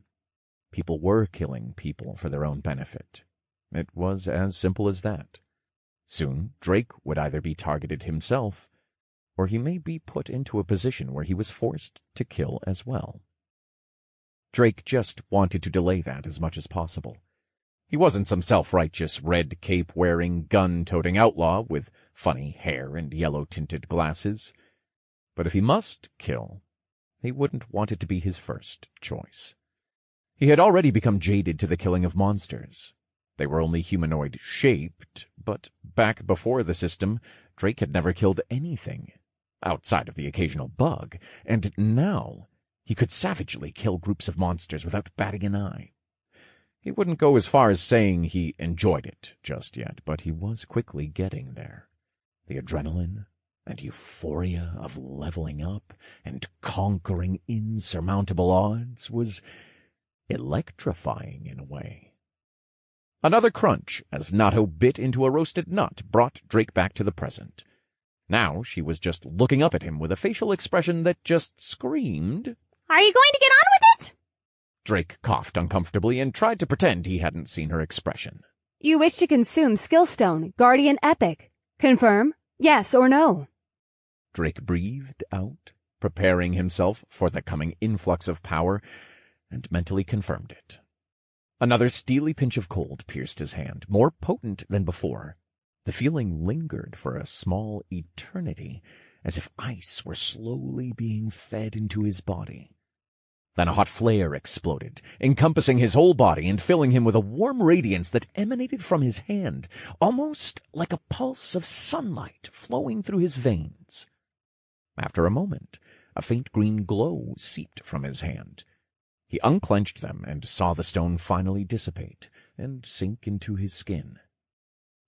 People were killing people for their own benefit. It was as simple as that. Soon, Drake would either be targeted himself, or he may be put into a position where he was forced to kill as well. Drake just wanted to delay that as much as possible. He wasn't some self-righteous, red cape-wearing, gun-toting outlaw with funny hair and yellow-tinted glasses. But if he must kill, he wouldn't want it to be his first choice. He had already become jaded to the killing of monsters. They were only humanoid-shaped, but back before the system, Drake had never killed anything, outside of the occasional bug, and now he could savagely kill groups of monsters without batting an eye. He wouldn't go as far as saying he enjoyed it just yet, but he was quickly getting there. The adrenaline and euphoria of leveling up and conquering insurmountable odds was electrifying in a way. Another crunch as Nato bit into a roasted nut brought Drake back to the present. Now she was just looking up at him with a facial expression that just screamed, Are you going to get on with it? Drake coughed uncomfortably and tried to pretend he hadn't seen her expression. You wish to consume Skillstone, Guardian Epic. Confirm? Yes or no? Drake breathed out, preparing himself for the coming influx of power, and mentally confirmed it. Another steely pinch of cold pierced his hand, more potent than before. The feeling lingered for a small eternity, as if ice were slowly being fed into his body. Then a hot flare exploded, encompassing his whole body and filling him with a warm radiance that emanated from his hand, almost like a pulse of sunlight flowing through his veins. After a moment, a faint green glow seeped from his hand. He unclenched them and saw the stone finally dissipate and sink into his skin.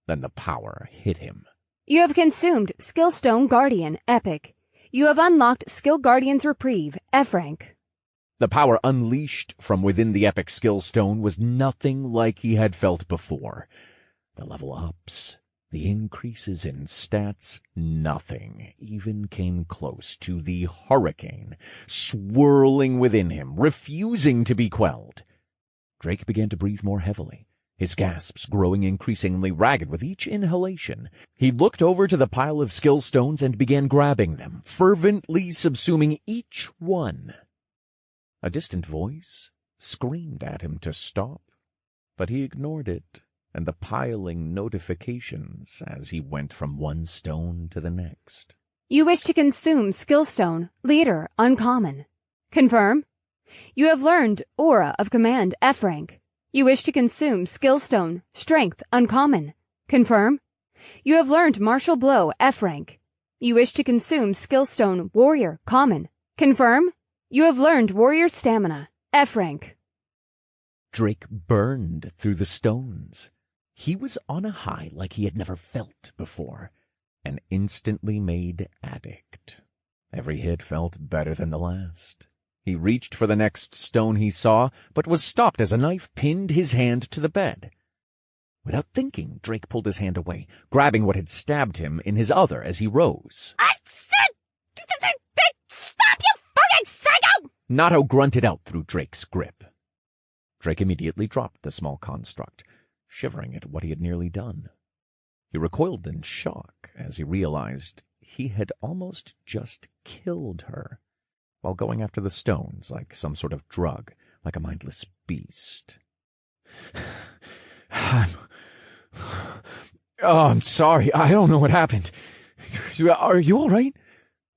Then the power hit him. You have consumed Skillstone Guardian Epic. You have unlocked Skill Guardian's Reprieve, F rank. The power unleashed from within the epic skill stone was nothing like he had felt before. The level ups, the increases in stats, nothing even came close to the hurricane swirling within him, refusing to be quelled. Drake began to breathe more heavily, his gasps growing increasingly ragged with each inhalation. He looked over to the pile of skill stones and began grabbing them, fervently subsuming each one. A distant voice screamed at him to stop, but he ignored it and the piling notifications as he went from one stone to the next. You wish to consume Skillstone, Leader, Uncommon. Confirm? You have learned Aura of Command, F rank. You wish to consume Skillstone, Strength, Uncommon. Confirm? You have learned Martial Blow, F rank. You wish to consume Skillstone, Warrior, Common. Confirm? You have learned Warrior Stamina, F rank. Drake burned through the stones. He was on a high like he had never felt before, an instantly made addict. Every hit felt better than the last. He reached for the next stone he saw, but was stopped as a knife pinned his hand to the bed. Without thinking, Drake pulled his hand away, grabbing what had stabbed him in his other as he rose. I said, stop, you fucking psycho! Nato grunted out through Drake's grip. Drake immediately dropped the small construct, shivering at what he had nearly done. He recoiled in shock as he realized he had almost just killed her, while going after the stones like some sort of drug, like a mindless beast. I'm sorry. I don't know what happened. Are you all right?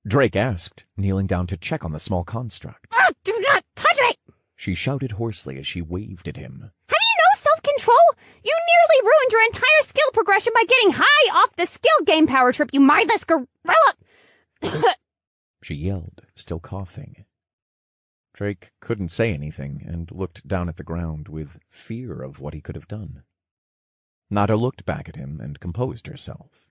Drake asked, kneeling down to check on the small construct. Oh, do not touch me! She shouted hoarsely as she waved at him. Have you no self-control? You nearly ruined your entire skill progression by getting high off the skill game power trip, you mindless gorilla! She yelled, still coughing. Drake couldn't say anything and looked down at the ground with fear of what he could have done. Nada looked back at him and composed herself.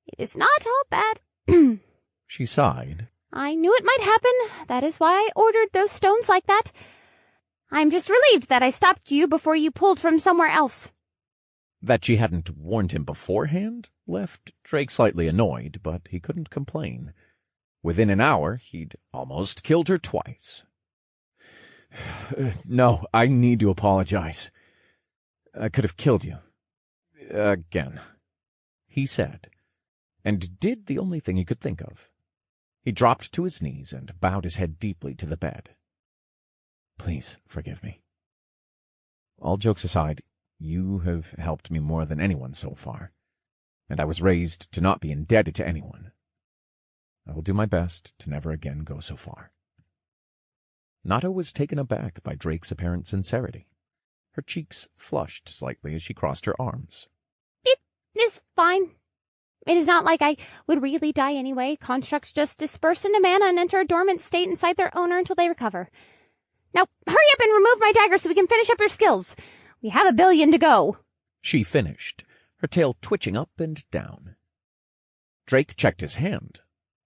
It is not all bad. She sighed. I knew it might happen. That is why I ordered those stones like that. I'm just relieved that I stopped you before you pulled from somewhere else. That she hadn't warned him beforehand left Drake slightly annoyed, but he couldn't complain. Within an hour, he'd almost killed her twice. No, I need to apologize. I could have killed you. Again, he said, and did the only thing he could think of. He dropped to his knees and bowed his head deeply to the bed. Please forgive me. All jokes aside, you have helped me more than anyone so far, and I was raised to not be indebted to anyone. I will do my best to never again go so far. Nada was taken aback by Drake's apparent sincerity. Her cheeks flushed slightly as she crossed her arms. It is fine. It is not like I would really die anyway. Constructs just disperse into mana and enter a dormant state inside their owner until they recover. Now, hurry up and remove my dagger so we can finish up your skills. We have 1 billion to go. She finished, her tail twitching up and down. Drake checked his hand.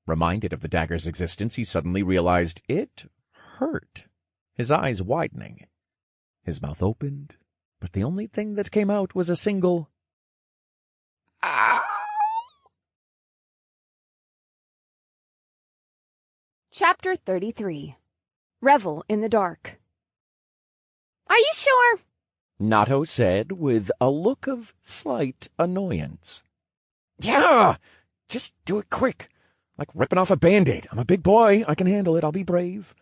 Reminded of the dagger's existence, he suddenly realized it hurt, his eyes widening. His mouth opened, but the only thing that came out was a single "Ow!" Chapter 33. Revel in the dark. Are you sure? Nato said with a look of slight annoyance. Yeah, just do it quick, like ripping off a Band-Aid. I'm a big boy. I can handle it. I'll be brave.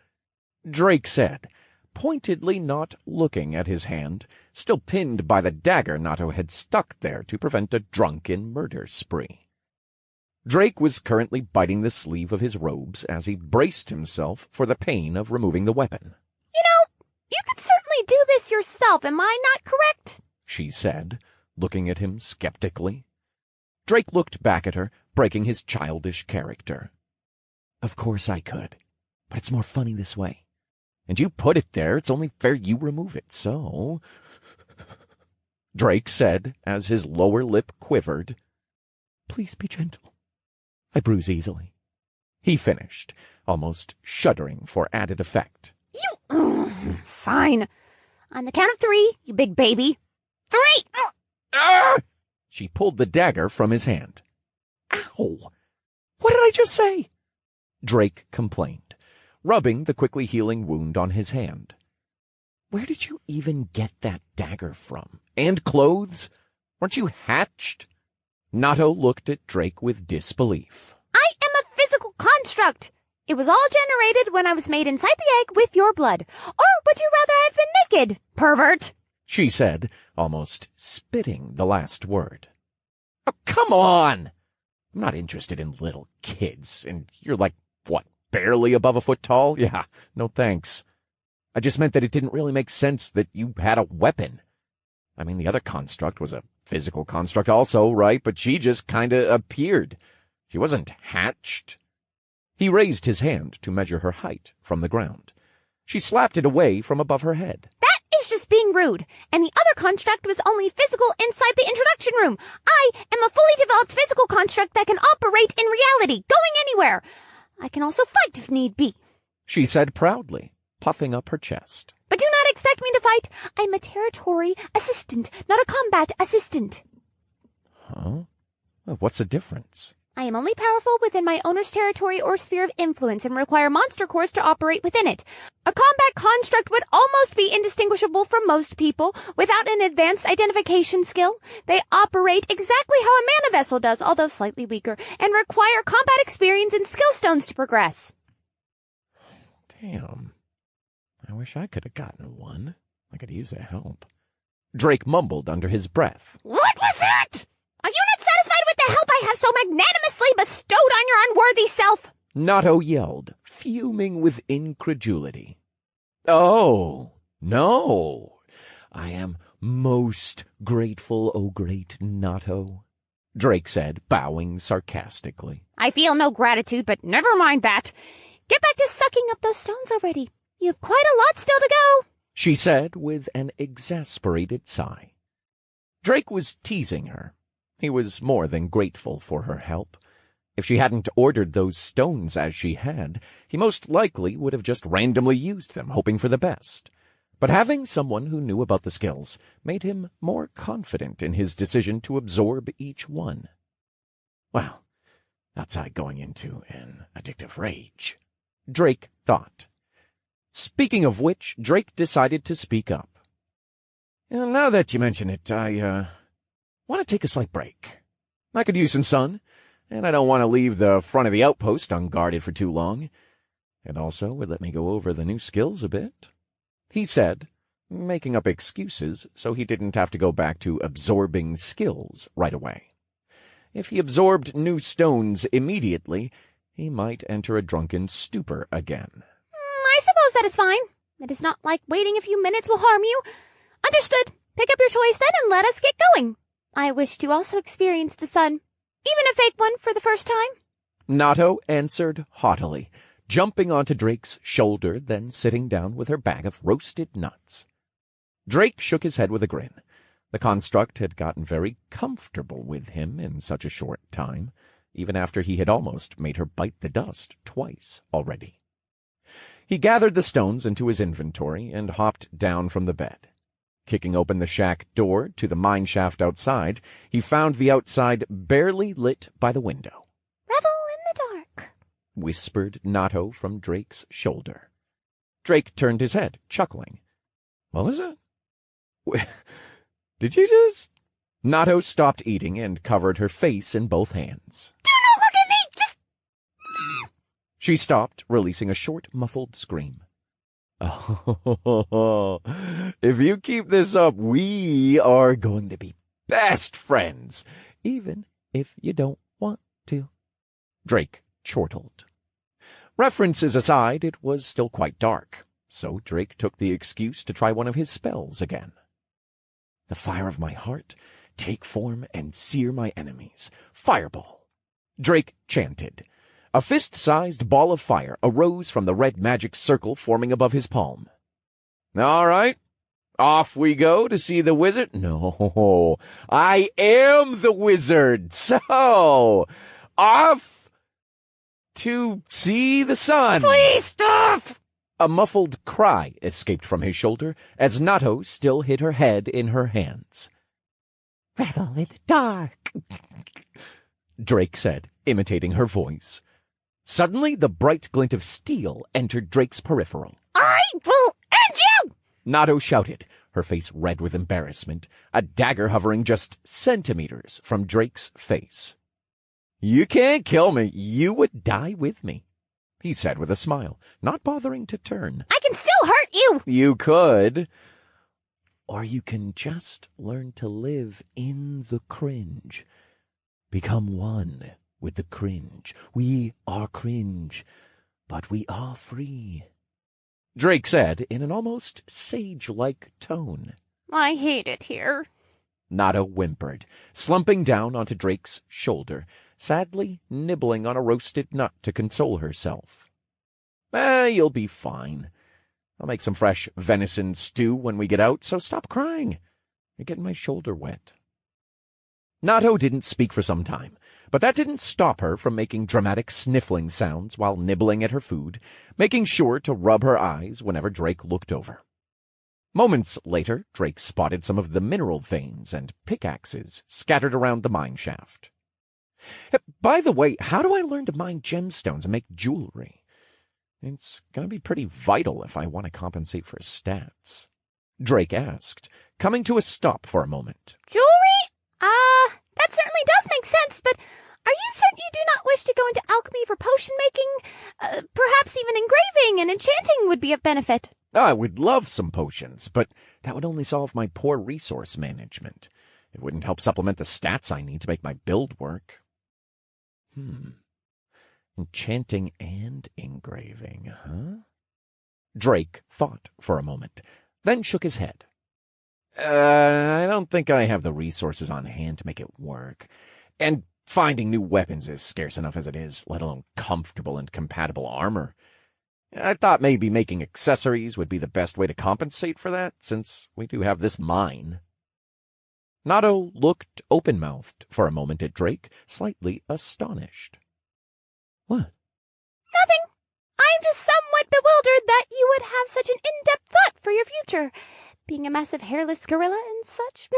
Drake said, pointedly not looking at his hand, still pinned by the dagger Nato had stuck there to prevent a drunken murder spree. Drake was currently biting the sleeve of his robes as he braced himself for the pain of removing the weapon. You know, you could certainly do this yourself, am I not correct? She said, looking at him skeptically. Drake looked back at her, breaking his childish character. Of course I could, but it's more funny this way. And you put it there, it's only fair you remove it, so... Drake said, as his lower lip quivered, Please be gentle. I bruise easily. He finished, almost shuddering for added effect. Fine. On the count of 3, you big baby. 3! She pulled the dagger from his hand. Ow! What did I just say? Drake complained, rubbing the quickly healing wound on his hand. Where did you even get that dagger from? And clothes? Weren't you hatched? Nato looked at Drake with disbelief. I am a physical construct. It was all generated when I was made inside the egg with your blood. Or would you rather I've been naked, pervert? She said, almost spitting the last word. Oh, come on! I'm not interested in little kids, and you're like, what, barely above a foot tall? Yeah, no thanks. I just meant that it didn't really make sense that you had a weapon. I mean, the other construct was a physical construct also, right? But she just kinda appeared. She wasn't hatched. He raised his hand to measure her height from the ground. She slapped it away from above her head. That is just being rude. And the other construct was only physical inside the introduction room. I am a fully developed physical construct that can operate in reality, going anywhere. I can also fight if need be, she said proudly, puffing up her chest. But do not expect me to fight. I'm a territory assistant, not a combat assistant. Huh? Well, what's the difference? I am only powerful within my owner's territory or sphere of influence and require monster cores to operate within it. A combat construct would almost be indistinguishable from most people without an advanced identification skill. They operate exactly how a mana vessel does, although slightly weaker, and require combat experience and skill stones to progress. Damn. I wish I could have gotten one. I could use that help. Drake mumbled under his breath. What was that? Are you not satisfied with the help I have so magnanimously bestowed on your unworthy self? Nato yelled, fuming with incredulity. Oh, no. I am most grateful, O great Nato, Drake said, bowing sarcastically. I feel no gratitude, but never mind that. Get back to sucking up those stones already. You have quite a lot still to go, she said with an exasperated sigh. Drake was teasing her. He was more than grateful for her help. If she hadn't ordered those stones as she had, he most likely would have just randomly used them, hoping for the best. But having someone who knew about the skills made him more confident in his decision to absorb each one. Well, outside going into an addictive rage, Drake thought. Speaking of which, Drake decided to speak up. Now that you mention it, I want to take a slight break. I could use some sun, and I don't want to leave the front of the outpost unguarded for too long. It also would let me go over the new skills a bit, he said, making up excuses so he didn't have to go back to absorbing skills right away. If he absorbed new stones immediately, he might enter a drunken stupor again. I suppose that is fine. It is not like waiting a few minutes will harm you. Understood. Pick up your toys then and let us get going. I wish to also experience the sun, even a fake one, for the first time. Nato answered haughtily, jumping onto Drake's shoulder, then sitting down with her bag of roasted nuts. Drake shook his head with a grin. The construct had gotten very comfortable with him in such a short time, even after he had almost made her bite the dust twice already. He gathered the stones into his inventory and hopped down from the bed. Kicking open the shack door to the mine shaft outside, he found the outside barely lit by the window. Revel in the dark, Whispered Nato from Drake's shoulder. Drake turned his head, chuckling. What was it? Did you just... Nato stopped eating and covered her face in both hands. Do not look at me! Just... She stopped, releasing a short, muffled scream. Oh, if you keep this up, we are going to be best friends, even if you don't want to. Drake chortled. References aside, it was still quite dark, so Drake took the excuse to try one of his spells again. The fire of my heart, take form and sear my enemies. Fireball. Drake chanted. A fist-sized ball of fire arose from the red magic circle forming above his palm. All right, off we go to see the wizard. No, I am the wizard, so off to see the sun. Please stop! A muffled cry escaped from his shoulder as Nato still hid her head in her hands. Revel in the dark, Drake said, imitating her voice. Suddenly, the bright glint of steel entered Drake's peripheral. I will end you! Nato shouted, her face red with embarrassment, a dagger hovering just centimeters from Drake's face. You can't kill me. You would die with me, he said with a smile, not bothering to turn. I can still hurt you! You could. Or you can just learn to live in the cringe. Become one with the cringe. We are cringe, but we are free, Drake said in an almost sage-like tone. I hate it here. Nato whimpered, slumping down onto Drake's shoulder, sadly nibbling on a roasted nut to console herself. You'll be fine. I'll make some fresh venison stew when we get out, so stop crying. You're getting my shoulder wet. Nato didn't speak for some time, but that didn't stop her from making dramatic sniffling sounds while nibbling at her food, making sure to rub her eyes whenever Drake looked over. Moments later, Drake spotted some of the mineral veins and pickaxes scattered around the mine shaft. By the way, how do I learn to mine gemstones and make jewelry? It's going to be pretty vital if I want to compensate for stats, Drake asked, coming to a stop for a moment. Jewelry? That certainly does make sense, but are you certain you do not wish to go into alchemy for potion making? Perhaps even engraving and enchanting would be of benefit. I would love some potions, but that would only solve my poor resource management. It wouldn't help supplement the stats I need to make my build work. Enchanting and engraving, huh? Drake thought for a moment, then shook his head. I don't think I have the resources on hand to make it work. And finding new weapons is scarce enough as it is, let alone comfortable and compatible armor. I thought maybe making accessories would be the best way to compensate for that, since we do have this mine. Nato looked open-mouthed for a moment at Drake, slightly astonished. What? Nothing. I'm just somewhat bewildered that you would have such an in-depth thought for your future, being a massive hairless gorilla and such.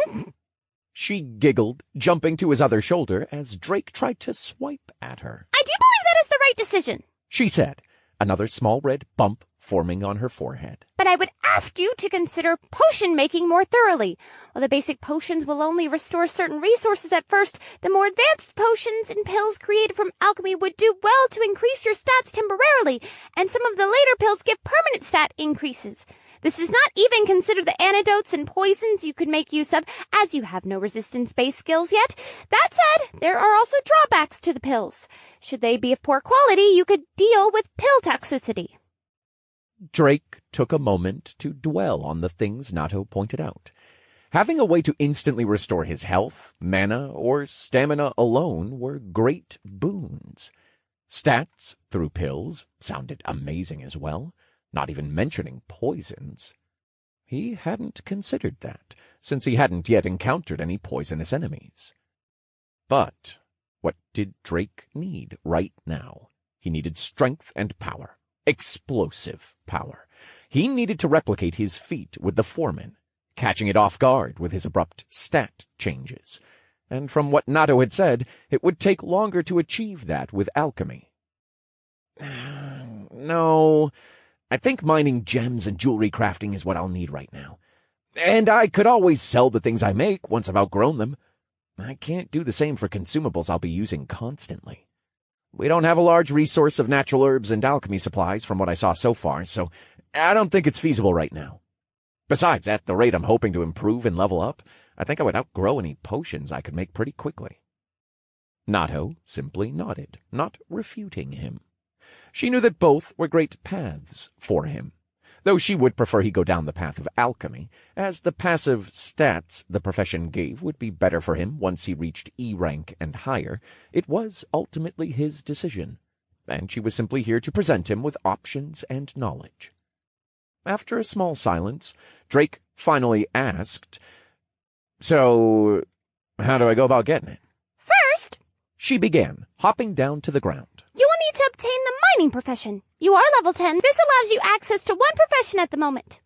She giggled, jumping to his other shoulder as Drake tried to swipe at her. I do believe that is the right decision, she said, another small red bump forming on her forehead. but I would ask you to consider potion making more thoroughly. While the basic potions will only restore certain resources at first, the more advanced potions and pills created from alchemy would do well to increase your stats temporarily, and some of the later pills give permanent stat increases. This does not even consider the antidotes and poisons you could make use of, as you have no resistance-based skills yet. That said, there are also drawbacks to the pills. Should they be of poor quality, you could deal with pill toxicity. Drake took a moment to dwell on the things Nato pointed out. Having a way to instantly restore his health, mana, or stamina alone were great boons. Stats through pills sounded amazing as well, not even mentioning poisons. He hadn't considered that, since he hadn't yet encountered any poisonous enemies. But what did Drake need right now? He needed strength and power. Explosive power. He needed to replicate his feat with the foreman, catching it off guard with his abrupt stat changes. And from what Nato had said, it would take longer to achieve that with alchemy. No, I think mining gems and jewelry crafting is what I'll need right now. And I could always sell the things I make once I've outgrown them. I can't do the same for consumables I'll be using constantly. We don't have a large resource of natural herbs and alchemy supplies from what I saw so far, so I don't think it's feasible right now. Besides, at the rate I'm hoping to improve and level up, I think I would outgrow any potions I could make pretty quickly. Nato simply nodded, not refuting him. She knew that both were great paths for him, though she would prefer he go down the path of alchemy, as the passive stats the profession gave would be better for him once he reached E rank and higher. It was ultimately his decision, and she was simply here to present him with options and knowledge. After a small silence, Drake finally asked, "So, how do I go about getting it?" First, She began, hopping down to the ground. you will need to obtain the mining profession. You are level 10. This allows you access to one profession at the moment.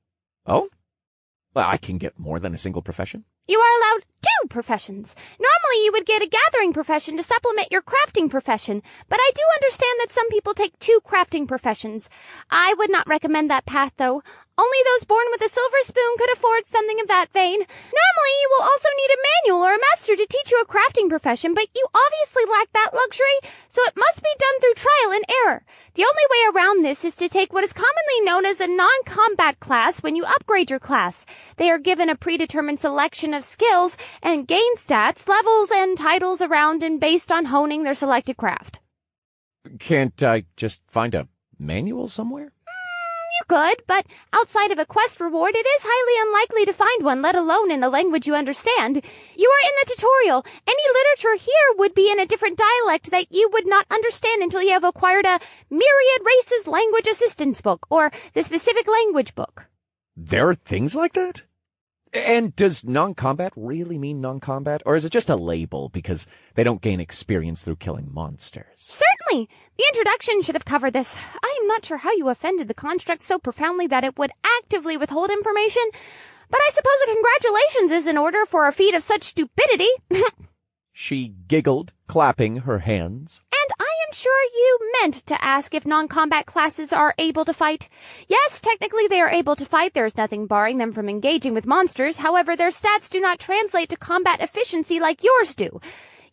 Oh? Well, I can get more than a single profession? You are allowed 2 professions. Normally, you would get a gathering profession to supplement your crafting profession, but I do understand that some people take 2 crafting professions. I would not recommend that path, though. Only those born with a silver spoon could afford something of that vein. Normally, you will also need a manual or a master to teach you a crafting profession, but you obviously lack that luxury, so it must be done through trial and error. The only way around this is to take what is commonly known as a non-combat class when you upgrade your class. They are given a predetermined selection of skills and gain stats, levels, and titles around and based on honing their selected craft. Can't I just find a manual somewhere? You could, but outside of a quest reward, it is highly unlikely to find one, let alone in a language you understand. You are in the tutorial. Any literature here would be in a different dialect that you would not understand until you have acquired a Myriad Races Language Assistance book, or the specific language book. There are things like that? And does non-combat really mean non-combat, or is it just a label because they don't gain experience through killing monsters? Certainly. The introduction should have covered this. I am not sure how you offended the construct so profoundly that it would actively withhold information, but I suppose a congratulations is in order for a feat of such stupidity. She giggled, clapping her hands. And I am sure you meant to ask if non-combat classes are able to fight. Yes, technically they are able to fight. There is nothing barring them from engaging with monsters. However, their stats do not translate to combat efficiency like yours do.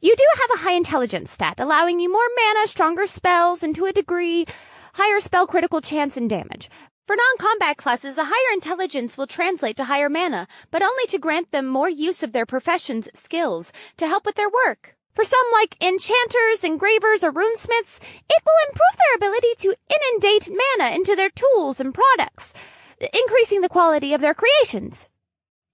You do have a high intelligence stat, allowing you more mana, stronger spells, and to a degree, higher spell critical chance and damage. For non-combat classes, a higher intelligence will translate to higher mana, but only to grant them more use of their profession's skills to help with their work. For some, like enchanters, engravers, or runesmiths, it will improve their ability to inundate mana into their tools and products, increasing the quality of their creations.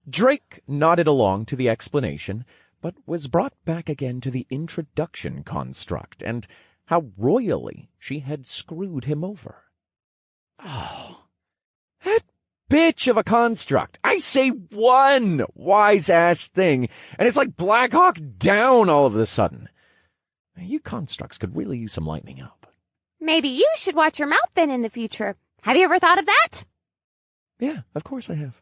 Drake nodded along to the explanation, but was brought back again to the introduction construct and how royally she had screwed him over. Oh, that bitch of a construct. I say one wise-ass thing, and it's like Black Hawk Down all of a sudden. You constructs could really use some lightening up. Maybe you should watch your mouth then in the future. Have you ever thought of that? Yeah, of course I have.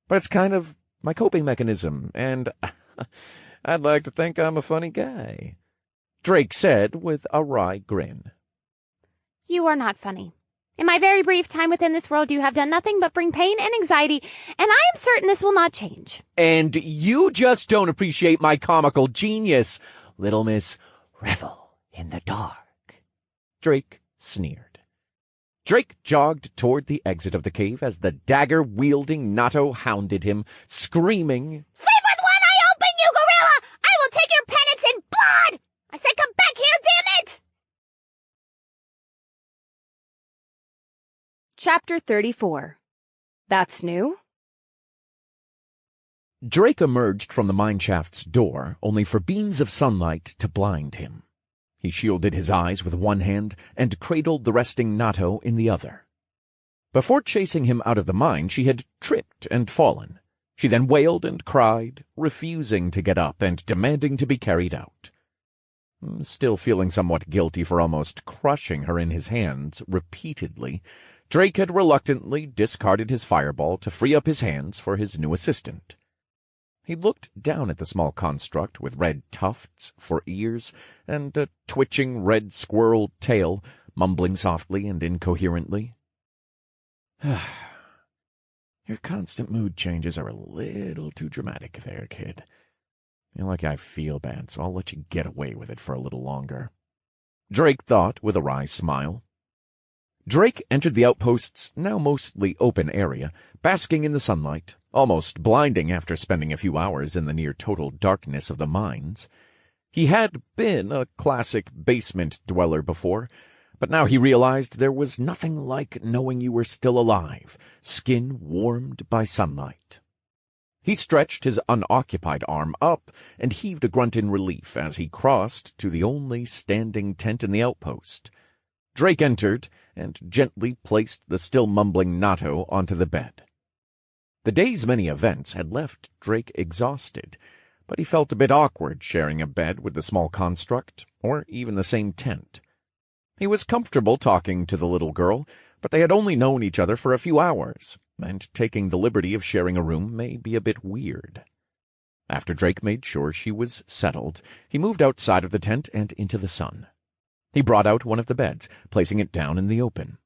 But it's kind of my coping mechanism, and I'd like to think I'm a funny guy, Drake said with a wry grin. You are not funny. In my very brief time within this world, you have done nothing but bring pain and anxiety, and I am certain this will not change. And you just don't appreciate my comical genius, little Miss Revel in the Dark. Drake sneered. Drake jogged toward the exit of the cave as the dagger-wielding Nato hounded him, screaming, Sleep with one eye open, you gorilla! I will take your penance in blood! I said come back here, damn it! Chapter 34. That's new? Drake emerged from the mineshaft's door, only for beams of sunlight to blind him. He shielded his eyes with one hand and cradled the resting Nato in the other. Before chasing him out of the mine, she had tripped and fallen. She then wailed and cried, refusing to get up and demanding to be carried out. Still feeling somewhat guilty for almost crushing her in his hands repeatedly, Drake had reluctantly discarded his fireball to free up his hands for his new assistant. He looked down at the small construct with red tufts for ears and a twitching red squirrel tail, mumbling softly and incoherently. Your constant mood changes are a little too dramatic there, kid. You're like I feel bad, so I'll let you get away with it for a little longer. Drake thought with a wry smile. Drake entered the outpost's now mostly open area, basking in the sunlight, almost blinding after spending a few hours in the near-total darkness of the mines. He had been a classic basement dweller before, but now he realized there was nothing like knowing you were still alive, skin warmed by sunlight. He stretched his unoccupied arm up and heaved a grunt in relief as he crossed to the only standing tent in the outpost. Drake entered and gently placed the still mumbling Nato onto the bed. The day's many events had left Drake exhausted, but he felt a bit awkward sharing a bed with the small construct, or even the same tent. He was comfortable talking to the little girl, but they had only known each other for a few hours, and taking the liberty of sharing a room may be a bit weird. After Drake made sure she was settled, he moved outside of the tent and into the sun. He brought out one of the beds, placing it down in the open.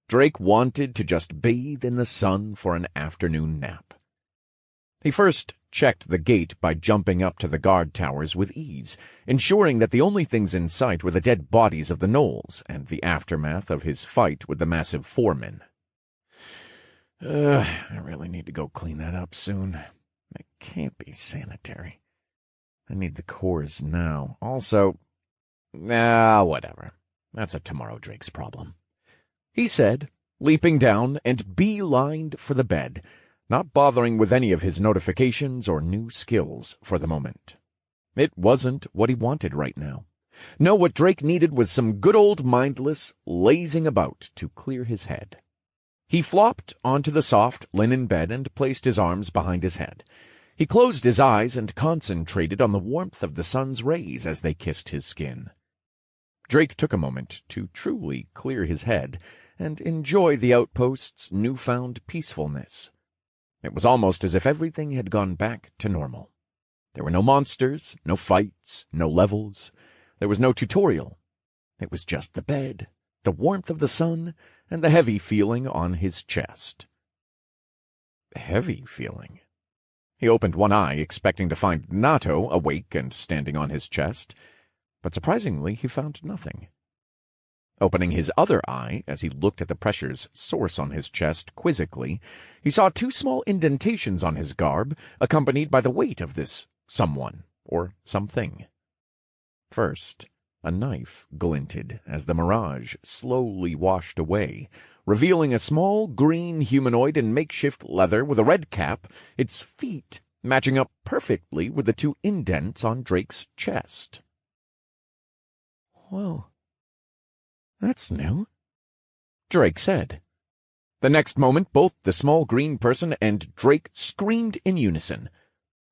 Drake wanted to just bathe in the sun for an afternoon nap. He first checked the gate by jumping up to the guard towers with ease, ensuring that the only things in sight were the dead bodies of the gnolls and the aftermath of his fight with the massive foreman. I really need to go clean that up soon. It can't be sanitary. I need the cores now. Also, whatever. That's a tomorrow Drake's problem, he said, leaping down and beelined for the bed, not bothering with any of his notifications or new skills for the moment. It wasn't what he wanted right now. No, what Drake needed was some good old mindless lazing about to clear his head. He flopped onto the soft linen bed and placed his arms behind his head. He closed his eyes and concentrated on the warmth of the sun's rays as they kissed his skin. Drake took a moment to truly clear his head and enjoy the outpost's newfound peacefulness. It was almost as if everything had gone back to normal. There were no monsters, no fights, no levels. There was no tutorial. It was just the bed, the warmth of the sun, and the heavy feeling on his chest. Heavy feeling? He opened one eye, expecting to find Nato awake and standing on his chest, but surprisingly he found nothing. Opening his other eye, as he looked at the pressure's source on his chest quizzically, he saw two small indentations on his garb, accompanied by the weight of this someone, or something. First, a knife glinted as the mirage slowly washed away, revealing a small green humanoid in makeshift leather with a red cap, its feet matching up perfectly with the two indents on Drake's chest. Well, that's new, Drake said. The next moment, both the small green person and Drake screamed in unison.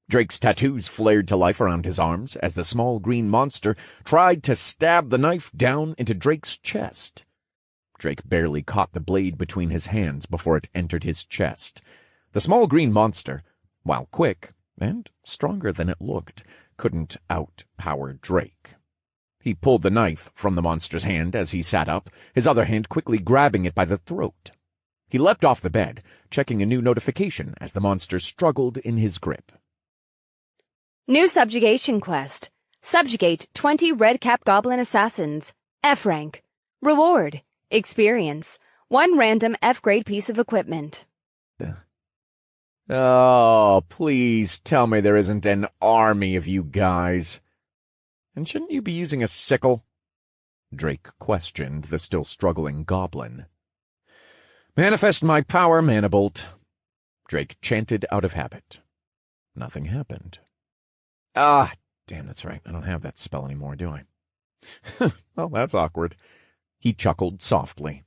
Drake's tattoos flared to life around his arms as the small green monster tried to stab the knife down into Drake's chest. Drake barely caught the blade between his hands before it entered his chest. The small green monster, while quick and stronger than it looked, couldn't outpower Drake. He pulled the knife from the monster's hand as he sat up, his other hand quickly grabbing it by the throat. He leapt off the bed, checking a new notification as the monster struggled in his grip. New subjugation quest. Subjugate 20 red cap goblin assassins. F rank. Reward. Experience. 1 random F-grade piece of equipment. Oh, please tell me there isn't an army of you guys. And shouldn't you be using a sickle? Drake questioned the still struggling goblin. Manifest my power, Manibolt, Drake chanted out of habit. Nothing happened. Ah, damn, that's right. I don't have that spell anymore, do I? Well, that's awkward. He chuckled softly.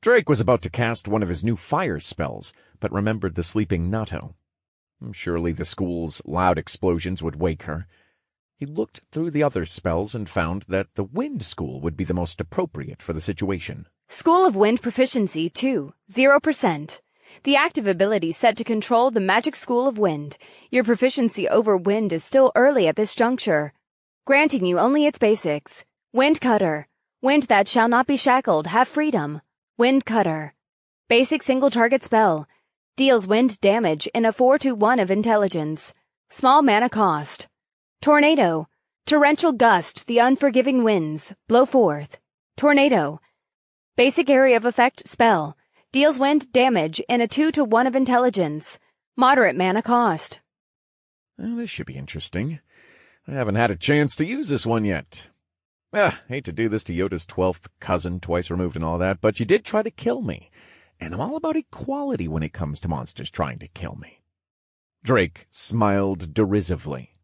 Drake was about to cast one of his new fire spells, but remembered the sleeping Nato. Surely the school's loud explosions would wake her. He looked through the other spells and found that the Wind School would be the most appropriate for the situation. School of Wind Proficiency 2, 0%. The active ability set to control the Magic School of Wind. Your proficiency over wind is still early at this juncture, granting you only its basics. Wind Cutter. Wind that shall not be shackled, have freedom. Wind Cutter. Basic single target spell. Deals wind damage in a 4/1 of intelligence. Small mana cost. Tornado. Torrential gust, the unforgiving winds, blow forth. Tornado. Basic area of effect spell. Deals wind damage in a 2/1 of intelligence. Moderate mana cost. Well, this should be interesting. I haven't had a chance to use this one yet. Hate to do this to Yoda's 12th cousin, twice removed and all that, but you did try to kill me. And I'm all about equality when it comes to monsters trying to kill me. Drake smiled derisively.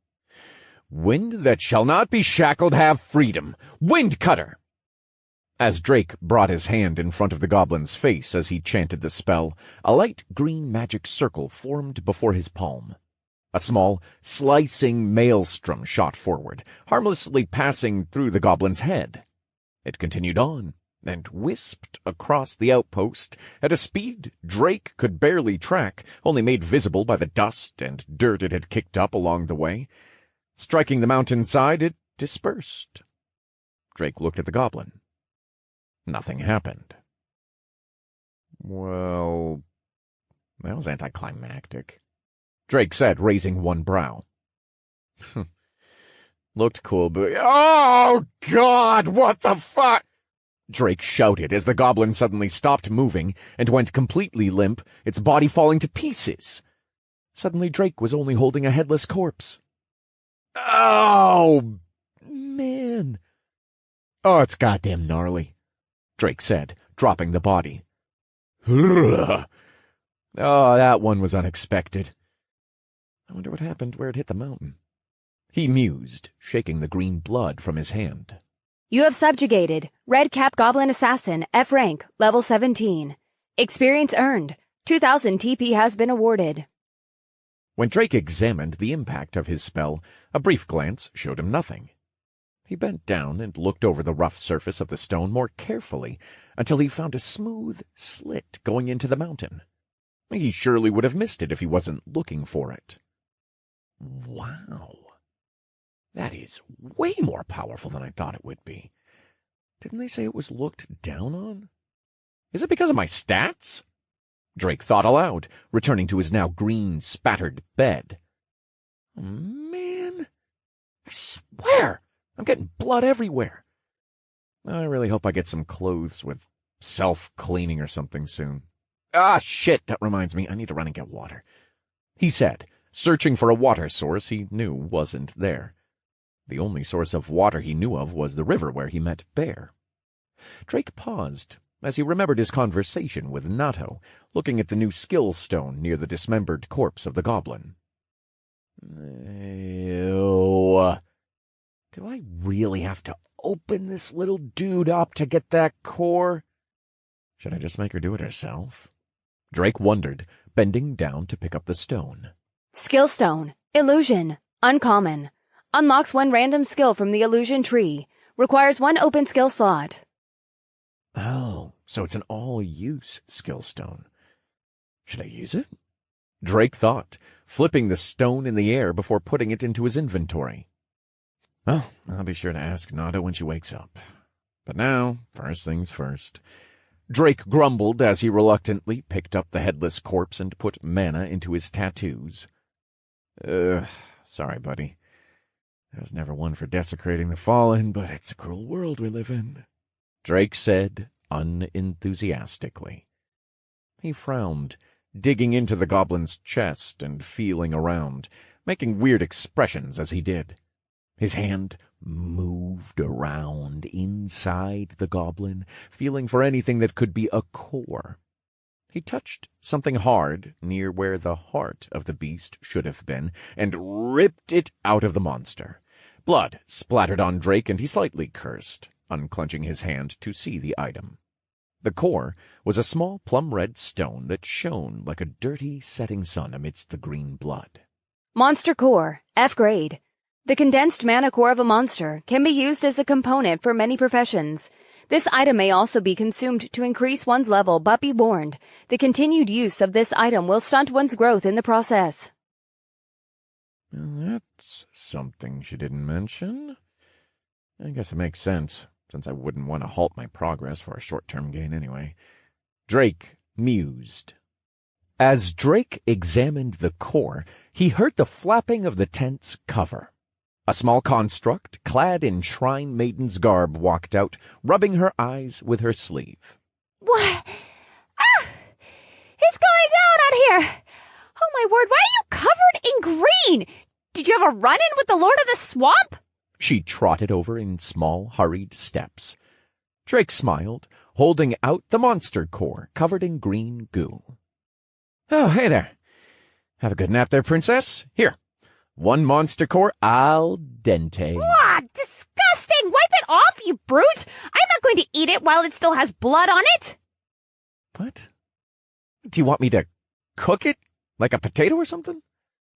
Wind that shall not be shackled have freedom. Wind cutter! As Drake brought his hand in front of the goblin's face as he chanted the spell, a light green magic circle formed before his palm. A small, slicing maelstrom shot forward, harmlessly passing through the goblin's head. It continued on, and whisked across the outpost at a speed Drake could barely track, only made visible by the dust and dirt it had kicked up along the way. Striking the mountainside, it dispersed. Drake looked at the goblin. Nothing happened. Well, that was anticlimactic, Drake said, raising one brow. Looked cool, but... Oh, God, what the fuck? Drake shouted as the goblin suddenly stopped moving and went completely limp, its body falling to pieces. Suddenly Drake was only holding a headless corpse. Oh, man. Oh, it's goddamn gnarly, Drake said, dropping the body. Oh, that one was unexpected. I wonder what happened where it hit the mountain. He mused, shaking the green blood from his hand. You have subjugated Red Cap Goblin Assassin, F rank, level 17. Experience earned. 2,000 TP has been awarded. When Drake examined the impact of his spell, a brief glance showed him nothing. He bent down and looked over the rough surface of the stone more carefully until he found a smooth slit going into the mountain. He surely would have missed it if he wasn't looking for it. Wow. That is way more powerful than I thought it would be. Didn't they say it was looked down on? Is it because of my stats? Drake thought aloud, returning to his now green, spattered bed. Oh, man, I swear, I'm getting blood everywhere. I really hope I get some clothes with self-cleaning or something soon. Ah, shit, that reminds me, I need to run and get water, he said, searching for a water source he knew wasn't there. The only source of water he knew of was the river where he met Bear. Drake paused as he remembered his conversation with Nato, looking at the new skill stone near the dismembered corpse of the goblin. Ew. Do I really have to open this little dude up to get that core? Should I just make her do it herself? Drake wondered, bending down to pick up the stone. Skill stone. Illusion. Uncommon. Unlocks one random skill from the illusion tree. Requires one open skill slot. Oh, so it's an all-use skill stone. Should I use it? Drake thought, flipping the stone in the air before putting it into his inventory. Well, I'll be sure to ask Nada when she wakes up. But now, first things first. Drake grumbled as he reluctantly picked up the headless corpse and put mana into his tattoos. Sorry, buddy. I was never one for desecrating the fallen, but it's a cruel world we live in, Drake said unenthusiastically. He frowned, digging into the goblin's chest and feeling around, making weird expressions as he did. His hand moved around inside the goblin, feeling for anything that could be a core. He touched something hard near where the heart of the beast should have been, and ripped it out of the monster. Blood splattered on Drake, and he slightly cursed, unclenching his hand to see the item. The core was a small plum-red stone that shone like a dirty setting sun amidst the green blood. Monster Core, F grade. The condensed mana core of a monster can be used as a component for many professions. This item may also be consumed to increase one's level, but be warned, the continued use of this item will stunt one's growth in the process. That's something she didn't mention. I guess it makes sense, since I wouldn't want to halt my progress for a short-term gain anyway. Drake mused. As Drake examined the core, he heard the flapping of the tent's cover. A small construct, clad in shrine maiden's garb, walked out, rubbing her eyes with her sleeve. What? Ah! It's going down out here! Oh my word, why are you covered in green? Did you have a run-in with the Lord of the Swamp? She trotted over in small, hurried steps. Drake smiled, holding out the monster core covered in green goo. Oh, hey there. Have a good nap there, princess. Here, one monster core al dente. Ah, disgusting! Wipe it off, you brute! I'm not going to eat it while it still has blood on it! What? Do you want me to cook it like a potato or something?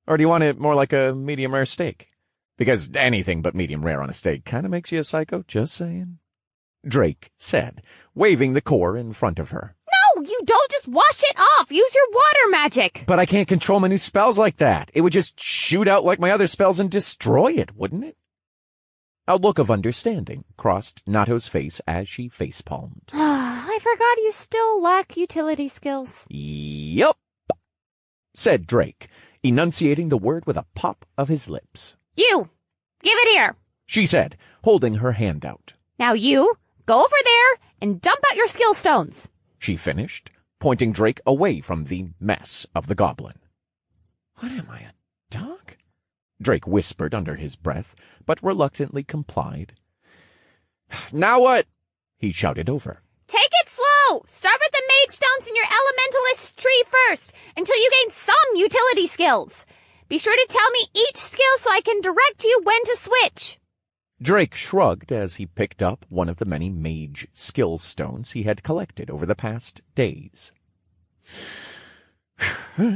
Or do you want it more like a medium rare steak? Because anything but medium rare on a steak kind of makes you a psycho, just saying. Drake said, waving the core in front of her. No, you don't just wash it off! Use your water magic! But I can't control my new spells like that. It would just shoot out like my other spells and destroy it, wouldn't it? A look of understanding crossed Nato's face as she facepalmed. I forgot you still lack utility skills. Yup, said Drake, enunciating the word with a pop of his lips. You! Give it here! She said, holding her hand out. Now you, go over there and dump out your skill stones. She finished, pointing Drake away from the mess of the goblin. What am I, a dog? Drake whispered under his breath, but reluctantly complied. Now what? He shouted over. Take it slow! Start with the mage stones in your elementalist tree first, until you gain some utility skills. Be sure to tell me each skill so I can direct you when to switch. Drake shrugged as he picked up one of the many mage skill stones he had collected over the past days.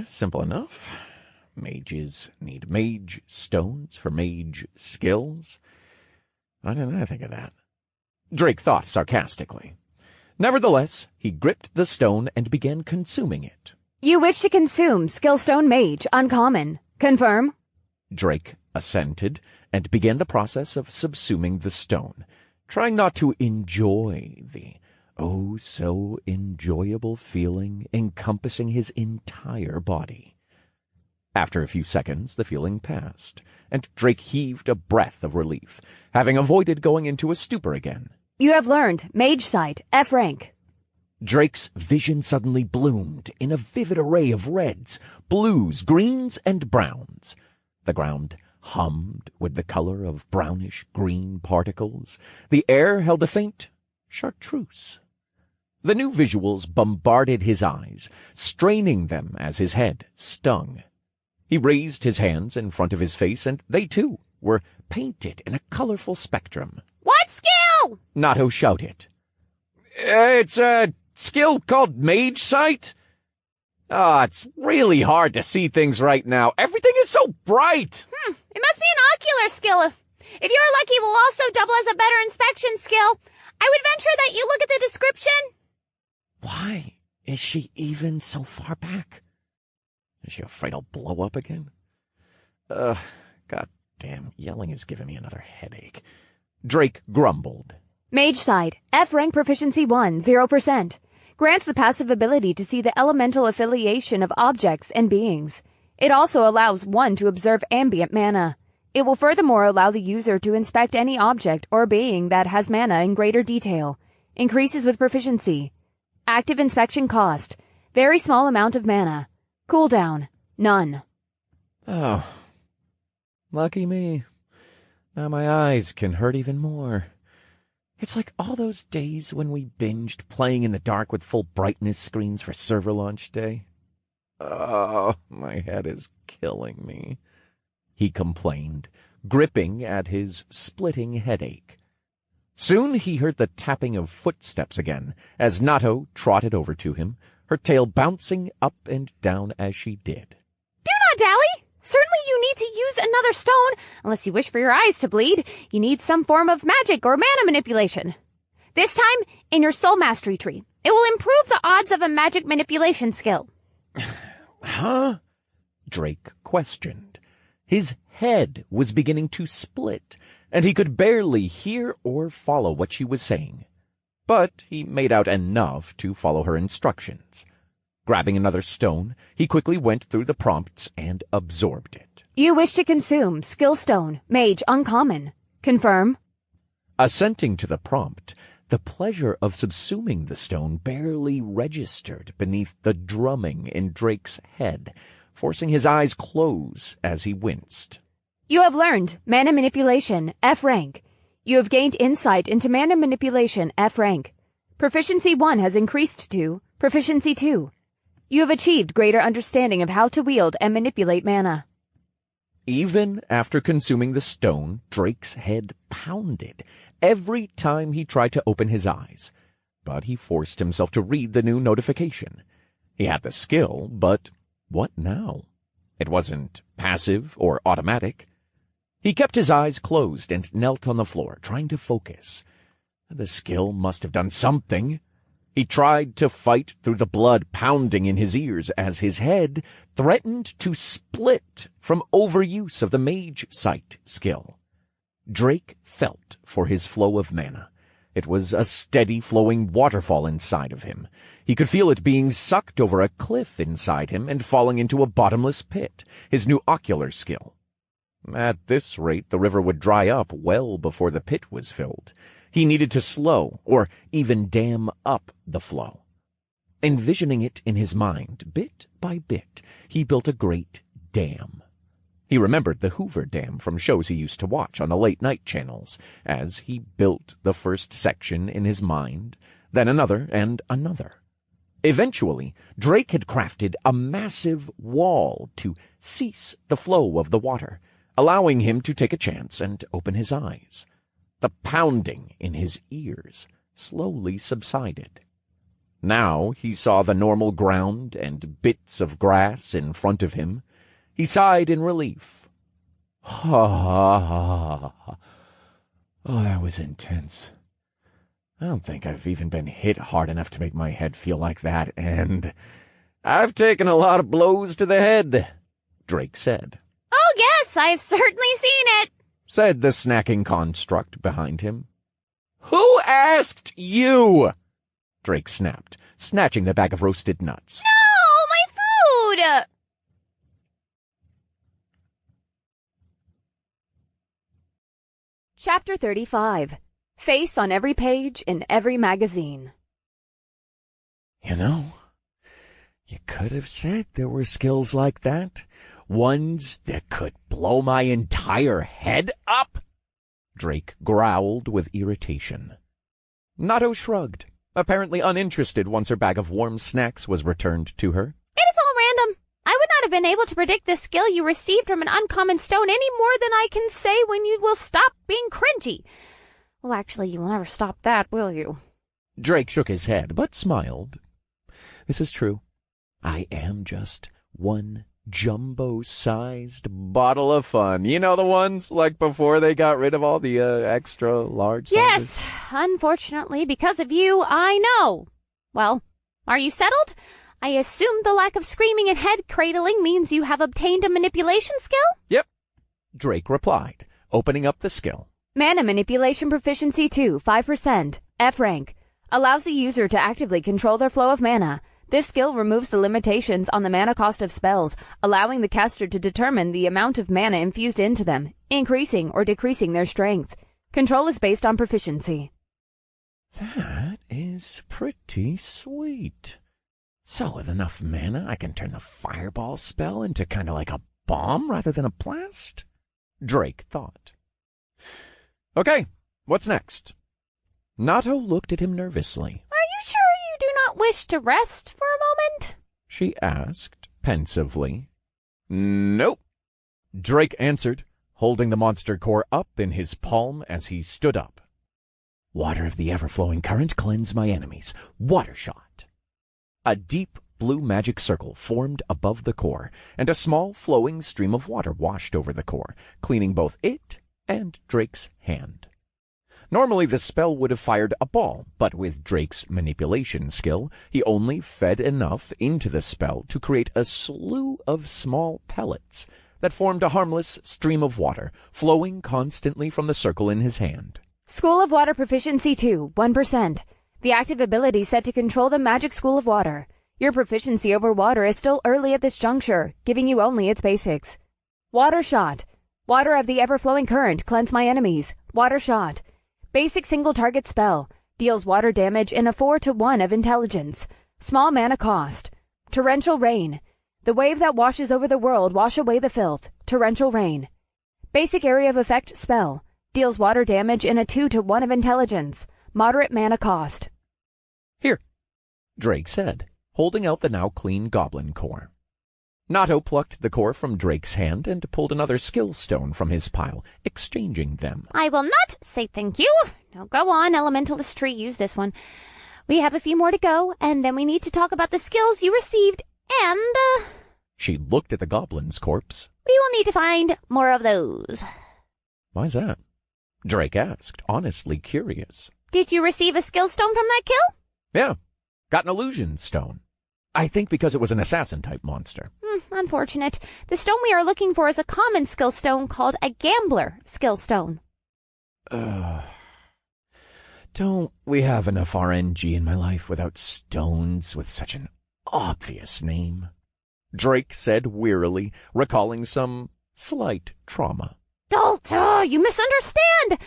Simple enough. Mages need mage stones for mage skills. Why didn't I think of that? Drake thought sarcastically. Nevertheless, he gripped the stone and began consuming it. You wish to consume Skillstone Mage, uncommon. Confirm? Drake assented and began the process of subsuming the stone, trying not to enjoy the so enjoyable feeling encompassing his entire body. After a few seconds, the feeling passed, and Drake heaved a breath of relief, having avoided going into a stupor again. You have learned Mage Sight, F rank. Drake's vision suddenly bloomed in a vivid array of reds, blues, greens, and browns. The ground hummed with the color of brownish-green particles. The air held a faint chartreuse. The new visuals bombarded his eyes, straining them as his head stung. He raised his hands in front of his face, and they, too, were painted in a colorful spectrum. What skill? Nato shouted. It's a skill called Mage Sight. It's really hard to see things right now. Everything is so bright. It must be an ocular skill. If you're lucky, it will also double as a better inspection skill. I would venture that you look at the description. Why is she even so far back? Is she afraid I'll blow up again? God damn, yelling is giving me another headache. Drake grumbled. Mage Side, F rank proficiency 1, 0%. Grants the passive ability to see the elemental affiliation of objects and beings. It also allows one to observe ambient mana. It will furthermore allow the user to inspect any object or being that has mana in greater detail. Increases with proficiency. Active inspection cost. Very small amount of mana. Cooldown. None. Oh. Lucky me. Now my eyes can hurt even more. It's like all those days when we binged playing in the dark with full brightness screens for server launch day. Oh, my head is killing me, he complained, gripping at his splitting headache. Soon he heard the tapping of footsteps again, as Nato trotted over to him, her tail bouncing up and down as she did. Do not dally! Certainly you need to use another stone, unless you wish for your eyes to bleed. You need some form of magic or mana manipulation. This time, in your soul mastery tree. It will improve the odds of a magic manipulation skill. Huh? Drake questioned. His head was beginning to split, and he could barely hear or follow what she was saying. But he made out enough to follow her instructions. Grabbing another stone, he quickly went through the prompts and absorbed it. You wish to consume skill stone, mage uncommon. Confirm. Assenting to the prompt, the pleasure of subsuming the stone barely registered beneath the drumming in Drake's head, forcing his eyes close as he winced. You have learned mana manipulation, F rank. You have gained insight into mana manipulation, F rank. Proficiency 1 has increased to Proficiency 2. You have achieved greater understanding of how to wield and manipulate mana. Even after consuming the stone, Drake's head pounded every time he tried to open his eyes, but he forced himself to read the new notification. He had the skill, but what now? It wasn't passive or automatic. He kept his eyes closed and knelt on the floor, trying to focus. The skill must have done something. He tried to fight through the blood pounding in his ears as his head threatened to split from overuse of the Mage Sight skill. Drake felt for his flow of mana. It was a steady flowing waterfall inside of him. He could feel it being sucked over a cliff inside him and falling into a bottomless pit, his new ocular skill. At this rate, the river would dry up well before the pit was filled. He needed to slow, or even dam up the flow. Envisioning it in his mind, bit by bit, he built a great dam. He remembered the Hoover Dam from shows he used to watch on the late-night channels, as he built the first section in his mind, then another and another. Eventually, Drake had crafted a massive wall to cease the flow of the water, allowing him to take a chance and open his eyes. The pounding in his ears slowly subsided. Now he saw the normal ground and bits of grass in front of him. He sighed in relief. Oh, that was intense. I don't think I've even been hit hard enough to make my head feel like that, and I've taken a lot of blows to the head, Drake said. Oh, yes, I've certainly seen it, said the snacking construct behind him. Who asked you? Drake snapped, snatching the bag of roasted nuts. No, my food! Chapter 35. Face on every page in every magazine. You know, you could have said there were skills like that. Ones that could blow my entire head up? Drake growled with irritation. Nato shrugged, apparently uninterested once her bag of warm snacks was returned to her. It is all random. I would not have been able to predict the skill you received from an uncommon stone any more than I can say when you will stop being cringy. Well, actually, you will never stop that, will you? Drake shook his head, but smiled. This is true. I am just one jumbo-sized bottle of fun. You know the ones, like before they got rid of all the extra large sizes? Yes, unfortunately, because of you, I know. Well, are you settled? I assume the lack of screaming and head cradling means you have obtained a manipulation skill? Yep, Drake replied, opening up the skill. Mana Manipulation Proficiency 2, 5%, F rank. Allows the user to actively control their flow of mana. This skill removes the limitations on the mana cost of spells, allowing the caster to determine the amount of mana infused into them, increasing or decreasing their strength. Control is based on proficiency. That is pretty sweet. So with enough mana, I can turn the fireball spell into kind of like a bomb rather than a blast? Drake thought. Okay, what's next? Nato looked at him nervously. Are you sure you do not wish to rest for a moment? She asked pensively. Nope, Drake answered, holding the monster core up in his palm as he stood up. Water of the ever-flowing current, cleanse my enemies. Water shot. A deep blue magic circle formed above the core, and a small flowing stream of water washed over the core, cleaning both it and Drake's hand. Normally the spell would have fired a ball, but with Drake's manipulation skill, he only fed enough into the spell to create a slew of small pellets that formed a harmless stream of water, flowing constantly from the circle in his hand. School of Water Proficiency 2, 1%. The active ability set to control the magic School of Water. Your proficiency over water is still early at this juncture, giving you only its basics. Water Shot. Water of the ever-flowing current, cleanse my enemies. Water Shot. Basic single target spell. Deals water damage in a 4-to-1 of intelligence. Small mana cost. Torrential Rain. The wave that washes over the world, wash away the filth. Torrential Rain. Basic area of effect spell. Deals water damage in a 2-to-1 of intelligence. Moderate mana cost. Here, Drake said, holding out the now clean goblin core. Nato plucked the core from Drake's hand and pulled another skill stone from his pile, exchanging them. I will not say thank you. Now go on, Elementalist Tree, use this one. We have a few more to go, and then we need to talk about the skills you received, and, She looked at the goblin's corpse. we will need to find more of those. Why's that? Drake asked, honestly curious. Did you receive a skill stone from that kill? Yeah, got an illusion stone. I think because it was an assassin-type monster. Unfortunate. The stone we are looking for is a common skill stone called a gambler skill stone. Don't we have enough RNG in my life without stones with such an obvious name? Drake said wearily, recalling some slight trauma. Dalta, you misunderstand!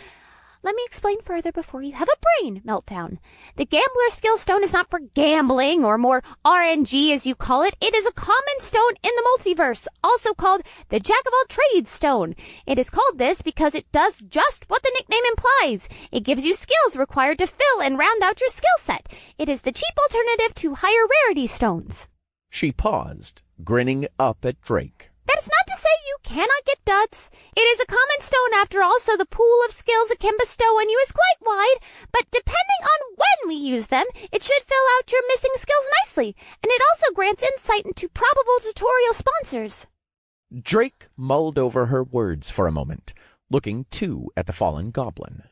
Let me explain further before you have a brain meltdown. The gambler skill stone is not for gambling, or more RNG as you call it. It is a common stone in the multiverse, also called the Jack-of-all-trades stone. It is called this because it does just what the nickname implies. It gives you skills required to fill and round out your skill set. It is the cheap alternative to higher rarity stones. She paused, grinning up at Drake. That is not to say you cannot get duds. It is a common stone after all, so the pool of skills it can bestow on you is quite wide, but depending on when we use them, it should fill out your missing skills nicely, and it also grants insight into probable tutorial sponsors. Drake mulled over her words for a moment, looking too at the fallen goblin.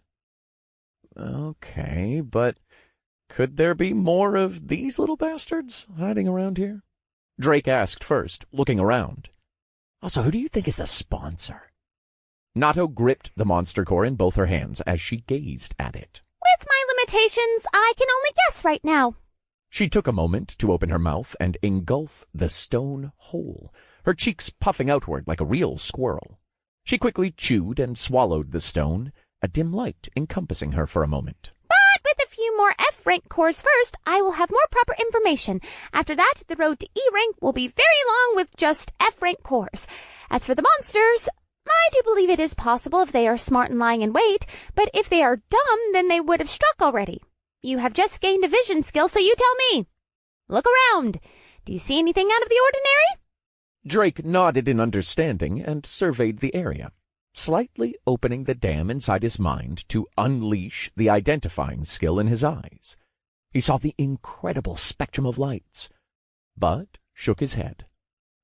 Okay, but could there be more of these little bastards hiding around here? Drake asked first, looking around. Also, who do you think is the sponsor? Nato gripped the monster core in both her hands as she gazed at it. With my limitations, I can only guess right now. She took a moment to open her mouth and engulf the stone whole, her cheeks puffing outward like a real squirrel. She quickly chewed and swallowed the stone, a dim light encompassing her for a moment. But with a few more F-rank cores first, I will have more proper information. After that, the road to E-rank will be very long with just F-rank cores. As for the monsters, I do believe it is possible if they are smart and lying in wait, but if they are dumb, then they would have struck already. You have just gained a vision skill, so you tell me. Look around. Do you see anything out of the ordinary? Drake nodded in understanding and surveyed the area, slightly opening the dam inside his mind to unleash the identifying skill in his eyes. He saw the incredible spectrum of lights, but shook his head.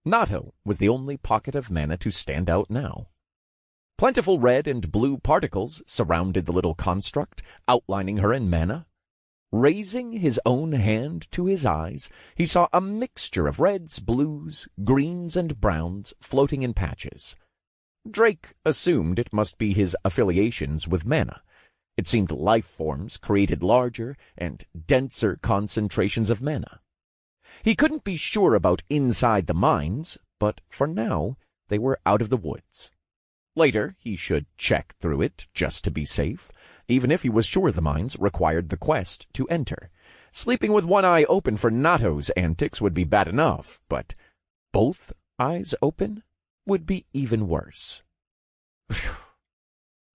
Nato was the only pocket of mana to stand out now. Plentiful red and blue particles surrounded the little construct, outlining her in mana. Raising his own hand to his eyes, he saw a mixture of reds, blues, greens, and browns floating in patches. Drake assumed it must be his affiliations with mana. It seemed life forms created larger and denser concentrations of mana. He couldn't be sure about inside the mines, but for now they were out of the woods. Later he should check through it just to be safe, even if he was sure the mines required the quest to enter. Sleeping with one eye open for Nato's antics would be bad enough, but both eyes open would be even worse.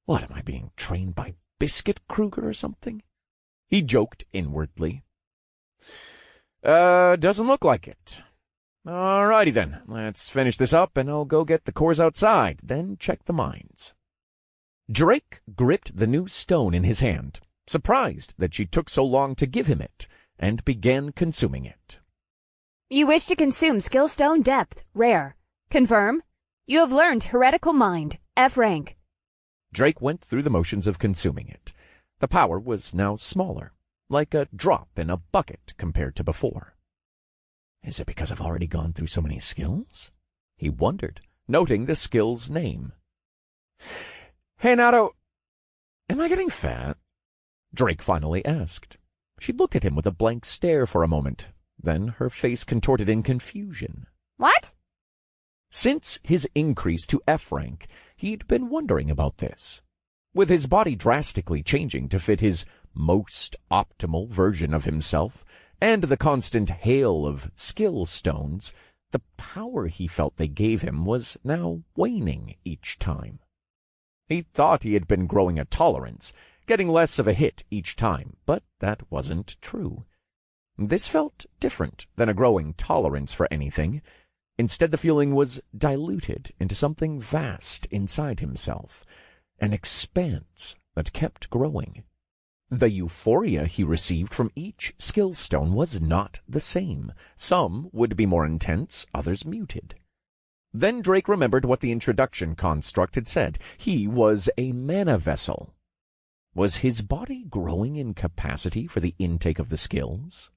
What, am I being trained by Biscuit Kruger or something? He joked inwardly. Doesn't look like it. All righty then, let's finish this up and I'll go get the cores outside, then check the mines. Drake gripped the new stone in his hand, surprised that she took so long to give him it, and began consuming it. You wish to consume skill stone depth, rare. Confirm. You have learned heretical mind, F rank. Drake went through the motions of consuming it. The power was now smaller, like a drop in a bucket compared to before. Is it because I've already gone through so many skills? He wondered, noting the skill's name. Hey, Nato, am I getting fat? Drake finally asked. She looked at him with a blank stare for a moment, Then her face contorted in confusion. What? Since his increase to F rank, he'd been wondering about this. With his body drastically changing to fit his most optimal version of himself, and the constant hail of skill stones, the power he felt they gave him was now waning each time. He thought he had been growing a tolerance, getting less of a hit each time, but that wasn't true. This felt different than a growing tolerance for anything. Instead, the feeling was diluted into something vast inside himself, an expanse that kept growing. The euphoria he received from each skill stone was not the same. Some would be more intense, others muted. Then Drake remembered what the introduction construct had said. He was a mana vessel. Was his body growing in capacity for the intake of the skills?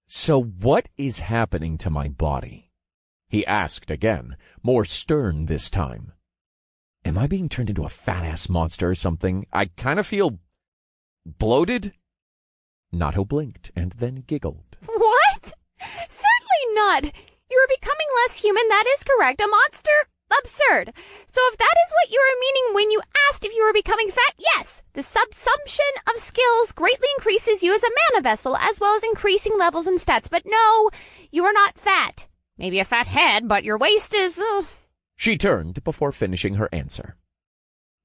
So what is happening to my body? He asked again, more stern this time. Am I being turned into a fat-ass monster or something? I kind of feel bloated. Nato blinked and then giggled. What? Certainly not. You are becoming less human, that is correct. A monster? Absurd. So if that is what you were meaning when you asked if you were becoming fat, yes. The subsumption of skills greatly increases you as a mana vessel, as well as increasing levels and stats. But no, you are not fat. Maybe a fat head, but your waist is... She turned before finishing her answer.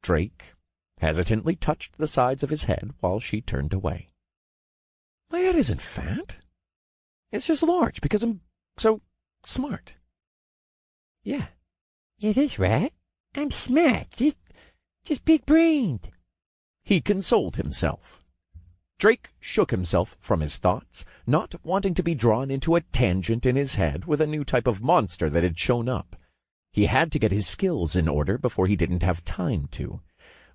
Drake hesitantly touched the sides of his head while she turned away. My head isn't fat. It's just large because I'm so smart. Yeah. Yeah, that's right. I'm smart. Just big-brained. He consoled himself. Drake shook himself from his thoughts, not wanting to be drawn into a tangent in his head with a new type of monster that had shown up. He had to get his skills in order before he didn't have time to.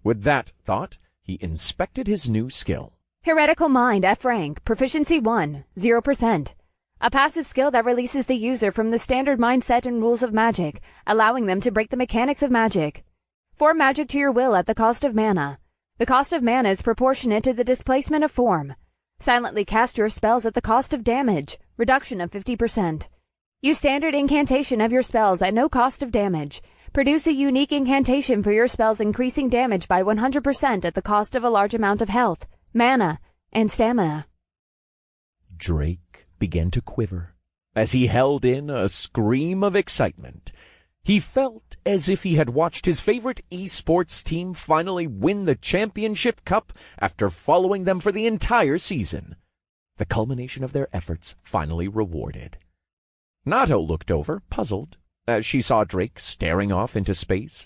With that thought, he inspected his new skill. Heretical Mind, F rank, proficiency 1, 0%. A passive skill that releases the user from the standard mindset and rules of magic, allowing them to break the mechanics of magic. Form magic to your will at the cost of mana. The cost of mana is proportionate to the displacement of form. Silently cast your spells at the cost of damage, reduction of 50%. Use standard incantation of your spells at no cost of damage. Produce a unique incantation for your spells increasing damage by 100% at the cost of a large amount of health, mana, and stamina. Drake began to quiver as he held in a scream of excitement. He felt as if he had watched his favorite esports team finally win the championship cup after following them for the entire season. The culmination of their efforts finally rewarded. Nato looked over, puzzled, as she saw Drake staring off into space,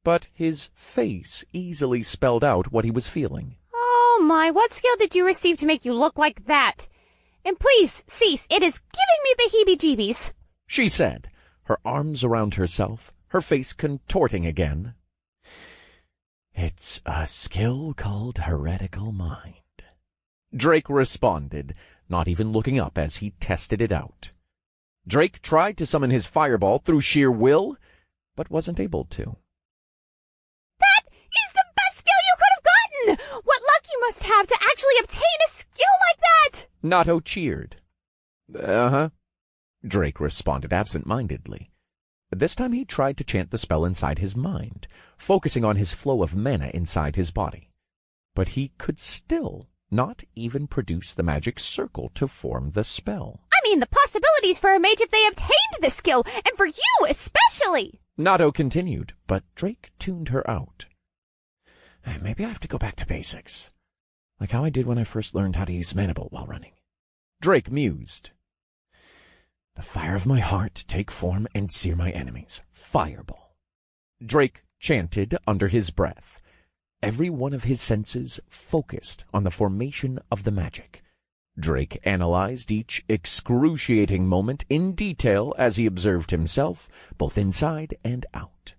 but his face easily spelled out what he was feeling. Oh my, what skill did you receive to make you look like that? And please, cease, it is giving me the heebie-jeebies, she said, her arms around herself, her face contorting again. It's a skill called Heretical Mind, Drake responded, not even looking up as he tested it out. Drake tried to summon his fireball through sheer will, but wasn't able to. That is the best skill you could have gotten! What luck you must have to actually obtain a skill like that! Nato cheered. Uh-huh, Drake responded absent-mindedly. This time he tried to chant the spell inside his mind, focusing on his flow of mana inside his body. But he could still not even produce the magic circle to form the spell. I mean, the possibilities for a mage if they obtained the skill, and for you especially! Nato continued, but Drake tuned her out. Maybe I have to go back to basics, like how I did when I first learned how to use Manibolt while running. Drake mused. The fire of my heart take form and sear my enemies. Fireball. Drake chanted under his breath. Every one of his senses focused on the formation of the magic. Drake analyzed each excruciating moment in detail as he observed himself, both inside and out.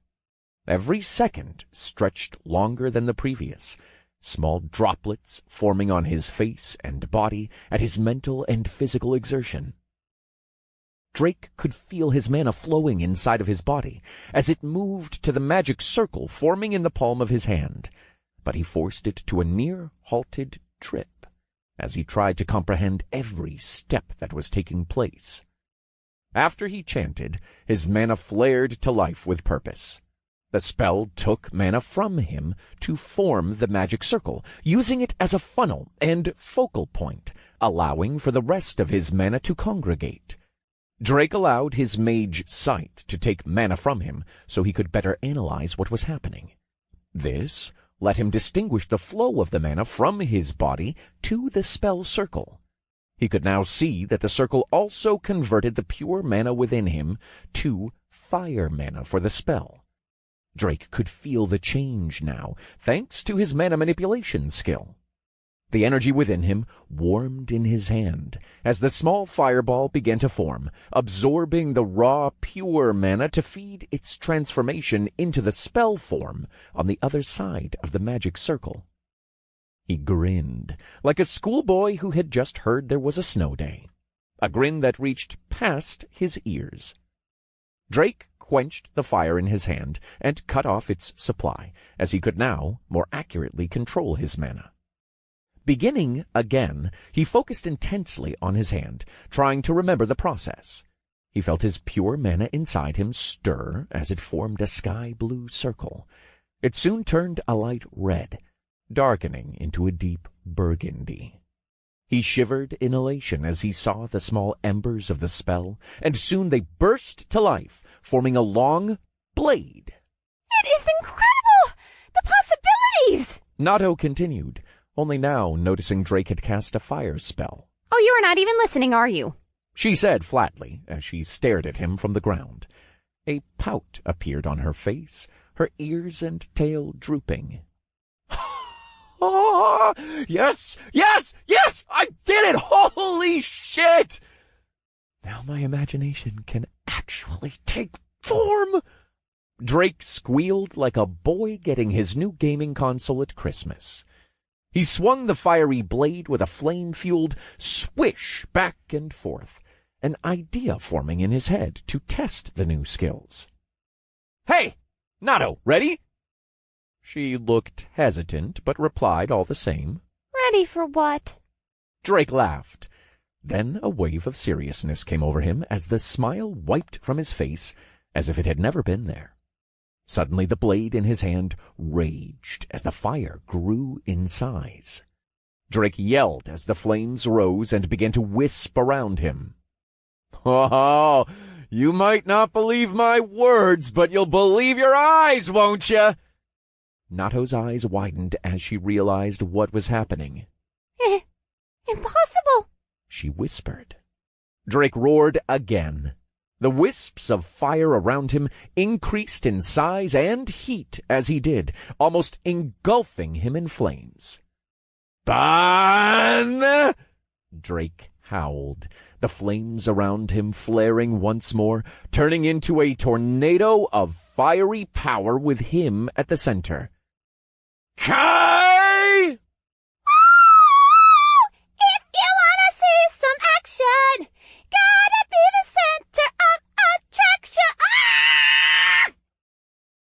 Every second stretched longer than the previous, small droplets forming on his face and body at his mental and physical exertion. Drake could feel his mana flowing inside of his body as it moved to the magic circle forming in the palm of his hand, but he forced it to a near-halted trip as he tried to comprehend every step that was taking place. After he chanted, his mana flared to life with purpose. The spell took mana from him to form the magic circle, using it as a funnel and focal point, allowing for the rest of his mana to congregate. Drake allowed his mage sight to take mana from him so he could better analyze what was happening. This let him distinguish the flow of the mana from his body to the spell circle. He could now see that the circle also converted the pure mana within him to fire mana for the spell. Drake could feel the change now, thanks to his mana manipulation skill. The energy within him warmed in his hand as the small fireball began to form, absorbing the raw, pure mana to feed its transformation into the spell form on the other side of the magic circle. He grinned, like a schoolboy who had just heard there was a snow day, a grin that reached past his ears. Drake quenched the fire in his hand and cut off its supply, as he could now more accurately control his mana. Beginning again, he focused intensely on his hand, trying to remember the process. He felt his pure mana inside him stir as it formed a sky-blue circle. It soon turned a light red, darkening into a deep burgundy. He shivered in elation as he saw the small embers of the spell, and soon they burst to life, forming a long blade. It is incredible! The possibilities! Nato continued, only now noticing Drake had cast a fire spell. Oh, you are not even listening, are you? She said flatly as she stared at him from the ground. A pout appeared on her face, her ears and tail drooping. "Ah, yes, I did it! Holy shit! Now my imagination can actually take form!" Drake squealed like a boy getting his new gaming console at Christmas. He swung the fiery blade with a flame-fueled swish back and forth, an idea forming in his head to test the new skills. "Hey, Nato, ready?" She looked hesitant, but replied all the same. Ready for what? Drake laughed. Then a wave of seriousness came over him as the smile wiped from his face as if it had never been there. Suddenly the blade in his hand raged as the fire grew in size. Drake yelled as the flames rose and began to wisp around him. "Oh, you might not believe my words, but you'll believe your eyes, won't you?" Nato's eyes widened as she realized what was happening. Impossible! She whispered. Drake roared again. The wisps of fire around him increased in size and heat as he did, almost engulfing him in flames. "Ban!" Drake howled, the flames around him flaring once more, turning into a tornado of fiery power with him at the center. "Kai!" If you wanna see some action, gotta be the center of attraction. Ah!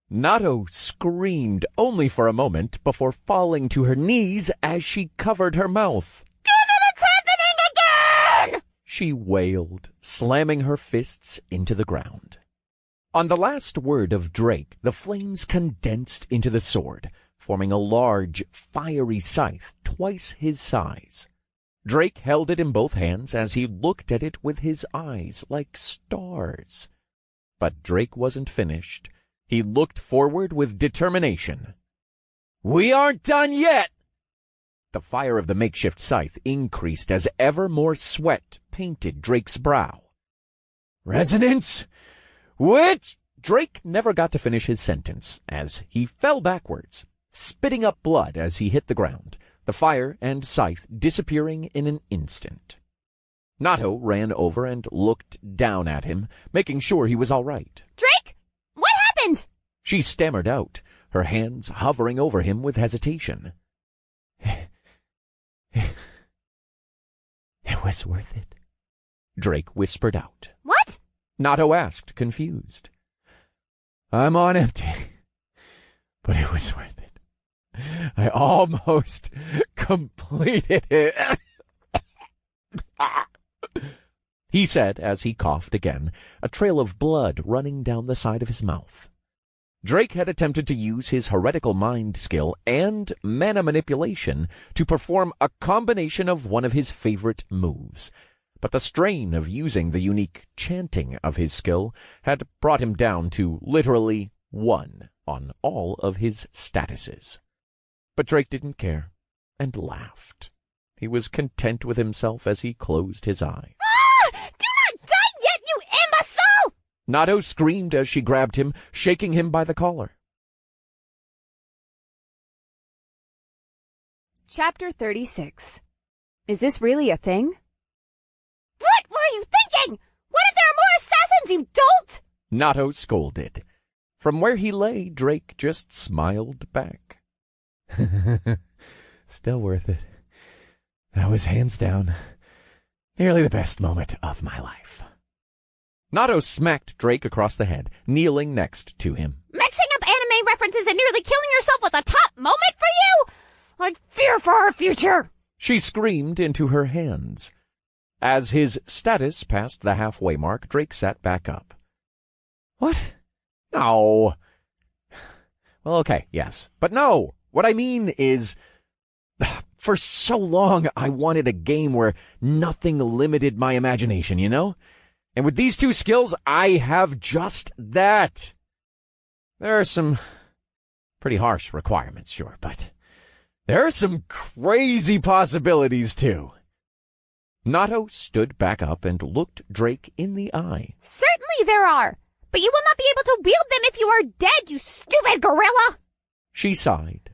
Nato screamed only for a moment before falling to her knees as she covered her mouth. It's happening again! She wailed, slamming her fists into the ground. On the last word of Drake, the flames condensed into the sword, forming a large, fiery scythe twice his size. Drake held it in both hands as he looked at it with his eyes like stars. But Drake wasn't finished. He looked forward with determination. "We aren't done yet!" The fire of the makeshift scythe increased as ever more sweat painted Drake's brow. "Resonance? Which—" Drake never got to finish his sentence as he fell backwards, spitting up blood as he hit the ground, the fire and scythe disappearing in an instant. Nato ran over and looked down at him, making sure he was all right. Drake, what happened? She stammered out, her hands hovering over him with hesitation. It was worth it. Drake whispered out. What? Nato asked, confused. "I'm on empty, but it was worth it. I almost completed it." he said as he coughed again, a trail of blood running down the side of his mouth. Drake had attempted to use his heretical mind skill and mana manipulation to perform a combination of one of his favorite moves, but the strain of using the unique chanting of his skill had brought him down to literally 1 on all of his statuses. But Drake didn't care, and laughed. He was content with himself as he closed his eye. Ah! Do not die yet, you imbecile! Nato screamed as she grabbed him, shaking him by the collar. Chapter 36. Is this really a thing? What were you thinking? What if there are more assassins, you dolt? Nato scolded. From where he lay, Drake just smiled back. Still worth it. That was hands down nearly the best moment of my life. Nato smacked Drake across the head, kneeling next to him. Mixing up anime references and nearly killing yourself was a top moment for you? I fear for our future. She screamed into her hands. As his status passed the halfway mark, Drake sat back up. What? No. Well, okay, yes. But no. What I mean is, for so long I wanted a game where nothing limited my imagination, you know? And with these two skills, I have just that. There are some pretty harsh requirements, sure, but there are some crazy possibilities, too. Nato stood back up and looked Drake in the eye. Certainly there are, but you will not be able to wield them if you are dead, you stupid gorilla. She sighed.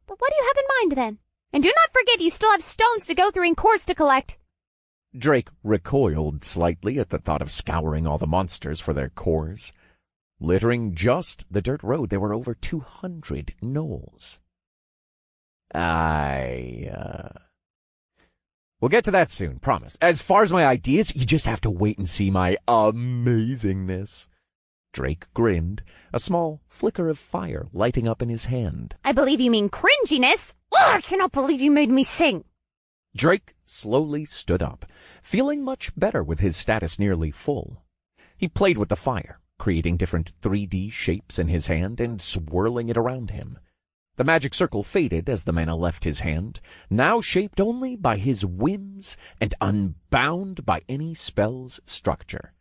But what do you have in mind, then? And do not forget you still have stones to go through and cores to collect. Drake recoiled slightly at the thought of scouring all the monsters for their cores. Littering just the dirt road, there were over 200 gnolls. We'll get to that soon, promise. As far as my ideas, you just have to wait and see my amazingness. Drake grinned, a small flicker of fire lighting up in his hand. I believe you mean cringiness. Oh, I cannot believe you made me sing. Drake slowly stood up, feeling much better with his status nearly full. He played with the fire, creating different 3D shapes in his hand and swirling it around him. The magic circle faded as the mana left his hand, now shaped only by his whims and unbound by any spell's structure,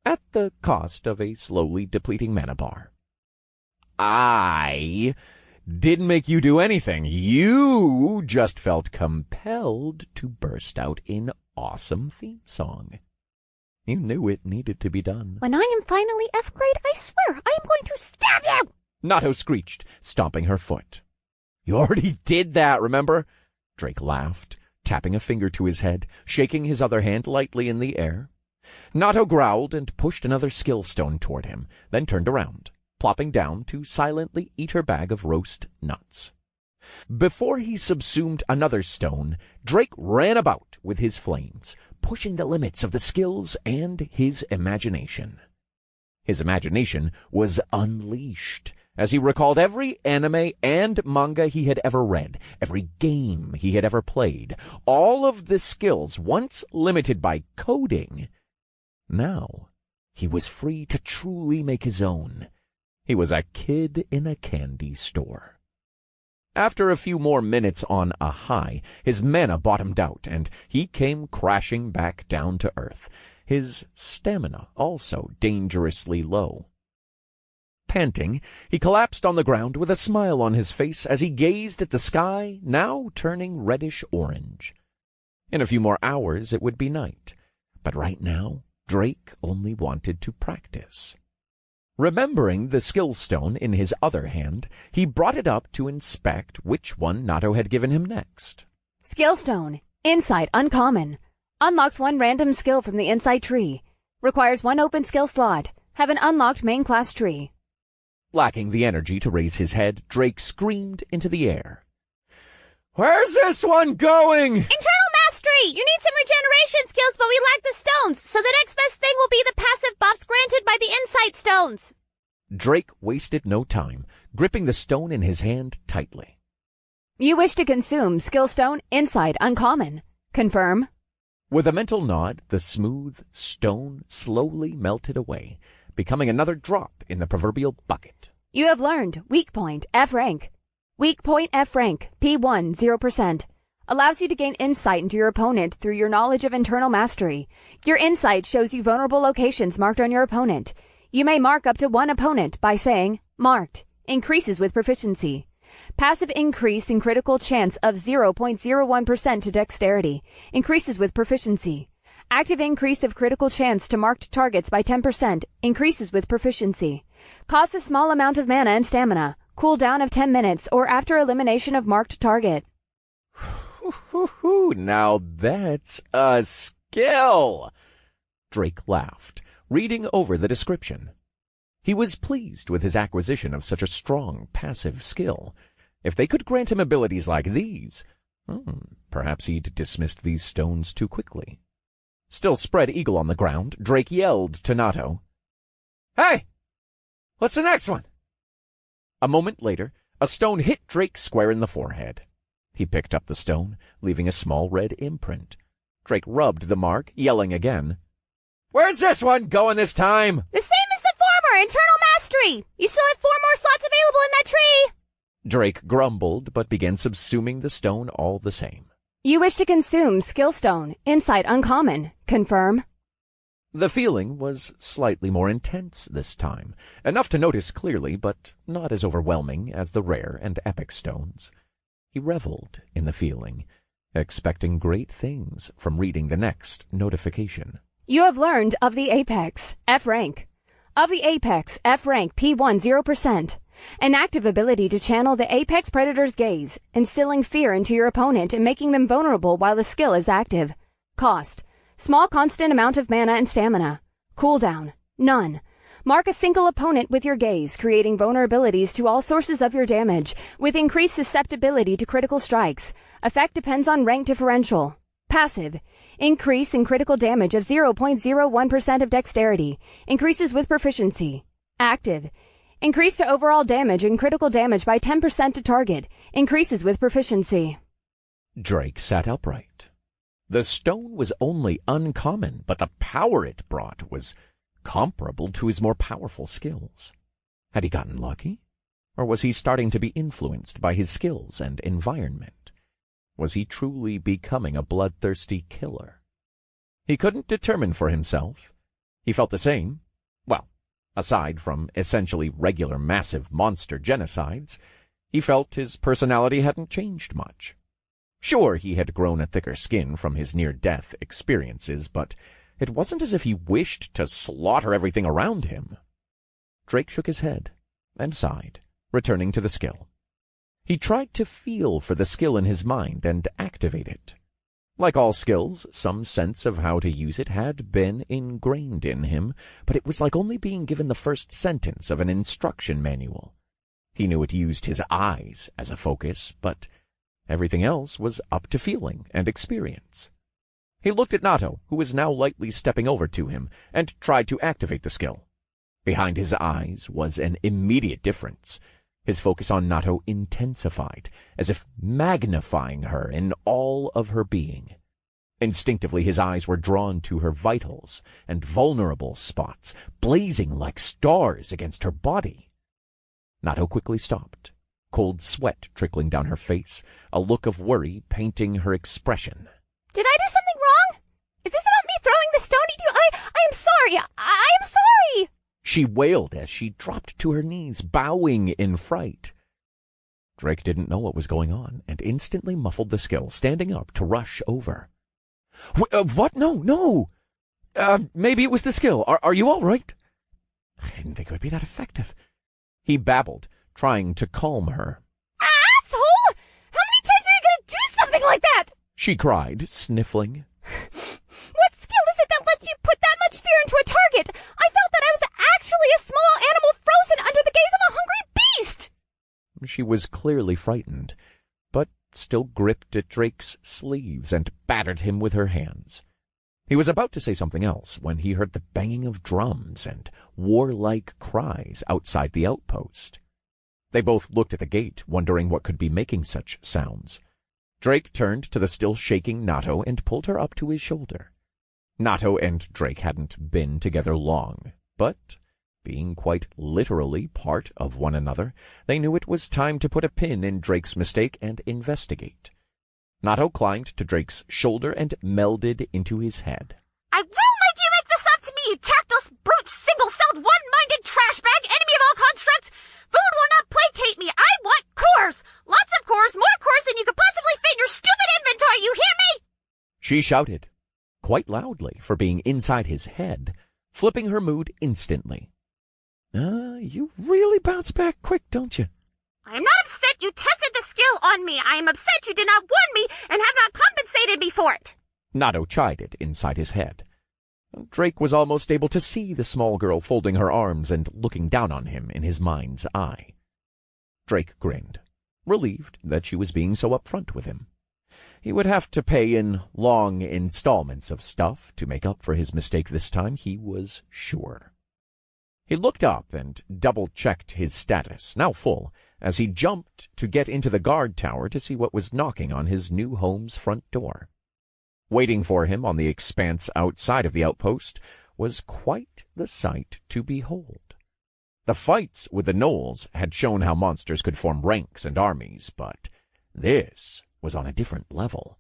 at the cost of a slowly depleting mana bar. I didn't make you do anything. You just felt compelled to burst out in awesome theme song. You knew it needed to be done. When I am finally F grade, I swear I am going to stab you! Nato screeched, stomping her foot. You already did that, remember? Drake laughed, tapping a finger to his head, shaking his other hand lightly in the air. Nato growled and pushed another skill stone toward him, then turned around, plopping down to silently eat her bag of roast nuts. Before he subsumed another stone, Drake ran about with his flames, pushing the limits of the skills and his imagination. His imagination was unleashed as he recalled every anime and manga he had ever read, every game he had ever played, all of the skills once limited by coding. Now he was free to truly make his own. He was a kid in a candy store. After a few more minutes on a high, his mana bottomed out, and he came crashing back down to earth, his stamina also dangerously low. Panting, he collapsed on the ground with a smile on his face as he gazed at the sky, now turning reddish-orange. In a few more hours it would be night, but right now Drake only wanted to practice. Remembering the skill stone in his other hand, he brought it up to inspect which one Nato had given him next. Skill stone. Insight uncommon. Unlocks one random skill from the insight tree. Requires one open skill slot. Have an unlocked main class tree. Lacking the energy to raise his head, Drake screamed into the air. Where's this one going? Internal mastery! You need some regeneration skills, but we lack the stones, so the next best thing will be the passive buffs granted by the insight stones. Drake wasted no time, gripping the stone in his hand tightly. You wish to consume skill stone insight uncommon. Confirm. With a mental nod, the smooth stone slowly melted away, becoming another drop in the proverbial bucket. You have learned Weak Point F rank. Weak Point F rank, P1, 0%. Allows you to gain insight into your opponent through your knowledge of internal mastery. Your insight shows you vulnerable locations marked on your opponent. You may mark up to one opponent by saying, marked. Increases with proficiency. Passive increase in critical chance of 0.01% to dexterity. Increases with proficiency. Active increase of critical chance to marked targets by 10%. Increases with proficiency. Costs a small amount of mana and stamina. Cooldown of 10 minutes or after elimination of marked target. Now that's a skill! Drake laughed, reading over the description. He was pleased with his acquisition of such a strong passive skill. If they could grant him abilities like these, perhaps he'd dismissed these stones too quickly. Still spread eagle on the ground, Drake yelled to Nato, "Hey! What's the next one?" A moment later, a stone hit Drake square in the forehead. He picked up the stone, leaving a small red imprint. Drake rubbed the mark, yelling again, "Where's this one going this time?" The same as the former, internal mastery. You still have 4 more slots available in that tree. Drake grumbled, but began subsuming the stone all the same. You wish to consume Skill Stone, Insight Uncommon. Confirm. The feeling was slightly more intense this time, enough to notice clearly, but not as overwhelming as the rare and epic stones. He reveled in the feeling, expecting great things from reading the next notification. You have learned of the Apex, F rank. Of the Apex, F rank, P1, 0%. An active ability to channel the Apex Predator's gaze, instilling fear into your opponent and making them vulnerable while the skill is active. Cost: small constant amount of mana and stamina. Cooldown: none. Mark a single opponent with your gaze, creating vulnerabilities to all sources of your damage, with increased susceptibility to critical strikes. Effect depends on rank differential. Passive: increase in critical damage of 0.01% of dexterity. Increases with proficiency. Active: increase to overall damage and critical damage by 10% to target. Increases with proficiency. Drake sat upright. The stone was only uncommon, but the power it brought was comparable to his more powerful skills. Had he gotten lucky? Or was he starting to be influenced by his skills and environment? Was he truly becoming a bloodthirsty killer? He couldn't determine for himself. He felt the same. Well, aside from essentially regular massive monster genocides, he felt his personality hadn't changed much. Sure, he had grown a thicker skin from his near-death experiences, but it wasn't as if he wished to slaughter everything around him. Drake shook his head and sighed, returning to the skill. He tried to feel for the skill in his mind and activate it. Like all skills, some sense of how to use it had been ingrained in him, but it was like only being given the first sentence of an instruction manual. He knew it used his eyes as a focus, but everything else was up to feeling and experience. He looked at Nato, who was now lightly stepping over to him, and tried to activate the skill. Behind his eyes was an immediate difference. His focus on Nato intensified, as if magnifying her in all of her being. Instinctively his eyes were drawn to her vitals and vulnerable spots, blazing like stars against her body. Nato quickly stopped, cold sweat trickling down her face, a look of worry painting her expression. Did I do something wrong? Is this about me throwing the stone at you? I am sorry. I am sorry. She wailed as she dropped to her knees, bowing in fright. Drake didn't know what was going on, and instantly muffled the skill, standing up to rush over. What? No. Maybe it was the skill. Are you all right? I didn't think it would be that effective. He babbled, trying to calm her. Asshole! How many times are you going to do something like that? She cried, sniffling. What skill is it that lets you put that much fear into a target? I felt that I was actually a small animal frozen under the gaze of a hungry beast. She was clearly frightened, but still gripped at Drake's sleeves and battered him with her hands. He was about to say something else when he heard the banging of drums and warlike cries outside the outpost. They both looked at the gate, wondering what could be making such sounds. Drake turned to the still shaking Nato and pulled her up to his shoulder. Nato and Drake hadn't been together long, but, being quite literally part of one another, they knew it was time to put a pin in Drake's mistake and investigate. Nato climbed to Drake's shoulder and melded into his head. I will make you make this up to me, you tactless, brute, single-celled, one-minded trash bag, enemy of all constructs! Food will not placate me! I want cores! Lots of cores, more cores than you could possibly fit in your stupid inventory, you hear me? She shouted, quite loudly for being inside his head, flipping her mood instantly. You really bounce back quick, don't you? I am not upset you tested the skill on me. I am upset you did not warn me and have not compensated me for it. Nato chided inside his head. Drake was almost able to see the small girl folding her arms and looking down on him in his mind's eye. Drake grinned, relieved that she was being so upfront with him. He would have to pay in long installments of stuff to make up for his mistake this time, he was sure. He looked up and double-checked his status, now full, as he jumped to get into the guard tower to see what was knocking on his new home's front door. Waiting for him on the expanse outside of the outpost was quite the sight to behold. The fights with the gnolls had shown how monsters could form ranks and armies, but this was on a different level.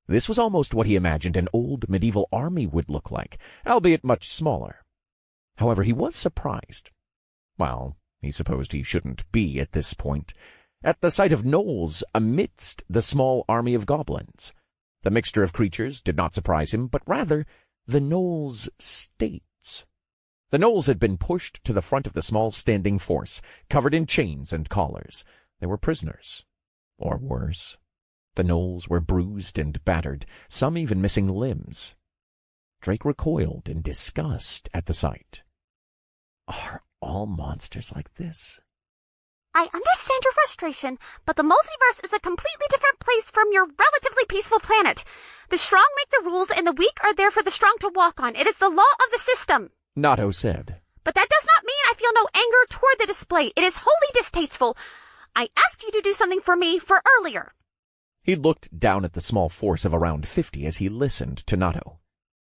This was almost what he imagined an old medieval army would look like, albeit much smaller. However, he was surprised. Well, he supposed he shouldn't be at this point, at the sight of gnolls amidst the small army of goblins. The mixture of creatures did not surprise him, but rather the gnolls' states. The gnolls had been pushed to the front of the small standing force, covered in chains and collars. They were prisoners. Or worse. The gnolls were bruised and battered, some even missing limbs. Drake recoiled in disgust at the sight. Are all monsters like this? I understand your frustration, but the multiverse is a completely different place from your relatively peaceful planet. The strong make the rules, and the weak are there for the strong to walk on. It is the law of the system. Nato said. But that does not mean I feel no anger toward the display. It is wholly distasteful. I asked you to do something for me for earlier. He looked down at the small force of around 50 as he listened to Nato.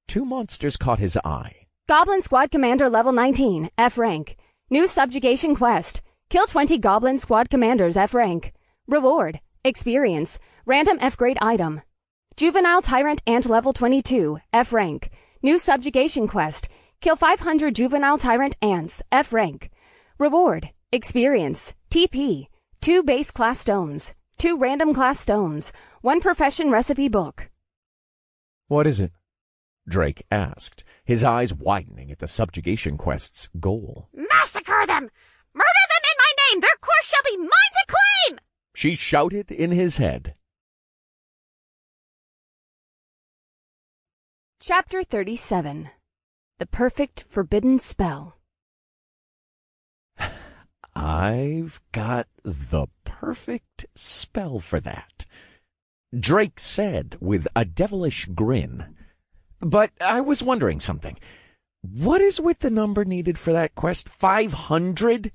Two monsters caught his eye. Goblin Squad Commander level 19, F rank. New subjugation quest. Kill 20 Goblin Squad Commanders, F rank. Reward. Experience. Random F grade item. Juvenile Tyrant Ant level 22, F rank. New subjugation quest. Kill 500 Juvenile Tyrant Ants, F rank. Reward. Experience. TP. 2 base class stones. 2 random class stones. 1 profession recipe book. What is it? Drake asked, his eyes widening at the subjugation quest's goal. Massacre them! Murder them in my name! Their course shall be mine to claim! She shouted in his head. Chapter 37. The Perfect Forbidden Spell. I've got the perfect spell for that, Drake said with a devilish grin. But I was wondering something. What is with the number needed for that quest? 500?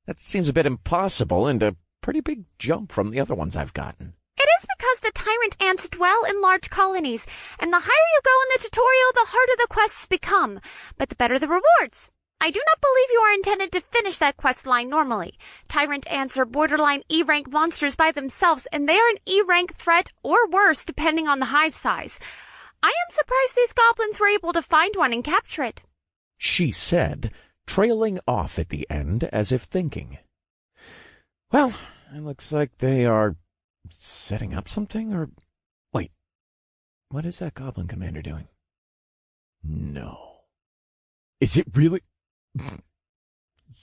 That seems a bit impossible and a pretty big jump from the other ones I've gotten. It is because the tyrant ants dwell in large colonies, and the higher you go in the tutorial, the harder the quests become, but the better the rewards. I do not believe you are intended to finish that quest line normally. Tyrant ants are borderline E-rank monsters by themselves, and they are an E-rank threat or worse depending on the hive size. I am surprised these goblins were able to find one and capture it, she said, trailing off at the end as if thinking. Well, it looks like they are setting up something, or... Wait, what is that goblin commander doing? No. Is it really...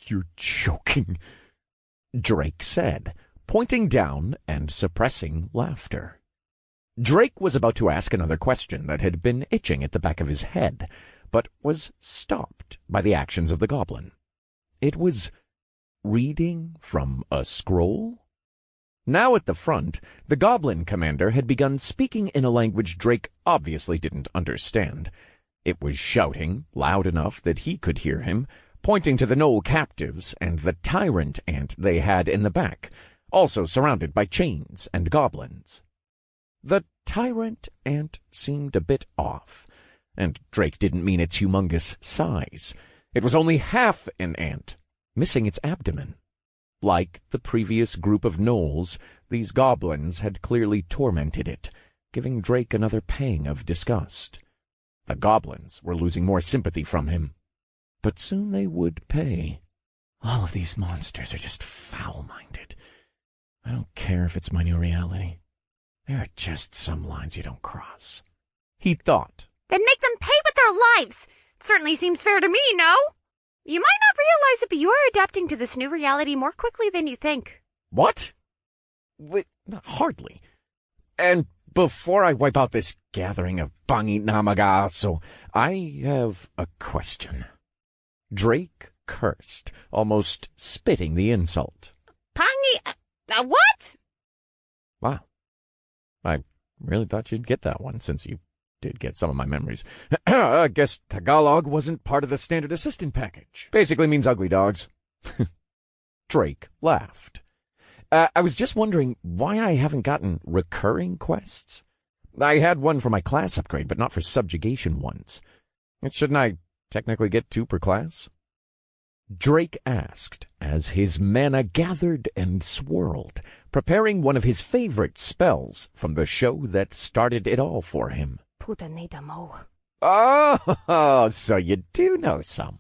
You're joking, Drake said, pointing down and suppressing laughter. Drake was about to ask another question that had been itching at the back of his head, but was stopped by the actions of the goblin. It was reading from a scroll? Now at the front, the goblin commander had begun speaking in a language Drake obviously didn't understand. It was shouting, loud enough that he could hear him, pointing to the gnoll captives and the tyrant ant they had in the back, also surrounded by chains and goblins. The tyrant ant seemed a bit off, and Drake didn't mean its humongous size. It was only half an ant, missing its abdomen. Like the previous group of gnolls, these goblins had clearly tormented it, giving Drake another pang of disgust. The goblins were losing more sympathy from him, but soon they would pay. All of these monsters are just foul-minded. I don't care if it's my new reality. There are just some lines you don't cross, he thought. Then make them pay with their lives. It certainly seems fair to me, no? You might not realize it, but you are adapting to this new reality more quickly than you think. What? Wait, hardly. And before I wipe out this gathering of Bangi Namagaso, I have a question. Drake cursed, almost spitting the insult. Pangi... what? Wow. I really thought you'd get that one, since you did get some of my memories. I guess Tagalog wasn't part of the standard assistant package. Basically means ugly dogs. Drake laughed. I was just wondering why I haven't gotten recurring quests. I had one for my class upgrade, but not for subjugation ones. Shouldn't I technically get 2 per class? Drake asked as his mana gathered and swirled, preparing one of his favorite spells from the show that started it all for him. Putanedamo. Oh, so you do know some.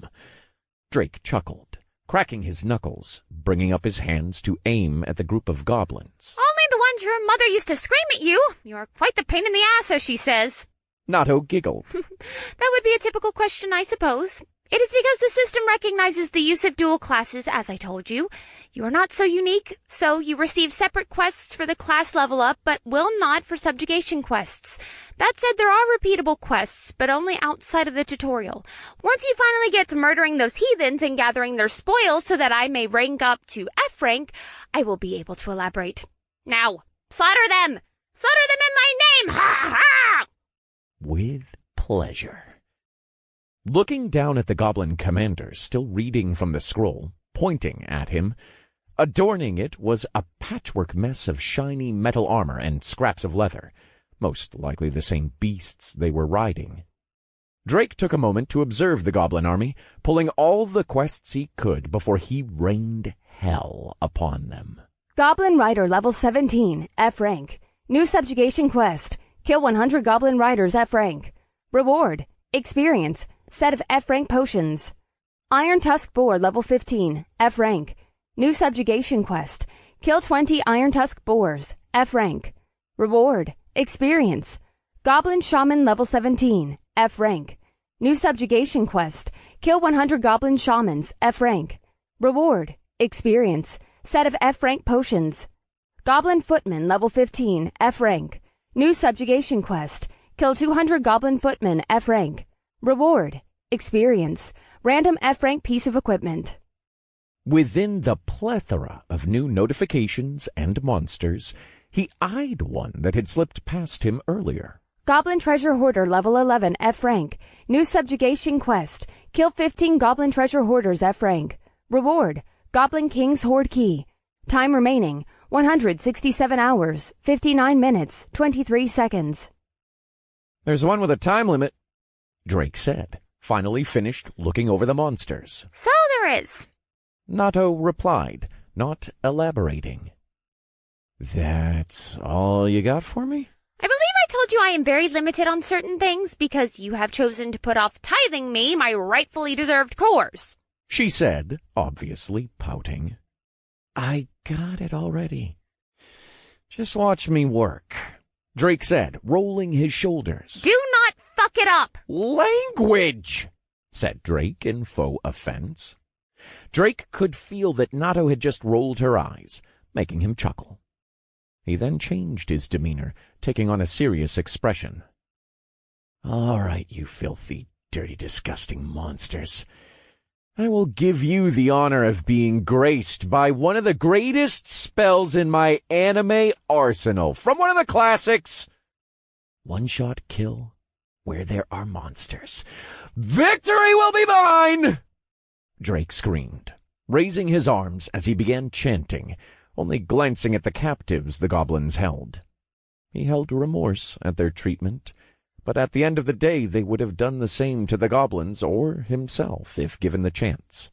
Drake chuckled, cracking his knuckles, bringing up his hands to aim at the group of goblins. Only the ones your mother used to scream at you. You're quite the pain in the ass, as she says. Nato giggled. That would be a typical question, I suppose. It is because the system recognizes the use of dual classes, as I told you. You are not so unique, so you receive separate quests for the class level up, but will not for subjugation quests. That said, there are repeatable quests, but only outside of the tutorial. Once you finally get to murdering those heathens and gathering their spoils so that I may rank up to F rank, I will be able to elaborate. Now, slaughter them! Slaughter them in my name! Ha ha! With pleasure. Looking down at the goblin commander, still reading from the scroll, pointing at him, adorning it was a patchwork mess of shiny metal armor and scraps of leather, most likely the same beasts they were riding. Drake took a moment to observe the goblin army, pulling all the quests he could before he rained hell upon them. Goblin Rider level 17, F rank. New subjugation quest. Kill 100 Goblin Riders F rank. Reward. Experience. Set of F rank potions. Iron Tusk Boar level 15, F rank. New subjugation quest. Kill 20 Iron Tusk Boars, F rank. Reward. Experience. Goblin Shaman level 17, F rank. New subjugation quest. Kill 100 Goblin Shamans, F rank. Reward. Experience. Set of F rank potions. Goblin Footman level 15, F rank. New subjugation quest. Kill 200 Goblin Footmen, F rank. Reward. Experience. Random F-rank piece of equipment. Within the plethora of new notifications and monsters, he eyed one that had slipped past him earlier. Goblin Treasure Hoarder level 11 F-rank. New subjugation quest. Kill 15 Goblin Treasure Hoarders F-rank. Reward. Goblin King's Hoard Key. Time remaining. 167 hours, 59 minutes, 23 seconds. There's one with a time limit, Drake said, finally finished looking over the monsters. So there is. Nato replied, not elaborating. That's all you got for me? I believe I told you I am very limited on certain things because you have chosen to put off tithing me my rightfully deserved cores, she said, obviously pouting. I got it already. Just watch me work, Drake said, rolling his shoulders. Do not fuck it up. Language, said Drake in faux offense. Drake could feel that Nato had just rolled her eyes, making him chuckle. He then changed his demeanor, taking on a serious expression. All right, you filthy, dirty, disgusting monsters. I will give you the honor of being graced by one of the greatest spells in my anime arsenal, from one of the classics. One-shot kill where there are monsters. Victory will be mine! Drake screamed, raising his arms as he began chanting, only glancing at the captives the goblins held. He held remorse at their treatment, but at the end of the day they would have done the same to the goblins or himself if given the chance.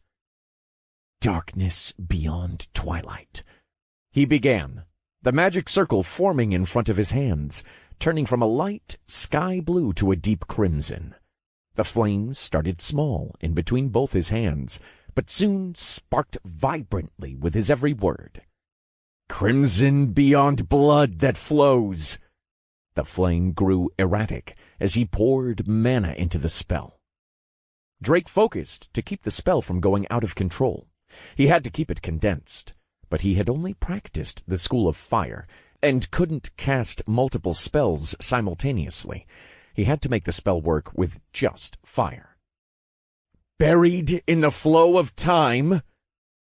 "Darkness beyond twilight," he began, the magic circle forming in front of his hands, turning from a light sky blue to a deep crimson. The flames started small in between both his hands, but soon sparked vibrantly with his every word. "Crimson beyond blood that flows." The flame grew erratic as he poured mana into the spell. Drake focused to keep the spell from going out of control. He had to keep it condensed, but he had only practiced the School of Fire and couldn't cast multiple spells simultaneously. He had to make the spell work with just fire. "Buried in the flow of time."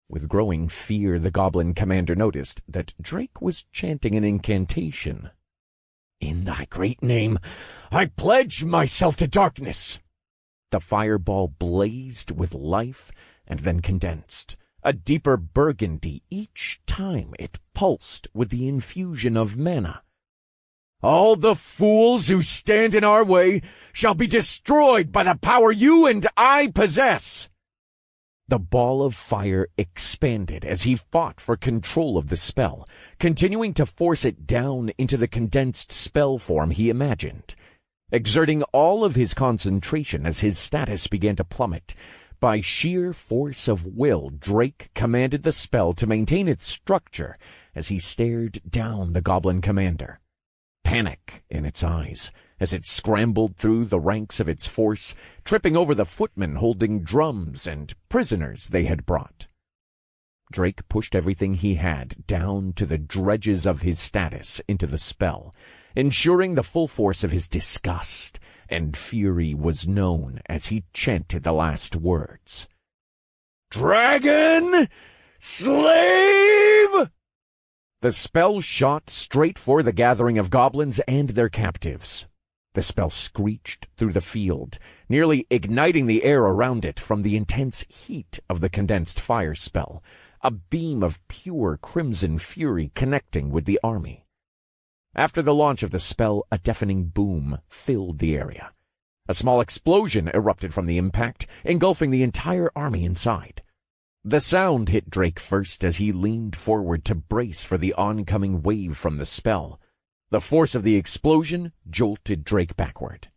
With growing fear, the goblin commander noticed that Drake was chanting an incantation. "In thy great name, I pledge myself to darkness." The fireball blazed with life and then condensed, a deeper burgundy each time it pulsed with the infusion of mana. "All the fools who stand in our way shall be destroyed by the power you and I possess." The ball of fire expanded as he fought for control of the spell, continuing to force it down into the condensed spell form he imagined. Exerting all of his concentration as his status began to plummet, by sheer force of will, Drake commanded the spell to maintain its structure as he stared down the goblin commander. Panic in its eyes as it scrambled through the ranks of its force, tripping over the footmen holding drums and prisoners they had brought. Drake pushed everything he had down to the dredges of his status into the spell, ensuring the full force of his disgust and fury was known as he chanted the last words. "Dragon! Slave!" The spell shot straight for the gathering of goblins and their captives. The spell screeched through the field, nearly igniting the air around it from the intense heat of the condensed fire spell, a beam of pure crimson fury connecting with the army. After the launch of the spell, a deafening boom filled the area. A small explosion erupted from the impact, engulfing the entire army inside. The sound hit Drake first as he leaned forward to brace for the oncoming wave from the spell. The force of the explosion jolted Drake backward.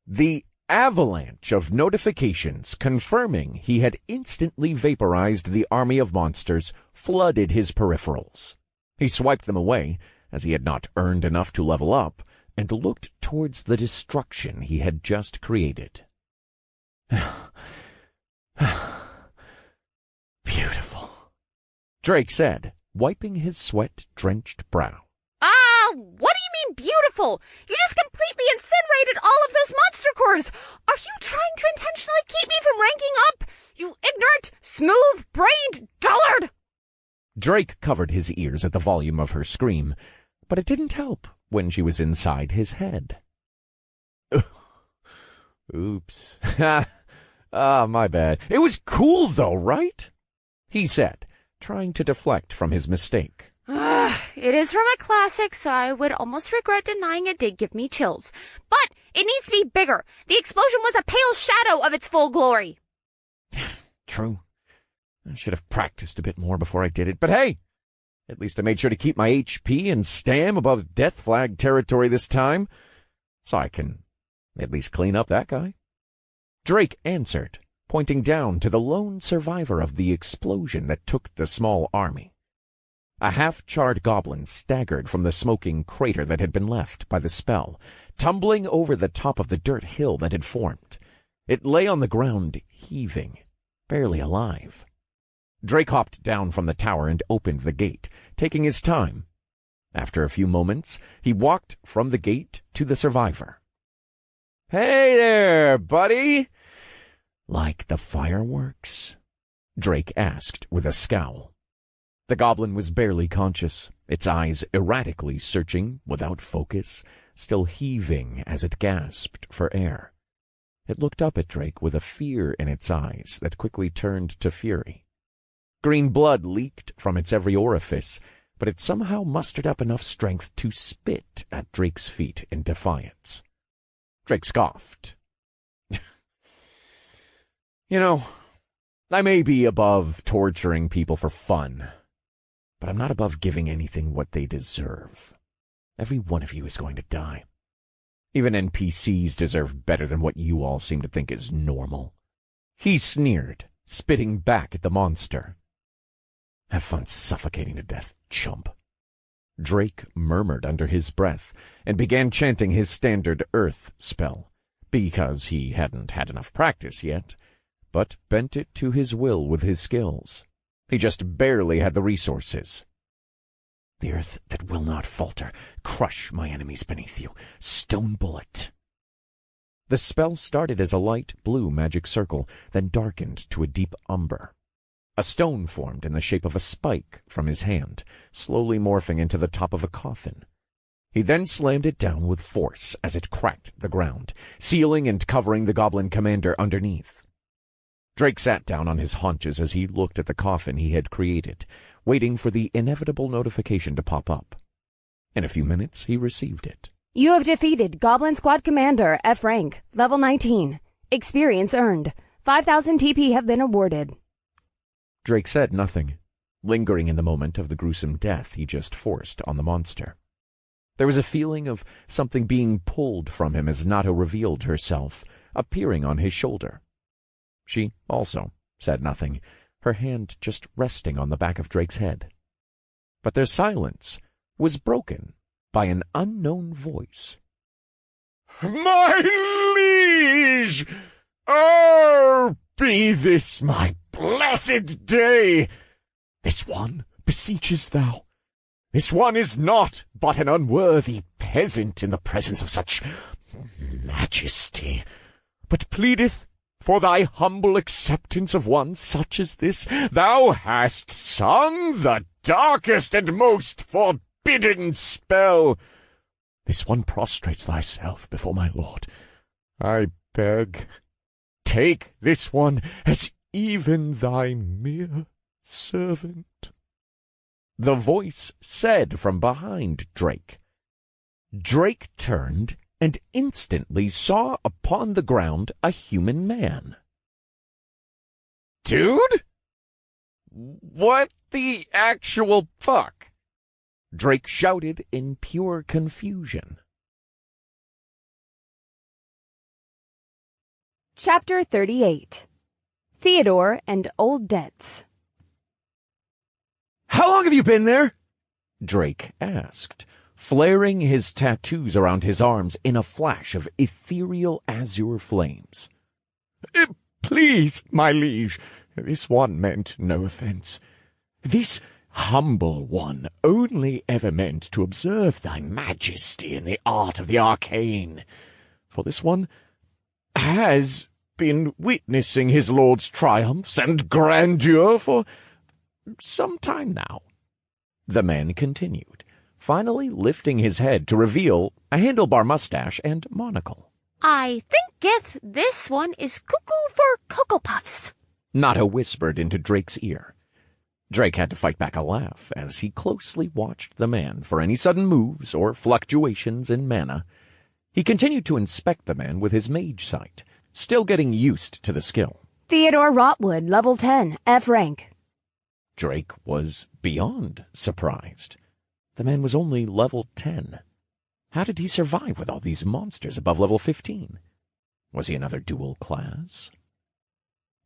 The avalanche of notifications confirming he had instantly vaporized the army of monsters flooded his peripherals. He swiped them away, as he had not earned enough to level up, and looked towards the destruction he had just created. "Beautiful," Drake said, wiping his sweat-drenched brow. What do you mean beautiful? You just completely incinerated all of those monster cores. Are you trying to intentionally keep me from ranking up? You ignorant, smooth-brained dullard! Drake covered his ears at the volume of her scream, but it didn't help when she was inside his head. "Oops. My bad. It was cool, though, right?" he said, trying to deflect from his mistake. It is from a classic, so I would almost regret denying it did give me chills. But it needs to be bigger. The explosion was a pale shadow of its full glory. True. I should have practiced a bit more before I did it, but hey! At least I made sure to keep my HP and stam above death flag territory this time, so I can at least clean up that guy. Drake answered, pointing down to the lone survivor of the explosion that took the small army. A half-charred goblin staggered from the smoking crater that had been left by the spell, tumbling over the top of the dirt hill that had formed. It lay on the ground, heaving, barely alive. Drake hopped down from the tower and opened the gate, taking his time. After a few moments, he walked from the gate to the survivor. "Hey there, buddy!" "Like the fireworks?" Drake asked with a scowl. The goblin was barely conscious, its eyes erratically searching, without focus, still heaving as it gasped for air. It looked up at Drake with a fear in its eyes that quickly turned to fury. Green blood leaked from its every orifice, but it somehow mustered up enough strength to spit at Drake's feet in defiance. Drake scoffed. You know, I may be above torturing people for fun, but I'm not above giving anything what they deserve. Every one of you is going to die. Even NPCs deserve better than what you all seem to think is normal. He sneered, spitting back at the monster. Have fun suffocating to death, chump. Drake murmured under his breath and began chanting his standard earth spell, because he hadn't had enough practice yet, but bent it to his will with his skills. He just barely had the resources. The earth that will not falter, crush my enemies beneath you, stone bullet. The spell started as a light blue magic circle, then darkened to a deep umber. A stone formed in the shape of a spike from his hand, slowly morphing into the top of a coffin. He then slammed it down with force as it cracked the ground, sealing and covering the goblin commander underneath. Drake sat down on his haunches as he looked at the coffin he had created, waiting for the inevitable notification to pop up. In a few minutes, he received it. You have defeated Goblin Squad Commander, F rank, level 19. Experience earned. 5,000 TP have been awarded. Drake said nothing, lingering in the moment of the gruesome death he just forced on the monster. There was a feeling of something being pulled from him as Nato revealed herself, appearing on his shoulder. She also said nothing, her hand just resting on the back of Drake's head. But their silence was broken by an unknown voice. My liege! Oh, be this my blessed day! This one beseeches thou. This one is not but an unworthy peasant in the presence of such majesty, but pleadeth for thy humble acceptance of one such as this. Thou hast sung the darkest and most forbidden spell. This one prostrates thyself before my lord. I beg, take this one as even thy mere servant. The voice said from behind Drake. Drake turned and instantly saw upon the ground a human man. Dude? What the actual fuck? Drake shouted in pure confusion. Chapter 38. Theodore and Old Debts. How long have you been there? Drake asked, flaring his tattoos around his arms in a flash of ethereal azure flames. Please, my liege, this one meant no offence. This humble one only ever meant to observe thy majesty in the art of the arcane. For this one has been witnessing his lord's triumphs and grandeur for some time now. The man continued, finally lifting his head to reveal a handlebar mustache and monocle. I thinketh this one is cuckoo for Cocoa Puffs. Nato whispered into Drake's ear. Drake had to fight back a laugh as he closely watched the man for any sudden moves or fluctuations in mana. He continued to inspect the man with his mage sight, still getting used to the skill. Theodore Rotwood, level 10, F rank. Drake was beyond surprised. The man was only level 10. How did he survive with all these monsters above level 15? Was he another dual class?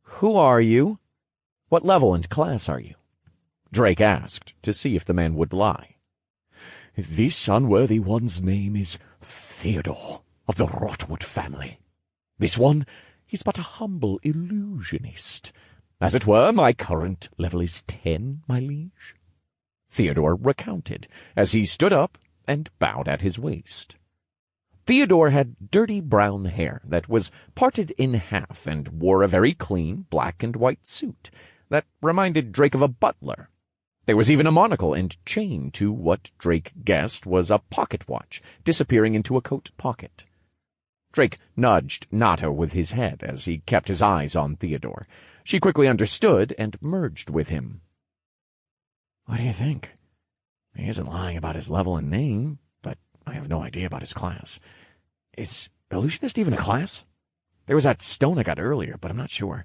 Who are you? What level and class are you? Drake asked to see if the man would lie. This unworthy one's name is Theodore of the Rotwood family. This one is but a humble illusionist. As it were, my current level is 10, my liege. Theodore recounted as he stood up and bowed at his waist. Theodore had dirty brown hair that was parted in half and wore a very clean black and white suit that reminded Drake of a butler. There was even a monocle and chain to what Drake guessed was a pocket watch disappearing into a coat pocket. Drake nudged Nato with his head as he kept his eyes on Theodore. She quickly understood and merged with him. What do you think? He isn't lying about his level and name, but I have no idea about his class. Is illusionist even a class? There was that stone I got earlier, but I'm not sure.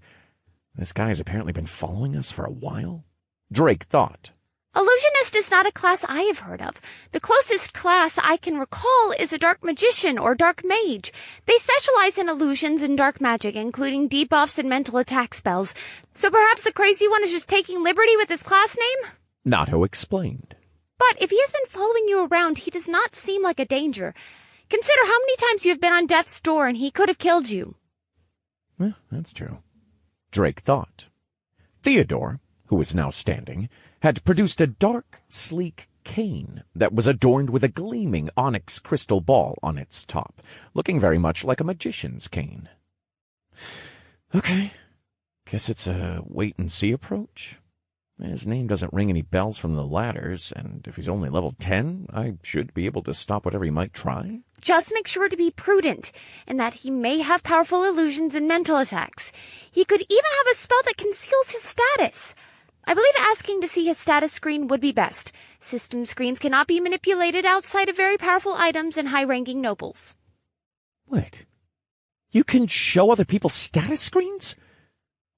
This guy has apparently been following us for a while. Drake thought. Illusionist is not a class I have heard of. The closest class I can recall is a dark magician or dark mage. They specialize in illusions and dark magic, including debuffs and mental attack spells. So perhaps the crazy one is just taking liberty with his class name? Nato explained. But if he has been following you around, he does not seem like a danger. Consider how many times you have been on death's door and he could have killed you. Well, that's true. Drake thought. Theodore, who was now standing, had produced a dark, sleek cane that was adorned with a gleaming onyx crystal ball on its top, looking very much like a magician's cane. Okay, guess it's a wait-and-see approach. His name doesn't ring any bells from the ladders, and if he's only level 10, I should be able to stop whatever he might try. Just make sure to be prudent, in that he may have powerful illusions and mental attacks. He could even have a spell that conceals his status. I believe asking to see his status screen would be best. System screens cannot be manipulated outside of very powerful items and high-ranking nobles. Wait, you can show other people's status screens?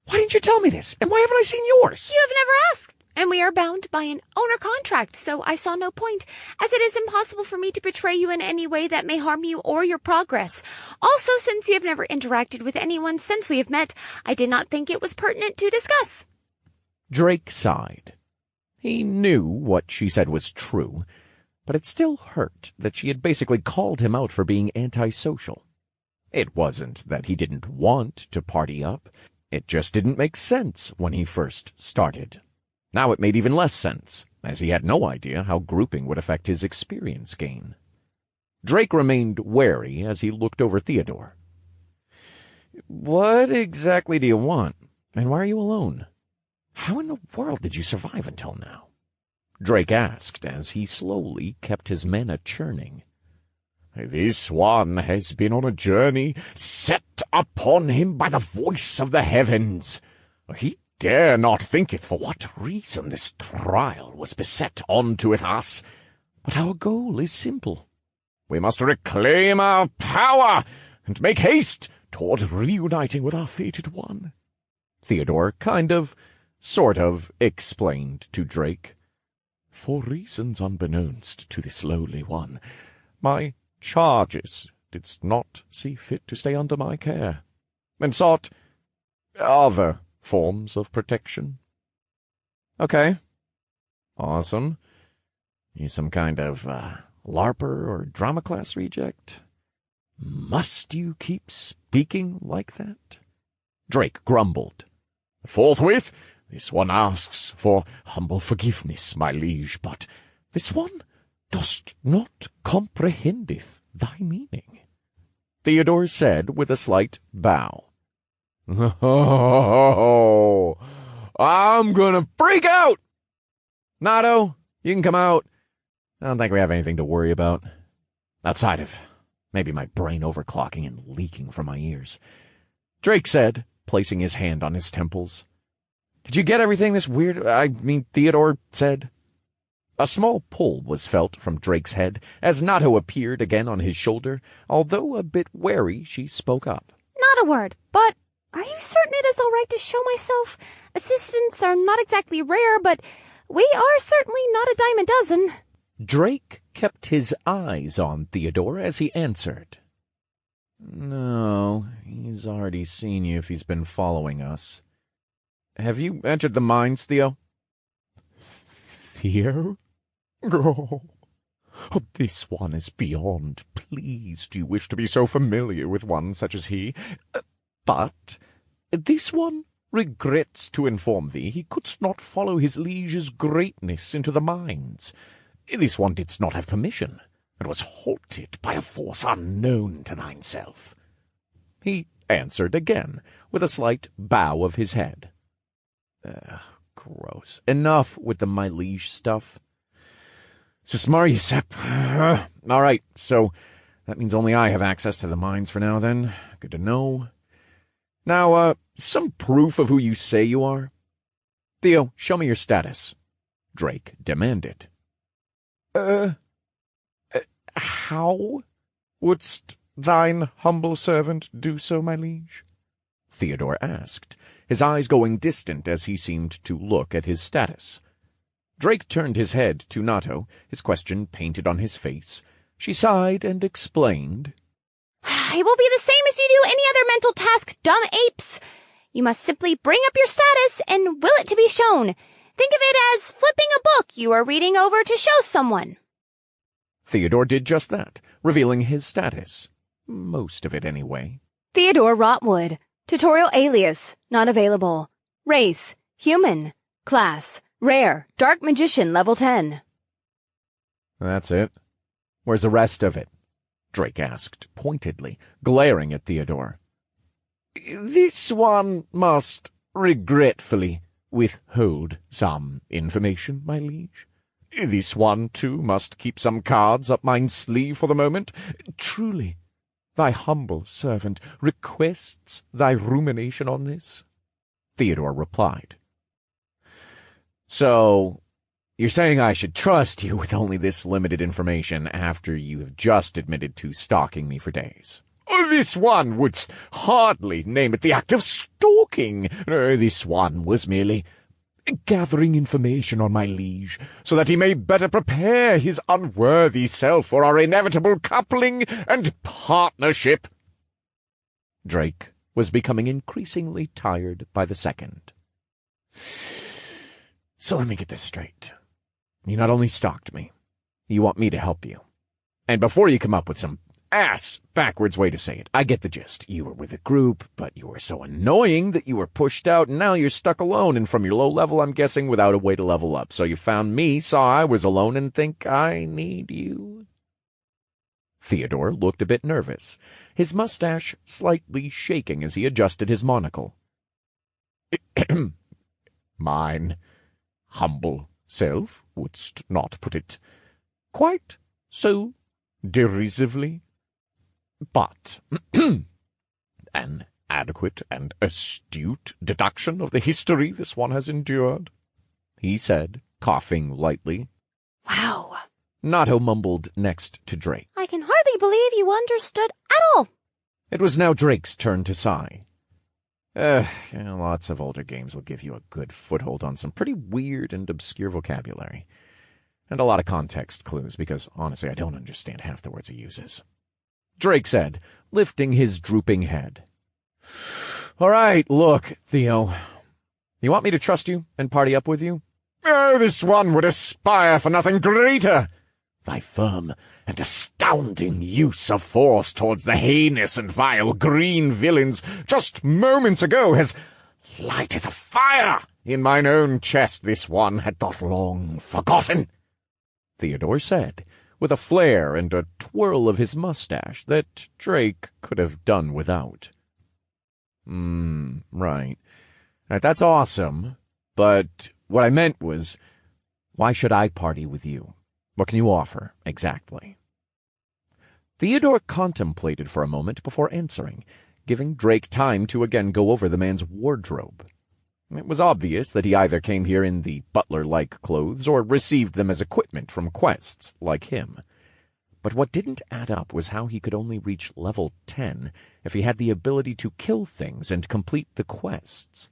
Why didn't you tell me this? And why haven't I seen yours? You have never asked, and we are bound by an owner contract, so I saw no point, as it is impossible for me to betray you in any way that may harm you or your progress. Also, since you have never interacted with anyone since we have met, I did not think it was pertinent to discuss. Drake sighed. He knew what she said was true, but it still hurt that she had basically called him out for being antisocial. It wasn't that he didn't want to party up. It just didn't make sense when he first started. Now it made even less sense, as he had no idea how grouping would affect his experience gain. Drake remained wary as he looked over Theodore. What exactly do you want, and why are you alone? How in the world did you survive until now? Drake asked as he slowly kept his mana churning. This one has been on a journey set upon him by the voice of the heavens. He dare not thinketh for what reason this trial was beset untoeth us. But our goal is simple. We must reclaim our power and make haste toward reuniting with our fated one. Theodore sort of explained to Drake. For reasons unbeknownst to this lowly one, my charges didst not see fit to stay under my care, and sought other forms of protection. Okay. Awesome. You some kind of LARPer or drama class reject? Must you keep speaking like that? Drake grumbled. Forthwith, this one asks for humble forgiveness, my liege, but this one dost not comprehendeth thy meaning. Theodore said with a slight bow. Oh, I'm gonna freak out! Nato, you can come out. I don't think we have anything to worry about. Outside of maybe my brain overclocking and leaking from my ears. Drake said, placing his hand on his temples. Did you get everything Theodore said? A small pull was felt from Drake's head as Nato appeared again on his shoulder. Although a bit wary, she spoke up. Not a word, but are you certain it is all right to show myself? Assistants are not exactly rare, but we are certainly not a dime a dozen. Drake kept his eyes on Theodore as he answered. No, he's already seen you if he's been following us. Have you entered the mines, Theo? Theo? Oh, this one is beyond pleased you wish to be so familiar with one such as he. But this one regrets to inform thee he couldst not follow his liege's greatness into the mines. This one didst not have permission, and was halted by a force unknown to thyself. He answered again, with a slight bow of his head. Gross. Enough with the my liege stuff. So smart, you sep. All right, so that means only I have access to the mines for now, then. Good to know. Now, some proof of who you say you are? Theo, show me your status, Drake demanded. How wouldst thine humble servant do so, my liege? Theodore asked, his eyes going distant as he seemed to look at his status. Drake turned his head to Nato, his question painted on his face. She sighed and explained. It will be the same as you do any other mental task, dumb apes. You must simply bring up your status and will it to be shown. Think of it as flipping a book you are reading over to show someone. Theodore did just that, revealing his status. Most of it, anyway. Theodore Rotwood. Tutorial alias, not available. Race, human. Class, rare, dark magician, level 10. That's it. Where's the rest of it? Drake asked, pointedly, glaring at Theodore. This one must regretfully withhold some information, my liege. This one, too, must keep some cards up mine sleeve for the moment. Truly, thy humble servant requests thy rumination on this. Theodore replied. So, you're saying I should trust you with only this limited information after you have just admitted to stalking me for days? This one would hardly name it the act of stalking. This one was merely gathering information on my liege, so that he may better prepare his unworthy self for our inevitable coupling and partnership. Drake was becoming increasingly tired by the second. So let me get this straight. You not only stalked me, you want me to help you. And before you come up with some ass-backwards way to say it, I get the gist. You were with a group, but you were so annoying that you were pushed out, and now you're stuck alone, and from your low level, I'm guessing, without a way to level up. So you found me, saw I was alone, and think I need you? Theodore looked a bit nervous, his mustache slightly shaking as he adjusted his monocle. Mine humble self, wouldst not put it quite so derisively? But an adequate and astute deduction of the history this one has endured, he said, coughing lightly. Wow. Nato mumbled next to Drake. I can hardly believe you understood at all. It was now Drake's turn to sigh. Lots of older games will give you a good foothold on some pretty weird and obscure vocabulary. And a lot of context clues, because honestly I don't understand half the words he uses. Drake said, lifting his drooping head. All right, look, Theo. You want me to trust you and party up with you? Oh, this one would aspire for nothing greater. Thy firm and astounding use of force towards the heinous and vile green villains just moments ago has lighted a fire in mine own chest this one had not long forgotten, Theodore said, with a flare and a twirl of his mustache that Drake could have done without. Right. That's awesome, but what I meant was, why should I party with you? What can you offer, exactly? Theodore contemplated for a moment before answering, giving Drake time to again go over the man's wardrobe. It was obvious that he either came here in the butler-like clothes or received them as equipment from quests like him. But what didn't add up was how he could only reach level 10 if he had the ability to kill things and complete the quests.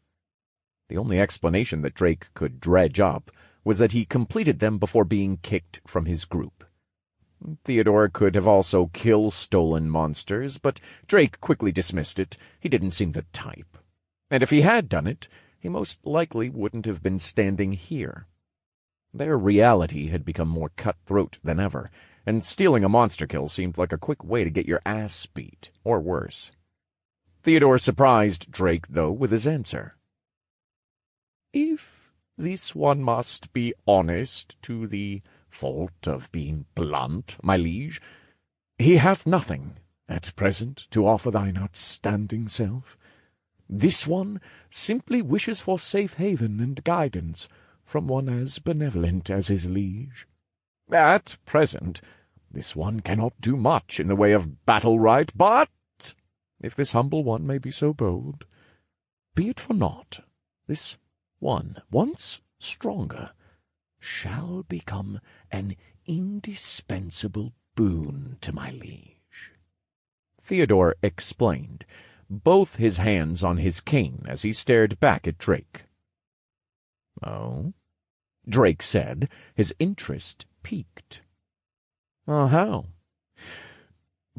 The only explanation that Drake could dredge up was that he completed them before being kicked from his group. Theodore could have also killed stolen monsters, but Drake quickly dismissed it. He didn't seem the type. And if he had done it, he most likely wouldn't have been standing here. Their reality had become more cutthroat than ever, and stealing a monster kill seemed like a quick way to get your ass beat, or worse. Theodore surprised Drake, though, with his answer. If this one must be honest to the fault of being blunt, my liege, he hath nothing at present to offer thine outstanding self. This one simply wishes for safe haven and guidance from one as benevolent as his liege. At present, this one cannot do much in the way of battle right, but, if this humble one may be so bold, be it for naught, this one, once stronger, shall become an indispensable boon to my liege," Theodore explained, both his hands on his cane as he stared back at Drake. "Oh?" Drake said, his interest piqued. "How?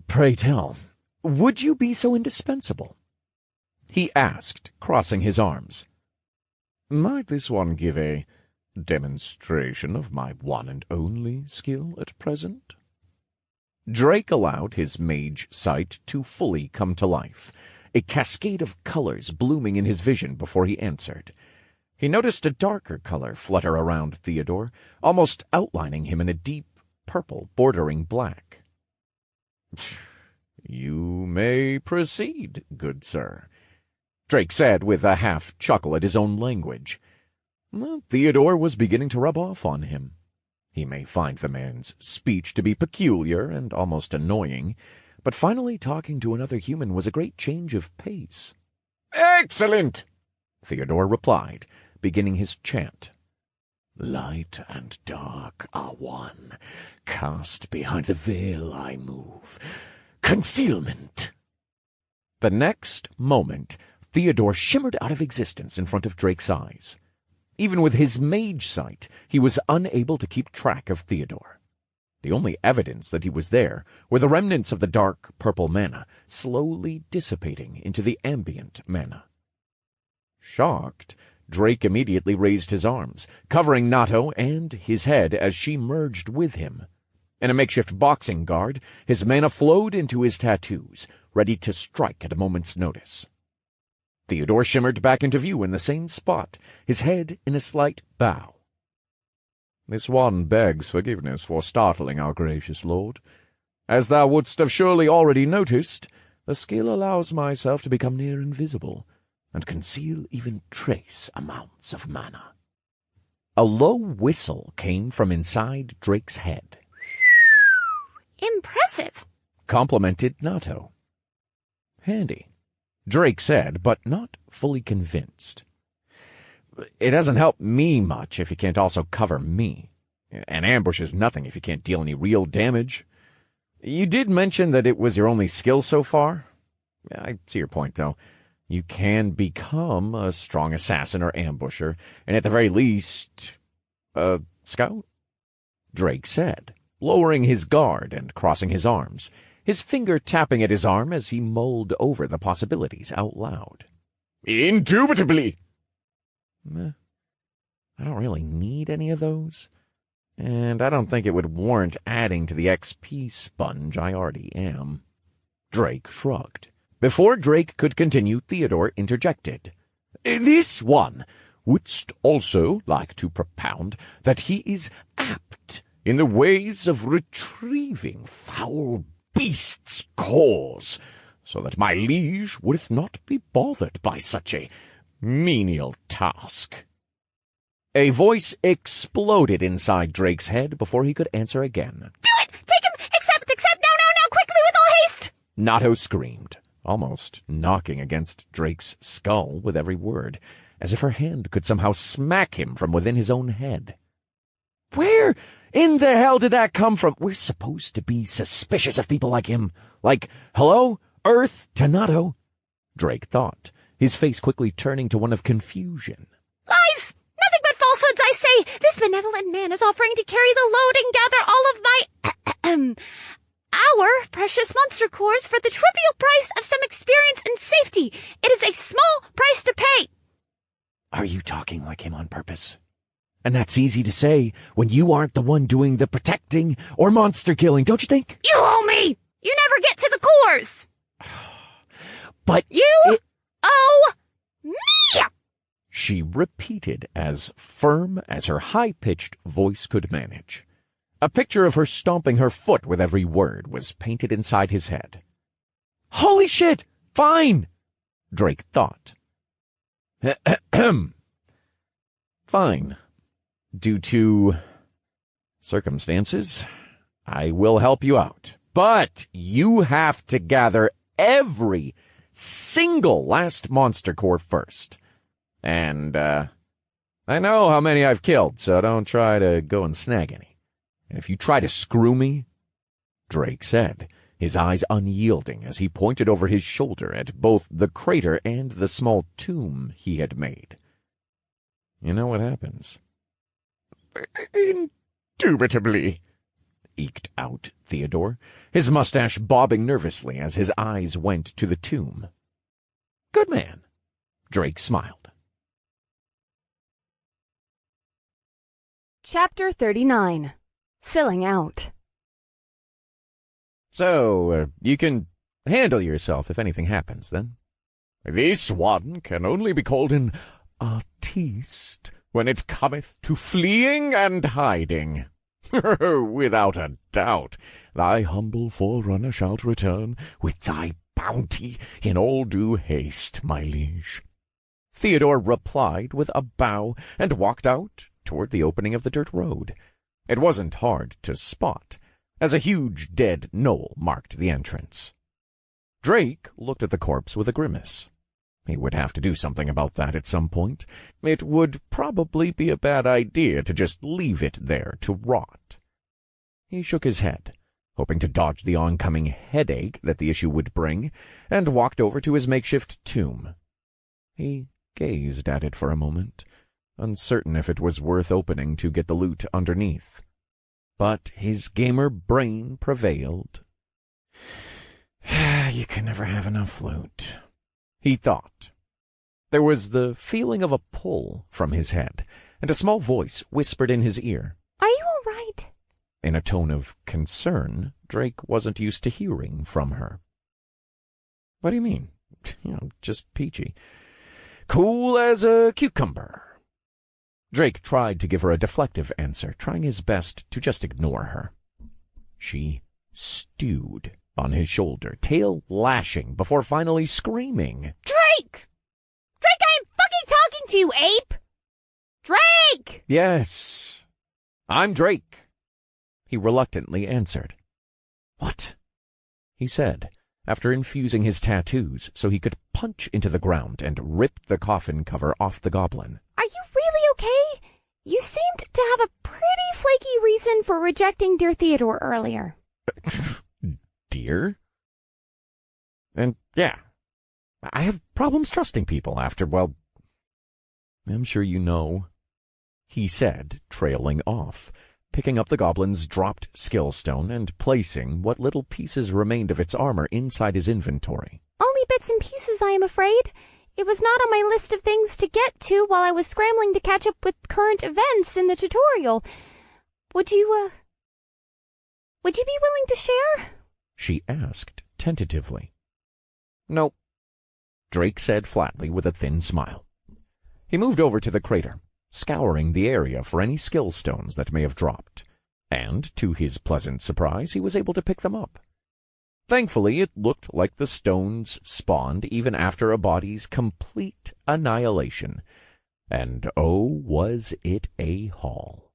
Pray tell, would you be so indispensable?" he asked, crossing his arms. "Might this one give a demonstration of my one and only skill at present?" Drake allowed his mage sight to fully come to life, a cascade of colors blooming in his vision before he answered. He noticed a darker color flutter around Theodore, almost outlining him in a deep purple bordering black. "You may proceed, good sir," Drake said with a half-chuckle at his own language. Theodore was beginning to rub off on him. He may find the man's speech to be peculiar and almost annoying, but finally talking to another human was a great change of pace. "Excellent!" Theodore replied, beginning his chant. "Light and dark are one. Cast behind the veil I move. Concealment!" The next moment, Theodore shimmered out of existence in front of Drake's eyes. Even with his mage sight, he was unable to keep track of Theodore. The only evidence that he was there were the remnants of the dark purple mana, slowly dissipating into the ambient mana. Shocked, Drake immediately raised his arms, covering Nato and his head as she merged with him. In a makeshift boxing guard, his mana flowed into his tattoos, ready to strike at a moment's notice. Theodore shimmered back into view in the same spot, his head in a slight bow. "This one begs forgiveness for startling our gracious lord. As thou wouldst have surely already noticed, the skill allows myself to become near invisible, and conceal even trace amounts of mana." A low whistle came from inside Drake's head. Impressive, Complimented Nato. "Handy," Drake said, but not fully convinced. "It doesn't help me much if you can't also cover me. An ambush is nothing if you can't deal any real damage. You did mention that it was your only skill so far. I see your point, though. You can become a strong assassin or ambusher, and at the very least, a scout," Drake said, lowering his guard and crossing his arms, his finger tapping at his arm as he mulled over the possibilities out loud. "Indubitably." I don't really need any of those, and I don't think it would warrant adding to the XP sponge I already am. Drake shrugged. Before Drake could continue, Theodore interjected. "This one wouldst also like to propound that he is apt in the ways of retrieving foul beasts' cores, so that my liege wouldst not be bothered by such a menial task." A voice exploded inside Drake's head before he could answer again. do it! Take him! Accept, now, quickly, with all haste! Nato screamed, almost knocking against Drake's skull with every word, as if her hand could somehow smack him from within his own head. "Where in the hell did that come from? We're supposed to be suspicious of people like him. Like, hello, Earth to Nato," Drake thought, his face quickly turning to one of confusion. Lies! Nothing but falsehoods, I say! This benevolent man is offering to carry the load and gather all of my... our precious monster cores for the trivial price of some experience and safety. It is a small price to pay. Are you talking like him on purpose? And that's easy to say when you aren't the one doing the protecting or monster killing, don't you think? You owe me! You never get to the cores! But you owe me! She repeated as firm as her high-pitched voice could manage. A picture of her stomping her foot with every word was painted inside his head. "Holy shit! Fine!" Drake thought. "Fine. Due to circumstances, I will help you out. But you have to gather every single last monster core first. And, I know how many I've killed, so don't try to go and snag any. And if you try to screw me, Drake said, his eyes unyielding as he pointed over his shoulder at both the crater and the small tomb he had made. You know what happens? Indubitably, eked out Theodore, his mustache bobbing nervously as his eyes went to the tomb. Good man, Drake smiled. Chapter 39. Filling Out. So, you can handle yourself if anything happens, then? This one can only be called an artiste when it cometh to fleeing and hiding. Without a doubt, thy humble forerunner shalt return with thy bounty in all due haste, my liege. Theodore replied with a bow and walked out toward the opening of the dirt road. It wasn't hard to spot, as a huge dead knoll marked the entrance. Drake looked at the corpse with a grimace. He would have to do something about that at some point. It would probably be a bad idea to just leave it there to rot. He shook his head, hoping to dodge the oncoming headache that the issue would bring, and walked over to his makeshift tomb. He gazed at it for a moment, uncertain if it was worth opening to get the loot underneath. But his gamer brain prevailed. You can never have enough loot, he thought. There was the feeling of a pull from his head, and a small voice whispered in his ear. Are you all right? In a tone of concern Drake wasn't used to hearing from her. What do you mean? Just peachy. Cool as a cucumber. Drake tried to give her a deflective answer, trying his best to just ignore her. She stewed on his shoulder, tail lashing before finally screaming. Drake! Drake, I am fucking talking to you, ape! Drake! Yes, I'm Drake, he reluctantly answered. What? He said, after infusing his tattoos so he could punch into the ground and rip the coffin cover off the goblin. Are you really okay? You seemed to have a pretty flaky reason for rejecting dear Theodore earlier. Dear? And yeah, I have problems trusting people after, well, I'm sure you know, he said, trailing off, picking up the goblin's dropped skill stone and placing what little pieces remained of its armor inside his inventory. Only bits and pieces, I am afraid. It was not on my list of things to get to while I was scrambling to catch up with current events in the tutorial. Would you be willing to share? She asked tentatively. No, Drake said flatly with a thin smile. He moved over to the crater, scouring the area for any skill stones that may have dropped, and to his pleasant surprise he was able to pick them up. Thankfully, it looked like the stones spawned even after a body's complete annihilation, and oh, was it a haul.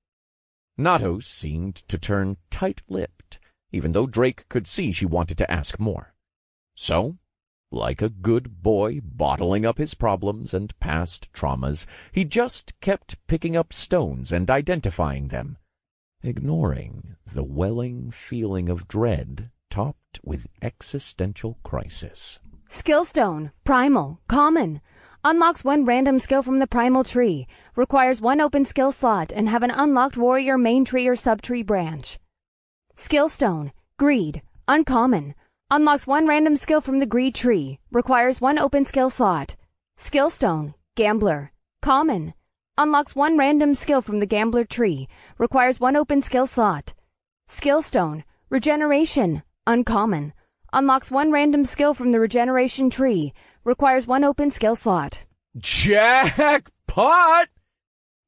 Natos seemed to turn tight-lipped, even though Drake could see she wanted to ask more. So, like a good boy bottling up his problems and past traumas, he just kept picking up stones and identifying them, ignoring the welling feeling of dread topped with existential crisis. Skill stone, primal, common. Unlocks one random skill from the primal tree. Requires one open skill slot and have an unlocked warrior main tree or subtree branch. Skill stone, greed, uncommon. Unlocks one random skill from the greed tree. Requires one open skill slot. Skill stone, gambler, common. Unlocks one random skill from the gambler tree. Requires one open skill slot. Skill stone, regeneration, uncommon. Unlocks one random skill from the regeneration tree. Requires one open skill slot. Jackpot!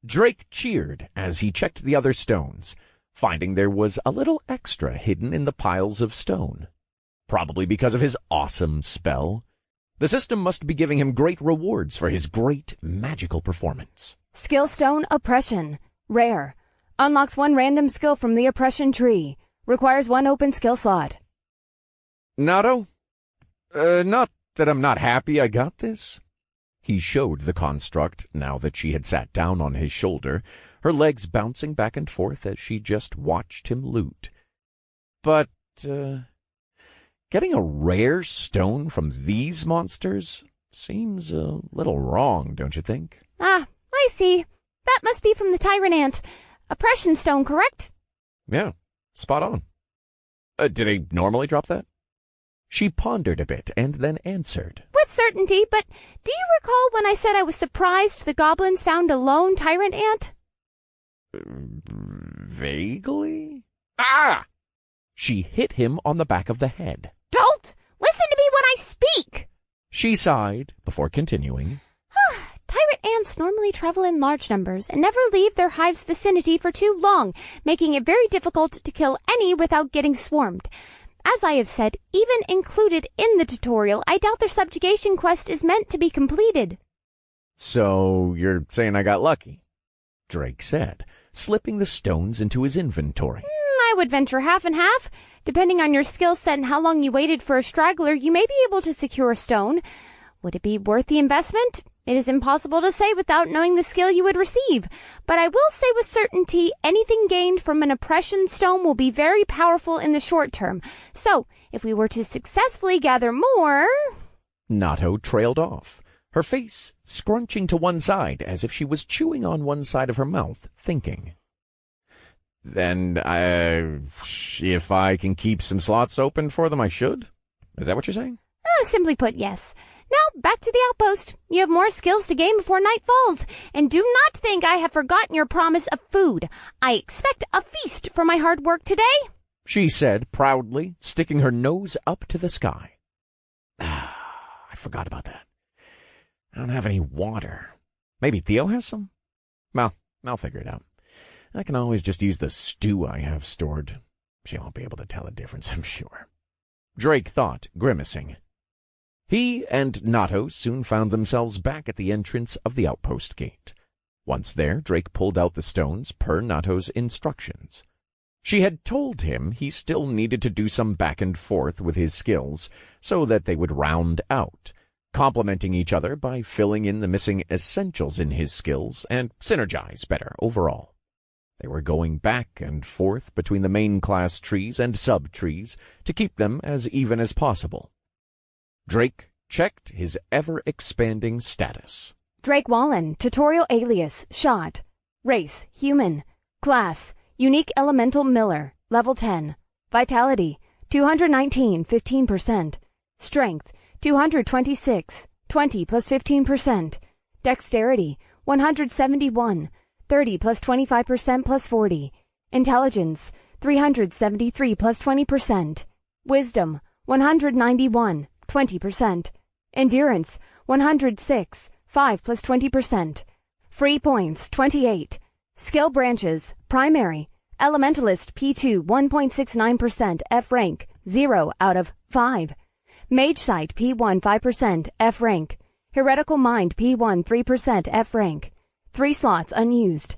Drake cheered as he checked the other stones, finding there was a little extra hidden in the piles of stone. Probably because of his awesome spell. The system must be giving him great rewards for his great magical performance. Skill stone, oppression, rare. Unlocks one random skill from the oppression tree. Requires one open skill slot. Nato? Not that I'm not happy I got this. He showed the construct now that she had sat down on his shoulder, her legs bouncing back and forth as she just watched him loot. But, getting a rare stone from these monsters seems a little wrong, don't you think? Ah, I see. That must be from the Tyrant Ant. Oppression stone, correct? Yeah, spot on. Did he normally drop that? She pondered a bit and then answered. With certainty, but do you recall when I said I was surprised the goblins found a lone Tyrant Ant? Vaguely? Ah! She hit him on the back of the head. Don't! Listen to me when I speak! She sighed before continuing. Tyrant ants normally travel in large numbers and never leave their hive's vicinity for too long, making it very difficult to kill any without getting swarmed. As I have said, even included in the tutorial, I doubt their subjugation quest is meant to be completed. So you're saying I got lucky? Drake said, slipping the stones into his inventory. I would venture half and half. Depending on your skill set and how long you waited for a straggler, you may be able to secure a stone. Would it be worth the investment? It is impossible to say without knowing the skill you would receive, but I will say with certainty anything gained from an oppression stone will be very powerful in the short term. So, if we were to successfully gather more... Nato trailed off, her face scrunching to one side as if she was chewing on one side of her mouth, thinking. Then, if I can keep some slots open for them, I should? Is that what you're saying? Simply put, yes. Now, back to the outpost. You have more skills to gain before night falls. And do not think I have forgotten your promise of food. I expect a feast for my hard work today, she said proudly, sticking her nose up to the sky. I forgot about that. I don't have any water. Maybe Theo has some? Well, I'll figure it out. I can always just use the stew I have stored. She won't be able to tell the difference, I'm sure. Drake thought, grimacing. He and Nato soon found themselves back at the entrance of the outpost gate. Once there, Drake pulled out the stones per Nato's instructions. She had told him he still needed to do some back and forth with his skills so that they would round out, complementing each other by filling in the missing essentials in his skills and synergize better overall. They were going back and forth between the main class trees and sub-trees to keep them as even as possible. Drake checked his ever-expanding status. Drake Wallen, tutorial alias, shot. Race, human. Class, unique elemental Miller, level 10. Vitality, 219, 15%. Strength, 226, 20 plus 15%. Dexterity, 171, 30 plus 25% plus 40. Intelligence, 373 plus 20%. Wisdom, 191, 20%. Endurance, 106, 5 plus 20%. Free points, 28. Skill branches, primary. Elementalist P2, 1.69%, F rank, 0 out of 5. Mage Sight P1, 5%, F rank. Heretical Mind P1, 3%, F rank. 3 slots unused.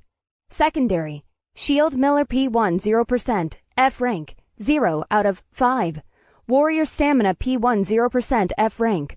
Secondary. Shield Miller P1, 0%, F rank, 0 out of 5. Warrior Stamina P1, 0%, F rank.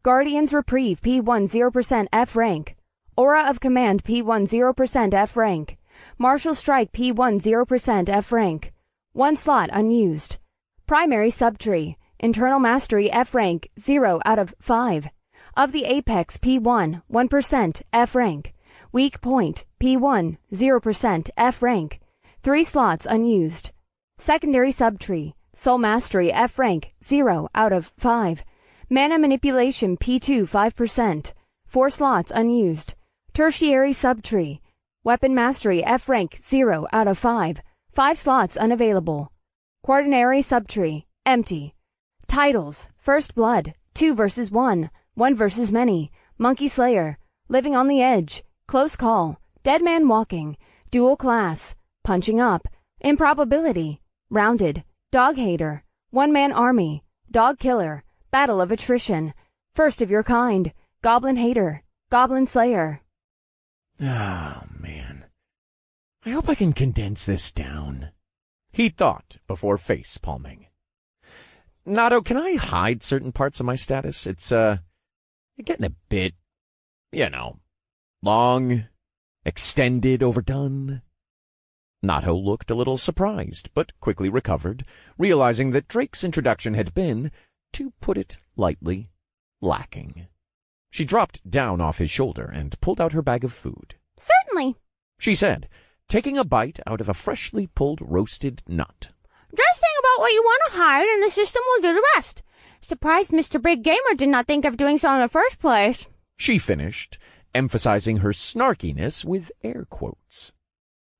Guardian's Reprieve P1, 0%, F rank. Aura of Command P1, 0%, F rank. Martial Strike P1, 0%, F rank. 1 slot unused. Primary Subtree. Internal Mastery F rank, 0 out of 5. Of the Apex P1, 1%, F rank. Weak Point P1, 0%, F rank. 3 slots unused. Secondary Subtree. Soul Mastery F rank, 0 out of 5. Mana Manipulation P2, 5%. 4 slots unused. Tertiary Subtree. Weapon Mastery F rank, 0 out of 5. 5 slots unavailable. Quaternary Subtree. Empty. Titles. First Blood. 2 versus 1. 1 versus many. Monkey Slayer. Living on the Edge. Close Call. Dead Man Walking. Dual Class. Punching Up. Improbability. Rounded. Dog Hater. One Man Army. Dog Killer. Battle of Attrition. First of Your Kind. Goblin Hater. Goblin Slayer. Oh, man. I hope I can condense this down, he thought before face-palming. Nato, can I hide certain parts of my status? It's getting a bit You know, long, extended, overdone. Nato looked a little surprised, but quickly recovered, realizing that Drake's introduction had been, to put it lightly, lacking. She dropped down off his shoulder and pulled out her bag of food. Certainly, She said, taking a bite out of a freshly pulled roasted nut. just think about what you want to hide and the system will do the rest. Surprised Mr. Big Gamer did not think of doing so in the first place. She finished, emphasizing her snarkiness with air quotes.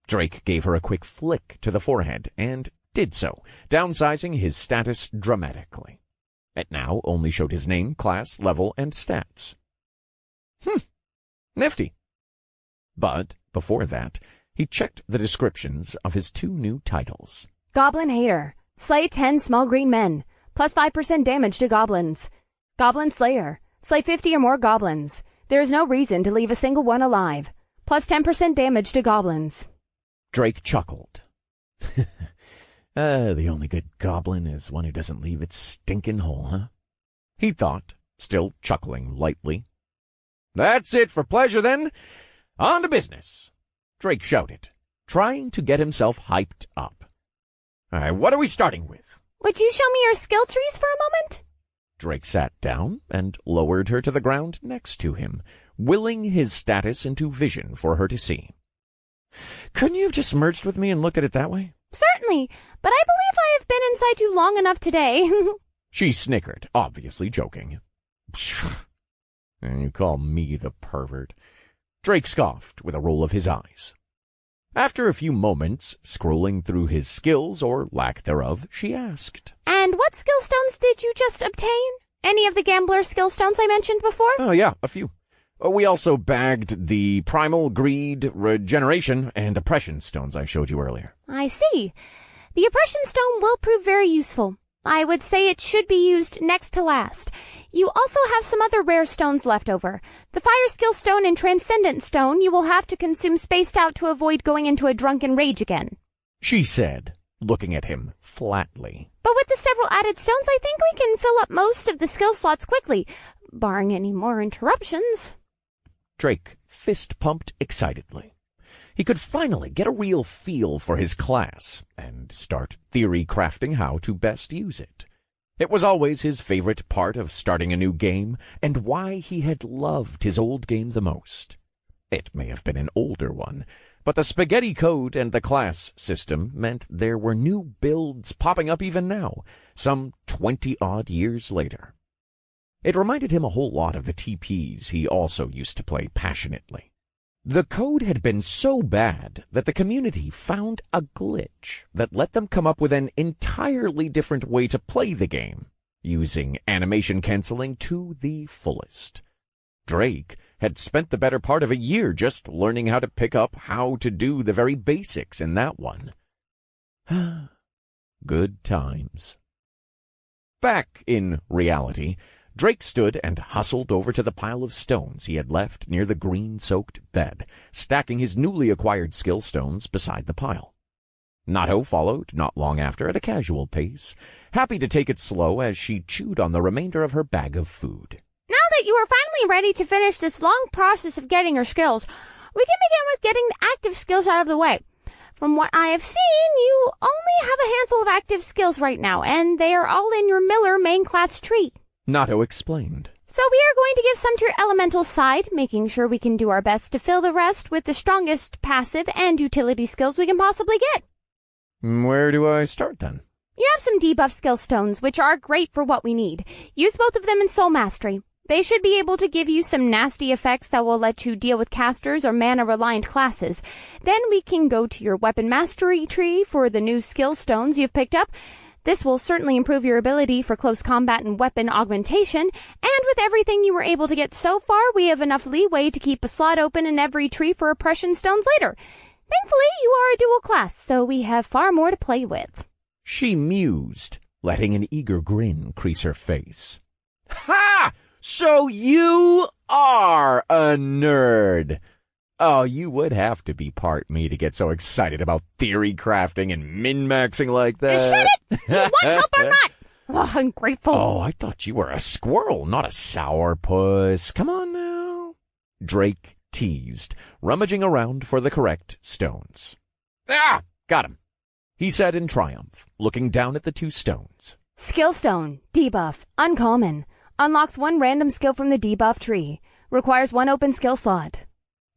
Drake gave her a quick flick to the forehead and did so, downsizing his status dramatically. It now only showed his name, class, level, and stats. Nifty. But before that, he checked the descriptions of his 2 new titles. Goblin Hater. Slay 10 small green men. Plus 5% damage to goblins. Goblin Slayer. Slay 50 or more goblins. There is no reason to leave a single one alive. Plus 10% damage to goblins. Drake chuckled. The only good goblin is one who doesn't leave its stinking hole, huh? He thought, still chuckling lightly. That's it for pleasure, then. On to business, Drake shouted, trying to get himself hyped up. All right, what are we starting with? Would you show me your skill trees for a moment? Drake sat down and lowered her to the ground next to him, willing his status into vision for her to see. Couldn't you have just merged with me and looked at it that way? Certainly, but I believe I have been inside you long enough today. She snickered, obviously joking. And you call me the pervert? Drake scoffed with a roll of his eyes. After a few moments, scrolling through his skills, or lack thereof, she asked. And what skill stones did you just obtain? Any of the gambler skill stones I mentioned before? Oh, yeah, a few. We also bagged the Primal, Greed, Regeneration, and Oppression stones I showed you earlier. I see. The Oppression stone will prove very useful. I would say it should be used next to last. You also have some other rare stones left over. The Fire Skill Stone and Transcendent Stone you will have to consume spaced out to avoid going into a drunken rage again. She said, looking at him flatly. But with the several added stones, I think we can fill up most of the skill slots quickly, barring any more interruptions. Drake fist-pumped excitedly. He could finally get a real feel for his class and start theory crafting how to best use it. It was always his favorite part of starting a new game, and why he had loved his old game the most. It may have been an older one, but the spaghetti code and the class system meant there were new builds popping up even now, some 20-odd years later. It reminded him a whole lot of the TPs he also used to play passionately. The code had been so bad that the community found a glitch that let them come up with an entirely different way to play the game, using animation canceling to the fullest. Drake had spent the better part of a year just learning how to pick up how to do the very basics in that one. Good times. Back in reality, Drake stood and hustled over to the pile of stones he had left near the green-soaked bed, stacking his newly acquired skill stones beside the pile. Nato followed not long after at a casual pace, happy to take it slow as she chewed on the remainder of her bag of food. Now that you are finally ready to finish this long process of getting your skills, we can begin with getting the active skills out of the way. From what I have seen, you only have a handful of active skills right now, and they are all in your Miller main class tree. Nato explained. So we are going to give some to your elemental side, making sure we can do our best to fill the rest with the strongest passive and utility skills we can possibly get. Where do I start then? You have some debuff skill stones, which are great for what we need. Use both of them in Soul Mastery. They should be able to give you some nasty effects that will let you deal with casters or mana-reliant classes. Then we can go to your Weapon Mastery tree for the new skill stones you've picked up. This will certainly improve your ability for close combat and weapon augmentation, and with everything you were able to get so far, we have enough leeway to keep a slot open in every tree for oppression stones later. Thankfully, you are a dual class, so we have far more to play with. She mused, letting an eager grin crease her face. Ha! So you are a nerd! Oh, you would have to be part me to get so excited about theory crafting and min-maxing like that. Shut it! You want help or not? Oh, ungrateful. Oh, I thought you were a squirrel, not a sourpuss. Come on now. Drake teased, rummaging around for the correct stones. "Ah! Got him," he said in triumph, looking down at the 2 stones. Skill stone, debuff, uncommon. Unlocks 1 random skill from the debuff tree. Requires 1 open skill slot.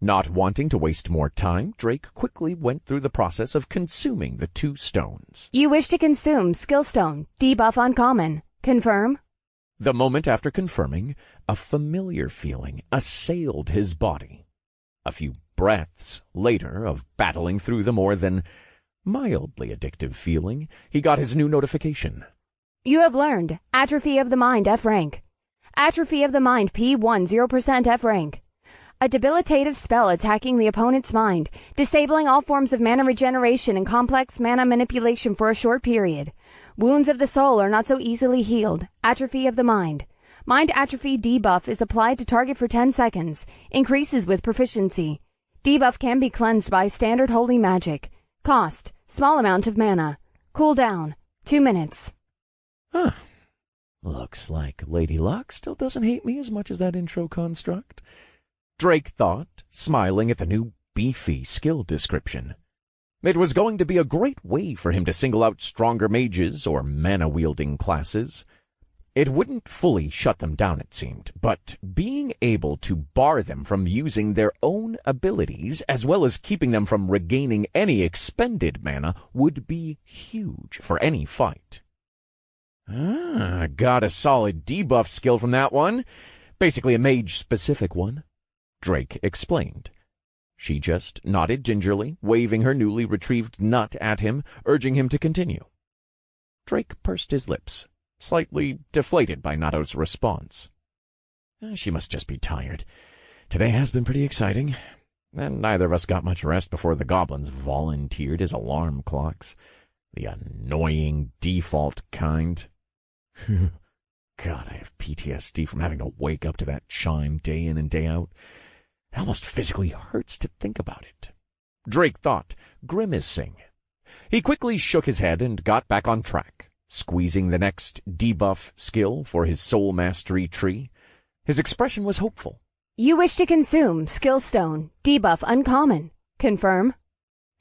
Not wanting to waste more time, Drake quickly went through the process of consuming the 2 stones. You wish to consume skill stone, debuff uncommon. Confirm? The moment after confirming, a familiar feeling assailed his body. A few breaths later of battling through the more than mildly addictive feeling, he got his new notification. You have learned Atrophy of the Mind F rank. Atrophy of the Mind P1 0% F rank. A debilitative spell attacking the opponent's mind, disabling all forms of mana regeneration and complex mana manipulation for a short period. Wounds of the soul are not so easily healed. Atrophy of the mind. Mind atrophy debuff is applied to target for 10 seconds. Increases with proficiency. Debuff can be cleansed by standard holy magic. Cost, small amount of mana. Cooldown, 2 minutes. Huh. Looks like Lady Luck still doesn't hate me as much as that intro construct, Drake thought, smiling at the new beefy skill description. It was going to be a great way for him to single out stronger mages or mana-wielding classes. It wouldn't fully shut them down, it seemed, but being able to bar them from using their own abilities, as well as keeping them from regaining any expended mana, would be huge for any fight. Got a solid debuff skill from that one. Basically a mage-specific one, Drake explained. She just nodded gingerly, waving her newly retrieved nut at him, urging him to continue. Drake pursed his lips, slightly deflated by Nato's response. She must just be tired. Today has been pretty exciting, and neither of us got much rest before the goblins volunteered as alarm clocks. The annoying default kind. God, I have PTSD from having to wake up to that chime day in and day out. It almost physically hurts to think about it, Drake thought, grimacing. He quickly shook his head and got back on track, squeezing the next debuff skill for his soul mastery tree. His expression was hopeful. You wish to consume skill stone, debuff uncommon. Confirm?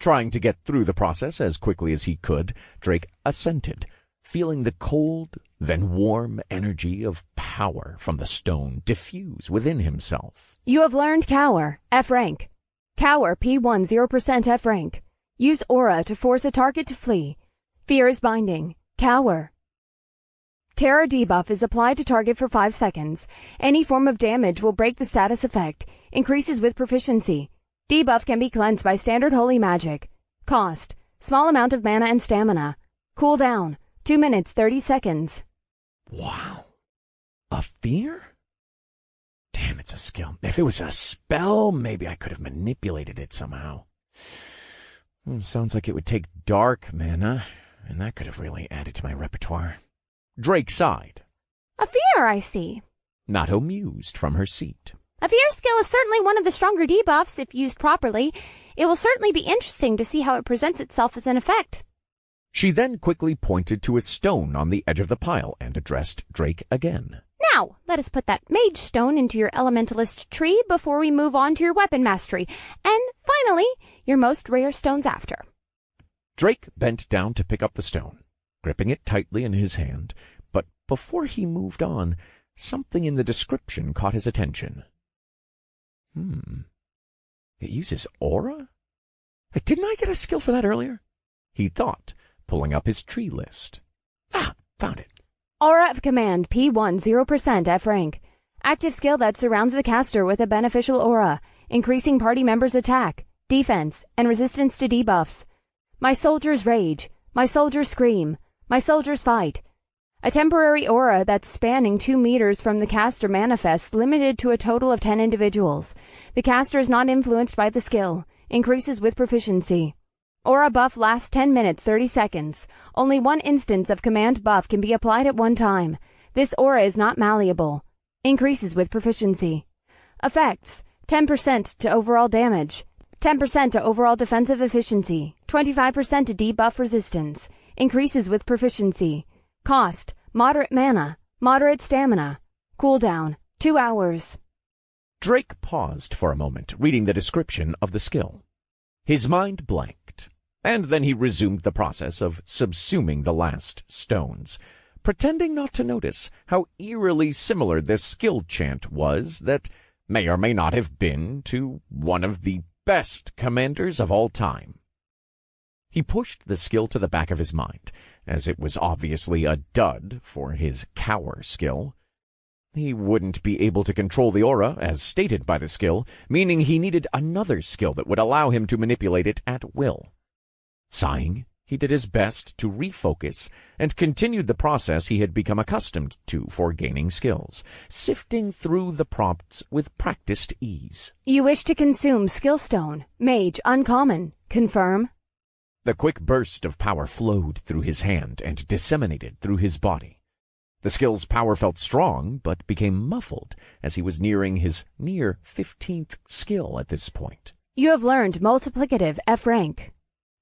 Trying to get through the process as quickly as he could, Drake assented, feeling the cold, then warm energy of power from the stone diffuse within himself. You have learned Cower, F rank. Cower P1 0% F rank. Use aura to force a target to flee. Fear is binding. Cower. Terror debuff is applied to target for 5 seconds. Any form of damage will break the status effect. Increases with proficiency. Debuff can be cleansed by standard holy magic. Cost, small amount of mana and stamina. Cooldown, 2 minutes 30 seconds. Wow. A fear? Damn, it's a skill. If it was a spell, maybe I could have manipulated it somehow. Sounds like it would take dark mana, and that could have really added to my repertoire. Drake sighed. A fear, I see. Nato mused from her seat. A fear skill is certainly one of the stronger debuffs if used properly. It will certainly be interesting to see how it presents itself as an effect. She then quickly pointed to a stone on the edge of the pile and addressed Drake again. Now, let us put that mage stone into your elementalist tree before we move on to your weapon mastery, and finally, your most rare stones after. Drake bent down to pick up the stone, gripping it tightly in his hand, but before he moved on, something in the description caught his attention. It uses aura? Didn't I get a skill for that earlier? He thought, pulling up his tree list. Found it. Aura of Command P1 0% F rank. Active skill that surrounds the caster with a beneficial aura, increasing party members' attack, defense, and resistance to debuffs. My soldiers rage. My soldiers scream. My soldiers fight. A temporary aura that's spanning 2 meters from the caster manifests, limited to a total of 10 individuals. The caster is not influenced by the skill. Increases with proficiency. Aura buff lasts 10 minutes 30 seconds. Only 1 instance of command buff can be applied at one time. This aura is not malleable. Increases with proficiency. Effects: 10% to overall damage, 10% to overall defensive efficiency, 25% to debuff resistance. Increases with proficiency. Cost, moderate mana, moderate stamina. Cooldown, 2 hours. Drake paused for a moment, reading the description of the skill. His mind blanked, and then he resumed the process of subsuming the last stones, pretending not to notice how eerily similar this skill chant was that may or may not have been to one of the best commanders of all time. He pushed the skill to the back of his mind, as it was obviously a dud for his cower skill. He wouldn't be able to control the aura, as stated by the skill, meaning he needed another skill that would allow him to manipulate it at will. Sighing, he did his best to refocus and continued the process he had become accustomed to for gaining skills, sifting through the prompts with practiced ease. You wish to consume skill stone, mage, uncommon. Confirm? The quick burst of power flowed through his hand and disseminated through his body. The skill's power felt strong, but became muffled as he was nearing his near 15th skill at this point. You have learned multiplicative F rank.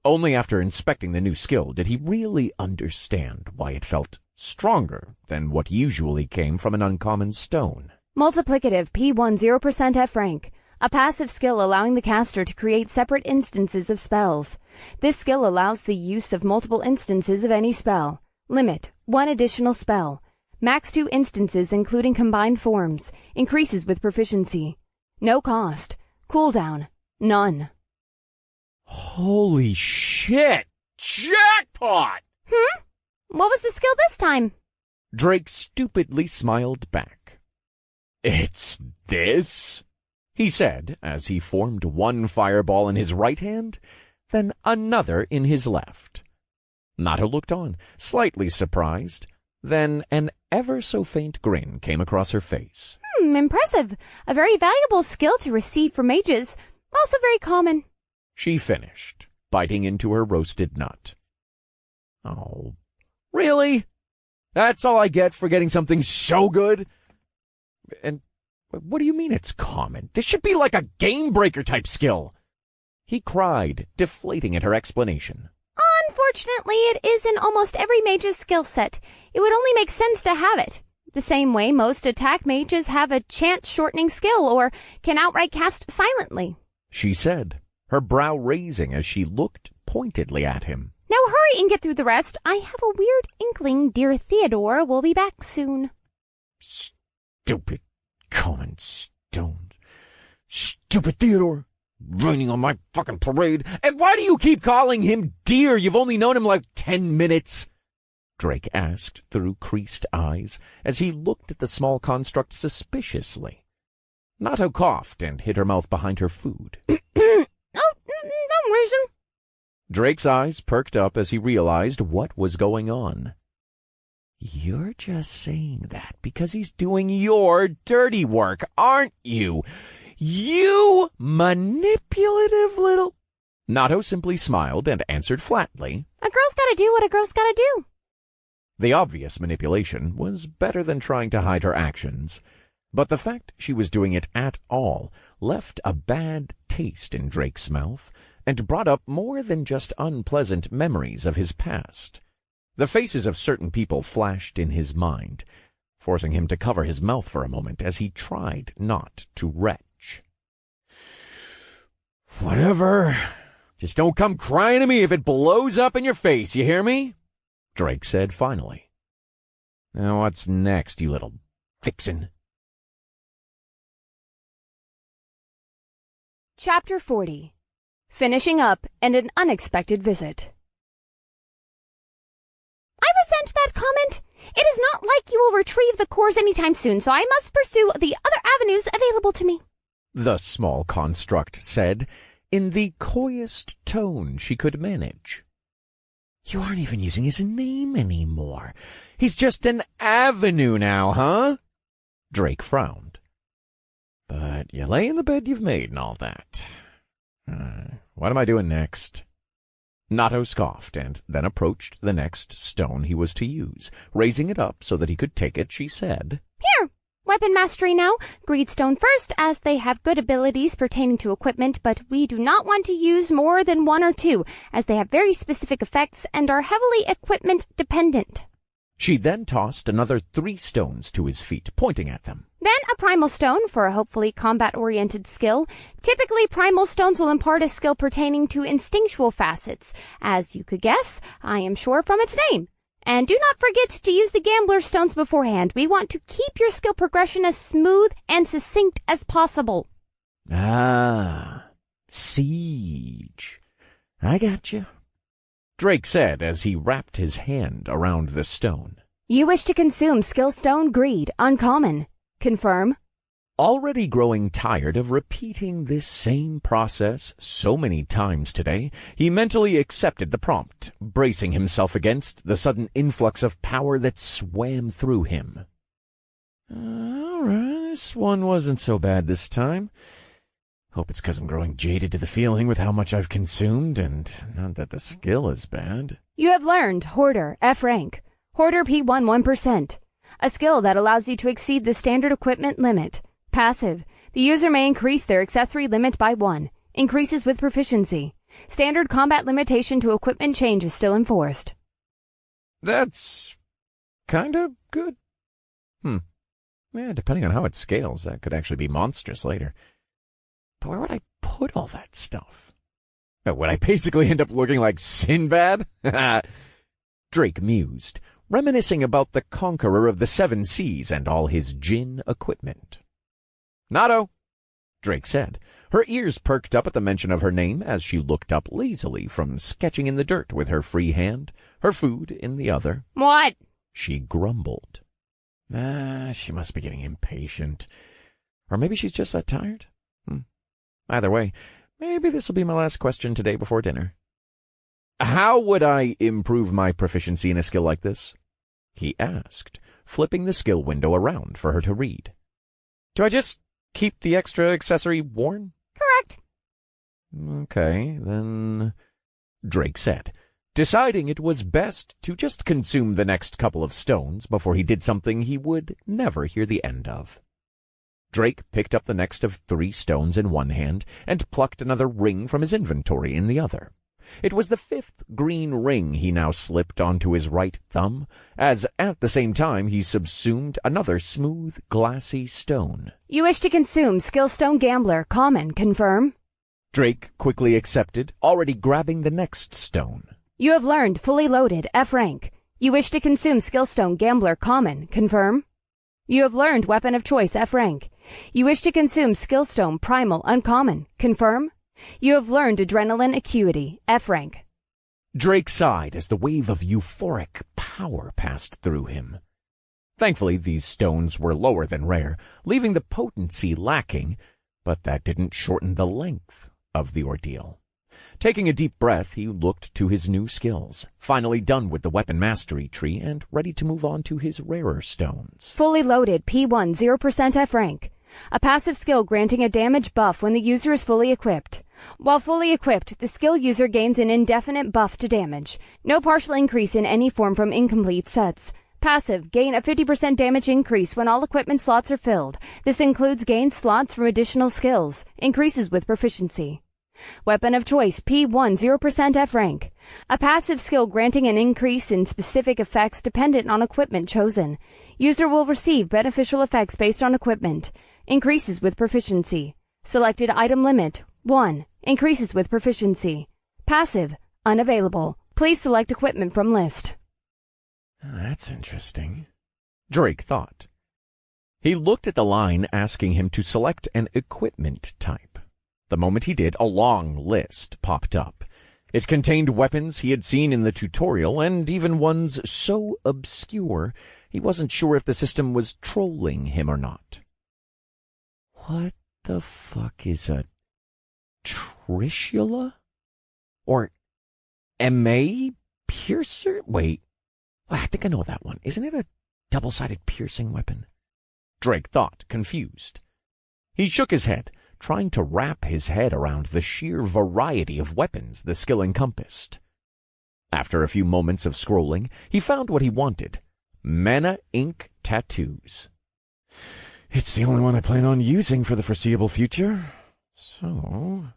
Only after inspecting the new skill did he really understand why it felt stronger than what usually came from an uncommon stone. Multiplicative P1 0% F rank. A passive skill allowing the caster to create separate instances of spells. This skill allows the use of multiple instances of any spell. Limit, 1 additional spell. Max 2 instances including combined forms. Increases with proficiency. No cost. Cooldown, none. Holy shit! Jackpot! What was the skill this time? Drake stupidly smiled back. It's this? He said as he formed one fireball in his right hand, then another in his left. Nato looked on, slightly surprised. Then an ever-so-faint grin came across her face. Impressive. A very valuable skill to receive from mages. Also very common. She finished, biting into her roasted nut. Oh, really? That's all I get for getting something so good? And what do you mean it's common? This should be like a game-breaker type skill. He cried, deflating at her explanation. Unfortunately, it is in almost every mage's skill set. It would only make sense to have it. The same way most attack mages have a chance-shortening skill or can outright cast silently. She said, her brow raising as she looked pointedly at him. Now hurry and get through the rest. I have a weird inkling dear Theodore will be back soon. Stupid common stones. Stupid Theodore. Raining on my fucking parade. And why do you keep calling him dear? You've only known him like 10 minutes. Drake asked through creased eyes as he looked at the small construct suspiciously. Nato coughed and hid her mouth behind her food. Oh, no reason. Drake's eyes perked up as he realized what was going on. You're just saying that because he's doing your dirty work, aren't you? You manipulative little... Nato simply smiled and answered flatly. A girl's gotta do what a girl's gotta do. The obvious manipulation was better than trying to hide her actions, but the fact she was doing it at all left a bad taste in Drake's mouth and brought up more than just unpleasant memories of his past. The faces of certain people flashed in his mind, forcing him to cover his mouth for a moment as he tried not to retch. Whatever. Just don't come crying to me if it blows up in your face, you hear me? Drake said finally. Now what's next, you little vixen? Chapter 40. Finishing up and an unexpected visit. I resent that comment. It is not like you will retrieve the cores anytime soon, so I must pursue the other avenues available to me. The small construct said, in the coyest tone she could manage. You aren't even using his name anymore. He's just an avenue now, huh? Drake frowned. But you lay in the bed you've made and all that. What am I doing next? Nato scoffed and then approached the next stone he was to use. Raising it up so that he could take it, she said, Here, weapon mastery now. Greedstone first, as they have good abilities pertaining to equipment, but we do not want to use more than 1 or 2, as they have very specific effects and are heavily equipment dependent. She then tossed another 3 stones to his feet, pointing at them. Then a primal stone for a hopefully combat-oriented skill. Typically, primal stones will impart a skill pertaining to instinctual facets. As you could guess, I am sure from its name. And do not forget to use the gambler stones beforehand. We want to keep your skill progression as smooth and succinct as possible. Ah, siege. I got you, Drake said as he wrapped his hand around the stone. You wish to consume skill stone greed, uncommon. Confirm. Already growing tired of repeating this same process so many times today, he mentally accepted the prompt, bracing himself against the sudden influx of power that swam through him. All right, this one wasn't so bad this time. Hope it's 'cause I'm growing jaded to the feeling with how much I've consumed, and not that the skill is bad. You have learned Hoarder, F rank. Hoarder P1 1%. A skill that allows you to exceed the standard equipment limit. Passive. The user may increase their accessory limit by 1. Increases with proficiency. Standard combat limitation to equipment change is still enforced. That's kinda good. Yeah, depending on how it scales, that could actually be monstrous later. But where would I put all that stuff? Would I basically end up looking like Sinbad? Drake mused, reminiscing about the conqueror of the 7 seas and all his djinn equipment. Nado, Drake said. Her ears perked up at the mention of her name as she looked up lazily from sketching in the dirt with her free hand, her food in the other. What? She grumbled. She must be getting impatient. Or maybe she's just that tired. Either way, maybe this will be my last question today before dinner. How would I improve my proficiency in a skill like this? He asked, flipping the skill window around for her to read. Do I just keep the extra accessory worn? Correct. Okay, then, Drake said, deciding it was best to just consume the next couple of stones before he did something he would never hear the end of. Drake picked up the next of 3 stones in one hand and plucked another ring from his inventory in the other. It was the 5th green ring he now slipped onto his right thumb, as at the same time he subsumed another smooth, glassy stone. You wish to consume skill stone gambler, common, confirm. Drake quickly accepted, already grabbing the next stone. You have learned fully loaded, F rank. You wish to consume skill stone gambler, common, confirm. You have learned weapon of choice, F rank. You wish to consume skill stone primal, uncommon, confirm. You have learned adrenaline acuity, F rank. Drake sighed as the wave of euphoric power passed through him. Thankfully, these stones were lower than rare, leaving the potency lacking, but that didn't shorten the length of the ordeal. Taking a deep breath, he looked to his new skills, finally done with the weapon mastery tree and ready to move on to his rarer stones. Fully loaded P1 0% F rank. A passive skill granting a damage buff when the user is fully equipped. While fully equipped, the skill user gains an indefinite buff to damage. No partial increase in any form from incomplete sets. Passive, gain a 50% damage increase when all equipment slots are filled. This includes gained slots from additional skills. Increases with proficiency. Weapon of choice, P1 0% F rank. A passive skill granting an increase in specific effects dependent on equipment chosen. User will receive beneficial effects based on equipment. Increases with proficiency. Selected item limit, 1. Increases with proficiency. Passive, unavailable. Please select equipment from list. That's interesting, Drake thought. He looked at the line asking him to select an equipment type. The moment he did, a long list popped up. It contained weapons he had seen in the tutorial, and even ones so obscure he wasn't sure if the system was trolling him or not. What the fuck is a Trishula? Or M.A. Piercer? Wait, I think I know that one. Isn't it a double-sided piercing weapon? Drake thought, confused. He shook his head, trying to wrap his head around the sheer variety of weapons the skill encompassed. After a few moments of scrolling, he found what he wanted. Mana ink tattoos. It's the only one I plan on using for the foreseeable future. So,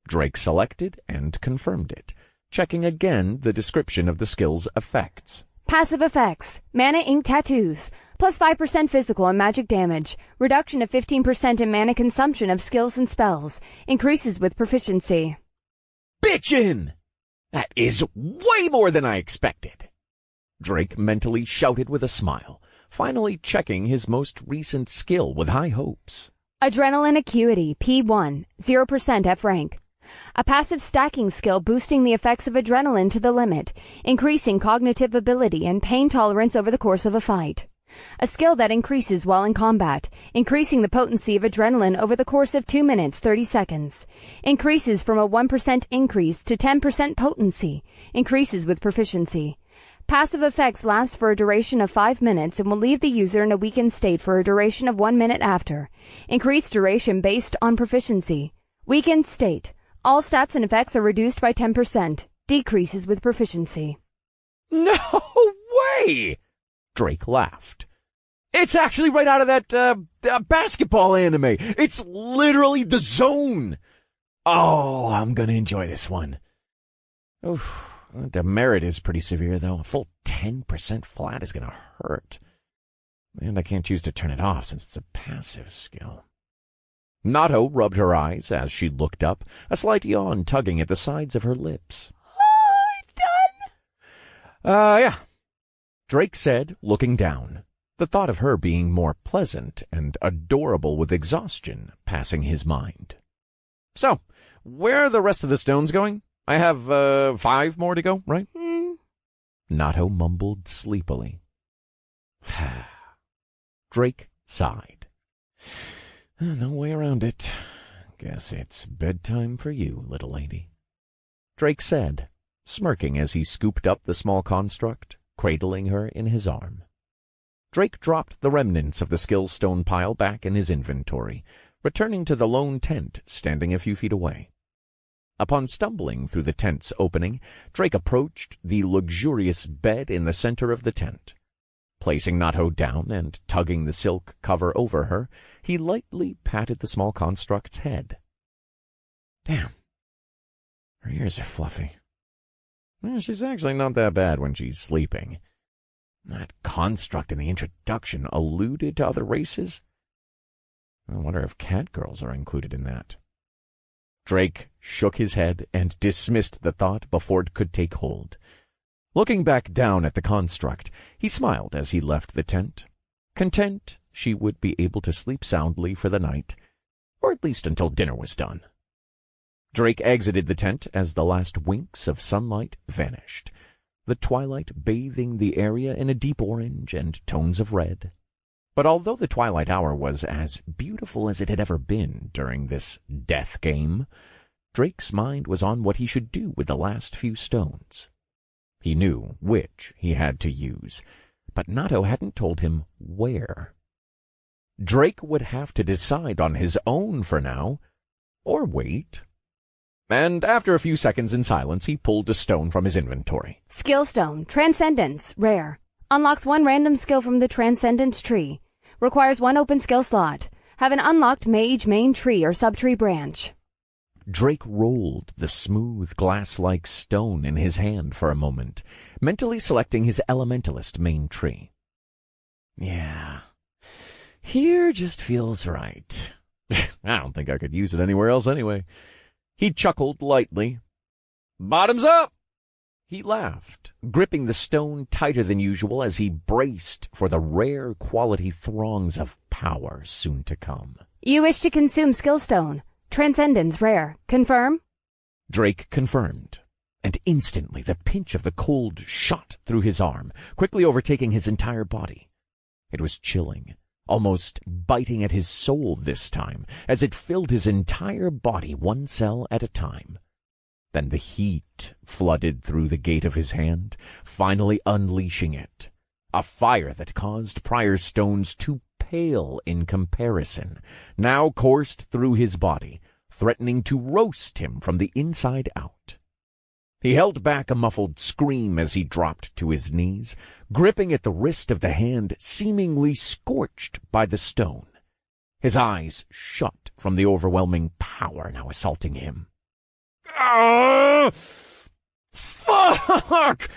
Drake selected and confirmed it, checking again the description of the skill's effects. Passive effects. Mana ink tattoos. Plus 5% physical and magic damage. Reduction of 15% in mana consumption of skills and spells. Increases with proficiency. Bitchin'! That is way more than I expected. Drake mentally shouted with a smile, finally checking his most recent skill with high hopes. Adrenaline Acuity, P1, 0% F rank. A passive stacking skill boosting the effects of adrenaline to the limit, increasing cognitive ability and pain tolerance over the course of a fight. A skill that increases while in combat, increasing the potency of adrenaline over the course of 2 minutes 30 seconds. Increases from a 1% increase to 10% potency. Increases with proficiency. Passive effects last for a duration of 5 minutes and will leave the user in a weakened state for a duration of 1 minute after. Increased duration based on proficiency. Weakened state. All stats and effects are reduced by 10%. Decreases with proficiency. No way! Drake laughed. It's actually right out of that basketball anime. It's literally the zone. Oh, I'm gonna enjoy this one. Oof. The demerit is pretty severe, though. A full 10% flat is going to hurt. And I can't choose to turn it off since it's a passive skill. Nato rubbed her eyes as she looked up, a slight yawn tugging at the sides of her lips. Done? Yeah. Drake said, looking down, the thought of her being more pleasant and adorable with exhaustion passing his mind. So, where are the rest of the stones going? I have 5 more to go, right? Nato mumbled sleepily. Drake sighed. No way around it. Guess it's bedtime for you, little lady. Drake said, smirking as he scooped up the small construct, cradling her in his arm. Drake dropped the remnants of the skill stone pile back in his inventory, returning to the lone tent standing a few feet away. Upon stumbling through the tent's opening, Drake approached the luxurious bed in the center of the tent. Placing Nato down and tugging the silk cover over her, he lightly patted the small construct's head. Damn, her ears are fluffy. Well, she's actually not that bad when she's sleeping. That construct in the introduction alluded to other races. I wonder if catgirls are included in that. Drake shook his head and dismissed the thought before it could take hold. Looking back down at the construct, he smiled as he left the tent, content she would be able to sleep soundly for the night, or at least until dinner was done. Drake exited the tent as the last winks of sunlight vanished, the twilight bathing the area in a deep orange and tones of red. But although the twilight hour was as beautiful as it had ever been during this death game, Drake's mind was on what he should do with the last few stones. He knew which he had to use, but Nato hadn't told him where. Drake would have to decide on his own for now, or wait. And after a few seconds in silence, he pulled a stone from his inventory. Skill Stone, Transcendence, rare. Unlocks 1 random skill from the Transcendence tree. Requires 1 open skill slot. Have an unlocked mage main tree or subtree branch. Drake rolled the smooth glass-like stone in his hand for a moment, mentally selecting his elementalist main tree. Yeah, here just feels right. I don't think I could use it anywhere else anyway. He chuckled lightly. Bottoms up! He laughed, gripping the stone tighter than usual as he braced for the rare quality throngs of power soon to come. You wish to consume Skill Stone. Transcendence rare. Confirm? Drake confirmed, and instantly the pinch of the cold shot through his arm, quickly overtaking his entire body. It was chilling, almost biting at his soul this time, as it filled his entire body 1 cell at a time. Then the heat flooded through the gate of his hand, finally unleashing it. A fire that caused prior stones to pale in comparison, now coursed through his body, threatening to roast him from the inside out. He held back a muffled scream as he dropped to his knees, gripping at the wrist of the hand seemingly scorched by the stone. His eyes shut from the overwhelming power now assaulting him. Fuck!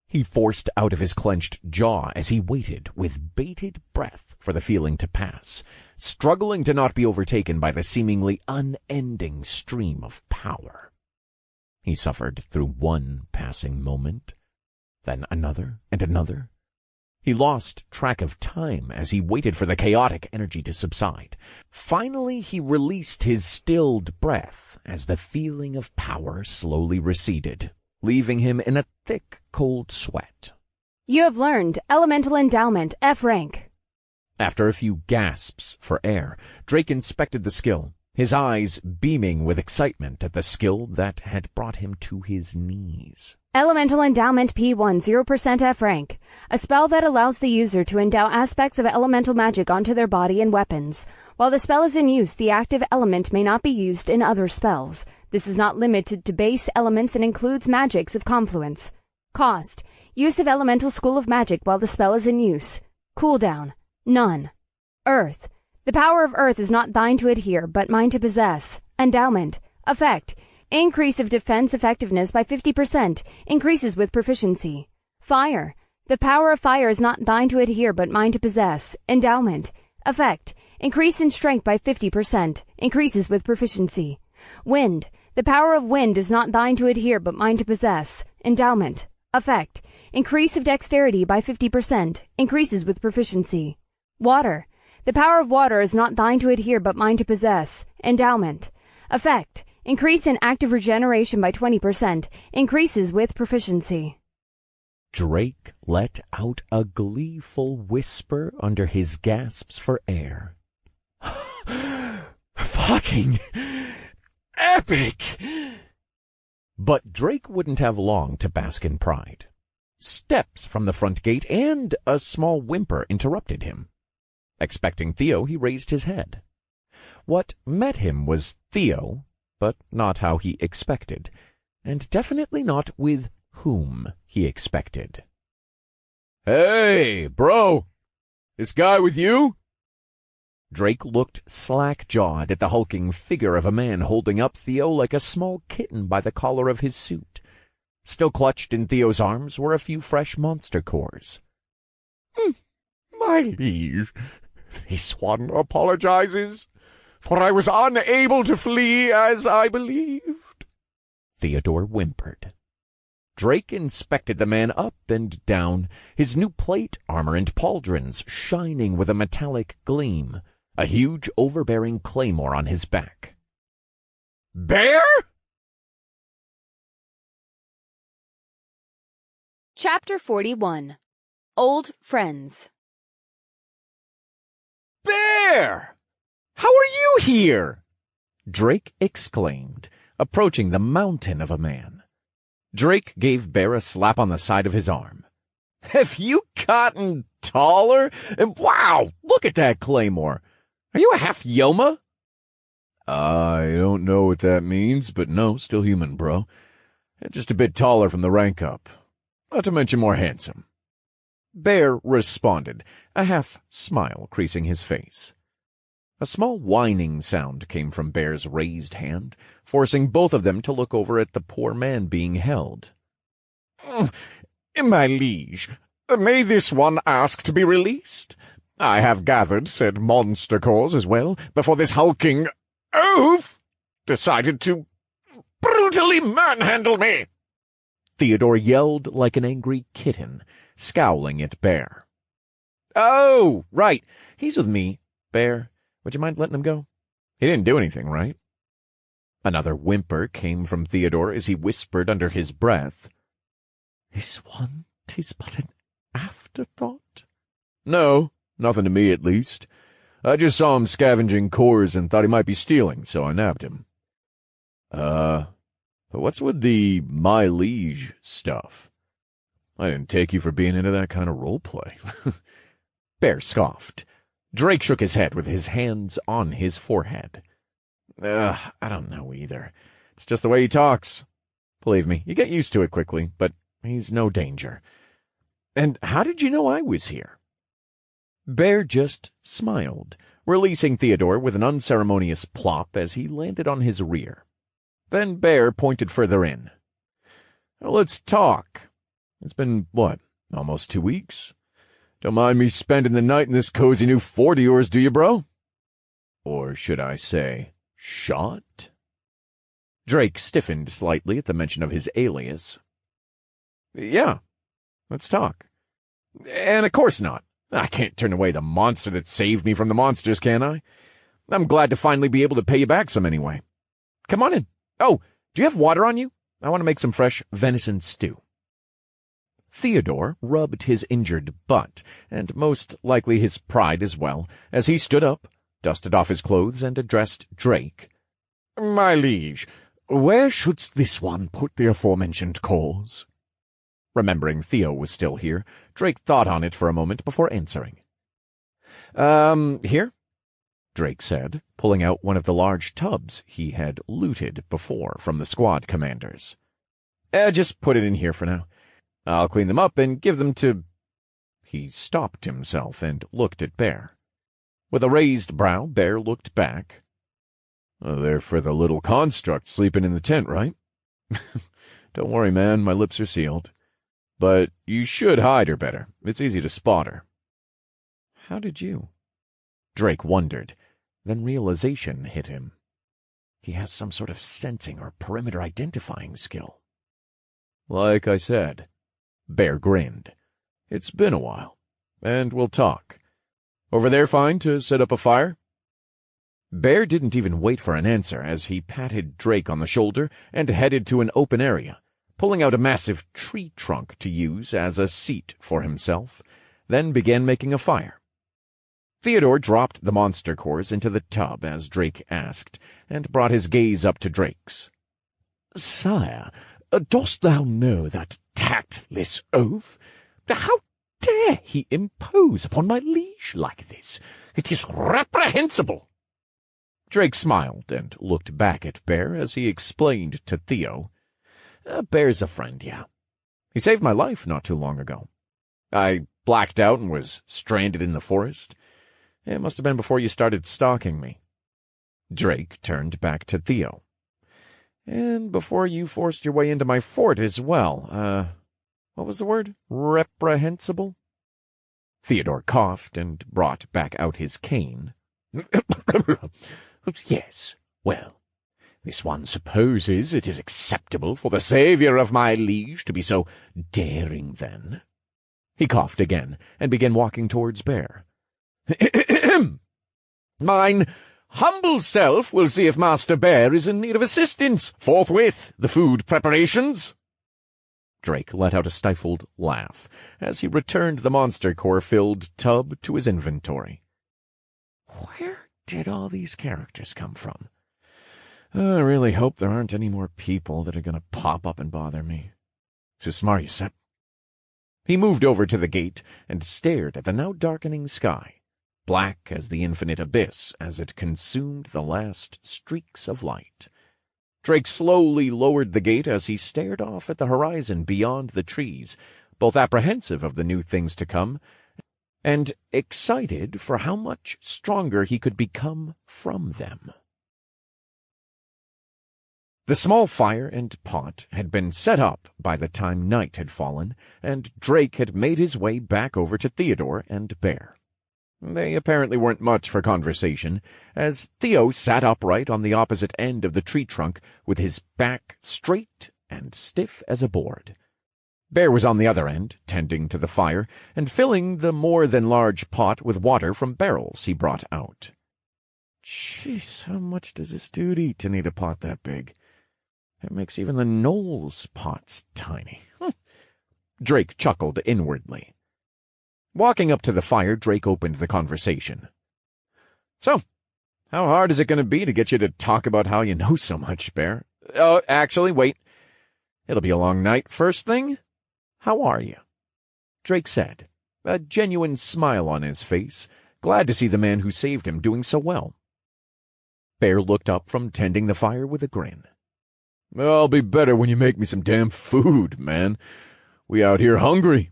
He forced out of his clenched jaw as he waited with bated breath for the feeling to pass, struggling to not be overtaken by the seemingly unending stream of power. He suffered through one passing moment, then another and another. He lost track of time as he waited for the chaotic energy to subside. Finally, he released his stilled breath as the feeling of power slowly receded, leaving him in a thick, cold sweat. You have learned Elemental Endowment, F rank. After a few gasps for air, Drake inspected the skill, his eyes beaming with excitement at the skill that had brought him to his knees. Elemental Endowment P1, 0% F rank. A spell that allows the user to endow aspects of elemental magic onto their body and weapons. While the spell is in use, the active element may not be used in other spells. This is not limited to base elements and includes magics of confluence. Cost: use of Elemental School of Magic while the spell is in use. Cooldown: none. Earth: the power of Earth is not thine to adhere, but mine to possess. Endowment: effect: increase of defense effectiveness by 50%, increases with proficiency. Fire: the power of fire is not thine to adhere, but mine to possess. Endowment: effect: increase in strength by 50%, increases with proficiency. Wind: the power of wind is not thine to adhere, but mine to possess. Endowment: effect: increase of dexterity by 50%, increases with proficiency. Water: the power of water is not thine to adhere, but mine to possess. Endowment: effect: increase in active regeneration by 20%, increases with proficiency. Drake let out a gleeful whisper under his gasps for air. Fucking epic! But Drake wouldn't have long to bask in pride. Steps from the front gate and a small whimper interrupted him. Expecting Theo, he raised his head. What met him was Theo, but not how he expected, and definitely not with whom he expected. Hey, bro! This guy with you? Drake looked slack-jawed at the hulking figure of a man holding up Theo like a small kitten by the collar of his suit. Still clutched in Theo's arms were a few fresh monster cores. My liege, this one apologizes, for I was unable to flee as I believed. Theodore whimpered. Drake inspected the man up and down, his new plate armor and pauldrons shining with a metallic gleam, a huge overbearing claymore on his back. Bear? Chapter 41. Old Friends. Bear! How are you here? Drake exclaimed, approaching the mountain of a man. Drake gave Bear a slap on the side of his arm. Have you gotten taller? Wow, look at that claymore. Are you a half Yoma? I don't know what that means, but no, still human, bro. Just a bit taller from the rank up. Not to mention more handsome. Bear responded, a half smile creasing his face. A small whining sound came from Bear's raised hand, forcing both of them to look over at the poor man being held. My liege, may this one ask to be released? I have gathered said monster cores as well, before this hulking oaf decided to brutally manhandle me. Theodore yelled like an angry kitten, scowling at Bear. Oh, right. He's with me, Bear. Would you mind letting him go? He didn't do anything, right? Another whimper came from Theodore as he whispered under his breath, This one 'tis but an afterthought? No, nothing to me at least. I just saw him scavenging cores and thought he might be stealing, so I nabbed him. But what's with the my liege stuff? I didn't take you for being into that kind of roleplay. Bear scoffed. Drake shook his head with his hands on his forehead. I don't know either. It's just the way he talks. Believe me, you get used to it quickly, but he's no danger. And how did you know I was here? Bear just smiled, releasing Theodore with an unceremonious plop as he landed on his rear. Then Bear pointed further in. Let's talk. It's been, what, almost 2 weeks? Don't mind me spending the night in this cozy new fort of yours, do you, bro? Or should I say, shot? Drake stiffened slightly at the mention of his alias. Yeah, let's talk. And of course not. I can't turn away the monster that saved me from the monsters, can I? I'm glad to finally be able to pay you back some anyway. Come on in. Oh, do you have water on you? I want to make some fresh venison stew. Theodore rubbed his injured butt, and most likely his pride as well, as he stood up, dusted off his clothes, and addressed Drake. My liege, where shouldst this one put the aforementioned cause? Remembering Theo was still here, Drake thought on it for a moment before answering. Here? Drake said, pulling out one of the large tubs he had looted before from the squad commanders. Just put it in here for now. I'll clean them up and give them to... He stopped himself and looked at Bear. With a raised brow, Bear looked back. They're for the little construct sleeping in the tent, right? Don't worry, man, my lips are sealed. But you should hide her better. It's easy to spot her. How did you? Drake wondered. Then realization hit him. He has some sort of sensing or perimeter identifying skill. Like I said. Bear grinned. It's been a while, and we'll talk. Over there fine to set up a fire? Bear didn't even wait for an answer as he patted Drake on the shoulder and headed to an open area, pulling out a massive tree trunk to use as a seat for himself, then began making a fire. Theodore dropped the monster cores into the tub as Drake asked, and brought his gaze up to Drake's. Sire, dost thou know that tactless oaf? How dare he impose upon my liege like this? It is reprehensible. Drake smiled and looked back at Bear as he explained to Theo. Bear's a friend, yeah. He saved my life not too long ago. I blacked out and was stranded in the forest. It must have been before you started stalking me. Drake turned back to Theo. And before you forced your way into my fort as well. What was the word? Reprehensible? Theodore coughed and brought back out his cane. Yes, well, this one supposes it is acceptable for the saviour of my liege to be so daring, then. He coughed again and began walking towards Bear. Mine humble self will see if Master Bear is in need of assistance forthwith, the food preparations. Drake let out a stifled laugh as he returned the monster core-filled tub to his inventory. Where did all these characters come from? I really hope there aren't any more people that are going to pop up and bother me. So smart, you said. He moved over to the gate and stared at the now darkening sky, black as the infinite abyss as it consumed the last streaks of light. Drake slowly lowered the gate as he stared off at the horizon beyond the trees, both apprehensive of the new things to come and excited for how much stronger he could become from them. The small fire and pot had been set up by the time night had fallen, and Drake had made his way back over to Theodore and Bear. They apparently weren't much for conversation, as Theo sat upright on the opposite end of the tree trunk with his back straight and stiff as a board. Bear was on the other end, tending to the fire, and filling the more-than-large pot with water from barrels he brought out. Jeez, how much does this dude eat to need a pot that big? It makes even the Knowles pots tiny. Drake chuckled inwardly. Walking up to the fire, Drake opened the conversation. So, how hard is it going to be to get you to talk about how you know so much, Bear? Oh, actually, wait. It'll be a long night. First thing, how are you? Drake said, a genuine smile on his face, glad to see the man who saved him doing so well. Bear looked up from tending the fire with a grin. I'll be better when you make me some damn food, man. We out here hungry.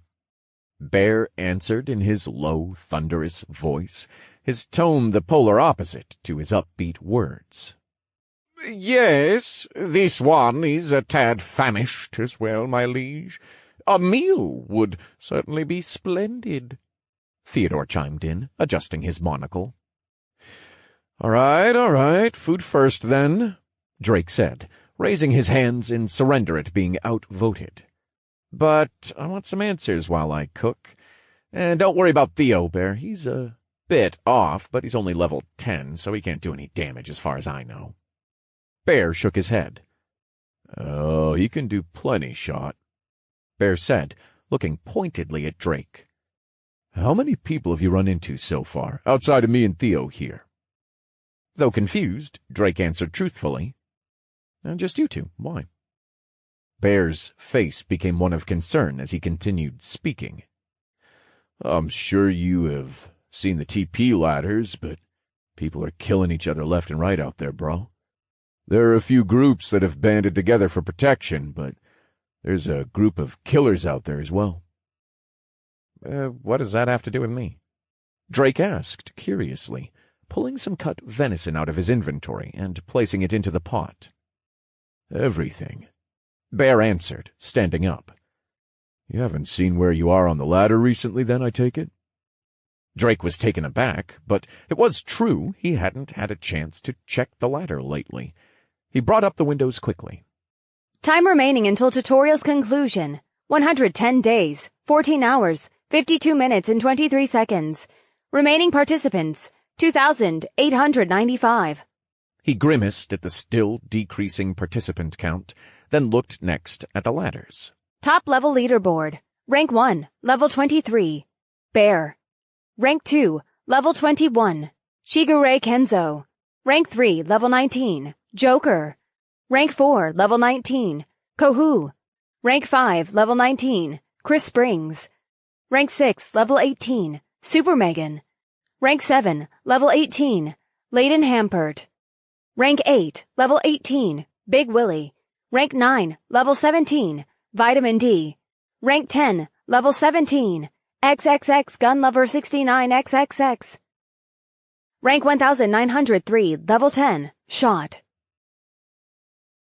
Bear answered in his low, thunderous voice, his tone the polar opposite to his upbeat words. Yes, this one is a tad famished as well, my liege. A meal would certainly be splendid," Theodore chimed in, adjusting his monocle. All right, food first then," Drake said, raising his hands in surrender at being outvoted. "But I want some answers while I cook. And don't worry about Theo, Bear. He's a bit off, but he's only level 10, so he can't do any damage as far as I know." Bear shook his head. "Oh, he can do plenty, Shot," Bear said, looking pointedly at Drake. "How many people have you run into so far, outside of me and Theo here?" Though confused, Drake answered truthfully, "Just you two. Why?" Bear's face became one of concern as he continued speaking. "I'm sure you have seen the TP ladders, but people are killing each other left and right out there, bro. There are a few groups that have banded together for protection, but there's a group of killers out there as well." What does that have to do with me?" Drake asked, curiously, pulling some cut venison out of his inventory and placing it into the pot. "Everything," Bear answered, standing up. "You haven't seen where you are on the ladder recently, then, I take it?" Drake was taken aback, but it was true he hadn't had a chance to check the ladder lately. He brought up the windows quickly. Time remaining until tutorial's conclusion. 110 days, 14 hours, 52 minutes and 23 seconds. Remaining participants, 2,895. He grimaced at the still decreasing participant count, then looked next at the ladders. Top level leaderboard. Rank 1, level 23. Bear. Rank 2, level 21. Shigure Kenzo. Rank 3, level 19. Joker. Rank 4, level 19. Kohu. Rank 5, level 19. Chris Springs. Rank 6, level 18. Super Megan. Rank 7, level 18. Layden Hampert. Rank 8, level 18. Big Willie. Rank 9, level 17. Vitamin D. Rank 10, level 17. XXX Gun Lover 69 XXX. Rank 1903, level 10. Shot.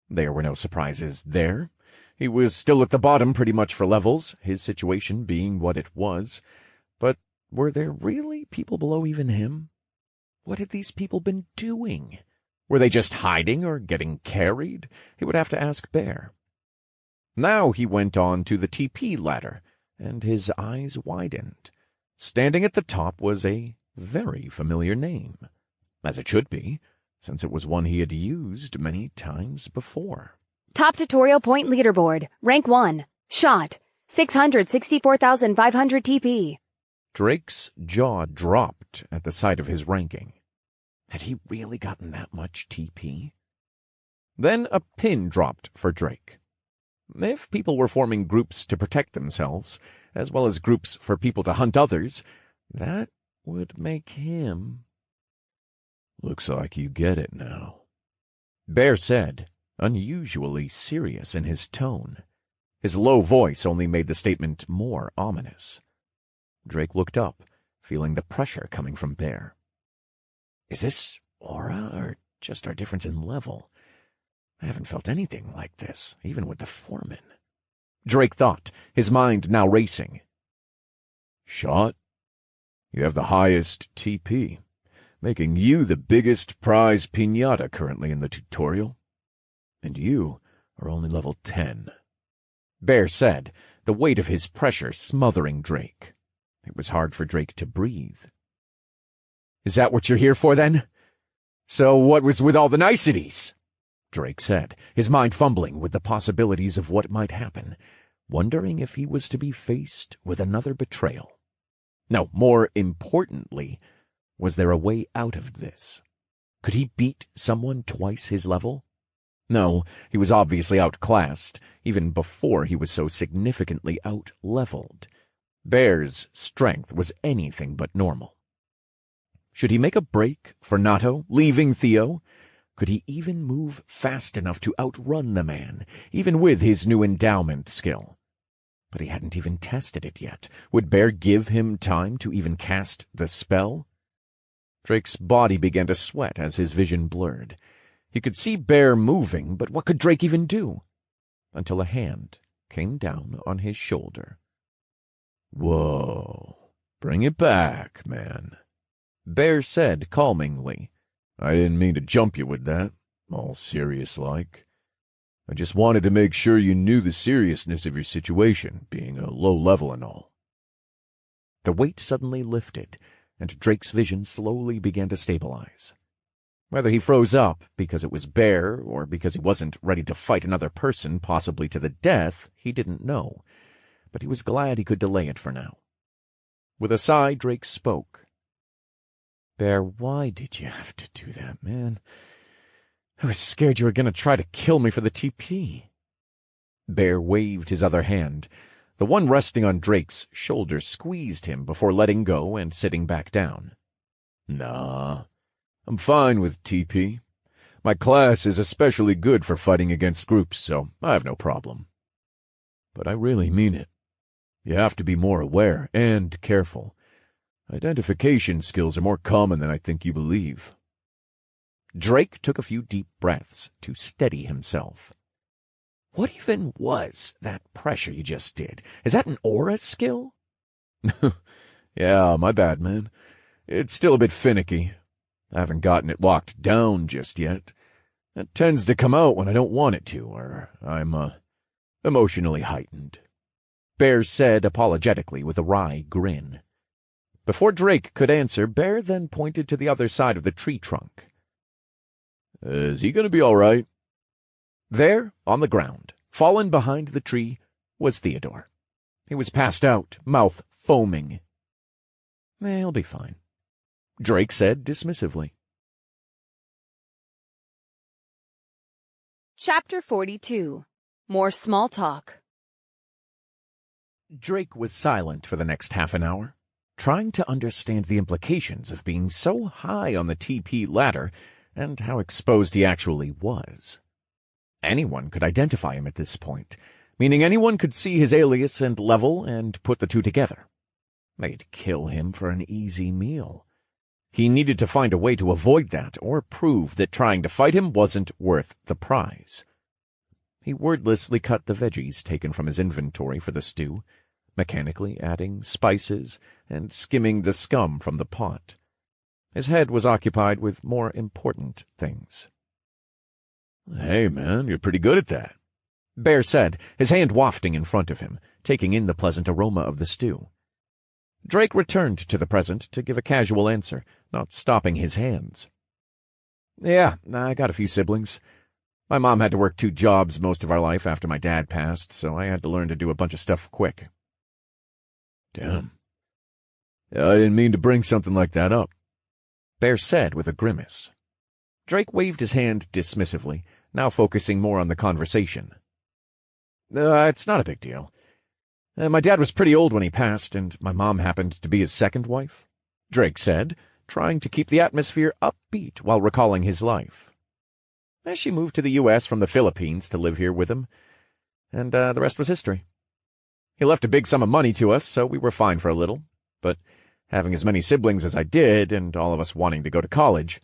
There were no surprises there. He was still at the bottom pretty much for levels, his situation being what it was. But were there really people below even him? What had these people been doing? Were they just hiding or getting carried? He would have to ask Bear. Now he went on to the TP ladder, and his eyes widened. Standing at the top was a very familiar name, as it should be, since it was one he had used many times before. Top tutorial point leaderboard. Rank 1. Shot. 664,500 TP. Drake's jaw dropped at the sight of his ranking. Had he really gotten that much TP? Then a pin dropped for Drake. If people were forming groups to protect themselves, as well as groups for people to hunt others, that would make him... "Looks like you get it now," Bear said, unusually serious in his tone. His low voice only made the statement more ominous. Drake looked up, feeling the pressure coming from Bear. Is this aura, or just our difference in level? I haven't felt anything like this, even with the foreman. Drake thought, his mind now racing. "Shot, you have the highest TP, making you the biggest prize piñata currently in the tutorial. And you are only level 10. Bear said, the weight of his pressure smothering Drake. It was hard for Drake to breathe. "Is that what you're here for, then? So what was with all the niceties?" Drake said, his mind fumbling with the possibilities of what might happen, wondering if he was to be faced with another betrayal. No, more importantly, was there a way out of this? Could he beat someone twice his level? No, he was obviously outclassed, even before he was so significantly out-leveled. Bear's strength was anything but normal. Should he make a break for Nato, leaving Theo? Could he even move fast enough to outrun the man, even with his new endowment skill? But he hadn't even tested it yet. Would Bear give him time to even cast the spell? Drake's body began to sweat as his vision blurred. He could see Bear moving, but what could Drake even do? Until a hand came down on his shoulder. "Whoa, bring it back, man," Bear said calmingly. "I didn't mean to jump you with that, all serious-like. I just wanted to make sure you knew the seriousness of your situation, being a low level and all." The weight suddenly lifted, and Drake's vision slowly began to stabilize. Whether he froze up because it was Bear or because he wasn't ready to fight another person, possibly to the death, he didn't know, but he was glad he could delay it for now. With a sigh, Drake spoke. "Bear, why did you have to do that, man? I was scared you were going to try to kill me for the TP." Bear waved his other hand. The one resting on Drake's shoulder squeezed him before letting go and sitting back down. "Nah, I'm fine with TP. My class is especially good for fighting against groups, so I have no problem. But I really mean it. You have to be more aware and careful. Identification skills are more common than I think you believe." Drake took a few deep breaths to steady himself. "What even was that pressure you just did? Is that an aura skill?" "Yeah, my bad, man. It's still a bit finicky. I haven't gotten it locked down just yet. It tends to come out when I don't want it to, or I'm emotionally heightened," Bear said apologetically with a wry grin. Before Drake could answer, Bear then pointed to the other side of the tree trunk. "Is he going to be all right?" There, on the ground, fallen behind the tree, was Theodore. He was passed out, mouth foaming. "He'll be fine," Drake said dismissively. Chapter 42. More small talk. Drake was silent for the next half an hour, trying to understand the implications of being so high on the TP ladder and how exposed he actually was. Anyone could identify him at this point, meaning anyone could see his alias and level and put the two together. They'd kill him for an easy meal. He needed to find a way to avoid that or prove that trying to fight him wasn't worth the prize. He wordlessly cut the veggies taken from his inventory for the stew, mechanically adding spices and skimming the scum from the pot. His head was occupied with more important things. "Hey, man, you're pretty good at that," Bear said, his hand wafting in front of him, taking in the pleasant aroma of the stew. Drake returned to the present to give a casual answer, not stopping his hands. "Yeah, I got a few siblings. My mom had to work 2 jobs most of our life after my dad passed, so I had to learn to do a bunch of stuff quick." "Damn. Yeah, I didn't mean to bring something like that up," Bear said with a grimace. Drake waved his hand dismissively, now focusing more on the conversation. It's not a big deal. My dad was pretty old when he passed, and my mom happened to be his second wife," Drake said, trying to keep the atmosphere upbeat while recalling his life. She moved to the U.S. from the Philippines to live here with him, and the rest was history. He left a big sum of money to us, so we were fine for a little, but having as many siblings as I did, and all of us wanting to go to college,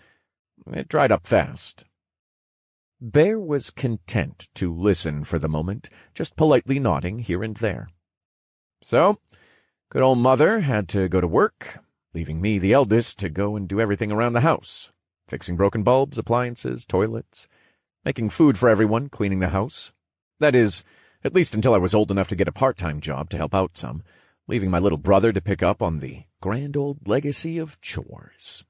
it dried up fast. Bear was content to listen for the moment, just politely nodding here and there. So, good old mother had to go to work, leaving me, the eldest, to go and do everything around the house, fixing broken bulbs, appliances, toilets, making food for everyone, cleaning the house. That is, at least until I was old enough to get a part-time job to help out some, leaving my little brother to pick up on the grand old legacy of chores.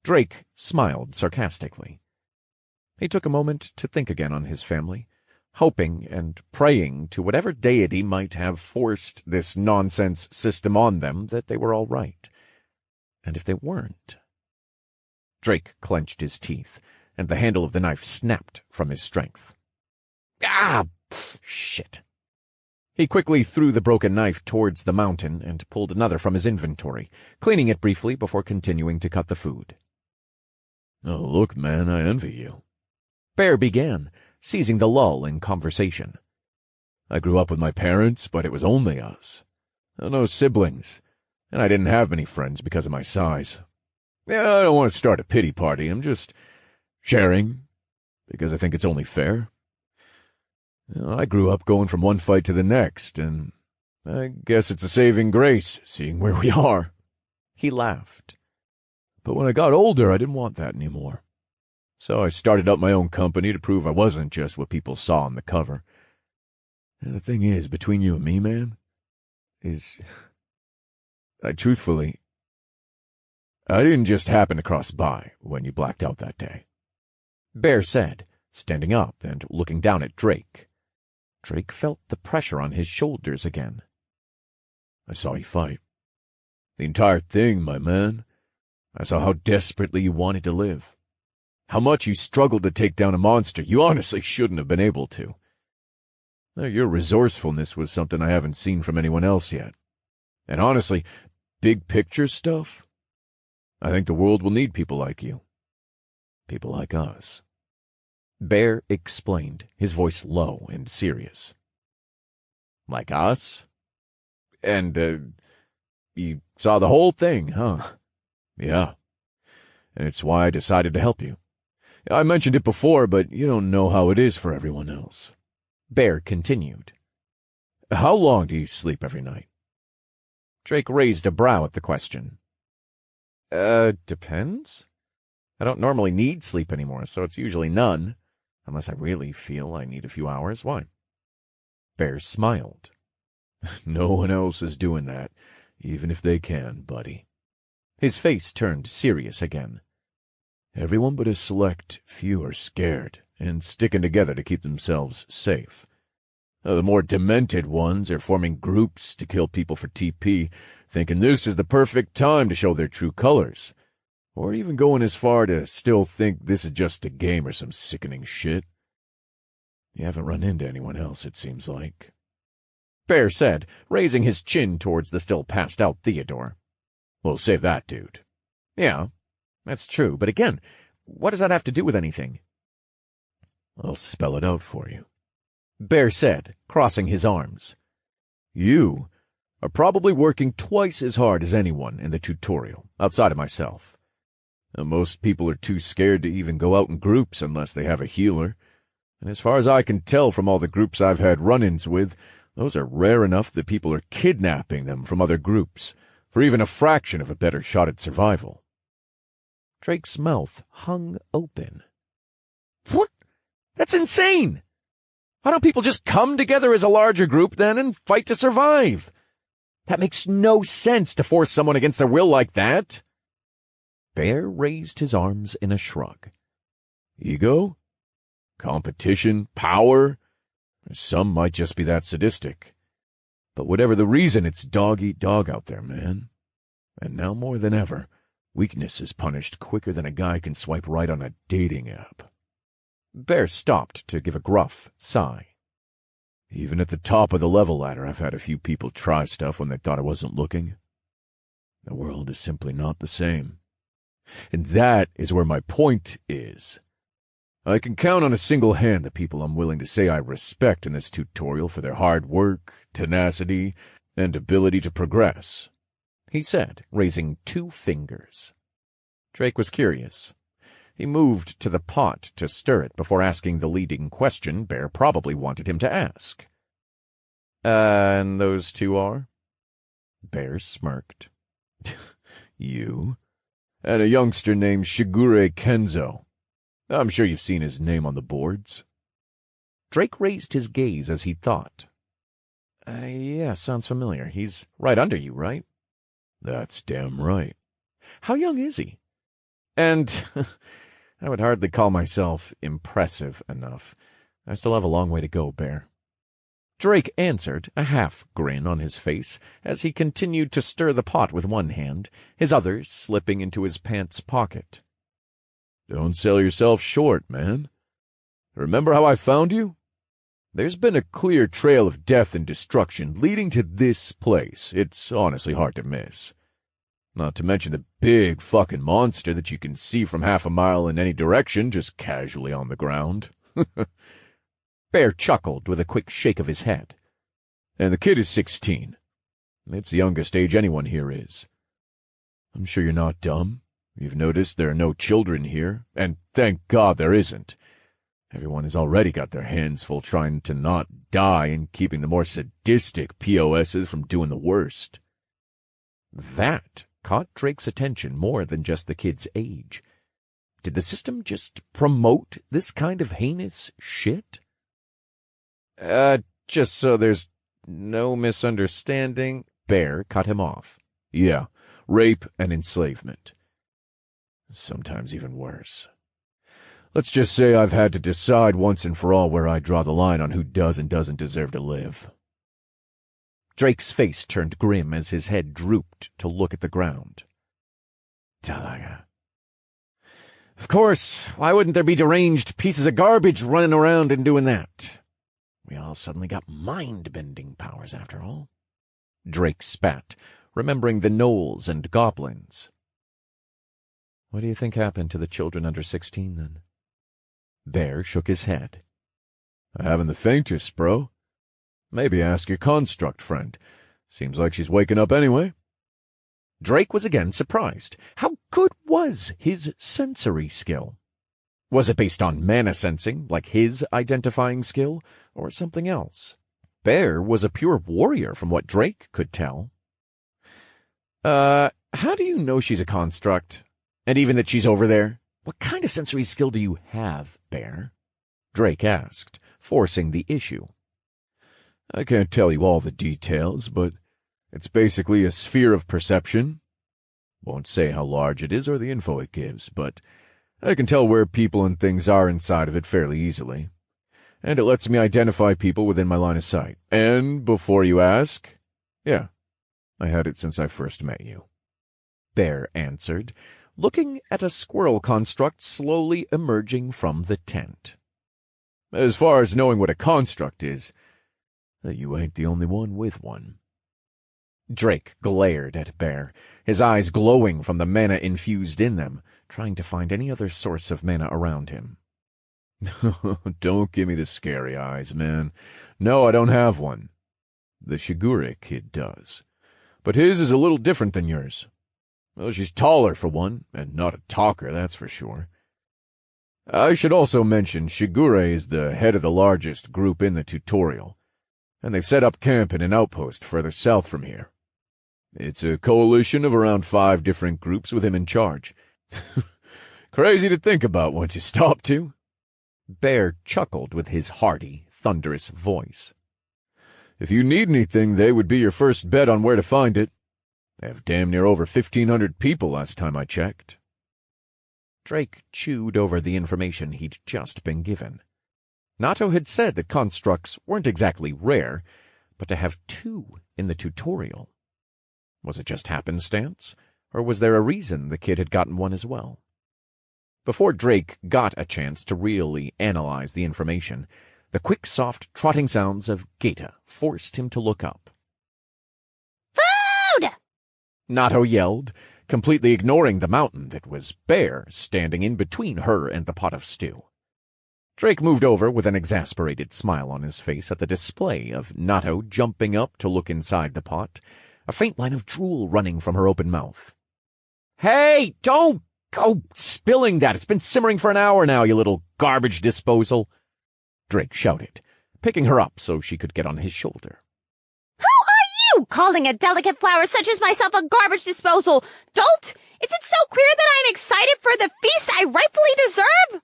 Drake smiled sarcastically. He took a moment to think again on his family, hoping and praying to whatever deity might have forced this nonsense system on them that they were all right. And if they weren't... Drake clenched his teeth, and the handle of the knife snapped from his strength. Ah! Shit. He quickly threw the broken knife towards the mountain and pulled another from his inventory, cleaning it briefly before continuing to cut the food. "Oh, look, man, I envy you," Bear began, seizing the lull in conversation. "I grew up with my parents, but it was only us. No siblings, and I didn't have many friends because of my size. Yeah, I don't want to start a pity party. I'm just sharing, because I think it's only fair. I grew up going from one fight to the next, and I guess it's a saving grace, seeing where we are." He laughed. "But when I got older, I didn't want that anymore. So I started up my own company to prove I wasn't just what people saw on the cover. And the thing is, between you and me, man, I didn't just happen to cross by when you blacked out that day," Bear said, standing up and looking down at Drake. Drake felt the pressure on his shoulders again. "I saw you fight. The entire thing, my man. I saw how desperately you wanted to live. How much you struggled to take down a monster you honestly shouldn't have been able to. Your resourcefulness was something I haven't seen from anyone else yet. And honestly, big picture stuff, I think the world will need people like you. People like us." Bear explained, his voice low and serious. "Like us? And, you saw the whole thing, huh?" "Yeah. And it's why I decided to help you. I mentioned it before, but you don't know how it is for everyone else." Bear continued. "How long do you sleep every night?" Drake raised a brow at the question. Depends. I don't normally need sleep anymore, so it's usually none, unless I really feel I need a few hours. Why?" Bear smiled. "No one else is doing that, even if they can, buddy." His face turned serious again. "Everyone but a select few are scared and sticking together to keep themselves safe. The more demented ones are forming groups to kill people for TP, thinking this is the perfect time to show their true colors, or even going as far to still think this is just a game or some sickening shit. You haven't run into anyone else, it seems like." Bear said, raising his chin towards the still passed-out Theodore. "We'll save that dude." "Yeah, that's true, but again, what does that have to do with anything?" "I'll spell it out for you," Bear said, crossing his arms. "You are probably working twice as hard as anyone in the tutorial, outside of myself. Most people are too scared to even go out in groups unless they have a healer, and as far as I can tell from all the groups I've had run-ins with, those are rare enough that people are kidnapping them from other groups for even a fraction of a better shot at survival." Drake's mouth hung open. "What? That's insane! Why don't people just come together as a larger group then and fight to survive? That makes no sense to force someone against their will like that." Bear raised his arms in a shrug. "Ego? Competition? Power? Some might just be that sadistic. But whatever the reason, it's dog-eat-dog out there, man. And now more than ever, weakness is punished quicker than a guy can swipe right on a dating app." Bear stopped to give a gruff sigh. "Even at the top of the level ladder, I've had a few people try stuff when they thought I wasn't looking. The world is simply not the same. And that is where my point is. I can count on a single hand the people I'm willing to say I respect in this tutorial for their hard work, tenacity, and ability to progress," he said, raising 2 fingers. Drake was curious. He moved to the pot to stir it before asking the leading question Bear probably wanted him to ask. "And those 2 are?" Bear smirked. "You, and a youngster named Shigure Kenzo. I'm sure you've seen his name on the boards." Drake raised his gaze as he thought. Yeah, sounds familiar. He's right under you, right?" "That's damn right." "How young is he?" "And I would hardly call myself impressive enough. I still have a long way to go, Bear." Drake answered, a half-grin on his face, as he continued to stir the pot with one hand, his other slipping into his pants pocket. "Don't sell yourself short, man. Remember how I found you? There's been a clear trail of death and destruction leading to this place. It's honestly hard to miss. Not to mention the big fucking monster that you can see from half a mile in any direction just casually on the ground." Bear chuckled with a quick shake of his head. "And the kid is 16. It's the youngest age anyone here is. I'm sure you're not dumb. You've noticed there are no children here, and thank God there isn't. Everyone has already got their hands full trying to not die and keeping the more sadistic POSs from doing the worst. That caught Drake's attention more than just the kid's age. Did the system just promote this kind of heinous shit? Just so there's no misunderstanding, Bear cut him off. Yeah, rape and enslavement. Sometimes even worse. Let's just say I've had to decide once and for all where I draw the line on who does and doesn't deserve to live. Drake's face turned grim as his head drooped to look at the ground. Talaga. Of course, why wouldn't there be deranged pieces of garbage running around and doing that? We all suddenly got mind-bending powers after all. Drake spat, remembering the gnolls and goblins. What do you think happened to the children under 16, then? Bear shook his head. I haven't the faintest, bro. Maybe ask your construct friend. Seems like she's waking up anyway. Drake was again surprised. How good was his sensory skill? Was it based on mana sensing, like his identifying skill, or something else? Bear was a pure warrior from what Drake could tell. How do you know she's a construct? And even that she's over there? What kind of sensory skill do you have, Bear? Drake asked, forcing the issue. I can't tell you all the details, but it's basically a sphere of perception. Won't say how large it is or the info it gives, but I can tell where people and things are inside of it fairly easily. And it lets me identify people within my line of sight. And before you ask, yeah, I had it since I first met you. Bear answered, looking at a squirrel construct slowly emerging from the tent. As far as knowing what a construct is, you ain't the only one with one. Drake glared at Bear, his eyes glowing from the mana infused in them, trying to find any other source of mana around him. Don't give me the scary eyes, man. No, I don't have one. The Shigure kid does. But his is a little different than yours. Well, she's taller for one, and not a talker, that's for sure. I should also mention Shigure is the head of the largest group in the tutorial, and they've set up camp in an outpost further south from here. It's a coalition of around 5 different groups with him in charge. Crazy to think about once you stop to. Bear chuckled with his hearty, thunderous voice. If you need anything, they would be your first bet on where to find it. They have damn near over 1,500 people last time I checked. Drake chewed over the information he'd just been given. Nato had said that constructs weren't exactly rare, but to have 2 in the tutorial. Was it just happenstance, or was there a reason the kid had gotten one as well? Before Drake got a chance to really analyze the information, the quick, soft, trotting sounds of Gaeta forced him to look up. Food! Nato yelled, completely ignoring the mountain that was Bear standing in between her and the pot of stew. Drake moved over with an exasperated smile on his face at the display of Nato jumping up to look inside the pot, a faint line of drool running from her open mouth. "Hey, don't go spilling that! It's been simmering for an hour now, you little garbage disposal!" Drake shouted, picking her up so she could get on his shoulder. Who are you, calling a delicate flower such as myself a garbage disposal? Dolt! Is it so queer that I am excited for the feast I rightfully deserve?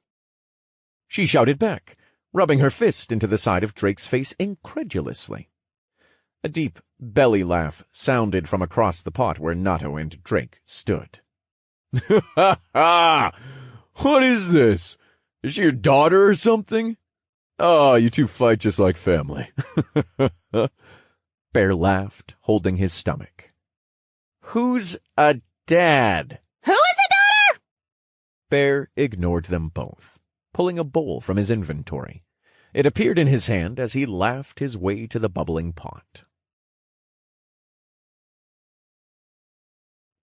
She shouted back, rubbing her fist into the side of Drake's face incredulously. A deep belly laugh sounded from across the pot where Nato and Drake stood. Ha ha! What is this? Is she your daughter or something? Oh, you two fight just like family. Bear laughed, holding his stomach. Who's a dad? Who is a daughter? Bear ignored them both, pulling a bowl from his inventory. It appeared in his hand as he laughed his way to the bubbling pot.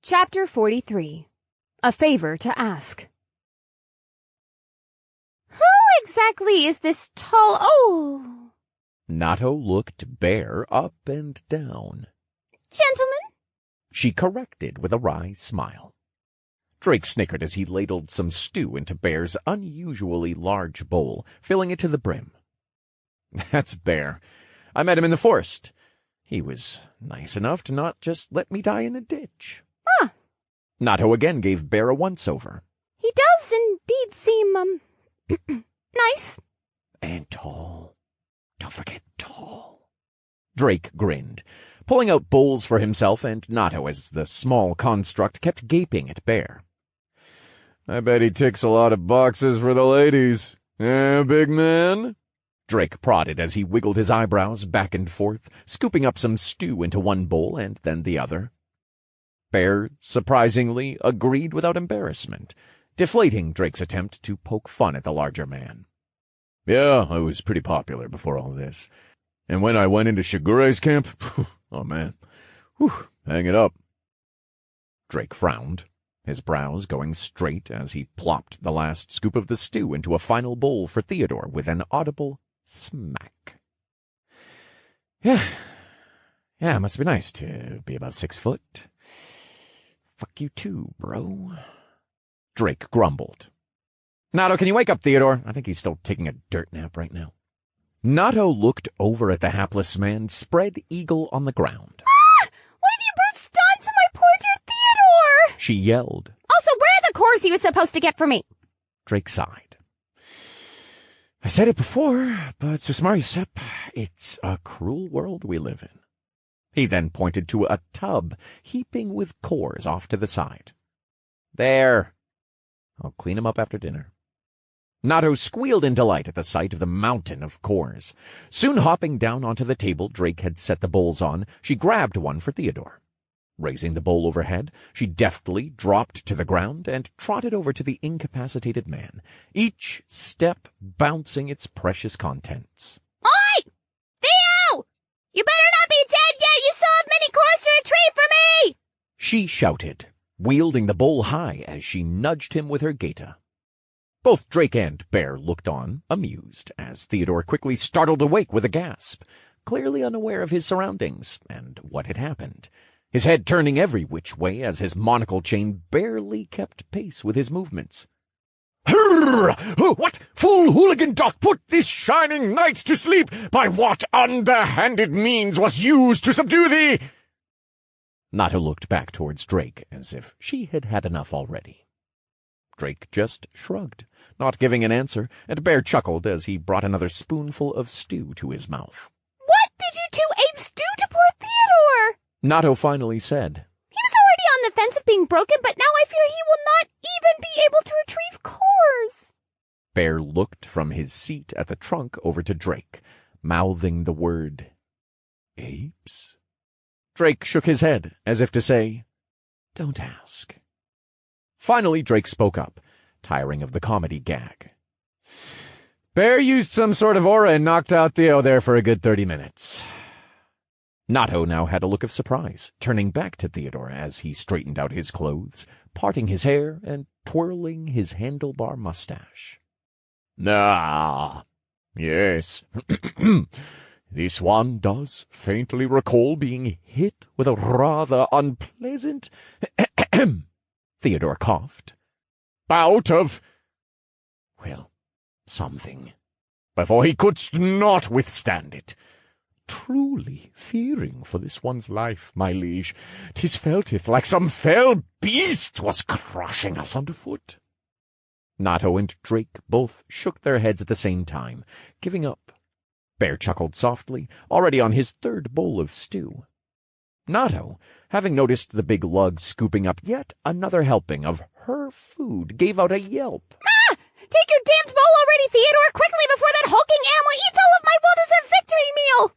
Chapter 43. A Favor to Ask. Who exactly is this tall... Oh! Nato looked Bear up and down. Gentlemen? She corrected with a wry smile. Drake snickered as he ladled some stew into Bear's unusually large bowl, filling it to the brim. That's Bear. I met him in the forest. He was nice enough to not just let me die in a ditch. Huh. Nato again gave Bear a once-over. He does indeed seem, nice. And tall. Don't forget tall. Drake grinned, pulling out bowls for himself and Nato as the small construct kept gaping at Bear. I bet he ticks a lot of boxes for the ladies. Eh, big man? Drake prodded as he wiggled his eyebrows back and forth, scooping up some stew into one bowl and then the other. Bear, surprisingly, agreed without embarrassment, deflating Drake's attempt to poke fun at the larger man. Yeah, I was pretty popular before all this. And when I went into Shigure's camp, oh man, hang it up. Drake frowned, his brows going straight as he plopped the last scoop of the stew into a final bowl for Theodore with an audible smack. Yeah, it must be nice to be about 6 foot. Fuck you too, bro. Drake grumbled. Nato, can you wake up Theodore? I think he's still taking a dirt nap right now. Nato looked over at the hapless man, spread eagle on the ground. Ah! What have you brutes done to my poor dear Theodore? She yelled. Also, where are the cores he was supposed to get for me? Drake sighed. I said it before, but Susmari Sep, it's a cruel world we live in. He then pointed to a tub heaping with cores off to the side. There. I'll clean 'em up after dinner. Nato squealed in delight at the sight of the mountain of cores. Soon hopping down onto the table Drake had set the bowls on, she grabbed one for Theodore. Raising the bowl overhead, she deftly dropped to the ground and trotted over to the incapacitated man, each step bouncing its precious contents. Oi! Theo! You better not be dead yet! You still have many cores to retrieve for me! She shouted, wielding the bowl high as she nudged him with her gaita. Both Drake and Bear looked on, amused, as Theodore quickly startled awake with a gasp, clearly unaware of his surroundings and what had happened, his head turning every which way as his monocle chain barely kept pace with his movements. Hurrah! What fool hooligan doth put this shining knight to sleep? By what underhanded means was used to subdue thee? Nato looked back towards Drake as if she had had enough already. Drake just shrugged, not giving an answer, and Bear chuckled as he brought another spoonful of stew to his mouth. What did you two apes do to poor Theodore? Nato finally said. He was already on the fence of being broken, but now I fear he will not even be able to retrieve cores. Bear looked from his seat at the trunk over to Drake, mouthing the word, apes? Drake shook his head, as if to say, don't ask. Finally, Drake spoke up, tiring of the comedy gag. Bear used some sort of aura and knocked out Theo there for a good 30 minutes. Nato now had a look of surprise, turning back to Theodore as he straightened out his clothes, parting his hair and twirling his handlebar mustache. Ah, yes. This one does faintly recall being hit with a rather unpleasant Theodore coughed. bout of, well, something, before he could not withstand it. Truly fearing for this one's life, my liege, 'tis felteth like some fell beast was crushing us underfoot. Nato and Drake both shook their heads at the same time, giving up. Bear chuckled softly, already on his third bowl of stew. Nato, having noticed the big lug scooping up yet another helping of her food, gave out a yelp. Ah! Take your damned bowl already, Theodore, quickly before that hulking animal eats all of my well-deserved victory meal!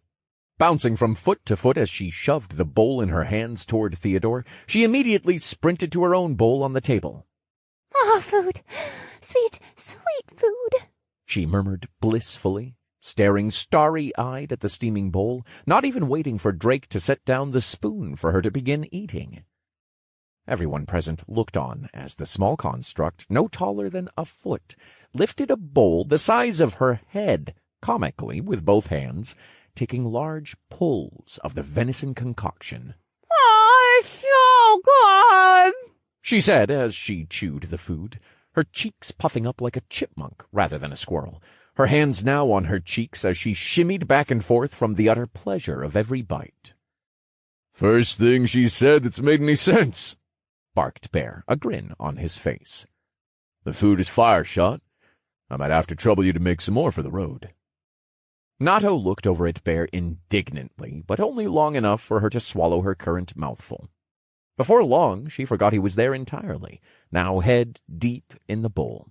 Bouncing from foot to foot as she shoved the bowl in her hands toward Theodore, she immediately sprinted to her own bowl on the table. Oh, food. Sweet, sweet food. She murmured blissfully, staring starry-eyed at the steaming bowl, not even waiting for Drake to set down the spoon for her to begin eating. Everyone present looked on as the small construct, no taller than a foot, lifted a bowl the size of her head, comically, with both hands, taking large pulls of the venison concoction. Oh, it's so good. She she said as she chewed the food, her cheeks puffing up like a chipmunk rather than a squirrel, her hands now on her cheeks as she shimmied back and forth from the utter pleasure of every bite. "First thing she said that's made any sense," barked Bear, a grin on his face. "The food is fire shot. I might have to trouble you to make some more for the road." Nato looked over at Bear indignantly, but only long enough for her to swallow her current mouthful. Before long, she forgot he was there entirely, now head deep in the bowl.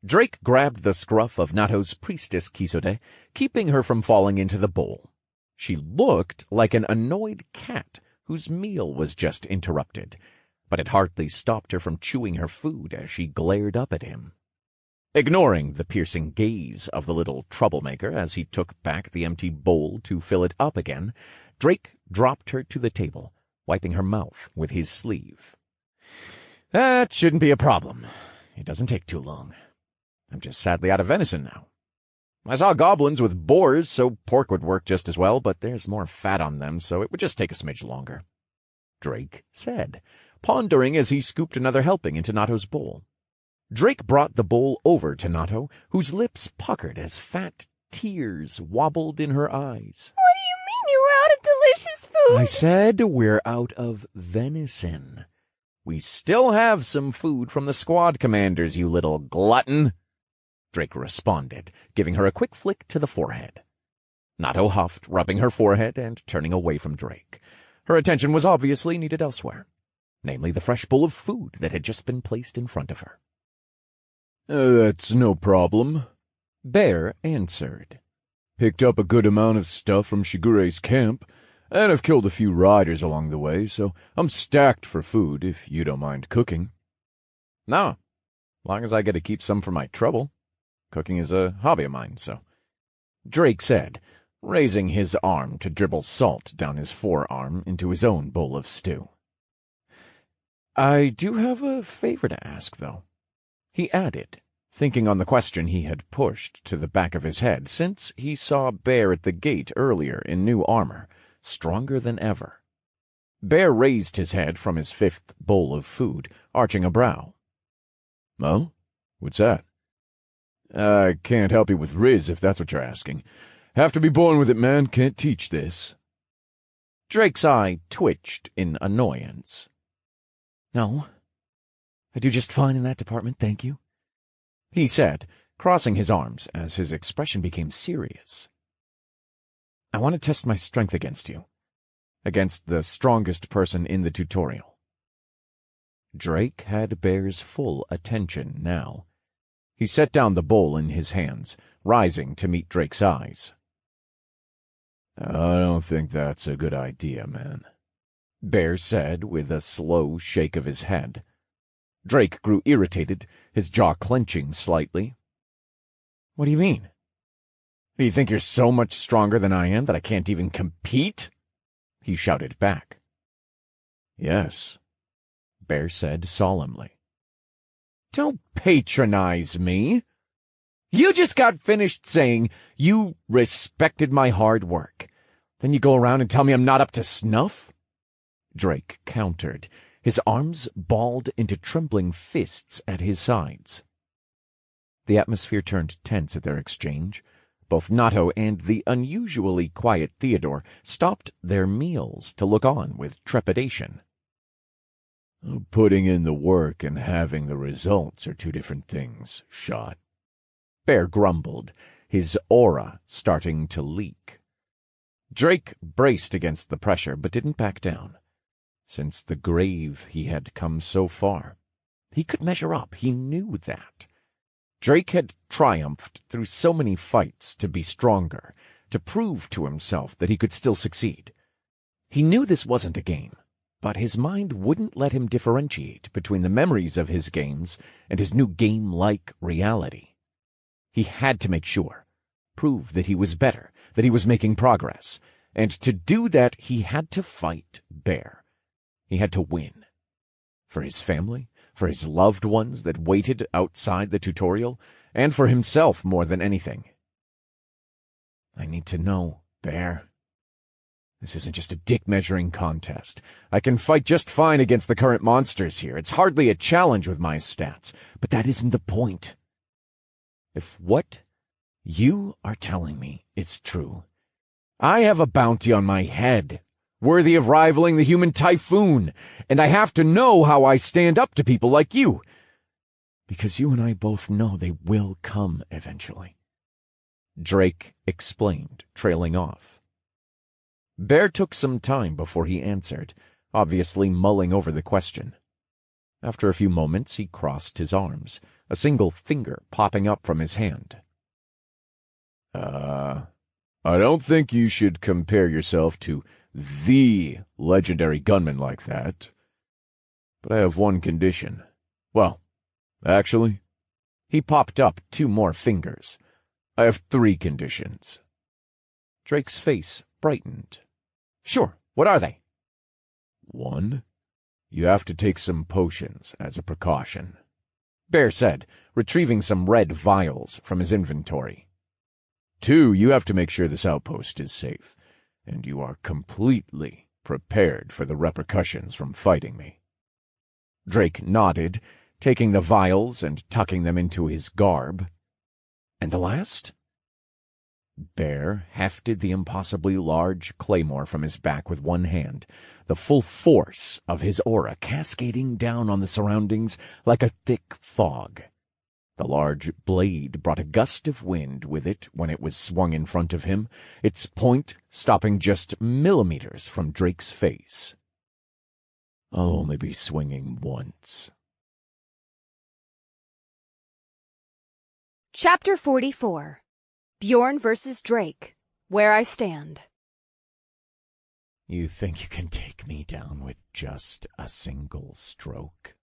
Drake grabbed the scruff of Nato's priestess Kisode, keeping her from falling into the bowl. She looked like an annoyed cat whose meal was just interrupted, but it hardly stopped her from chewing her food as she glared up at him. Ignoring the piercing gaze of the little troublemaker as he took back the empty bowl to fill it up again, Drake dropped her to the table, wiping her mouth with his sleeve. "That shouldn't be a problem. It doesn't take too long. I'm just sadly out of venison now. I saw goblins with boars, so pork would work just as well, but there's more fat on them, so it would just take a smidge longer," Drake said, pondering as he scooped another helping into Nato's bowl. Drake brought the bowl over to Nato, whose lips puckered as fat tears wobbled in her eyes. What do you mean you were out of delicious food? I said we're out of venison. We still have some food from the squad commanders, you little glutton, Drake responded, giving her a quick flick to the forehead. Nato huffed, rubbing her forehead and turning away from Drake. Her attention was obviously needed elsewhere, namely the fresh bowl of food that had just been placed in front of her. That's no problem," Bear answered. "Picked up a good amount of stuff from Shigure's camp, and I've killed a few riders along the way, so I'm stacked for food if you don't mind cooking." "No, as long as I get to keep some for my trouble. Cooking is a hobby of mine, so," Drake said, raising his arm to dribble salt down his forearm into his own bowl of stew. "I do have a favor to ask, though," he added, thinking on the question he had pushed to the back of his head since he saw Bear at the gate earlier in new armor, stronger than ever. Bear raised his head from his fifth bowl of food, arching a brow. "Oh? What's that?" "I can't help you with Riz, if that's what you're asking. Have to be born with it, man. Can't teach this." Drake's eye twitched in annoyance. "No, I do just fine in that department, thank you," he said, crossing his arms as his expression became serious. "I want to test my strength against you, against the strongest person in the tutorial." Drake had Bear's full attention now. He set down the bowl in his hands, rising to meet Drake's eyes. "I don't think that's a good idea, man," Bear said with a slow shake of his head. Drake grew irritated, his jaw clenching slightly. "What do you mean? Do you think you're so much stronger than I am that I can't even compete?" he shouted back. "Yes," Bear said solemnly. "Don't patronize me. You just got finished saying you respected my hard work. Then you go around and tell me I'm not up to snuff?" Drake countered, his arms balled into trembling fists at his sides. The atmosphere turned tense at their exchange. Both Nato and the unusually quiet Theodore stopped their meals to look on with trepidation. "Putting in the work and having the results are two different things, Shot," Bear grumbled, his aura starting to leak. Drake braced against the pressure but didn't back down. Since the grave he had come so far. He could measure up, he knew that. Drake had triumphed through so many fights to be stronger, to prove to himself that he could still succeed. He knew this wasn't a game, but his mind wouldn't let him differentiate between the memories of his games and his new game-like reality. He had to make sure, prove that he was better, that he was making progress, and to do that he had to fight Bear. He had to win. For his family, for his loved ones that waited outside the tutorial, and for himself more than anything. "I need to know, Bear. This isn't just a dick-measuring contest. I can fight just fine against the current monsters here. It's hardly a challenge with my stats, but that isn't the point. If what you are telling me is true, I have a bounty on my head, worthy of rivaling the human typhoon, and I have to know how I stand up to people like you, because you and I both know they will come eventually. Drake explained, trailing off. Bear took some time before he answered, obviously mulling over the question. After a few moments, he crossed his arms, a single finger popping up from his hand. I don't think you should compare yourself to the legendary gunman like that. But I have one condition. Well, actually, he popped up 2 more fingers. I have 3 conditions. Drake's face brightened. Sure, what are they? 1, you have to take some potions as a precaution, Bear said, retrieving some red vials from his inventory. 2, you have to make sure this outpost is safe, and you are completely prepared for the repercussions from fighting me. Drake nodded, taking the vials and tucking them into his garb. And the last? Bear hefted the impossibly large claymore from his back with one hand, the full force of his aura cascading down on the surroundings like a thick fog. The large blade brought a gust of wind with it when it was swung in front of him, its point stopping just millimeters from Drake's face. I'll only be swinging once. Chapter 44. Bjorn versus Drake. Where I stand. You think you can take me down with just a single stroke?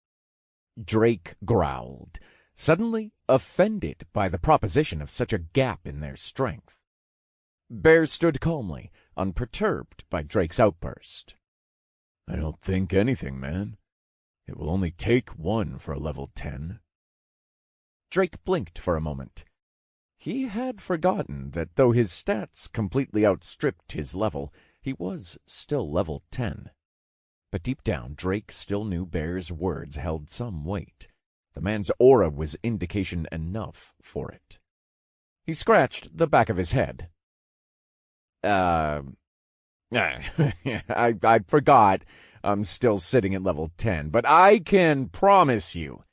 Drake growled, suddenly offended by the proposition of such a gap in their strength. Bear stood calmly, unperturbed by Drake's outburst. I don't think anything, man. It will only take 1 for a level 10. Drake blinked for a moment. He had forgotten that though his stats completely outstripped his level, he was still level 10. But deep down, Drake still knew Bear's words held some weight. The man's aura was indication enough for it. He scratched the back of his head. I forgot I'm still sitting at level 10, but I can promise you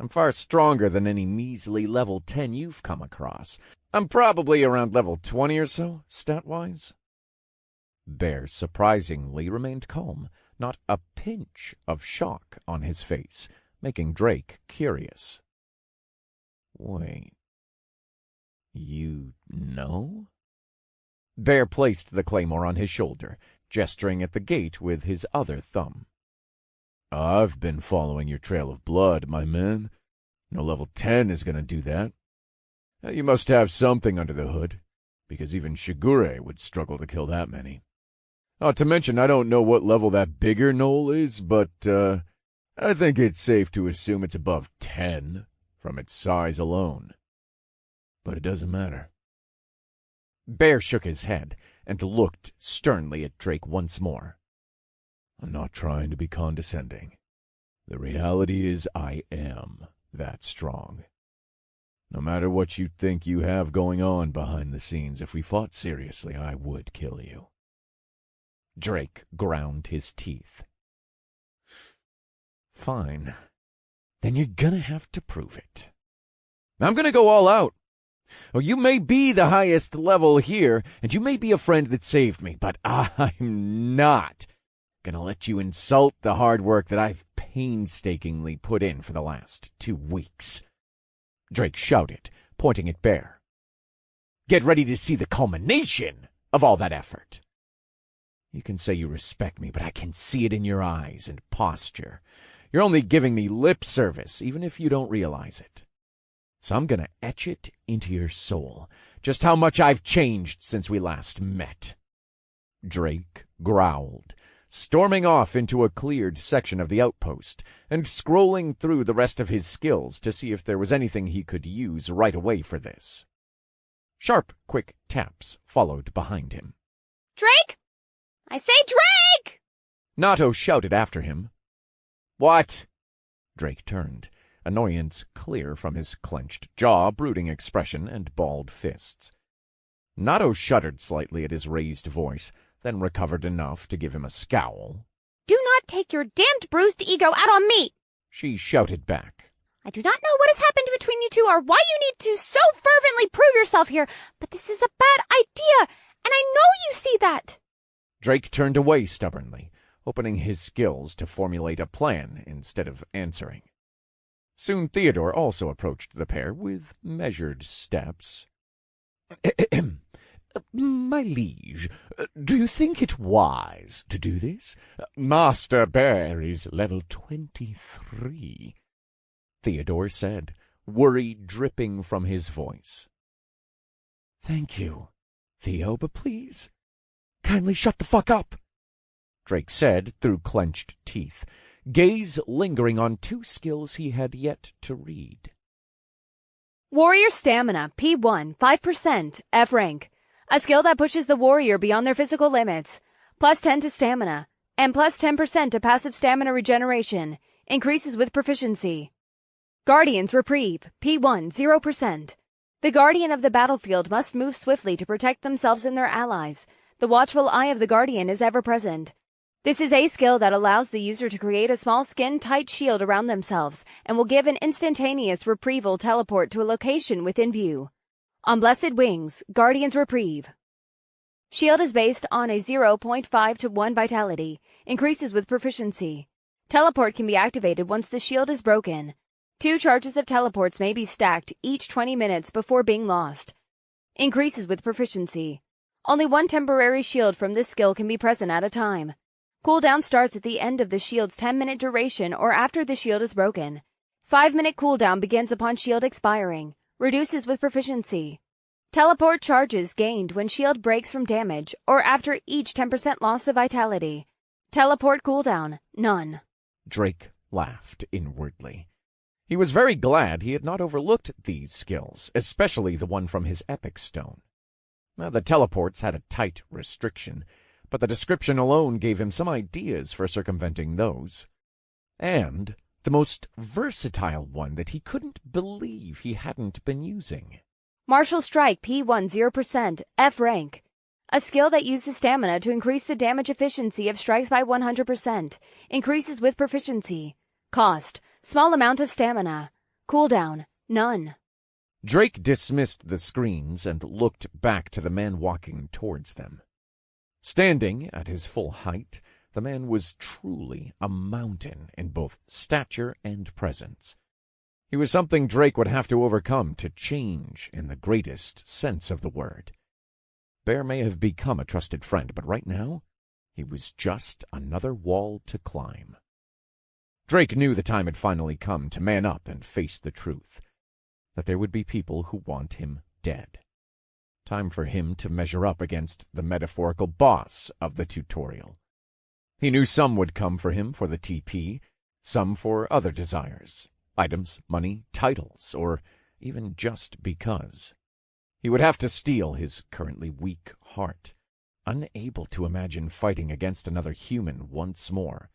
I'm far stronger than any measly level 10 you've come across. I'm probably around level 20 or so, stat-wise. Bear surprisingly remained calm, not a pinch of shock on his face, making Drake curious. Wait, you know? Bear placed the claymore on his shoulder, gesturing at the gate with his other thumb. I've been following your trail of blood, my man. No level 10 is going to do that. You must have something under the hood, because even Shigure would struggle to kill that many. Not to mention, I don't know what level that bigger knoll is, but I think it's safe to assume it's above 10 from its size alone. But it doesn't matter. Bear shook his head and looked sternly at Drake once more. I'm not trying to be condescending. The reality is I am that strong. No matter what you think you have going on behind the scenes, if we fought seriously, I would kill you. Drake ground his teeth. Fine. Then you're gonna have to prove it. I'm gonna go all out. Oh, you may be the highest level here, and you may be a friend that saved me, but I'm not gonna let you insult the hard work that I've painstakingly put in for the last 2 weeks. Drake shouted, pointing at Bear. Get ready to see the culmination of all that effort. You can say you respect me, but I can see it in your eyes and posture. You're only giving me lip service, even if you don't realize it. So I'm gonna etch it into your soul, just how much I've changed since we last met. Drake growled, storming off into a cleared section of the outpost, and scrolling through the rest of his skills to see if there was anything he could use right away for this. Sharp, quick taps followed behind him. Drake? I say, Drake! Nato shouted after him. What? Drake turned, annoyance clear from his clenched jaw, brooding expression, and balled fists. Nato shuddered slightly at his raised voice, then recovered enough to give him a scowl. Do not take your damned bruised ego out on me! She shouted back. I do not know what has happened between you two or why you need to so fervently prove yourself here, but this is a bad idea, and I know you see that. Drake turned away stubbornly, opening his skills to formulate a plan instead of answering. Soon Theodore also approached the pair with measured steps. My liege, do you think it wise to do this? Master Bear is level 23, Theodore said, worry dripping from his voice. Thank you, Theo, but please, kindly shut the fuck up, Drake said through clenched teeth, gaze lingering on two skills he had yet to read. Warrior Stamina, P1, 5%, F rank. A skill that pushes the warrior beyond their physical limits. Plus 10 to stamina, and plus 10% to passive stamina regeneration. Increases with proficiency. Guardian's Reprieve, P1, 0%. The Guardian of the battlefield must move swiftly to protect themselves and their allies. The watchful eye of the Guardian is ever present. This is a skill that allows the user to create a small skin-tight shield around themselves and will give an instantaneous retrieval teleport to a location within view. On Blessed Wings, Guardian's Reprieve. Shield is based on a 0.5 to 1 vitality, increases with proficiency. Teleport can be activated once the shield is broken. 2 charges of teleports may be stacked each 20 minutes before being lost. Increases with proficiency. Only 1 temporary shield from this skill can be present at a time. Cooldown starts at the end of the shield's 10-minute duration or after the shield is broken. 5-minute cooldown begins upon shield expiring. Reduces with proficiency. Teleport charges gained when shield breaks from damage or after each 10% loss of vitality. Teleport cooldown, none. Drake laughed inwardly. He was very glad he had not overlooked these skills, especially the one from his epic stone. Now, the teleports had a tight restriction, but the description alone gave him some ideas for circumventing those. And the most versatile one that he couldn't believe he hadn't been using. Martial Strike, P1, 0%, F rank. A skill that uses stamina to increase the damage efficiency of strikes by 100%. Increases with proficiency. Cost, small amount of stamina. Cooldown, none. Drake dismissed the screens and looked back to the man walking towards them. Standing at his full height, the man was truly a mountain in both stature and presence. He was something Drake would have to overcome to change in the greatest sense of the word. Bear may have become a trusted friend, but right now, he was just another wall to climb. Drake knew the time had finally come to man up and face the truth, that there would be people who want him dead. Time for him to measure up against the metaphorical boss of the tutorial. He knew some would come for him for the TP, some for other desires, items, money, titles, or even just because. He would have to steel his currently weak heart, unable to imagine fighting against another human once more,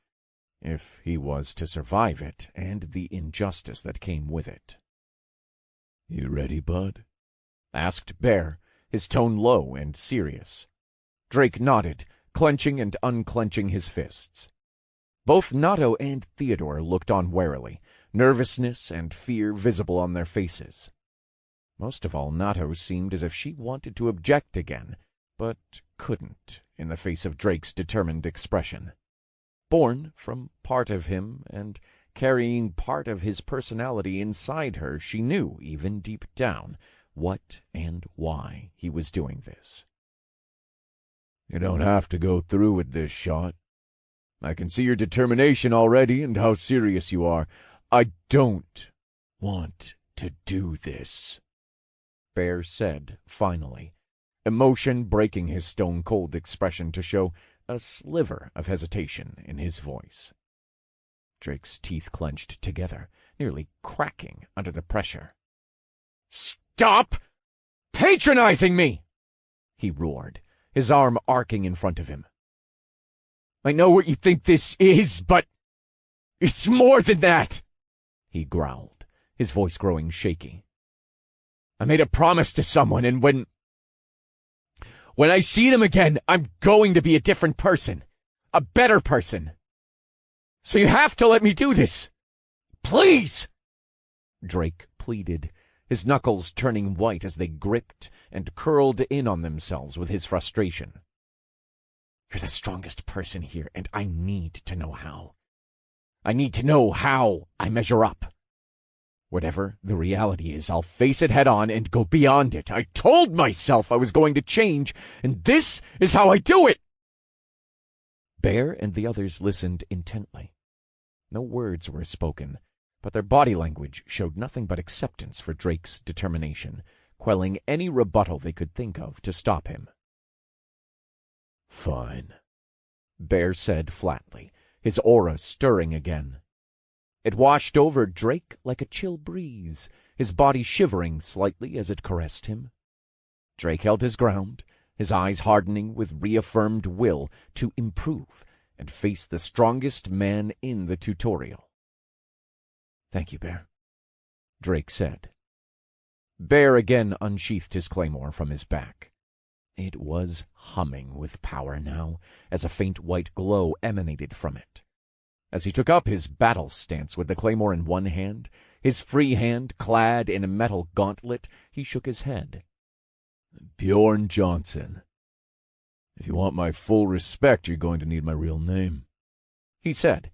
if he was to survive it and the injustice that came with it. "You ready, bud?" asked Bear, his tone low and serious. Drake nodded, clenching and unclenching his fists. Both Nato and Theodore looked on warily, nervousness and fear visible on their faces. Most of all, Nato seemed as if she wanted to object again, but couldn't in the face of Drake's determined expression. Born from part of him and carrying part of his personality inside her, she knew, even deep down, what and why he was doing this. "You don't have to go through with this shot. I can see your determination already and how serious you are. I don't want to do this," Bear said finally, emotion breaking his stone-cold expression to show a sliver of hesitation in his voice. Drake's teeth clenched together, nearly cracking under the pressure. "Stop patronizing me!" he roared, his arm arcing in front of him. I know what you think this is, but it's more than that, he growled, his voice growing shaky. I made a promise to someone, and when I see them again, I'm going to be a different person. A better person. So you have to let me do this. Please! Drake pleaded, his knuckles turning white as they gripped and curled in on themselves with his frustration. You're the strongest person here, and I need to know how. I need to know how I measure up. Whatever the reality is, I'll face it head on and go beyond it. I told myself I was going to change, and this is how I do it! Bear and the others listened intently. No words were spoken, but their body language showed nothing but acceptance for Drake's determination, quelling any rebuttal they could think of to stop him. Fine, Bear said flatly, his aura stirring again. It washed over Drake like a chill breeze, his body shivering slightly as it caressed him. Drake held his ground, his eyes hardening with reaffirmed will to improve and face the strongest man in the tutorial. Thank you, Bear, Drake said. Bear again unsheathed his claymore from his back. It was humming with power now, as a faint white glow emanated from it. As he took up his battle stance with the claymore in one hand, his free hand clad in a metal gauntlet, he shook his head. Bjorn Johnson. If you want my full respect, you're going to need my real name, he said,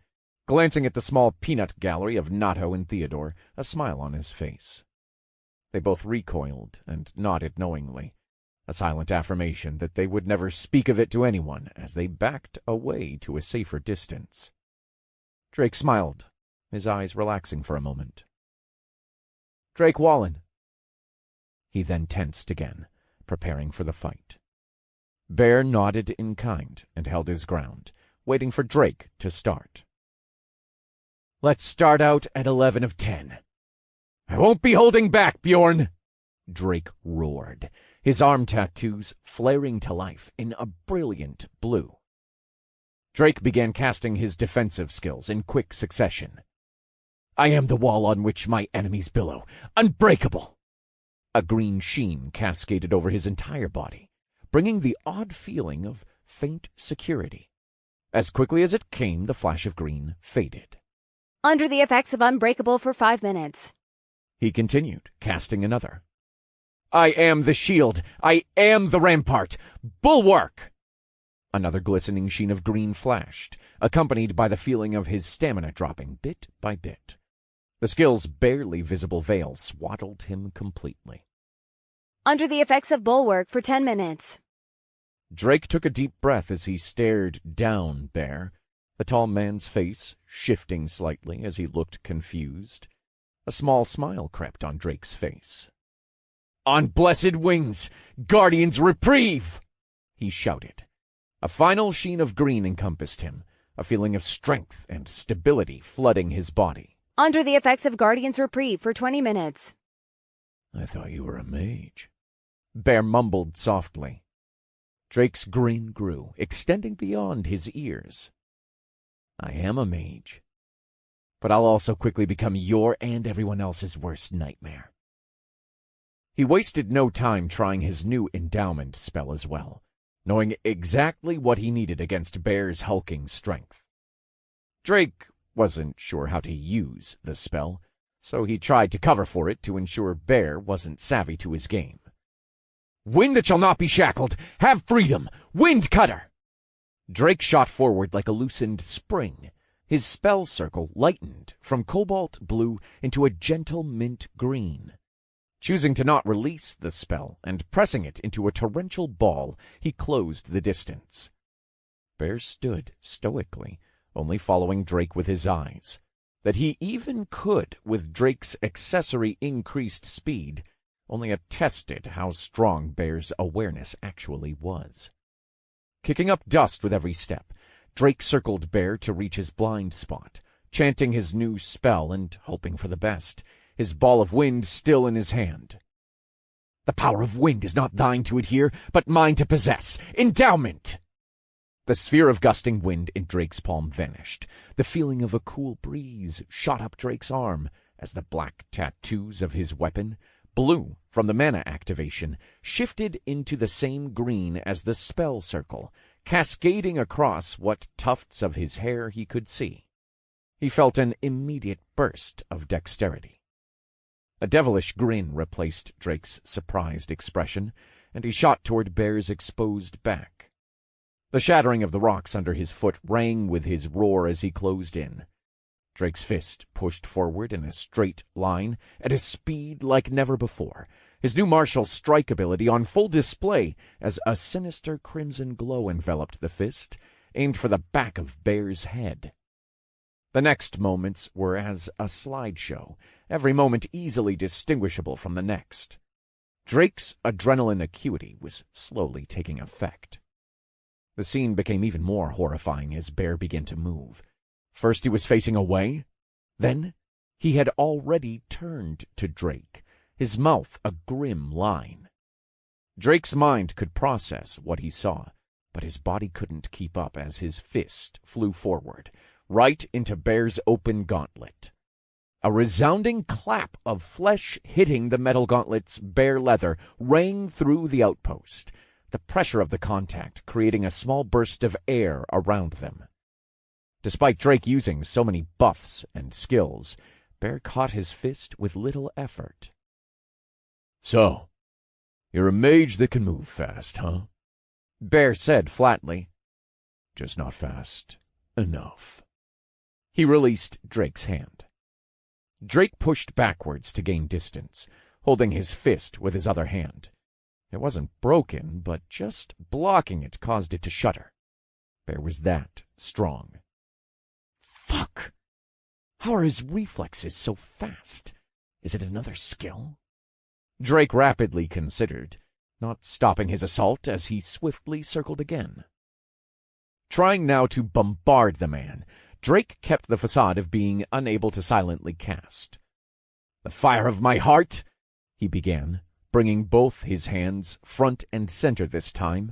glancing at the small peanut gallery of Nato and Theodore, a smile on his face. They both recoiled and nodded knowingly, a silent affirmation that they would never speak of it to anyone as they backed away to a safer distance. Drake smiled, his eyes relaxing for a moment. Drake Wallen. He then tensed again, preparing for the fight. Bear nodded in kind and held his ground, waiting for Drake to start. Let's start out at 11 of 10. I won't be holding back, Bjorn, Drake roared, his arm tattoos flaring to life in a brilliant blue. Drake began casting his defensive skills in quick succession. I am the wall on which my enemies billow, unbreakable. A green sheen cascaded over his entire body, bringing the odd feeling of faint security. As quickly as it came, the flash of green faded. Under the effects of Unbreakable for 5 minutes. He continued, casting another. I am the shield. I am the rampart. Bulwark! Another glistening sheen of green flashed, accompanied by the feeling of his stamina dropping bit by bit. The skill's barely visible veil swaddled him completely. Under the effects of Bulwark for 10 minutes. Drake took a deep breath as he stared down Bear, the tall man's face shifting slightly as he looked confused. A small smile crept on Drake's face. On blessed wings, Guardian's reprieve! He shouted. A final sheen of green encompassed him, a feeling of strength and stability flooding his body. Under the effects of Guardian's reprieve for 20 minutes. I thought you were a mage, Bear mumbled softly. Drake's grin grew, extending beyond his ears. I am a mage, but I'll also quickly become your and everyone else's worst nightmare. He wasted no time trying his new endowment spell as well, knowing exactly what he needed against Bear's hulking strength. Drake wasn't sure how to use the spell, so he tried to cover for it to ensure Bear wasn't savvy to his game. Wind that shall not be shackled! Have freedom! Wind cutter! Drake shot forward like a loosened spring. His spell circle lightened from cobalt blue into a gentle mint green. Choosing to not release the spell and pressing it into a torrential ball, he closed the distance. Bear stood stoically, only following Drake with his eyes. That he even could with Drake's accessory increased speed only attested how strong Bear's awareness actually was. Kicking up dust with every step, Drake circled Bear to reach his blind spot, chanting his new spell and hoping for the best, his ball of wind still in his hand. The power of wind is not thine to adhere, but mine to possess. Endowment! The sphere of gusting wind in Drake's palm vanished. The feeling of a cool breeze shot up Drake's arm as the black tattoos of his weapon, blue from the mana activation, shifted into the same green as the spell circle, cascading across what tufts of his hair he could see. He felt an immediate burst of dexterity. A devilish grin replaced Drake's surprised expression, and he shot toward Bear's exposed back. The shattering of the rocks under his foot rang with his roar as he closed in. Drake's fist pushed forward in a straight line at a speed like never before, his new martial strike ability on full display as a sinister crimson glow enveloped the fist, aimed for the back of Bear's head. The next moments were as a slideshow, every moment easily distinguishable from the next. Drake's adrenaline acuity was slowly taking effect. The scene became even more horrifying as Bear began to move. First he was facing away, then he had already turned to Drake, his mouth a grim line. Drake's mind could process what he saw, but his body couldn't keep up as his fist flew forward, right into Bear's open gauntlet. A resounding clap of flesh hitting the metal gauntlet's bare leather rang through the outpost, the pressure of the contact creating a small burst of air around them. Despite Drake using so many buffs and skills, Bear caught his fist with little effort. "So, you're a mage that can move fast, huh?" Bear said flatly. "Just not fast enough." He released Drake's hand. Drake pushed backwards to gain distance, holding his fist with his other hand. It wasn't broken, but just blocking it caused it to shudder. Bear was that strong. Fuck! How are his reflexes so fast? Is it another skill? Drake rapidly considered, not stopping his assault as he swiftly circled again. Trying now to bombard the man, Drake kept the facade of being unable to silently cast. "The fire of my heart," he began, bringing both his hands front and center this time.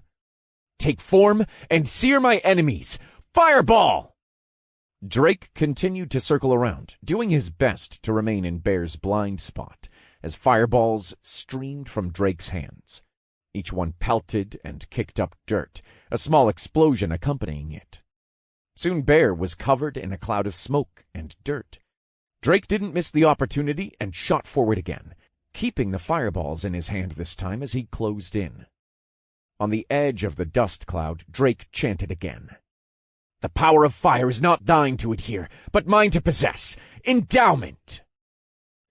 "Take form and sear my enemies! Fireball!" Drake continued to circle around, doing his best to remain in Bear's blind spot, as fireballs streamed from Drake's hands. Each one pelted and kicked up dirt, a small explosion accompanying it. Soon Bear was covered in a cloud of smoke and dirt. Drake didn't miss the opportunity and shot forward again, keeping the fireballs in his hand this time as he closed in. On the edge of the dust cloud, Drake chanted again. "The power of fire is not thine to adhere, but mine to possess. Endowment!"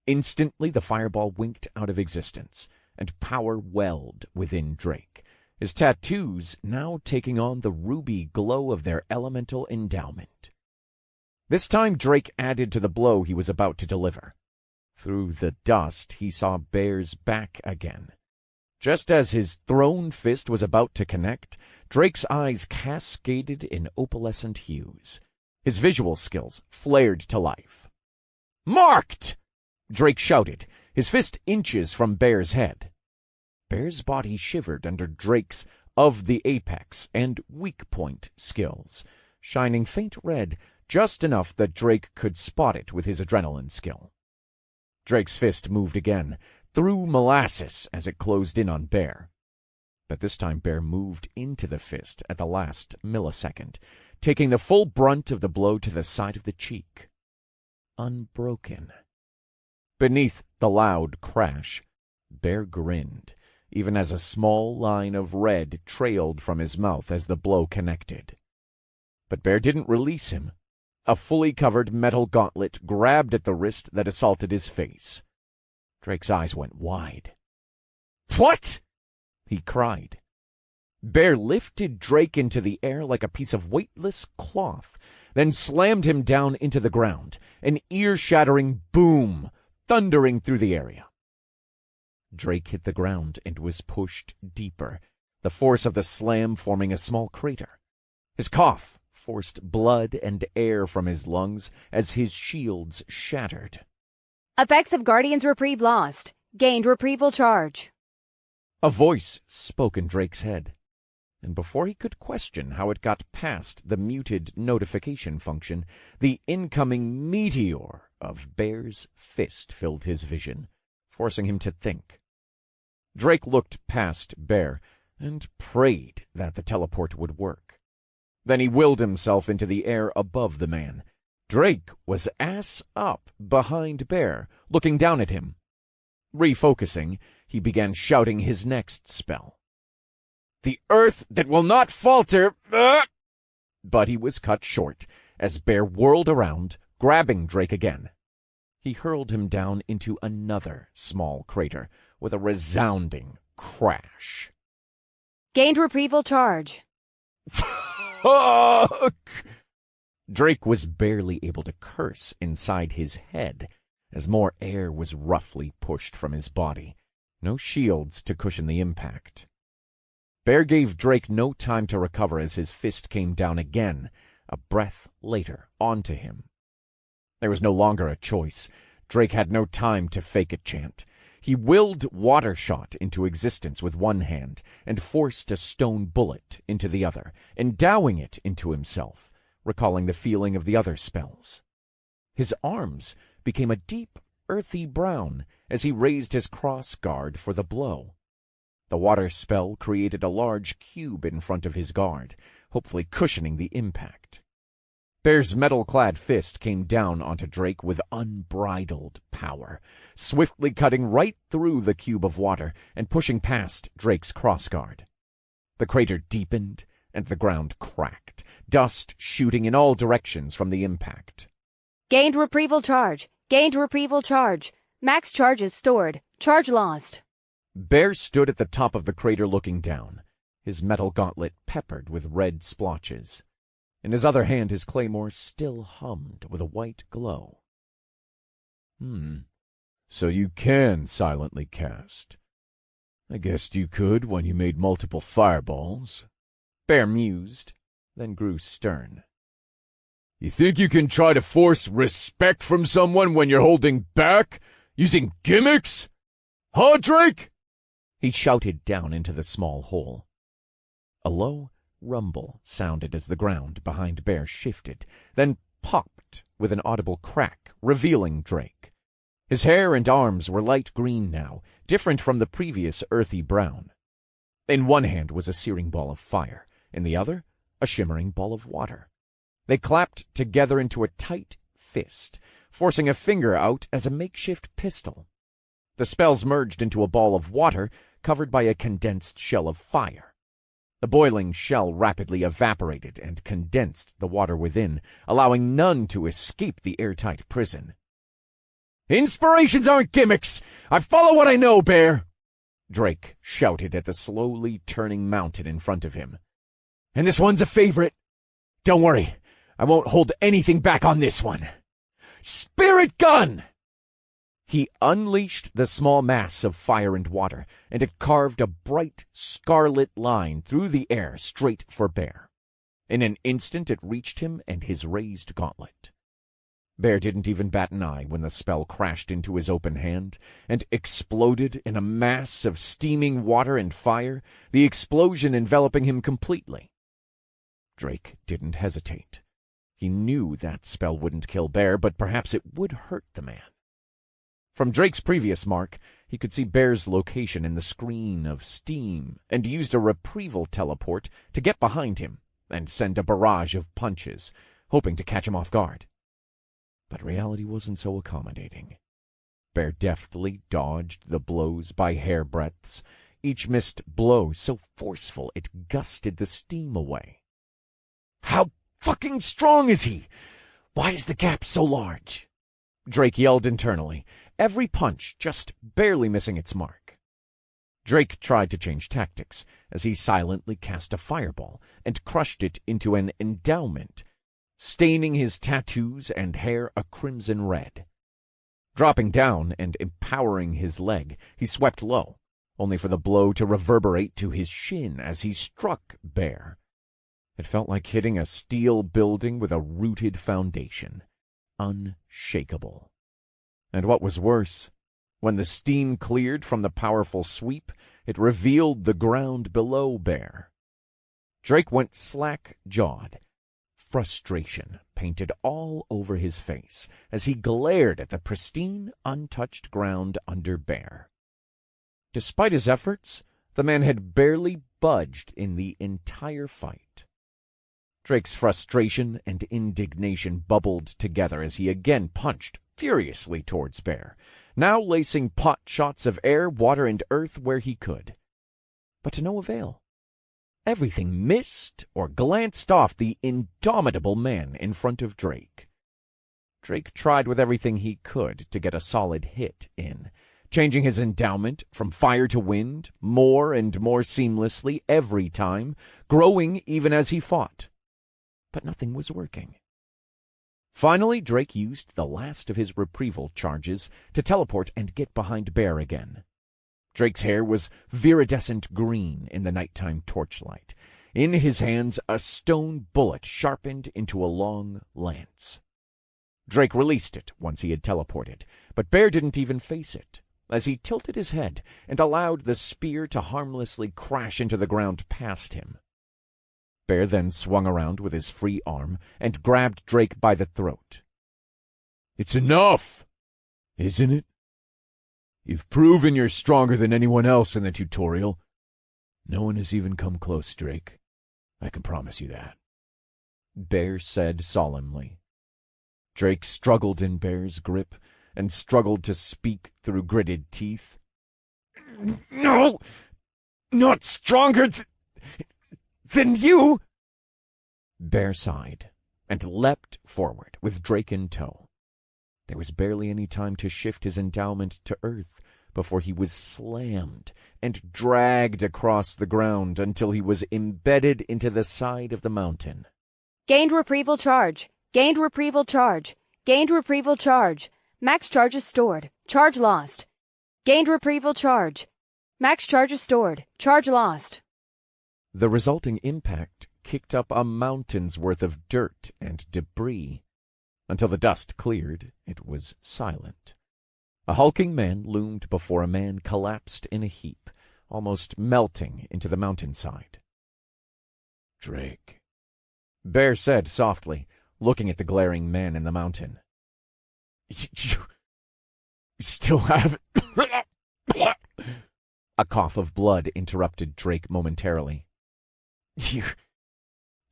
Instantly the fireball winked out of existence, and power welled within Drake, his tattoos now taking on the ruby glow of their elemental endowment. This time Drake added to the blow he was about to deliver. Through the dust he saw Bear's back again. Just as his thrown fist was about to connect, Drake's eyes cascaded in opalescent hues. His visual skills flared to life. "Marked!" Drake shouted, his fist inches from Bear's head. Bear's body shivered under Drake's of the apex and weak point skills, shining faint red, just enough that Drake could spot it with his adrenaline skill. Drake's fist moved again, through molasses as it closed in on Bear. But this time Bear moved into the fist at the last millisecond, taking the full brunt of the blow to the side of the cheek. Unbroken. Beneath the loud crash, Bear grinned, even as a small line of red trailed from his mouth as the blow connected. But Bear didn't release him. A fully covered metal gauntlet grabbed at the wrist that assaulted his face. Drake's eyes went wide. "What?" he cried. Bear lifted Drake into the air like a piece of weightless cloth, then slammed him down into the ground, an ear-shattering boom thundering through the area. Drake hit the ground and was pushed deeper, the force of the slam forming a small crater. His cough forced blood and air from his lungs as his shields shattered. Effects of Guardian's Reprieve lost. Gained Reprieval charge. A voice spoke in Drake's head. and before he could question how it got past the muted notification function, the incoming meteor of Bear's fist filled his vision, forcing him to think. Drake looked past Bear and prayed that the teleport would work. Then he willed himself into the air above the man. Drake was ass up behind Bear, looking down at him. Refocusing, he began shouting his next spell. "The earth that will not falter!" But he was cut short as Bear whirled around, grabbing Drake again. He hurled him down into another small crater with a resounding crash. Gained retrieval charge. Fuck! Drake was barely able to curse inside his head as more air was roughly pushed from his body. No shields to cushion the impact. Bear gave Drake no time to recover as his fist came down again, a breath later, onto him. There was no longer a choice. Drake had no time to fake a chant. He willed Water Shot into existence with one hand and forced a stone bullet into the other, endowing it into himself, recalling the feeling of the other spells. His arms became a deep, earthy brown as he raised his cross guard for the blow. The water spell created a large cube in front of his guard, hopefully cushioning the impact. Bear's metal-clad fist came down onto Drake with unbridled power, swiftly cutting right through the cube of water and pushing past Drake's crossguard. The crater deepened, and the ground cracked, dust shooting in all directions from the impact. Gained retrieval charge. Gained retrieval charge. Max charges stored. Charge lost. Bear stood at the top of the crater looking down, his metal gauntlet peppered with red splotches. In his other hand, his claymore still hummed with a white glow. So you can silently cast. I guessed you could when you made multiple fireballs. Bear mused, then grew stern. You think you can try to force respect from someone when you're holding back, using gimmicks? Huh, Drake? He shouted down into the small hole. A low rumble sounded as the ground behind Bear shifted, then popped with an audible crack, revealing Drake. His hair and arms were light green now, different from the previous earthy brown. In one hand was a searing ball of fire, in the other, a shimmering ball of water. They clapped together into a tight fist, forcing a finger out as a makeshift pistol. The spells merged into a ball of water covered by a condensed shell of fire. The boiling shell rapidly evaporated and condensed the water within, allowing none to escape the airtight prison. Inspirations aren't gimmicks! I follow what I know, Bear! Drake shouted at the slowly turning mountain in front of him. And this one's a favorite. Don't worry, I won't hold anything back on this one. Spirit Gun! He unleashed the small mass of fire and water, and it carved a bright scarlet line through the air straight for Bear. In an instant it reached him and his raised gauntlet. Bear didn't even bat an eye when the spell crashed into his open hand and exploded in a mass of steaming water and fire, the explosion enveloping him completely. Drake didn't hesitate. He knew that spell wouldn't kill Bear, but perhaps it would hurt the man. From Drake's previous mark, he could see Bear's location in the screen of steam and used a retrieval teleport to get behind him and send a barrage of punches, hoping to catch him off guard. But reality wasn't so accommodating. Bear deftly dodged the blows by hairbreadths, each missed blow so forceful it gusted the steam away. How fucking strong is he? Why is the gap so large? Drake yelled internally, every punch just barely missing its mark. Drake tried to change tactics as he silently cast a fireball and crushed it into an endowment, staining his tattoos and hair a crimson red. Dropping down and empowering his leg, he swept low, only for the blow to reverberate to his shin as he struck Bear. It felt like hitting a steel building with a rooted foundation, unshakable. And what was worse, when the steam cleared from the powerful sweep, it revealed the ground below Bear. Drake went slack-jawed. Frustration painted all over his face as he glared at the pristine, untouched ground under Bear. Despite his efforts, the man had barely budged in the entire fight. Drake's frustration and indignation bubbled together as he again punched furiously towards Bear, now lacing pot shots of air, water, and earth where he could. But to no avail. Everything missed or glanced off the indomitable man in front of Drake. Drake tried with everything he could to get a solid hit in, changing his endowment from fire to wind more and more seamlessly every time, growing even as he fought. But nothing was working. Finally, Drake used the last of his reprieval charges to teleport and get behind Bear again. Drake's hair was viridescent green in the nighttime torchlight. In his hands, a stone bullet sharpened into a long lance. Drake released it once he had teleported, but Bear didn't even face it, as he tilted his head and allowed the spear to harmlessly crash into the ground past him. Bear then swung around with his free arm and grabbed Drake by the throat. "It's enough, isn't it? You've proven you're stronger than anyone else in the tutorial. No one has even come close, Drake. I can promise you that," Bear said solemnly. Drake struggled in Bear's grip and struggled to speak through gritted teeth. "No, not stronger than you!" Bear sighed and leapt forward with Drake in tow. There was barely any time to shift his endowment to earth before he was slammed and dragged across the ground until he was embedded into the side of the mountain. Gained reprieval charge. Gained reprieval charge. Gained reprieval charge. Max charges stored. Charge lost. Gained reprieval charge. Max charges stored. Charge lost. The resulting impact kicked up a mountain's worth of dirt and debris. Until the dust cleared, it was silent. A hulking man loomed before a man collapsed in a heap, almost melting into the mountainside. "Drake," Bear said softly, looking at the glaring man in the mountain. You still have it?" A cough of blood interrupted Drake momentarily. "You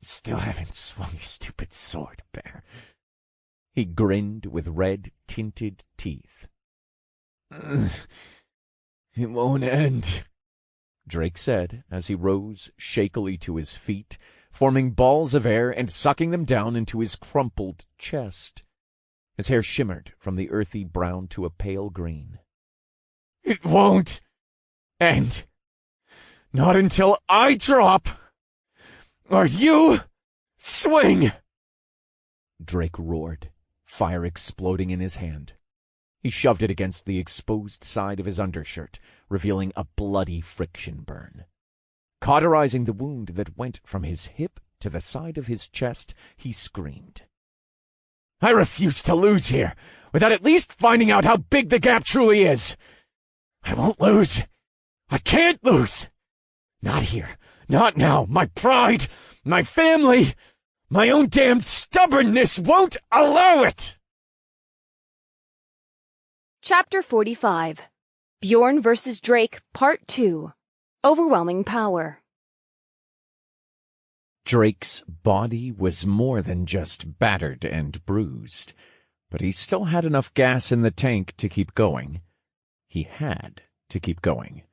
still haven't swung your stupid sword, Bear." He grinned with red-tinted teeth. "It won't end," Drake said as he rose shakily to his feet, forming balls of air and sucking them down into his crumpled chest. His hair shimmered from the earthy brown to a pale green. "It won't end. Not until I drop or you swing!" Drake roared, fire exploding in his hand. He shoved it against the exposed side of his undershirt, revealing a bloody friction burn. Cauterizing the wound that went from his hip to the side of his chest, he screamed. "I refuse to lose here without at least finding out how big the gap truly is. I won't lose. I can't lose. Not here. Not now. My pride, my family, my own damned stubbornness won't allow it!" Chapter 45. Bjorn vs. Drake, Part 2. Overwhelming Power. Drake's body was more than just battered and bruised, but he still had enough gas in the tank to keep going. He had to keep going.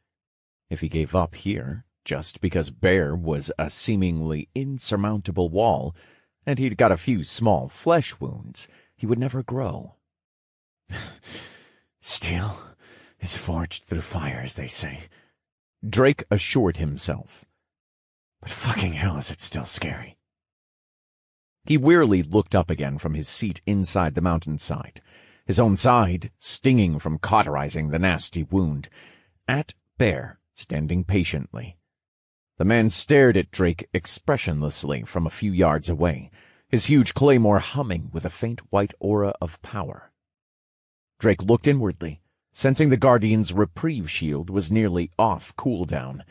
If he gave up here, just because Bear was a seemingly insurmountable wall, and he'd got a few small flesh wounds, he would never grow. "Steel is forged through fire, as they say," Drake assured himself. "But fucking hell is it still scary." He wearily looked up again from his seat inside the mountainside, his own side stinging from cauterizing the nasty wound, at Bear standing patiently. The man stared at Drake expressionlessly from a few yards away, his huge claymore humming with a faint white aura of power. Drake looked inwardly, sensing the Guardian's reprieve shield was nearly off cooldown,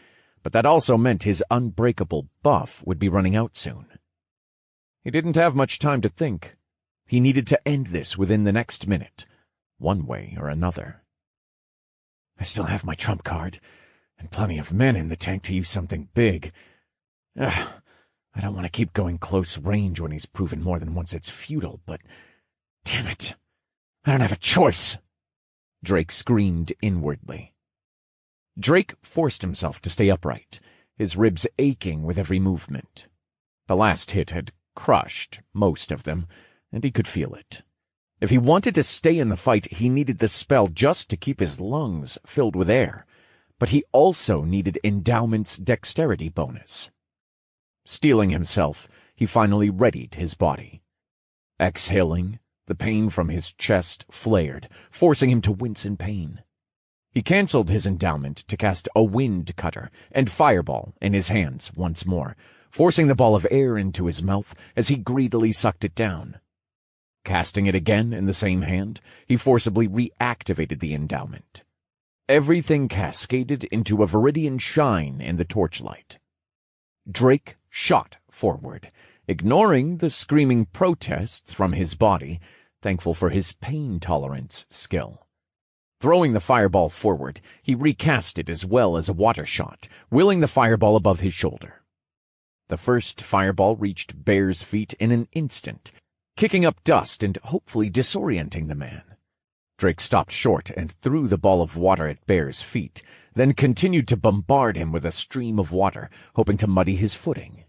but that also meant his unbreakable buff would be running out soon. He didn't have much time to think. He needed to end this within the next minute, one way or another. I still have my trump card, and plenty of men in the tank to use something big. I don't want to keep going close range when he's proven more than once it's futile, but damn it, I don't have a choice, Drake screamed inwardly. Drake forced himself to stay upright, his ribs aching with every movement. The last hit had crushed most of them, and he could feel it. If he wanted to stay in the fight, he needed the spell just to keep his lungs filled with air, but he also needed Endowment's dexterity bonus. Steeling himself, he finally readied his body. Exhaling, the pain from his chest flared, forcing him to wince in pain. He canceled his endowment to cast a wind cutter and fireball in his hands once more, forcing the ball of air into his mouth as he greedily sucked it down. Casting it again in the same hand, he forcibly reactivated the endowment. Everything cascaded into a viridian shine in the torchlight. Drake shot forward, ignoring the screaming protests from his body, thankful for his pain tolerance skill. Throwing the fireball forward, he recast it as well as a water shot, wheeling the fireball above his shoulder. The first fireball reached Bear's feet in an instant, kicking up dust and hopefully disorienting the man. Drake stopped short and threw the ball of water at Bear's feet, then continued to bombard him with a stream of water, hoping to muddy his footing.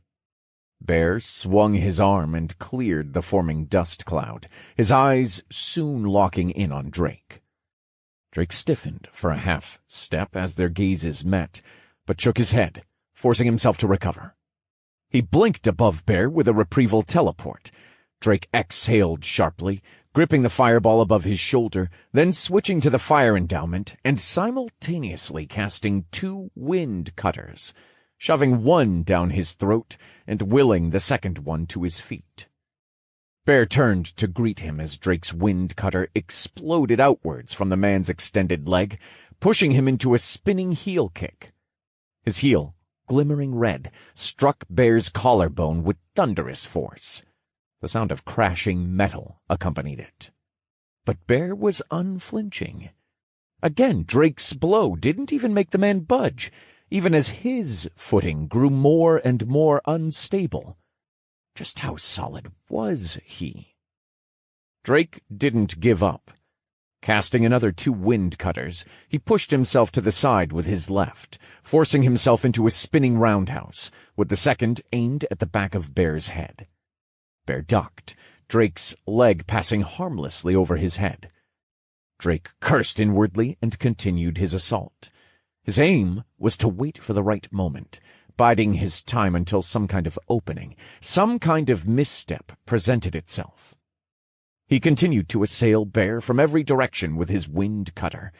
Bear swung his arm and cleared the forming dust cloud, his eyes soon locking in on Drake. Drake stiffened for a half step as their gazes met, but shook his head, forcing himself to recover. He blinked above Bear with a retrieval teleport. Drake exhaled sharply, gripping the fireball above his shoulder, then switching to the fire endowment and simultaneously casting 2 wind cutters, shoving one down his throat and willing the second one to his feet. Bear turned to greet him as Drake's wind cutter exploded outwards from the man's extended leg, pushing him into a spinning heel kick. His heel, glimmering red, struck Bear's collarbone with thunderous force. The sound of crashing metal accompanied it. But Bear was unflinching. Again, Drake's blow didn't even make the man budge, even as his footing grew more and more unstable. Just how solid was he? Drake didn't give up. Casting another 2 wind cutters, he pushed himself to the side with his left, forcing himself into a spinning roundhouse, with the second aimed at the back of Bear's head. Bear ducked, Drake's leg passing harmlessly over his head. Drake cursed inwardly and continued his assault. His aim was to wait for the right moment, biding his time until some kind of opening, some kind of misstep presented itself. He continued to assail Bear from every direction with his wind cutter,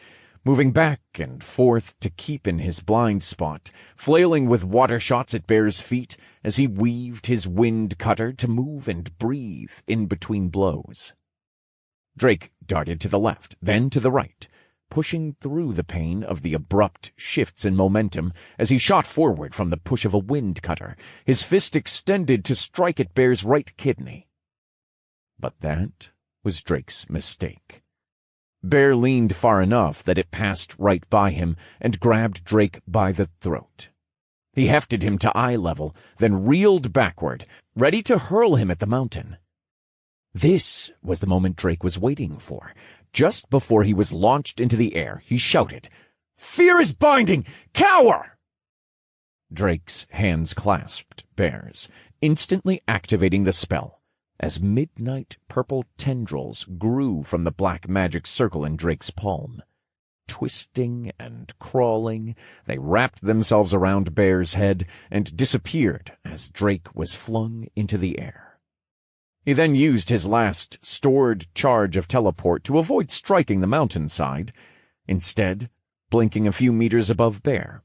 moving back and forth to keep in his blind spot, flailing with water shots at Bear's feet as he weaved his wind cutter to move and breathe in between blows. Drake darted to the left, then to the right, pushing through the pain of the abrupt shifts in momentum as he shot forward from the push of a wind cutter, his fist extended to strike at Bear's right kidney. But that was Drake's mistake. Bear leaned far enough that it passed right by him and grabbed Drake by the throat. He hefted him to eye level, then reeled backward, ready to hurl him at the mountain. This was the moment Drake was waiting for. Just before he was launched into the air, he shouted, "Fear is binding! Cower!" Drake's hands clasped Bear's, instantly activating the spell, as midnight purple tendrils grew from the black magic circle in Drake's palm. Twisting and crawling, they wrapped themselves around Bear's head and disappeared as Drake was flung into the air. He then used his last stored charge of teleport to avoid striking the mountainside, instead blinking a few meters above Bear.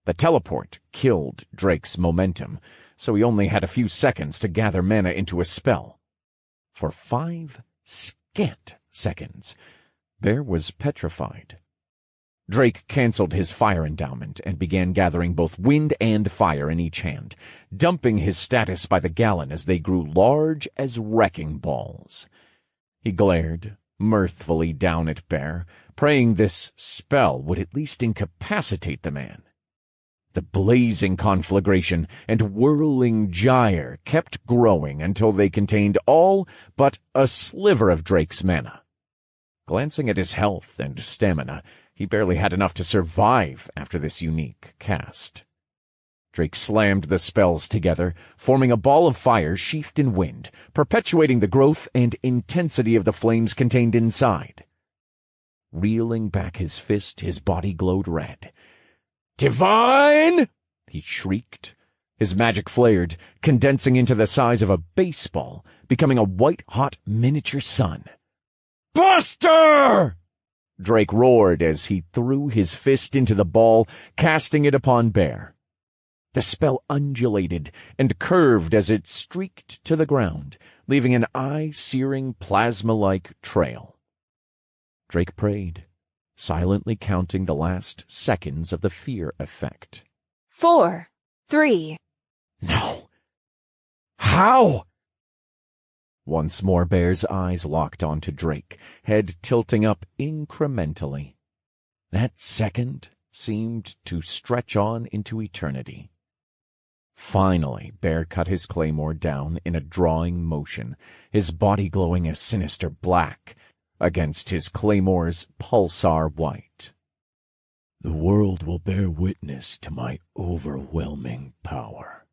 The teleport killed Drake's momentum, so he only had a few seconds to gather mana into a spell. For 5 scant seconds, Bear was petrified. Drake canceled his fire endowment and began gathering both wind and fire in each hand, dumping his status by the gallon as they grew large as wrecking balls. He glared mirthfully down at Bear, praying this spell would at least incapacitate the man. The blazing conflagration and whirling gyre kept growing until they contained all but a sliver of Drake's mana. Glancing at his health and stamina, he barely had enough to survive after this unique cast. Drake slammed the spells together, forming a ball of fire sheathed in wind, perpetuating the growth and intensity of the flames contained inside. Reeling back his fist, his body glowed red. "Divine!" he shrieked. His magic flared, condensing into the size of a baseball, becoming a white-hot miniature sun. "Buster!" Drake roared as he threw his fist into the ball, casting it upon Bear. The spell undulated and curved as it streaked to the ground, leaving an eye-searing plasma-like trail. Drake prayed, silently counting the last seconds of the fear effect. 4, 3. No. How? Once more Bear's eyes locked onto Drake, head tilting up incrementally. That second seemed to stretch on into eternity. Finally, Bear cut his claymore down in a drawing motion, his body glowing a sinister black against his claymore's pulsar white. "The world will bear witness to my overwhelming power,"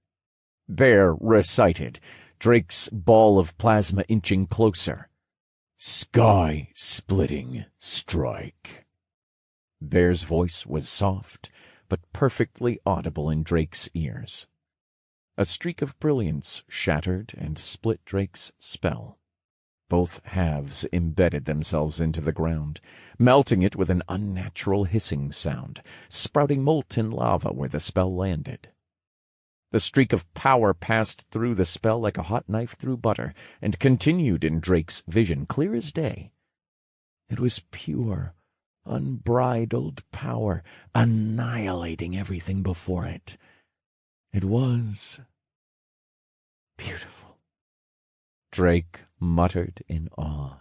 Bear recited, Drake's ball of plasma inching closer. "Sky-splitting strike." Bear's voice was soft, but perfectly audible in Drake's ears. A streak of brilliance shattered and split Drake's spell. Both halves embedded themselves into the ground, melting it with an unnatural hissing sound, sprouting molten lava where the spell landed. The streak of power passed through the spell like a hot knife through butter, and continued in Drake's vision, clear as day. It was pure, unbridled power, annihilating everything before it. It was beautiful. Drake muttered in awe.